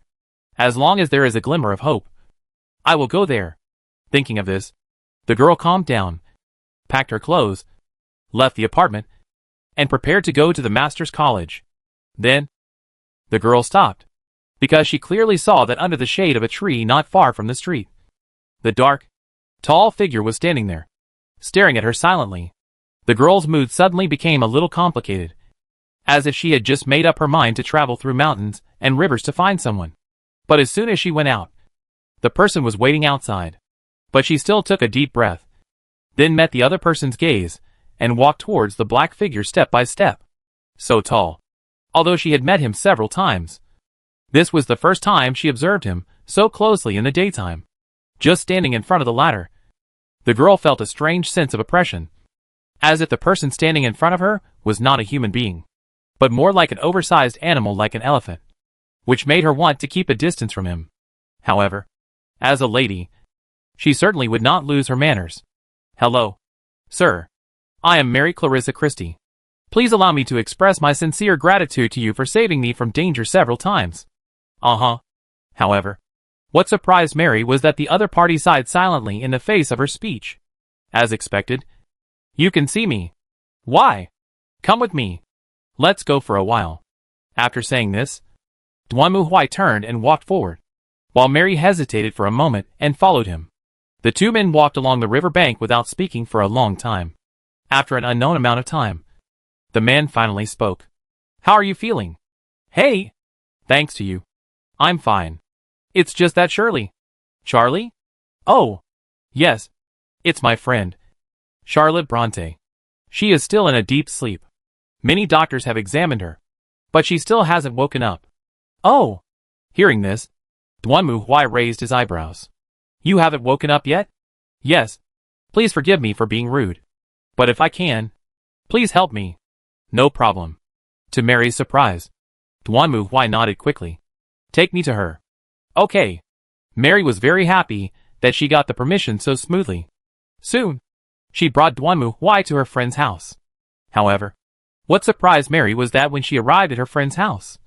As long as there is a glimmer of hope, I will go there. Thinking of this, the girl calmed down, packed her clothes, left the apartment, and prepared to go to the Master's College. Then, the girl stopped, because she clearly saw that under the shade of a tree not far from the street, the dark, tall figure was standing there, staring at her silently. The girl's mood suddenly became a little complicated, as if she had just made up her mind to travel through mountains and rivers to find someone. But as soon as she went out, the person was waiting outside. But she still took a deep breath, then met the other person's gaze, and walked towards the black figure step by step. So tall. Although she had met him several times, this was the first time she observed him so closely in the daytime. Just standing in front of the ladder, the girl felt a strange sense of oppression, as if the person standing in front of her was not a human being, but more like an oversized animal like an elephant, which made her want to keep a distance from him. However, as a lady, she certainly would not lose her manners. Hello, sir. I am Mary Clarissa Christie. Please allow me to express my sincere gratitude to you for saving me from danger several times. However, what surprised Mary was that the other party sighed silently in the face of her speech. As expected. You can see me. Why? Come with me. Let's go for a while. After saying this, Duan Muhui turned and walked forward, while Mary hesitated for a moment and followed him. The two men walked along the river bank without speaking for a long time. After an unknown amount of time, the man finally spoke. How are you feeling? Hey! Thanks to you. I'm fine. It's just that Shirley. Charlie? Oh! Yes. It's my friend, Charlotte Bronte. She is still in a deep sleep. Many doctors have examined her, but she still hasn't woken up. Oh! Hearing this, Duan Muhui raised his eyebrows. You haven't woken up yet? Yes. Please forgive me for being rude. But if I can, please help me. No problem. To Mary's surprise, Duan Muhui nodded quickly. Take me to her. Okay. Mary was very happy that she got the permission so smoothly. Soon, she brought Duan Muhui to her friend's house. However, what surprised Mary was that when she arrived at her friend's house,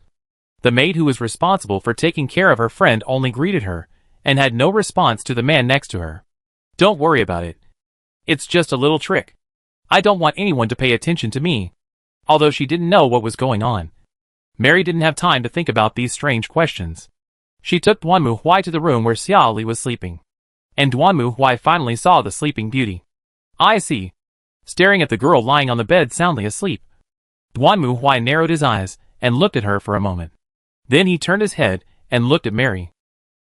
the maid who was responsible for taking care of her friend only greeted her, and had no response to the man next to her. Don't worry about it. It's just a little trick. I don't want anyone to pay attention to me. Although she didn't know what was going on, Mary didn't have time to think about these strange questions. She took Duan Muhui to the room where Xiao Li was sleeping. And Duan Muhui finally saw the sleeping beauty. I see. Staring at the girl lying on the bed soundly asleep, Duan Muhui narrowed his eyes and looked at her for a moment. Then he turned his head and looked at Mary.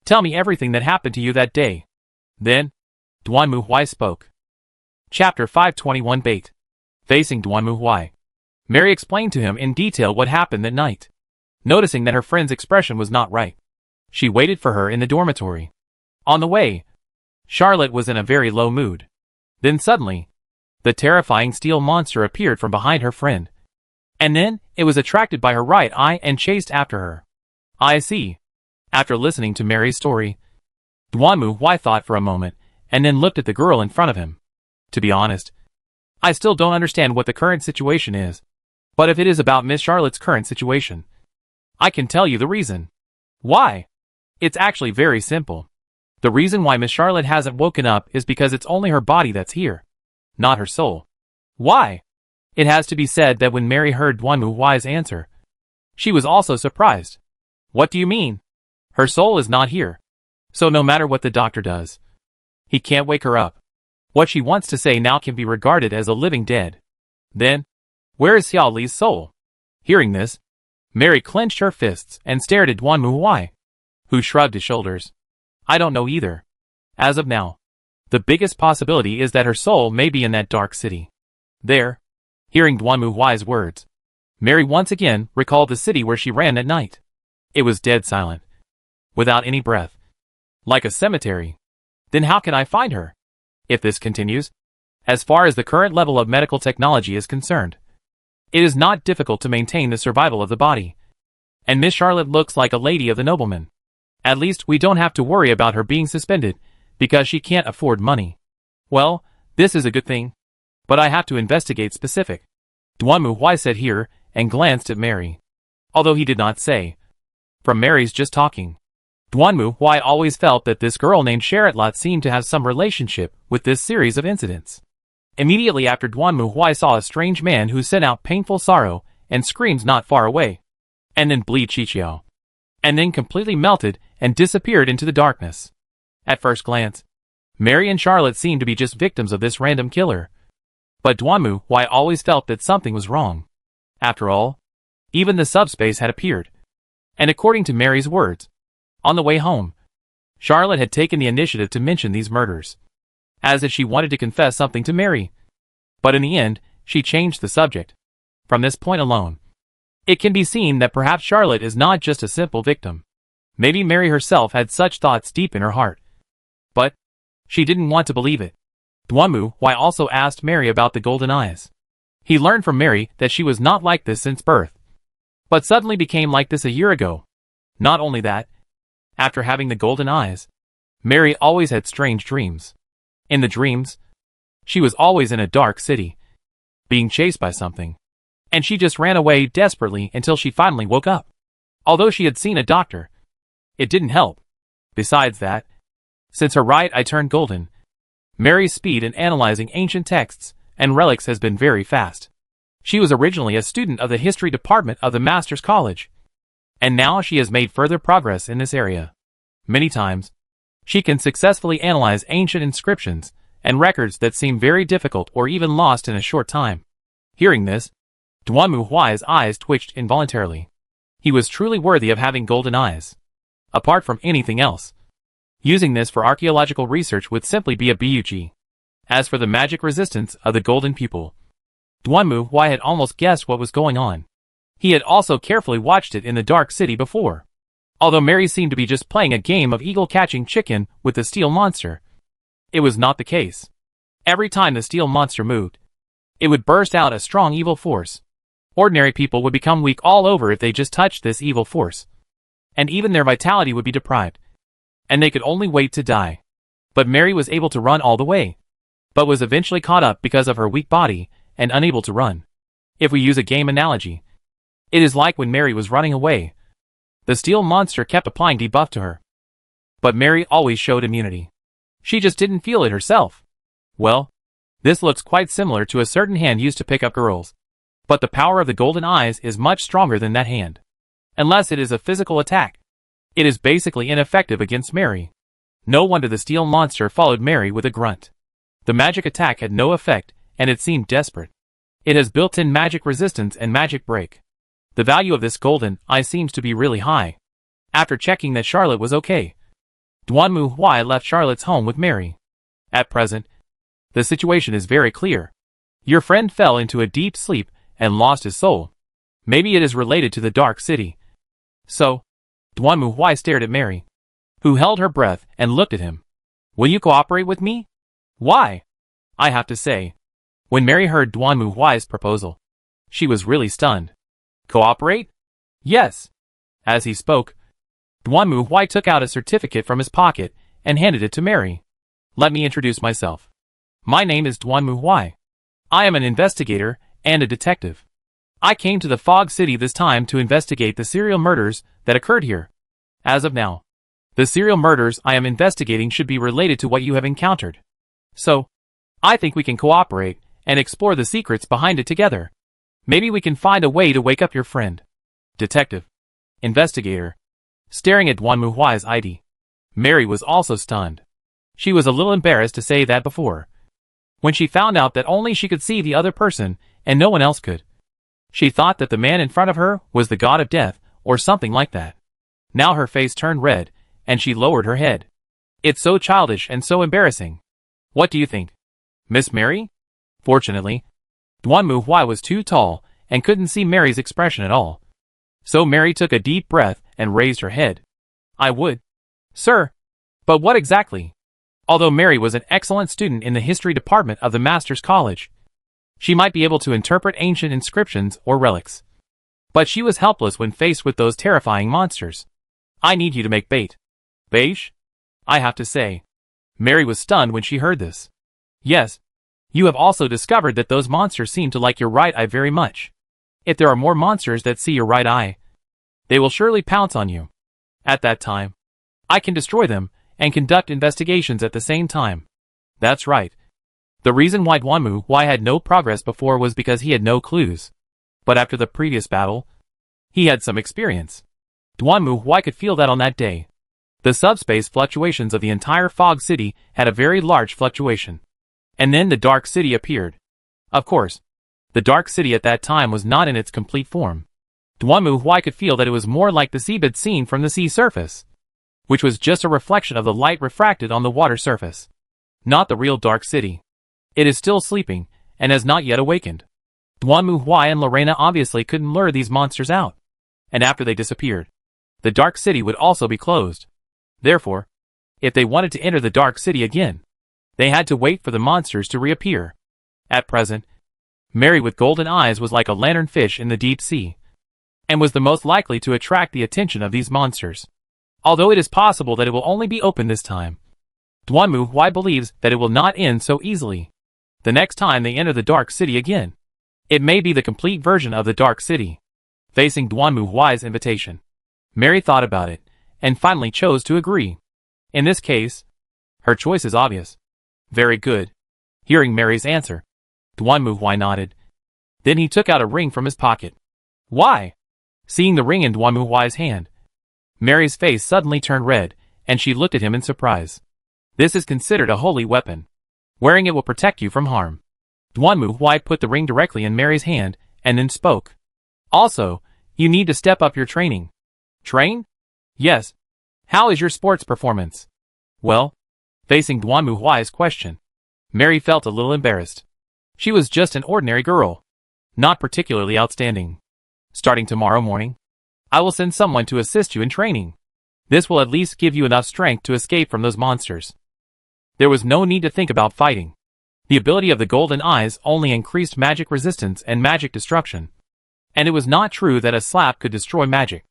Tell me everything that happened to you that day. Then, Duan Muhui spoke. Chapter 521 Bait. Facing Duan Muhui, Mary explained to him in detail what happened that night. Noticing that her friend's expression was not right, she waited for her in the dormitory. On the way, Charlotte was in a very low mood. Then suddenly, the terrifying steel monster appeared from behind her friend. And then, it was attracted by her right eye and chased after her. I see. After listening to Mary's story, Duan Muhui thought for a moment, and then looked at the girl in front of him. To be honest, I still don't understand what the current situation is. But if it is about Miss Charlotte's current situation, I can tell you the reason. Why? It's actually very simple. The reason why Miss Charlotte hasn't woken up is because it's only her body that's here, not her soul. Why? It has to be said that when Mary heard Duan Muhui's answer, she was also surprised. What do you mean? Her soul is not here. So no matter what the doctor does, he can't wake her up. What she wants to say now can be regarded as a living dead. Then, where is Xiao Li's soul? Hearing this, Mary clenched her fists and stared at Duan Muhui, who shrugged his shoulders. I don't know either. As of now, the biggest possibility is that her soul may be in that dark city. There, hearing Duan Muhui's words, Mary once again recalled the city where she ran at night. It was dead silent, without any breath, like a cemetery. Then how can I find her? If this continues, as far as the current level of medical technology is concerned, it is not difficult to maintain the survival of the body. And Miss Charlotte looks like a lady of the nobleman. At least we don't have to worry about her being suspended, because she can't afford money. Well, this is a good thing. But I have to investigate specific. Duanmu Huai said here, and glanced at Mary. Although he did not say. From Mary's just talking, Duanmu Huai always felt that this girl named Charlotte seemed to have some relationship with this series of incidents. Immediately after, Duanmu Huai saw a strange man who sent out painful sorrow and screams not far away. And then bleed Chichiao. And then completely melted and disappeared into the darkness. At first glance, Mary and Charlotte seemed to be just victims of this random killer. But Duanmu Huai always felt that something was wrong. After all, even the subspace had appeared. And according to Mary's words, on the way home, Charlotte had taken the initiative to mention these murders, as if she wanted to confess something to Mary. But in the end, she changed the subject. From this point alone, it can be seen that perhaps Charlotte is not just a simple victim. Maybe Mary herself had such thoughts deep in her heart. But she didn't want to believe it. Duanmu Huai also asked Mary about the golden eyes. He learned from Mary that she was not like this since birth, but suddenly became like this a year ago. Not only that, after having the golden eyes, Mary always had strange dreams. In the dreams, she was always in a dark city, being chased by something, and she just ran away desperately until she finally woke up. Although she had seen a doctor, it didn't help. Besides that, since her right eye turned golden, Mary's speed in analyzing ancient texts and relics has been very fast. She was originally a student of the history department of the Master's College, and now she has made further progress in this area. Many times, she can successfully analyze ancient inscriptions and records that seem very difficult or even lost in a short time. Hearing this, Duanmu Huai's eyes twitched involuntarily. He was truly worthy of having golden eyes. Apart from anything else, using this for archaeological research would simply be a BUG. As for the magic resistance of the golden pupil, Duanmu Huai had almost guessed what was going on. He had also carefully watched it in the dark city before. Although Mary seemed to be just playing a game of eagle catching chicken with the steel monster, it was not the case. Every time the steel monster moved, it would burst out a strong evil force. Ordinary people would become weak all over if they just touched this evil force, and even their vitality would be deprived, and they could only wait to die. But Mary was able to run all the way, but was eventually caught up because of her weak body and unable to run. If we use a game analogy, it is like when Mary was running away. The steel monster kept applying debuff to her, but Mary always showed immunity. She just didn't feel it herself. Well, this looks quite similar to a certain hand used to pick up girls, but the power of the golden eyes is much stronger than that hand. Unless it is a physical attack, it is basically ineffective against Mary. No wonder the steel monster followed Mary with a grunt. The magic attack had no effect, and it seemed desperate. It has built-in magic resistance and magic break. The value of this golden eye seems to be really high. After checking that Charlotte was okay, Duanmu Huai left Charlotte's home with Mary. At present, the situation is very clear. Your friend fell into a deep sleep and lost his soul. Maybe it is related to the dark city. So, Duanmu Huai stared at Mary, who held her breath and looked at him. Will you cooperate with me? Why? I have to say, when Mary heard Duanmu Huai's proposal, she was really stunned. Cooperate? Yes. As he spoke, Duanmu Huai took out a certificate from his pocket and handed it to Mary. Let me introduce myself. My name is Duanmu Huai. I am an investigator and a detective. I came to the Fog City this time to investigate the serial murders that occurred here. As of now, the serial murders I am investigating should be related to what you have encountered. So, I think we can cooperate and explore the secrets behind it together. Maybe we can find a way to wake up your friend. Detective. Investigator. Staring at Duanmu Huai's ID, Mary was also stunned. She was a little embarrassed to say that before, when she found out that only she could see the other person and no one else could. She thought that the man in front of her was the god of death or something like that. Now her face turned red and she lowered her head. It's so childish and so embarrassing. What do you think, Miss Mary? Fortunately, Duanmu Huai was too tall and couldn't see Mary's expression at all. So Mary took a deep breath and raised her head. I would. Sir. But what exactly? Although Mary was an excellent student in the history department of the Master's College, she might be able to interpret ancient inscriptions or relics. But she was helpless when faced with those terrifying monsters. I need you to make bait. Beige? I have to say. Mary was stunned when she heard this. Yes. You have also discovered that those monsters seem to like your right eye very much. If there are more monsters that see your right eye, they will surely pounce on you. At that time, I can destroy them and conduct investigations at the same time. That's right. The reason why Duanmu Huai had no progress before was because he had no clues. But after the previous battle, he had some experience. Duanmu Huai could feel that on that day. The subspace fluctuations of the entire fog city had a very large fluctuation. And then the dark city appeared. Of course, the dark city at that time was not in its complete form. Duanmu Huai could feel that it was more like the seabed seen from the sea surface, which was just a reflection of the light refracted on the water surface. Not the real dark city. It is still sleeping, and has not yet awakened. Duanmu Huai and Lorena obviously couldn't lure these monsters out. And after they disappeared, the dark city would also be closed. Therefore, if they wanted to enter the dark city again, they had to wait for the monsters to reappear. At present, Mary with golden eyes was like a lanternfish in the deep sea, and was the most likely to attract the attention of these monsters. Although it is possible that it will only be open this time, Duanmu Huai believes that it will not end so easily. The next time they enter the dark city again, it may be the complete version of the dark city. Facing Duanmu Huai's invitation, Mary thought about it, and finally chose to agree. In this case, her choice is obvious. Very good. Hearing Mary's answer, Duanmu Huai nodded. Then he took out a ring from his pocket. Why? Seeing the ring in Duanmu Huai's hand, Mary's face suddenly turned red, and she looked at him in surprise. This is considered a holy weapon. Wearing it will protect you from harm. Duanmu Huai put the ring directly in Mary's hand, and then spoke. Also, you need to step up your training. Train? Yes. How is your sports performance? Well, facing Duanmu Huai's question, Mary felt a little embarrassed. She was just an ordinary girl, not particularly outstanding. Starting tomorrow morning, I will send someone to assist you in training. This will at least give you enough strength to escape from those monsters. There was no need to think about fighting. The ability of the golden eyes only increased magic resistance and magic destruction. And it was not true that a slap could destroy magic.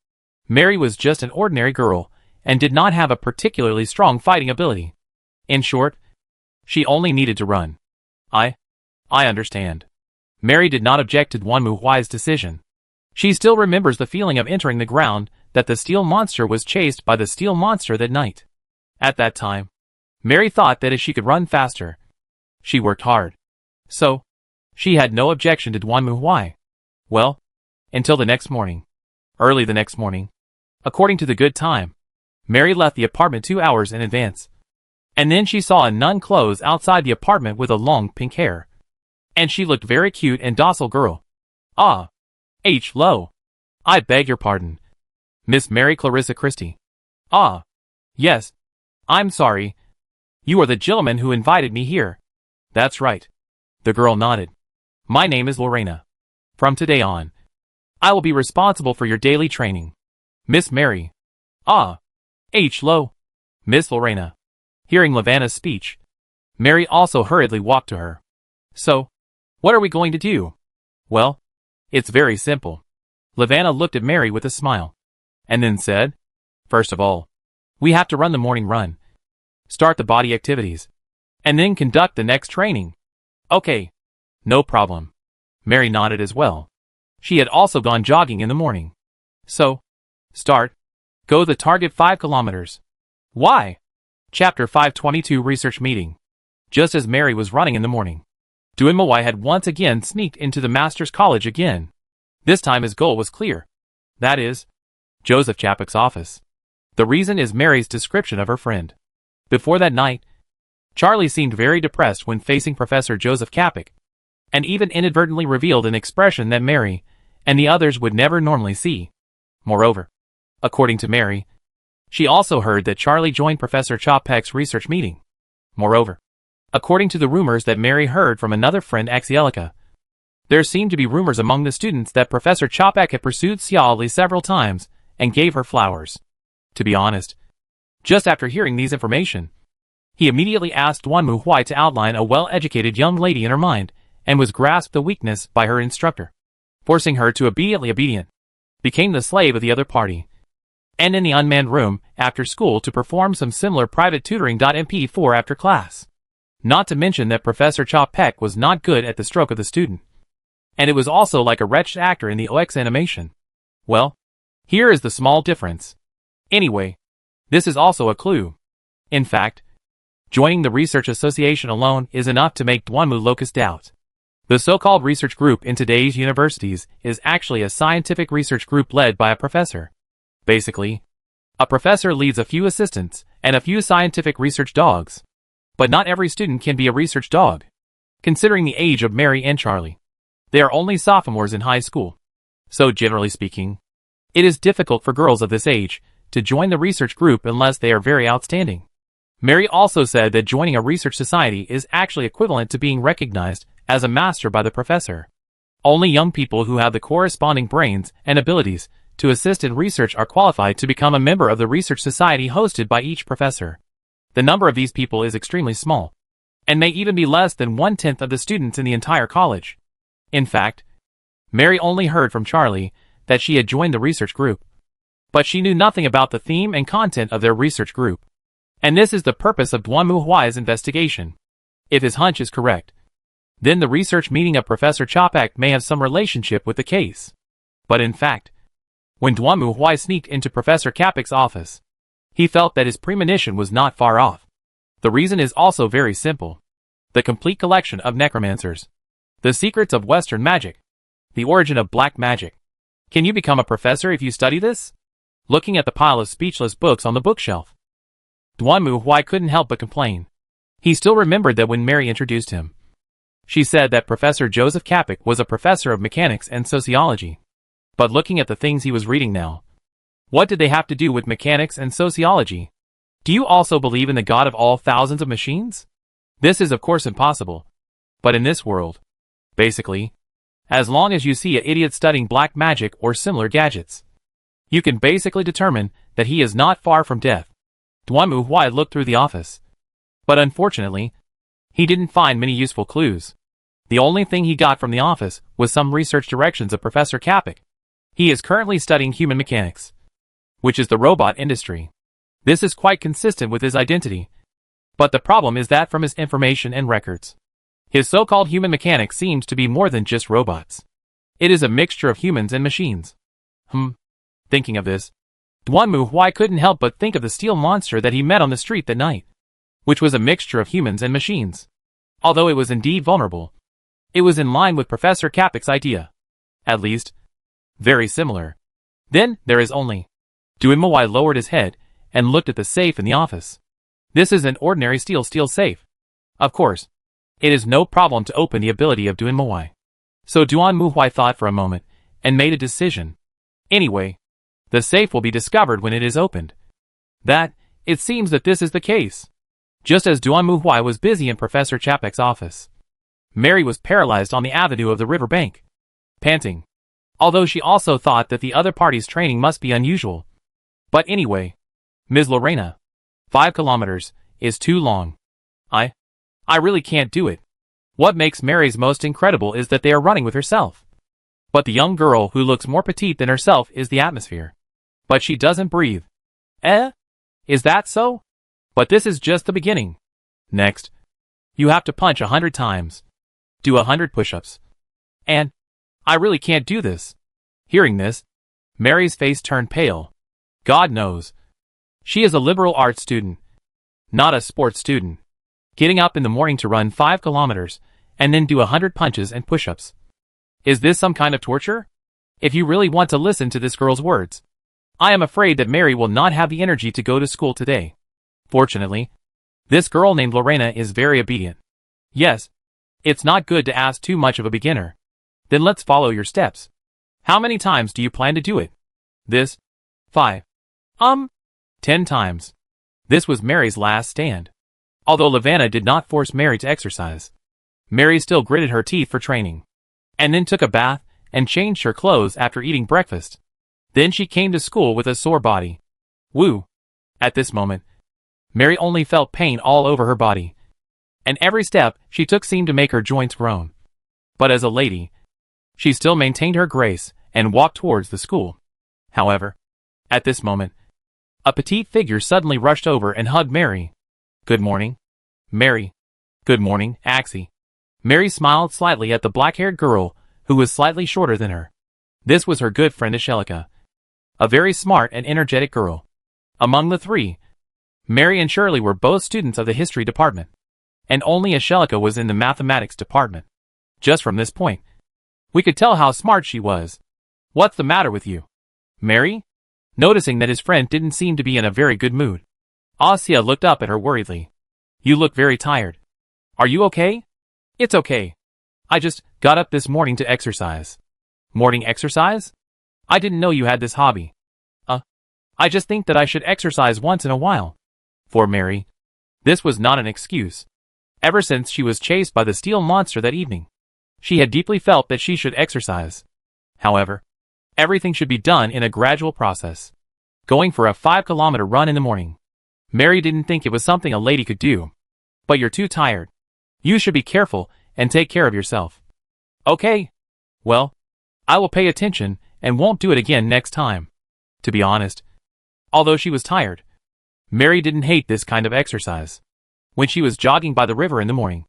Mary was just an ordinary girl, and did not have a particularly strong fighting ability. In short, she only needed to run. I understand. Mary did not object to Duanmu Huai's decision. She still remembers the feeling of entering the ground, that the steel monster was chased by the steel monster that night. At that time, Mary thought that if she could run faster, she worked hard. So, she had no objection to Duanmu Huai. Well, until the next morning. Early the next morning, according to the good time, Mary left the apartment 2 hours in advance. And then she saw a nun close outside the apartment with a long pink hair. And she looked very cute and docile girl. Ah. Hello. I beg your pardon. Miss Mary Clarissa Christie. Ah. Yes. I'm sorry. You are the gentleman who invited me here. That's right. The girl nodded. My name is Lorena. From today on, I will be responsible for your daily training. Miss Mary. Ah. Hello. Miss Lorena. Hearing Lavanna's speech, Mary also hurriedly walked to her. So, what are we going to do? Well, it's very simple. Lavanna looked at Mary with a smile, and then said, First of all, we have to run the morning run, start the body activities, and then conduct the next training. Okay, no problem. Mary nodded as well. She had also gone jogging in the morning. So, start. Go the target 5 kilometers. Why? Chapter 522 Research Meeting. Just as Mary was running in the morning, Duanmu Huai had once again sneaked into the Master's College again. This time his goal was clear. That is, Joseph Chapek's office. The reason is Mary's description of her friend. Before that night, Charlie seemed very depressed when facing Professor Joseph Chapek, and even inadvertently revealed an expression that Mary and the others would never normally see. Moreover, according to Mary, she also heard that Charlie joined Professor Chapek's research meeting. Moreover, according to the rumors that Mary heard from another friend Angelica, there seemed to be rumors among the students that Professor Chapek had pursued Xiaoli several times and gave her flowers. To be honest, just after hearing these information, He immediately asked Duanmu Huai to outline a well-educated young lady in her mind, and was grasped the weakness by her instructor, forcing her to obedient, became the slave of the other party, and in the unmanned room, after school to perform some similar private tutoring. MP4 after class. Not to mention that Professor Cha Pek was not good at the stroke of the student. And it was also like a wretched actor in the OX animation. Well, here is the small difference. Anyway, this is also a clue. In fact, joining the research association alone is enough to make Duanmu locus doubt. The so-called research group in today's universities is actually a scientific research group led by a professor. Basically, a professor leads a few assistants and a few scientific research dogs. But not every student can be a research dog. Considering the age of Mary and Charlie, they are only sophomores in high school. So generally speaking, it is difficult for girls of this age to join the research group unless they are very outstanding. Mary also said that joining a research society is actually equivalent to being recognized as a master by the professor. Only young people who have the corresponding brains and abilities to assist in research are qualified to become a member of the research society hosted by each professor. The number of these people is extremely small, and may even be less than 1/10 of the students in the entire college. In fact, Mary only heard from Charlie that she had joined the research group, but she knew nothing about the theme and content of their research group. And this is the purpose of Duanmu Huai's investigation. If his hunch is correct, then the research meeting of Professor Chapek may have some relationship with the case. But in fact, when Duanmu Huai sneaked into Professor Kapek's office, he felt that his premonition was not far off. The reason is also very simple. The complete collection of necromancers. The secrets of Western magic. The origin of black magic. Can you become a professor if you study this? Looking at the pile of speechless books on the bookshelf, Duanmu Huai couldn't help but complain. He still remembered that when Mary introduced him, she said that Professor Joseph Kapek was a professor of mechanics and sociology. But looking at the things he was reading now, what did they have to do with mechanics and sociology? Do you also believe in the God of all thousands of machines? This is of course impossible. But in this world, basically, as long as you see an idiot studying black magic or similar gadgets, you can basically determine that he is not far from death. Duanmu Huai looked through the office, but unfortunately, he didn't find many useful clues. The only thing he got from the office was some research directions of Professor Kapek. He is currently studying human mechanics, which is the robot industry. This is quite consistent with his identity. But the problem is that from his information and records, his so-called human mechanics seems to be more than just robots. It is a mixture of humans and machines. Thinking of this, Duanmu Huai couldn't help but think of the steel monster that he met on the street that night, which was a mixture of humans and machines. Although it was indeed vulnerable, it was in line with Professor Kapek's idea. At least, very similar. Then, there is only. Duanmu Huai lowered his head and looked at the safe in the office. This is an ordinary steel safe. Of course, it is no problem to open the ability of Duanmu Huai. So Duanmu Huai thought for a moment and made a decision. Anyway, the safe will be discovered when it is opened. It seems that this is the case. Just as Duanmu Huai was busy in Professor Chapek's office, Mary was paralyzed on the avenue of the river bank, panting. Although she also thought that the other party's training must be unusual. But anyway, Ms. Lorena, 5 kilometers is too long. I really can't do it. What makes Mary's most incredible is that they are running with herself. But the young girl who looks more petite than herself is the atmosphere. But she doesn't breathe. Is that so? But this is just the beginning. Next, you have to punch 100 times. Do 100 push-ups. And I really can't do this. Hearing this, Mary's face turned pale. God knows. She is a liberal arts student, not a sports student. Getting up in the morning to run 5 kilometers, and then do 100 punches and push-ups. Is this some kind of torture? If you really want to listen to this girl's words, I am afraid that Mary will not have the energy to go to school today. Fortunately, this girl named Lorena is very obedient. Yes, it's not good to ask too much of a beginner. Then let's follow your steps. How many times do you plan to do it? This? 5. 10 times. This was Mary's last stand. Although Lavanna did not force Mary to exercise, Mary still gritted her teeth for training, and then took a bath and changed her clothes after eating breakfast. Then she came to school with a sore body. Woo! At this moment, Mary only felt pain all over her body, and every step she took seemed to make her joints groan. But as a lady, she still maintained her grace and walked towards the school. However, at this moment, a petite figure suddenly rushed over and hugged Mary. "Good morning, Mary." "Good morning, Axie." Mary smiled slightly at the black-haired girl, who was slightly shorter than her. This was her good friend Angelica, a very smart and energetic girl. Among the three, Mary and Shirley were both students of the history department, and only Angelica was in the mathematics department. Just from this point, we could tell how smart she was. "What's the matter with you, Mary?" Noticing that his friend didn't seem to be in a very good mood, Asia looked up at her worriedly. "You look very tired. Are you okay?" "It's okay. I just got up this morning to exercise." "Morning exercise? I didn't know you had this hobby." I just think that I should exercise once in a while." For Mary, this was not an excuse. Ever since she was chased by the steel monster that evening, she had deeply felt that she should exercise. However, everything should be done in a gradual process. Going for a 5-kilometer run in the morning, Mary didn't think it was something a lady could do. "But you're too tired. You should be careful and take care of yourself." "Okay. Well, I will pay attention and won't do it again next time." To be honest, although she was tired, Mary didn't hate this kind of exercise. When she was jogging by the river in the morning,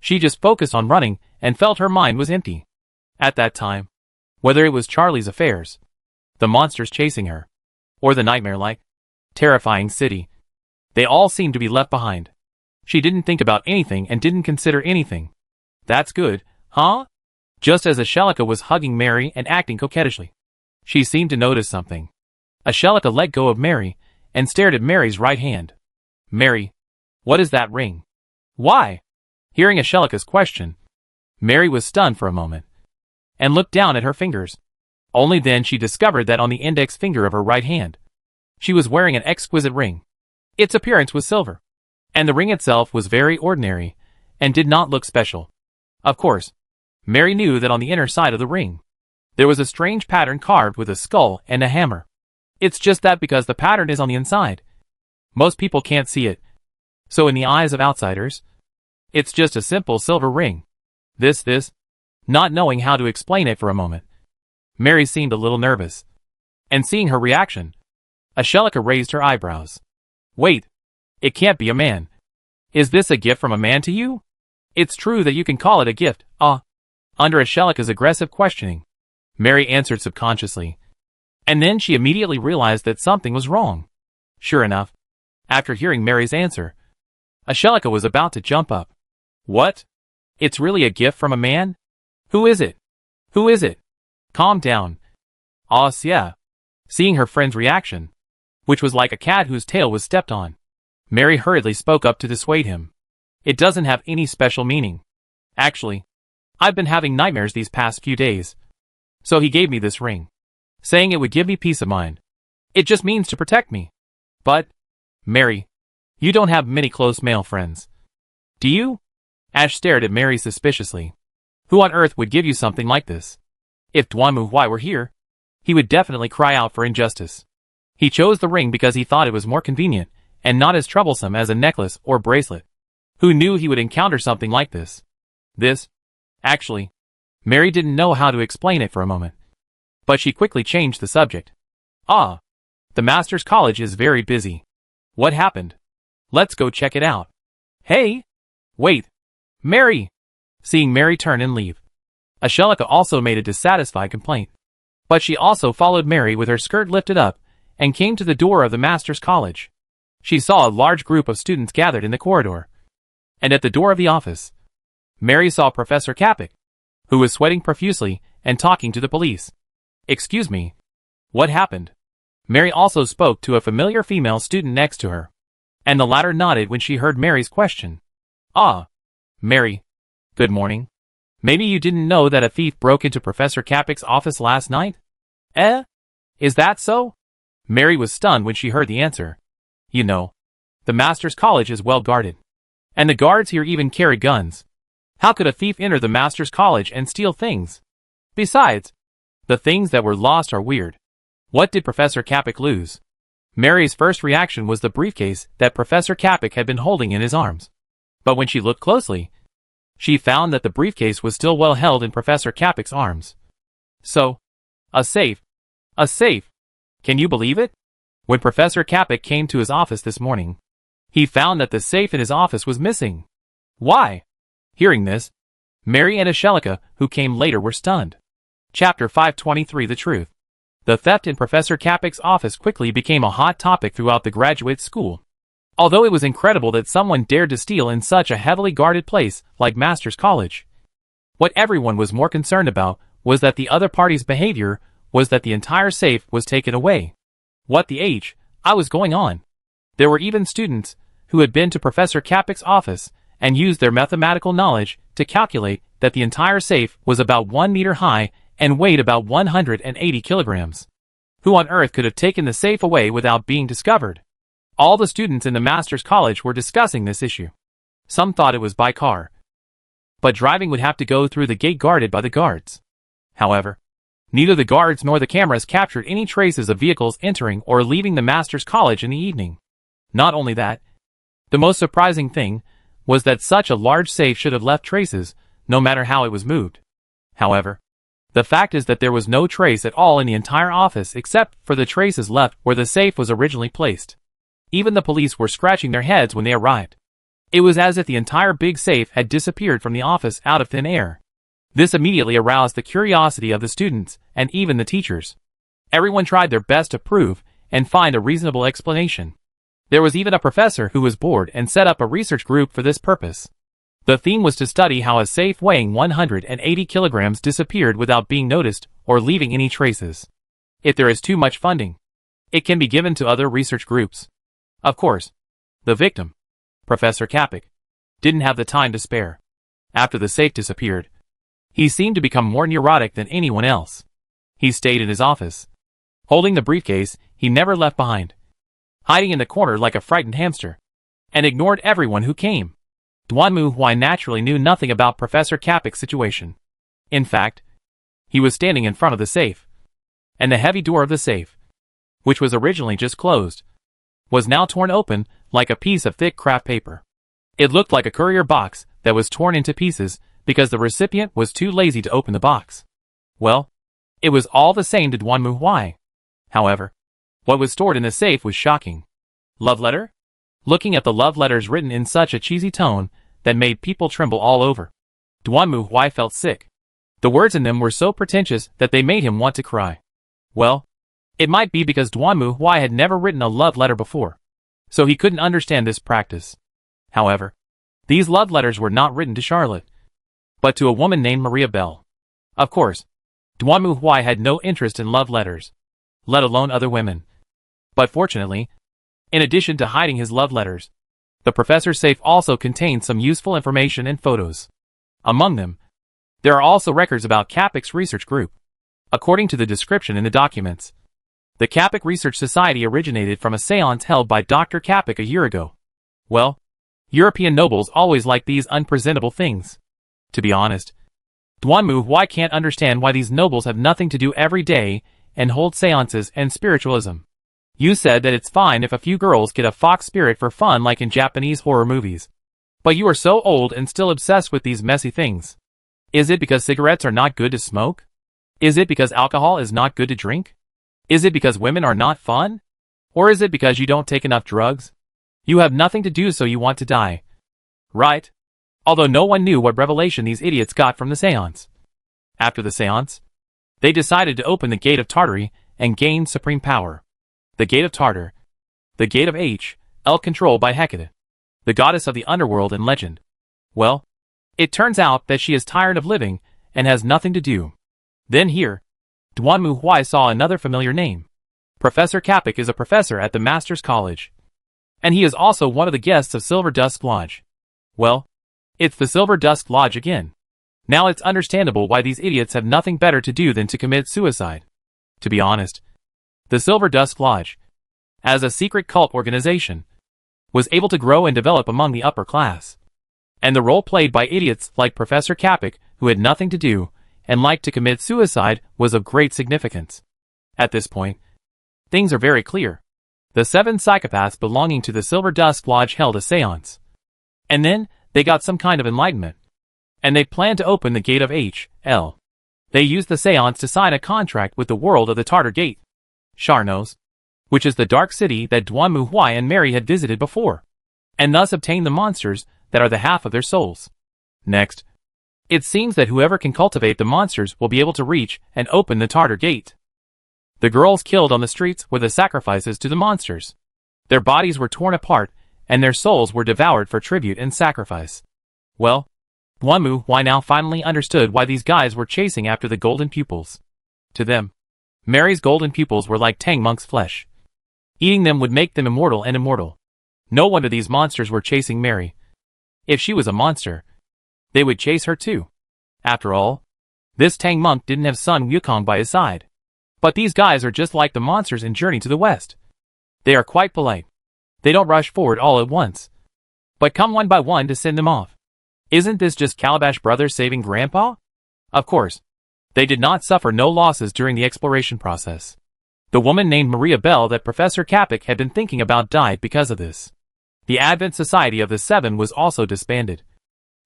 she just focused on running and felt her mind was empty. At that time, whether it was Charlie's affairs, the monsters chasing her, or the nightmare-like, terrifying city, they all seemed to be left behind. She didn't think about anything and didn't consider anything. "That's good, huh?" Just as Angelica was hugging Mary and acting coquettishly, she seemed to notice something. Angelica let go of Mary and stared at Mary's right hand. "Mary, what is that ring?" "Why?" Hearing Angelica's question, Mary was stunned for a moment and looked down at her fingers. Only then she discovered that on the index finger of her right hand, she was wearing an exquisite ring. Its appearance was silver, and the ring itself was very ordinary and did not look special. Of course, Mary knew that on the inner side of the ring, there was a strange pattern carved with a skull and a hammer. It's just that because the pattern is on the inside, most people can't see it. So in the eyes of outsiders, it's just a simple silver ring. This, not knowing how to explain it for a moment, Mary seemed a little nervous. And seeing her reaction, Angelica raised her eyebrows. "Wait, it can't be a man. Is this a gift from a man to you?" "It's true that you can call it a gift, Under Angelica's aggressive questioning, Mary answered subconsciously. And then she immediately realized that something was wrong. Sure enough, after hearing Mary's answer, Angelica was about to jump up. "What? It's really a gift from a man? Who is it? Who is it?" "Calm down, Asia." Seeing her friend's reaction, which was like a cat whose tail was stepped on, Mary hurriedly spoke up to dissuade him. "It doesn't have any special meaning. Actually, I've been having nightmares these past few days. So he gave me this ring, saying it would give me peace of mind. It just means to protect me." "But, Mary, you don't have many close male friends, do you?" Ash stared at Mary suspiciously. "Who on earth would give you something like this?" If Duanmu Huai were here, he would definitely cry out for injustice. He chose the ring because he thought it was more convenient and not as troublesome as a necklace or bracelet. Who knew he would encounter something like this? Actually, Mary didn't know how to explain it for a moment. But she quickly changed the subject. The Master's College is very busy. What happened? Let's go check it out." "Hey! Wait! Mary!" Seeing Mary turn and leave, Angelica also made a dissatisfied complaint. But she also followed Mary with her skirt lifted up and came to the door of the Master's College. She saw a large group of students gathered in the corridor. And at the door of the office, Mary saw Professor Kapik, who was sweating profusely and talking to the police. "Excuse me. What happened?" Mary also spoke to a familiar female student next to her, and the latter nodded when she heard Mary's question. Mary. Good morning. Maybe you didn't know that a thief broke into Professor Kapik's office last night? Is that so?" Mary was stunned when she heard the answer. "You know, the Master's College is well guarded, and the guards here even carry guns. How could a thief enter the Master's College and steal things? Besides, the things that were lost are weird. What did Professor Kapik lose?" Mary's first reaction was the briefcase that Professor Kapik had been holding in his arms. But when she looked closely, she found that the briefcase was still well held in Professor Kapik's arms. So, a safe. A safe. Can you believe it? When Professor Kapik came to his office this morning, he found that the safe in his office was missing. Why? Hearing this, Mary and Ashelika, who came later, were stunned. Chapter 523 The Truth. The theft in Professor Kapik's office quickly became a hot topic throughout the graduate school. Although it was incredible that someone dared to steal in such a heavily guarded place like Master's College, what everyone was more concerned about was that the other party's behavior was that the entire safe was taken away. What the H I was going on? There were even students who had been to Professor Kapik's office and used their mathematical knowledge to calculate that the entire safe was about 1 meter high and weighed about 180 kilograms. Who on earth could have taken the safe away without being discovered? All the students in the Master's College were discussing this issue. Some thought it was by car, but driving would have to go through the gate guarded by the guards. However, neither the guards nor the cameras captured any traces of vehicles entering or leaving the Master's College in the evening. Not only that, the most surprising thing was that such a large safe should have left traces, no matter how it was moved. However, the fact is that there was no trace at all in the entire office except for the traces left where the safe was originally placed. Even the police were scratching their heads when they arrived. It was as if the entire big safe had disappeared from the office out of thin air. This immediately aroused the curiosity of the students and even the teachers. Everyone tried their best to prove and find a reasonable explanation. There was even a professor who was bored and set up a research group for this purpose. The theme was to study how a safe weighing 180 kilograms disappeared without being noticed or leaving any traces. If there is too much funding, it can be given to other research groups. Of course, the victim, Professor Kapik, didn't have the time to spare. After the safe disappeared, he seemed to become more neurotic than anyone else. He stayed in his office, holding the briefcase he never left behind, hiding in the corner like a frightened hamster, and ignored everyone who came. Duanmu Huai naturally knew nothing about Professor Kapik's situation. In fact, he was standing in front of the safe, and the heavy door of the safe, which was originally just closed, was now torn open like a piece of thick craft paper. It looked like a courier box that was torn into pieces because the recipient was too lazy to open the box. Well, it was all the same to Duanmu Huai. However, what was stored in the safe was shocking. Love letter? Looking at the love letters written in such a cheesy tone that made people tremble all over, Duanmu Huai felt sick. The words in them were so pretentious that they made him want to cry. Well, it might be because Duanmu Huai had never written a love letter before, so he couldn't understand this practice. However, these love letters were not written to Charlotte, but to a woman named Maria Bell. Of course, Duanmu Huai had no interest in love letters, let alone other women. But fortunately, in addition to hiding his love letters, the professor's safe also contained some useful information and photos. Among them, there are also records about Kapik's research group. According to the description in the documents, the Kapik Research Society originated from a seance held by Dr. Kapik a year ago. Well, European nobles always like these unpresentable things. To be honest, Duanmu Huai can't understand why these nobles have nothing to do every day and hold seances and spiritualism. You said that it's fine if a few girls get a fox spirit for fun like in Japanese horror movies. But you are so old and still obsessed with these messy things. Is it because cigarettes are not good to smoke? Is it because alcohol is not good to drink? Is it because women are not fun? Or is it because you don't take enough drugs? You have nothing to do so you want to die. Right? Although no one knew what revelation these idiots got from the seance. After the seance, they decided to open the Gate of Tartary and gain supreme power. The Gate of Tartar. The Gate of L controlled by Hecate, the goddess of the underworld and legend. Well, it turns out that she is tired of living and has nothing to do. Then here, Duanmu Huai saw another familiar name. Professor Kapik is a professor at the Master's College, and he is also one of the guests of Silver Dusk Lodge. Well, it's the Silver Dusk Lodge again. Now it's understandable why these idiots have nothing better to do than to commit suicide. To be honest, the Silver Dusk Lodge, as a secret cult organization, was able to grow and develop among the upper class. And the role played by idiots like Professor Kapik, who had nothing to do and liked to commit suicide, was of great significance. At this point, things are very clear. The 7 psychopaths belonging to the Silver Dusk Lodge held a seance. And then, they got some kind of enlightenment. And they planned to open the gate of H.L. They used the seance to sign a contract with the world of the Tartar Gate, Sharnos, which is the dark city that Duanmu Huai and Mary had visited before, and thus obtain the monsters that are the half of their souls. Next, it seems that whoever can cultivate the monsters will be able to reach and open the Tartar Gate. The girls killed on the streets were the sacrifices to the monsters. Their bodies were torn apart, and their souls were devoured for tribute and sacrifice. Well, Duanmu Huai now finally understood why these guys were chasing after the golden pupils. To them, Mary's golden pupils were like Tang Monk's flesh. Eating them would make them immortal and immortal. No wonder these monsters were chasing Mary. If she was a monster, they would chase her too. After all, this Tang Monk didn't have Sun Wukong by his side. But these guys are just like the monsters in Journey to the West. They are quite polite. They don't rush forward all at once, but come one by one to send them off. Isn't this just Calabash Brothers saving Grandpa? Of course. They did not suffer no losses during the exploration process. The woman named Maria Bell that Professor Kapik had been thinking about died because of this. The Advent Society of the Seven was also disbanded.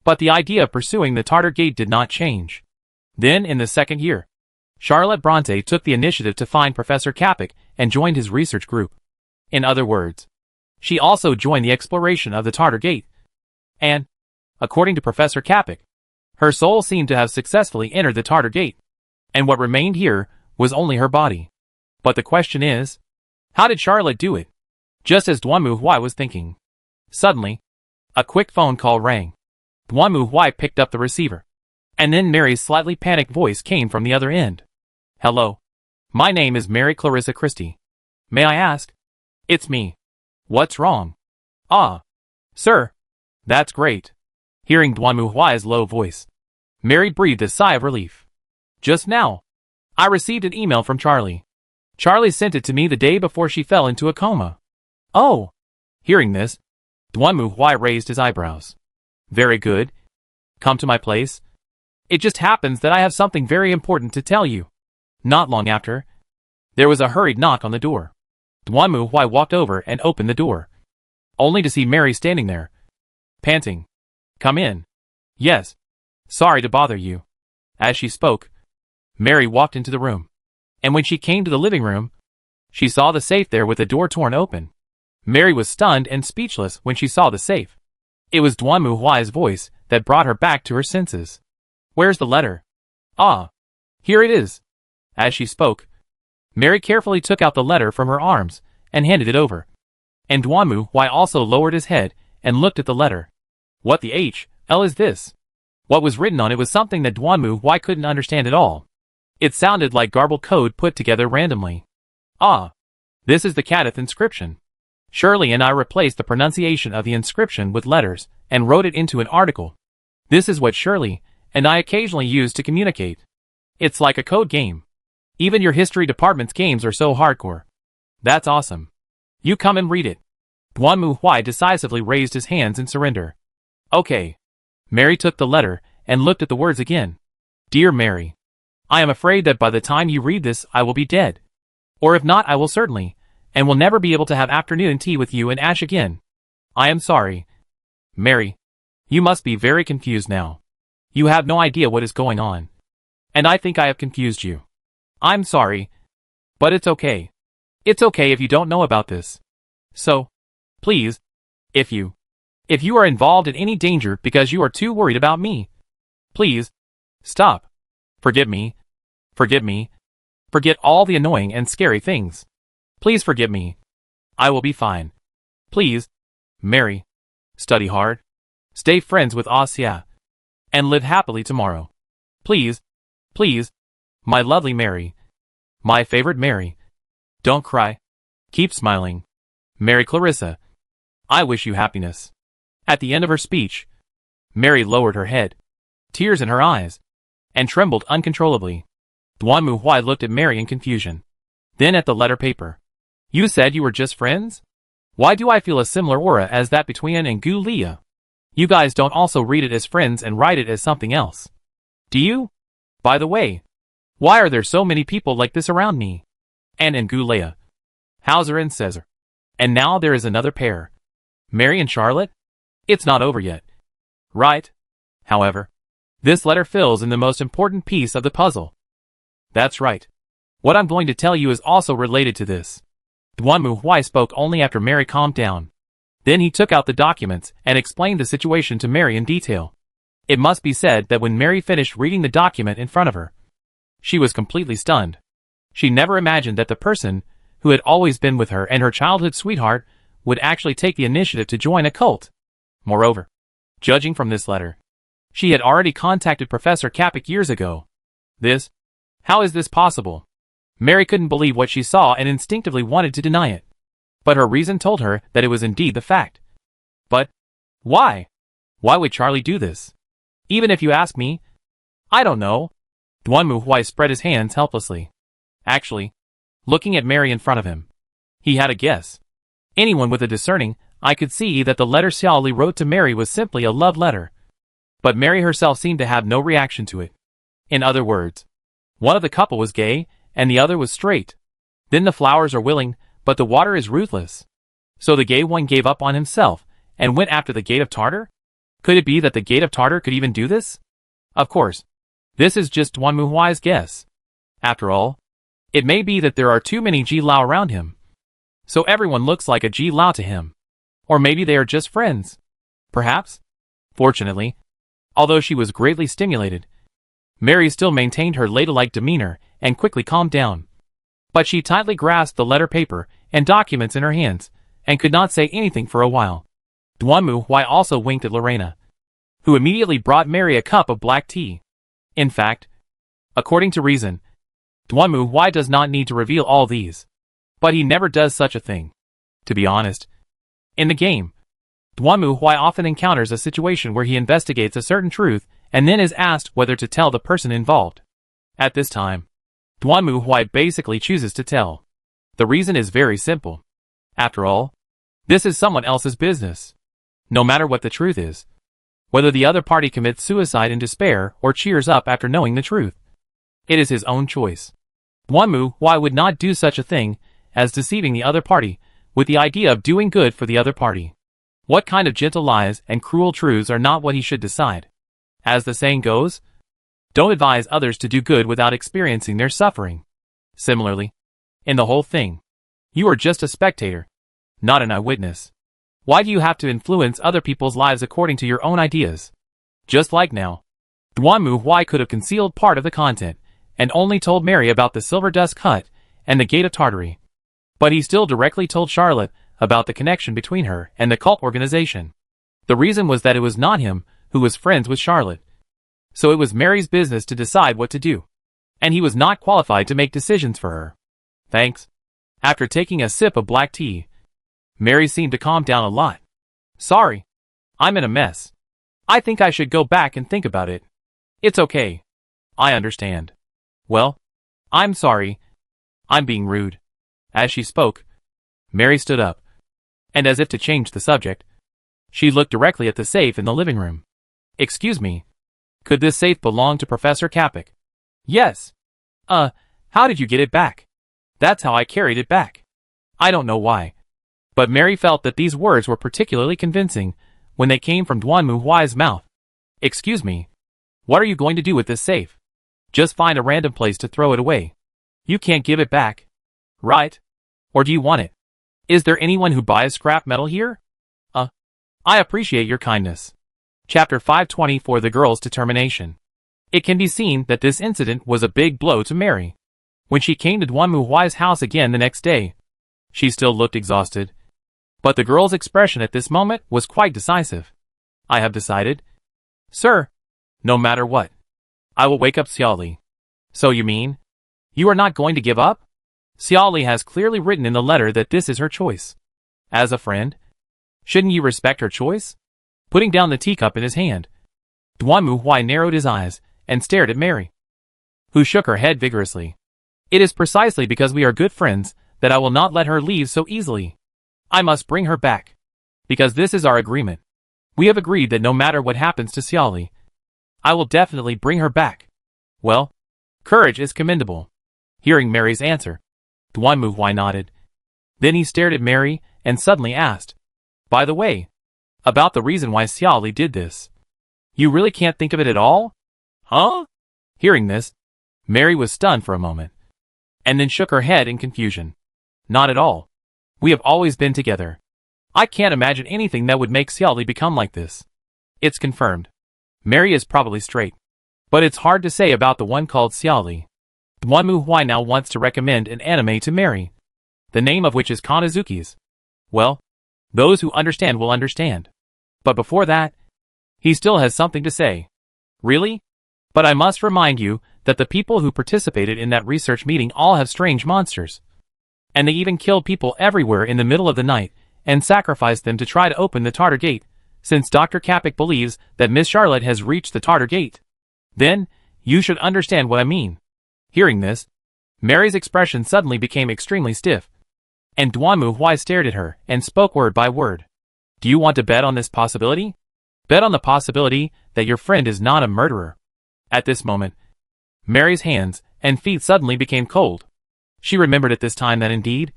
But the idea of pursuing the Tartar Gate did not change. Then, in the second year, Charlotte Bronte took the initiative to find Professor Kapik and joined his research group. In other words, she also joined the exploration of the Tartar Gate. And, according to Professor Kapik, her soul seemed to have successfully entered the Tartar Gate, and what remained here was only her body. But the question is, how did Charlotte do it? Just as Duanmu Huai was thinking. Suddenly, a quick phone call rang. Duanmu Huai picked up the receiver. And then Mary's slightly panicked voice came from the other end. Hello. My name is Mary Clarissa Christie. May I ask? It's me. What's wrong? Ah. Sir. That's great. Hearing Duanmu Huai's low voice, Mary breathed a sigh of relief. Just now, I received an email from Charlie. Charlie sent it to me the day before she fell into a coma. Oh. Hearing this, Duanmu Huai raised his eyebrows. Very good. Come to my place. It just happens that I have something very important to tell you. Not long after, there was a hurried knock on the door. Duanmu Huai walked over and opened the door, only to see Mary standing there, panting. Come in. Yes. Sorry to bother you. As she spoke, Mary walked into the room, and when she came to the living room, she saw the safe there with the door torn open. Mary was stunned and speechless when she saw the safe. It was Duanmu Huai's voice that brought her back to her senses. Where's the letter? Ah. Here it is. As she spoke, Mary carefully took out the letter from her arms and handed it over. And Duanmu Huai also lowered his head and looked at the letter. What the H.L. is this? What was written on it was something that Duanmu Huai couldn't understand at all. It sounded like garbled code put together randomly. Ah. This is the Kadith inscription. Shirley and I replaced the pronunciation of the inscription with letters and wrote it into an article. This is what Shirley and I occasionally use to communicate. It's like a code game. Even your history department's games are so hardcore. That's awesome. You come and read it. Duanmu Huai decisively raised his hands in surrender. Okay. Mary took the letter and looked at the words again. Dear Mary, I am afraid that by the time you read this I will be dead. Or if not I will certainly, and will never be able to have afternoon tea with you and Ash again. I am sorry. Mary, you must be very confused now. You have no idea what is going on. And I think I have confused you. I'm sorry. But it's okay. It's okay if you don't know about this. So, please, if you are involved in any danger because you are too worried about me, please, stop. Forgive me. Forgive me. Forget all the annoying and scary things. Please forgive me. I will be fine. Please, Mary, study hard, stay friends with Asia, and live happily tomorrow. Please, please, my lovely Mary, my favorite Mary. Don't cry. Keep smiling. Mary Clarissa. I wish you happiness. At the end of her speech, Mary lowered her head, tears in her eyes, and trembled uncontrollably. Duanmu Huai looked at Mary in confusion, then at the letter paper. You said you were just friends? Why do I feel a similar aura as that between Ann and Gu Lia? You guys don't also read it as friends and write it as something else, do you? By the way, why are there so many people like this around me? Ann and Gu Lia. Hauser and Cesar. And now there is another pair. Mary and Charlotte? It's not over yet. Right. However, this letter fills in the most important piece of the puzzle. That's right. What I'm going to tell you is also related to this. Duanmu Huai spoke only after Mary calmed down. Then he took out the documents and explained the situation to Mary in detail. It must be said that when Mary finished reading the document in front of her, she was completely stunned. She never imagined that the person who had always been with her and her childhood sweetheart would actually take the initiative to join a cult. Moreover, judging from this letter, she had already contacted Professor Kapik years ago. How is this possible? Mary couldn't believe what she saw and instinctively wanted to deny it. But her reason told her that it was indeed the fact. But why? Why would Charlie do this? Even if you ask me, I don't know. Duanmu Huai spread his hands helplessly. Actually, looking at Mary in front of him, he had a guess. Anyone with a discerning eye could see that the letter Xiao Li wrote to Mary was simply a love letter. But Mary herself seemed to have no reaction to it. In other words, one of the couple was gay, and the other was straight. Then the flowers are willing, but the water is ruthless. So the gay one gave up on himself, and went after the Gate of Tartar? Could it be that the Gate of Tartar could even do this? Of course, this is just Duanmu Huai's guess. After all, it may be that there are too many Ji Lao around him. So everyone looks like a Ji Lao to him. Or maybe they are just friends. Perhaps. Fortunately, although she was greatly stimulated, Mary still maintained her ladylike demeanor and quickly calmed down. But she tightly grasped the letter paper and documents in her hands, and could not say anything for a while. Duanmu Huai also winked at Lorena, who immediately brought Mary a cup of black tea. In fact, according to reason, Duanmu Huai does not need to reveal all these. But he never does such a thing. To be honest, in the game, Duanmu Huai often encounters a situation where he investigates a certain truth and then is asked whether to tell the person involved. At this time, Duanmu Huai basically chooses to tell. The reason is very simple. After all, this is someone else's business. No matter what the truth is, whether the other party commits suicide in despair or cheers up after knowing the truth, it is his own choice. Duanmu Huai would not do such a thing as deceiving the other party with the idea of doing good for the other party. What kind of gentle lies and cruel truths are not what he should decide. As the saying goes, don't advise others to do good without experiencing their suffering. Similarly, in the whole thing, you are just a spectator, not an eyewitness. Why do you have to influence other people's lives according to your own ideas? Just like now, Duanmu Huai could have concealed part of the content and only told Mary about the Silver Dusk Hut and the Gate of Tartary. But he still directly told Charlotte about the connection between her and the cult organization. The reason was that it was not him who was friends with Charlotte. So it was Mary's business to decide what to do. And he was not qualified to make decisions for her. Thanks. After taking a sip of black tea, Mary seemed to calm down a lot. Sorry. I'm in a mess. I think I should go back and think about it. It's okay. I understand. Well, I'm sorry. I'm being rude. As she spoke, Mary stood up. And as if to change the subject, she looked directly at the safe in the living room. Excuse me. Could this safe belong to Professor Kapik? Yes. How did you get it back? That's how I carried it back. I don't know why. But Mary felt that these words were particularly convincing when they came from Duanmu Huai's mouth. Excuse me. What are you going to do with this safe? Just find a random place to throw it away. You can't give it back. Right? Or do you want it? Is there anyone who buys scrap metal here? I appreciate your kindness. Chapter 524 The Girl's Determination. It can be seen that this incident was a big blow to Mary. When she came to Duanmu Huai's house again the next day, she still looked exhausted. But the girl's expression at this moment was quite decisive. I have decided. Sir, no matter what, I will wake up Xiao Li. So you mean, you are not going to give up? Xiao Li has clearly written in the letter that this is her choice. As a friend, shouldn't you respect her choice? Putting down the teacup in his hand, Duanmu Huai narrowed his eyes and stared at Mary, who shook her head vigorously. It is precisely because we are good friends that I will not let her leave so easily. I must bring her back. Because this is our agreement. We have agreed that no matter what happens to Xiao Li, I will definitely bring her back. Well, courage is commendable. Hearing Mary's answer, Duanmu Huai nodded. Then he stared at Mary and suddenly asked, "By the way, about the reason why Xiao Li did this. You really can't think of it at all? Huh?" Hearing this, Mary was stunned for a moment, and then shook her head in confusion. "Not at all. We have always been together. I can't imagine anything that would make Xiao Li become like this. It's confirmed. Mary is probably straight. But it's hard to say about the one called Xiao Li. Duanmu Huai now wants to recommend an anime to Mary, the name of which is Kanazuki's. Well, those who understand will understand. But before that, he still has something to say." "Really? But I must remind you that the people who participated in that research meeting all have strange monsters. And they even killed people everywhere in the middle of the night and sacrificed them to try to open the Tartar Gate, since Dr. Kapik believes that Miss Charlotte has reached the Tartar Gate. Then, you should understand what I mean." Hearing this, Mary's expression suddenly became extremely stiff, and Duanmu Huai stared at her and spoke word by word. "Do you want to bet on this possibility? Bet on the possibility that your friend is not a murderer." At this moment, Mary's hands and feet suddenly became cold. She remembered at this time that indeed,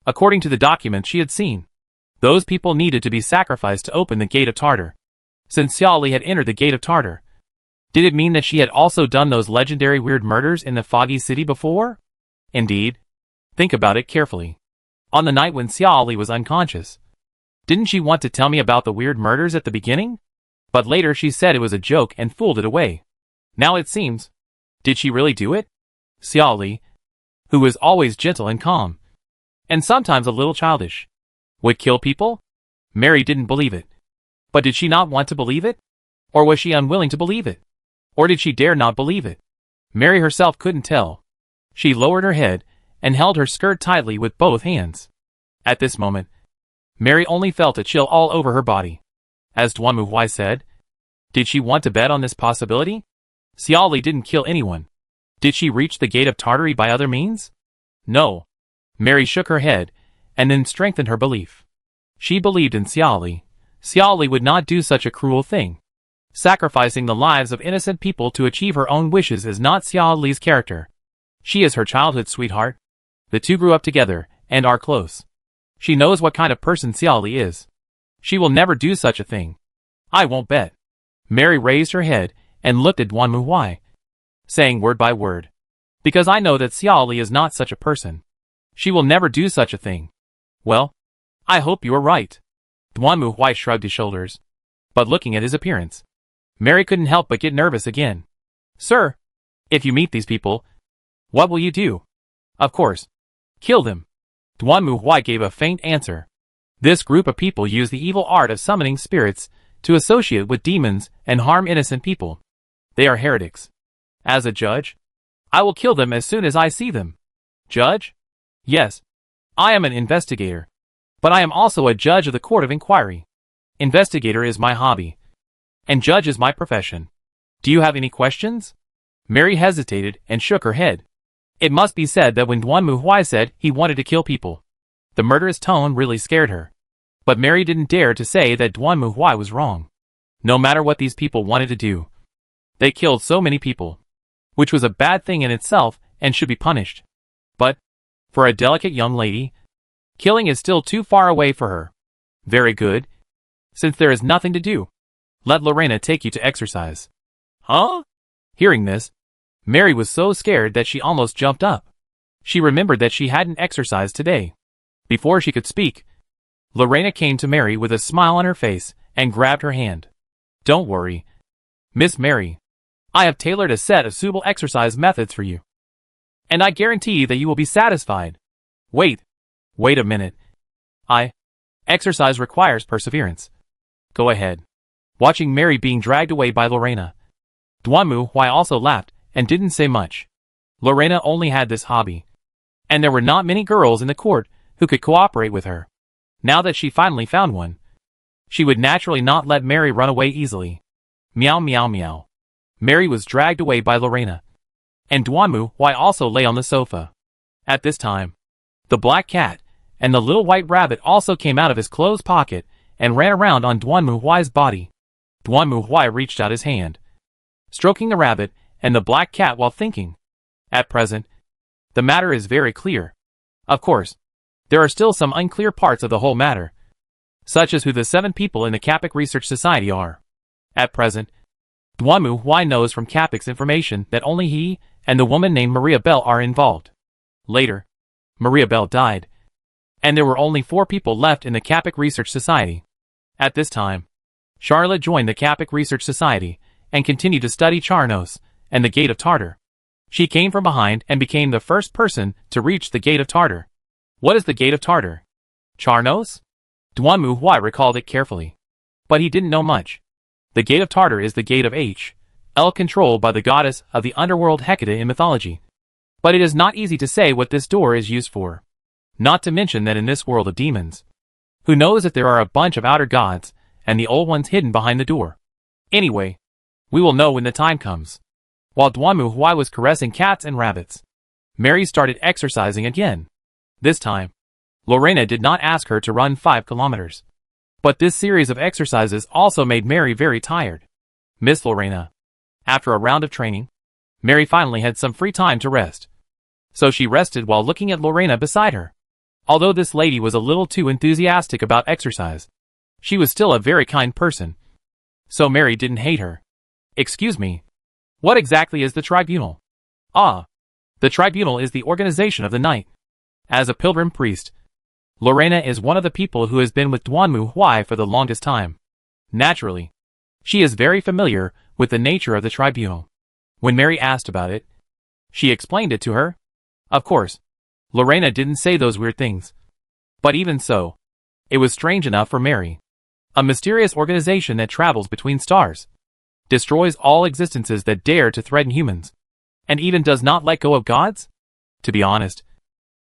according to the documents she had seen, those people needed to be sacrificed to open the Gate of Tartar. Since Xiao Li had entered the Gate of Tartar, did it mean that she had also done those legendary weird murders in the Foggy City before? Indeed. Think about it carefully. On the night when Xiao Li was unconscious, didn't she want to tell me about the weird murders at the beginning? But later she said it was a joke and fooled it away. Now it seems, did she really do it? Xiao Li, who was always gentle and calm, and sometimes a little childish, would kill people? Mary didn't believe it. But did she not want to believe it? Or was she unwilling to believe it? Or did she dare not believe it? Mary herself couldn't tell. She lowered her head and held her skirt tightly with both hands. At this moment, Mary only felt a chill all over her body. As Duanmu Huai said, did she want to bet on this possibility? Xiao Li didn't kill anyone. Did she reach the Gate of Tartary by other means? No. Mary shook her head and then strengthened her belief. She believed in Xiao Li. Xiao Li would not do such a cruel thing. Sacrificing the lives of innocent people to achieve her own wishes is not Xiao Li's character. She is her childhood sweetheart. The two grew up together and are close. She knows what kind of person Xiao Li is. She will never do such a thing. I won't bet. Mary raised her head and looked at Duanmu Huai, saying word by word, because I know that Xiao Li is not such a person. She will never do such a thing. Well, I hope you are right. Duanmu Huai shrugged his shoulders. But looking at his appearance, Mary couldn't help but get nervous again. Sir, if you meet these people, what will you do? Of course, kill them. Duanmu Huai gave a faint answer. This group of people use the evil art of summoning spirits to associate with demons and harm innocent people. They are heretics. As a judge, I will kill them as soon as I see them. Judge? Yes, I am an investigator. But I am also a judge of the court of inquiry. Investigator is my hobby, and judge is my profession. Do you have any questions? Mary hesitated and shook her head. It must be said that when Duanmu Huai said he wanted to kill people, the murderous tone really scared her. But Mary didn't dare to say that Duanmu Huai was wrong. No matter what these people wanted to do, they killed so many people, which was a bad thing in itself and should be punished. But, for a delicate young lady, killing is still too far away for her. Very good. Since there is nothing to do, let Lorena take you to exercise. Huh? Hearing this, Mary was so scared that she almost jumped up. She remembered that she hadn't exercised today. Before she could speak, Lorena came to Mary with a smile on her face and grabbed her hand. Don't worry, Miss Mary. I have tailored a set of suitable exercise methods for you. And I guarantee that you will be satisfied. Wait a minute. Exercise requires perseverance. Go ahead. Watching Mary being dragged away by Lorena, Duanmu Huai also laughed and didn't say much. Lorena only had this hobby, and there were not many girls in the court who could cooperate with her. Now that she finally found one, she would naturally not let Mary run away easily. Meow meow meow. Mary was dragged away by Lorena, and Duanmu Huai also lay on the sofa. At this time, the black cat and the little white rabbit also came out of his clothes pocket and ran around on Duanmu Huai's body. Duanmu Huai reached out his hand, stroking the rabbit and the black cat while thinking. At present, the matter is very clear. Of course, There are still some unclear parts of the whole matter, such as who the 7 people in the Capic Research Society are. At present, Duanmu Huai knows from Capic's information that only he and the woman named Maria Bell are involved. Later, Maria Bell died, and there were only 4 people left in the Capic Research Society. At this time, Charlotte joined the Capic Research Society and continued to study Charnos and the Gate of Tartar. She came from behind and became the first person to reach the Gate of Tartar. What is the Gate of Tartar? Charnos? Duanmu Huai recalled it carefully. But he didn't know much. The Gate of Tartar is the Gate of H.L. controlled by the goddess of the underworld Hecate in mythology. But it is not easy to say what this door is used for. Not to mention that in this world of demons, who knows if there are a bunch of outer gods and the old ones hidden behind the door. Anyway, we will know when the time comes. While Duanmu Huai was caressing cats and rabbits, Mary started exercising again. This time, Lorena did not ask her to run 5 kilometers. But this series of exercises also made Mary very tired. Miss Lorena. After a round of training, Mary finally had some free time to rest. So she rested while looking at Lorena beside her. Although this lady was a little too enthusiastic about exercise, she was still a very kind person. So Mary didn't hate her. Excuse me. What exactly is the tribunal? Ah. The tribunal is the organization of the night. As a pilgrim priest, Lorena is one of the people who has been with Duanmu Huai for the longest time. Naturally, she is very familiar with the nature of the tribunal. When Mary asked about it, she explained it to her. Of course, Lorena didn't say those weird things. But even so, it was strange enough for Mary. A mysterious organization that travels between stars, destroys all existences that dare to threaten humans, and even does not let go of gods? To be honest,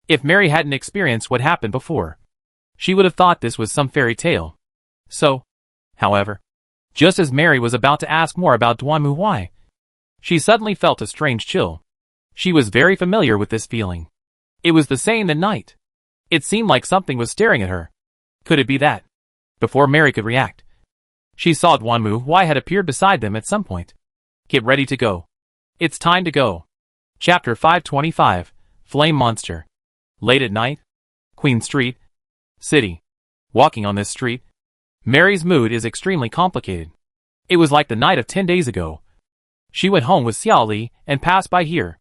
if Mary hadn't experienced what happened before, she would have thought this was some fairy tale. So, however, just as Mary was about to ask more about Duanmu Huai, she suddenly felt a strange chill. She was very familiar with this feeling. It was the same that night. It seemed like something was staring at her. Could it be that? Before Mary could react, she saw Duanmu Huai had appeared beside them at some point. Get ready to go. It's time to go. Chapter 525, Flame Monster. Late at night, Queen Street, City. Walking on this street, Mary's mood is extremely complicated. It was like the night of 10 days ago. She went home with Xiao Li and passed by here.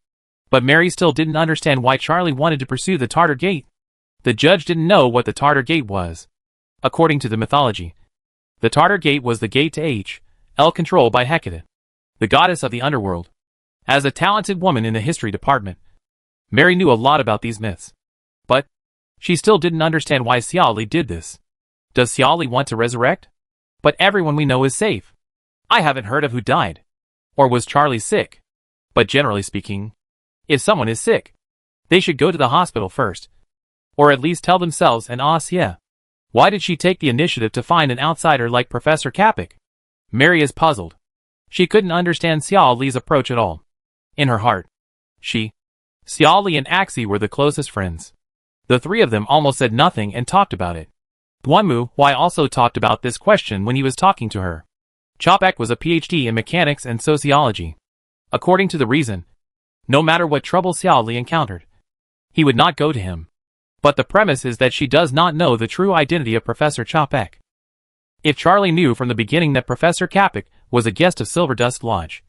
But Mary still didn't understand why Charlie wanted to pursue the Tartar Gate. The judge didn't know what the Tartar Gate was. According to the mythology, the Tartar Gate was the gate to H.L. controlled by Hecate, the goddess of the underworld. As a talented woman in the history department, Mary knew a lot about these myths. But she still didn't understand why Xiao Li did this. Does Xiao Li want to resurrect? But everyone we know is safe. I haven't heard of who died. Or was Charlie sick? But generally speaking, if someone is sick, they should go to the hospital first. Or at least tell themselves an yeah. Why did she take the initiative to find an outsider like Professor Capic? Mary is puzzled. She couldn't understand Xiao Li's approach at all. In her heart, Xiao Li and Axie were the closest friends. The 3 of them almost said nothing and talked about it. Duanmu Huai also talked about this question when he was talking to her. Chopek was a PhD in mechanics and sociology. According to the reason, no matter what trouble Xiao Li encountered, he would not go to him. But the premise is that she does not know the true identity of Professor Chopek. If Charlie knew from the beginning that Professor Capic was a guest of Silver Dust Lodge,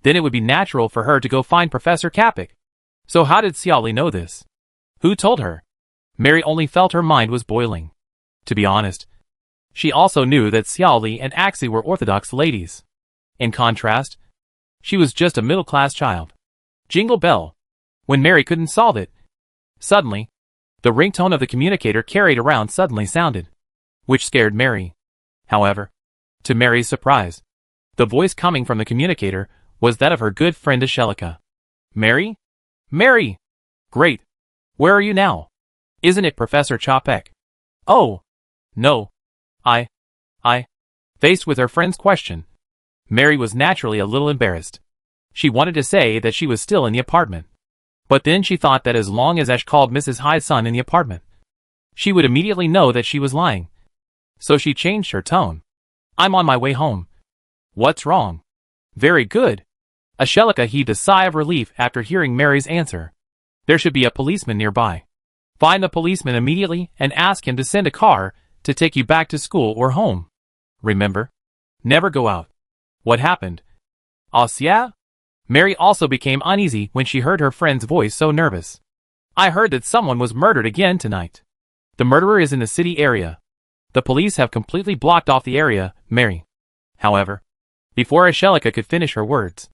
then it would be natural for her to go find Professor Capic. So how did Xiao Li know this? Who told her? Mary only felt her mind was boiling. To be honest, she also knew that Xiao Li and Axie were orthodox ladies. In contrast, she was just a middle-class child. Jingle bell. When Mary couldn't solve it, suddenly, the ringtone of the communicator carried around suddenly sounded, which scared Mary. However, to Mary's surprise, the voice coming from the communicator was that of her good friend Ashelika. Mary? Mary! Great! Where are you now? Isn't it Professor Chopek? Oh! No. Faced with her friend's question, Mary was naturally a little embarrassed. She wanted to say that she was still in the apartment. But then she thought that as long as Ash called Mrs. Hai's son in the apartment, she would immediately know that she was lying. So she changed her tone. I'm on my way home. What's wrong? Very good. Ashelika heaved a sigh of relief after hearing Mary's answer. There should be a policeman nearby. Find the policeman immediately and ask him to send a car to take you back to school or home. Remember? Never go out. What happened? Yeah? Mary also became uneasy when she heard her friend's voice, so nervous. I heard that someone was murdered again tonight. The murderer is in the city area. The police have completely blocked off the area, Mary. However, before Angelica could finish her words,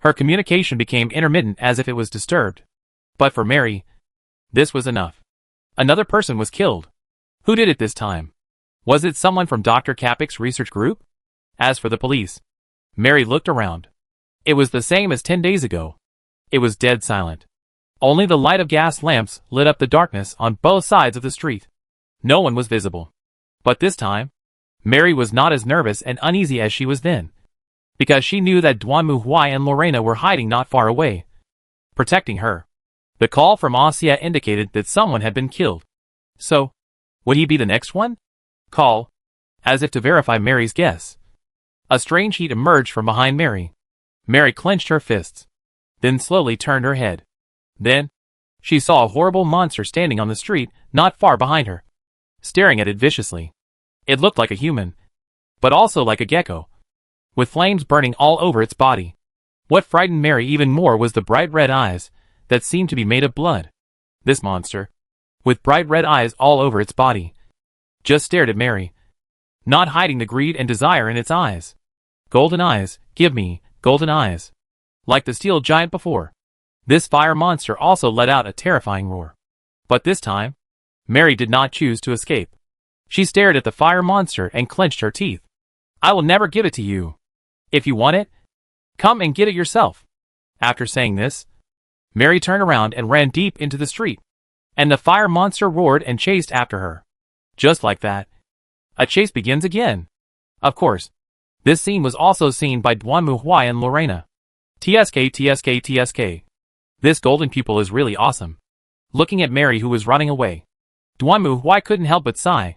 her communication became intermittent as if it was disturbed. But for Mary, this was enough. Another person was killed. Who did it this time? Was it someone from Dr. Kapik's research group? As for the police, Mary looked around. It was the same as 10 days ago. It was dead silent. Only the light of gas lamps lit up the darkness on both sides of the street. No one was visible. But this time, Mary was not as nervous and uneasy as she was then, because she knew that Duanmu Huai and Lorena were hiding not far away, protecting her. The call from Asia indicated that someone had been killed. So, would he be the next one? Call, as if to verify Mary's guess. A strange heat emerged from behind Mary. Mary clenched her fists, then slowly turned her head. Then, she saw a horrible monster standing on the street not far behind her, staring at it viciously. It looked like a human, but also like a gecko, with flames burning all over its body. What frightened Mary even more was the bright red eyes that seemed to be made of blood. This monster, with bright red eyes all over its body, just stared at Mary, not hiding the greed and desire in its eyes. Golden eyes, give me golden eyes. Like the steel giant before, this fire monster also let out a terrifying roar. But this time, Mary did not choose to escape. She stared at the fire monster and clenched her teeth. I will never give it to you. If you want it, come and get it yourself. After saying this, Mary turned around and ran deep into the street, and the fire monster roared and chased after her. Just like that, a chase begins again. Of course, this scene was also seen by Duanmu Huai and Lorena. TSK. This golden pupil is really awesome. Looking at Mary, who was running away, Duanmu Huai couldn't help but sigh.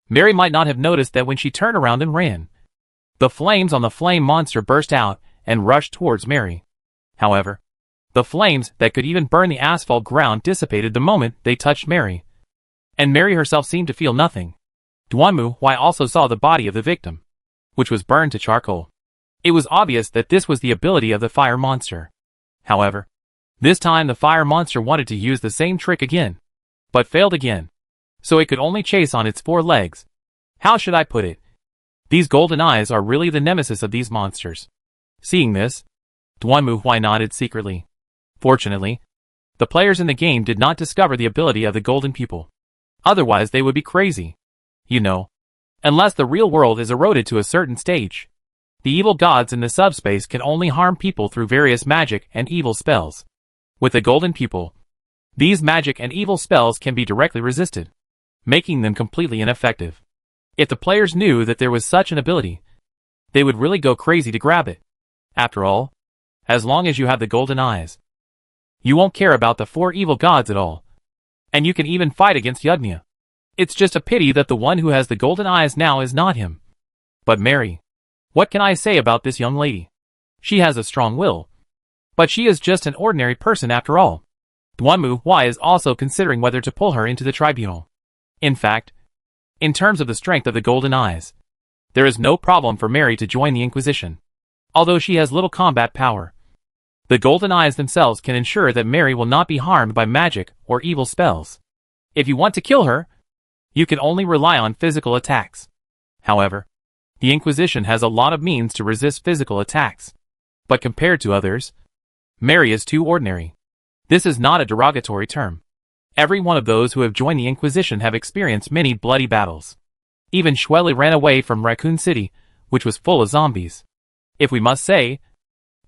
Mary might not have noticed that when she turned around and ran. The flames on the flame monster burst out and rushed towards Mary. However, the flames that could even burn the asphalt ground dissipated the moment they touched Mary. And Mary herself seemed to feel nothing. Duanmu Huai also saw the body of the victim, which was burned to charcoal. It was obvious that this was the ability of the fire monster. However, this time the fire monster wanted to use the same trick again, but failed again. So it could only chase on its 4 legs. How should I put it? These golden eyes are really the nemesis of these monsters. Seeing this, Duanmu Huai nodded secretly. Fortunately, the players in the game did not discover the ability of the golden pupil. Otherwise they would be crazy. You know, unless the real world is eroded to a certain stage. The evil gods in the subspace can only harm people through various magic and evil spells. With the golden pupil, these magic and evil spells can be directly resisted, making them completely ineffective. If the players knew that there was such an ability, they would really go crazy to grab it. After all, as long as you have the golden eyes, you won't care about the 4 evil gods at all. And you can even fight against Yudnia. It's just a pity that the one who has the golden eyes now is not him. But Mary, what can I say about this young lady? She has a strong will, but she is just an ordinary person after all. Duanmu Huai is also considering whether to pull her into the tribunal. In fact, in terms of the strength of the golden eyes, there is no problem for Mary to join the Inquisition. Although she has little combat power, the golden eyes themselves can ensure that Mary will not be harmed by magic or evil spells. If you want to kill her, you can only rely on physical attacks. However, the Inquisition has a lot of means to resist physical attacks. But compared to others, Mary is too ordinary. This is not a derogatory term. Every one of those who have joined the Inquisition have experienced many bloody battles. Even Shueli ran away from Raccoon City, which was full of zombies. If we must say,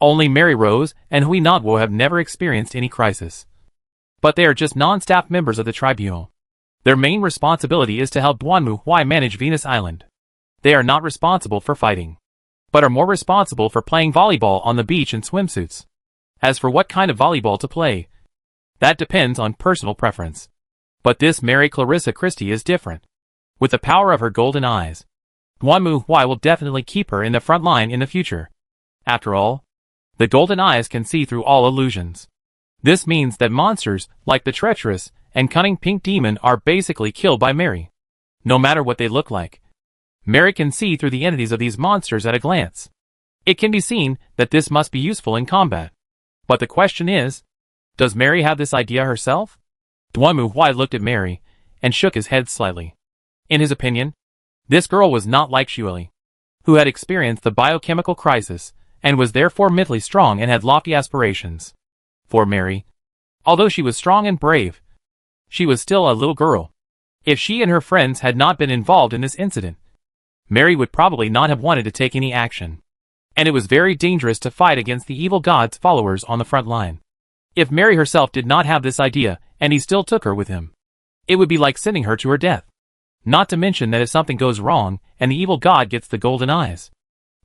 only Mary Rose and Hui Nadwo have never experienced any crisis. But they are just non-staff members of the tribunal. Their main responsibility is to help Duanmu Huai manage Venus Island. They are not responsible for fighting, but are more responsible for playing volleyball on the beach in swimsuits. As for what kind of volleyball to play, that depends on personal preference. But this Mary Clarissa Christie is different. With the power of her golden eyes, Duanmu Huai will definitely keep her in the front line in the future. After all, the golden eyes can see through all illusions. This means that monsters, like the treacherous and cunning pink demon are basically killed by Mary. No matter what they look like, Mary can see through the entities of these monsters at a glance. It can be seen that this must be useful in combat. But the question is, does Mary have this idea herself? Duanmu Huai looked at Mary and shook his head slightly. In his opinion, this girl was not like Xueli, who had experienced the biochemical crisis and was therefore mentally strong and had lofty aspirations. For Mary, although she was strong and brave, she was still a little girl. If she and her friends had not been involved in this incident, Mary would probably not have wanted to take any action. And it was very dangerous to fight against the evil god's followers on the front line. If Mary herself did not have this idea and he still took her with him, it would be like sending her to her death. Not to mention that if something goes wrong and the evil god gets the golden eyes,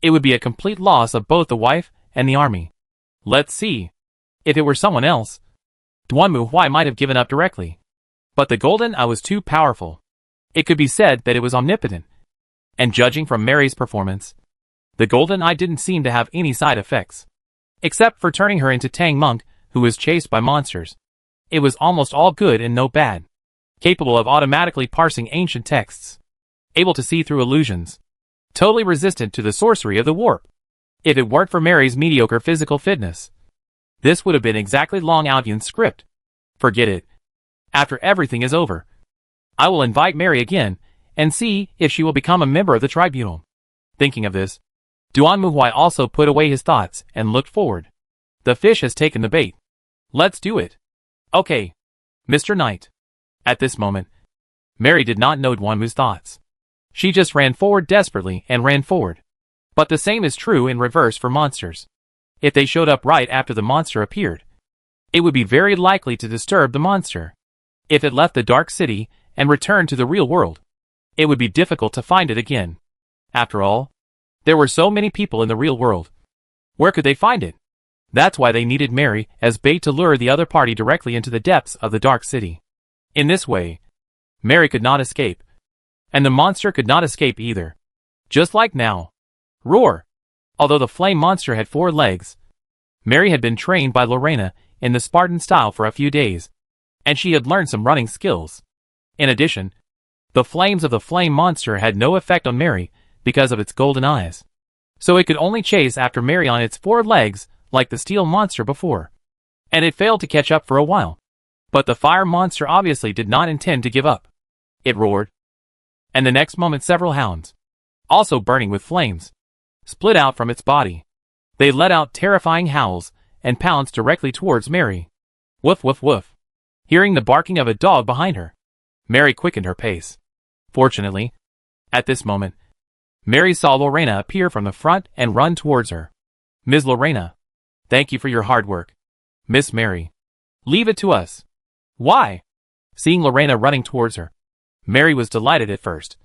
it would be a complete loss of both the wife and the army. Let's see. If it were someone else, Duanmu Huai might have given up directly. But the golden eye was too powerful. It could be said that it was omnipotent. And judging from Mary's performance, the golden eye didn't seem to have any side effects. Except for turning her into Tang Monk, who was chased by monsters. It was almost all good and no bad. Capable of automatically parsing ancient texts. Able to see through illusions. Totally resistant to the sorcery of the warp. If it weren't for Mary's mediocre physical fitness, this would have been exactly Long Albian's script. Forget it. After everything is over, I will invite Mary again and see if she will become a member of the tribunal. Thinking of this, Duanmu Huai also put away his thoughts and looked forward. The fish has taken the bait. Let's do it. Okay, Mr. Knight. At this moment, Mary did not know Duanmu's thoughts. She just ran forward desperately and ran forward. But the same is true in reverse for monsters. If they showed up right after the monster appeared, it would be very likely to disturb the monster. If it left the dark city and returned to the real world, it would be difficult to find it again. After all, there were so many people in the real world. Where could they find it? That's why they needed Mary as bait to lure the other party directly into the depths of the dark city. In this way, Mary could not escape, and the monster could not escape either. Just like now. Roar! Although the flame monster had 4 legs, Mary had been trained by Lorena in the Spartan style for a few days, and she had learned some running skills. In addition, the flames of the flame monster had no effect on Mary because of its golden eyes. So it could only chase after Mary on its 4 legs like the steel monster before. And it failed to catch up for a while. But the fire monster obviously did not intend to give up. It roared. And the next moment several hounds, also burning with flames, split out from its body. They let out terrifying howls and pounced directly towards Mary. Woof woof woof. Hearing the barking of a dog behind her, Mary quickened her pace. Fortunately, at this moment, Mary saw Lorena appear from the front and run towards her. Ms. Lorena, thank you for your hard work. Miss Mary, leave it to us. Why? Seeing Lorena running towards her, Mary was delighted at first,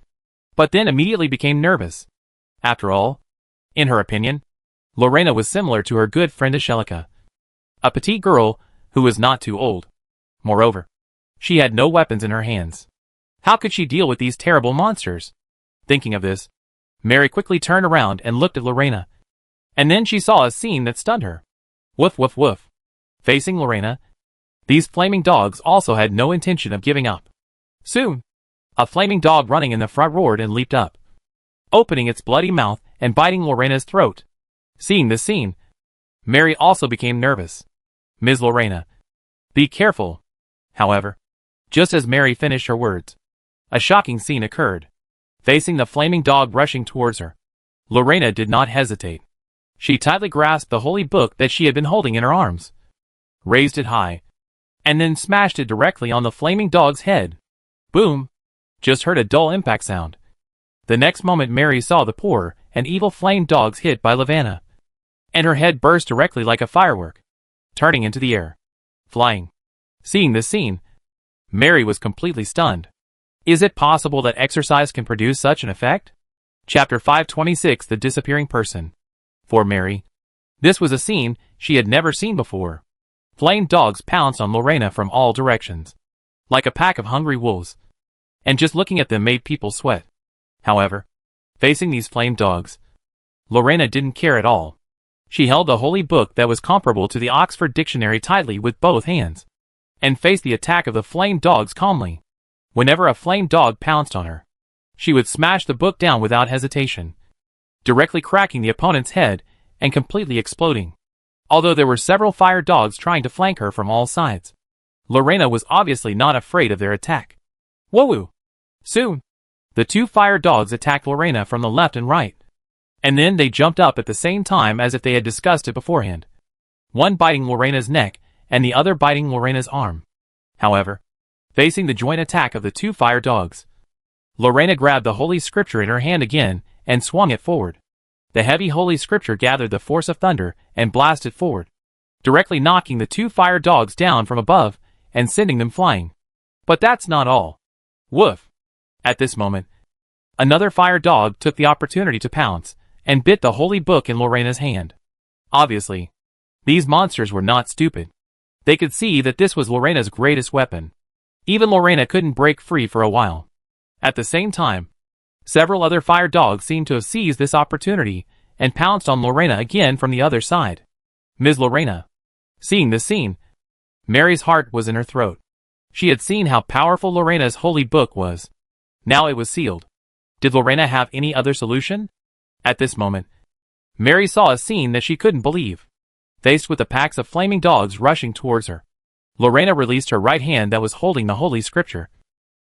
but then immediately became nervous. After all, in her opinion, Lorena was similar to her good friend Angelica, a petite girl who was not too old. Moreover, she had no weapons in her hands. How could she deal with these terrible monsters? Thinking of this, Mary quickly turned around and looked at Lorena. And then she saw a scene that stunned her. Woof woof woof. Facing Lorena, these flaming dogs also had no intention of giving up. Soon, a flaming dog running in the front roared and leaped up, opening its bloody mouth and biting Lorena's throat. Seeing this scene, Mary also became nervous. Ms. Lorena, be careful. However, just as Mary finished her words, a shocking scene occurred. Facing the flaming dog rushing towards her, Lorena did not hesitate. She tightly grasped the holy book that she had been holding in her arms, raised it high, and then smashed it directly on the flaming dog's head. Boom! Just heard a dull impact sound. The next moment Mary saw the poor and evil flame dogs hit by Lavanna, and her head burst directly like a firework, turning into the air, flying. Seeing this scene, Mary was completely stunned. Is it possible that exercise can produce such an effect? Chapter 526, The Disappearing Person. For Mary, this was a scene she had never seen before. Flame dogs pounced on Lorena from all directions, like a pack of hungry wolves, and just looking at them made people sweat. However, facing these flame dogs, Lorena didn't care at all. She held the holy book that was comparable to the Oxford Dictionary tightly with both hands. and faced the attack of the flame dogs calmly. Whenever a flame dog pounced on her, she would smash the book down without hesitation, directly cracking the opponent's head and completely exploding. Although there were several fire dogs trying to flank her from all sides, Lorena was obviously not afraid of their attack. Whoa! Soon, the two fire dogs attacked Lorena from the left and right, and then they jumped up at the same time as if they had discussed it beforehand, one biting Lorena's neck and the other biting Lorena's arm. However, facing the joint attack of the two fire dogs, Lorena grabbed the Holy Scripture in her hand again and swung it forward. The heavy Holy Scripture gathered the force of thunder and blasted forward, directly knocking the two fire dogs down from above and sending them flying. But that's not all. Woof! At this moment, another fire dog took the opportunity to pounce and bit the holy book in Lorena's hand. Obviously, these monsters were not stupid. They could see that this was Lorena's greatest weapon. Even Lorena couldn't break free for a while. At the same time, several other fire dogs seemed to have seized this opportunity and pounced on Lorena again from the other side. Ms. Lorena. Seeing this scene, Mary's heart was in her throat. She had seen how powerful Lorena's holy book was. Now it was sealed. Did Lorena have any other solution? At this moment, Mary saw a scene that she couldn't believe. Faced with the packs of flaming dogs rushing towards her, Lorena released her right hand that was holding the Holy Scripture,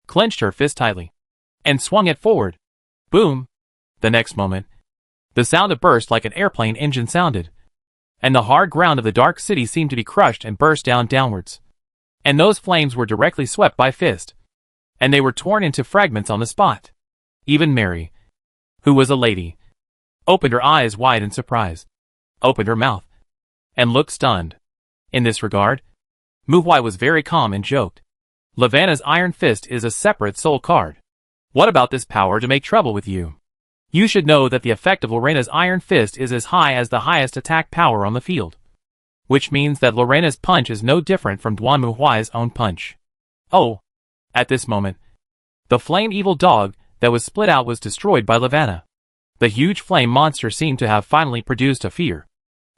clenched her fist tightly, and swung it forward. Boom! The next moment, the sound of burst like an airplane engine sounded, and the hard ground of the dark city seemed to be crushed and burst downwards. And those flames were directly swept by fist, and they were torn into fragments on the spot. Even Mary, who was a lady, opened her eyes wide in surprise, opened her mouth, and looked stunned. In this regard, Muhwai was very calm and joked. Lavanna's Iron Fist is a separate soul card. What about this power to make trouble with you? You should know that the effect of Lorena's Iron Fist is as high as the highest attack power on the field, which means that Lorena's punch is no different from Duan Muhuai's own punch. Oh! At this moment, the flame evil dog that was split out was destroyed by Lavanna. The huge flame monster seemed to have finally produced a fear.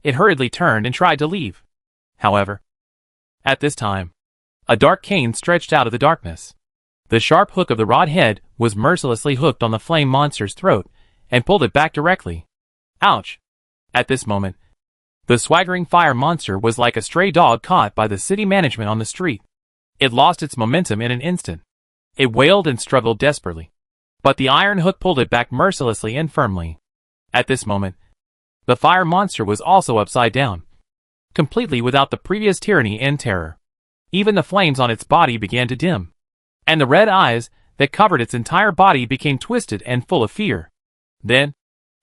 It hurriedly turned and tried to leave. However, at this time, a dark cane stretched out of the darkness. The sharp hook of the rod head was mercilessly hooked on the flame monster's throat and pulled it back directly. Ouch! At this moment, the swaggering fire monster was like a stray dog caught by the city management on the street. It lost its momentum in an instant. It wailed and struggled desperately, but the iron hook pulled it back mercilessly and firmly. At this moment, the fire monster was also upside down, completely without the previous tyranny and terror. Even the flames on its body began to dim, and the red eyes that covered its entire body became twisted and full of fear. Then,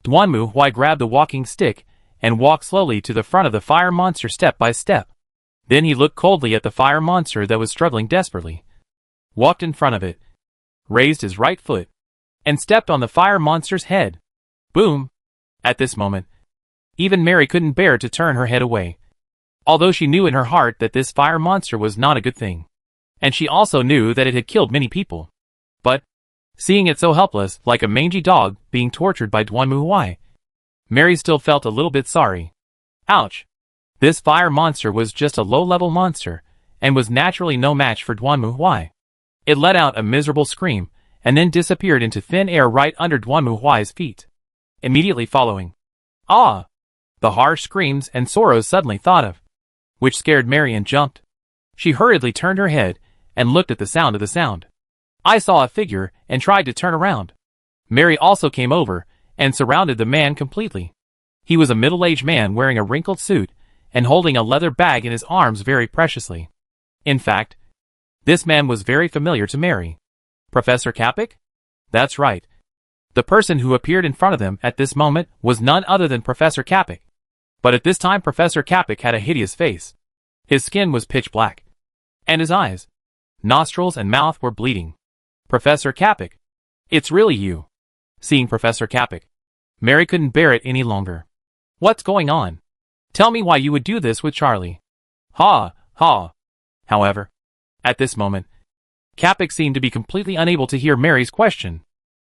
Duan Muhuai grabbed the walking stick and walked slowly to the front of the fire monster step by step. Then he looked coldly at the fire monster that was struggling desperately, walked in front of it, raised his right foot, and stepped on the fire monster's head. Boom! At this moment, even Mary couldn't bear to turn her head away, although she knew in her heart that this fire monster was not a good thing, and she also knew that it had killed many people. But, seeing it so helpless, like a mangy dog being tortured by Duan Muhuai, Mary still felt a little bit sorry. Ouch! This fire monster was just a low-level monster, and was naturally no match for Duan Muhuai. It let out a miserable scream, and then disappeared into thin air right under Duan Muhuai's feet. Immediately following, ah! The harsh screams and sorrows suddenly thought of, which scared Mary and jumped. She hurriedly turned her head and looked at the sound of the sound. I saw a figure and tried to turn around. Mary also came over and surrounded the man completely. He was a middle-aged man wearing a wrinkled suit and holding a leather bag in his arms very preciously. In fact, this man was very familiar to Mary. Professor Kapik? That's right. The person who appeared in front of them at this moment was none other than Professor Kapik. But at this time Professor Kapik had a hideous face. His skin was pitch black, and his eyes, nostrils and mouth were bleeding. Professor Kapik, it's really you. Seeing Professor Kapik, Mary couldn't bear it any longer. What's going on? Tell me why you would do this with Charlie. Ha, ha. However, at this moment, Kapik seemed to be completely unable to hear Mary's question.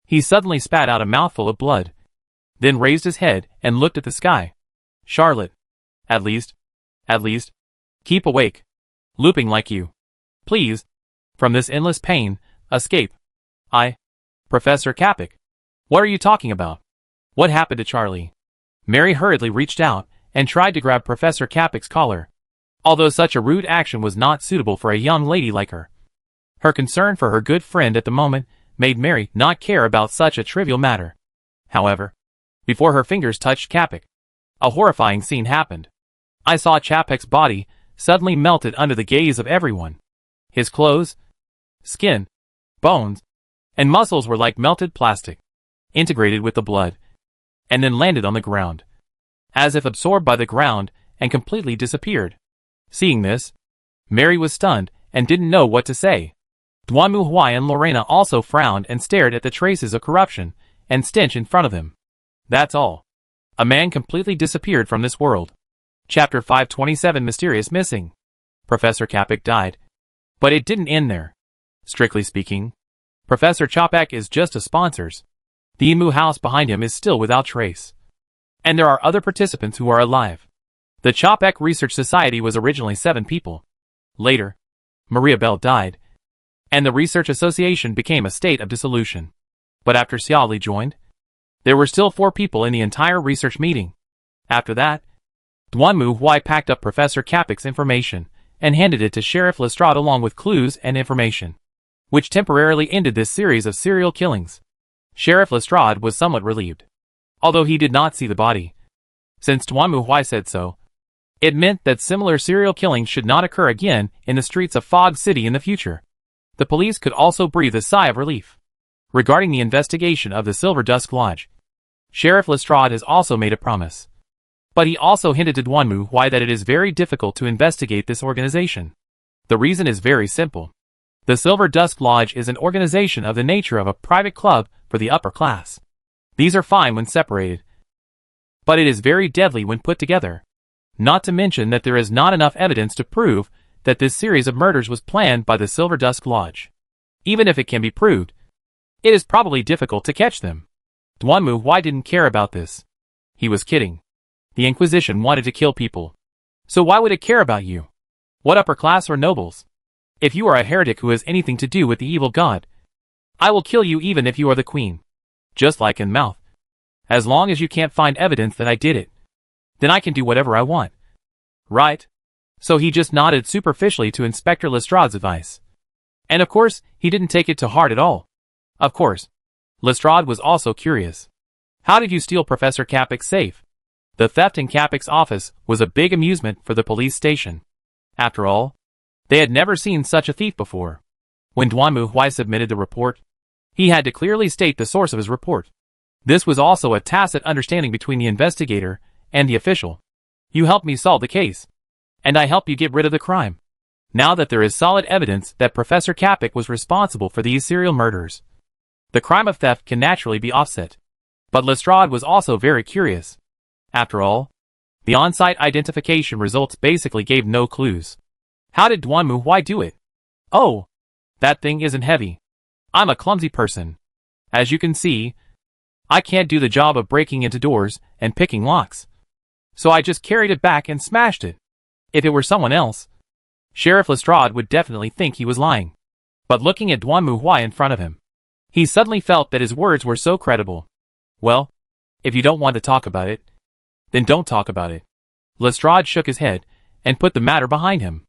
He suddenly spat out a mouthful of blood, then raised his head and looked at the sky. Charlotte, at least, keep awake. Looping like you. Please, from this endless pain, escape. Professor Kapik. What are you talking about? What happened to Charlie? Mary hurriedly reached out and tried to grab Professor Kapik's collar. Although such a rude action was not suitable for a young lady like her. Her concern for her good friend at the moment made Mary not care about such a trivial matter. However, before her fingers touched Kapik, a horrifying scene happened. I saw Kapik's body suddenly melted under the gaze of everyone. His clothes, skin, bones, and muscles were like melted plastic, integrated with the blood, and then landed on the ground, as if absorbed by the ground and completely disappeared. Seeing this, Mary was stunned and didn't know what to say. Duanmu Huai and Lorena also frowned and stared at the traces of corruption and stench in front of them. That's all. A man completely disappeared from this world. Chapter 527 Mysterious Missing. Professor Kapik died. But it didn't end there. Strictly speaking, Professor Chopek is just a sponsors. The Emu house behind him is still without trace. And there are other participants who are alive. The Chopek Research Society was originally 7 people. Later, Maria Bell died, and the Research Association became a state of dissolution. But after Xiaoli joined, there were still 4 people in the entire research meeting. After that, Duanmu Huai packed up Professor Kapik's information and handed it to Sheriff Lestrade along with clues and information, which temporarily ended this series of serial killings. Sheriff Lestrade was somewhat relieved, although he did not see the body. Since Duanmu Huai said so, it meant that similar serial killings should not occur again in the streets of Fog City in the future. The police could also breathe a sigh of relief. Regarding the investigation of the Silver Dusk Lodge, Sheriff Lestrade has also made a promise. But he also hinted to Duanmu Huai that it is very difficult to investigate this organization. The reason is very simple. The Silver Dusk Lodge is an organization of the nature of a private club for the upper class. These are fine when separated, but it is very deadly when put together. Not to mention that there is not enough evidence to prove that this series of murders was planned by the Silver Dusk Lodge. Even if it can be proved, it is probably difficult to catch them. Duanmu Huai didn't care about this. He was kidding. The Inquisition wanted to kill people. So why would it care about you? What upper class or nobles? If you are a heretic who has anything to do with the evil god, I will kill you even if you are the queen. Just like in Mouth. As long as you can't find evidence that I did it, then I can do whatever I want. Right? So he just nodded superficially to Inspector Lestrade's advice. And of course, he didn't take it to heart at all. Of course, Lestrade was also curious. How did you steal Professor Kapik's safe? The theft in Kapik's office was a big amusement for the police station. After all, they had never seen such a thief before. When Duanmu Huai submitted the report, he had to clearly state the source of his report. This was also a tacit understanding between the investigator and the official. You helped me solve the case, and I helped you get rid of the crime. Now that there is solid evidence that Professor Kapik was responsible for these serial murders, the crime of theft can naturally be offset. But Lestrade was also very curious. After all, the on-site identification results basically gave no clues. How did Duanmu Huai do it? Oh, that thing isn't heavy. I'm a clumsy person. As you can see, I can't do the job of breaking into doors and picking locks. So I just carried it back and smashed it. If it were someone else, Sheriff Lestrade would definitely think he was lying. But looking at Duanmu Huai in front of him, he suddenly felt that his words were so credible. Well, if you don't want to talk about it, then don't talk about it. Lestrade shook his head and put the matter behind him.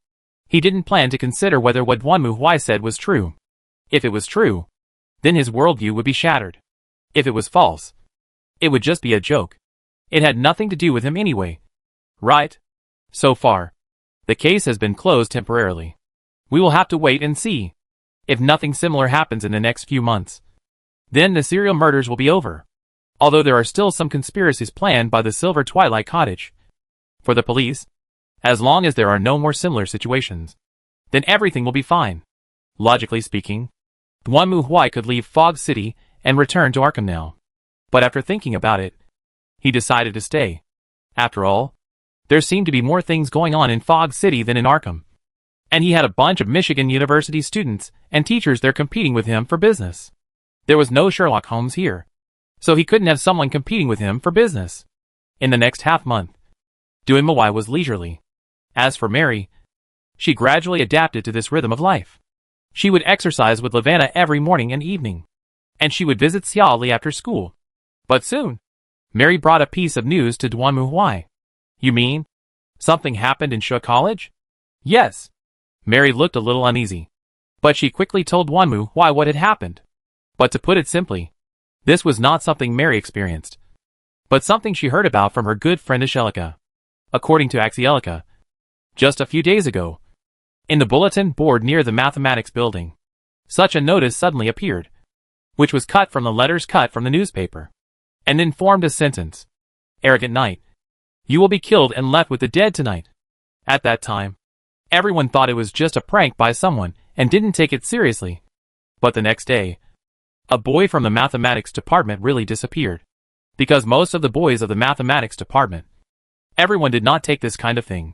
He didn't plan to consider whether what Duanmu Huai said was true. If it was true, then his worldview would be shattered. If it was false, it would just be a joke. It had nothing to do with him anyway. Right? So far, the case has been closed temporarily. We will have to wait and see. If nothing similar happens in the next few months, then the serial murders will be over. Although there are still some conspiracies planned by the Silver Twilight Cottage. For the police, as long as there are no more similar situations, then everything will be fine. Logically speaking, Duanmu Huai could leave Fog City and return to Arkham now. But after thinking about it, he decided to stay. After all, there seemed to be more things going on in Fog City than in Arkham. And he had a bunch of Michigan University students and teachers there competing with him for business. There was no Sherlock Holmes here, so he couldn't have someone competing with him for business. In the next half month, Duanmu Huai was leisurely. As for Mary, She gradually adapted to this rhythm of life. She would exercise with Lavanna every morning and evening. And she would visit Xiaoli after school. But soon, Mary brought a piece of news to Duanmu Huai. You mean? Something happened in Shu College? Yes. Mary looked a little uneasy. But she quickly told Duanmu Huai what had happened. But to put it simply, this was not something Mary experienced, but something she heard about from her good friend Angelica. According to Angelica, just a few days ago, in the bulletin board near the mathematics building, such a notice suddenly appeared, which was cut from the letters cut from the newspaper, and then formed a sentence. Arrogant knight, you will be killed and left with the dead tonight. At that time, everyone thought it was just a prank by someone and didn't take it seriously. But the next day, a boy from the mathematics department really disappeared. Because most of the boys of the mathematics department, everyone did not take this kind of thing,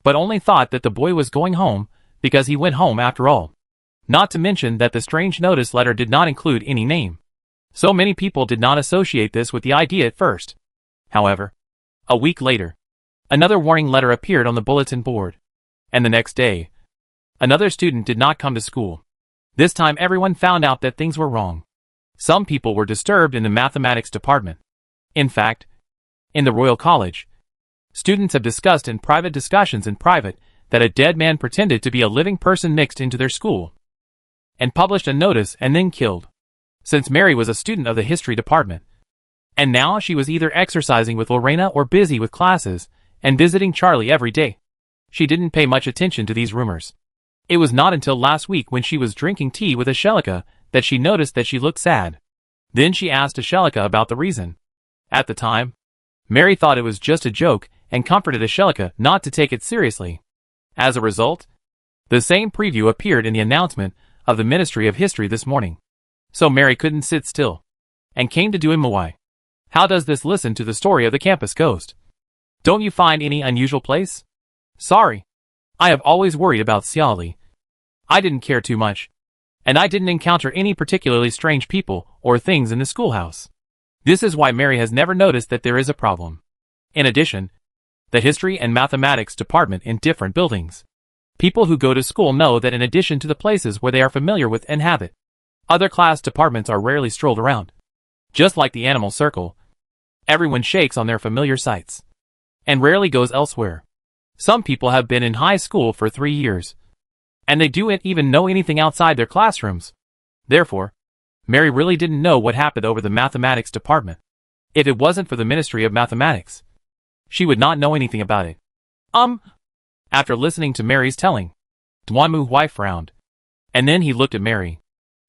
but only thought that the boy was going home because he went home after all. Not to mention that the strange notice letter did not include any name. So many people did not associate this with the idea at first. However, a week later, another warning letter appeared on the bulletin board. And the next day, another student did not come to school. This time everyone found out that things were wrong. Some people were disturbed in the mathematics department. In fact, in the Royal College, students have discussed in private discussions in private that a dead man pretended to be a living person mixed into their school and published a notice and then killed. Since Mary was a student of the history department, and now she was either exercising with Lorena or busy with classes and visiting Charlie every day, she didn't pay much attention to these rumors. It was not until last week when she was drinking tea with Angelica that she noticed that she looked sad. Then she asked Angelica about the reason. At the time, Mary thought it was just a joke and comforted Angelica not to take it seriously. As a result, the same preview appeared in the announcement of the Ministry of History this morning. So Mary couldn't sit still and came to Duanmu Huai. How does this listen to the story of the campus ghost? Don't you find any unusual place? Sorry. I have always worried about Xiaoli. I didn't care too much, and I didn't encounter any particularly strange people or things in the schoolhouse. This is why Mary has never noticed that there is a problem. In addition, the history and mathematics department in different buildings. People who go to school know that in addition to the places where they are familiar with and habit, other class departments are rarely strolled around. Just like the animal circle, everyone shakes on their familiar sights and rarely goes elsewhere. Some people have been in high school for 3 years, and they don't even know anything outside their classrooms. Therefore, Mary really didn't know what happened over the mathematics department. If it wasn't for the Ministry of Mathematics, she would not know anything about it. After listening to Mary's telling, Duanmu Huai frowned, and then he looked at Mary.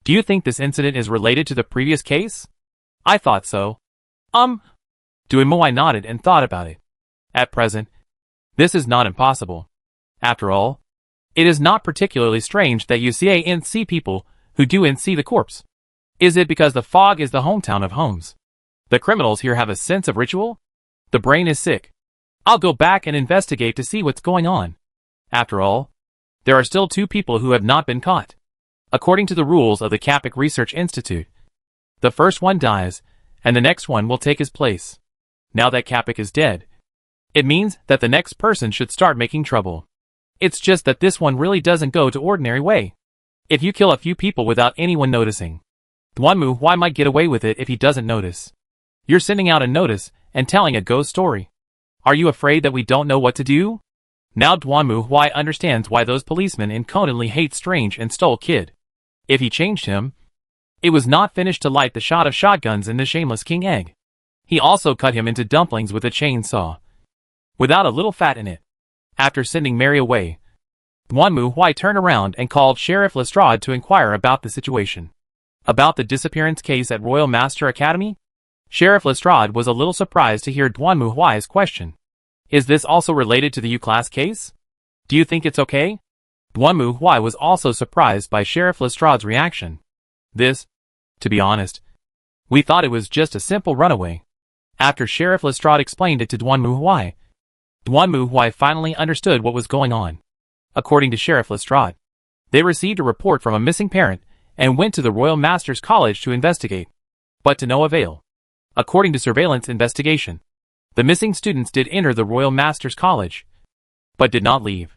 Do you think this incident is related to the previous case? I thought so. Duanmu Huai nodded and thought about it. At present, this is not impossible. After all, it is not particularly strange that you see people who do see the corpse. Is it because the fog is the hometown of homes? The criminals here have a sense of ritual? The brain is sick. I'll go back and investigate to see what's going on. After all, there are still 2 people who have not been caught. According to the rules of the Capic Research Institute, the first one dies, and the next one will take his place. Now that Capic is dead, it means that the next person should start making trouble. It's just that this one really doesn't go to ordinary way. If you kill a few people without anyone noticing, Duanmu Huai might get away with it if he doesn't notice. You're sending out a notice and telling a ghost story. Are you afraid that we don't know what to do? Now Duanmu Huai understands why those policemen incontinently hate Strange and stole Kid. If he changed him, it was not finished to light the shot of shotguns in the shameless King Egg. He also cut him into dumplings with a chainsaw, without a little fat in it. After sending Mary away, Duanmu Huai turned around and called Sheriff Lestrade to inquire about the situation. About the disappearance case at Royal Master Academy? Sheriff Lestrade was a little surprised to hear Duanmu Huai's question. Is this also related to the U-Class case? Do you think it's okay? Duanmu Huai was also surprised by Sheriff Lestrade's reaction. To be honest, we thought it was just a simple runaway. After Sheriff Lestrade explained it to Duanmu Huai finally understood what was going on. According to Sheriff Lestrade, they received a report from a missing parent and went to the Royal Masters College to investigate, but to no avail. According to surveillance investigation, the missing students did enter the Royal Masters College, but did not leave.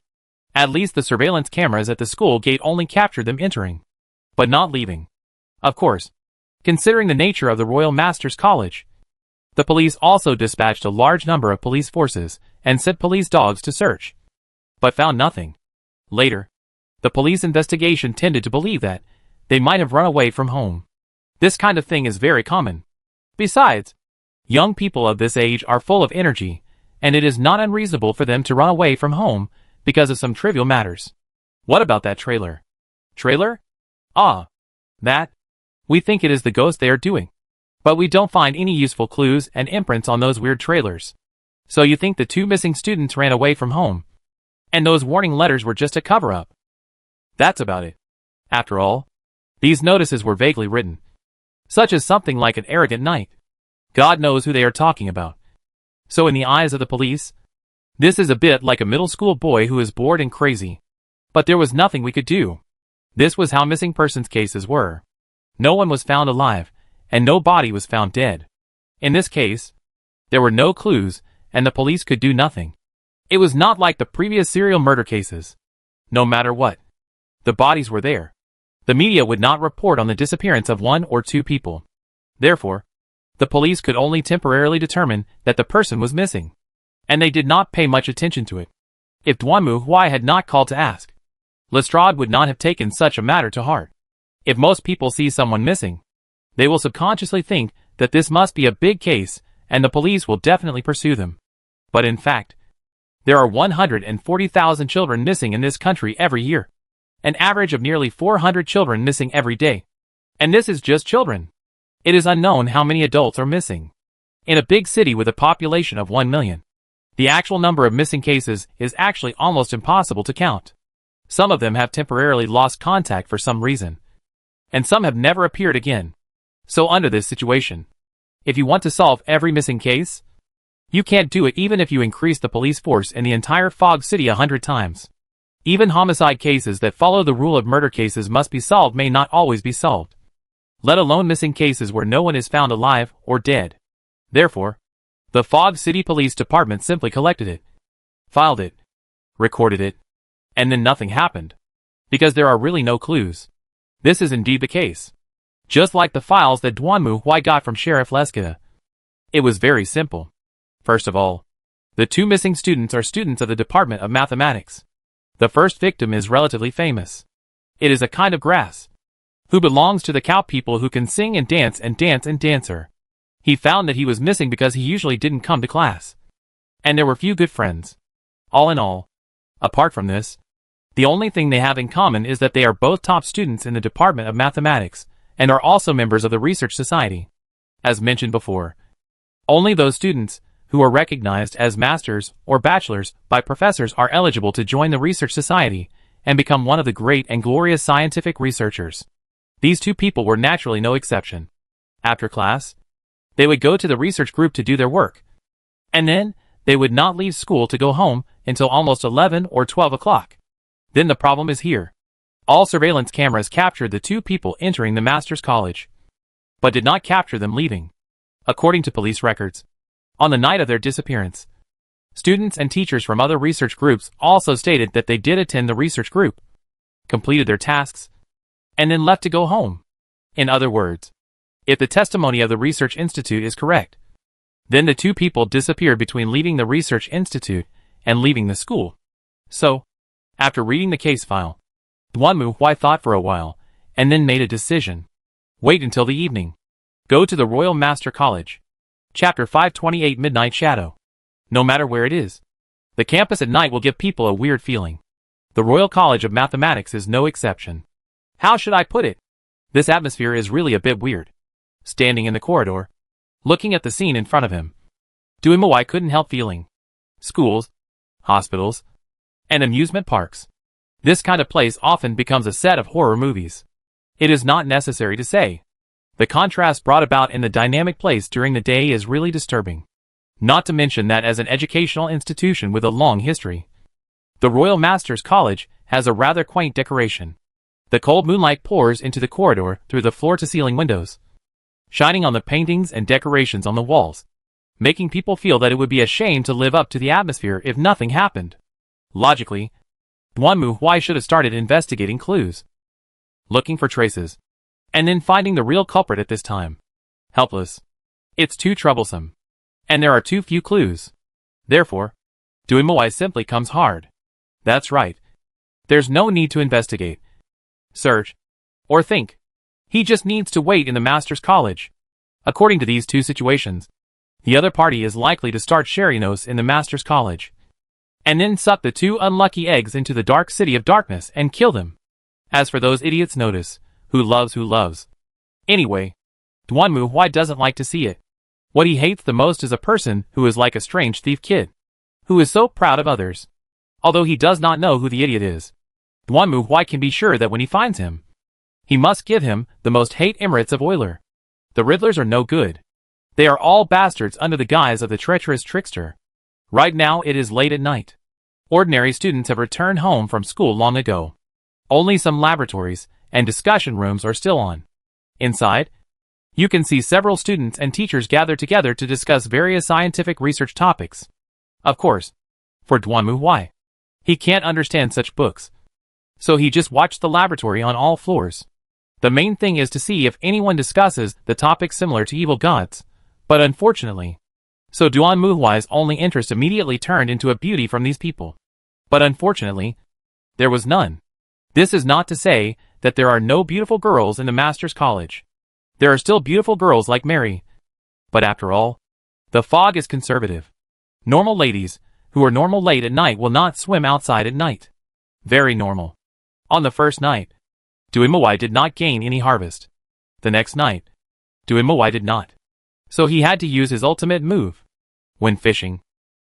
At least the surveillance cameras at the school gate only captured them entering, but not leaving. Of course, considering the nature of the Royal Masters College, the police also dispatched a large number of police forces and sent police dogs to search, but found nothing. Later, the police investigation tended to believe that they might have run away from home. This kind of thing is very common. Besides, young people of this age are full of energy, and it is not unreasonable for them to run away from home because of some trivial matters. What about that trailer? Trailer? Ah, that. We think it is the ghost they are doing. But we don't find any useful clues and imprints on those weird trailers. So you think the 2 missing students ran away from home, and those warning letters were just a cover-up? That's about it. After all, these notices were vaguely written, such as something like an arrogant knight. God knows who they are talking about. So in the eyes of the police, this is a bit like a middle school boy who is bored and crazy. But there was nothing we could do. This was how missing persons cases were. No one was found alive, and no body was found dead. In this case, there were no clues, and the police could do nothing. It was not like the previous serial murder cases. No matter what, the bodies were there. The media would not report on the disappearance of 1 or 2 people. Therefore, the police could only temporarily determine that the person was missing, and they did not pay much attention to it. If Duanmu Huai had not called to ask, Lestrade would not have taken such a matter to heart. If most people see someone missing, they will subconsciously think that this must be a big case, and the police will definitely pursue them. But in fact, there are 140,000 children missing in this country every year. An average of nearly 400 children missing every day. And this is just children. It is unknown how many adults are missing. In a big city with a population of 1 million, the actual number of missing cases is actually almost impossible to count. Some of them have temporarily lost contact for some reason, and some have never appeared again. So under this situation, if you want to solve every missing case, you can't do it even if you increase the police force in the entire Fog City 100 times. Even homicide cases that follow the rule of murder cases must be solved may not always be solved, let alone missing cases where no one is found alive or dead. Therefore, the Fog City Police Department simply collected it, filed it, recorded it, and then nothing happened, because there are really no clues. This is indeed the case. Just like the files that Duanmu Huai got from Sheriff Leskeda. It was very simple. First of all, the 2 missing students are students of the Department of Mathematics. The first victim is relatively famous. It is a kind of grass, who belongs to the cow people who can sing and dance and dance and dancer. He found that he was missing because he usually didn't come to class, and there were few good friends. All in all, apart from this, the only thing they have in common is that they are both top students in the Department of Mathematics, and are also members of the Research Society. As mentioned before, only those students who are recognized as masters or bachelors by professors are eligible to join the Research Society and become one of the great and glorious scientific researchers. These 2 people were naturally no exception. After class, they would go to the research group to do their work, and then they would not leave school to go home until almost 11 or 12 o'clock. Then the problem is here. All surveillance cameras captured the 2 people entering the Master's College, but did not capture them leaving. According to police records, on the night of their disappearance, students and teachers from other research groups also stated that they did attend the research group, completed their tasks, and then left to go home. In other words, if the testimony of the Research Institute is correct, then the 2 people disappeared between leaving the Research Institute and leaving the school. So, after reading the case file, Duanmu Huai thought for a while, and then made a decision. Wait until the evening. Go to the Royal Master College. Chapter 528 Midnight Shadow. No matter where it is, the campus at night will give people a weird feeling. The Royal College of Mathematics is no exception. How should I put it? This atmosphere is really a bit weird. Standing in the corridor, looking at the scene in front of him, Duanmu Huai couldn't help feeling. Schools, hospitals, and amusement parks. This kind of place often becomes a set of horror movies. It is not necessary to say. The contrast brought about in the dynamic place during the day is really disturbing. Not to mention that as an educational institution with a long history, the Royal Masters College has a rather quaint decoration. The cold moonlight pours into the corridor through the floor-to-ceiling windows, shining on the paintings and decorations on the walls, making people feel that it would be a shame to live up to the atmosphere if nothing happened. Logically, Duanmu Huai should have started investigating clues, looking for traces, and then finding the real culprit at this time. Helpless. It's too troublesome. And there are too few clues. Therefore, Duanmu Huai simply comes hard. That's right. There's no need to investigate, search, or think. He just needs to wait in the master's college. According to these two situations, the other party is likely to start Sherinos in the master's college, and then suck the two unlucky eggs into the dark city of darkness and kill them. As for those idiots, notice, who loves. Anyway, Duanmu Huai doesn't like to see it. What he hates the most is a person who is like a strange thief kid, who is so proud of others. Although he does not know who the idiot is, Duanmu Huai can be sure that when he finds him, he must give him the most hate Emirates of Euler. The Riddlers are no good. They are all bastards under the guise of the treacherous trickster. Right now it is late at night. Ordinary students have returned home from school long ago. Only some laboratories and discussion rooms are still on. Inside, you can see several students and teachers gathered together to discuss various scientific research topics. Of course, for Duanmu Huai, he can't understand such books, so he just watched the laboratory on all floors. The main thing is to see if anyone discusses the topic similar to evil gods, but unfortunately, so Duanmu Huai's only interest immediately turned into a beauty from these people. But unfortunately, there was none. This is not to say that there are no beautiful girls in the master's college. There are still beautiful girls like Mary. But after all, the fog is conservative. Normal ladies, who are normal late at night, will not swim outside at night. Very normal. On the first night, Duanmu Huai did not gain any harvest. The next night, Duanmu Huai did not. So he had to use his ultimate move. When fishing,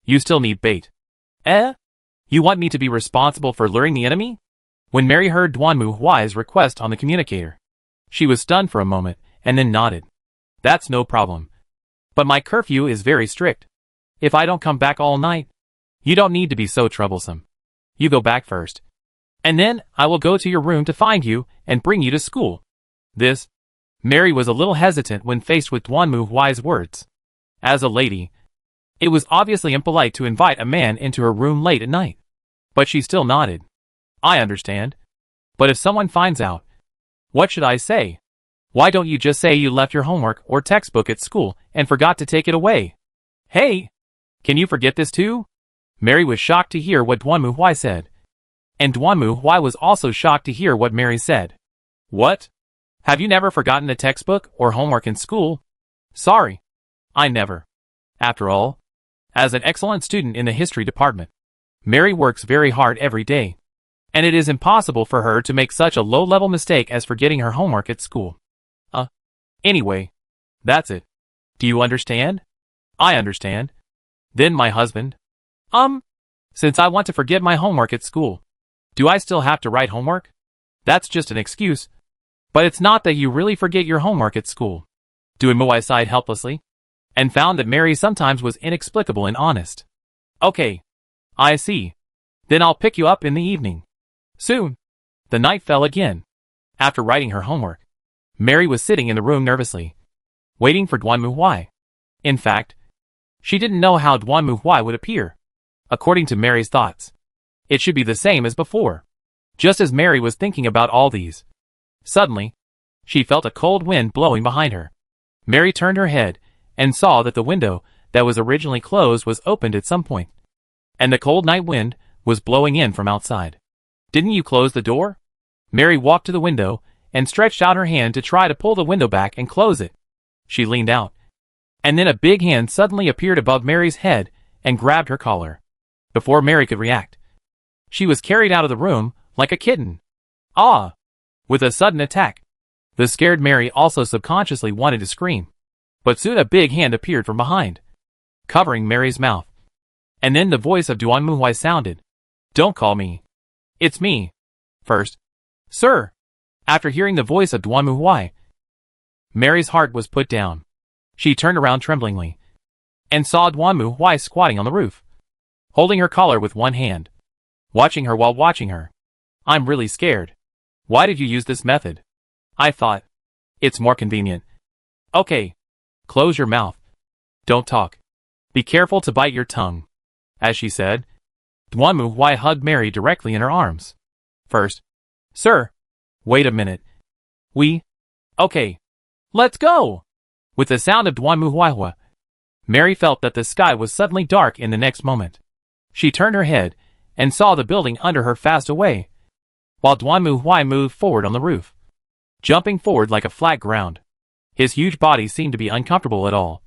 you still need bait. You want me to be responsible for luring the enemy? When Mary heard Duanmu Huai's request on the communicator, she was stunned for a moment and then nodded. That's no problem. But my curfew is very strict. If I don't come back all night, you don't need to be so troublesome. You go back first, and then I will go to your room to find you and bring you to school. Mary was a little hesitant when faced with Duanmu Huai's words. As a lady, it was obviously impolite to invite a man into her room late at night. But she still nodded. I understand. But if someone finds out, what should I say? Why don't you just say you left your homework or textbook at school and forgot to take it away? Hey! Can you forget this too? Mary was shocked to hear what Duanmu Huai said. And Duanmu Huai was also shocked to hear what Mary said. What? Have you never forgotten a textbook or homework in school? Sorry. I never. After all, as an excellent student in the history department, Mary works very hard every day, and it is impossible for her to make such a low-level mistake as forgetting her homework at school. Anyway, that's it. Do you understand? I understand. Then my husband. Since I want to forget my homework at school, do I still have to write homework? That's just an excuse. But it's not that you really forget your homework at school. Duanmu Huai sighed helplessly, and found that Mary sometimes was inexplicable and honest. Okay. I see. Then I'll pick you up in the evening. Soon. The night fell again. After writing her homework, Mary was sitting in the room nervously, waiting for Duanmu Huai. In fact, she didn't know how Duanmu Huai would appear. According to Mary's thoughts, it should be the same as before. Just as Mary was thinking about all these, suddenly, she felt a cold wind blowing behind her. Mary turned her head and saw that the window that was originally closed was opened at some point, and the cold night wind was blowing in from outside. Didn't you close the door? Mary walked to the window and stretched out her hand to try to pull the window back and close it. She leaned out, and then a big hand suddenly appeared above Mary's head and grabbed her collar. Before Mary could react, she was carried out of the room like a kitten. With a sudden attack, the scared Mary also subconsciously wanted to scream. But soon a big hand appeared from behind, covering Mary's mouth. And then the voice of Duanmu Huai sounded. Don't call me. It's me. First. Sir. After hearing the voice of Duanmu Huai, Mary's heart was put down. She turned around tremblingly, and saw Duanmu Huai squatting on the roof, holding her collar with one hand, watching her while watching her. I'm really scared. Why did you use this method? I thought, it's more convenient. Okay. Close your mouth. Don't talk. Be careful to bite your tongue. As she said, Duanmu Huai hugged Mary directly in her arms. First, "Sir, wait a minute. Okay, let's go!" With the sound of Duanmu Huai, Mary felt that the sky was suddenly dark in the next moment. She turned her head and saw the building under her fast away, while Duanmu Huai moved forward on the roof, jumping forward like a flat ground. His huge body seemed to be uncomfortable at all,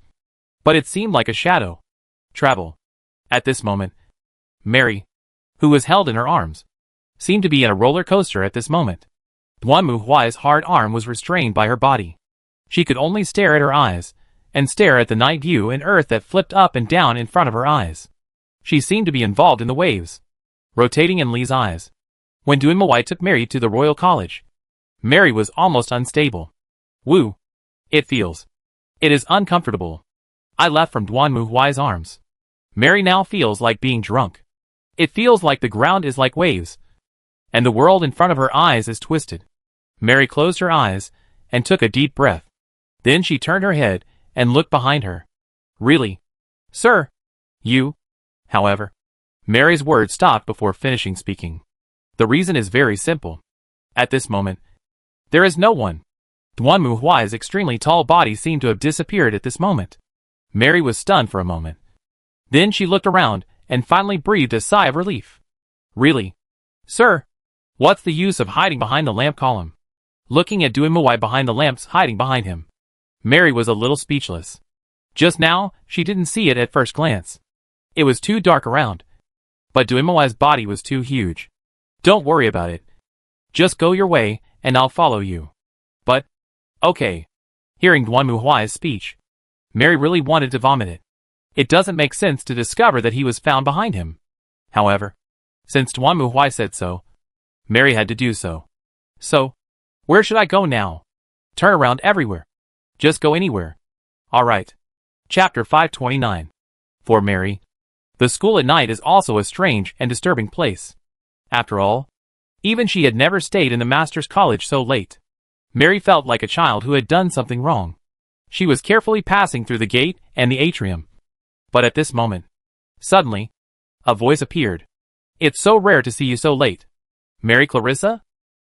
but it seemed like a shadow. Travel. At this moment, Mary, who was held in her arms, seemed to be in a roller coaster at this moment. Duanmu Huai's hard arm was restrained by her body. She could only stare at her eyes, and stare at the night view and earth that flipped up and down in front of her eyes. She seemed to be involved in the waves, rotating in Lee's eyes. When Duanmu Huai took Mary to the Royal College, Mary was almost unstable. Woo! It is uncomfortable. I left from Duanmu Huai's arms. Mary now feels like being drunk. It feels like the ground is like waves, and the world in front of her eyes is twisted. Mary closed her eyes and took a deep breath. Then she turned her head and looked behind her. Really? Sir? You? However, Mary's words stopped before finishing speaking. The reason is very simple. At this moment, there is no one. Duanmu Huai's extremely tall body seemed to have disappeared at this moment. Mary was stunned for a moment. Then she looked around and finally breathed a sigh of relief. Really? Sir? What's the use of hiding behind the lamp column? Looking at Duanmu Huai behind the lamps hiding behind him, Mary was a little speechless. Just now, she didn't see it at first glance. It was too dark around. But Duanmu Huai's body was too huge. Don't worry about it. Just go your way, and I'll follow you. But, okay. Hearing Duanmu Huai's speech, Mary really wanted to vomit it. It doesn't make sense to discover that he was found behind him. However, since Duanmu Huai said so, Mary had to do so. So, where should I go now? Turn around everywhere. Just go anywhere. Alright. Chapter 529. For Mary, the school at night is also a strange and disturbing place. After all, even she had never stayed in the master's college so late. Mary felt like a child who had done something wrong. She was carefully passing through the gate and the atrium. But at this moment, suddenly, a voice appeared. It's so rare to see you so late. Mary Clarissa?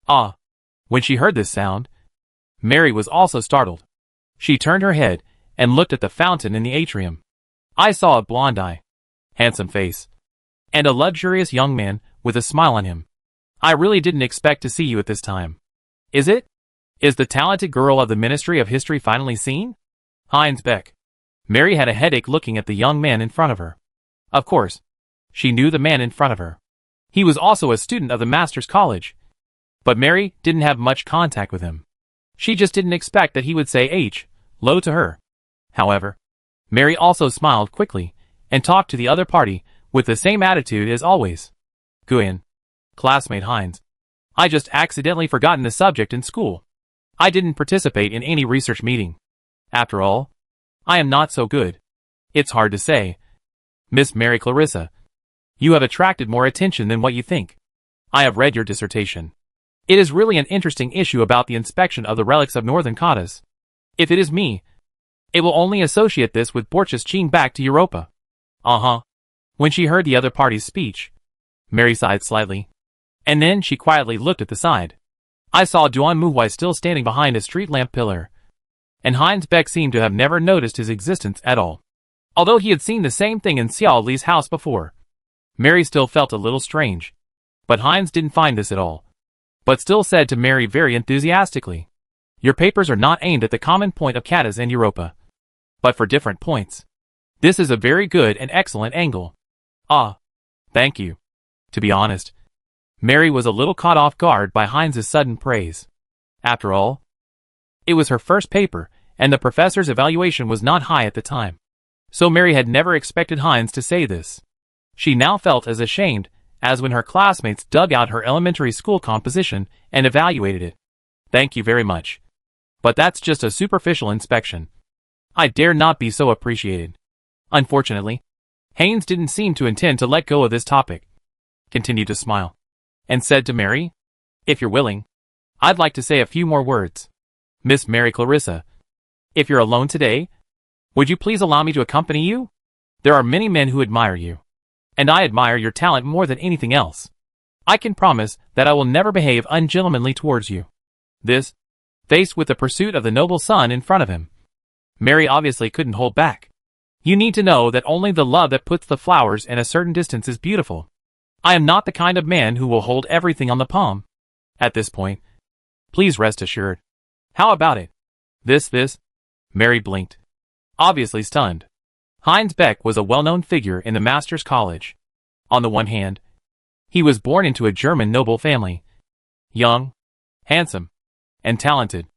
Ah. When she heard this sound, Mary was also startled. She turned her head and looked at the fountain in the atrium. I saw a blonde-eye, handsome face, and a luxurious young man with a smile on him. I really didn't expect to see you at this time. Is the talented girl of the Ministry of History finally seen? Heinz Beck. Mary had a headache looking at the young man in front of her. Of course, she knew the man in front of her. He was also a student of the Master's College. But Mary didn't have much contact with him. She just didn't expect that he would say hello to her. However, Mary also smiled quickly and talked to the other party with the same attitude as always. Guyan. Classmate Heinz. I just accidentally forgotten the subject in school. I didn't participate in any research meeting. After all, I am not so good. It's hard to say. Miss Mary Clarissa, you have attracted more attention than what you think. I have read your dissertation. It is really an interesting issue about the inspection of the relics of Northern Katas. If it is me, it will only associate this with Borch's Qing back to Europa. When she heard the other party's speech, Mary sighed slightly. And then she quietly looked at the side. I saw Duanmu Huai still standing behind a street lamp pillar, and Heinz Beck seemed to have never noticed his existence at all. Although he had seen the same thing in Xiao Li's house before, Mary still felt a little strange. But Heinz didn't find this at all, but still said to Mary very enthusiastically, your papers are not aimed at the common point of Katas and Europa, but for different points. This is a very good and excellent angle. Thank you. To be honest, Mary was a little caught off guard by Heinz's sudden praise. After all, it was her first paper, and the professor's evaluation was not high at the time. So Mary had never expected Heinz to say this. She now felt as ashamed as when her classmates dug out her elementary school composition and evaluated it. Thank you very much. But that's just a superficial inspection. I dare not be so appreciated. Unfortunately, Heinz didn't seem to intend to let go of this topic. Continued to smile, and said to Mary, if you're willing, I'd like to say a few more words. Miss Mary Clarissa, if you're alone today, would you please allow me to accompany you? There are many men who admire you, and I admire your talent more than anything else. I can promise that I will never behave ungentlemanly towards you. This, faced with the pursuit of the noble son in front of him, Mary obviously couldn't hold back. You need to know that only the love that puts the flowers in a certain distance is beautiful. I am not the kind of man who will hold everything on the palm. At this point, please rest assured. How about it? This. Mary blinked, obviously stunned. Heinz Beck was a well-known figure in the Master's College. On the one hand, he was born into a German noble family. Young, handsome, and talented.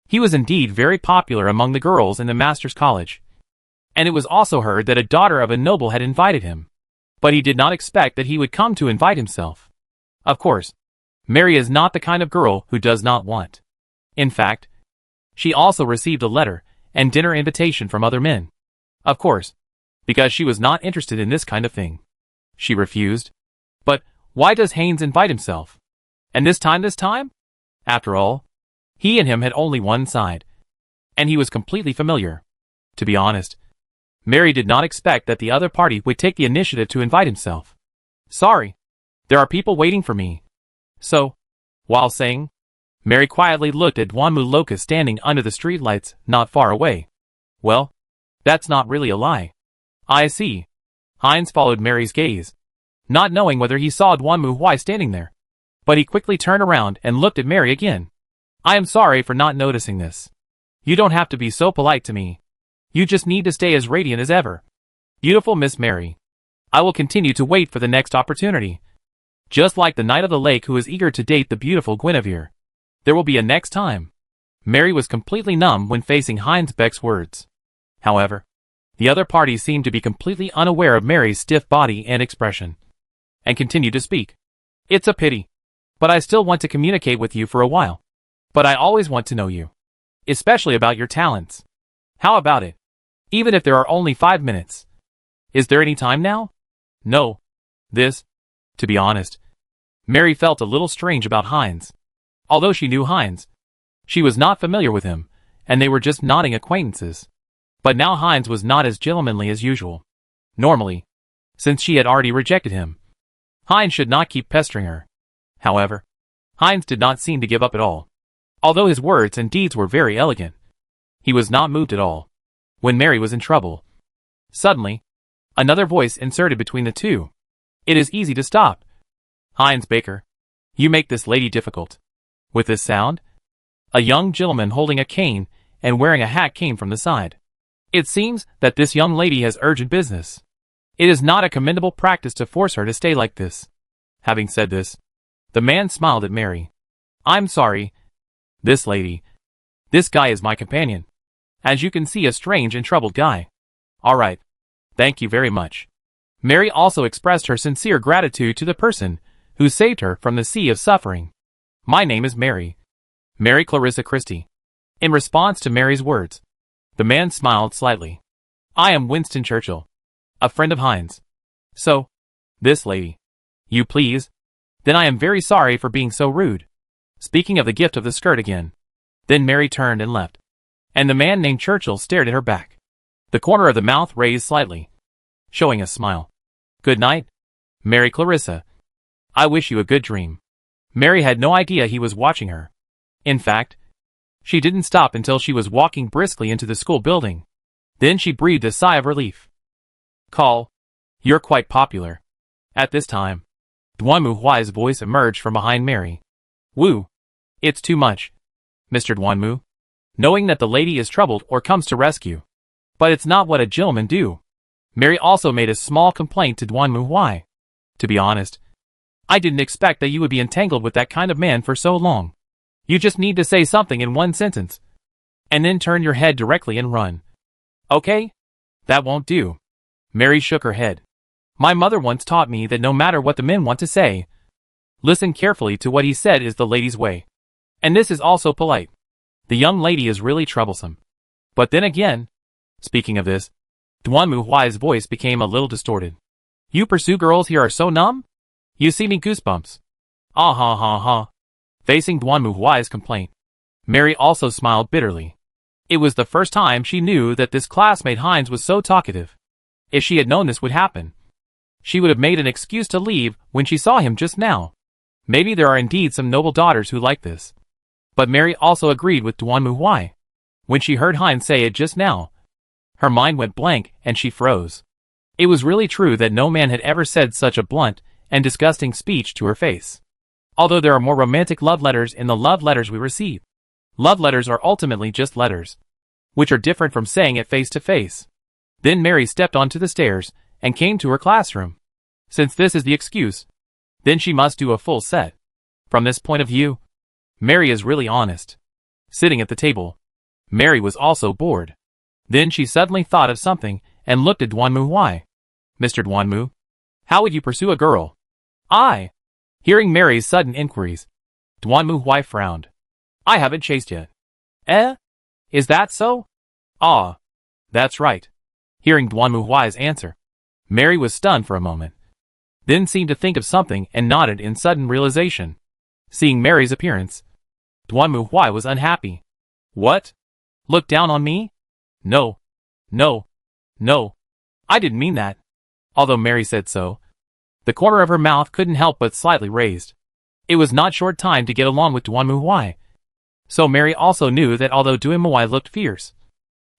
He was indeed very popular among the girls in the Master's College. And it was also heard that a daughter of a noble had invited him. But he did not expect that he would come to invite himself. Of course, Mary is not the kind of girl who does not want. In fact, she also received a letter and dinner invitation from other men. Of course, because she was not interested in this kind of thing. She refused. But why does Heinz invite himself? And this time? After all, he and him had only one side. And he was completely familiar. To be honest, Mary did not expect that the other party would take the initiative to invite himself. Sorry, there are people waiting for me. So, while saying, Mary quietly looked at Duanmu Locust standing under the streetlights not far away. Well, that's not really a lie. I see. Heinz followed Mary's gaze, not knowing whether he saw Duanmu Huai standing there. But he quickly turned around and looked at Mary again. I am sorry for not noticing this. You don't have to be so polite to me. You just need to stay as radiant as ever. Beautiful Miss Mary. I will continue to wait for the next opportunity. Just like the Knight of the Lake who is eager to date the beautiful Guinevere. There will be a next time. Mary was completely numb when facing Heinz Beck's words. However, the other party seemed to be completely unaware of Mary's stiff body and expression, and continued to speak. It's a pity. But I still want to communicate with you for a while. But I always want to know you. Especially about your talents. How about it? Even if there are only 5 minutes. Is there any time now? No. To be honest, Mary felt a little strange about Heinz. Although she knew Heinz, she was not familiar with him, and they were just nodding acquaintances. But now Heinz was not as gentlemanly as usual. Normally, since she had already rejected him, Heinz should not keep pestering her. However, Heinz did not seem to give up at all. Although his words and deeds were very elegant, he was not moved at all when Mary was in trouble. Suddenly, another voice inserted between the two. It is easy to stop. Heinz Baker, you make this lady difficult. With this sound, a young gentleman holding a cane and wearing a hat came from the side. It seems that this young lady has urgent business. It is not a commendable practice to force her to stay like this. Having said this, the man smiled at Mary. I'm sorry. This guy is my companion. As you can see, a strange and troubled guy. All right. Thank you very much. Mary also expressed her sincere gratitude to the person who saved her from the sea of suffering. My name is Mary. Mary Clarissa Christie. In response to Mary's words, the man smiled slightly. I am Winston Churchill, a friend of Heinz. So, this lady. You please? Then I am very sorry for being so rude. Speaking of the gift of the skirt again. Then Mary turned and left. And the man named Churchill stared at her back. The corner of the mouth raised slightly, showing a smile. Good night, Mary Clarissa. I wish you a good dream. Mary had no idea he was watching her. In fact, she didn't stop until she was walking briskly into the school building. Then she breathed a sigh of relief. Call. You're quite popular. At this time, Duanmu Huai's voice emerged from behind Mary. Woo. It's too much, Mr. Duanmu. Knowing that the lady is troubled or comes to rescue. But it's not what a gentleman do. Mary also made a small complaint to Duanmu Huai. To be honest, I didn't expect that you would be entangled with that kind of man for so long. You just need to say something in one sentence. And then turn your head directly and run. Okay? That won't do. Mary shook her head. My mother once taught me that no matter what the men want to say, listen carefully to what he said is the lady's way. And this is also polite. The young lady is really troublesome. But then again, speaking of this, Duanmu Huai's voice became a little distorted. You pursue girls here are so numb? You see me goosebumps. Ah ha ha ha. Facing Duanmu Huai's complaint, Mary also smiled bitterly. It was the first time she knew that this classmate Heinz was so talkative. If she had known this would happen, She would have made an excuse to leave when she saw him just now. Maybe there are indeed some noble daughters who like this. But Mary also agreed with Duanmu Huai. When she heard Hein say it just now, her mind went blank and she froze. It was really true that no man had ever said such a blunt and disgusting speech to her face. Although there are more romantic love letters in the love letters we receive, love letters are ultimately just letters, which are different from saying it face to face. Then Mary stepped onto the stairs and came to her classroom. Since this is the excuse, then she must do a full set. From this point of view, Mary is really honest. Sitting at the table, Mary was also bored. Then she suddenly thought of something and looked at Duanmu Huai. Mr. Duanmu, how would you pursue a girl? I. Hearing Mary's sudden inquiries, Duanmu Huai frowned. I haven't chased yet. Eh? Is that so? Ah. That's right. Hearing Duanmu Huai's answer, Mary was stunned for a moment, then seemed to think of something and nodded in sudden realization. Seeing Mary's appearance, Duanmu Huai was unhappy. What? Look down on me? No. No. No. I didn't mean that. Although Mary said so, the corner of her mouth couldn't help but slightly raised. It was not short time to get along with Duanmu Huai. So Mary also knew that although Duanmu Huai looked fierce,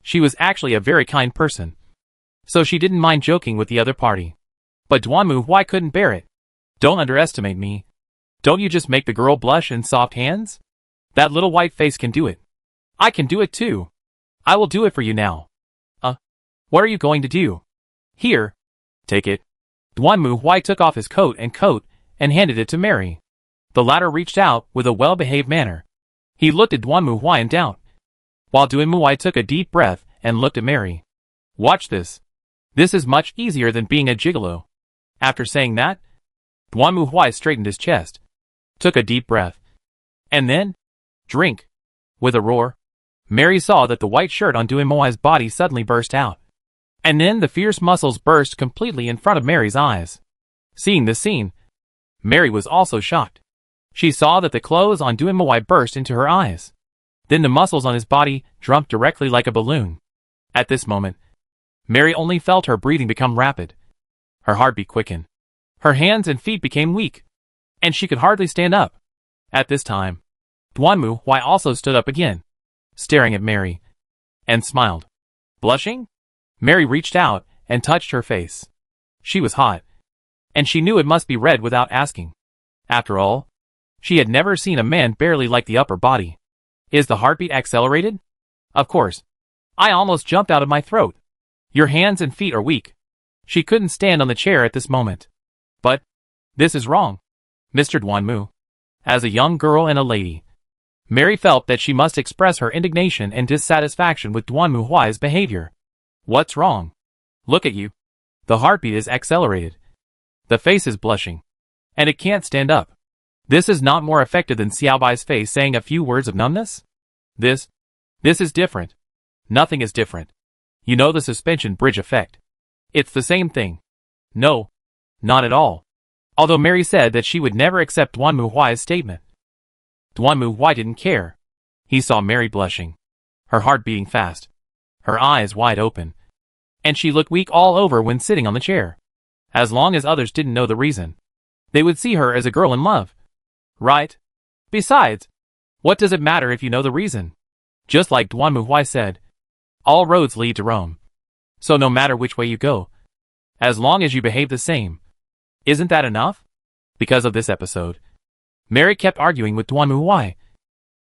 she was actually a very kind person. So she didn't mind joking with the other party. But Duanmu Huai couldn't bear it. Don't underestimate me. Don't you just make the girl blush in soft hands? That little white face can do it. I can do it too. I will do it for you now. What are you going to do? Here. Take it. Duanmu Huai took off his coat and handed it to Mary. The latter reached out with a well-behaved manner. He looked at Duanmu Huai in doubt, while Duanmu Huai took a deep breath and looked at Mary. Watch this. This is much easier than being a gigolo. After saying that, Duanmu Huai straightened his chest, took a deep breath, and then, drink. With a roar, Mary saw that the white shirt on Duanmu Huai's body suddenly burst out. And then the fierce muscles burst completely in front of Mary's eyes. Seeing this scene, Mary was also shocked. She saw that the clothes on Duanmu Huai burst into her eyes. Then the muscles on his body jumped directly like a balloon. At this moment, Mary only felt her breathing become rapid. Her heartbeat quickened. Her hands and feet became weak, and she could hardly stand up. At this time, Duanmu Huai also stood up again, staring at Mary, and smiled. Blushing? Mary reached out and touched her face. She was hot, and she knew it must be red without asking. After all, she had never seen a man barely like the upper body. Is the heartbeat accelerated? Of course. I almost jumped out of my throat. Your hands and feet are weak. She couldn't stand on the chair at this moment. But, this is wrong. Mr. Duanmu. As a young girl and a lady, Mary felt that she must express her indignation and dissatisfaction with Duanmu Huai's behavior. What's wrong? Look at you. The heartbeat is accelerated. The face is blushing. And it can't stand up. This is not more effective than Xiaobai's face saying a few words of numbness? This is different. Nothing is different. You know the suspension bridge effect. It's the same thing. No. Not at all. Although Mary said that she would never accept Duanmu Huai's statement. Duanmu Huai didn't care. He saw Mary blushing, her heart beating fast, her eyes wide open, and she looked weak all over when sitting on the chair. As long as others didn't know the reason, they would see her as a girl in love. Right? Besides, what does it matter if you know the reason? Just like Duanmu Huai said, all roads lead to Rome. So no matter which way you go, as long as you behave the same, isn't that enough? Because of this episode, Mary kept arguing with Duanmu Huai.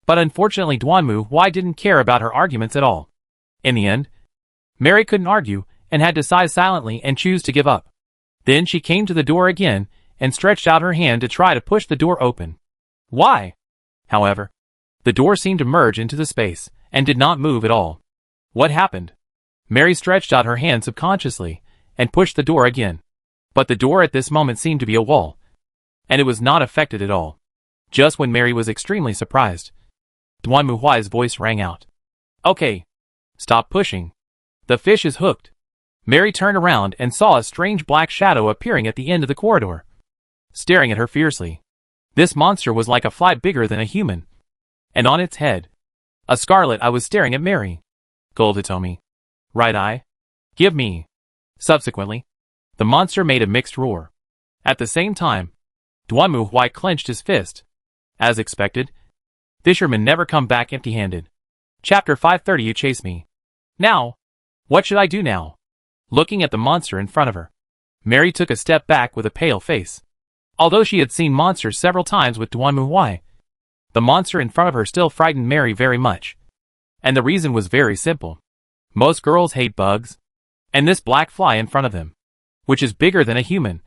But unfortunately Duanmu Huai didn't care about her arguments at all. In the end, Mary couldn't argue and had to sigh silently and choose to give up. Then she came to the door again and stretched out her hand to try to push the door open. Why? However, the door seemed to merge into the space and did not move at all. What happened? Mary stretched out her hand subconsciously and pushed the door again. But the door at this moment seemed to be a wall, and it was not affected at all. Just when Mary was extremely surprised, Duanmu Huai's voice rang out. Okay. Stop pushing. The fish is hooked. Mary turned around and saw a strange black shadow appearing at the end of the corridor, staring at her fiercely. This monster was like a fly bigger than a human, and on its head, a scarlet eye was staring at Mary. Gold Hitomi. Right eye? Give me. Subsequently, The monster made a mixed roar. At the same time, Duanmu Huai clenched his fist. As expected, fishermen never come back empty-handed. Chapter 530. You chase me. Now, what should I do now? Looking at the monster in front of her, Mary took a step back with a pale face. Although she had seen monsters several times with Duanmu Huai, the monster in front of her still frightened Mary very much. And the reason was very simple. Most girls hate bugs. And this black fly in front of them, which is bigger than a human,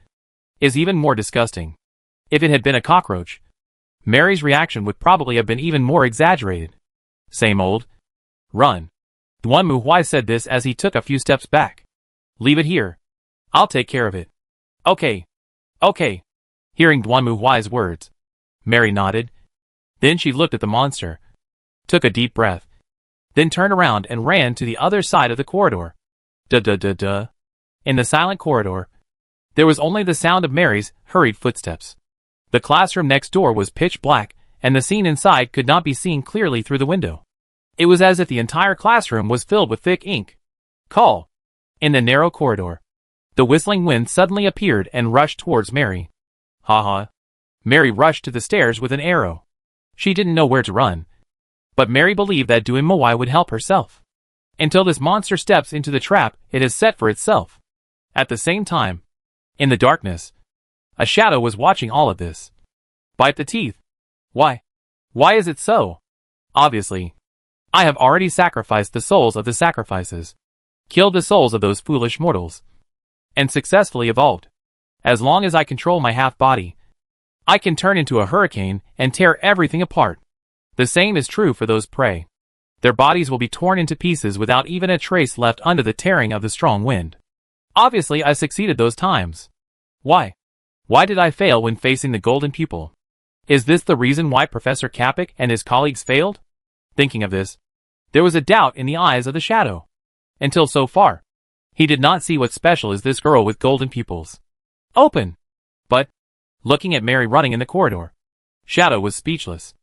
is even more disgusting. If it had been a cockroach, Mary's reaction would probably have been even more exaggerated. Same old. Run. Duanmu Huai said this as he took a few steps back. Leave it here. I'll take care of it. Okay. Okay. Hearing Duanmu Huai's words, Mary nodded. Then she looked at the monster, took a deep breath, then turned around and ran to the other side of the corridor. Duh. In the silent corridor, there was only the sound of Mary's hurried footsteps. The classroom next door was pitch black, and the scene inside could not be seen clearly through the window. It was as if the entire classroom was filled with thick ink. Call. In the narrow corridor, the whistling wind suddenly appeared and rushed towards Mary. Ha. Mary rushed to the stairs with an arrow. She didn't know where to run, but Mary believed that Duanmu Huai would help herself. Until this monster steps into the trap it has set for itself. At the same time, in the darkness, a shadow was watching all of this. Bite the teeth. Why? Why is it so? Obviously. I have already sacrificed the souls of the sacrifices, killed the souls of those foolish mortals, and successfully evolved. As long as I control my half-body, I can turn into a hurricane and tear everything apart. The same is true for those prey. Their bodies will be torn into pieces without even a trace left under the tearing of the strong wind. Obviously I succeeded those times. Why? Why did I fail when facing the golden pupil? Is this the reason why Professor Kapik and his colleagues failed? Thinking of this, there was a doubt in the eyes of the shadow. Until so far, he did not see what special is this girl with golden pupils. Open! But, looking at Mary running in the corridor, Shadow was speechless.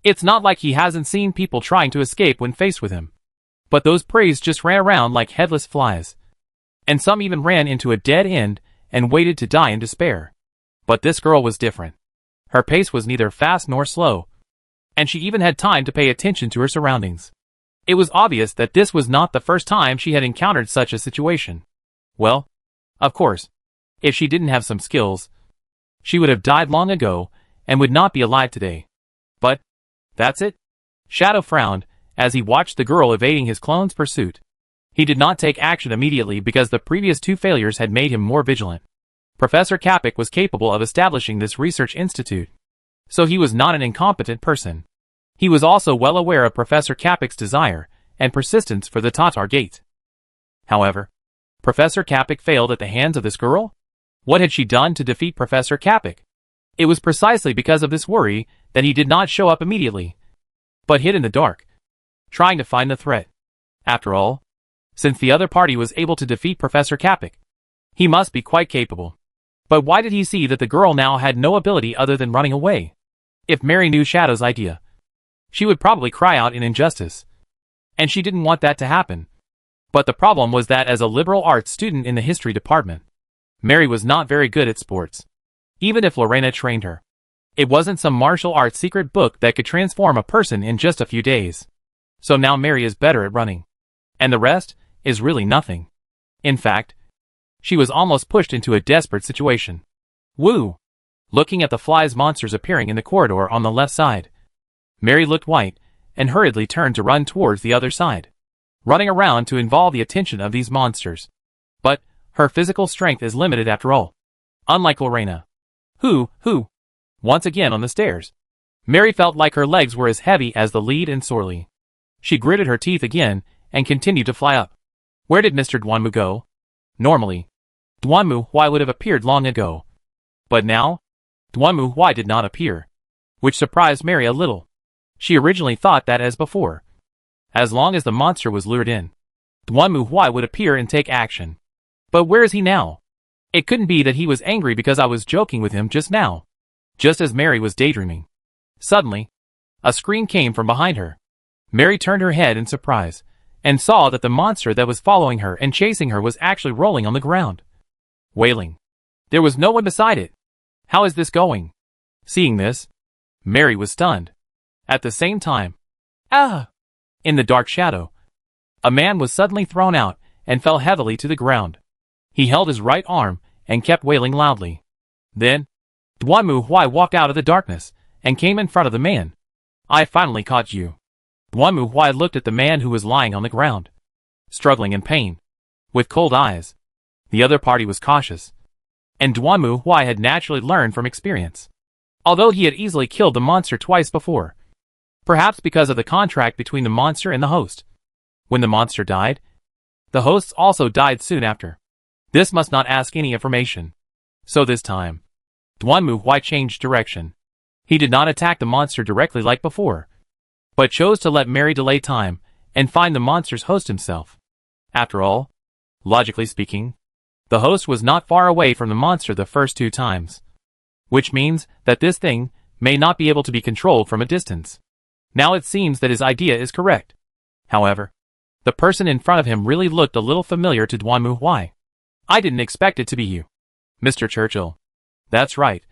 It's not like he hasn't seen people trying to escape when faced with him. But those preys just ran around like headless flies. And some even ran into a dead end and waited to die in despair. But this girl was different. Her pace was neither fast nor slow, and she even had time to pay attention to her surroundings. It was obvious that this was not the first time she had encountered such a situation. Well, of course, if she didn't have some skills, she would have died long ago and would not be alive today. But, that's it? Shadow frowned as he watched the girl evading his clone's pursuit. He did not take action immediately because the previous two failures had made him more vigilant. Professor Kapik was capable of establishing this research institute, so he was not an incompetent person. He was also well aware of Professor Kapik's desire and persistence for the Tatar Gate. However, Professor Kapik failed at the hands of this girl? What had she done to defeat Professor Kapik? It was precisely because of this worry that he did not show up immediately, but hid in the dark, trying to find the threat. After all, since the other party was able to defeat Professor Kapik, he must be quite capable. But why did he see that the girl now had no ability other than running away? If Mary knew Shadow's idea, she would probably cry out in injustice. And she didn't want that to happen. But the problem was that as a liberal arts student in the history department, Mary was not very good at sports. Even if Lorena trained her, it wasn't some martial arts secret book that could transform a person in just a few days. So now Mary is better at running. And the rest is really nothing. In fact, she was almost pushed into a desperate situation. Woo! Looking at the flies monsters appearing in the corridor on the left side, Mary looked white and hurriedly turned to run towards the other side, running around to involve the attention of these monsters. But her physical strength is limited after all. Unlike Lorena, who, once again on the stairs, Mary felt like her legs were as heavy as the lead and sorely. She gritted her teeth again and continued to fly up. Where did Mr. Duanmu go? Normally, Duanmu Huai would have appeared long ago. But now, Duanmu Huai did not appear, which surprised Mary a little. She originally thought that as before, as long as the monster was lured in, Duanmu Huai would appear and take action. But where is he now? It couldn't be that he was angry because I was joking with him just now. Just as Mary was daydreaming, suddenly, a scream came from behind her. Mary turned her head in surprise, and saw that the monster that was following her and chasing her was actually rolling on the ground. wailing. There was no one beside it. How is this going? Seeing this, Mary was stunned. At the same time, in the dark shadow, a man was suddenly thrown out and fell heavily to the ground. He held his right arm and kept wailing loudly. Then, Duanmu Huai walked out of the darkness and came in front of the man. I finally caught you. Duanmu Huai looked at the man who was lying on the ground, struggling in pain, with cold eyes. The other party was cautious, and Duanmu Huai had naturally learned from experience. Although he had easily killed the monster twice before, perhaps because of the contract between the monster and the host. When the monster died, the hosts also died soon after. This must not ask any information. So this time, Duanmu Huai changed direction. He did not attack the monster directly like before, but chose to let Mary delay time and find the monster's host himself. After all, logically speaking, the host was not far away from the monster the first 2 times, which means that this thing may not be able to be controlled from a distance. Now it seems that his idea is correct. However, the person in front of him really looked a little familiar to Duanmu Huai. I didn't expect it to be you, Mr. Churchill. That's right.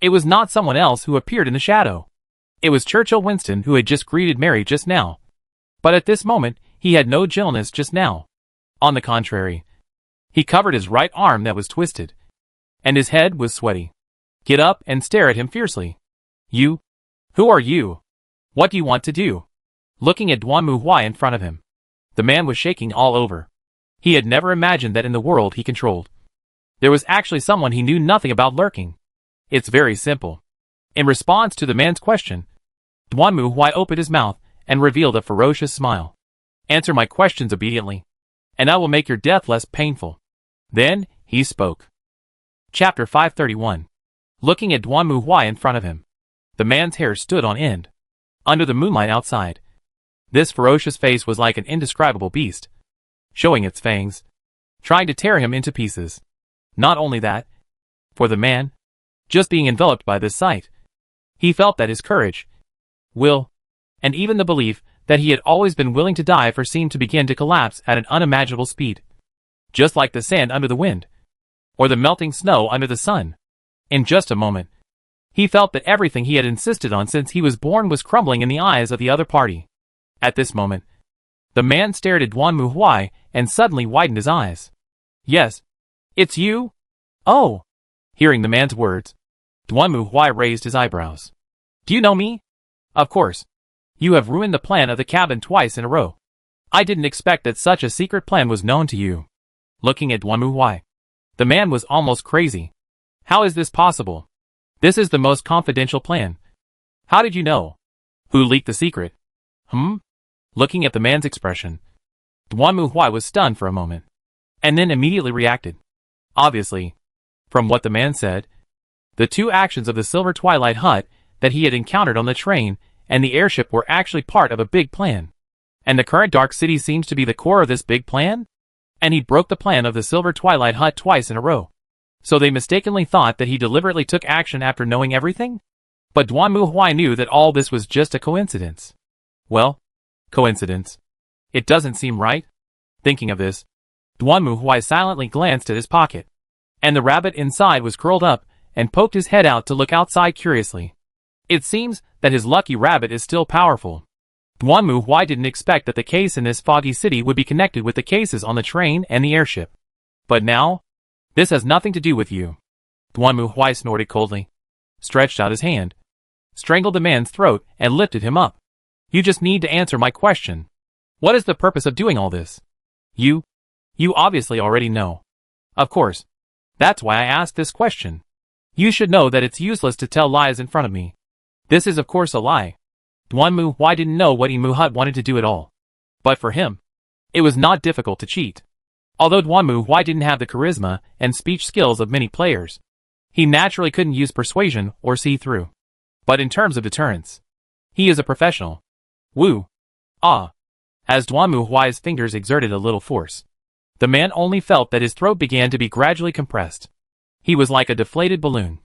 It was not someone else who appeared in the shadow. It was Churchill Winston who had just greeted Mary just now. But at this moment, he had no gentleness just now. On the contrary, he covered his right arm that was twisted, and his head was sweaty. Get up and stare at him fiercely. You? Who are you? What do you want to do? Looking at Duanmu Huai in front of him, the man was shaking all over. He had never imagined that in the world he controlled, there was actually someone he knew nothing about lurking. It's very simple. In response to the man's question, Duanmu Huai opened his mouth and revealed a ferocious smile. Answer my questions obediently, and I will make your death less painful. Then, he spoke. Chapter 531. Looking at Duanmu Huai in front of him, the man's hair stood on end. Under the moonlight outside, this ferocious face was like an indescribable beast, showing its fangs, trying to tear him into pieces. Not only that, for the man, just being enveloped by this sight, he felt that his courage, will, and even the belief that he had always been willing to die for seemed to begin to collapse at an unimaginable speed. Just like the sand under the wind, or the melting snow under the sun. In just a moment, he felt that everything he had insisted on since he was born was crumbling in the eyes of the other party. At this moment, the man stared at Duanmu Huai and suddenly widened his eyes. Yes, it's you? Oh! Hearing the man's words, Duanmu Huai raised his eyebrows. Do you know me? Of course. You have ruined the plan of the cabin twice in a row. I didn't expect that such a secret plan was known to you. Looking at Duanmu Huai, the man was almost crazy. How is this possible? This is the most confidential plan. How did you know? Who leaked the secret? Looking at the man's expression, Duanmu Huai was stunned for a moment, and then immediately reacted. Obviously, from what the man said, the 2 actions of the Silver Twilight Hut that he had encountered on the train and the airship were actually part of a big plan. And the current Dark City seems to be the core of this big plan? And he broke the plan of the Silver Twilight Hut twice in a row. So they mistakenly thought that he deliberately took action after knowing everything? But Duanmu Huai knew that all this was just a coincidence. Well, coincidence. It doesn't seem right. Thinking of this, Duanmu Huai silently glanced at his pocket, and the rabbit inside was curled up and poked his head out to look outside curiously. It seems that his lucky rabbit is still powerful. Duanmu Huai didn't expect that the case in this foggy city would be connected with the cases on the train and the airship. But now, this has nothing to do with you. Duanmu Huai snorted coldly, stretched out his hand, strangled the man's throat, and lifted him up. You just need to answer my question. What is the purpose of doing all this? You obviously already know. Of course. That's why I asked this question. You should know that it's useless to tell lies in front of me. This is of course a lie. Duanmu Huai didn't know what Imu Hut wanted to do at all. But for him, it was not difficult to cheat. Although Duanmu Huai didn't have the charisma and speech skills of many players, he naturally couldn't use persuasion or see-through. But in terms of deterrence, he is a professional. Woo! Ah! As Duanmu Huai's fingers exerted a little force, the man only felt that his throat began to be gradually compressed. He was like a deflated balloon,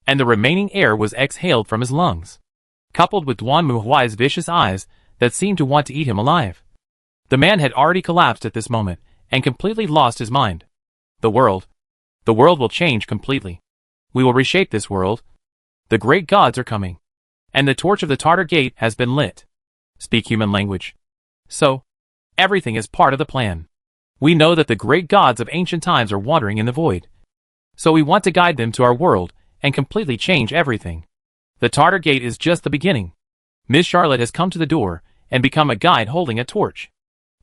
and the remaining air was exhaled from his lungs, coupled with Duanmu Huai's vicious eyes that seemed to want to eat him alive. The man had already collapsed at this moment, and completely lost his mind. The world The world will change completely. We will reshape this world. The great gods are coming. And the torch of the Tartar Gate has been lit. Speak human language. So, everything is part of the plan. We know that the great gods of ancient times are wandering in the void. So we want to guide them to our world and completely change everything. The Tartar Gate is just the beginning. Miss Charlotte has come to the door and become a guide holding a torch.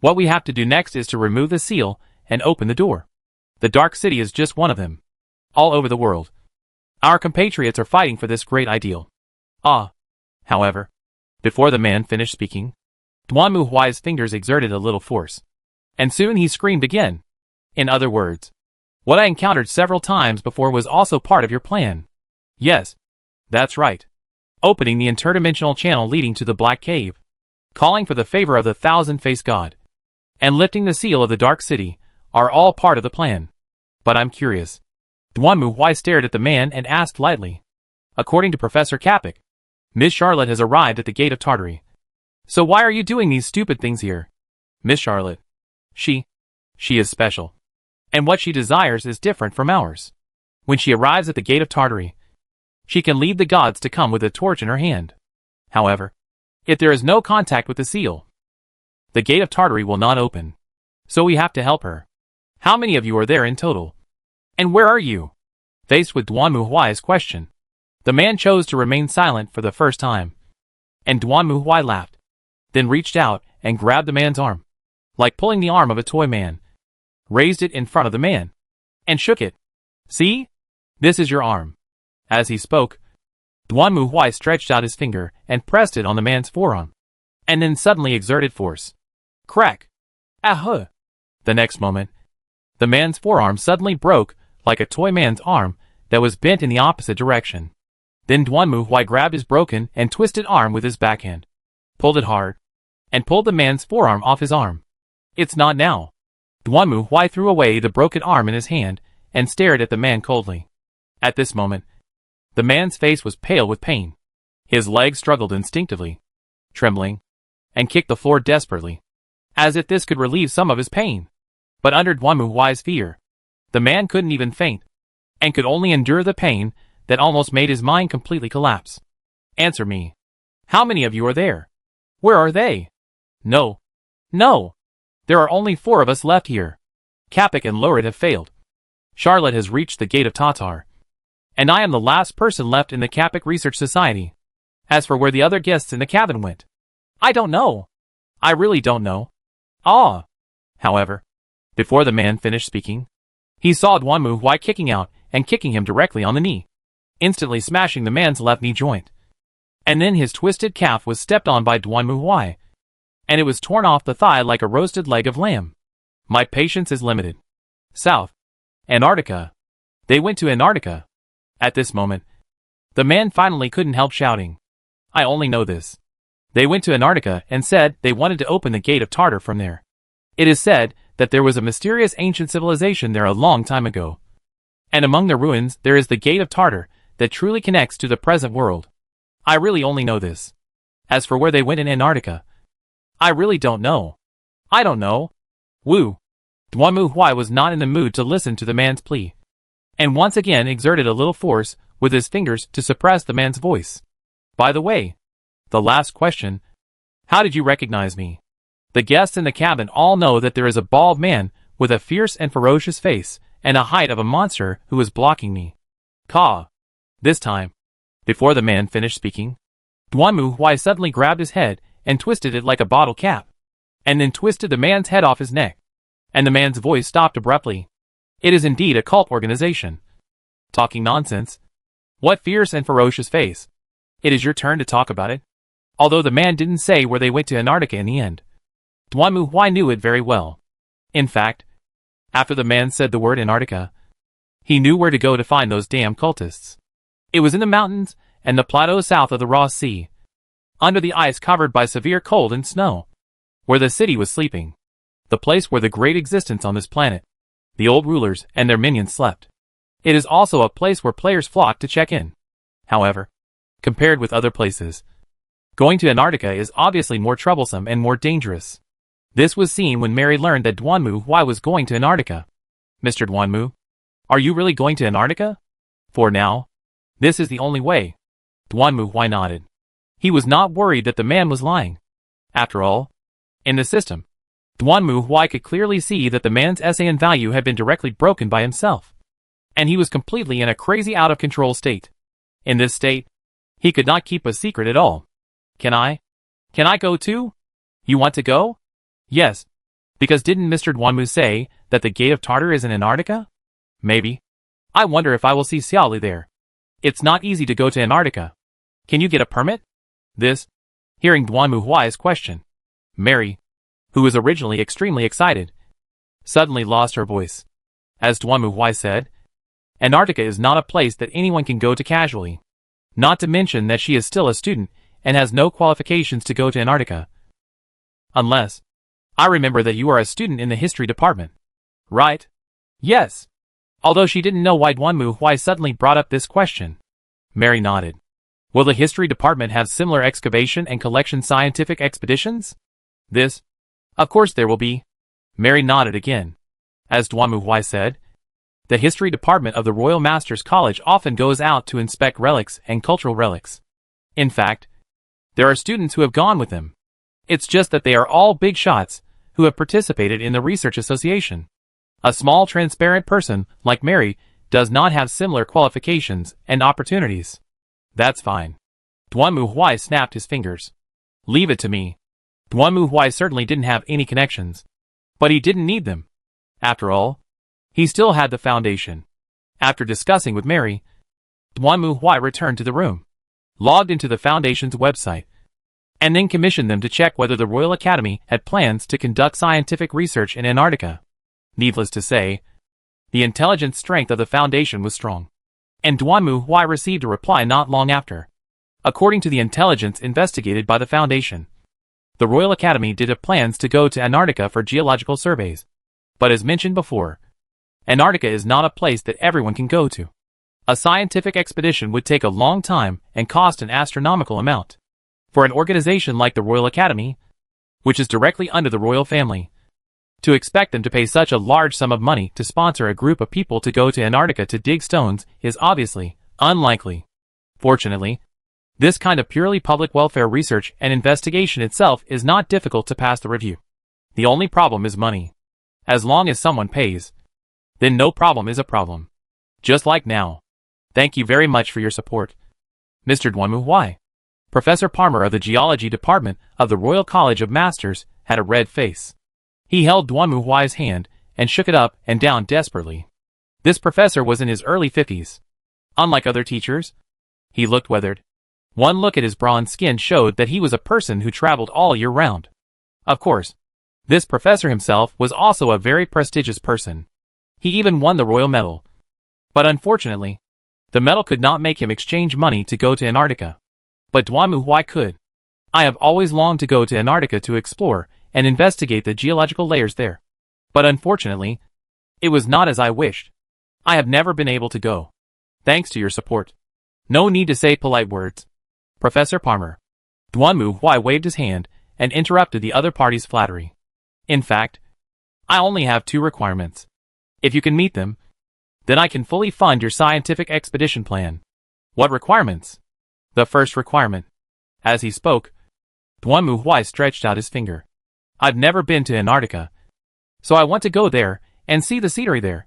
What we have to do next is to remove the seal and open the door. The Dark City is just one of them. All over the world. Our compatriots are fighting for this great ideal. However, before the man finished speaking, Duan Mu Huai's fingers exerted a little force. And soon he screamed again. In other words, what I encountered several times before was also part of your plan. Yes, that's right. Opening the interdimensional channel leading to the Black Cave, calling for the favor of the thousand-faced god, and lifting the seal of the Dark City are all part of the plan. But I'm curious. Duan Mu Huai stared at the man and asked lightly. According to Professor Kapik, Miss Charlotte has arrived at the Gate of Tartary. So why are you doing these stupid things here? Miss Charlotte. She is special. And what she desires is different from ours. When she arrives at the Gate of Tartary, she can lead the gods to come with a torch in her hand. However, if there is no contact with the seal, the Gate of Tartary will not open. So we have to help her. How many of you are there in total? And where are you? Faced with Duan Mu Huai's question, the man chose to remain silent for the first time. And Duan Mu Huai laughed, then reached out and grabbed the man's arm, like pulling the arm of a toy man, raised it in front of the man, and shook it. See? This is your arm. As he spoke, Duan Mu Huai stretched out his finger and pressed it on the man's forearm, and then suddenly exerted force. Crack! Ah-huh! The next moment, the man's forearm suddenly broke like a toy man's arm that was bent in the opposite direction. Then Duan Mu Huai grabbed his broken and twisted arm with his backhand, pulled it hard, and pulled the man's forearm off his arm. It's not now. Duan Mu Huai threw away the broken arm in his hand and stared at the man coldly. At this moment, the man's face was pale with pain. His legs struggled instinctively, trembling, and kicked the floor desperately, as if this could relieve some of his pain. But under Duan Mu Huai's fear, the man couldn't even faint, and could only endure the pain that almost made his mind completely collapse. Answer me. How many of you are there? Where are they? No. There are only 4 of us left here. Kapik and Lorid have failed. Charlotte has reached the Gate of Tatar. And I am the last person left in the Kapik Research Society. As for where the other guests in the cabin went, I don't know. I really don't know. However, before the man finished speaking, he saw Duan Mu Huai kicking out and kicking him directly on the knee, instantly smashing the man's left knee joint. And then his twisted calf was stepped on by Duan Mu Huai, and it was torn off the thigh like a roasted leg of lamb. My patience is limited. South. Antarctica. They went to Antarctica. At this moment, the man finally couldn't help shouting. I only know this. They went to Antarctica and said they wanted to open the Gate of Tartar from there. It is said that there was a mysterious ancient civilization there a long time ago. And among the ruins there is the Gate of Tartar that truly connects to the present world. I really only know this. As for where they went in Antarctica, I really don't know. I don't know. Woo. Duan Mu Huai was not in the mood to listen to the man's plea, and once again exerted a little force with his fingers to suppress the man's voice. By the way, the last question, how did you recognize me? The guests in the cabin all know that there is a bald man with a fierce and ferocious face and a height of a monster who is blocking me. Caw. This time, before the man finished speaking, Duan Mu Huai suddenly grabbed his head and twisted it like a bottle cap, and then twisted the man's head off his neck, and the man's voice stopped abruptly. It is indeed a cult organization. Talking nonsense. What fierce and ferocious face. It is your turn to talk about it. Although the man didn't say where they went to Antarctica in the end, Duan Mu Huai knew it very well. In fact, after the man said the word Antarctica, he knew where to go to find those damn cultists. It was in the mountains and the plateau south of the Ross Sea, under the ice covered by severe cold and snow, where the city was sleeping, the place where the great existence on this planet, the old rulers and their minions slept. It is also a place where players flock to check in. However, compared with other places, going to Antarctica is obviously more troublesome and more dangerous. This was seen when Mary learned that Duan Mu Huai was going to Antarctica. Mr. Duan Mu, Are you really going to Antarctica? For now. This is the only way. Duanmu nodded. He was not worried that the man was lying. After all, in the system, Duanmu could clearly see that the man's essay and value had been directly broken by himself. And he was completely in a crazy out-of-control state. In this state, he could not keep a secret at all. Can I go too? You want to go? Yes. Because didn't Mr. Duanmu say that the Gate of Tartar is in Antarctica? Maybe. I wonder if I will see Xiaoli there. It's not easy to go to Antarctica. Can you get a permit? This, hearing Duanmu's question, Mary, who was originally extremely excited, suddenly lost her voice. As Duanmu said, Antarctica is not a place that anyone can go to casually. Not to mention that she is still a student and has no qualifications to go to Antarctica. Unless, I remember that you are a student in the history department. Right? Yes. Although she didn't know why Duanmu suddenly brought up this question. Mary nodded. Will the history department have similar excavation and collection scientific expeditions? This? Of course there will be. Mary nodded again. As Duanmu said, the history department of the Royal Masters College often goes out to inspect relics and cultural relics. In fact, there are students who have gone with them. It's just that they are all big shots who have participated in the research association. A small transparent person like Mary does not have similar qualifications and opportunities. That's fine. Duanmu snapped his fingers. Leave it to me. Duanmu certainly didn't have any connections. But he didn't need them. After all, he still had the foundation. After discussing with Mary, Duanmu returned to the room, logged into the Foundation's website, and then commissioned them to check whether the Royal Academy had plans to conduct scientific research in Antarctica. Needless to say, the intelligence strength of the Foundation was strong. And Duanmu received a reply not long after. According to the intelligence investigated by the Foundation, the Royal Academy did have plans to go to Antarctica for geological surveys. But as mentioned before, Antarctica is not a place that everyone can go to. A scientific expedition would take a long time and cost an astronomical amount. For an organization like the Royal Academy, which is directly under the royal family, to expect them to pay such a large sum of money to sponsor a group of people to go to Antarctica to dig stones is obviously unlikely. Fortunately, this kind of purely public welfare research and investigation itself is not difficult to pass the review. The only problem is money. As long as someone pays, then no problem is a problem. Just like now. Thank you very much for your support. Mr. Duanmu. Professor Palmer of the Geology Department of the Royal College of Masters had a red face. He held Duanmu's hand and shook it up and down desperately. This professor was in his early 50s. Unlike other teachers, he looked weathered. One look at his bronze skin showed that he was a person who traveled all year round. Of course, this professor himself was also a very prestigious person. He even won the royal medal. But unfortunately, the medal could not make him exchange money to go to Antarctica. But Duanmu could. I have always longed to go to Antarctica to explore and investigate the geological layers there. But unfortunately, it was not as I wished. I have never been able to go. Thanks to your support. No need to say polite words. Professor Palmer. Duanmu waved his hand and interrupted the other party's flattery. In fact, I only have 2 requirements. If you can meet them, then I can fully fund your scientific expedition plan. What requirements? The first requirement. As he spoke, Duanmu stretched out his finger. I've never been to Antarctica, so I want to go there and see the scenery there.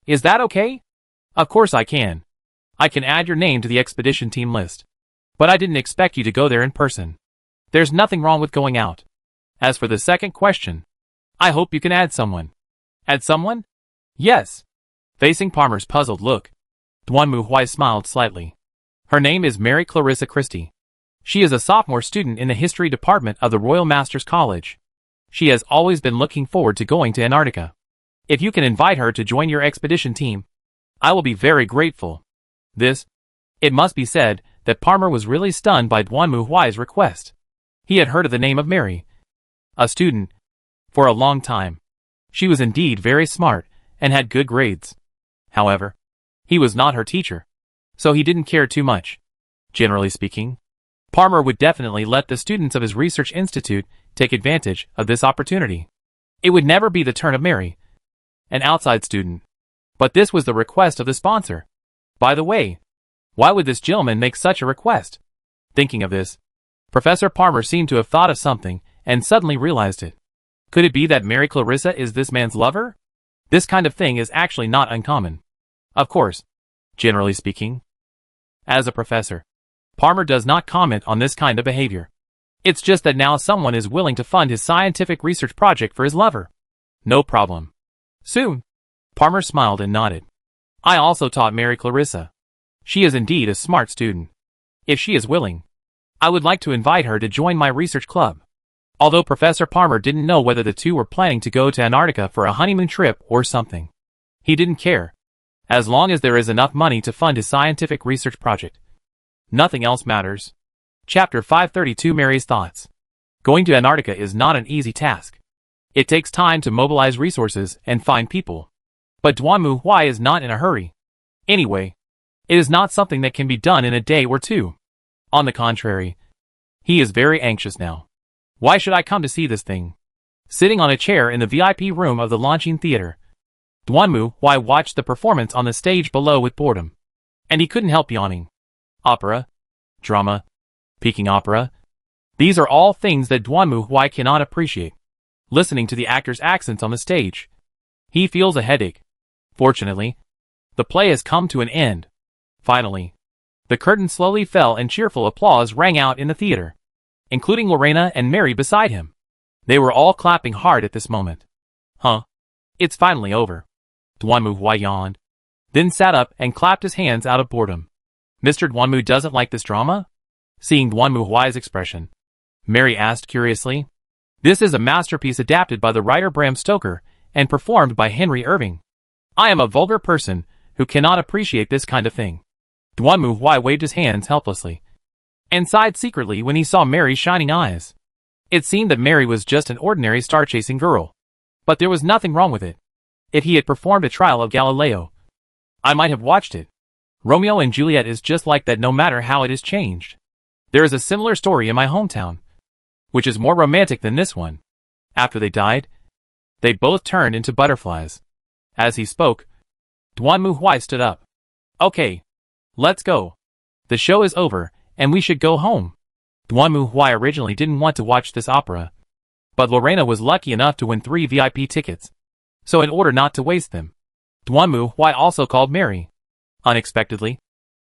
Is that okay? Of course I can. I can add your name to the expedition team list. But I didn't expect you to go there in person. There's nothing wrong with going out. As for the second question, I hope you can add someone. Add someone? Yes. Facing Palmer's puzzled look, Duanmu smiled slightly. Her name is Mary Clarissa Christie. She is a sophomore student in the history department of the Royal Masters College. She has always been looking forward to going to Antarctica. If you can invite her to join your expedition team, I will be very grateful. It must be said that Palmer was really stunned by Duanmu's request. He had heard of the name of Mary, a student, for a long time. She was indeed very smart and had good grades. However, he was not her teacher, so he didn't care too much. Generally speaking, Palmer would definitely let the students of his research institute take advantage of this opportunity. It would never be the turn of Mary, an outside student, But this was the request of the sponsor. By the way, why would this gentleman make such a request? Thinking of this, Professor Palmer seemed to have thought of something and suddenly realized it. Could it be that Mary Clarissa is this man's lover? This kind of thing is actually not uncommon. Of course, generally speaking. As a professor, Palmer does not comment on this kind of behavior. It's just that now someone is willing to fund his scientific research project for his lover. No problem. Soon. Palmer smiled and nodded. I also taught Mary Clarissa. She is indeed a smart student. If she is willing, I would like to invite her to join my research club. Although Professor Palmer didn't know whether the two were planning to go to Antarctica for a honeymoon trip or something. He didn't care. As long as there is enough money to fund his scientific research project. Nothing else matters. Chapter 532 Mary's Thoughts. Going to Antarctica is not an easy task. It takes time to mobilize resources and find people. But Duanmu Huai is not in a hurry. Anyway, it is not something that can be done in a day or two. On the contrary, he is very anxious now. Why should I come to see this thing? Sitting on a chair in the VIP room of the launching theater, Duanmu Huai watched the performance on the stage below with boredom. And he couldn't help yawning. Opera, drama, Peking opera. These are all things that Duanmu Huai cannot appreciate. Listening to the actors' accents on the stage, he feels a headache. Fortunately, the play has come to an end. Finally, the curtain slowly fell and cheerful applause rang out in the theater, including Lorena and Mary beside him. They were all clapping hard at this moment. Huh? It's finally over. Duanmu Huai yawned, then sat up and clapped his hands out of boredom. Mr. Duanmu doesn't like this drama? Seeing Duanmu Huai's expression, Mary asked curiously. This is a masterpiece adapted by the writer Bram Stoker and performed by Henry Irving. I am a vulgar person who cannot appreciate this kind of thing. Duanmu Huai waved his hands helplessly and sighed secretly when he saw Mary's shining eyes. It seemed that Mary was just an ordinary star-chasing girl. But there was nothing wrong with it. If he had performed a trial of Galileo, I might have watched it. Romeo and Juliet is just like that no matter how it is changed. There is a similar story in my hometown, which is more romantic than this one. After they died, they both turned into butterflies. As he spoke, Duanmu Huai stood up. Okay, let's go. The show is over, and we should go home. Duanmu Huai originally didn't want to watch this opera, but Lorena was lucky enough to win 3 VIP tickets. So in order not to waste them, Duanmu Huai also called Mary. Unexpectedly,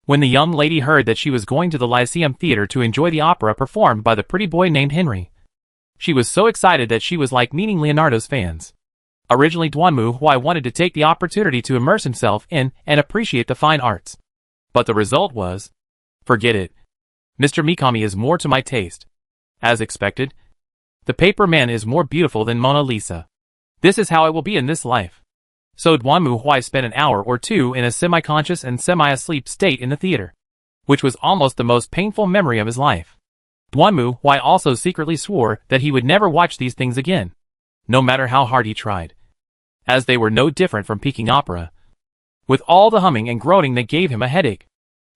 when the young lady heard that she was going to the Lyceum Theater to enjoy the opera performed by the pretty boy named Henry, she was so excited that she was like meeting Leonardo's fans. Originally Duanmu Huai wanted to take the opportunity to immerse himself in and appreciate the fine arts. But the result was, forget it. Mr. Mikami is more to my taste. As expected, the paper man is more beautiful than Mona Lisa. This is how it will be in this life. So Duanmu Huai spent an hour or two in a semi-conscious and semi-asleep state in the theater, which was almost the most painful memory of his life. Duanmu Huai also secretly swore that he would never watch these things again, no matter how hard he tried, as they were no different from Peking opera. With all the humming and groaning that gave him a headache,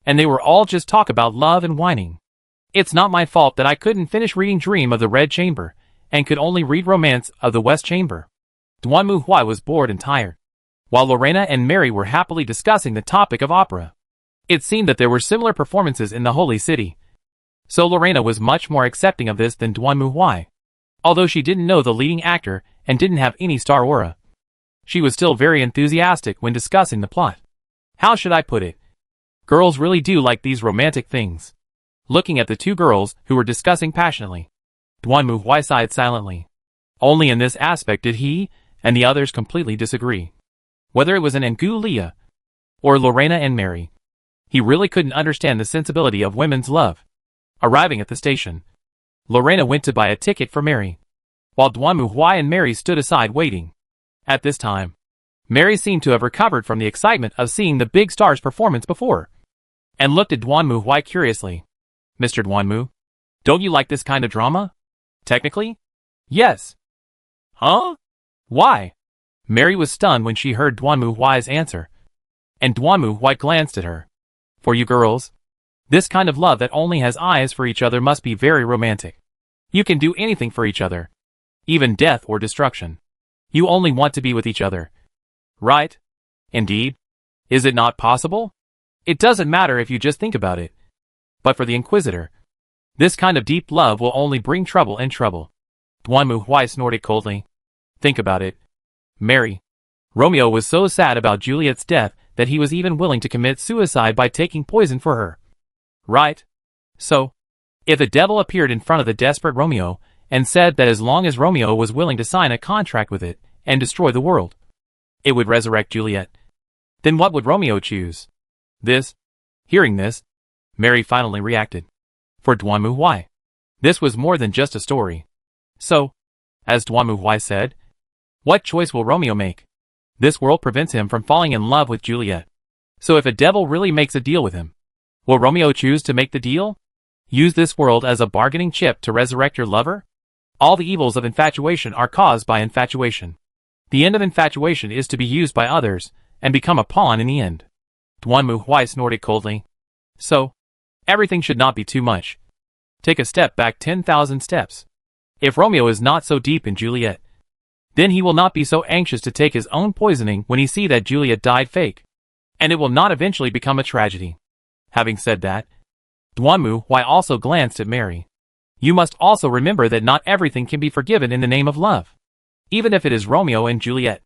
and they were all just talk about love and whining. It's not my fault that I couldn't finish reading Dream of the Red Chamber, and could only read Romance of the West Chamber. Duanmu Huai was bored and tired, while Lorena and Mary were happily discussing the topic of opera. It seemed that there were similar performances in the Holy City, so Lorena was much more accepting of this than Duanmu Huai. Although she didn't know the leading actor and didn't have any star aura, she was still very enthusiastic when discussing the plot. How should I put it? Girls really do like these romantic things. Looking at the two girls who were discussing passionately, Duanmu Huai sighed silently. Only in this aspect did he and the others completely disagree. Whether it was an Ngu Leah or Lorena and Mary, he really couldn't understand the sensibility of women's love. Arriving at the station, Lorena went to buy a ticket for Mary, while Duanmu Huai and Mary stood aside waiting. At this time, Mary seemed to have recovered from the excitement of seeing the big star's performance before, and looked at Duanmu Huai curiously. Mr. Duanmu, don't you like this kind of drama? Technically? Yes. Huh? Why? Mary was stunned when she heard Duanmu Huai's answer, and Duanmu Huai glanced at her. For you girls, this kind of love that only has eyes for each other must be very romantic. You can do anything for each other, even death or destruction. You only want to be with each other, right? Indeed? Is it not possible? It doesn't matter if you just think about it. But for the Inquisitor, this kind of deep love will only bring trouble and trouble. Duanmu Huai snorted coldly. Think about it. Mary. Romeo was so sad about Juliet's death that he was even willing to commit suicide by taking poison for her. Right? So, if the devil appeared in front of the desperate Romeo and said that as long as Romeo was willing to sign a contract with it and destroy the world, it would resurrect Juliet, then what would Romeo choose? This? Hearing this, Mary finally reacted. For Duanmu Huai, this was more than just a story. So, as Duanmu Huai said, what choice will Romeo make? This world prevents him from falling in love with Juliet. So if a devil really makes a deal with him, will Romeo choose to make the deal? Use this world as a bargaining chip to resurrect your lover? All the evils of infatuation are caused by infatuation. The end of infatuation is to be used by others and become a pawn in the end. Duanmu Huai snorted coldly. So, everything should not be too much. Take a step back 10,000 steps. If Romeo is not so deep in Juliet, then he will not be so anxious to take his own poisoning when he see that Juliet died fake. And it will not eventually become a tragedy. Having said that, Duanmu Huai also glanced at Mary. You must also remember that not everything can be forgiven in the name of love. Even if it is Romeo and Juliet.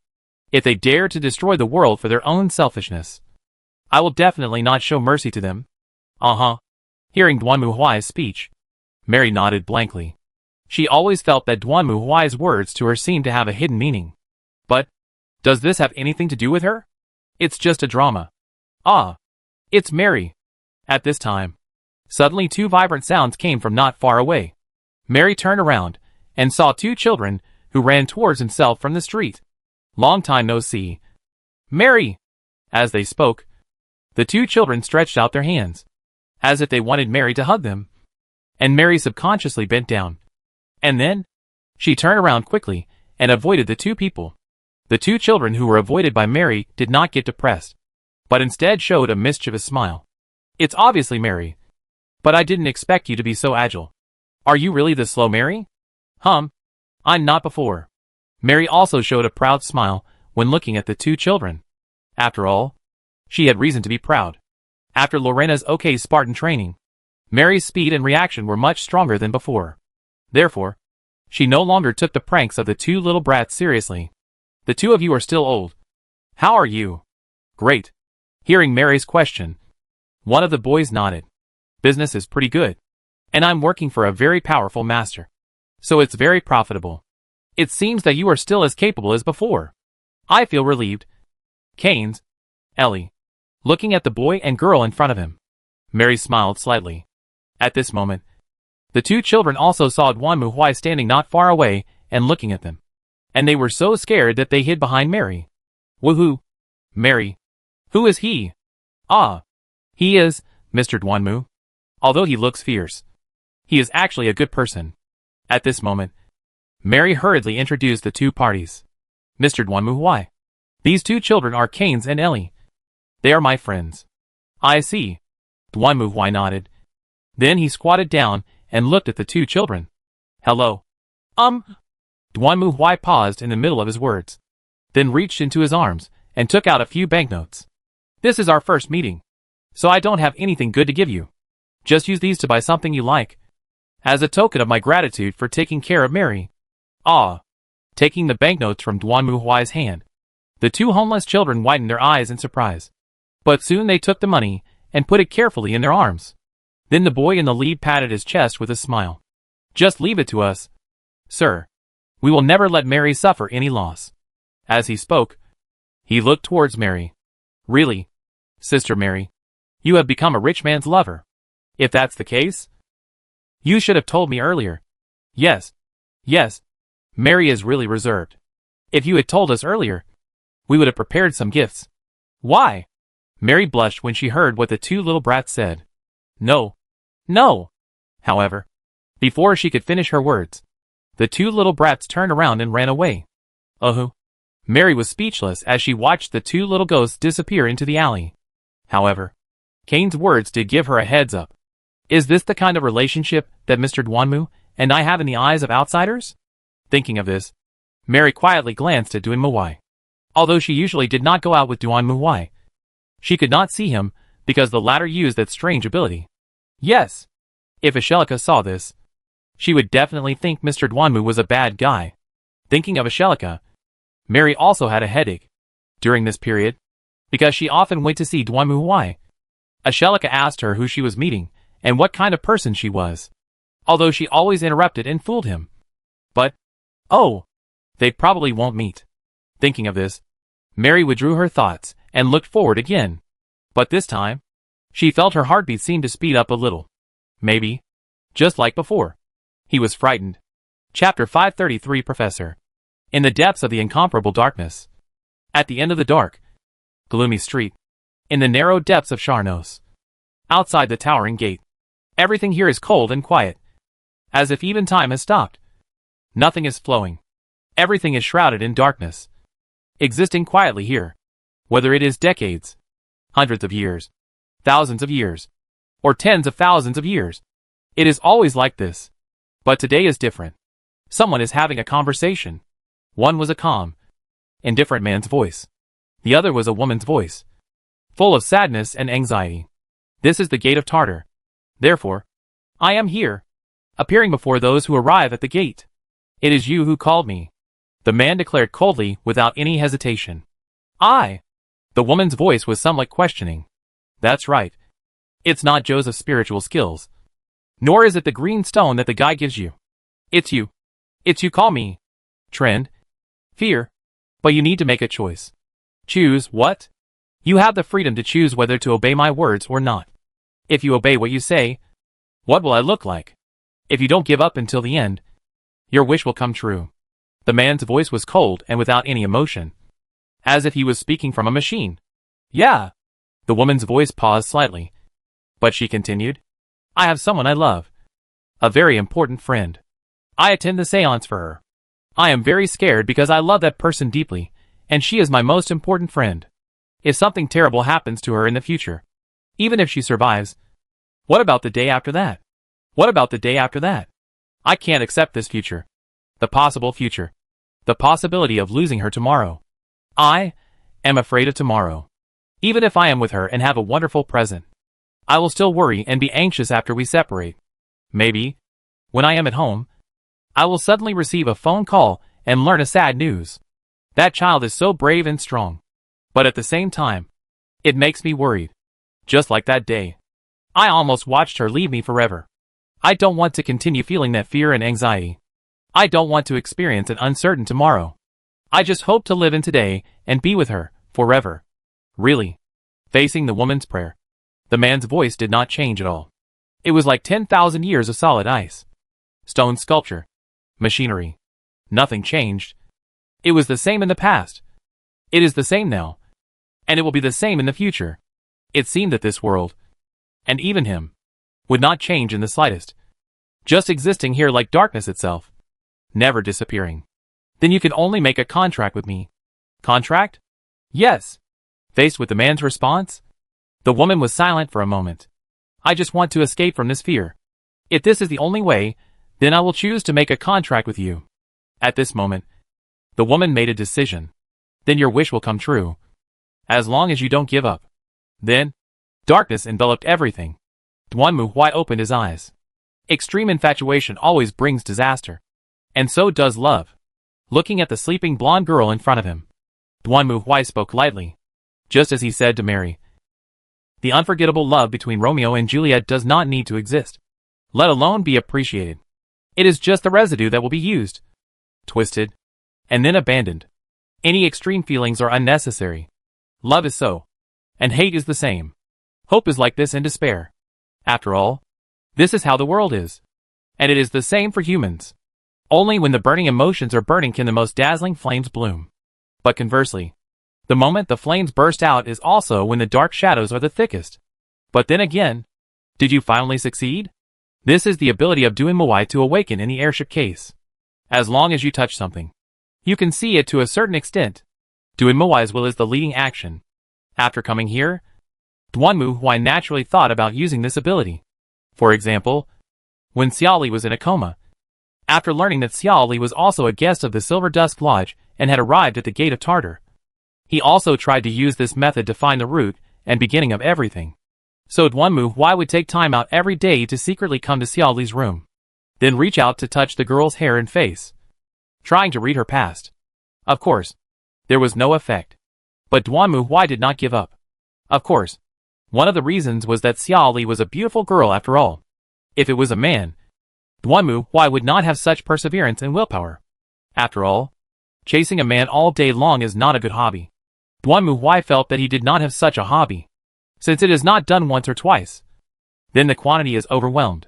If they dare to destroy the world for their own selfishness, I will definitely not show mercy to them. Hearing Duanmu Huai's speech, Mary nodded blankly. She always felt that Duanmu Huai's words to her seemed to have a hidden meaning. But, does this have anything to do with her? It's just a drama. It's Mary. At this time, suddenly two vibrant sounds came from not far away. Mary turned around and saw two children who ran towards himself from the street. Long time no see. Mary! As they spoke, the two children stretched out their hands, as if they wanted Mary to hug them. And Mary subconsciously bent down. And then, she turned around quickly and avoided the two people. The two children who were avoided by Mary did not get depressed, but instead showed a mischievous smile. It's obviously Mary. But I didn't expect you to be so agile. Are you really this slow, Mary? I'm not before. Mary also showed a proud smile when looking at the two children. After all, she had reason to be proud. After Lorena's OK Spartan training, Mary's speed and reaction were much stronger than before. Therefore, she no longer took the pranks of the two little brats seriously. The two of you are still old. How are you? Great. Hearing Mary's question, one of the boys nodded. Business is pretty good. And I'm working for a very powerful master. So it's very profitable. It seems that you are still as capable as before. I feel relieved. Keynes, Ellie, looking at the boy and girl in front of him. Mary smiled slightly. At this moment, the two children also saw Duanmu Huai standing not far away and looking at them. And they were so scared that they hid behind Mary. Woohoo! Mary. Who is he? He is, Mr. Duanmu. Although he looks fierce, he is actually a good person. At this moment, Mary hurriedly introduced the two parties. Mr. Duanmu Huai. These two children are Keynes and Ellie. They are my friends. I see. Duanmu Huai nodded. Then he squatted down and looked at the two children. Hello. Duanmu Huai paused in the middle of his words, then reached into his arms and took out a few banknotes. This is our first meeting, so I don't have anything good to give you. Just use these to buy something you like, as a token of my gratitude for taking care of Mary. Taking the banknotes from Duanmu Huai's hand, the two homeless children widened their eyes in surprise. But soon they took the money and put it carefully in their arms. Then the boy in the lead patted his chest with a smile. Just leave it to us, sir. We will never let Mary suffer any loss. As he spoke, he looked towards Mary. Really, Sister Mary, you have become a rich man's lover. If that's the case, you should have told me earlier. Yes. Mary is really reserved. If you had told us earlier, we would have prepared some gifts. Why? Mary blushed when she heard what the two little brats said. No. However, before she could finish her words, the two little brats turned around and ran away. Mary was speechless as she watched the two little ghosts disappear into the alley. However, Kane's words did give her a heads up. Is this the kind of relationship that Mr. Duanmu and I have in the eyes of outsiders? Thinking of this, Mary quietly glanced at Duanmu Huai. Although she usually did not go out with Duan Muhuai, she could not see him because the latter used that strange ability. Yes, if Angelica saw this, she would definitely think Mr. Duanmu was a bad guy. Thinking of Angelica, Mary also had a headache during this period because she often went to see Duan Muhuai. Angelica asked her who she was meeting and what kind of person she was, although she always interrupted and fooled him. But, oh, they probably won't meet. Thinking of this, Mary withdrew her thoughts and looked forward again. But this time, she felt her heartbeat seem to speed up a little. Maybe, just like before, he was frightened. Chapter 533 Professor. In the depths of the incomparable darkness, at the end of the dark, gloomy street, in the narrow depths of Charnos, outside the towering gate, everything here is cold and quiet, as if even time has stopped. Nothing is flowing. Everything is shrouded in darkness, existing quietly here, whether it is decades, hundreds of years, thousands of years, or tens of thousands of years. It is always like this. But today is different. Someone is having a conversation. One was a calm, indifferent man's voice. The other was a woman's voice, full of sadness and anxiety. This is the gate of Tartar. Therefore, I am here, appearing before those who arrive at the gate. It is you who called me, the man declared coldly without any hesitation. I. The woman's voice was somewhat questioning. That's right. It's not Joseph's spiritual skills. Nor is it the green stone that the guy gives you. It's you. It's you call me. Trend. Fear. But you need to make a choice. Choose what? You have the freedom to choose whether to obey my words or not. If you obey what you say, what will I look like? If you don't give up until the end, your wish will come true. The man's voice was cold and without any emotion, as if he was speaking from a machine. Yeah. The woman's voice paused slightly, but she continued. I have someone I love. A very important friend. I attend the seance for her. I am very scared because I love that person deeply, and she is my most important friend. If something terrible happens to her in the future, even if she survives, what about the day after that? What about the day after that? I can't accept this future. The possible future. The possibility of losing her tomorrow. I am afraid of tomorrow. Even if I am with her and have a wonderful present, I will still worry and be anxious after we separate. Maybe, when I am at home, I will suddenly receive a phone call and learn a sad news. That child is so brave and strong. But at the same time, it makes me worried. Just like that day. I almost watched her leave me forever. I don't want to continue feeling that fear and anxiety. I don't want to experience an uncertain tomorrow. I just hope to live in today and be with her forever. Really. Facing the woman's prayer, the man's voice did not change at all. It was like 10,000 years of solid ice. Stone sculpture. Machinery. Nothing changed. It was the same in the past. It is the same now. And it will be the same in the future. It seemed that this world, and even him, would not change in the slightest. Just existing here like darkness itself. Never disappearing. Then you can only make a contract with me. Contract? Yes. Faced with the man's response, the woman was silent for a moment. I just want to escape from this fear. If this is the only way, then I will choose to make a contract with you. At this moment, the woman made a decision. Then your wish will come true. As long as you don't give up. Then, darkness enveloped everything. Duan Muhuai opened his eyes. Extreme infatuation always brings disaster. And so does love. Looking at the sleeping blonde girl in front of him, Duan Muhuai spoke lightly, just as he said to Mary. The unforgettable love between Romeo and Juliet does not need to exist, let alone be appreciated. It is just the residue that will be used, twisted, and then abandoned. Any extreme feelings are unnecessary. Love is so, and hate is the same. Hope is like this and despair. After all, this is how the world is. And it is the same for humans. Only when the burning emotions are burning can the most dazzling flames bloom. But conversely, the moment the flames burst out is also when the dark shadows are the thickest. But then again, did you finally succeed? This is the ability of Duan Muhuai to awaken in the airship case. As long as you touch something, you can see it to a certain extent. Duan Muhuai's will is the leading action. After coming here, Duan Muhuai naturally thought about using this ability. For example, when Xiao Li was in a coma. After learning that Xiao Li was also a guest of the Silver Dusk Lodge and had arrived at the gate of Tartar, He also tried to use this method to find the root and beginning of everything. So Dwanmu Hwai would take time out every day to secretly come to Xiao Li's room, then reach out to touch the girl's hair and face, trying to read her past. Of course, there was no effect. But Dwanmu Hwai did not give up. Of course, one of the reasons was that Xiao Li was a beautiful girl after all. If it was a man, Dwanmu Hwai would not have such perseverance and willpower. After all, chasing a man all day long is not a good hobby. Dwanmu Hwai felt that he did not have such a hobby, since it is not done once or twice. Then the quantity is overwhelmed.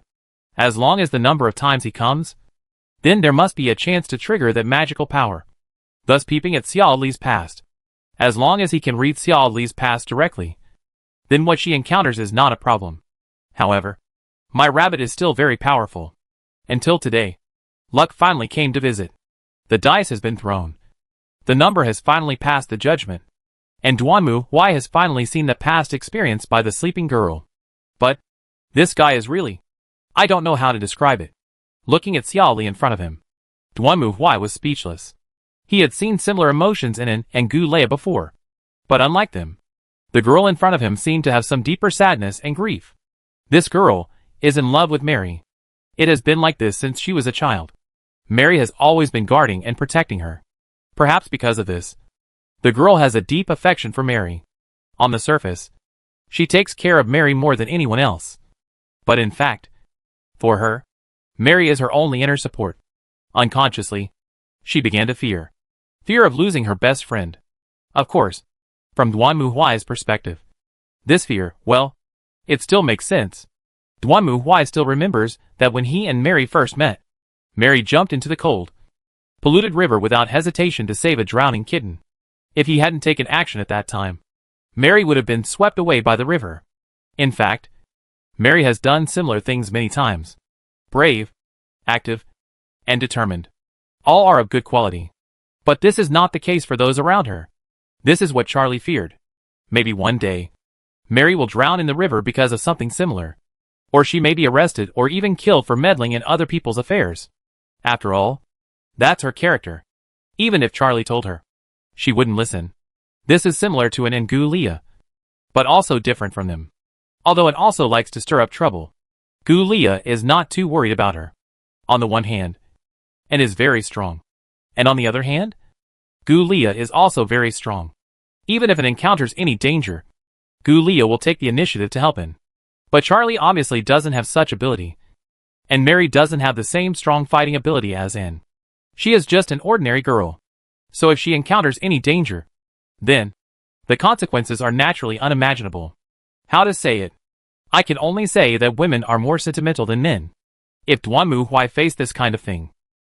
As long as the number of times he comes, then there must be a chance to trigger that magical power. Thus peeping at Xiao Li's past. As long as he can read Xiao Li's past directly, then what she encounters is not a problem. However, my rabbit is still very powerful. Until today, luck finally came to visit. The dice has been thrown. The number has finally passed the judgment. And Dwanmu Hwai has finally seen the past experienced by the sleeping girl. But this guy is really... I don't know how to describe it. Looking at Xiao Li in front of him, Dwanmu Hwai was speechless. He had seen similar emotions in An and Gu Lea before. But unlike them, the girl in front of him seemed to have some deeper sadness and grief. This girl is in love with Mary. It has been like this since she was a child. Mary has always been guarding and protecting her. Perhaps because of this, the girl has a deep affection for Mary. On the surface, she takes care of Mary more than anyone else. But in fact, for her, Mary is her only inner support. Unconsciously, she began to fear. Fear of losing her best friend. Of course, from Dwanmu Hwai's perspective, this fear, well, it still makes sense. Dwanmu Hwai still remembers that when he and Mary first met, Mary jumped into the cold, polluted river without hesitation to save a drowning kitten. If he hadn't taken action at that time, Mary would have been swept away by the river. In fact, Mary has done similar things many times. Brave, active, and determined. All are of good quality. But this is not the case for those around her. This is what Charlie feared. Maybe one day, Mary will drown in the river because of something similar. Or she may be arrested or even killed for meddling in other people's affairs. After all, that's her character. Even if Charlie told her, she wouldn't listen. This is similar to an Ngu Lea, but also different from them. Although it also likes to stir up trouble, Gu Lea is not too worried about her. On the one hand, and is very strong. And on the other hand, Gu Lea is also very strong. Even if it encounters any danger, Gu Lea will take the initiative to help in. But Charlie obviously doesn't have such ability. And Mary doesn't have the same strong fighting ability as Anne. She is just an ordinary girl. So if she encounters any danger, then the consequences are naturally unimaginable. How to say it? I can only say that women are more sentimental than men. If Dwanmu Hwai faced this kind of thing,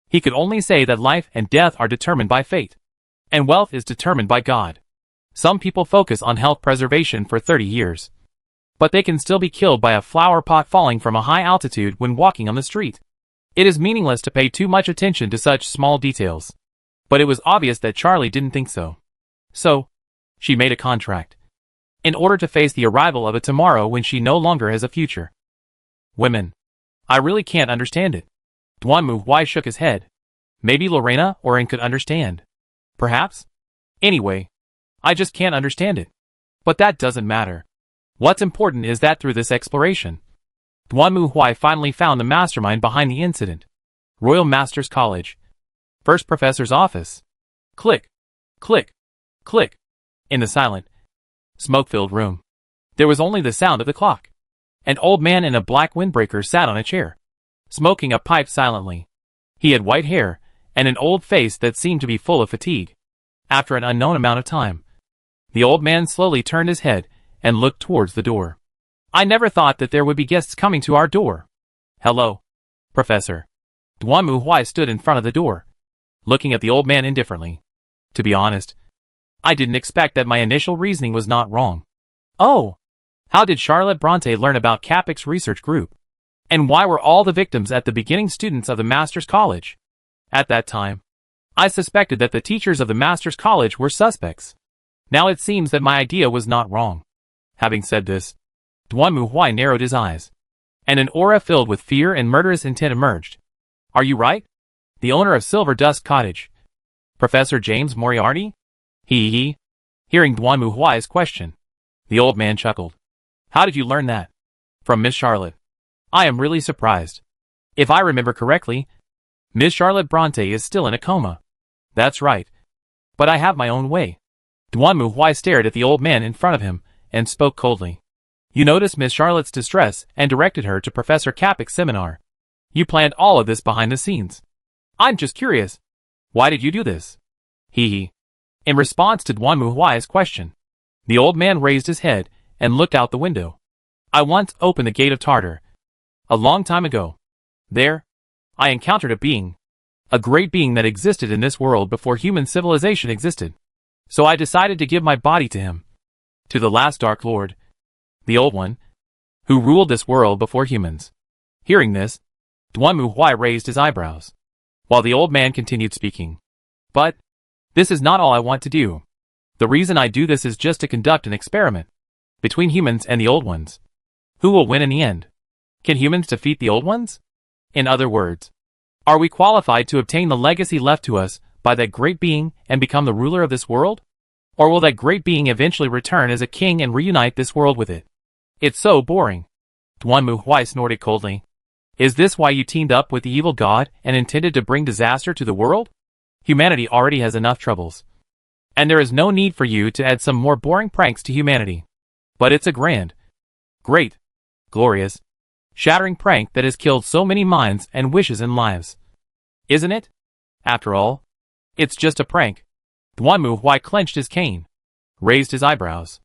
he could only say that life and death are determined by fate, and wealth is determined by God. Some people focus on health preservation for 30 years, but they can still be killed by a flower pot falling from a high altitude when walking on the street. It is meaningless to pay too much attention to such small details. But it was obvious that Charlie didn't think so. So, she made a contract. In order to face the arrival of a tomorrow when she no longer has a future. Women. I really can't understand it. Dwanmu Hwai shook his head. Maybe Lorena or Anne could understand. Perhaps? Anyway, I just can't understand it. But that doesn't matter. What's important is that through this exploration, Dwanmu Hwai finally found the mastermind behind the incident. Royal Masters College. First Professor's office. Click. Click. Click. In the silent, smoke-filled room, there was only the sound of the clock. An old man in a black windbreaker sat on a chair, smoking a pipe silently. He had white hair and an old face that seemed to be full of fatigue. After an unknown amount of time, the old man slowly turned his head and looked towards the door. I never thought that there would be guests coming to our door. Hello, Professor. Dwanmu Hwai stood in front of the door, looking at the old man indifferently. To be honest, I didn't expect that my initial reasoning was not wrong. Oh! How did Charlotte Bronte learn about Capix Research Group? And why were all the victims at the beginning students of the Master's College? At that time, I suspected that the teachers of the Master's College were suspects. Now it seems that my idea was not wrong. Having said this, Dwanmu Hwai narrowed his eyes, and an aura filled with fear and murderous intent emerged. Are you right? The owner of Silver Dust Cottage, Professor James Moriarty? He. Hearing Duanmu Huai's question, the old man chuckled. How did you learn that? From Miss Charlotte. I am really surprised. If I remember correctly, Miss Charlotte Bronte is still in a coma. That's right. But I have my own way. Duanmu Huai stared at the old man in front of him and spoke coldly. You noticed Miss Charlotte's distress and directed her to Professor Kapik's seminar. You planned all of this behind the scenes. I'm just curious. Why did you do this? Hee. In response to Duanmu Huai's question, the old man raised his head and looked out the window. I once opened the gate of Tartar. A long time ago. There, I encountered a being. A great being that existed in this world before human civilization existed. So I decided to give my body to him. To the last Dark Lord. The Old One. Who ruled this world before humans. Hearing this, Duanmu Huai raised his eyebrows, while the old man continued speaking. But, this is not all I want to do. The reason I do this is just to conduct an experiment. Between humans and the Old Ones. Who will win in the end? Can humans defeat the Old Ones? In other words, are we qualified to obtain the legacy left to us by that great being and become the ruler of this world? Or will that great being eventually return as a king and reunite this world with it? It's so boring. Duanmu Huai snorted coldly. Is this why you teamed up with the evil god and intended to bring disaster to the world? Humanity already has enough troubles. And there is no need for you to add some more boring pranks to humanity. But it's a grand, great, glorious, shattering prank that has killed so many minds and wishes and lives. Isn't it? After all, it's just a prank. Duanmu Huai clenched his cane, raised his eyebrows,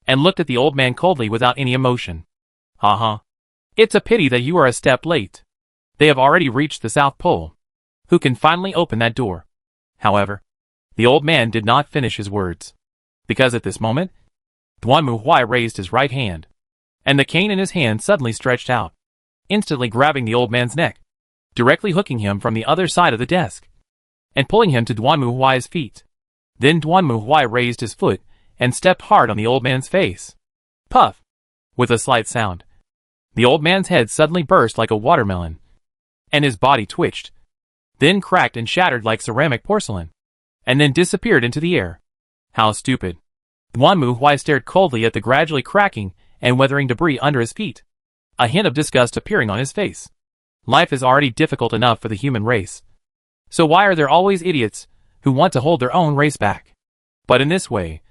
and looked at the old man coldly without any emotion. Ha. It's a pity that you are a step late. They have already reached the South Pole. Who can finally open that door? However, the old man did not finish his words. Because at this moment, Duanmu Huai raised his right hand, and the cane in his hand suddenly stretched out, instantly grabbing the old man's neck, directly hooking him from the other side of the desk, and pulling him to Duanmu Huai's feet. Then Duanmu Huai raised his foot and stepped hard on the old man's face. Puff! With a slight sound, the old man's head suddenly burst like a watermelon, and his body twitched, then cracked and shattered like ceramic porcelain, and then disappeared into the air. How stupid. Duanmu Huai stared coldly at the gradually cracking and weathering debris under his feet, a hint of disgust appearing on his face. Life is already difficult enough for the human race. So why are there always idiots who want to hold their own race back? But in this way,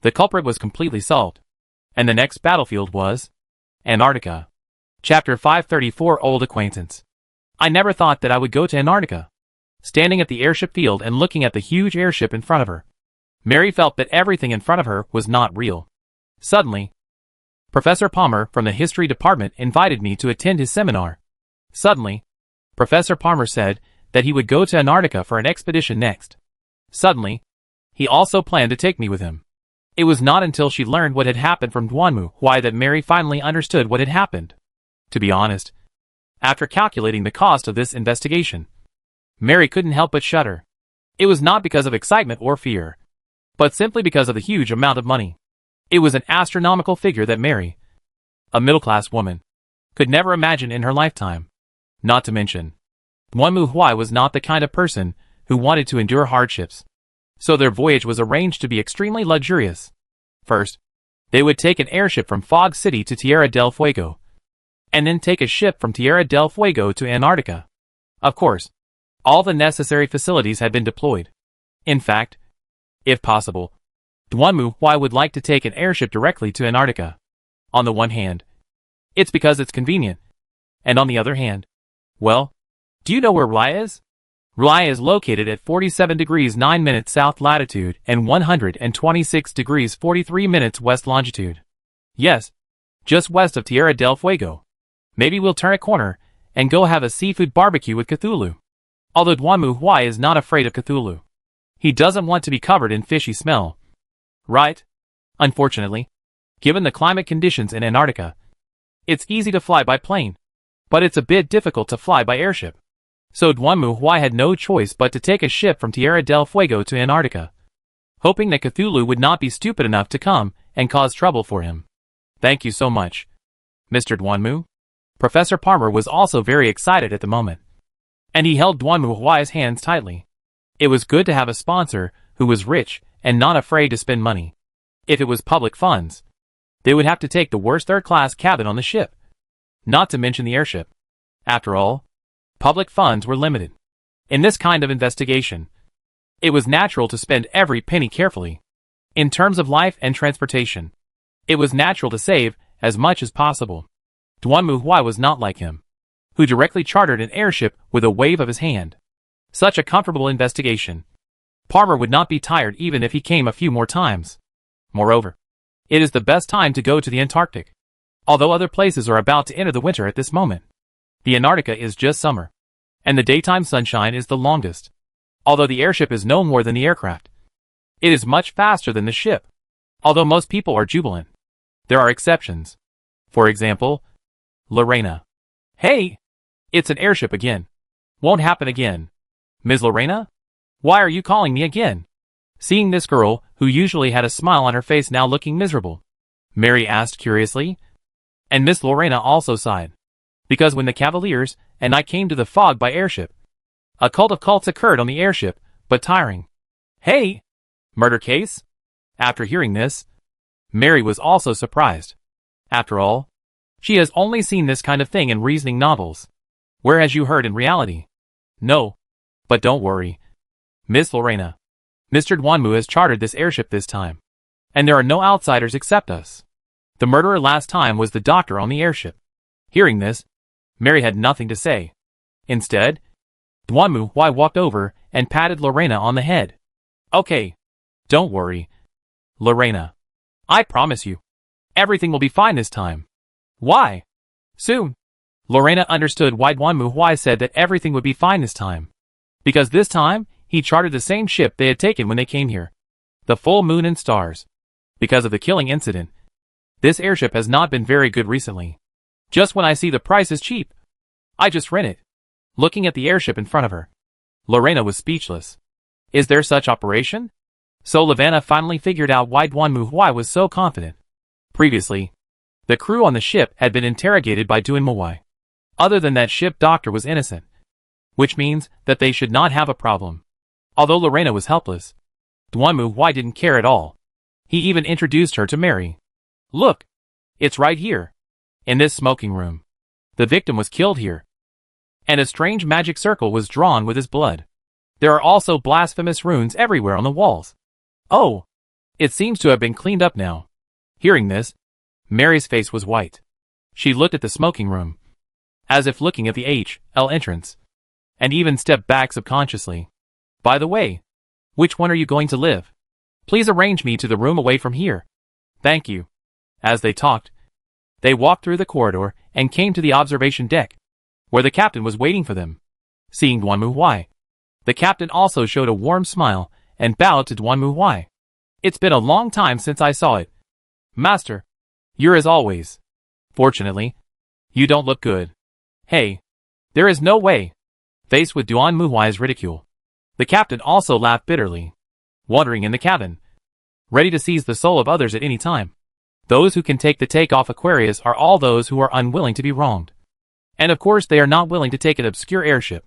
the culprit was completely solved. And the next battlefield was Antarctica. Chapter 534 Old Acquaintance. I never thought that I would go to Antarctica. Standing at the airship field and looking at the huge airship in front of her, Mary felt that everything in front of her was not real. Suddenly, Professor Palmer from the history department invited me to attend his seminar. Suddenly, Professor Palmer said that he would go to Antarctica for an expedition next. Suddenly, he also planned to take me with him. It was not until she learned what had happened from Duanmu Huai that Mary finally understood what had happened. To be honest, after calculating the cost of this investigation, Mary couldn't help but shudder. It was not because of excitement or fear, but simply because of the huge amount of money. It was an astronomical figure that Mary, a middle-class woman, could never imagine in her lifetime. Not to mention, Duanmu Huai was not the kind of person who wanted to endure hardships. So their voyage was arranged to be extremely luxurious. First, they would take an airship from Fog City to Tierra del Fuego, and then take a ship from Tierra del Fuego to Antarctica. Of course, all the necessary facilities had been deployed. In fact, if possible, Duanmu Huai would like to take an airship directly to Antarctica. On the one hand, it's because it's convenient. And on the other hand, well, do you know where R'lyeh is? R'lyeh is located at 47 degrees 9 minutes south latitude and 126 degrees 43 minutes west longitude. Yes, just west of Tierra del Fuego. Maybe we'll turn a corner and go have a seafood barbecue with Cthulhu. Although Duanmu Huai is not afraid of Cthulhu. He doesn't want to be covered in fishy smell. Right? Unfortunately, given the climate conditions in Antarctica, it's easy to fly by plane, but it's a bit difficult to fly by airship. So Duanmu Huai had no choice but to take a ship from Tierra del Fuego to Antarctica, hoping that Cthulhu would not be stupid enough to come and cause trouble for him. Thank you so much, Mr. Duanmu. Professor Palmer was also very excited at the moment, and he held Duanmu Huai's hands tightly. It was good to have a sponsor who was rich and not afraid to spend money. If it was public funds, they would have to take the worst third-class cabin on the ship, not to mention the airship. After all, public funds were limited. In this kind of investigation, it was natural to spend every penny carefully. In terms of life and transportation, it was natural to save as much as possible. Duanmu was not like him, who directly chartered an airship with a wave of his hand. Such a comfortable investigation. Palmer would not be tired even if he came a few more times. Moreover, it is the best time to go to the Antarctic. Although other places are about to enter the winter at this moment, the Antarctica is just summer, and the daytime sunshine is the longest. Although the airship is no more than the aircraft, it is much faster than the ship. Although most people are jubilant, there are exceptions. For example, Lorena. Hey! It's an airship again. Won't happen again. Ms. Lorena? Why are you calling me again? Seeing this girl, who usually had a smile on her face now looking miserable, Mary asked curiously. And Miss Lorena also sighed. Because when the Cavaliers and I came to the fog by airship, a cult of cults occurred on the airship, but tiring. Hey! Murder case? After hearing this, Mary was also surprised. After all, she has only seen this kind of thing in reasoning novels. Where has you heard in reality? No. But don't worry, Miss Lorena. Mr. Duanmu has chartered this airship this time, and there are no outsiders except us. The murderer last time was the doctor on the airship. Hearing this, Mary had nothing to say. Instead, Duanmu walked over and patted Lorena on the head. Okay. Don't worry, Lorena. I promise you, everything will be fine this time. Why? Soon. Lorena understood why Duanmu said that everything would be fine this time. Because this time, he chartered the same ship they had taken when they came here. The Full Moon and Stars. Because of the killing incident, this airship has not been very good recently. Just when I see the price is cheap, I just rent it. Looking at the airship in front of her, Lorena was speechless. Is there such operation? So Lavanna finally figured out why Duanmu was so confident. Previously, the crew on the ship had been interrogated by Duanmu. Other than that, ship doctor was innocent, which means that they should not have a problem. Although Lorena was helpless, Duanmu didn't care at all. He even introduced her to Mary. Look, it's right here, in this smoking room. The victim was killed here, and a strange magic circle was drawn with his blood. There are also blasphemous runes everywhere on the walls. Oh, it seems to have been cleaned up now. Hearing this, Mary's face was white. She looked at the smoking room, as if looking at the HL entrance, and even stepped back subconsciously. By the way, which one are you going to live? Please arrange me to the room away from here. Thank you. As they talked, they walked through the corridor and came to the observation deck, where the captain was waiting for them. Seeing Duanmu, the captain also showed a warm smile and bowed to Duanmu. It's been a long time since I saw it. Master, you're as always. Fortunately, you don't look good. Hey, there is no way. Faced with Duanmu's ridicule, the captain also laughed bitterly. Wandering in the cabin, ready to seize the soul of others at any time. Those who can take the takeoff Aquarius are all those who are unwilling to be wronged. And of course they are not willing to take an obscure airship.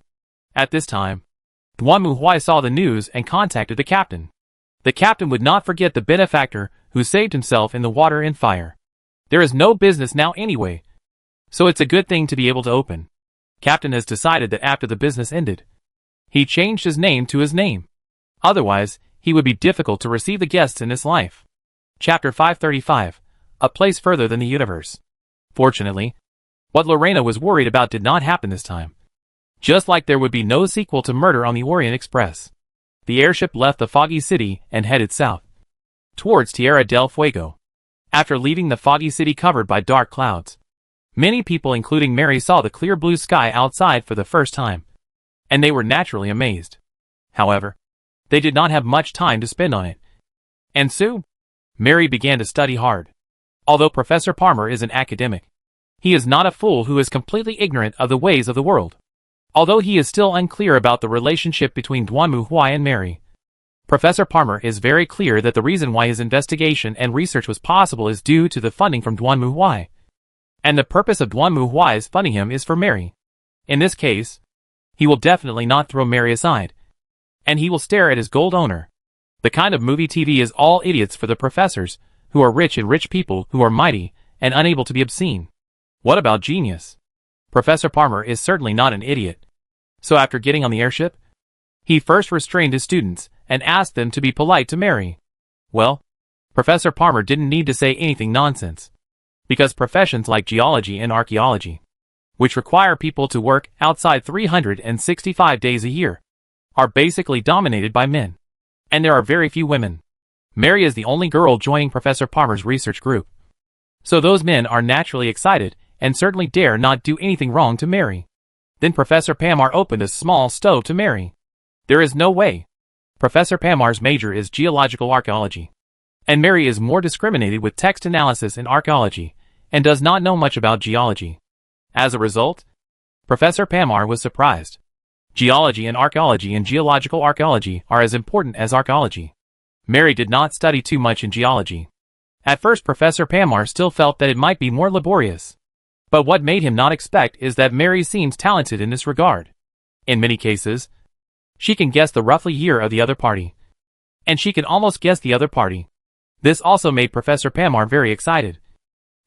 At this time, Duanmu saw the news and contacted the captain. The captain would not forget the benefactor who saved himself in the water and fire. There is no business now anyway, so it's a good thing to be able to open. Captain has decided that after the business ended, he changed his name to his name. Otherwise, he would be difficult to receive the guests in this life. Chapter 535, A Place Further Than the Universe. Fortunately, what Lorena was worried about did not happen this time. Just like there would be no sequel to Murder on the Orient Express. The airship left the foggy city and headed south, towards Tierra del Fuego. After leaving the foggy city covered by dark clouds, many people including Mary saw the clear blue sky outside for the first time, and they were naturally amazed. However, they did not have much time to spend on it. And soon, Mary began to study hard. Although Professor Palmer is an academic, he is not a fool who is completely ignorant of the ways of the world. Although he is still unclear about the relationship between Duanmu and Mary, Professor Palmer is very clear that the reason why his investigation and research was possible is due to the funding from Duanmu. And the purpose of Duanmu's funding him is for Mary. In this case, he will definitely not throw Mary aside, and he will stare at his gold owner. The kind of movie TV is all idiots for the professors, who are rich and rich people who are mighty and unable to be obscene. What about genius? Professor Palmer is certainly not an idiot. So after getting on the airship, he first restrained his students and asked them to be polite to Mary. Well, Professor Palmer didn't need to say anything nonsense. Because professions like geology and archaeology, which require people to work outside 365 days a year, are basically dominated by men. And there are very few women. Mary is the only girl joining Professor Palmer's research group. So those men are naturally excited and certainly dare not do anything wrong to Mary. Then Professor Palmer opened a small stove to Mary. There is no way. Professor Palmer's major is geological archaeology. And Mary is more discriminated with text analysis and archaeology, and does not know much about geology. As a result, Professor Palmer was surprised. Geology and geological archaeology are as important as archaeology. Mary did not study too much in geology. At first Professor Palmer still felt that it might be more laborious. But what made him not expect is that Mary seems talented in this regard. In many cases, she can guess the roughly year of the other party. And she can almost guess the other party. This also made Professor Palmer very excited,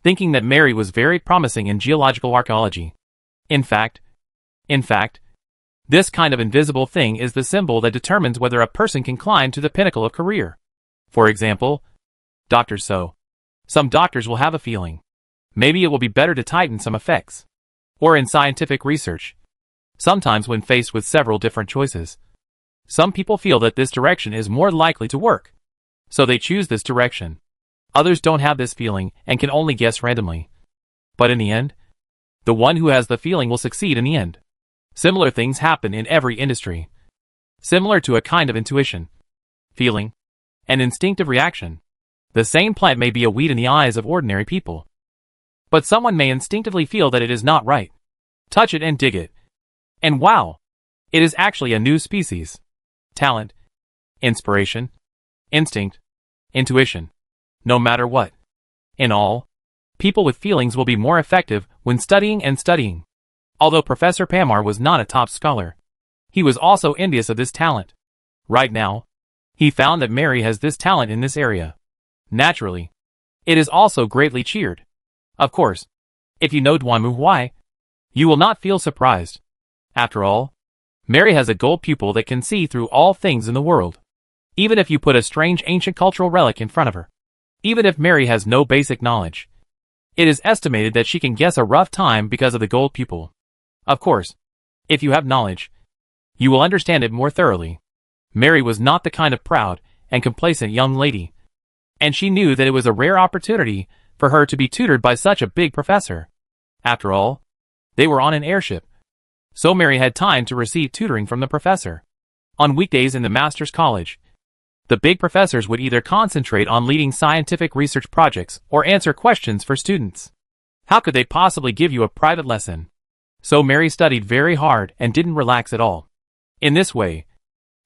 thinking that Mary was very promising in geological archaeology. In fact, this kind of invisible thing is the symbol that determines whether a person can climb to the pinnacle of career. For example, doctors. Some doctors will have a feeling. Maybe it will be better to tighten some effects. Or in scientific research. Sometimes when faced with several different choices, some people feel that this direction is more likely to work. So they choose this direction. Others don't have this feeling and can only guess randomly. But in the end, the one who has the feeling will succeed in the end. Similar things happen in every industry. Similar to a kind of intuition, feeling, and instinctive reaction. The same plant may be a weed in the eyes of ordinary people. But someone may instinctively feel that it is not right. Touch it and dig it. And wow! It is actually a new species. Talent, inspiration, instinct, intuition. No matter what. In all, people with feelings will be more effective when studying and studying. Although Professor Palmer was not a top scholar, he was also envious of this talent. Right now, he found that Mary has this talent in this area. Naturally, it is also greatly cheered. Of course, if you know Duanmu Huai, you will not feel surprised. After all, Mary has a gold pupil that can see through all things in the world. Even if you put a strange ancient cultural relic in front of her. Even if Mary has no basic knowledge, it is estimated that she can guess a rough time because of the gold pupil. Of course, if you have knowledge, you will understand it more thoroughly. Mary was not the kind of proud and complacent young lady, and she knew that it was a rare opportunity for her to be tutored by such a big professor. After all, they were on an airship, so Mary had time to receive tutoring from the professor. On weekdays in the master's college, the big professors would either concentrate on leading scientific research projects or answer questions for students. How could they possibly give you a private lesson? So Mary studied very hard and didn't relax at all. In this way,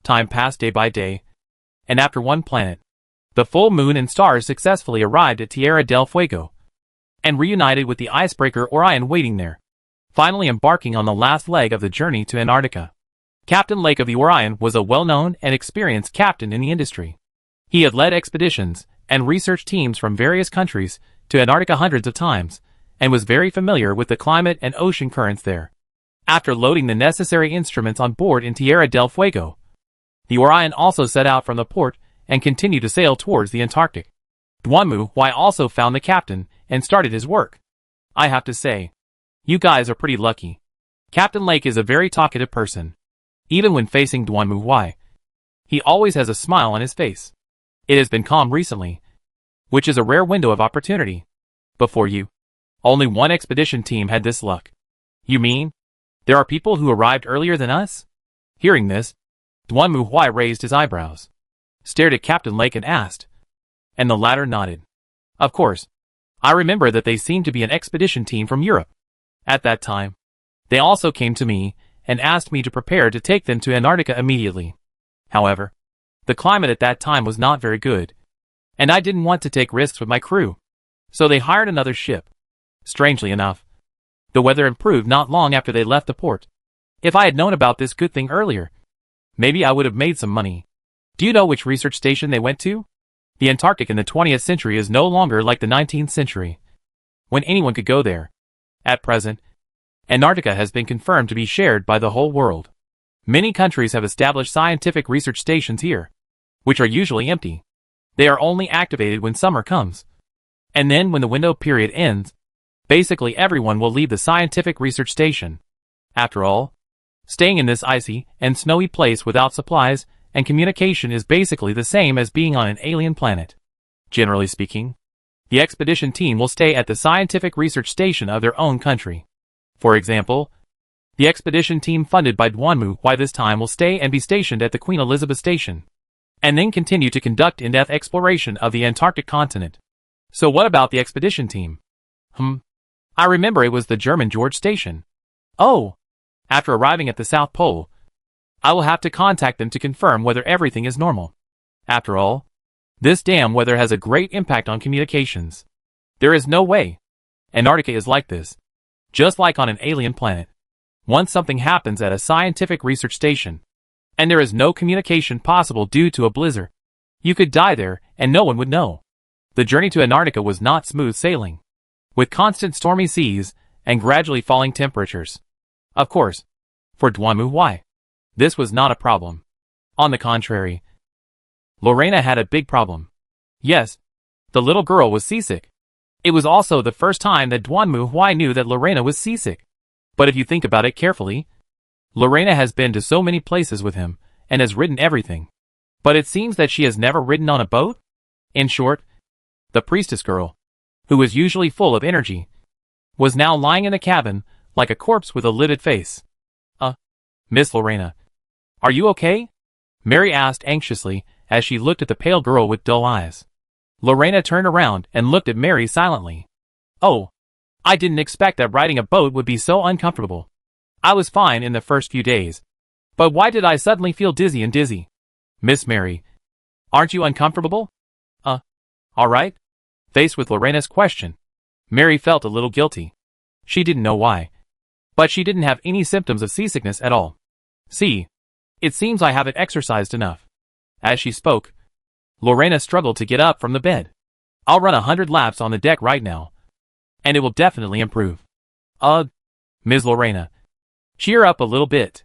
time passed day by day, and after one planet, the full moon and stars successfully arrived at Tierra del Fuego, and reunited with the icebreaker Orion waiting there, finally embarking on the last leg of the journey to Antarctica. Captain Lake of the Orion was a well-known and experienced captain in the industry. He had led expeditions and research teams from various countries to Antarctica hundreds of times, and was very familiar with the climate and ocean currents there. After loading the necessary instruments on board in Tierra del Fuego, the Orion also set out from the port and continued to sail towards the Antarctic. Duanmu Huai also found the captain and started his work. I have to say, you guys are pretty lucky. Captain Lake is a very talkative person. Even when facing Duanmu Huai, he always has a smile on his face. It has been calm recently, which is a rare window of opportunity. Before you, only one expedition team had this luck. You mean, there are people who arrived earlier than us? Hearing this, Duanmu Huai raised his eyebrows, stared at Captain Lake and asked, and the latter nodded. Of course, I remember that they seemed to be an expedition team from Europe. At that time, they also came to me and asked me to prepare to take them to Antarctica immediately. However, the climate at that time was not very good, and I didn't want to take risks with my crew. So they hired another ship. Strangely enough, the weather improved not long after they left the port. If I had known about this good thing earlier, maybe I would have made some money. Do you know which research station they went to? The Antarctic in the 20th century is no longer like the 19th century, when anyone could go there. At present, Antarctica has been confirmed to be shared by the whole world. Many countries have established scientific research stations here, which are usually empty. They are only activated when summer comes. And then when the window period ends, basically everyone will leave the scientific research station. After all, staying in this icy and snowy place without supplies and communication is basically the same as being on an alien planet. Generally speaking, the expedition team will stay at the scientific research station of their own country. For example, the expedition team funded by Duanmu this time will stay and be stationed at the Queen Elizabeth Station, and then continue to conduct in-depth exploration of the Antarctic continent. So what about the expedition team? I remember it was the German George Station. Oh! After arriving at the South Pole, I will have to contact them to confirm whether everything is normal. After all, this damn weather has a great impact on communications. There is no way Antarctica is like this. Just like on an alien planet. Once something happens at a scientific research station, and there is no communication possible due to a blizzard, you could die there and no one would know. The journey to Antarctica was not smooth sailing, with constant stormy seas and gradually falling temperatures. Of course, for Duanmu, this was not a problem. On the contrary, Lorena had a big problem. Yes, the little girl was seasick. It was also the first time that Duanmu knew that Lorena was seasick. But if you think about it carefully, Lorena has been to so many places with him and has ridden everything. But it seems that she has never ridden on a boat? In short, the priestess girl, who was usually full of energy, was now lying in the cabin like a corpse with a livid face. Miss Lorena, are you okay? Mary asked anxiously as she looked at the pale girl with dull eyes. Lorena turned around and looked at Mary silently. Oh, I didn't expect that riding a boat would be so uncomfortable. I was fine in the first few days. But why did I suddenly feel dizzy? Miss Mary, aren't you uncomfortable? Alright? Faced with Lorena's question, Mary felt a little guilty. She didn't know why. But she didn't have any symptoms of seasickness at all. See, it seems I haven't exercised enough. As she spoke, Lorena struggled to get up from the bed. I'll run 100 laps on the deck right now, and it will definitely improve. Ms. Lorena, cheer up a little bit.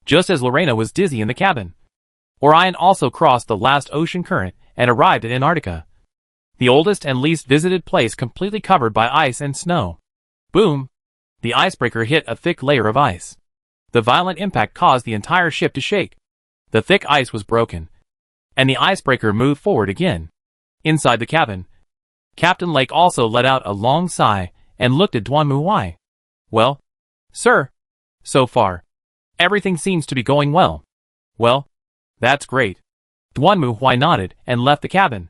Just as Lorena was dizzy in the cabin, Orion also crossed the last ocean current and arrived at Antarctica, the oldest and least visited place completely covered by ice and snow. Boom! The icebreaker hit a thick layer of ice. The violent impact caused the entire ship to shake. The thick ice was broken, and the icebreaker moved forward again. Inside the cabin, Captain Lake also let out a long sigh and looked at Duanmu. Well, sir, so far, everything seems to be going well. Well, that's great. Duanmu nodded and left the cabin.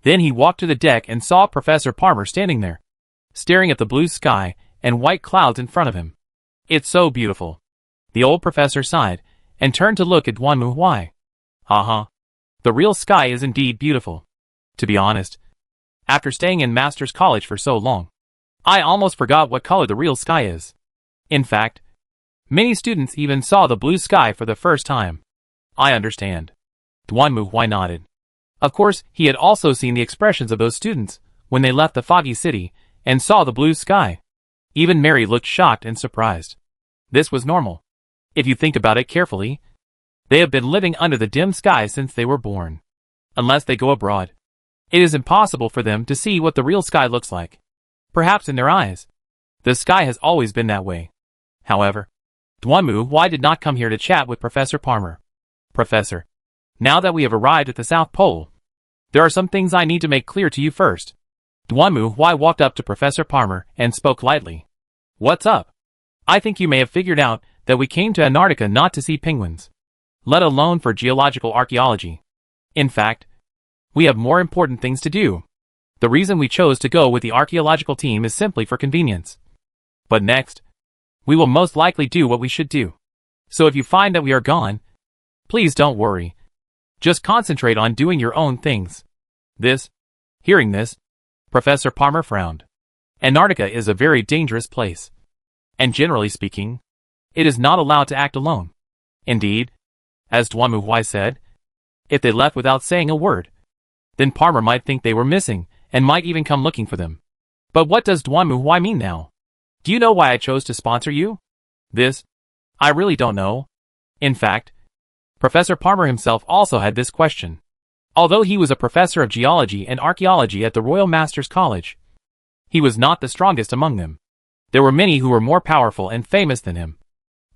Then he walked to the deck and saw Professor Palmer standing there, staring at the blue sky and white clouds in front of him. It's so beautiful. The old professor sighed and turned to look at Duanmu. The real sky is indeed beautiful. To be honest, after staying in Master's College for so long, I almost forgot what color the real sky is. In fact, many students even saw the blue sky for the first time. I understand. Duanmu nodded. Of course, he had also seen the expressions of those students when they left the foggy city and saw the blue sky. Even Mary looked shocked and surprised. This was normal. If you think about it carefully, they have been living under the dim sky since they were born. Unless they go abroad, it is impossible for them to see what the real sky looks like. Perhaps in their eyes, the sky has always been that way. However, Duanmu did not come here to chat with Professor Palmer. Professor, now that we have arrived at the South Pole, there are some things I need to make clear to you first. Duanmu walked up to Professor Palmer and spoke lightly. What's up? I think you may have figured out that we came to Antarctica not to see penguins, let alone for geological archaeology. In fact, we have more important things to do. The reason we chose to go with the archaeological team is simply for convenience. But next, we will most likely do what we should do. So if you find that we are gone, please don't worry. Just concentrate on doing your own things. Hearing this, Professor Palmer frowned. Antarctica is a very dangerous place. And generally speaking, it is not allowed to act alone. Indeed, as Duanmu said, if they left without saying a word, Then Parmer might think they were missing, and might even come looking for them. But what does Duanmu mean now? Do you know why I chose to sponsor you? This? I really don't know. In fact, Professor Parmer himself also had this question. Although he was a professor of geology and archaeology at the Royal Masters College, he was not the strongest among them. There were many who were more powerful and famous than him.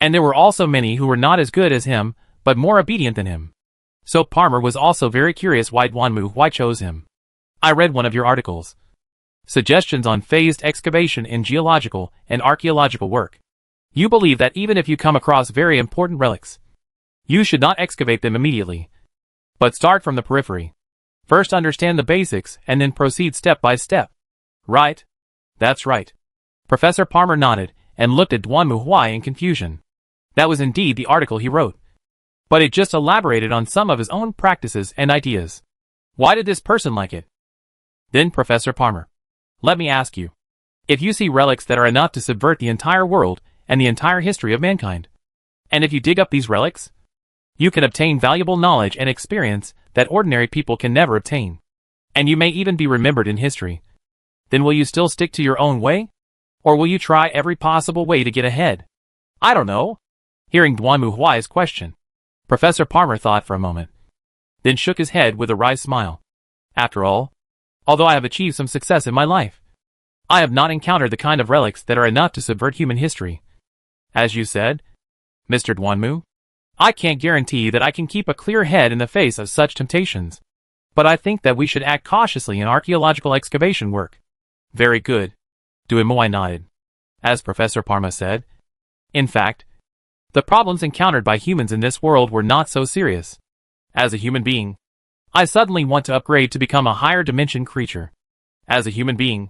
And there were also many who were not as good as him, but more obedient than him. So Parmer was also very curious why Duanmu chose him. I read one of your articles. Suggestions on phased excavation in geological and archaeological work. You believe that even if you come across very important relics, you should not excavate them immediately, but start from the periphery. First understand the basics and then proceed step by step. Right? That's right. Professor Parmer nodded and looked at Duanmu in confusion. That was indeed the article he wrote. But it just elaborated on some of his own practices and ideas. Why did this person like it? Then Professor Parmer, let me ask you. If you see relics that are enough to subvert the entire world and the entire history of mankind, and if you dig up these relics, you can obtain valuable knowledge and experience that ordinary people can never obtain. And you may even be remembered in history. Then will you still stick to your own way? Or will you try every possible way to get ahead? I don't know. Hearing Duanmu's question, Professor Parmer thought for a moment, then shook his head with a wry smile. After all, although I have achieved some success in my life, I have not encountered the kind of relics that are enough to subvert human history. As you said, Mr. Duanmu, I can't guarantee that I can keep a clear head in the face of such temptations. But I think that we should act cautiously in archaeological excavation work. Very good. Duanmu nodded. As Professor Parmer said, in fact, the problems encountered by humans in this world were not so serious. As a human being, I suddenly want to upgrade to become a higher dimension creature. As a human being,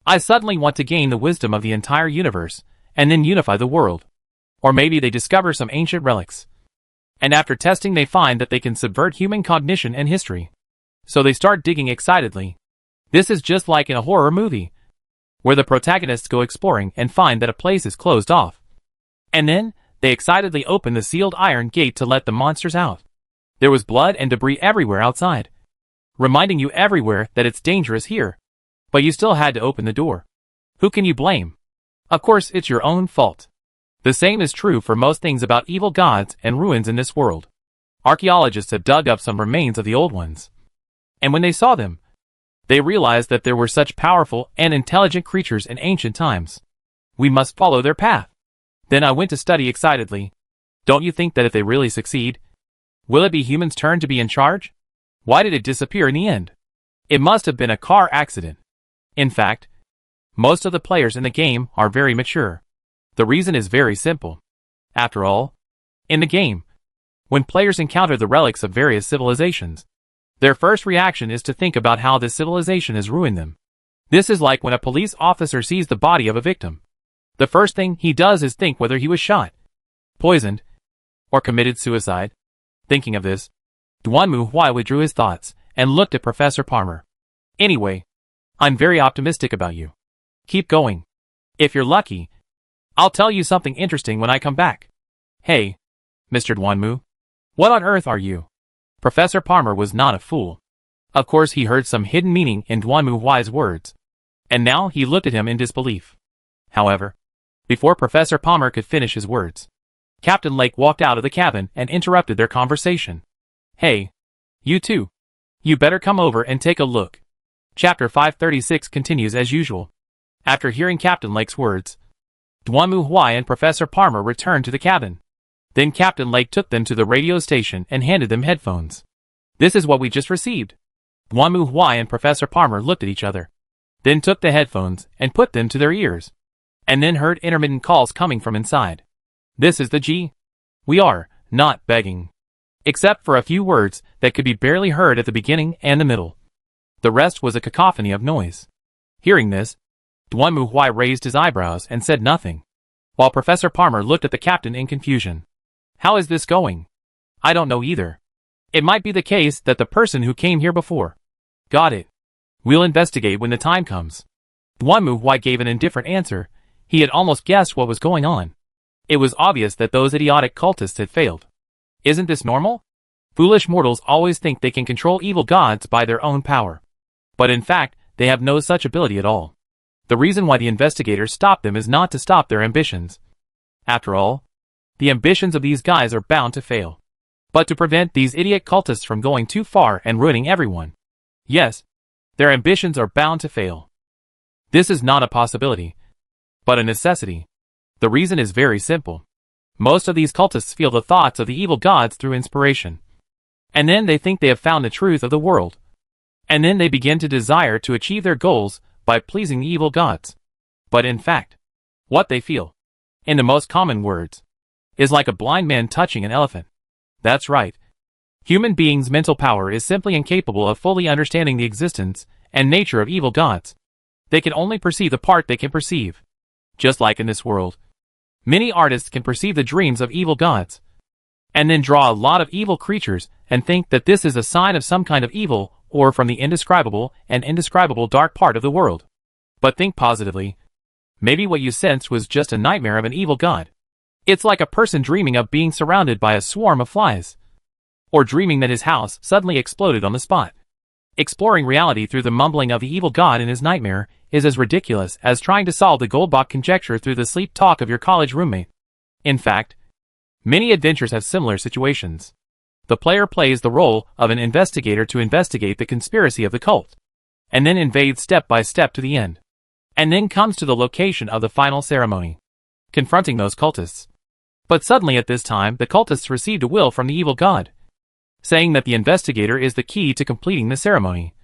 I suddenly want to gain the wisdom of the entire universe, and then unify the world. Or maybe they discover some ancient relics. And after testing they find that they can subvert human cognition and history. So they start digging excitedly. This is just like in a horror movie, where the protagonists go exploring and find that a place is closed off. And then, they excitedly open the sealed iron gate to let the monsters out. There was blood and debris everywhere outside, reminding you everywhere that it's dangerous here. But you still had to open the door. Who can you blame? Of course, it's your own fault. The same is true for most things about evil gods and ruins in this world. Archaeologists have dug up some remains of the old ones. And when they saw them, they realized that there were such powerful and intelligent creatures in ancient times. We must follow their path. Then I went to study excitedly. Don't you think that if they really succeed, will it be humans' turn to be in charge? Why did it disappear in the end? It must have been a car accident. In fact, most of the players in the game are very mature. The reason is very simple. After all, in the game, when players encounter the relics of various civilizations, their first reaction is to think about how this civilization has ruined them. This is like when a police officer sees the body of a victim. The first thing he does is think whether he was shot, poisoned, or committed suicide. Thinking of this, Duanmu withdrew his thoughts and looked at Professor Parmer. Anyway, I'm very optimistic about you. Keep going. If you're lucky, I'll tell you something interesting when I come back. Hey, Mr. Duanmu, what on earth are you? Professor Parmer was not a fool. Of course he heard some hidden meaning in Duanmu's words, and now he looked at him in disbelief. However, before Professor Parmer could finish his words, Captain Lake walked out of the cabin and interrupted their conversation. Hey, you two. You better come over and take a look. Chapter 536 continues as usual. After hearing Captain Lake's words, Duanmu and Professor Parmer returned to the cabin. Then Captain Lake took them to the radio station and handed them headphones. This is what we just received. Duanmu and Professor Parmer looked at each other, then took the headphones and put them to their ears, and then heard intermittent calls coming from inside. This is the G. We are not begging, except for a few words that could be barely heard at the beginning and the middle. The rest was a cacophony of noise. Hearing this, Duanmu raised his eyebrows and said nothing, while Professor Parmer looked at the captain in confusion. How is this going? I don't know either. It might be the case that the person who came here before. Got it. We'll investigate when the time comes. Duanmu gave an indifferent answer. He had almost guessed what was going on. It was obvious that those idiotic cultists had failed. Isn't this normal? Foolish mortals always think they can control evil gods by their own power. But in fact, they have no such ability at all. The reason why the investigators stopped them is not to stop their ambitions. After all, the ambitions of these guys are bound to fail. But to prevent these idiot cultists from going too far and ruining everyone. Yes, their ambitions are bound to fail. This is not a possibility, but a necessity. The reason is very simple. Most of these cultists feel the thoughts of the evil gods through inspiration. And then they think they have found the truth of the world. And then they begin to desire to achieve their goals by pleasing the evil gods. But in fact, what they feel, in the most common words, is like a blind man touching an elephant. That's right. Human beings' mental power is simply incapable of fully understanding the existence and nature of evil gods. They can only perceive the part they can perceive. Just like in this world, many artists can perceive the dreams of evil gods, and then draw a lot of evil creatures and think that this is a sign of some kind of evil or from the indescribable and indescribable dark part of the world. But think positively. Maybe what you sensed was just a nightmare of an evil god. It's like a person dreaming of being surrounded by a swarm of flies. Or dreaming that his house suddenly exploded on the spot. Exploring reality through the mumbling of the evil god in his nightmare is as ridiculous as trying to solve the Goldbach conjecture through the sleep talk of your college roommate. In fact, many adventures have similar situations. The player plays the role of an investigator to investigate the conspiracy of the cult, and then invades step by step to the end, and then comes to the location of the final ceremony, confronting those cultists. But suddenly at this time the cultists received a will from the evil god, saying that the investigator is the key to completing the ceremony,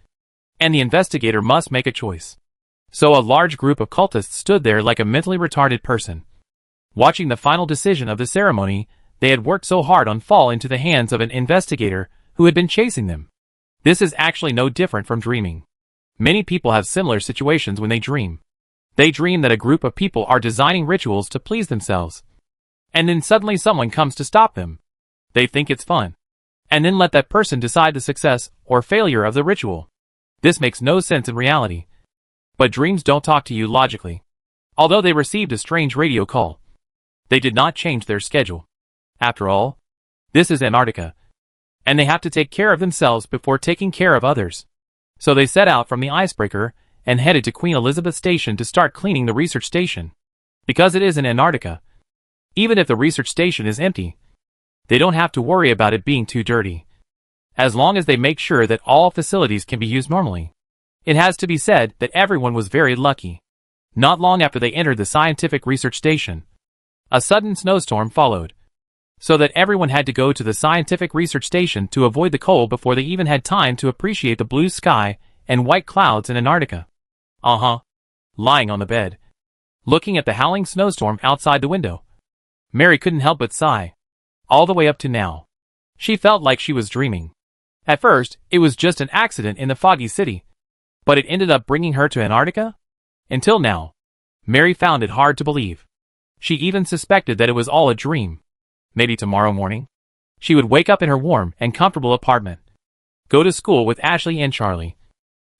and the investigator must make a choice. So a large group of cultists stood there like a mentally retarded person, watching the final decision of the ceremony. They had worked so hard on fall into the hands of an investigator who had been chasing them. This is actually no different from dreaming. Many people have similar situations when they dream. They dream that a group of people are designing rituals to please themselves, and then suddenly someone comes to stop them. They think it's fun, and then let that person decide the success or failure of the ritual. This makes no sense in reality. But dreams don't talk to you logically. Although they received a strange radio call, they did not change their schedule. After all, this is Antarctica, and they have to take care of themselves before taking care of others. So they set out from the icebreaker and headed to Queen Elizabeth Station to start cleaning the research station. Because it is in Antarctica, even if the research station is empty, they don't have to worry about it being too dirty, as long as they make sure that all facilities can be used normally. It has to be said that everyone was very lucky. Not long after they entered the scientific research station, a sudden snowstorm followed, so that everyone had to go to the scientific research station to avoid the cold before they even had time to appreciate the blue sky and white clouds in Antarctica. Lying on the bed, looking at the howling snowstorm outside the window, Mary couldn't help but sigh. All the way up to now, she felt like she was dreaming. At first, it was just an accident in the foggy city, but it ended up bringing her to Antarctica? Until now, Mary found it hard to believe. She even suspected that it was all a dream. Maybe tomorrow morning, she would wake up in her warm and comfortable apartment, go to school with Ashley and Charlie,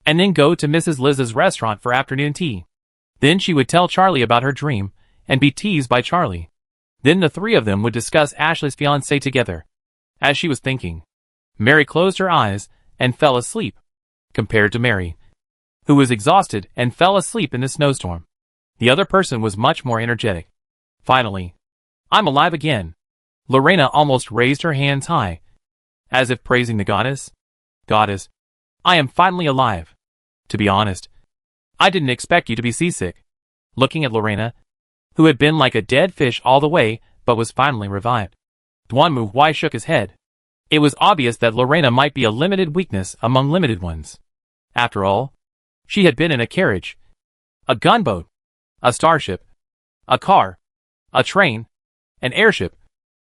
and then go to Mrs. Liz's restaurant for afternoon tea. Then she would tell Charlie about her dream and be teased by Charlie. Then the three of them would discuss Ashley's fiancé together. As she was thinking, Mary closed her eyes and fell asleep. Compared to Mary, who was exhausted and fell asleep in the snowstorm, the other person was much more energetic. Finally, I'm alive again. Lorena almost raised her hands high, as if praising the goddess. Goddess, I am finally alive. To be honest, I didn't expect you to be seasick. Looking at Lorena, who had been like a dead fish all the way, but was finally revived, Duanmu Huai shook his head. It was obvious that Lorena might be a limited weakness among limited ones. After all, she had been in a carriage, a gunboat, a starship, a car, a train, an airship,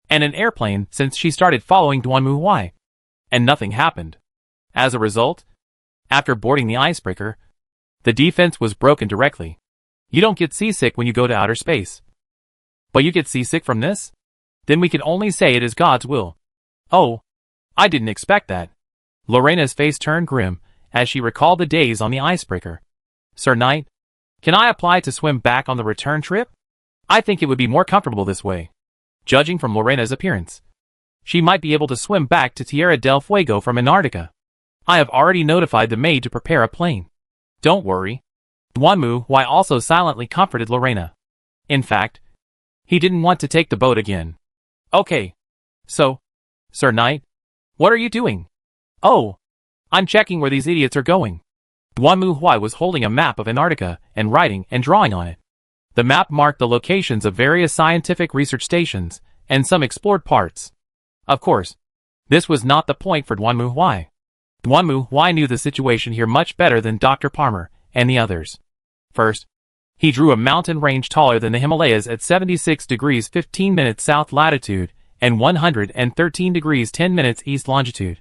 and an airplane since she started following Duanmu Huai, and nothing happened. As a result, after boarding the icebreaker, the defense was broken directly. You don't get seasick when you go to outer space. But you get seasick from this? Then we can only say it is God's will. Oh, I didn't expect that. Lorena's face turned grim as she recalled the days on the icebreaker. Sir Knight, can I apply to swim back on the return trip? I think it would be more comfortable this way. Judging from Lorena's appearance, She might be able to swim back to Tierra del Fuego from Antarctica. I have already notified the maid to prepare a plane. Don't worry. Duanmu Huai also silently comforted Lorena. In fact, he didn't want to take the boat again. Okay. So, Sir Knight, what are you doing? Oh, I'm checking where these idiots are going. Duanmu Huai was holding a map of Antarctica and writing and drawing on it. The map marked the locations of various scientific research stations and some explored parts. Of course, this was not the point for Duanmu Huai. Duanmu Huai knew the situation here much better than Dr. Palmer and the others. First, he drew a mountain range taller than the Himalayas at 76 degrees 15 minutes south latitude and 113 degrees 10 minutes east longitude,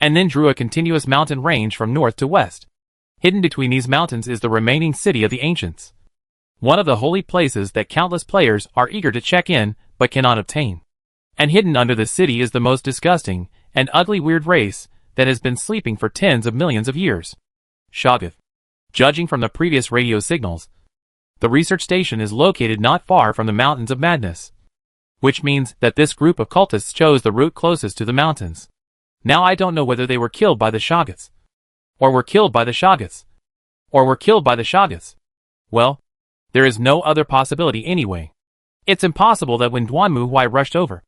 and then drew a continuous mountain range from north to west. Hidden between these mountains is the remaining city of the ancients, one of the holy places that countless players are eager to check in but cannot obtain. And hidden under the city is the most disgusting and ugly weird race that has been sleeping for tens of millions of years. Shoggoth. Judging from the previous radio signals, the research station is located not far from the Mountains of Madness, which means that this group of cultists chose the route closest to the mountains. Now I don't know whether they were killed by the Shoggoths, or were killed by the Shoggoths, or were killed by the Shoggoths. Well, there is no other possibility anyway. It's impossible that when Duanmu Huai rushed over,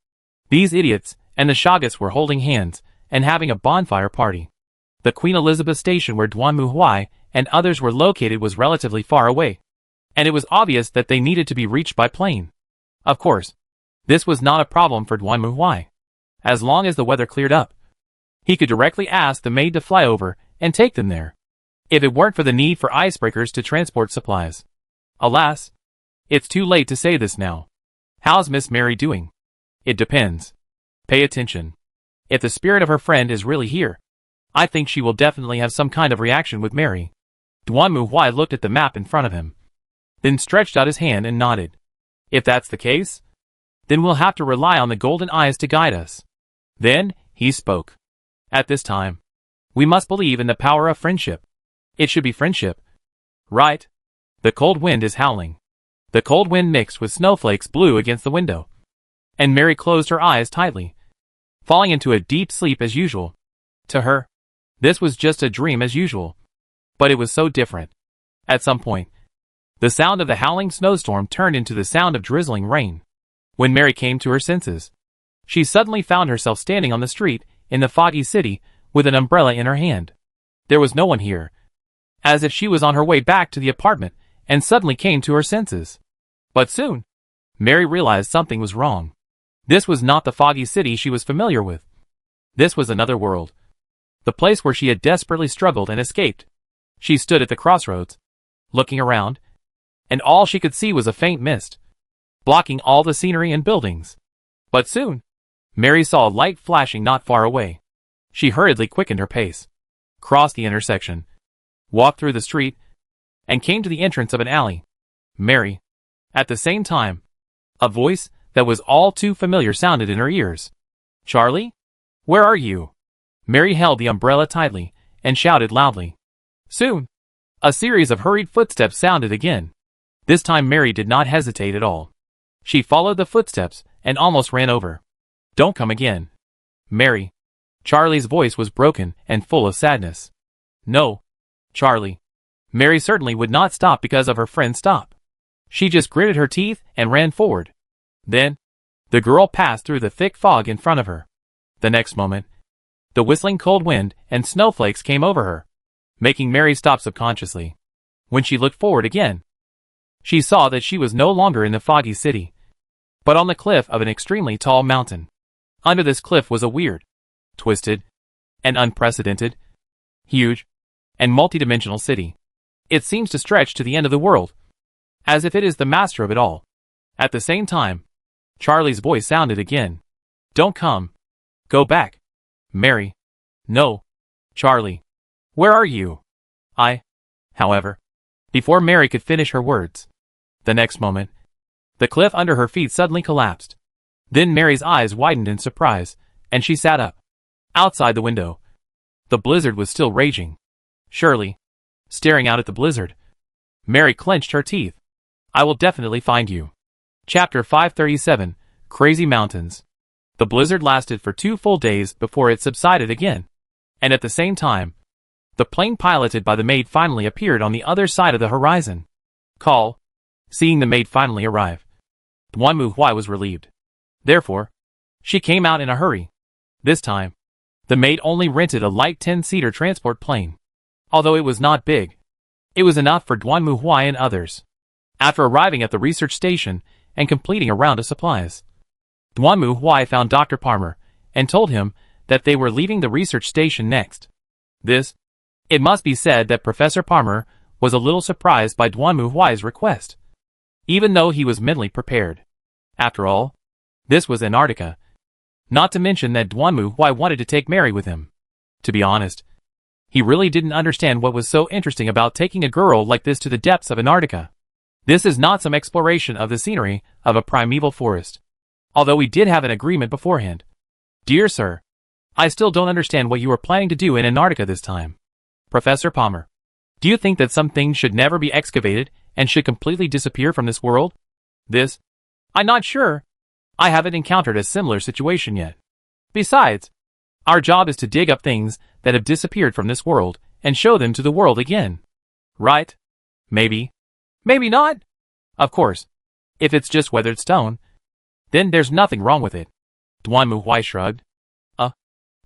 these idiots and the Shoggoths were holding hands and having a bonfire party. The Queen Elizabeth station where Duanmu Huai and others were located was relatively far away, and it was obvious that they needed to be reached by plane. Of course, this was not a problem for Duanmu Huai. As long as the weather cleared up, he could directly ask the maid to fly over and take them there, if it weren't for the need for icebreakers to transport supplies. Alas, it's too late to say this now. How's Miss Mary doing? It depends. Pay attention. If the spirit of her friend is really here, I think she will definitely have some kind of reaction with Mary. Duanmu Huai looked at the map in front of him, then stretched out his hand and nodded. If that's the case, then we'll have to rely on the golden eyes to guide us. Then, he spoke. At this time, we must believe in the power of friendship. It should be friendship. Right? The cold wind is howling. The cold wind mixed with snowflakes blew against the window, and Mary closed her eyes tightly, falling into a deep sleep as usual. To her, this was just a dream as usual, but it was so different. At some point, the sound of the howling snowstorm turned into the sound of drizzling rain. When Mary came to her senses, she suddenly found herself standing on the street in the foggy city with an umbrella in her hand. There was no one here, as if she was on her way back to the apartment and suddenly came to her senses. But soon, Mary realized something was wrong. This was not the foggy city she was familiar with. This was another world, the place where she had desperately struggled and escaped. She stood at the crossroads, looking around, and all she could see was a faint mist, blocking all the scenery and buildings. But soon, Mary saw a light flashing not far away. She hurriedly quickened her pace, crossed the intersection, walked through the street, and came to the entrance of an alley. Mary. At the same time, a voice that was all too familiar sounded in her ears. Charlie? Where are you? Mary held the umbrella tightly and shouted loudly. Soon, a series of hurried footsteps sounded again. This time Mary did not hesitate at all. She followed the footsteps and almost ran over. Don't come again. Mary. Charlie's voice was broken and full of sadness. No, Charlie. Mary certainly would not stop because of her friend's stop. She just gritted her teeth and ran forward. Then, the girl passed through the thick fog in front of her. The next moment, the whistling cold wind and snowflakes came over her, making Mary stop subconsciously. When she looked forward again, she saw that she was no longer in the foggy city, but on the cliff of an extremely tall mountain. Under this cliff was a weird, twisted, and unprecedented, huge, and multidimensional city. It seems to stretch to the end of the world, as if it is the master of it all. At the same time, Charlie's voice sounded again. Don't come. Go back. Mary. No. Charlie. Where are you? However, before Mary could finish her words, the next moment, the cliff under her feet suddenly collapsed. Then Mary's eyes widened in surprise, and she sat up. Outside the window, the blizzard was still raging. Surely, staring out at the blizzard, Mary clenched her teeth. I will definitely find you. Chapter 537, Crazy Mountains. The blizzard lasted for 2 full days before it subsided again. And at the same time, the plane piloted by the maid finally appeared on the other side of the horizon. Seeing the maid finally arrive, Duan Mu Huai was relieved. Therefore, she came out in a hurry. This time, the maid only rented a light 10-seater transport plane. Although it was not big, it was enough for Duan Mu Huai and others. After arriving at the research station and completing a round of supplies, Duan Mu Huai found Dr. Palmer and told him that they were leaving the research station next. It must be said that Professor Palmer was a little surprised by Duan Mu Huai's request, even though he was mentally prepared. After all, this was Antarctica. Not to mention that Duan Mu Huai wanted to take Mary with him. To be honest, he really didn't understand what was so interesting about taking a girl like this to the depths of Antarctica. This is not some exploration of the scenery of a primeval forest. Although we did have an agreement beforehand. Dear sir, I still don't understand what you were planning to do in Antarctica this time. Professor Palmer, do you think that some things should never be excavated and should completely disappear from this world? I'm not sure. I haven't encountered a similar situation yet. Besides, our job is to dig up things that have disappeared from this world and show them to the world again. Right? Maybe. Maybe not. Of course, if it's just weathered stone, then there's nothing wrong with it. Duan Mu Huai shrugged.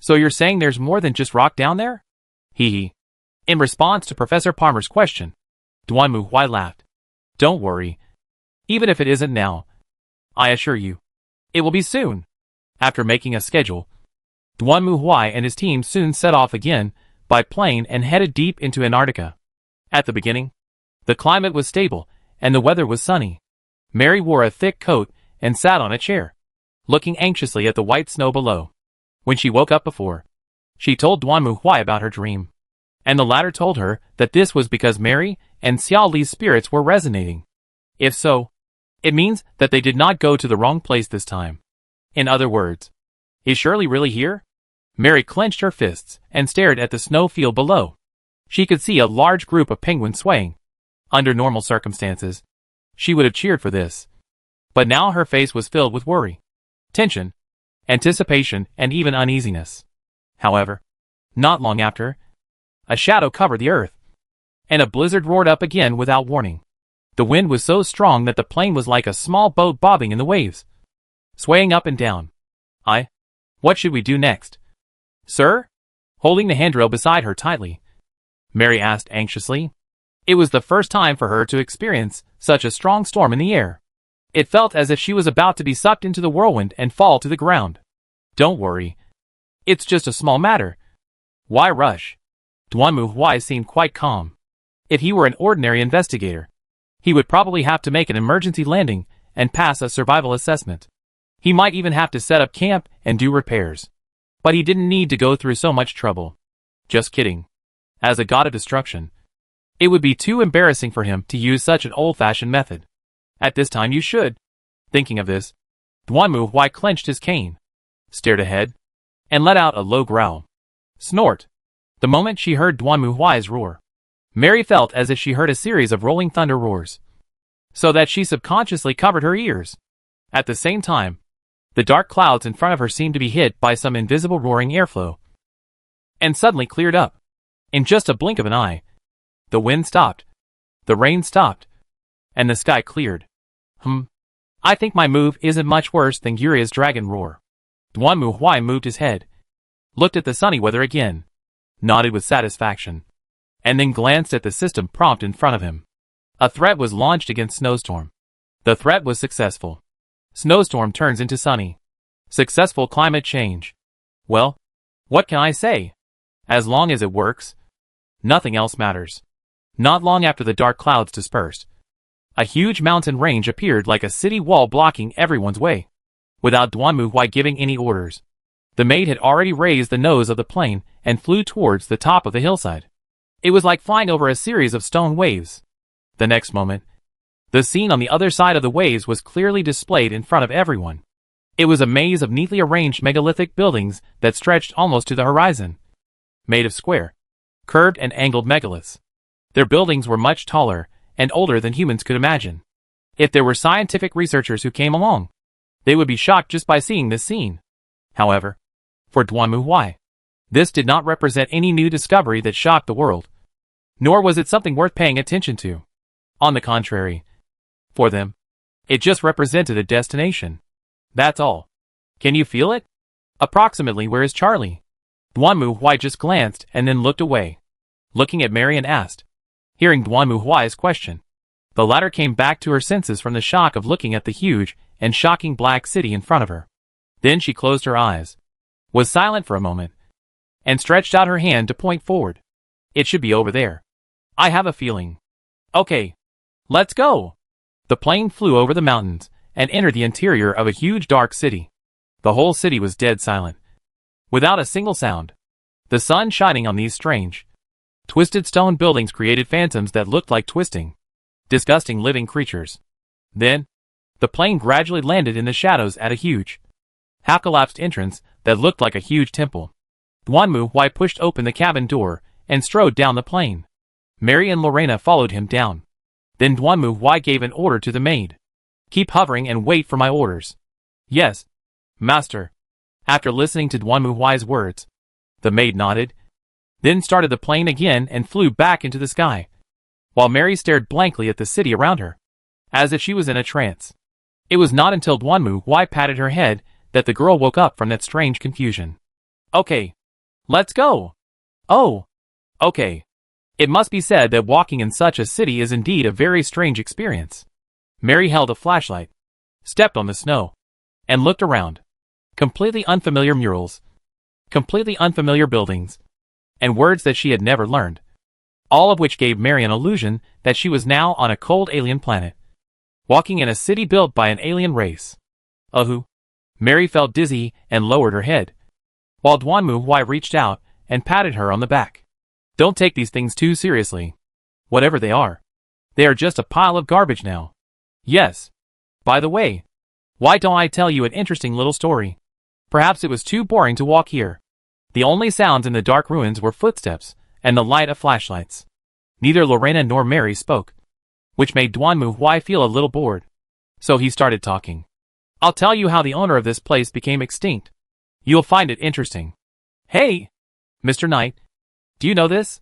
So you're saying there's more than just rock down there? Hee. In response to Professor Palmer's question, Duan Mu Huai laughed. Don't worry. Even if it isn't now, I assure you, it will be soon. After making a schedule, Duan Mu Huai and his team soon set off again by plane and headed deep into Antarctica. At the beginning, the climate was stable and the weather was sunny. Mary wore a thick coat and sat on a chair, looking anxiously at the white snow below. When she woke up she told Duan Mu Huai about her dream, and the latter told her that this was because Mary and Xiao Li's spirits were resonating. If so, it means that they did not go to the wrong place this time. In other words, is Shirley really here? Mary clenched her fists and stared at the snow field below. She could see a large group of penguins swaying. Under normal circumstances, she would have cheered for this. But now her face was filled with worry, tension, anticipation, and even uneasiness. However, not long after, a shadow covered the earth, and a blizzard roared up again without warning. The wind was so strong that the plane was like a small boat bobbing in the waves, swaying up and down. What should we do next? Sir? Holding the handrail beside her tightly, Mary asked anxiously. It was the first time for her to experience such a strong storm in the air. It felt as if she was about to be sucked into the whirlwind and fall to the ground. Don't worry. It's just a small matter. Why rush? Duan Mu Huai seemed quite calm. If he were an ordinary investigator, he would probably have to make an emergency landing and pass a survival assessment. He might even have to set up camp and do repairs. But he didn't need to go through so much trouble. Just kidding. As a god of destruction, it would be too embarrassing for him to use such an old-fashioned method. At this time you should. Thinking of this, Duan Mu Huai clenched his cane, stared ahead, and let out a low growl. Snort. The moment she heard Duan Mu Huai's roar, Mary felt as if she heard a series of rolling thunder roars, so that she subconsciously covered her ears. At the same time, the dark clouds in front of her seemed to be hit by some invisible roaring airflow, and suddenly cleared up. In just a blink of an eye, the wind stopped, the rain stopped, and the sky cleared. I think my move isn't much worse than Yuria's dragon roar. Duan Mu Huai moved his head, looked at the sunny weather again, nodded with satisfaction, and then glanced at the system prompt in front of him. A threat was launched against Snowstorm. The threat was successful. Snowstorm turns into sunny. Successful climate change. Well, what can I say? As long as it works, nothing else matters. Not long after the dark clouds dispersed, a huge mountain range appeared like a city wall blocking everyone's way. Without Duan Mu Huai giving any orders, the maid had already raised the nose of the plane and flew towards the top of the hillside. It was like flying over a series of stone waves. The next moment, the scene on the other side of the waves was clearly displayed in front of everyone. It was a maze of neatly arranged megalithic buildings that stretched almost to the horizon. Made of square, curved and angled megaliths. Their buildings were much taller and older than humans could imagine. If there were scientific researchers who came along, they would be shocked just by seeing this scene. However, for Duanmu, this did not represent any new discovery that shocked the world, nor was it something worth paying attention to. On the contrary, for them, it just represented a destination. That's all. Can you feel it? Approximately where is Charlie? Duanmu just glanced and then looked away, looking at Mary and asked. Hearing Duanmu's question, the latter came back to her senses from the shock of looking at the huge and shocking black city in front of her. Then she closed her eyes, was silent for a moment, and stretched out her hand to point forward. It should be over there. I have a feeling. Okay. Let's go. The plane flew over the mountains and entered the interior of a huge dark city. The whole city was dead silent, without a single sound. The sun shining on these strange, twisted stone buildings created phantoms that looked like twisting, disgusting living creatures. Then, the plane gradually landed in the shadows at a huge, half-collapsed entrance that looked like a huge temple. Duanmu pushed open the cabin door and strode down the plane. Mary and Lorena followed him down. Then Duanmu gave an order to the maid. Keep hovering and wait for my orders. Yes, master. After listening to Duanmu's words, the maid nodded, then started the plane again and flew back into the sky, while Mary stared blankly at the city around her, as if she was in a trance. It was not until Duanmu patted her head that the girl woke up from that strange confusion. Okay. Let's go. Oh. Okay. It must be said that walking in such a city is indeed a very strange experience. Mary held a flashlight, stepped on the snow, and looked around. Completely unfamiliar murals, completely unfamiliar buildings, and words that she had never learned, all of which gave Mary an illusion that she was now on a cold alien planet, walking in a city built by an alien race. Mary felt dizzy and lowered her head, while Duanmu reached out and patted her on the back. Don't take these things too seriously. Whatever they are just a pile of garbage now. Yes. By the way, why don't I tell you an interesting little story? Perhaps it was too boring to walk here. The only sounds in the dark ruins were footsteps and the light of flashlights. Neither Lorena nor Mary spoke, which made Duanmu feel a little bored. So he started talking. I'll tell you how the owner of this place became extinct. You'll find it interesting. Hey, Mr. Knight, do you know this?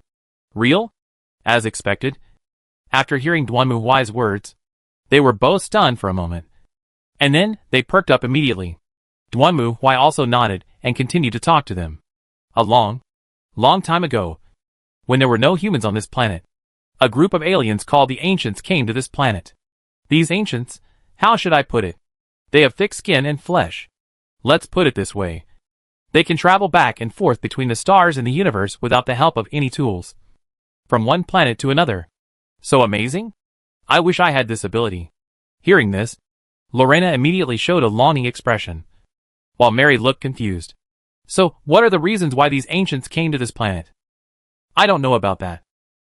Real? As expected. After hearing Duanmu's words, they were both stunned for a moment, and then they perked up immediately. Duanmu also nodded and continued to talk to them. A long time ago, when there were no humans on this planet, a group of aliens called the Ancients came to this planet. These Ancients, how should I put it? They have thick skin and flesh. Let's put it this way. They can travel back and forth between the stars in the universe without the help of any tools. From one planet to another. So amazing? I wish I had this ability. Hearing this, Lorena immediately showed a longing expression, while Mary looked confused. So, what are the reasons why these Ancients came to this planet? I don't know about that.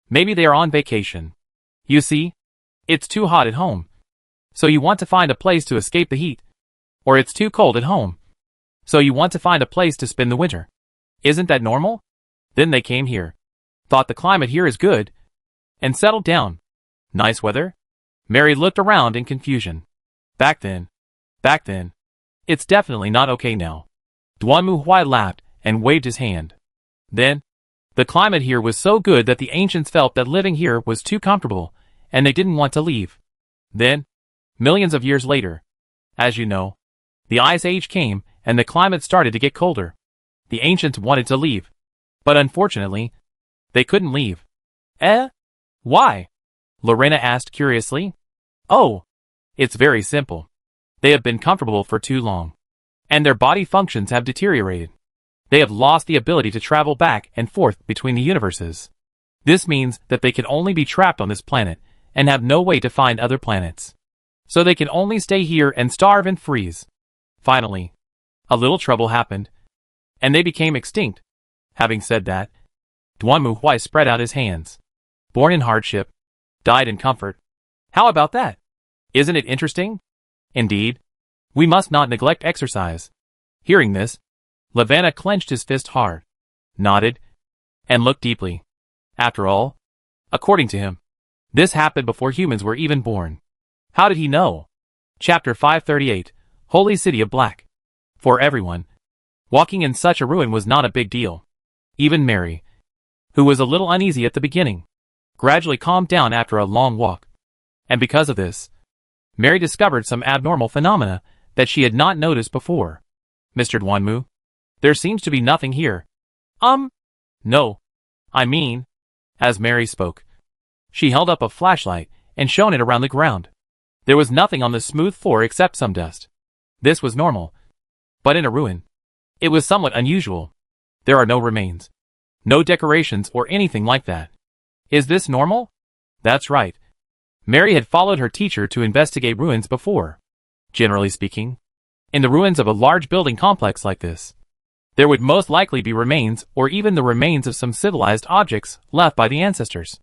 Maybe they are on vacation. You see, it's too hot at home, so you want to find a place to escape the heat. Or it's too cold at home, so you want to find a place to spend the winter. Isn't that normal? Then they came here, thought the climate here is good, and settled down. Nice weather? Mary looked around in confusion. Back then. It's definitely not okay now. Duanmu laughed and waved his hand. Then, the climate here was so good that the Ancients felt that living here was too comfortable, and they didn't want to leave. Then, millions of years later, as you know, the Ice Age came, and the climate started to get colder. The Ancients wanted to leave, but unfortunately, they couldn't leave. Why? Lorena asked curiously. Oh, it's very simple. They have been comfortable for too long, and their body functions have deteriorated. They have lost the ability to travel back and forth between the universes. This means that they can only be trapped on this planet and have no way to find other planets. So they can only stay here and starve and freeze. Finally, a little trouble happened, and they became extinct. Having said that, Duanmu spread out his hands. Born in hardship, died in comfort. How about that? Isn't it interesting? Indeed. We must not neglect exercise. Hearing this, Lavanna clenched his fist hard, nodded, and looked deeply. After all, according to him, this happened before humans were even born. How did he know? Chapter 538, Holy City of Black. For everyone, Walking in such a ruin was not a big deal. Even Mary, who was a little uneasy at the beginning, gradually calmed down after a long walk. And because of this, Mary discovered some abnormal phenomena that she had not noticed before. Mr. Duanmu, there seems to be nothing here. No. I mean, as Mary spoke, she held up a flashlight and shone it around the ground. There was nothing on the smooth floor except some dust. This was normal. But in a ruin, it was somewhat unusual. There are no remains, no decorations or anything like that. Is this normal? That's right. Mary had followed her teacher to investigate ruins before. Generally speaking, in the ruins of a large building complex like this, there would most likely be remains or even the remains of some civilized objects left by the ancestors.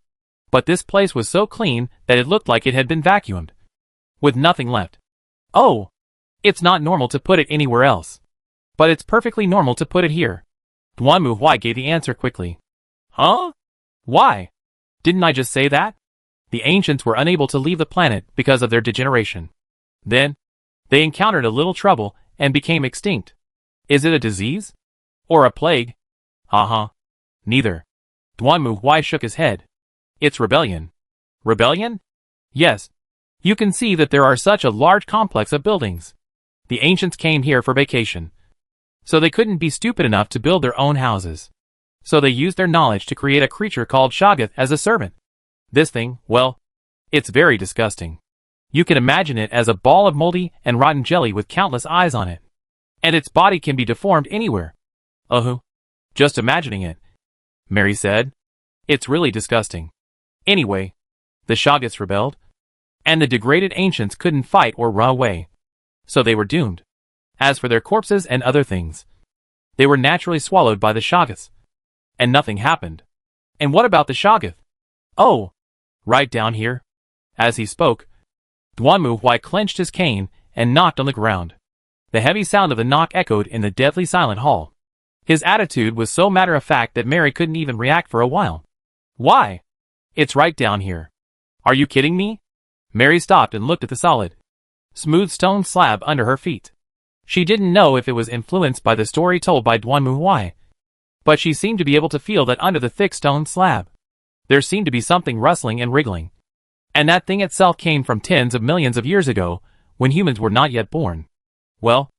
But this place was so clean that it looked like it had been vacuumed, with nothing left. Oh, it's not normal to put it anywhere else. But it's perfectly normal to put it here. Duanmu Huai gave the answer quickly. Huh? Why? Didn't I just say that? The ancients were unable to leave the planet because of their degeneration. Then, they encountered a little trouble and became extinct. Is it a disease? Or a plague? Neither. Duanmu Huai shook his head. It's rebellion. Rebellion? Yes. You can see that there are such a large complex of buildings. The ancients came here for vacation. So they couldn't be stupid enough to build their own houses. So they used their knowledge to create a creature called Shoggoth as a servant. This thing, well, it's very disgusting. You can imagine it as a ball of moldy and rotten jelly with countless eyes on it. And its body can be deformed anywhere. Just imagining it, Mary said. It's really disgusting. Anyway, the Shoggoths rebelled, and the degraded ancients couldn't fight or run away. So they were doomed. As for their corpses and other things, they were naturally swallowed by the Shoggoths. And nothing happened. And what about the Shoggoth? Oh, right down here. As he spoke, Duanmu Huai clenched his cane and knocked on the ground. The heavy sound of the knock echoed in the deathly silent hall. His attitude was so matter-of-fact that Mary couldn't even react for a while. Why? It's right down here. Are you kidding me? Mary stopped and looked at the solid, smooth stone slab under her feet. She didn't know if it was influenced by the story told by Duanmu Huai, but she seemed to be able to feel that under the thick stone slab, there seemed to be something rustling and wriggling. And that thing itself came from tens of millions of years ago, when humans were not yet born. Well,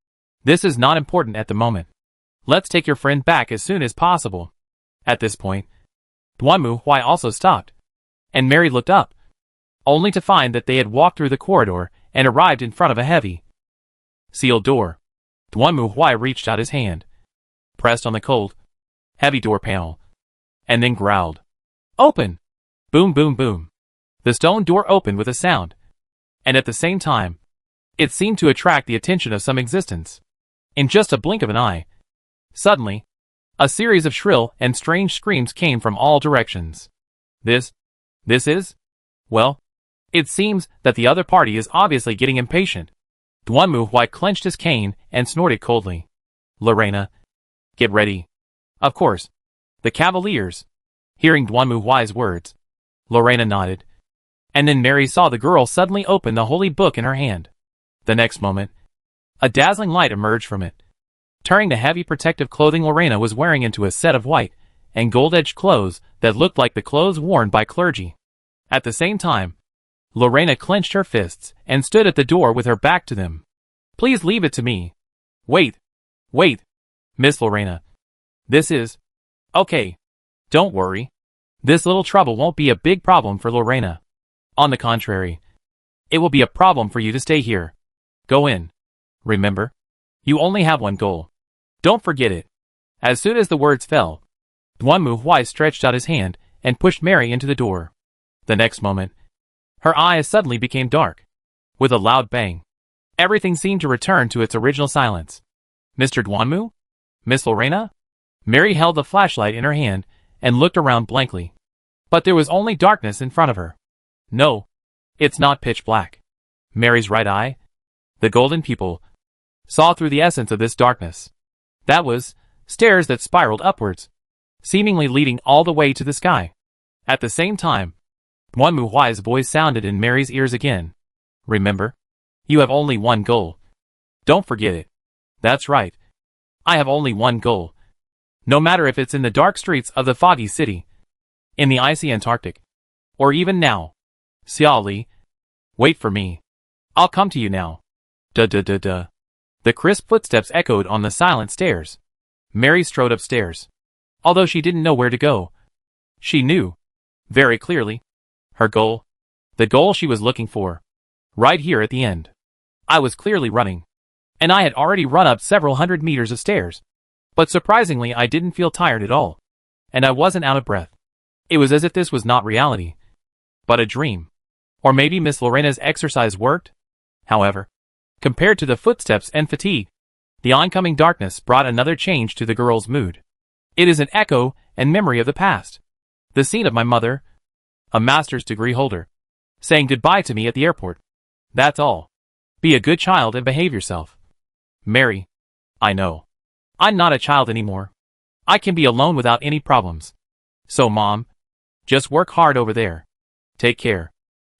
this is not important at the moment. Let's take your friend back as soon as possible. At this point, Duanmu Huai also stopped, and Mary looked up, only to find that they had walked through the corridor and arrived in front of a heavy, sealed door. Duanmu Huai reached out his hand, pressed on the cold, heavy door panel, and then growled, "Open!" Boom, boom, boom. The stone door opened with a sound, and at the same time, it seemed to attract the attention of some existence. In just a blink of an eye, suddenly, a series of shrill and strange screams came from all directions. This is? Well, it seems that the other party is obviously getting impatient. Duanmu Huai clenched his cane and snorted coldly. Lorena, get ready. Of course, the Cavaliers. Hearing Duanmu Huai's words, Lorena nodded, and then Mary saw the girl suddenly open the holy book in her hand. The next moment, a dazzling light emerged from it, turning the heavy protective clothing Lorena was wearing into a set of white and gold-edged clothes that looked like the clothes worn by clergy. At the same time, Lorena clenched her fists and stood at the door with her back to them. Please leave it to me. Wait, Miss Lorena. This is... Okay, don't worry. This little trouble won't be a big problem for Lorena. On the contrary, it will be a problem for you to stay here. Go in. Remember, you only have one goal. Don't forget it. As soon as the words fell, Duanmu Huai stretched out his hand and pushed Mary into the door. The next moment, her eyes suddenly became dark. With a loud bang, everything seemed to return to its original silence. Mr. Duanmu? Miss Lorena? Mary held the flashlight in her hand and looked around blankly. But there was only darkness in front of her. No, it's not pitch black. Mary's right eye, the golden pupil, saw through the essence of this darkness. That was stairs that spiraled upwards, seemingly leading all the way to the sky. At the same time, Duanmu Huai's voice sounded in Mary's ears again. Remember, you have only one goal. Don't forget it. That's right. I have only one goal. No matter if it's in the dark streets of the foggy city, in the icy Antarctic, or even now. Xiao Li, wait for me. I'll come to you now. Duh. The crisp footsteps echoed on the silent stairs. Mary strode upstairs. Although she didn't know where to go, she knew, very clearly, her goal. The goal she was looking for. Right here at the end. I was clearly running. And I had already run up several hundred meters of stairs. But surprisingly I didn't feel tired at all. And I wasn't out of breath. It was as if this was not reality, but a dream. Or maybe Miss Lorena's exercise worked? However, compared to the footsteps and fatigue, the oncoming darkness brought another change to the girl's mood. It is an echo and memory of the past. The scene of my mother, a master's degree holder, saying goodbye to me at the airport. That's all. Be a good child and behave yourself. Mary, I know. I'm not a child anymore. I can be alone without any problems. So Mom, just work hard over there. Take care.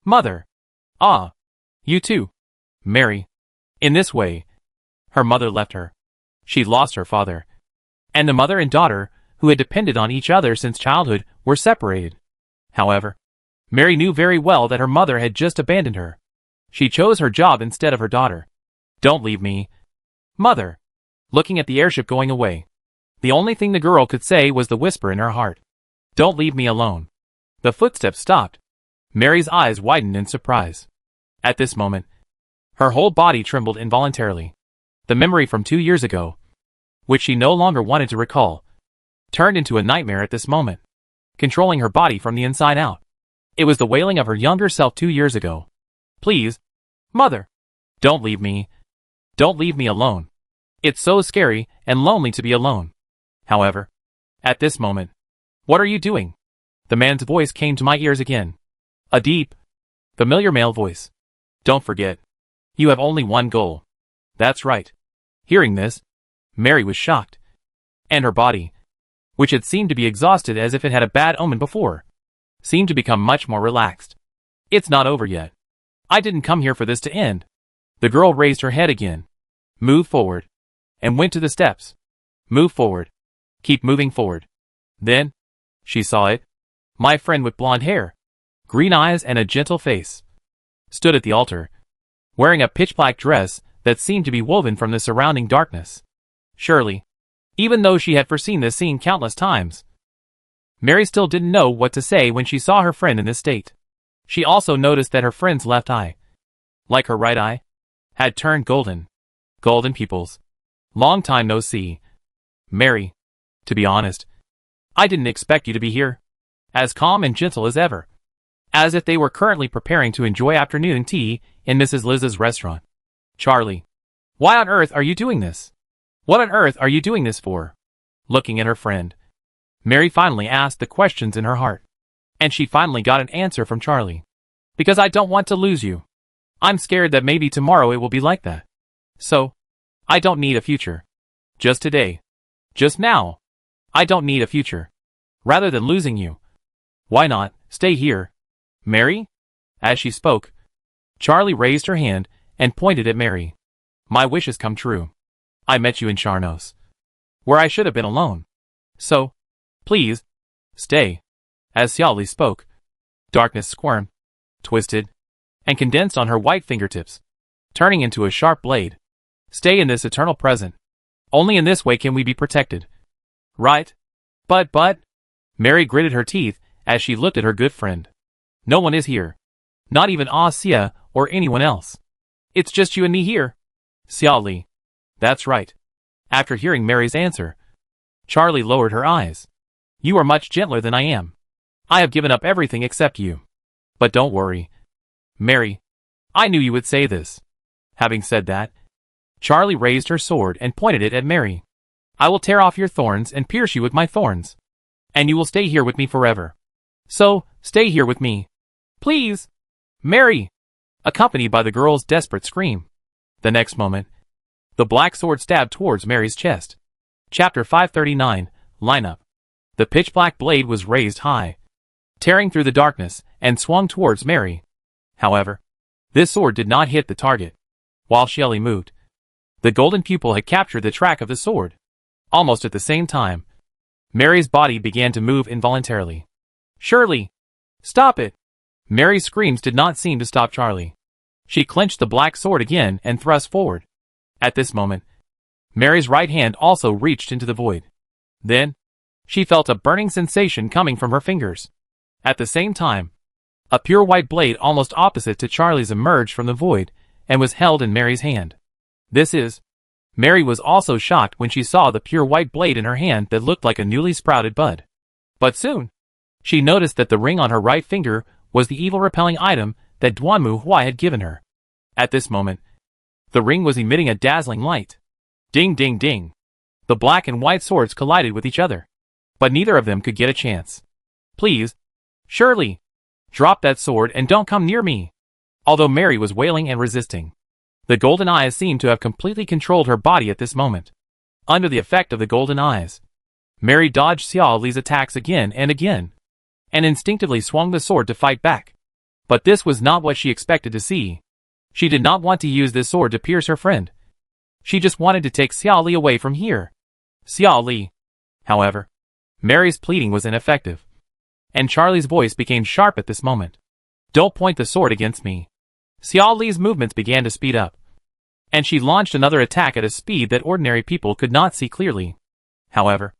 Mother. Ah. You too. Mary. In this way, her mother left her. She lost her father. And the mother and daughter, who had depended on each other since childhood, were separated. However, Mary knew very well that her mother had just abandoned her. She chose her job instead of her daughter. Don't leave me. Mother. Looking at the airship going away. The only thing the girl could say was the whisper in her heart. Don't leave me alone. The footsteps stopped. Mary's eyes widened in surprise. At this moment, her whole body trembled involuntarily. The memory from 2 years ago, which she no longer wanted to recall, turned into a nightmare at this moment, controlling her body from the inside out. It was the wailing of her younger self 2 years ago. Please, Mother, don't leave me. Don't leave me alone. It's so scary and lonely to be alone. However, at this moment, what are you doing? The man's voice came to my ears again. A deep, familiar male voice. Don't forget. You have only one goal. That's right. Hearing this, Mary was shocked. And her body, which had seemed to be exhausted as if it had a bad omen before, seemed to become much more relaxed. It's not over yet. I didn't come here for this to end. The girl raised her head again. Move forward. And went to the steps. Move forward. Keep moving forward. Then, she saw it. My friend with blonde hair, green eyes and a gentle face, stood at the altar, wearing a pitch-black dress that seemed to be woven from the surrounding darkness. Surely, even though she had foreseen this scene countless times, Mary still didn't know what to say when she saw her friend in this state. She also noticed that her friend's left eye, like her right eye, had turned golden. Golden pupils. Long time no see. Mary, to be honest, I didn't expect you to be here. As calm and gentle as ever. As if they were currently preparing to enjoy afternoon tea in Mrs. Liz's restaurant. Charlie, why on earth are you doing this? What on earth are you doing this for? Looking at her friend, Mary finally asked the questions in her heart. And she finally got an answer from Charlie. Because I don't want to lose you. I'm scared that maybe tomorrow it will be like that. So, I don't need a future. Just today. Just now. I don't need a future. Rather than losing you. Why not stay here? Mary? As she spoke, Charlie raised her hand and pointed at Mary. My wish has come true. I met you in Charnos, where I should have been alone. So, please, stay. As Xiao Li spoke, darkness squirmed, twisted, and condensed on her white fingertips, turning into a sharp blade. Stay in this eternal present. Only in this way can we be protected. Right? But, Mary gritted her teeth as she looked at her good friend. No one is here. Not even Ah Xia or anyone else. It's just you and me here. Xiao Li. That's right. After hearing Mary's answer, Charlie lowered her eyes. You are much gentler than I am. I have given up everything except you. But don't worry. Mary, I knew you would say this. Having said that, Charlie raised her sword and pointed it at Mary. I will tear off your thorns and pierce you with my thorns. And you will stay here with me forever. So, stay here with me. Please! Mary! Accompanied by the girl's desperate scream. The next moment, the black sword stabbed towards Mary's chest. Chapter 539, Lineup. The pitch-black blade was raised high, tearing through the darkness, and swung towards Mary. However, this sword did not hit the target. While Shelley moved, the golden pupil had captured the track of the sword. Almost at the same time, Mary's body began to move involuntarily. "Shirley! Stop it!" Mary's screams did not seem to stop Charlie. She clenched the black sword again and thrust forward. At this moment, Mary's right hand also reached into the void. Then, she felt a burning sensation coming from her fingers. At the same time, a pure white blade almost opposite to Charlie's emerged from the void and was held in Mary's hand. Mary was also shocked when she saw the pure white blade in her hand that looked like a newly sprouted bud. But soon, she noticed that the ring on her right finger was the evil-repelling item that Duanmu Huai had given her. At this moment, the ring was emitting a dazzling light. Ding ding ding. The black and white swords collided with each other. But neither of them could get a chance. "Please, Shirley, drop that sword and don't come near me." Although Mary was wailing and resisting, the golden eyes seemed to have completely controlled her body at this moment. Under the effect of the golden eyes, Mary dodged Xiao Li's attacks again, and instinctively swung the sword to fight back. But this was not what she expected to see. She did not want to use this sword to pierce her friend. She just wanted to take Xiao Li away from here. Xiao Li. However, Mary's pleading was ineffective, and Charlie's voice became sharp at this moment. "Don't point the sword against me." Xiao Li's movements began to speed up, and she launched another attack at a speed that ordinary people could not see clearly. However,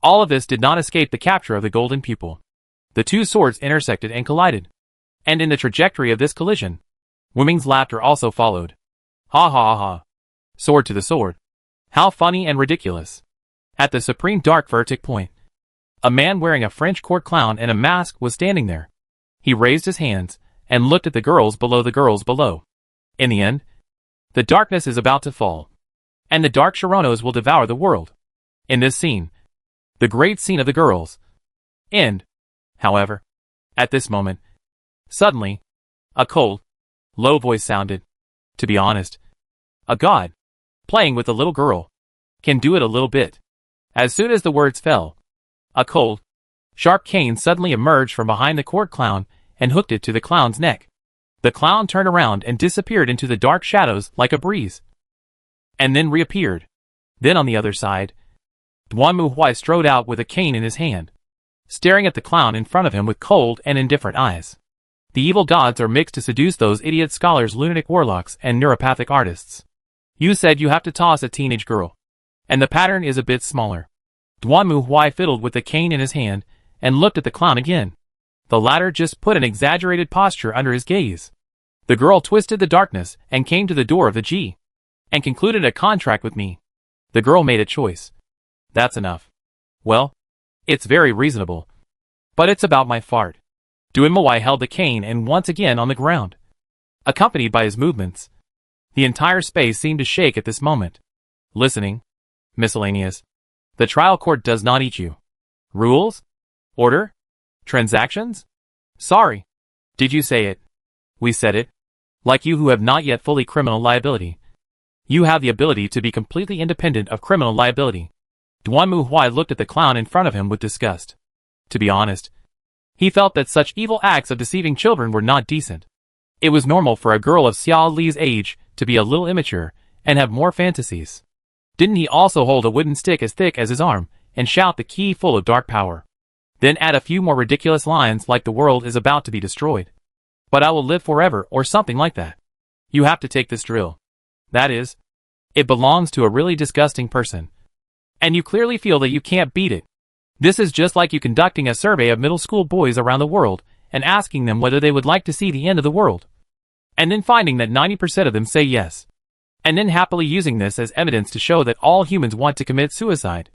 all of this did not escape the capture of the golden pupil. The two swords intersected and collided, and in the trajectory of this collision, Wuming's laughter also followed. "Ha ha ha. Sword to the sword. How funny and ridiculous." At the supreme dark vertic point, a man wearing a French court clown and a mask was standing there. He raised his hands and looked at the girls below. In the end, the darkness is about to fall, and the dark Sharonos will devour the world. In this scene, the great scene of the girls end. However, at this moment, suddenly, a cold, low voice sounded. To be honest, a god, playing with a little girl, can do it a little bit. As soon as the words fell, a cold, sharp cane suddenly emerged from behind the court clown and hooked it to the clown's neck. The clown turned around and disappeared into the dark shadows like a breeze, and then reappeared. Then on the other side, Duanmu Huai strode out with a cane in his hand, staring at the clown in front of him with cold and indifferent eyes. The evil gods are mixed to seduce those idiot scholars, lunatic warlocks, and neuropathic artists. "You said you have to toss a teenage girl, and the pattern is a bit smaller." Duanmu Huai fiddled with the cane in his hand and looked at the clown again. The latter just put an exaggerated posture under his gaze. The girl twisted the darkness and came to the door of the G, and concluded a contract with me. The girl made a choice. That's enough. Well, it's very reasonable. But it's about my fart. Duanmu held the cane and once again on the ground. Accompanied by his movements, the entire space seemed to shake at this moment. Listening. Miscellaneous. The trial court does not eat you. Rules? Order? Transactions? Sorry. Did you say it? We said it. Like you who have not yet fully criminal liability. You have the ability to be completely independent of criminal liability. Duanmu Huai looked at the clown in front of him with disgust. To be honest, he felt that such evil acts of deceiving children were not decent. It was normal for a girl of Xiao Li's age to be a little immature and have more fantasies. Didn't he also hold a wooden stick as thick as his arm and shout the key full of dark power? Then add a few more ridiculous lines like the world is about to be destroyed, but I will live forever or something like that. You have to take this drill. That is, it belongs to a really disgusting person, and you clearly feel that you can't beat it. This is just like you conducting a survey of middle school boys around the world and asking them whether they would like to see the end of the world, and then finding that 90% of them say yes, and then happily using this as evidence to show that all humans want to commit suicide.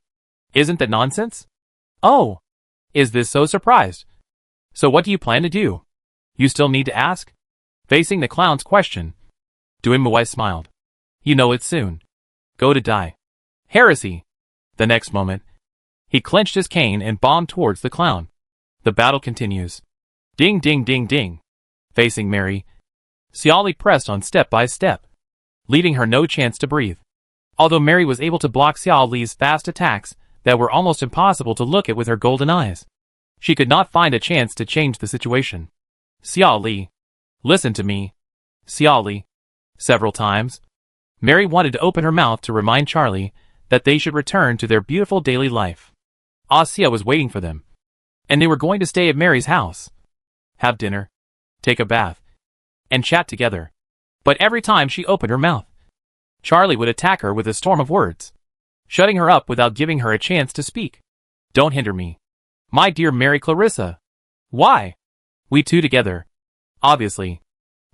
Isn't that nonsense? Oh, is this so surprised? So what do you plan to do? You still need to ask? Facing the clown's question, Duanmu Huai smiled. You know it soon. Go to die. Heresy. The next moment, he clenched his cane and bombed towards the clown. The battle continues. Ding ding ding ding. Facing Mary, Xiao Li pressed on step by step, leaving her no chance to breathe. Although Mary was able to block Xiao Li's fast attacks that were almost impossible to look at with her golden eyes, she could not find a chance to change the situation. Xiao Li, listen to me. Xiao Li. Several times, Mary wanted to open her mouth to remind Charlie that they should return to their beautiful daily life. Asia was waiting for them, and they were going to stay at Mary's house, have dinner, take a bath, and chat together. But every time she opened her mouth, Charlie would attack her with a storm of words, shutting her up without giving her a chance to speak. Don't hinder me, my dear Mary Clarissa. Why? We two together. Obviously.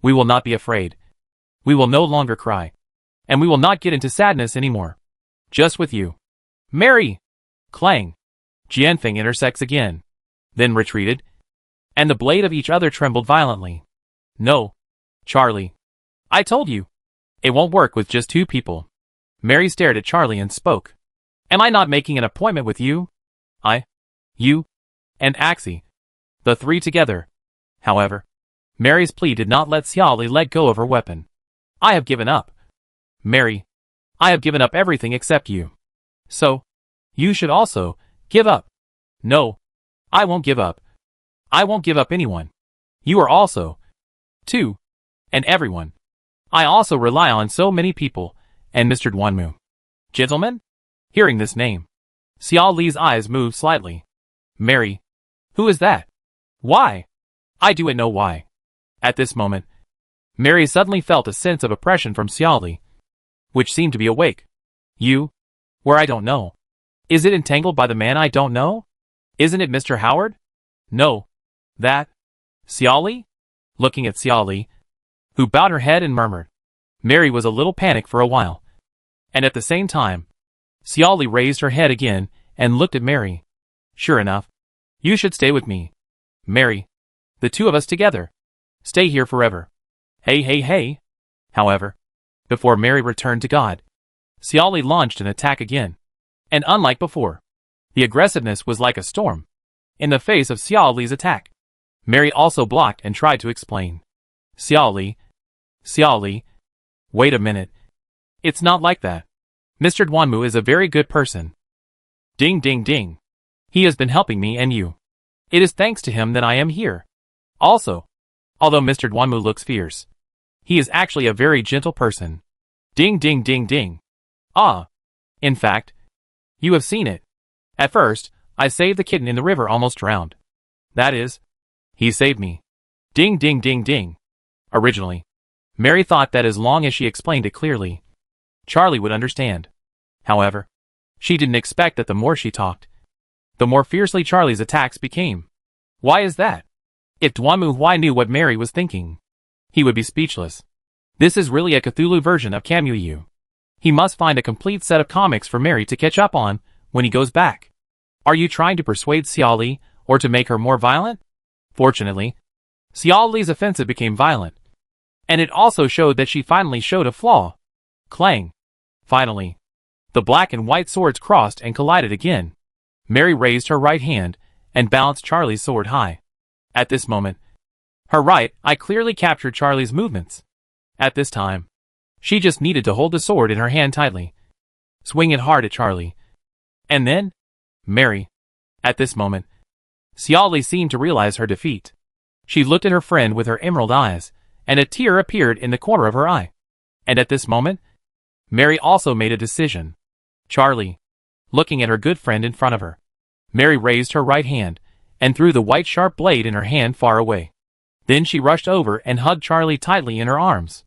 We will not be afraid. We will no longer cry. And we will not get into sadness anymore. Just with you. Mary! Clang. Jianfeng intersects again. Then retreated. And the blade of each other trembled violently. No. Charlie. I told you. It won't work with just two people. Mary stared at Charlie and spoke. Am I not making an appointment with you? You, and Axie. The three together. However, Mary's plea did not let Xiaoli let go of her weapon. I have given up. Mary, I have given up everything except you. So, you should also give up. No, I won't give up. I won't give up anyone. You are also, too, and everyone. I also rely on so many people, and Mr. Duanmu. Gentlemen? Hearing this name, Xiaoli's eyes moved slightly. Mary, who is that? Why? I do know why. At this moment, Mary suddenly felt a sense of oppression from Xiaoli, which seemed to be awake. You? Where I don't know. Is it entangled by the man I don't know? Isn't it Mr. Howard? No. That? Xiaoli? Looking at Xiaoli, who bowed her head and murmured. Mary was a little panicked for a while. And at the same time, Xiaoli raised her head again and looked at Mary. Sure enough. You should stay with me. Mary. The two of us together. Stay here forever. Hey. However, before Mary returned to God, Xiaoli launched an attack again. And unlike before, the aggressiveness was like a storm. In the face of Xiaoli's attack, Mary also blocked and tried to explain. Xiaoli, wait a minute. It's not like that. Mr. Duanmu is a very good person. Ding ding ding. He has been helping me and you. It is thanks to him that I am here. Also, although Mr. Duanmu looks fierce, he is actually a very gentle person. Ding ding ding ding. Ah. In fact, you have seen it. At first, I saved the kitten in the river almost drowned. That is, he saved me. Ding ding ding ding. Originally, Mary thought that as long as she explained it clearly, Charlie would understand. However, she didn't expect that the more she talked, the more fiercely Charlie's attacks became. Why is that? If Duanmu Huai knew what Mary was thinking, he would be speechless. This is really a Cthulhu version of Camus. He must find a complete set of comics for Mary to catch up on when he goes back. Are you trying to persuade Xiaoli or to make her more violent? Fortunately, Xiaoli's offensive became violent. And it also showed that she finally showed a flaw. Clang. Finally, the black and white swords crossed and collided again. Mary raised her right hand and balanced Charlie's sword high. At this moment, her right eye clearly captured Charlie's movements. At this time, she just needed to hold the sword in her hand tightly, swing it hard at Charlie. And then, Mary. At this moment, Xiaoli seemed to realize her defeat. She looked at her friend with her emerald eyes, and a tear appeared in the corner of her eye. And at this moment, Mary also made a decision. Charlie. Looking at her good friend in front of her, Mary raised her right hand and threw the white sharp blade in her hand far away. Then she rushed over and hugged Charlie tightly in her arms.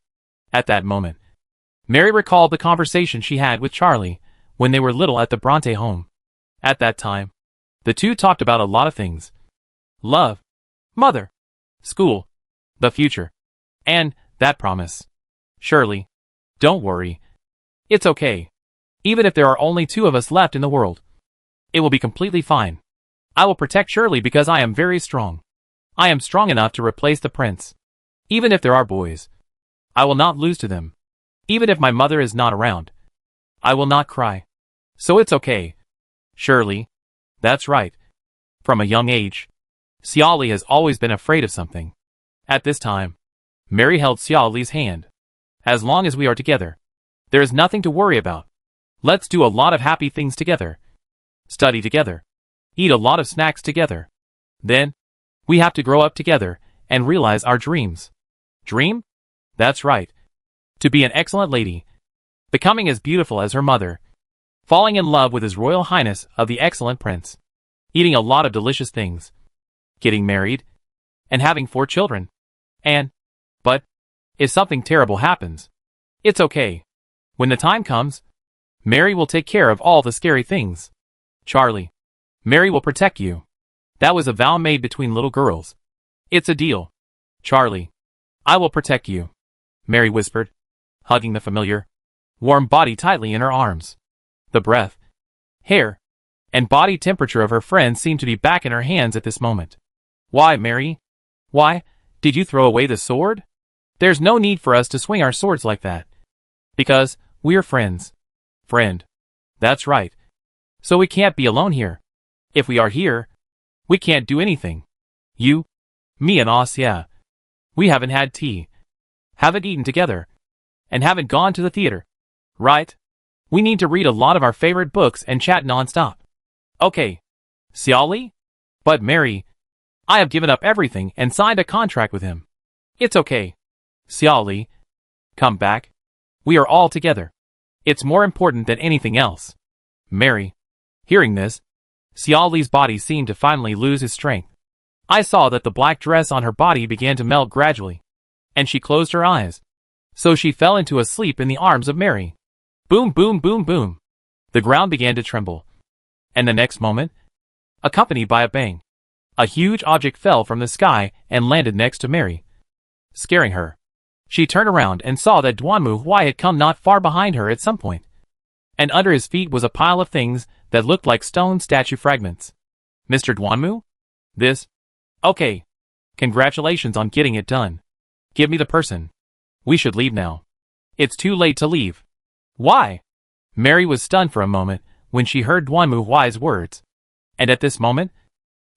At that moment, Mary recalled the conversation she had with Charlie when they were little at the Bronte home. At that time, the two talked about a lot of things. Love, mother, school, the future, and that promise. Shirley, don't worry. It's okay. Even if there are only two of us left in the world, it will be completely fine. I will protect Shirley because I am very strong. I am strong enough to replace the prince. Even if there are boys, I will not lose to them. Even if my mother is not around, I will not cry. So it's okay. Shirley, that's right. From a young age, Xiaoli has always been afraid of something. At this time, Mary held Xiaoli's hand. As long as we are together, there is nothing to worry about. Let's do a lot of happy things together. Study together. Eat a lot of snacks together. Then, we have to grow up together and realize our dreams. Dream? That's right. To be an excellent lady. Becoming as beautiful as her mother. falling in love with His Royal Highness of the Excellent Prince, eating a lot of delicious things, getting married, and having 4 children. But, if something terrible happens, it's okay. When the time comes, Mary will take care of all the scary things. Charlie, Mary will protect you. That was a vow made between little girls. It's a deal. Charlie, I will protect you, Mary whispered, hugging the familiar, warm body tightly in her arms. The breath, hair, and body temperature of her friend seemed to be back in her hands at this moment. Why, Mary? Why, did you throw away the sword? There's no need for us to swing our swords like that. Because, we're friends. Friend. That's right. So we can't be alone here. If we are here, we can't do anything. You, me and us, yeah. We haven't had tea, haven't eaten together, and haven't gone to the theater. Right? We need to read a lot of our favorite books and chat non-stop. Okay. Xiaoli? But Mary, I have given up everything and signed a contract with him. It's okay. Xiaoli, come back. We are all together. It's more important than anything else. Mary. Hearing this, Xiaoli's body seemed to finally lose its strength. I saw that the black dress on her body began to melt gradually, and she closed her eyes. So she fell into a sleep in the arms of Mary. Boom, boom, boom, boom. The ground began to tremble. And the next moment, accompanied by a bang, a huge object fell from the sky and landed next to Mary, scaring her. She turned around and saw that Duanmu Huai had come not far behind her at some point. And under his feet was a pile of things that looked like stone statue fragments. Mr. Duanmu? This? Okay. Congratulations on getting it done. Give me the person. We should leave now. It's too late to leave. Why? Mary was stunned for a moment when she heard Duanmu Huai's words. And at this moment,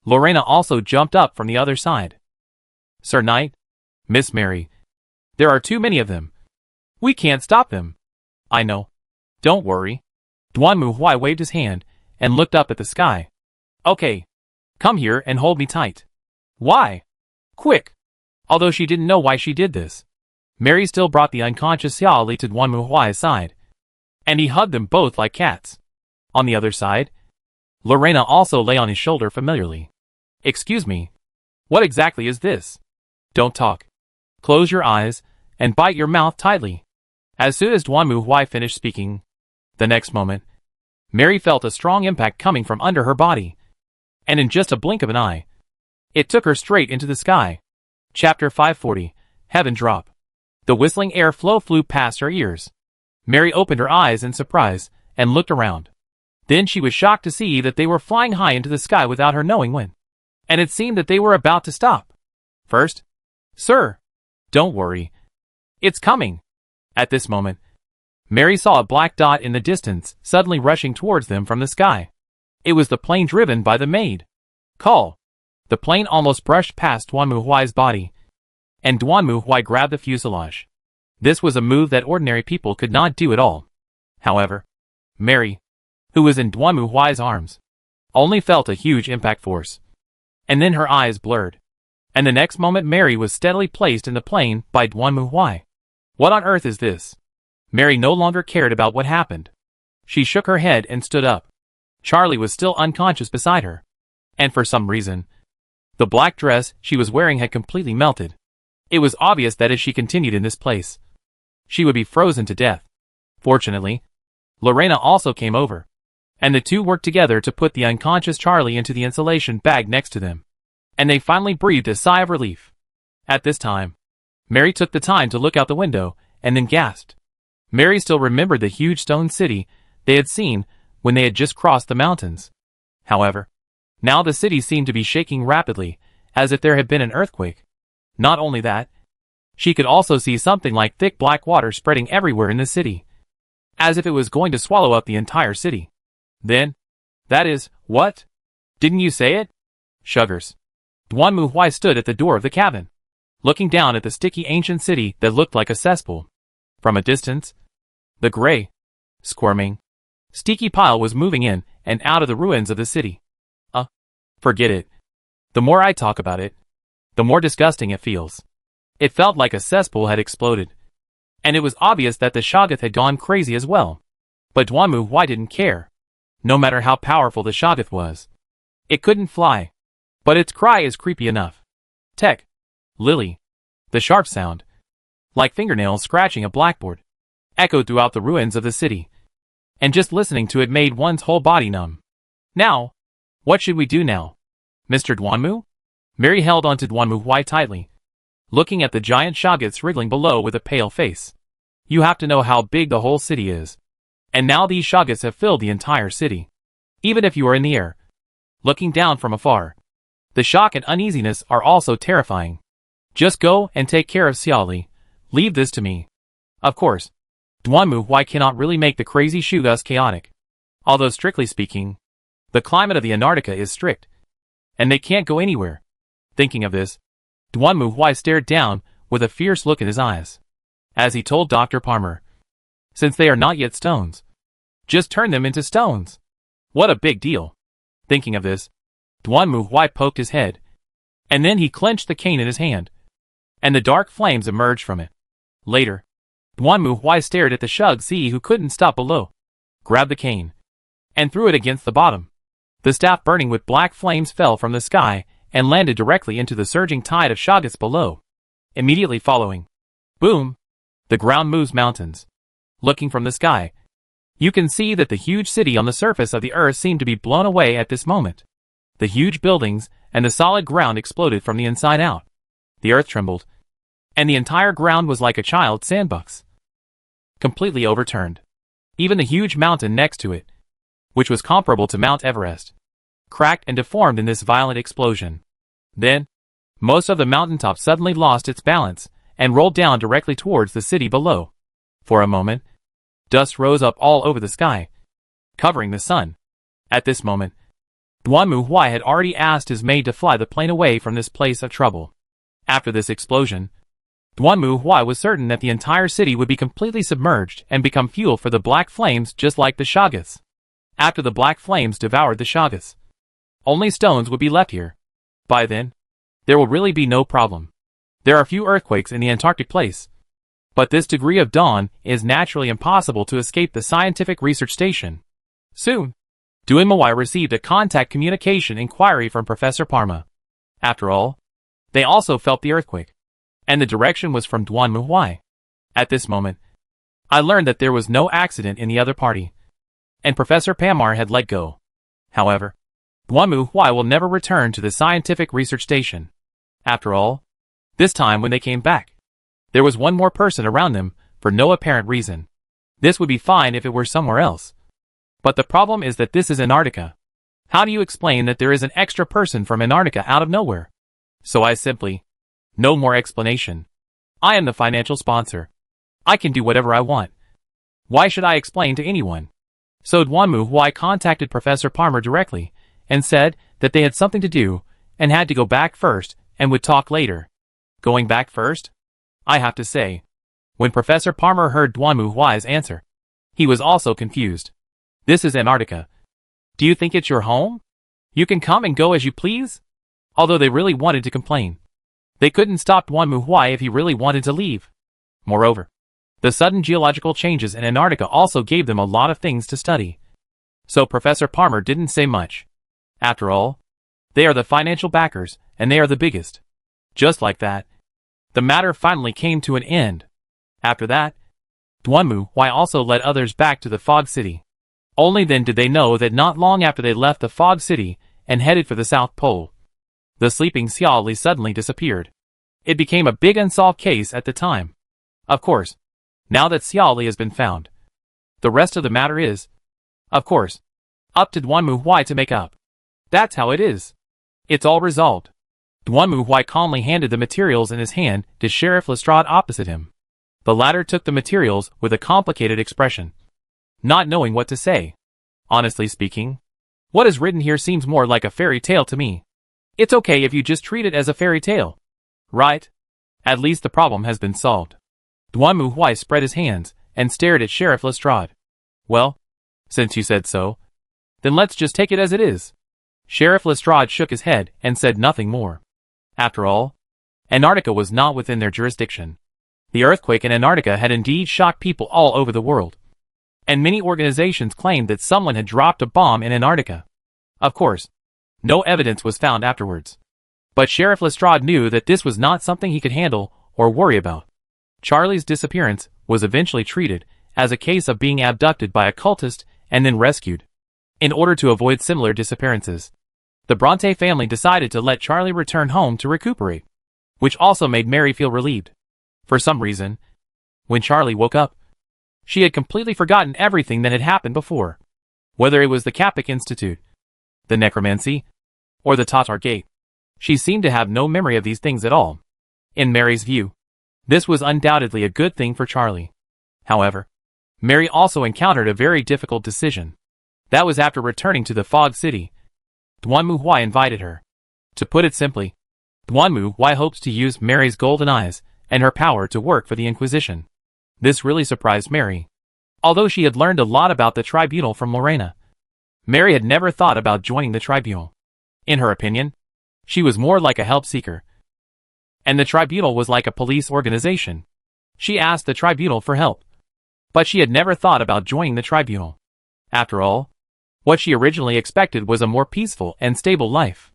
Lorena also jumped up from the other side. Sir Knight? Miss Mary. There are too many of them. We can't stop them. I know. Don't worry. Duanmu Huai waved his hand and looked up at the sky. Okay. Come here and hold me tight. Why? Quick. Although she didn't know why she did this, Mary still brought the unconscious Xiaoli to Duanmu Huai's side, and he hugged them both like cats. On the other side, Lorena also lay on his shoulder familiarly. Excuse me. What exactly is this? Don't talk. Close your eyes and bite your mouth tightly. As soon as Duanmu Huai finished speaking, the next moment, Mary felt a strong impact coming from under her body, and in just a blink of an eye, it took her straight into the sky. Chapter 540, Heaven Drop. The whistling air flow flew past her ears. Mary opened her eyes in surprise and looked around. Then she was shocked to see that they were flying high into the sky without her knowing when. And it seemed that they were about to stop. First, Sir, don't worry. It's coming. At this moment, Mary saw a black dot in the distance suddenly rushing towards them from the sky. It was the plane driven by the maid. Call. The plane almost brushed past Duanmu Huai's body, and Duanmu Huai grabbed the fuselage. This was a move that ordinary people could not do at all. However, Mary, who was in Duanmu Huai's arms, only felt a huge impact force. And then her eyes blurred. And the next moment Mary was steadily placed in the plane by Duanmu Huai. What on earth is this? Mary no longer cared about what happened. She shook her head and stood up. Charlie was still unconscious beside her. And for some reason, the black dress she was wearing had completely melted. It was obvious that if she continued in this place, she would be frozen to death. Fortunately, Lorena also came over, and the two worked together to put the unconscious Charlie into the insulation bag next to them. And they finally breathed a sigh of relief. At this time, Mary took the time to look out the window and then gasped. Mary still remembered the huge stone city they had seen when they had just crossed the mountains. However, now the city seemed to be shaking rapidly, as if there had been an earthquake. Not only that, she could also see something like thick black water spreading everywhere in the city, as if it was going to swallow up the entire city. Then, that is, what? Didn't you say it? Shuggers. Duanmu Huai stood at the door of the cabin, looking down at the sticky ancient city that looked like a cesspool. From a distance, the gray, squirming, sticky pile was moving in and out of the ruins of the city. Forget it. The more I talk about it, the more disgusting it feels. It felt like a cesspool had exploded. And it was obvious that the Shoggoth had gone crazy as well. But Duanmu Huai didn't care. No matter how powerful the Shoggoth was. It couldn't fly. But its cry is creepy enough. Tech. Lily. The sharp sound, like fingernails scratching a blackboard, echoed throughout the ruins of the city. And just listening to it made one's whole body numb. Now? What should we do now? Mr. Duanmu? Mary held onto Duanmu Huai tightly, looking at the giant Shoggoths wriggling below with a pale face. You have to know how big the whole city is. And now these Shoggoths have filled the entire city. Even if you are in the air, looking down from afar, the shock and uneasiness are also terrifying. Just go and take care of Xiaoli. Leave this to me. Of course, Duanmu Huai cannot really make the crazy Shoggoths chaotic. Although strictly speaking, the climate of the Antarctica is strict, and they can't go anywhere. Thinking of this, Duanmu Huai stared down with a fierce look in his eyes, as he told Dr. Palmer, since they are not yet stones, just turn them into stones. What a big deal. Thinking of this, Duanmu Huai poked his head, and then he clenched the cane in his hand, and the dark flames emerged from it. Later, Duanmu Huai stared at the Shoggoth who couldn't stop below, grabbed the cane, and threw it against the bottom. The staff burning with black flames fell from the sky and landed directly into the surging tide of Shoggoths below. Immediately following, boom, the ground moves mountains. Looking from the sky, you can see that the huge city on the surface of the earth seemed to be blown away at this moment. The huge buildings and the solid ground exploded from the inside out. The earth trembled, and the entire ground was like a child's sandbox, completely overturned. Even the huge mountain next to it, which was comparable to Mount Everest, cracked and deformed in this violent explosion. Then, most of the mountaintop suddenly lost its balance and rolled down directly towards the city below. For a moment, dust rose up all over the sky, covering the sun. At this moment, Duanmu Huai had already asked his maid to fly the plane away from this place of trouble. After this explosion, Duanmu Huai was certain that the entire city would be completely submerged and become fuel for the black flames just like the Shoggoths. After the black flames devoured the Shoggoths, only stones would be left here. By then, there will really be no problem. There are few earthquakes in the Antarctic place, but this degree of dawn is naturally impossible to escape the scientific research station. Soon, Duanmu Huai received a contact communication inquiry from Professor Parma. After all, they also felt the earthquake, and the direction was from Duanmu Huai. At this moment, I learned that there was no accident in the other party, and Professor Parma had let go. However, Duanmu Huai will never return to the scientific research station. After all, this time when they came back, there was one more person around them for no apparent reason. This would be fine if it were somewhere else. But the problem is that this is Antarctica. How do you explain that there is an extra person from Antarctica out of nowhere? So I simply, no more explanation. I am the financial sponsor. I can do whatever I want. Why should I explain to anyone? So Duanmu Huai contacted Professor Parma directly, and said that they had something to do, and had to go back first, and would talk later. Going back first? I have to say, when Professor Parma heard Duanmu Huai's answer, he was also confused. This is Antarctica. Do you think it's your home? You can come and go as you please? Although they really wanted to complain, they couldn't stop Duanmu Huai if he really wanted to leave. Moreover, the sudden geological changes in Antarctica also gave them a lot of things to study. So Professor Parma didn't say much. After all, they are the financial backers, and they are the biggest. Just like that, the matter finally came to an end. After that, Duanmu Huai also led others back to the Fog City. Only then did they know that not long after they left the Fog City and headed for the South Pole, the sleeping Xiaoli suddenly disappeared. It became a big unsolved case at the time. Of course, now that Xiaoli has been found, the rest of the matter is, of course, up to Duanmu Huai to make up. That's how it is. It's all resolved. Duanmu Huai calmly handed the materials in his hand to Sheriff Lestrade opposite him. The latter took the materials with a complicated expression, not knowing what to say. Honestly speaking, what is written here seems more like a fairy tale to me. It's okay if you just treat it as a fairy tale, right? At least the problem has been solved. Duanmu Huai spread his hands and stared at Sheriff Lestrade. Well, since you said so, then let's just take it as it is. Sheriff Lestrade shook his head and said nothing more. After all, Antarctica was not within their jurisdiction. The earthquake in Antarctica had indeed shocked people all over the world. and many organizations claimed that someone had dropped a bomb in Antarctica. Of course, no evidence was found afterwards. But Sheriff Lestrade knew that this was not something he could handle or worry about. Charlie's disappearance was eventually treated as a case of being abducted by a cultist and then rescued. In order to avoid similar disappearances, the Bronte family decided to let Charlie return home to recuperate, which also made Mary feel relieved. For some reason, when Charlie woke up, she had completely forgotten everything that had happened before. Whether it was the Capic Institute, the necromancy, or the Tatar Gate, she seemed to have no memory of these things at all. In Mary's view, this was undoubtedly a good thing for Charlie. However, Mary also encountered a very difficult decision. That was after returning to the Fog City. Duan Mu Huai invited her. To put it simply, Duan Mu Huai hopes to use Mary's golden eyes and her power to work for the Inquisition. This really surprised Mary. Although she had learned a lot about the tribunal from Lorena, Mary had never thought about joining the tribunal. In her opinion, she was more like a help seeker, and the tribunal was like a police organization. She asked the tribunal for help, but she had never thought about joining the tribunal. After all, what she originally expected was a more peaceful and stable life.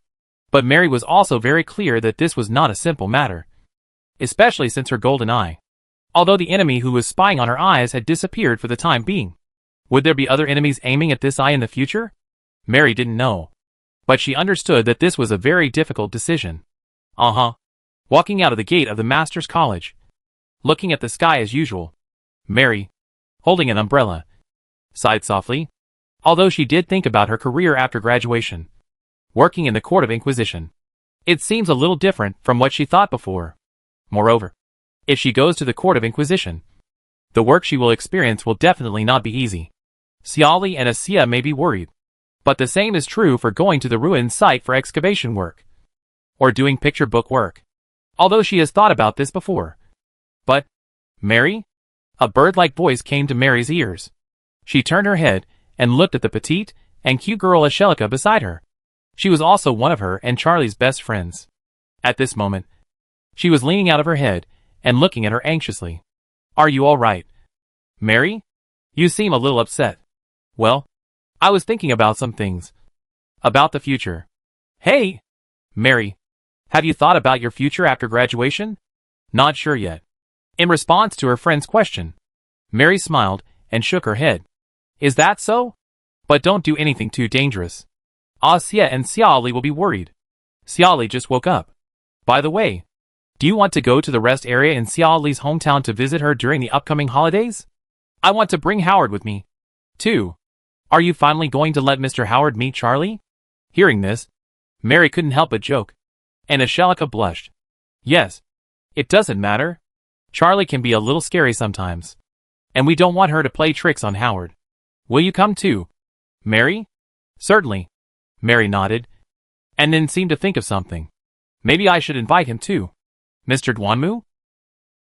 But Mary was also very clear that this was not a simple matter, especially since her golden eye. Although the enemy who was spying on her eyes had disappeared for the time being, would there be other enemies aiming at this eye in the future? Mary didn't know, but she understood that this was a very difficult decision. Walking out of the gate of the Master's College, looking at the sky as usual, Mary, holding an umbrella, sighed softly. Although she did think about her career after graduation, working in the Court of Inquisition, it seems a little different from what she thought before. Moreover, if she goes to the Court of Inquisition, the work she will experience will definitely not be easy. Xiaoli and Asia may be worried, but the same is true for going to the ruined site for excavation work, or doing picture book work. Although she has thought about this before. But, Mary? A bird-like voice came to Mary's ears. She turned her head and looked at the petite and cute girl Angelica beside her. She was also one of her and Charlie's best friends. At this moment, she was leaning out of her head and looking at her anxiously. Are you all right, Mary? You seem a little upset. Well, I was thinking about some things. About the future. Hey, Mary, have you thought about your future after graduation? Not sure yet. In response to her friend's question, Mary smiled and shook her head. Is that so? But don't do anything too dangerous. Asia and Xiaoli will be worried. Xiaoli just woke up. By the way, do you want to go to the rest area in Xiaoli's hometown to visit her during the upcoming holidays? I want to bring Howard with me, too. Are you finally going to let Mr. Howard meet Charlie? Hearing this, Mary couldn't help but joke, and Angelica blushed. Yes, it doesn't matter. Charlie can be a little scary sometimes, and we don't want her to play tricks on Howard. Will you come too, Mary? Certainly. Mary nodded, and then seemed to think of something. Maybe I should invite him too. Mr. Duanmu?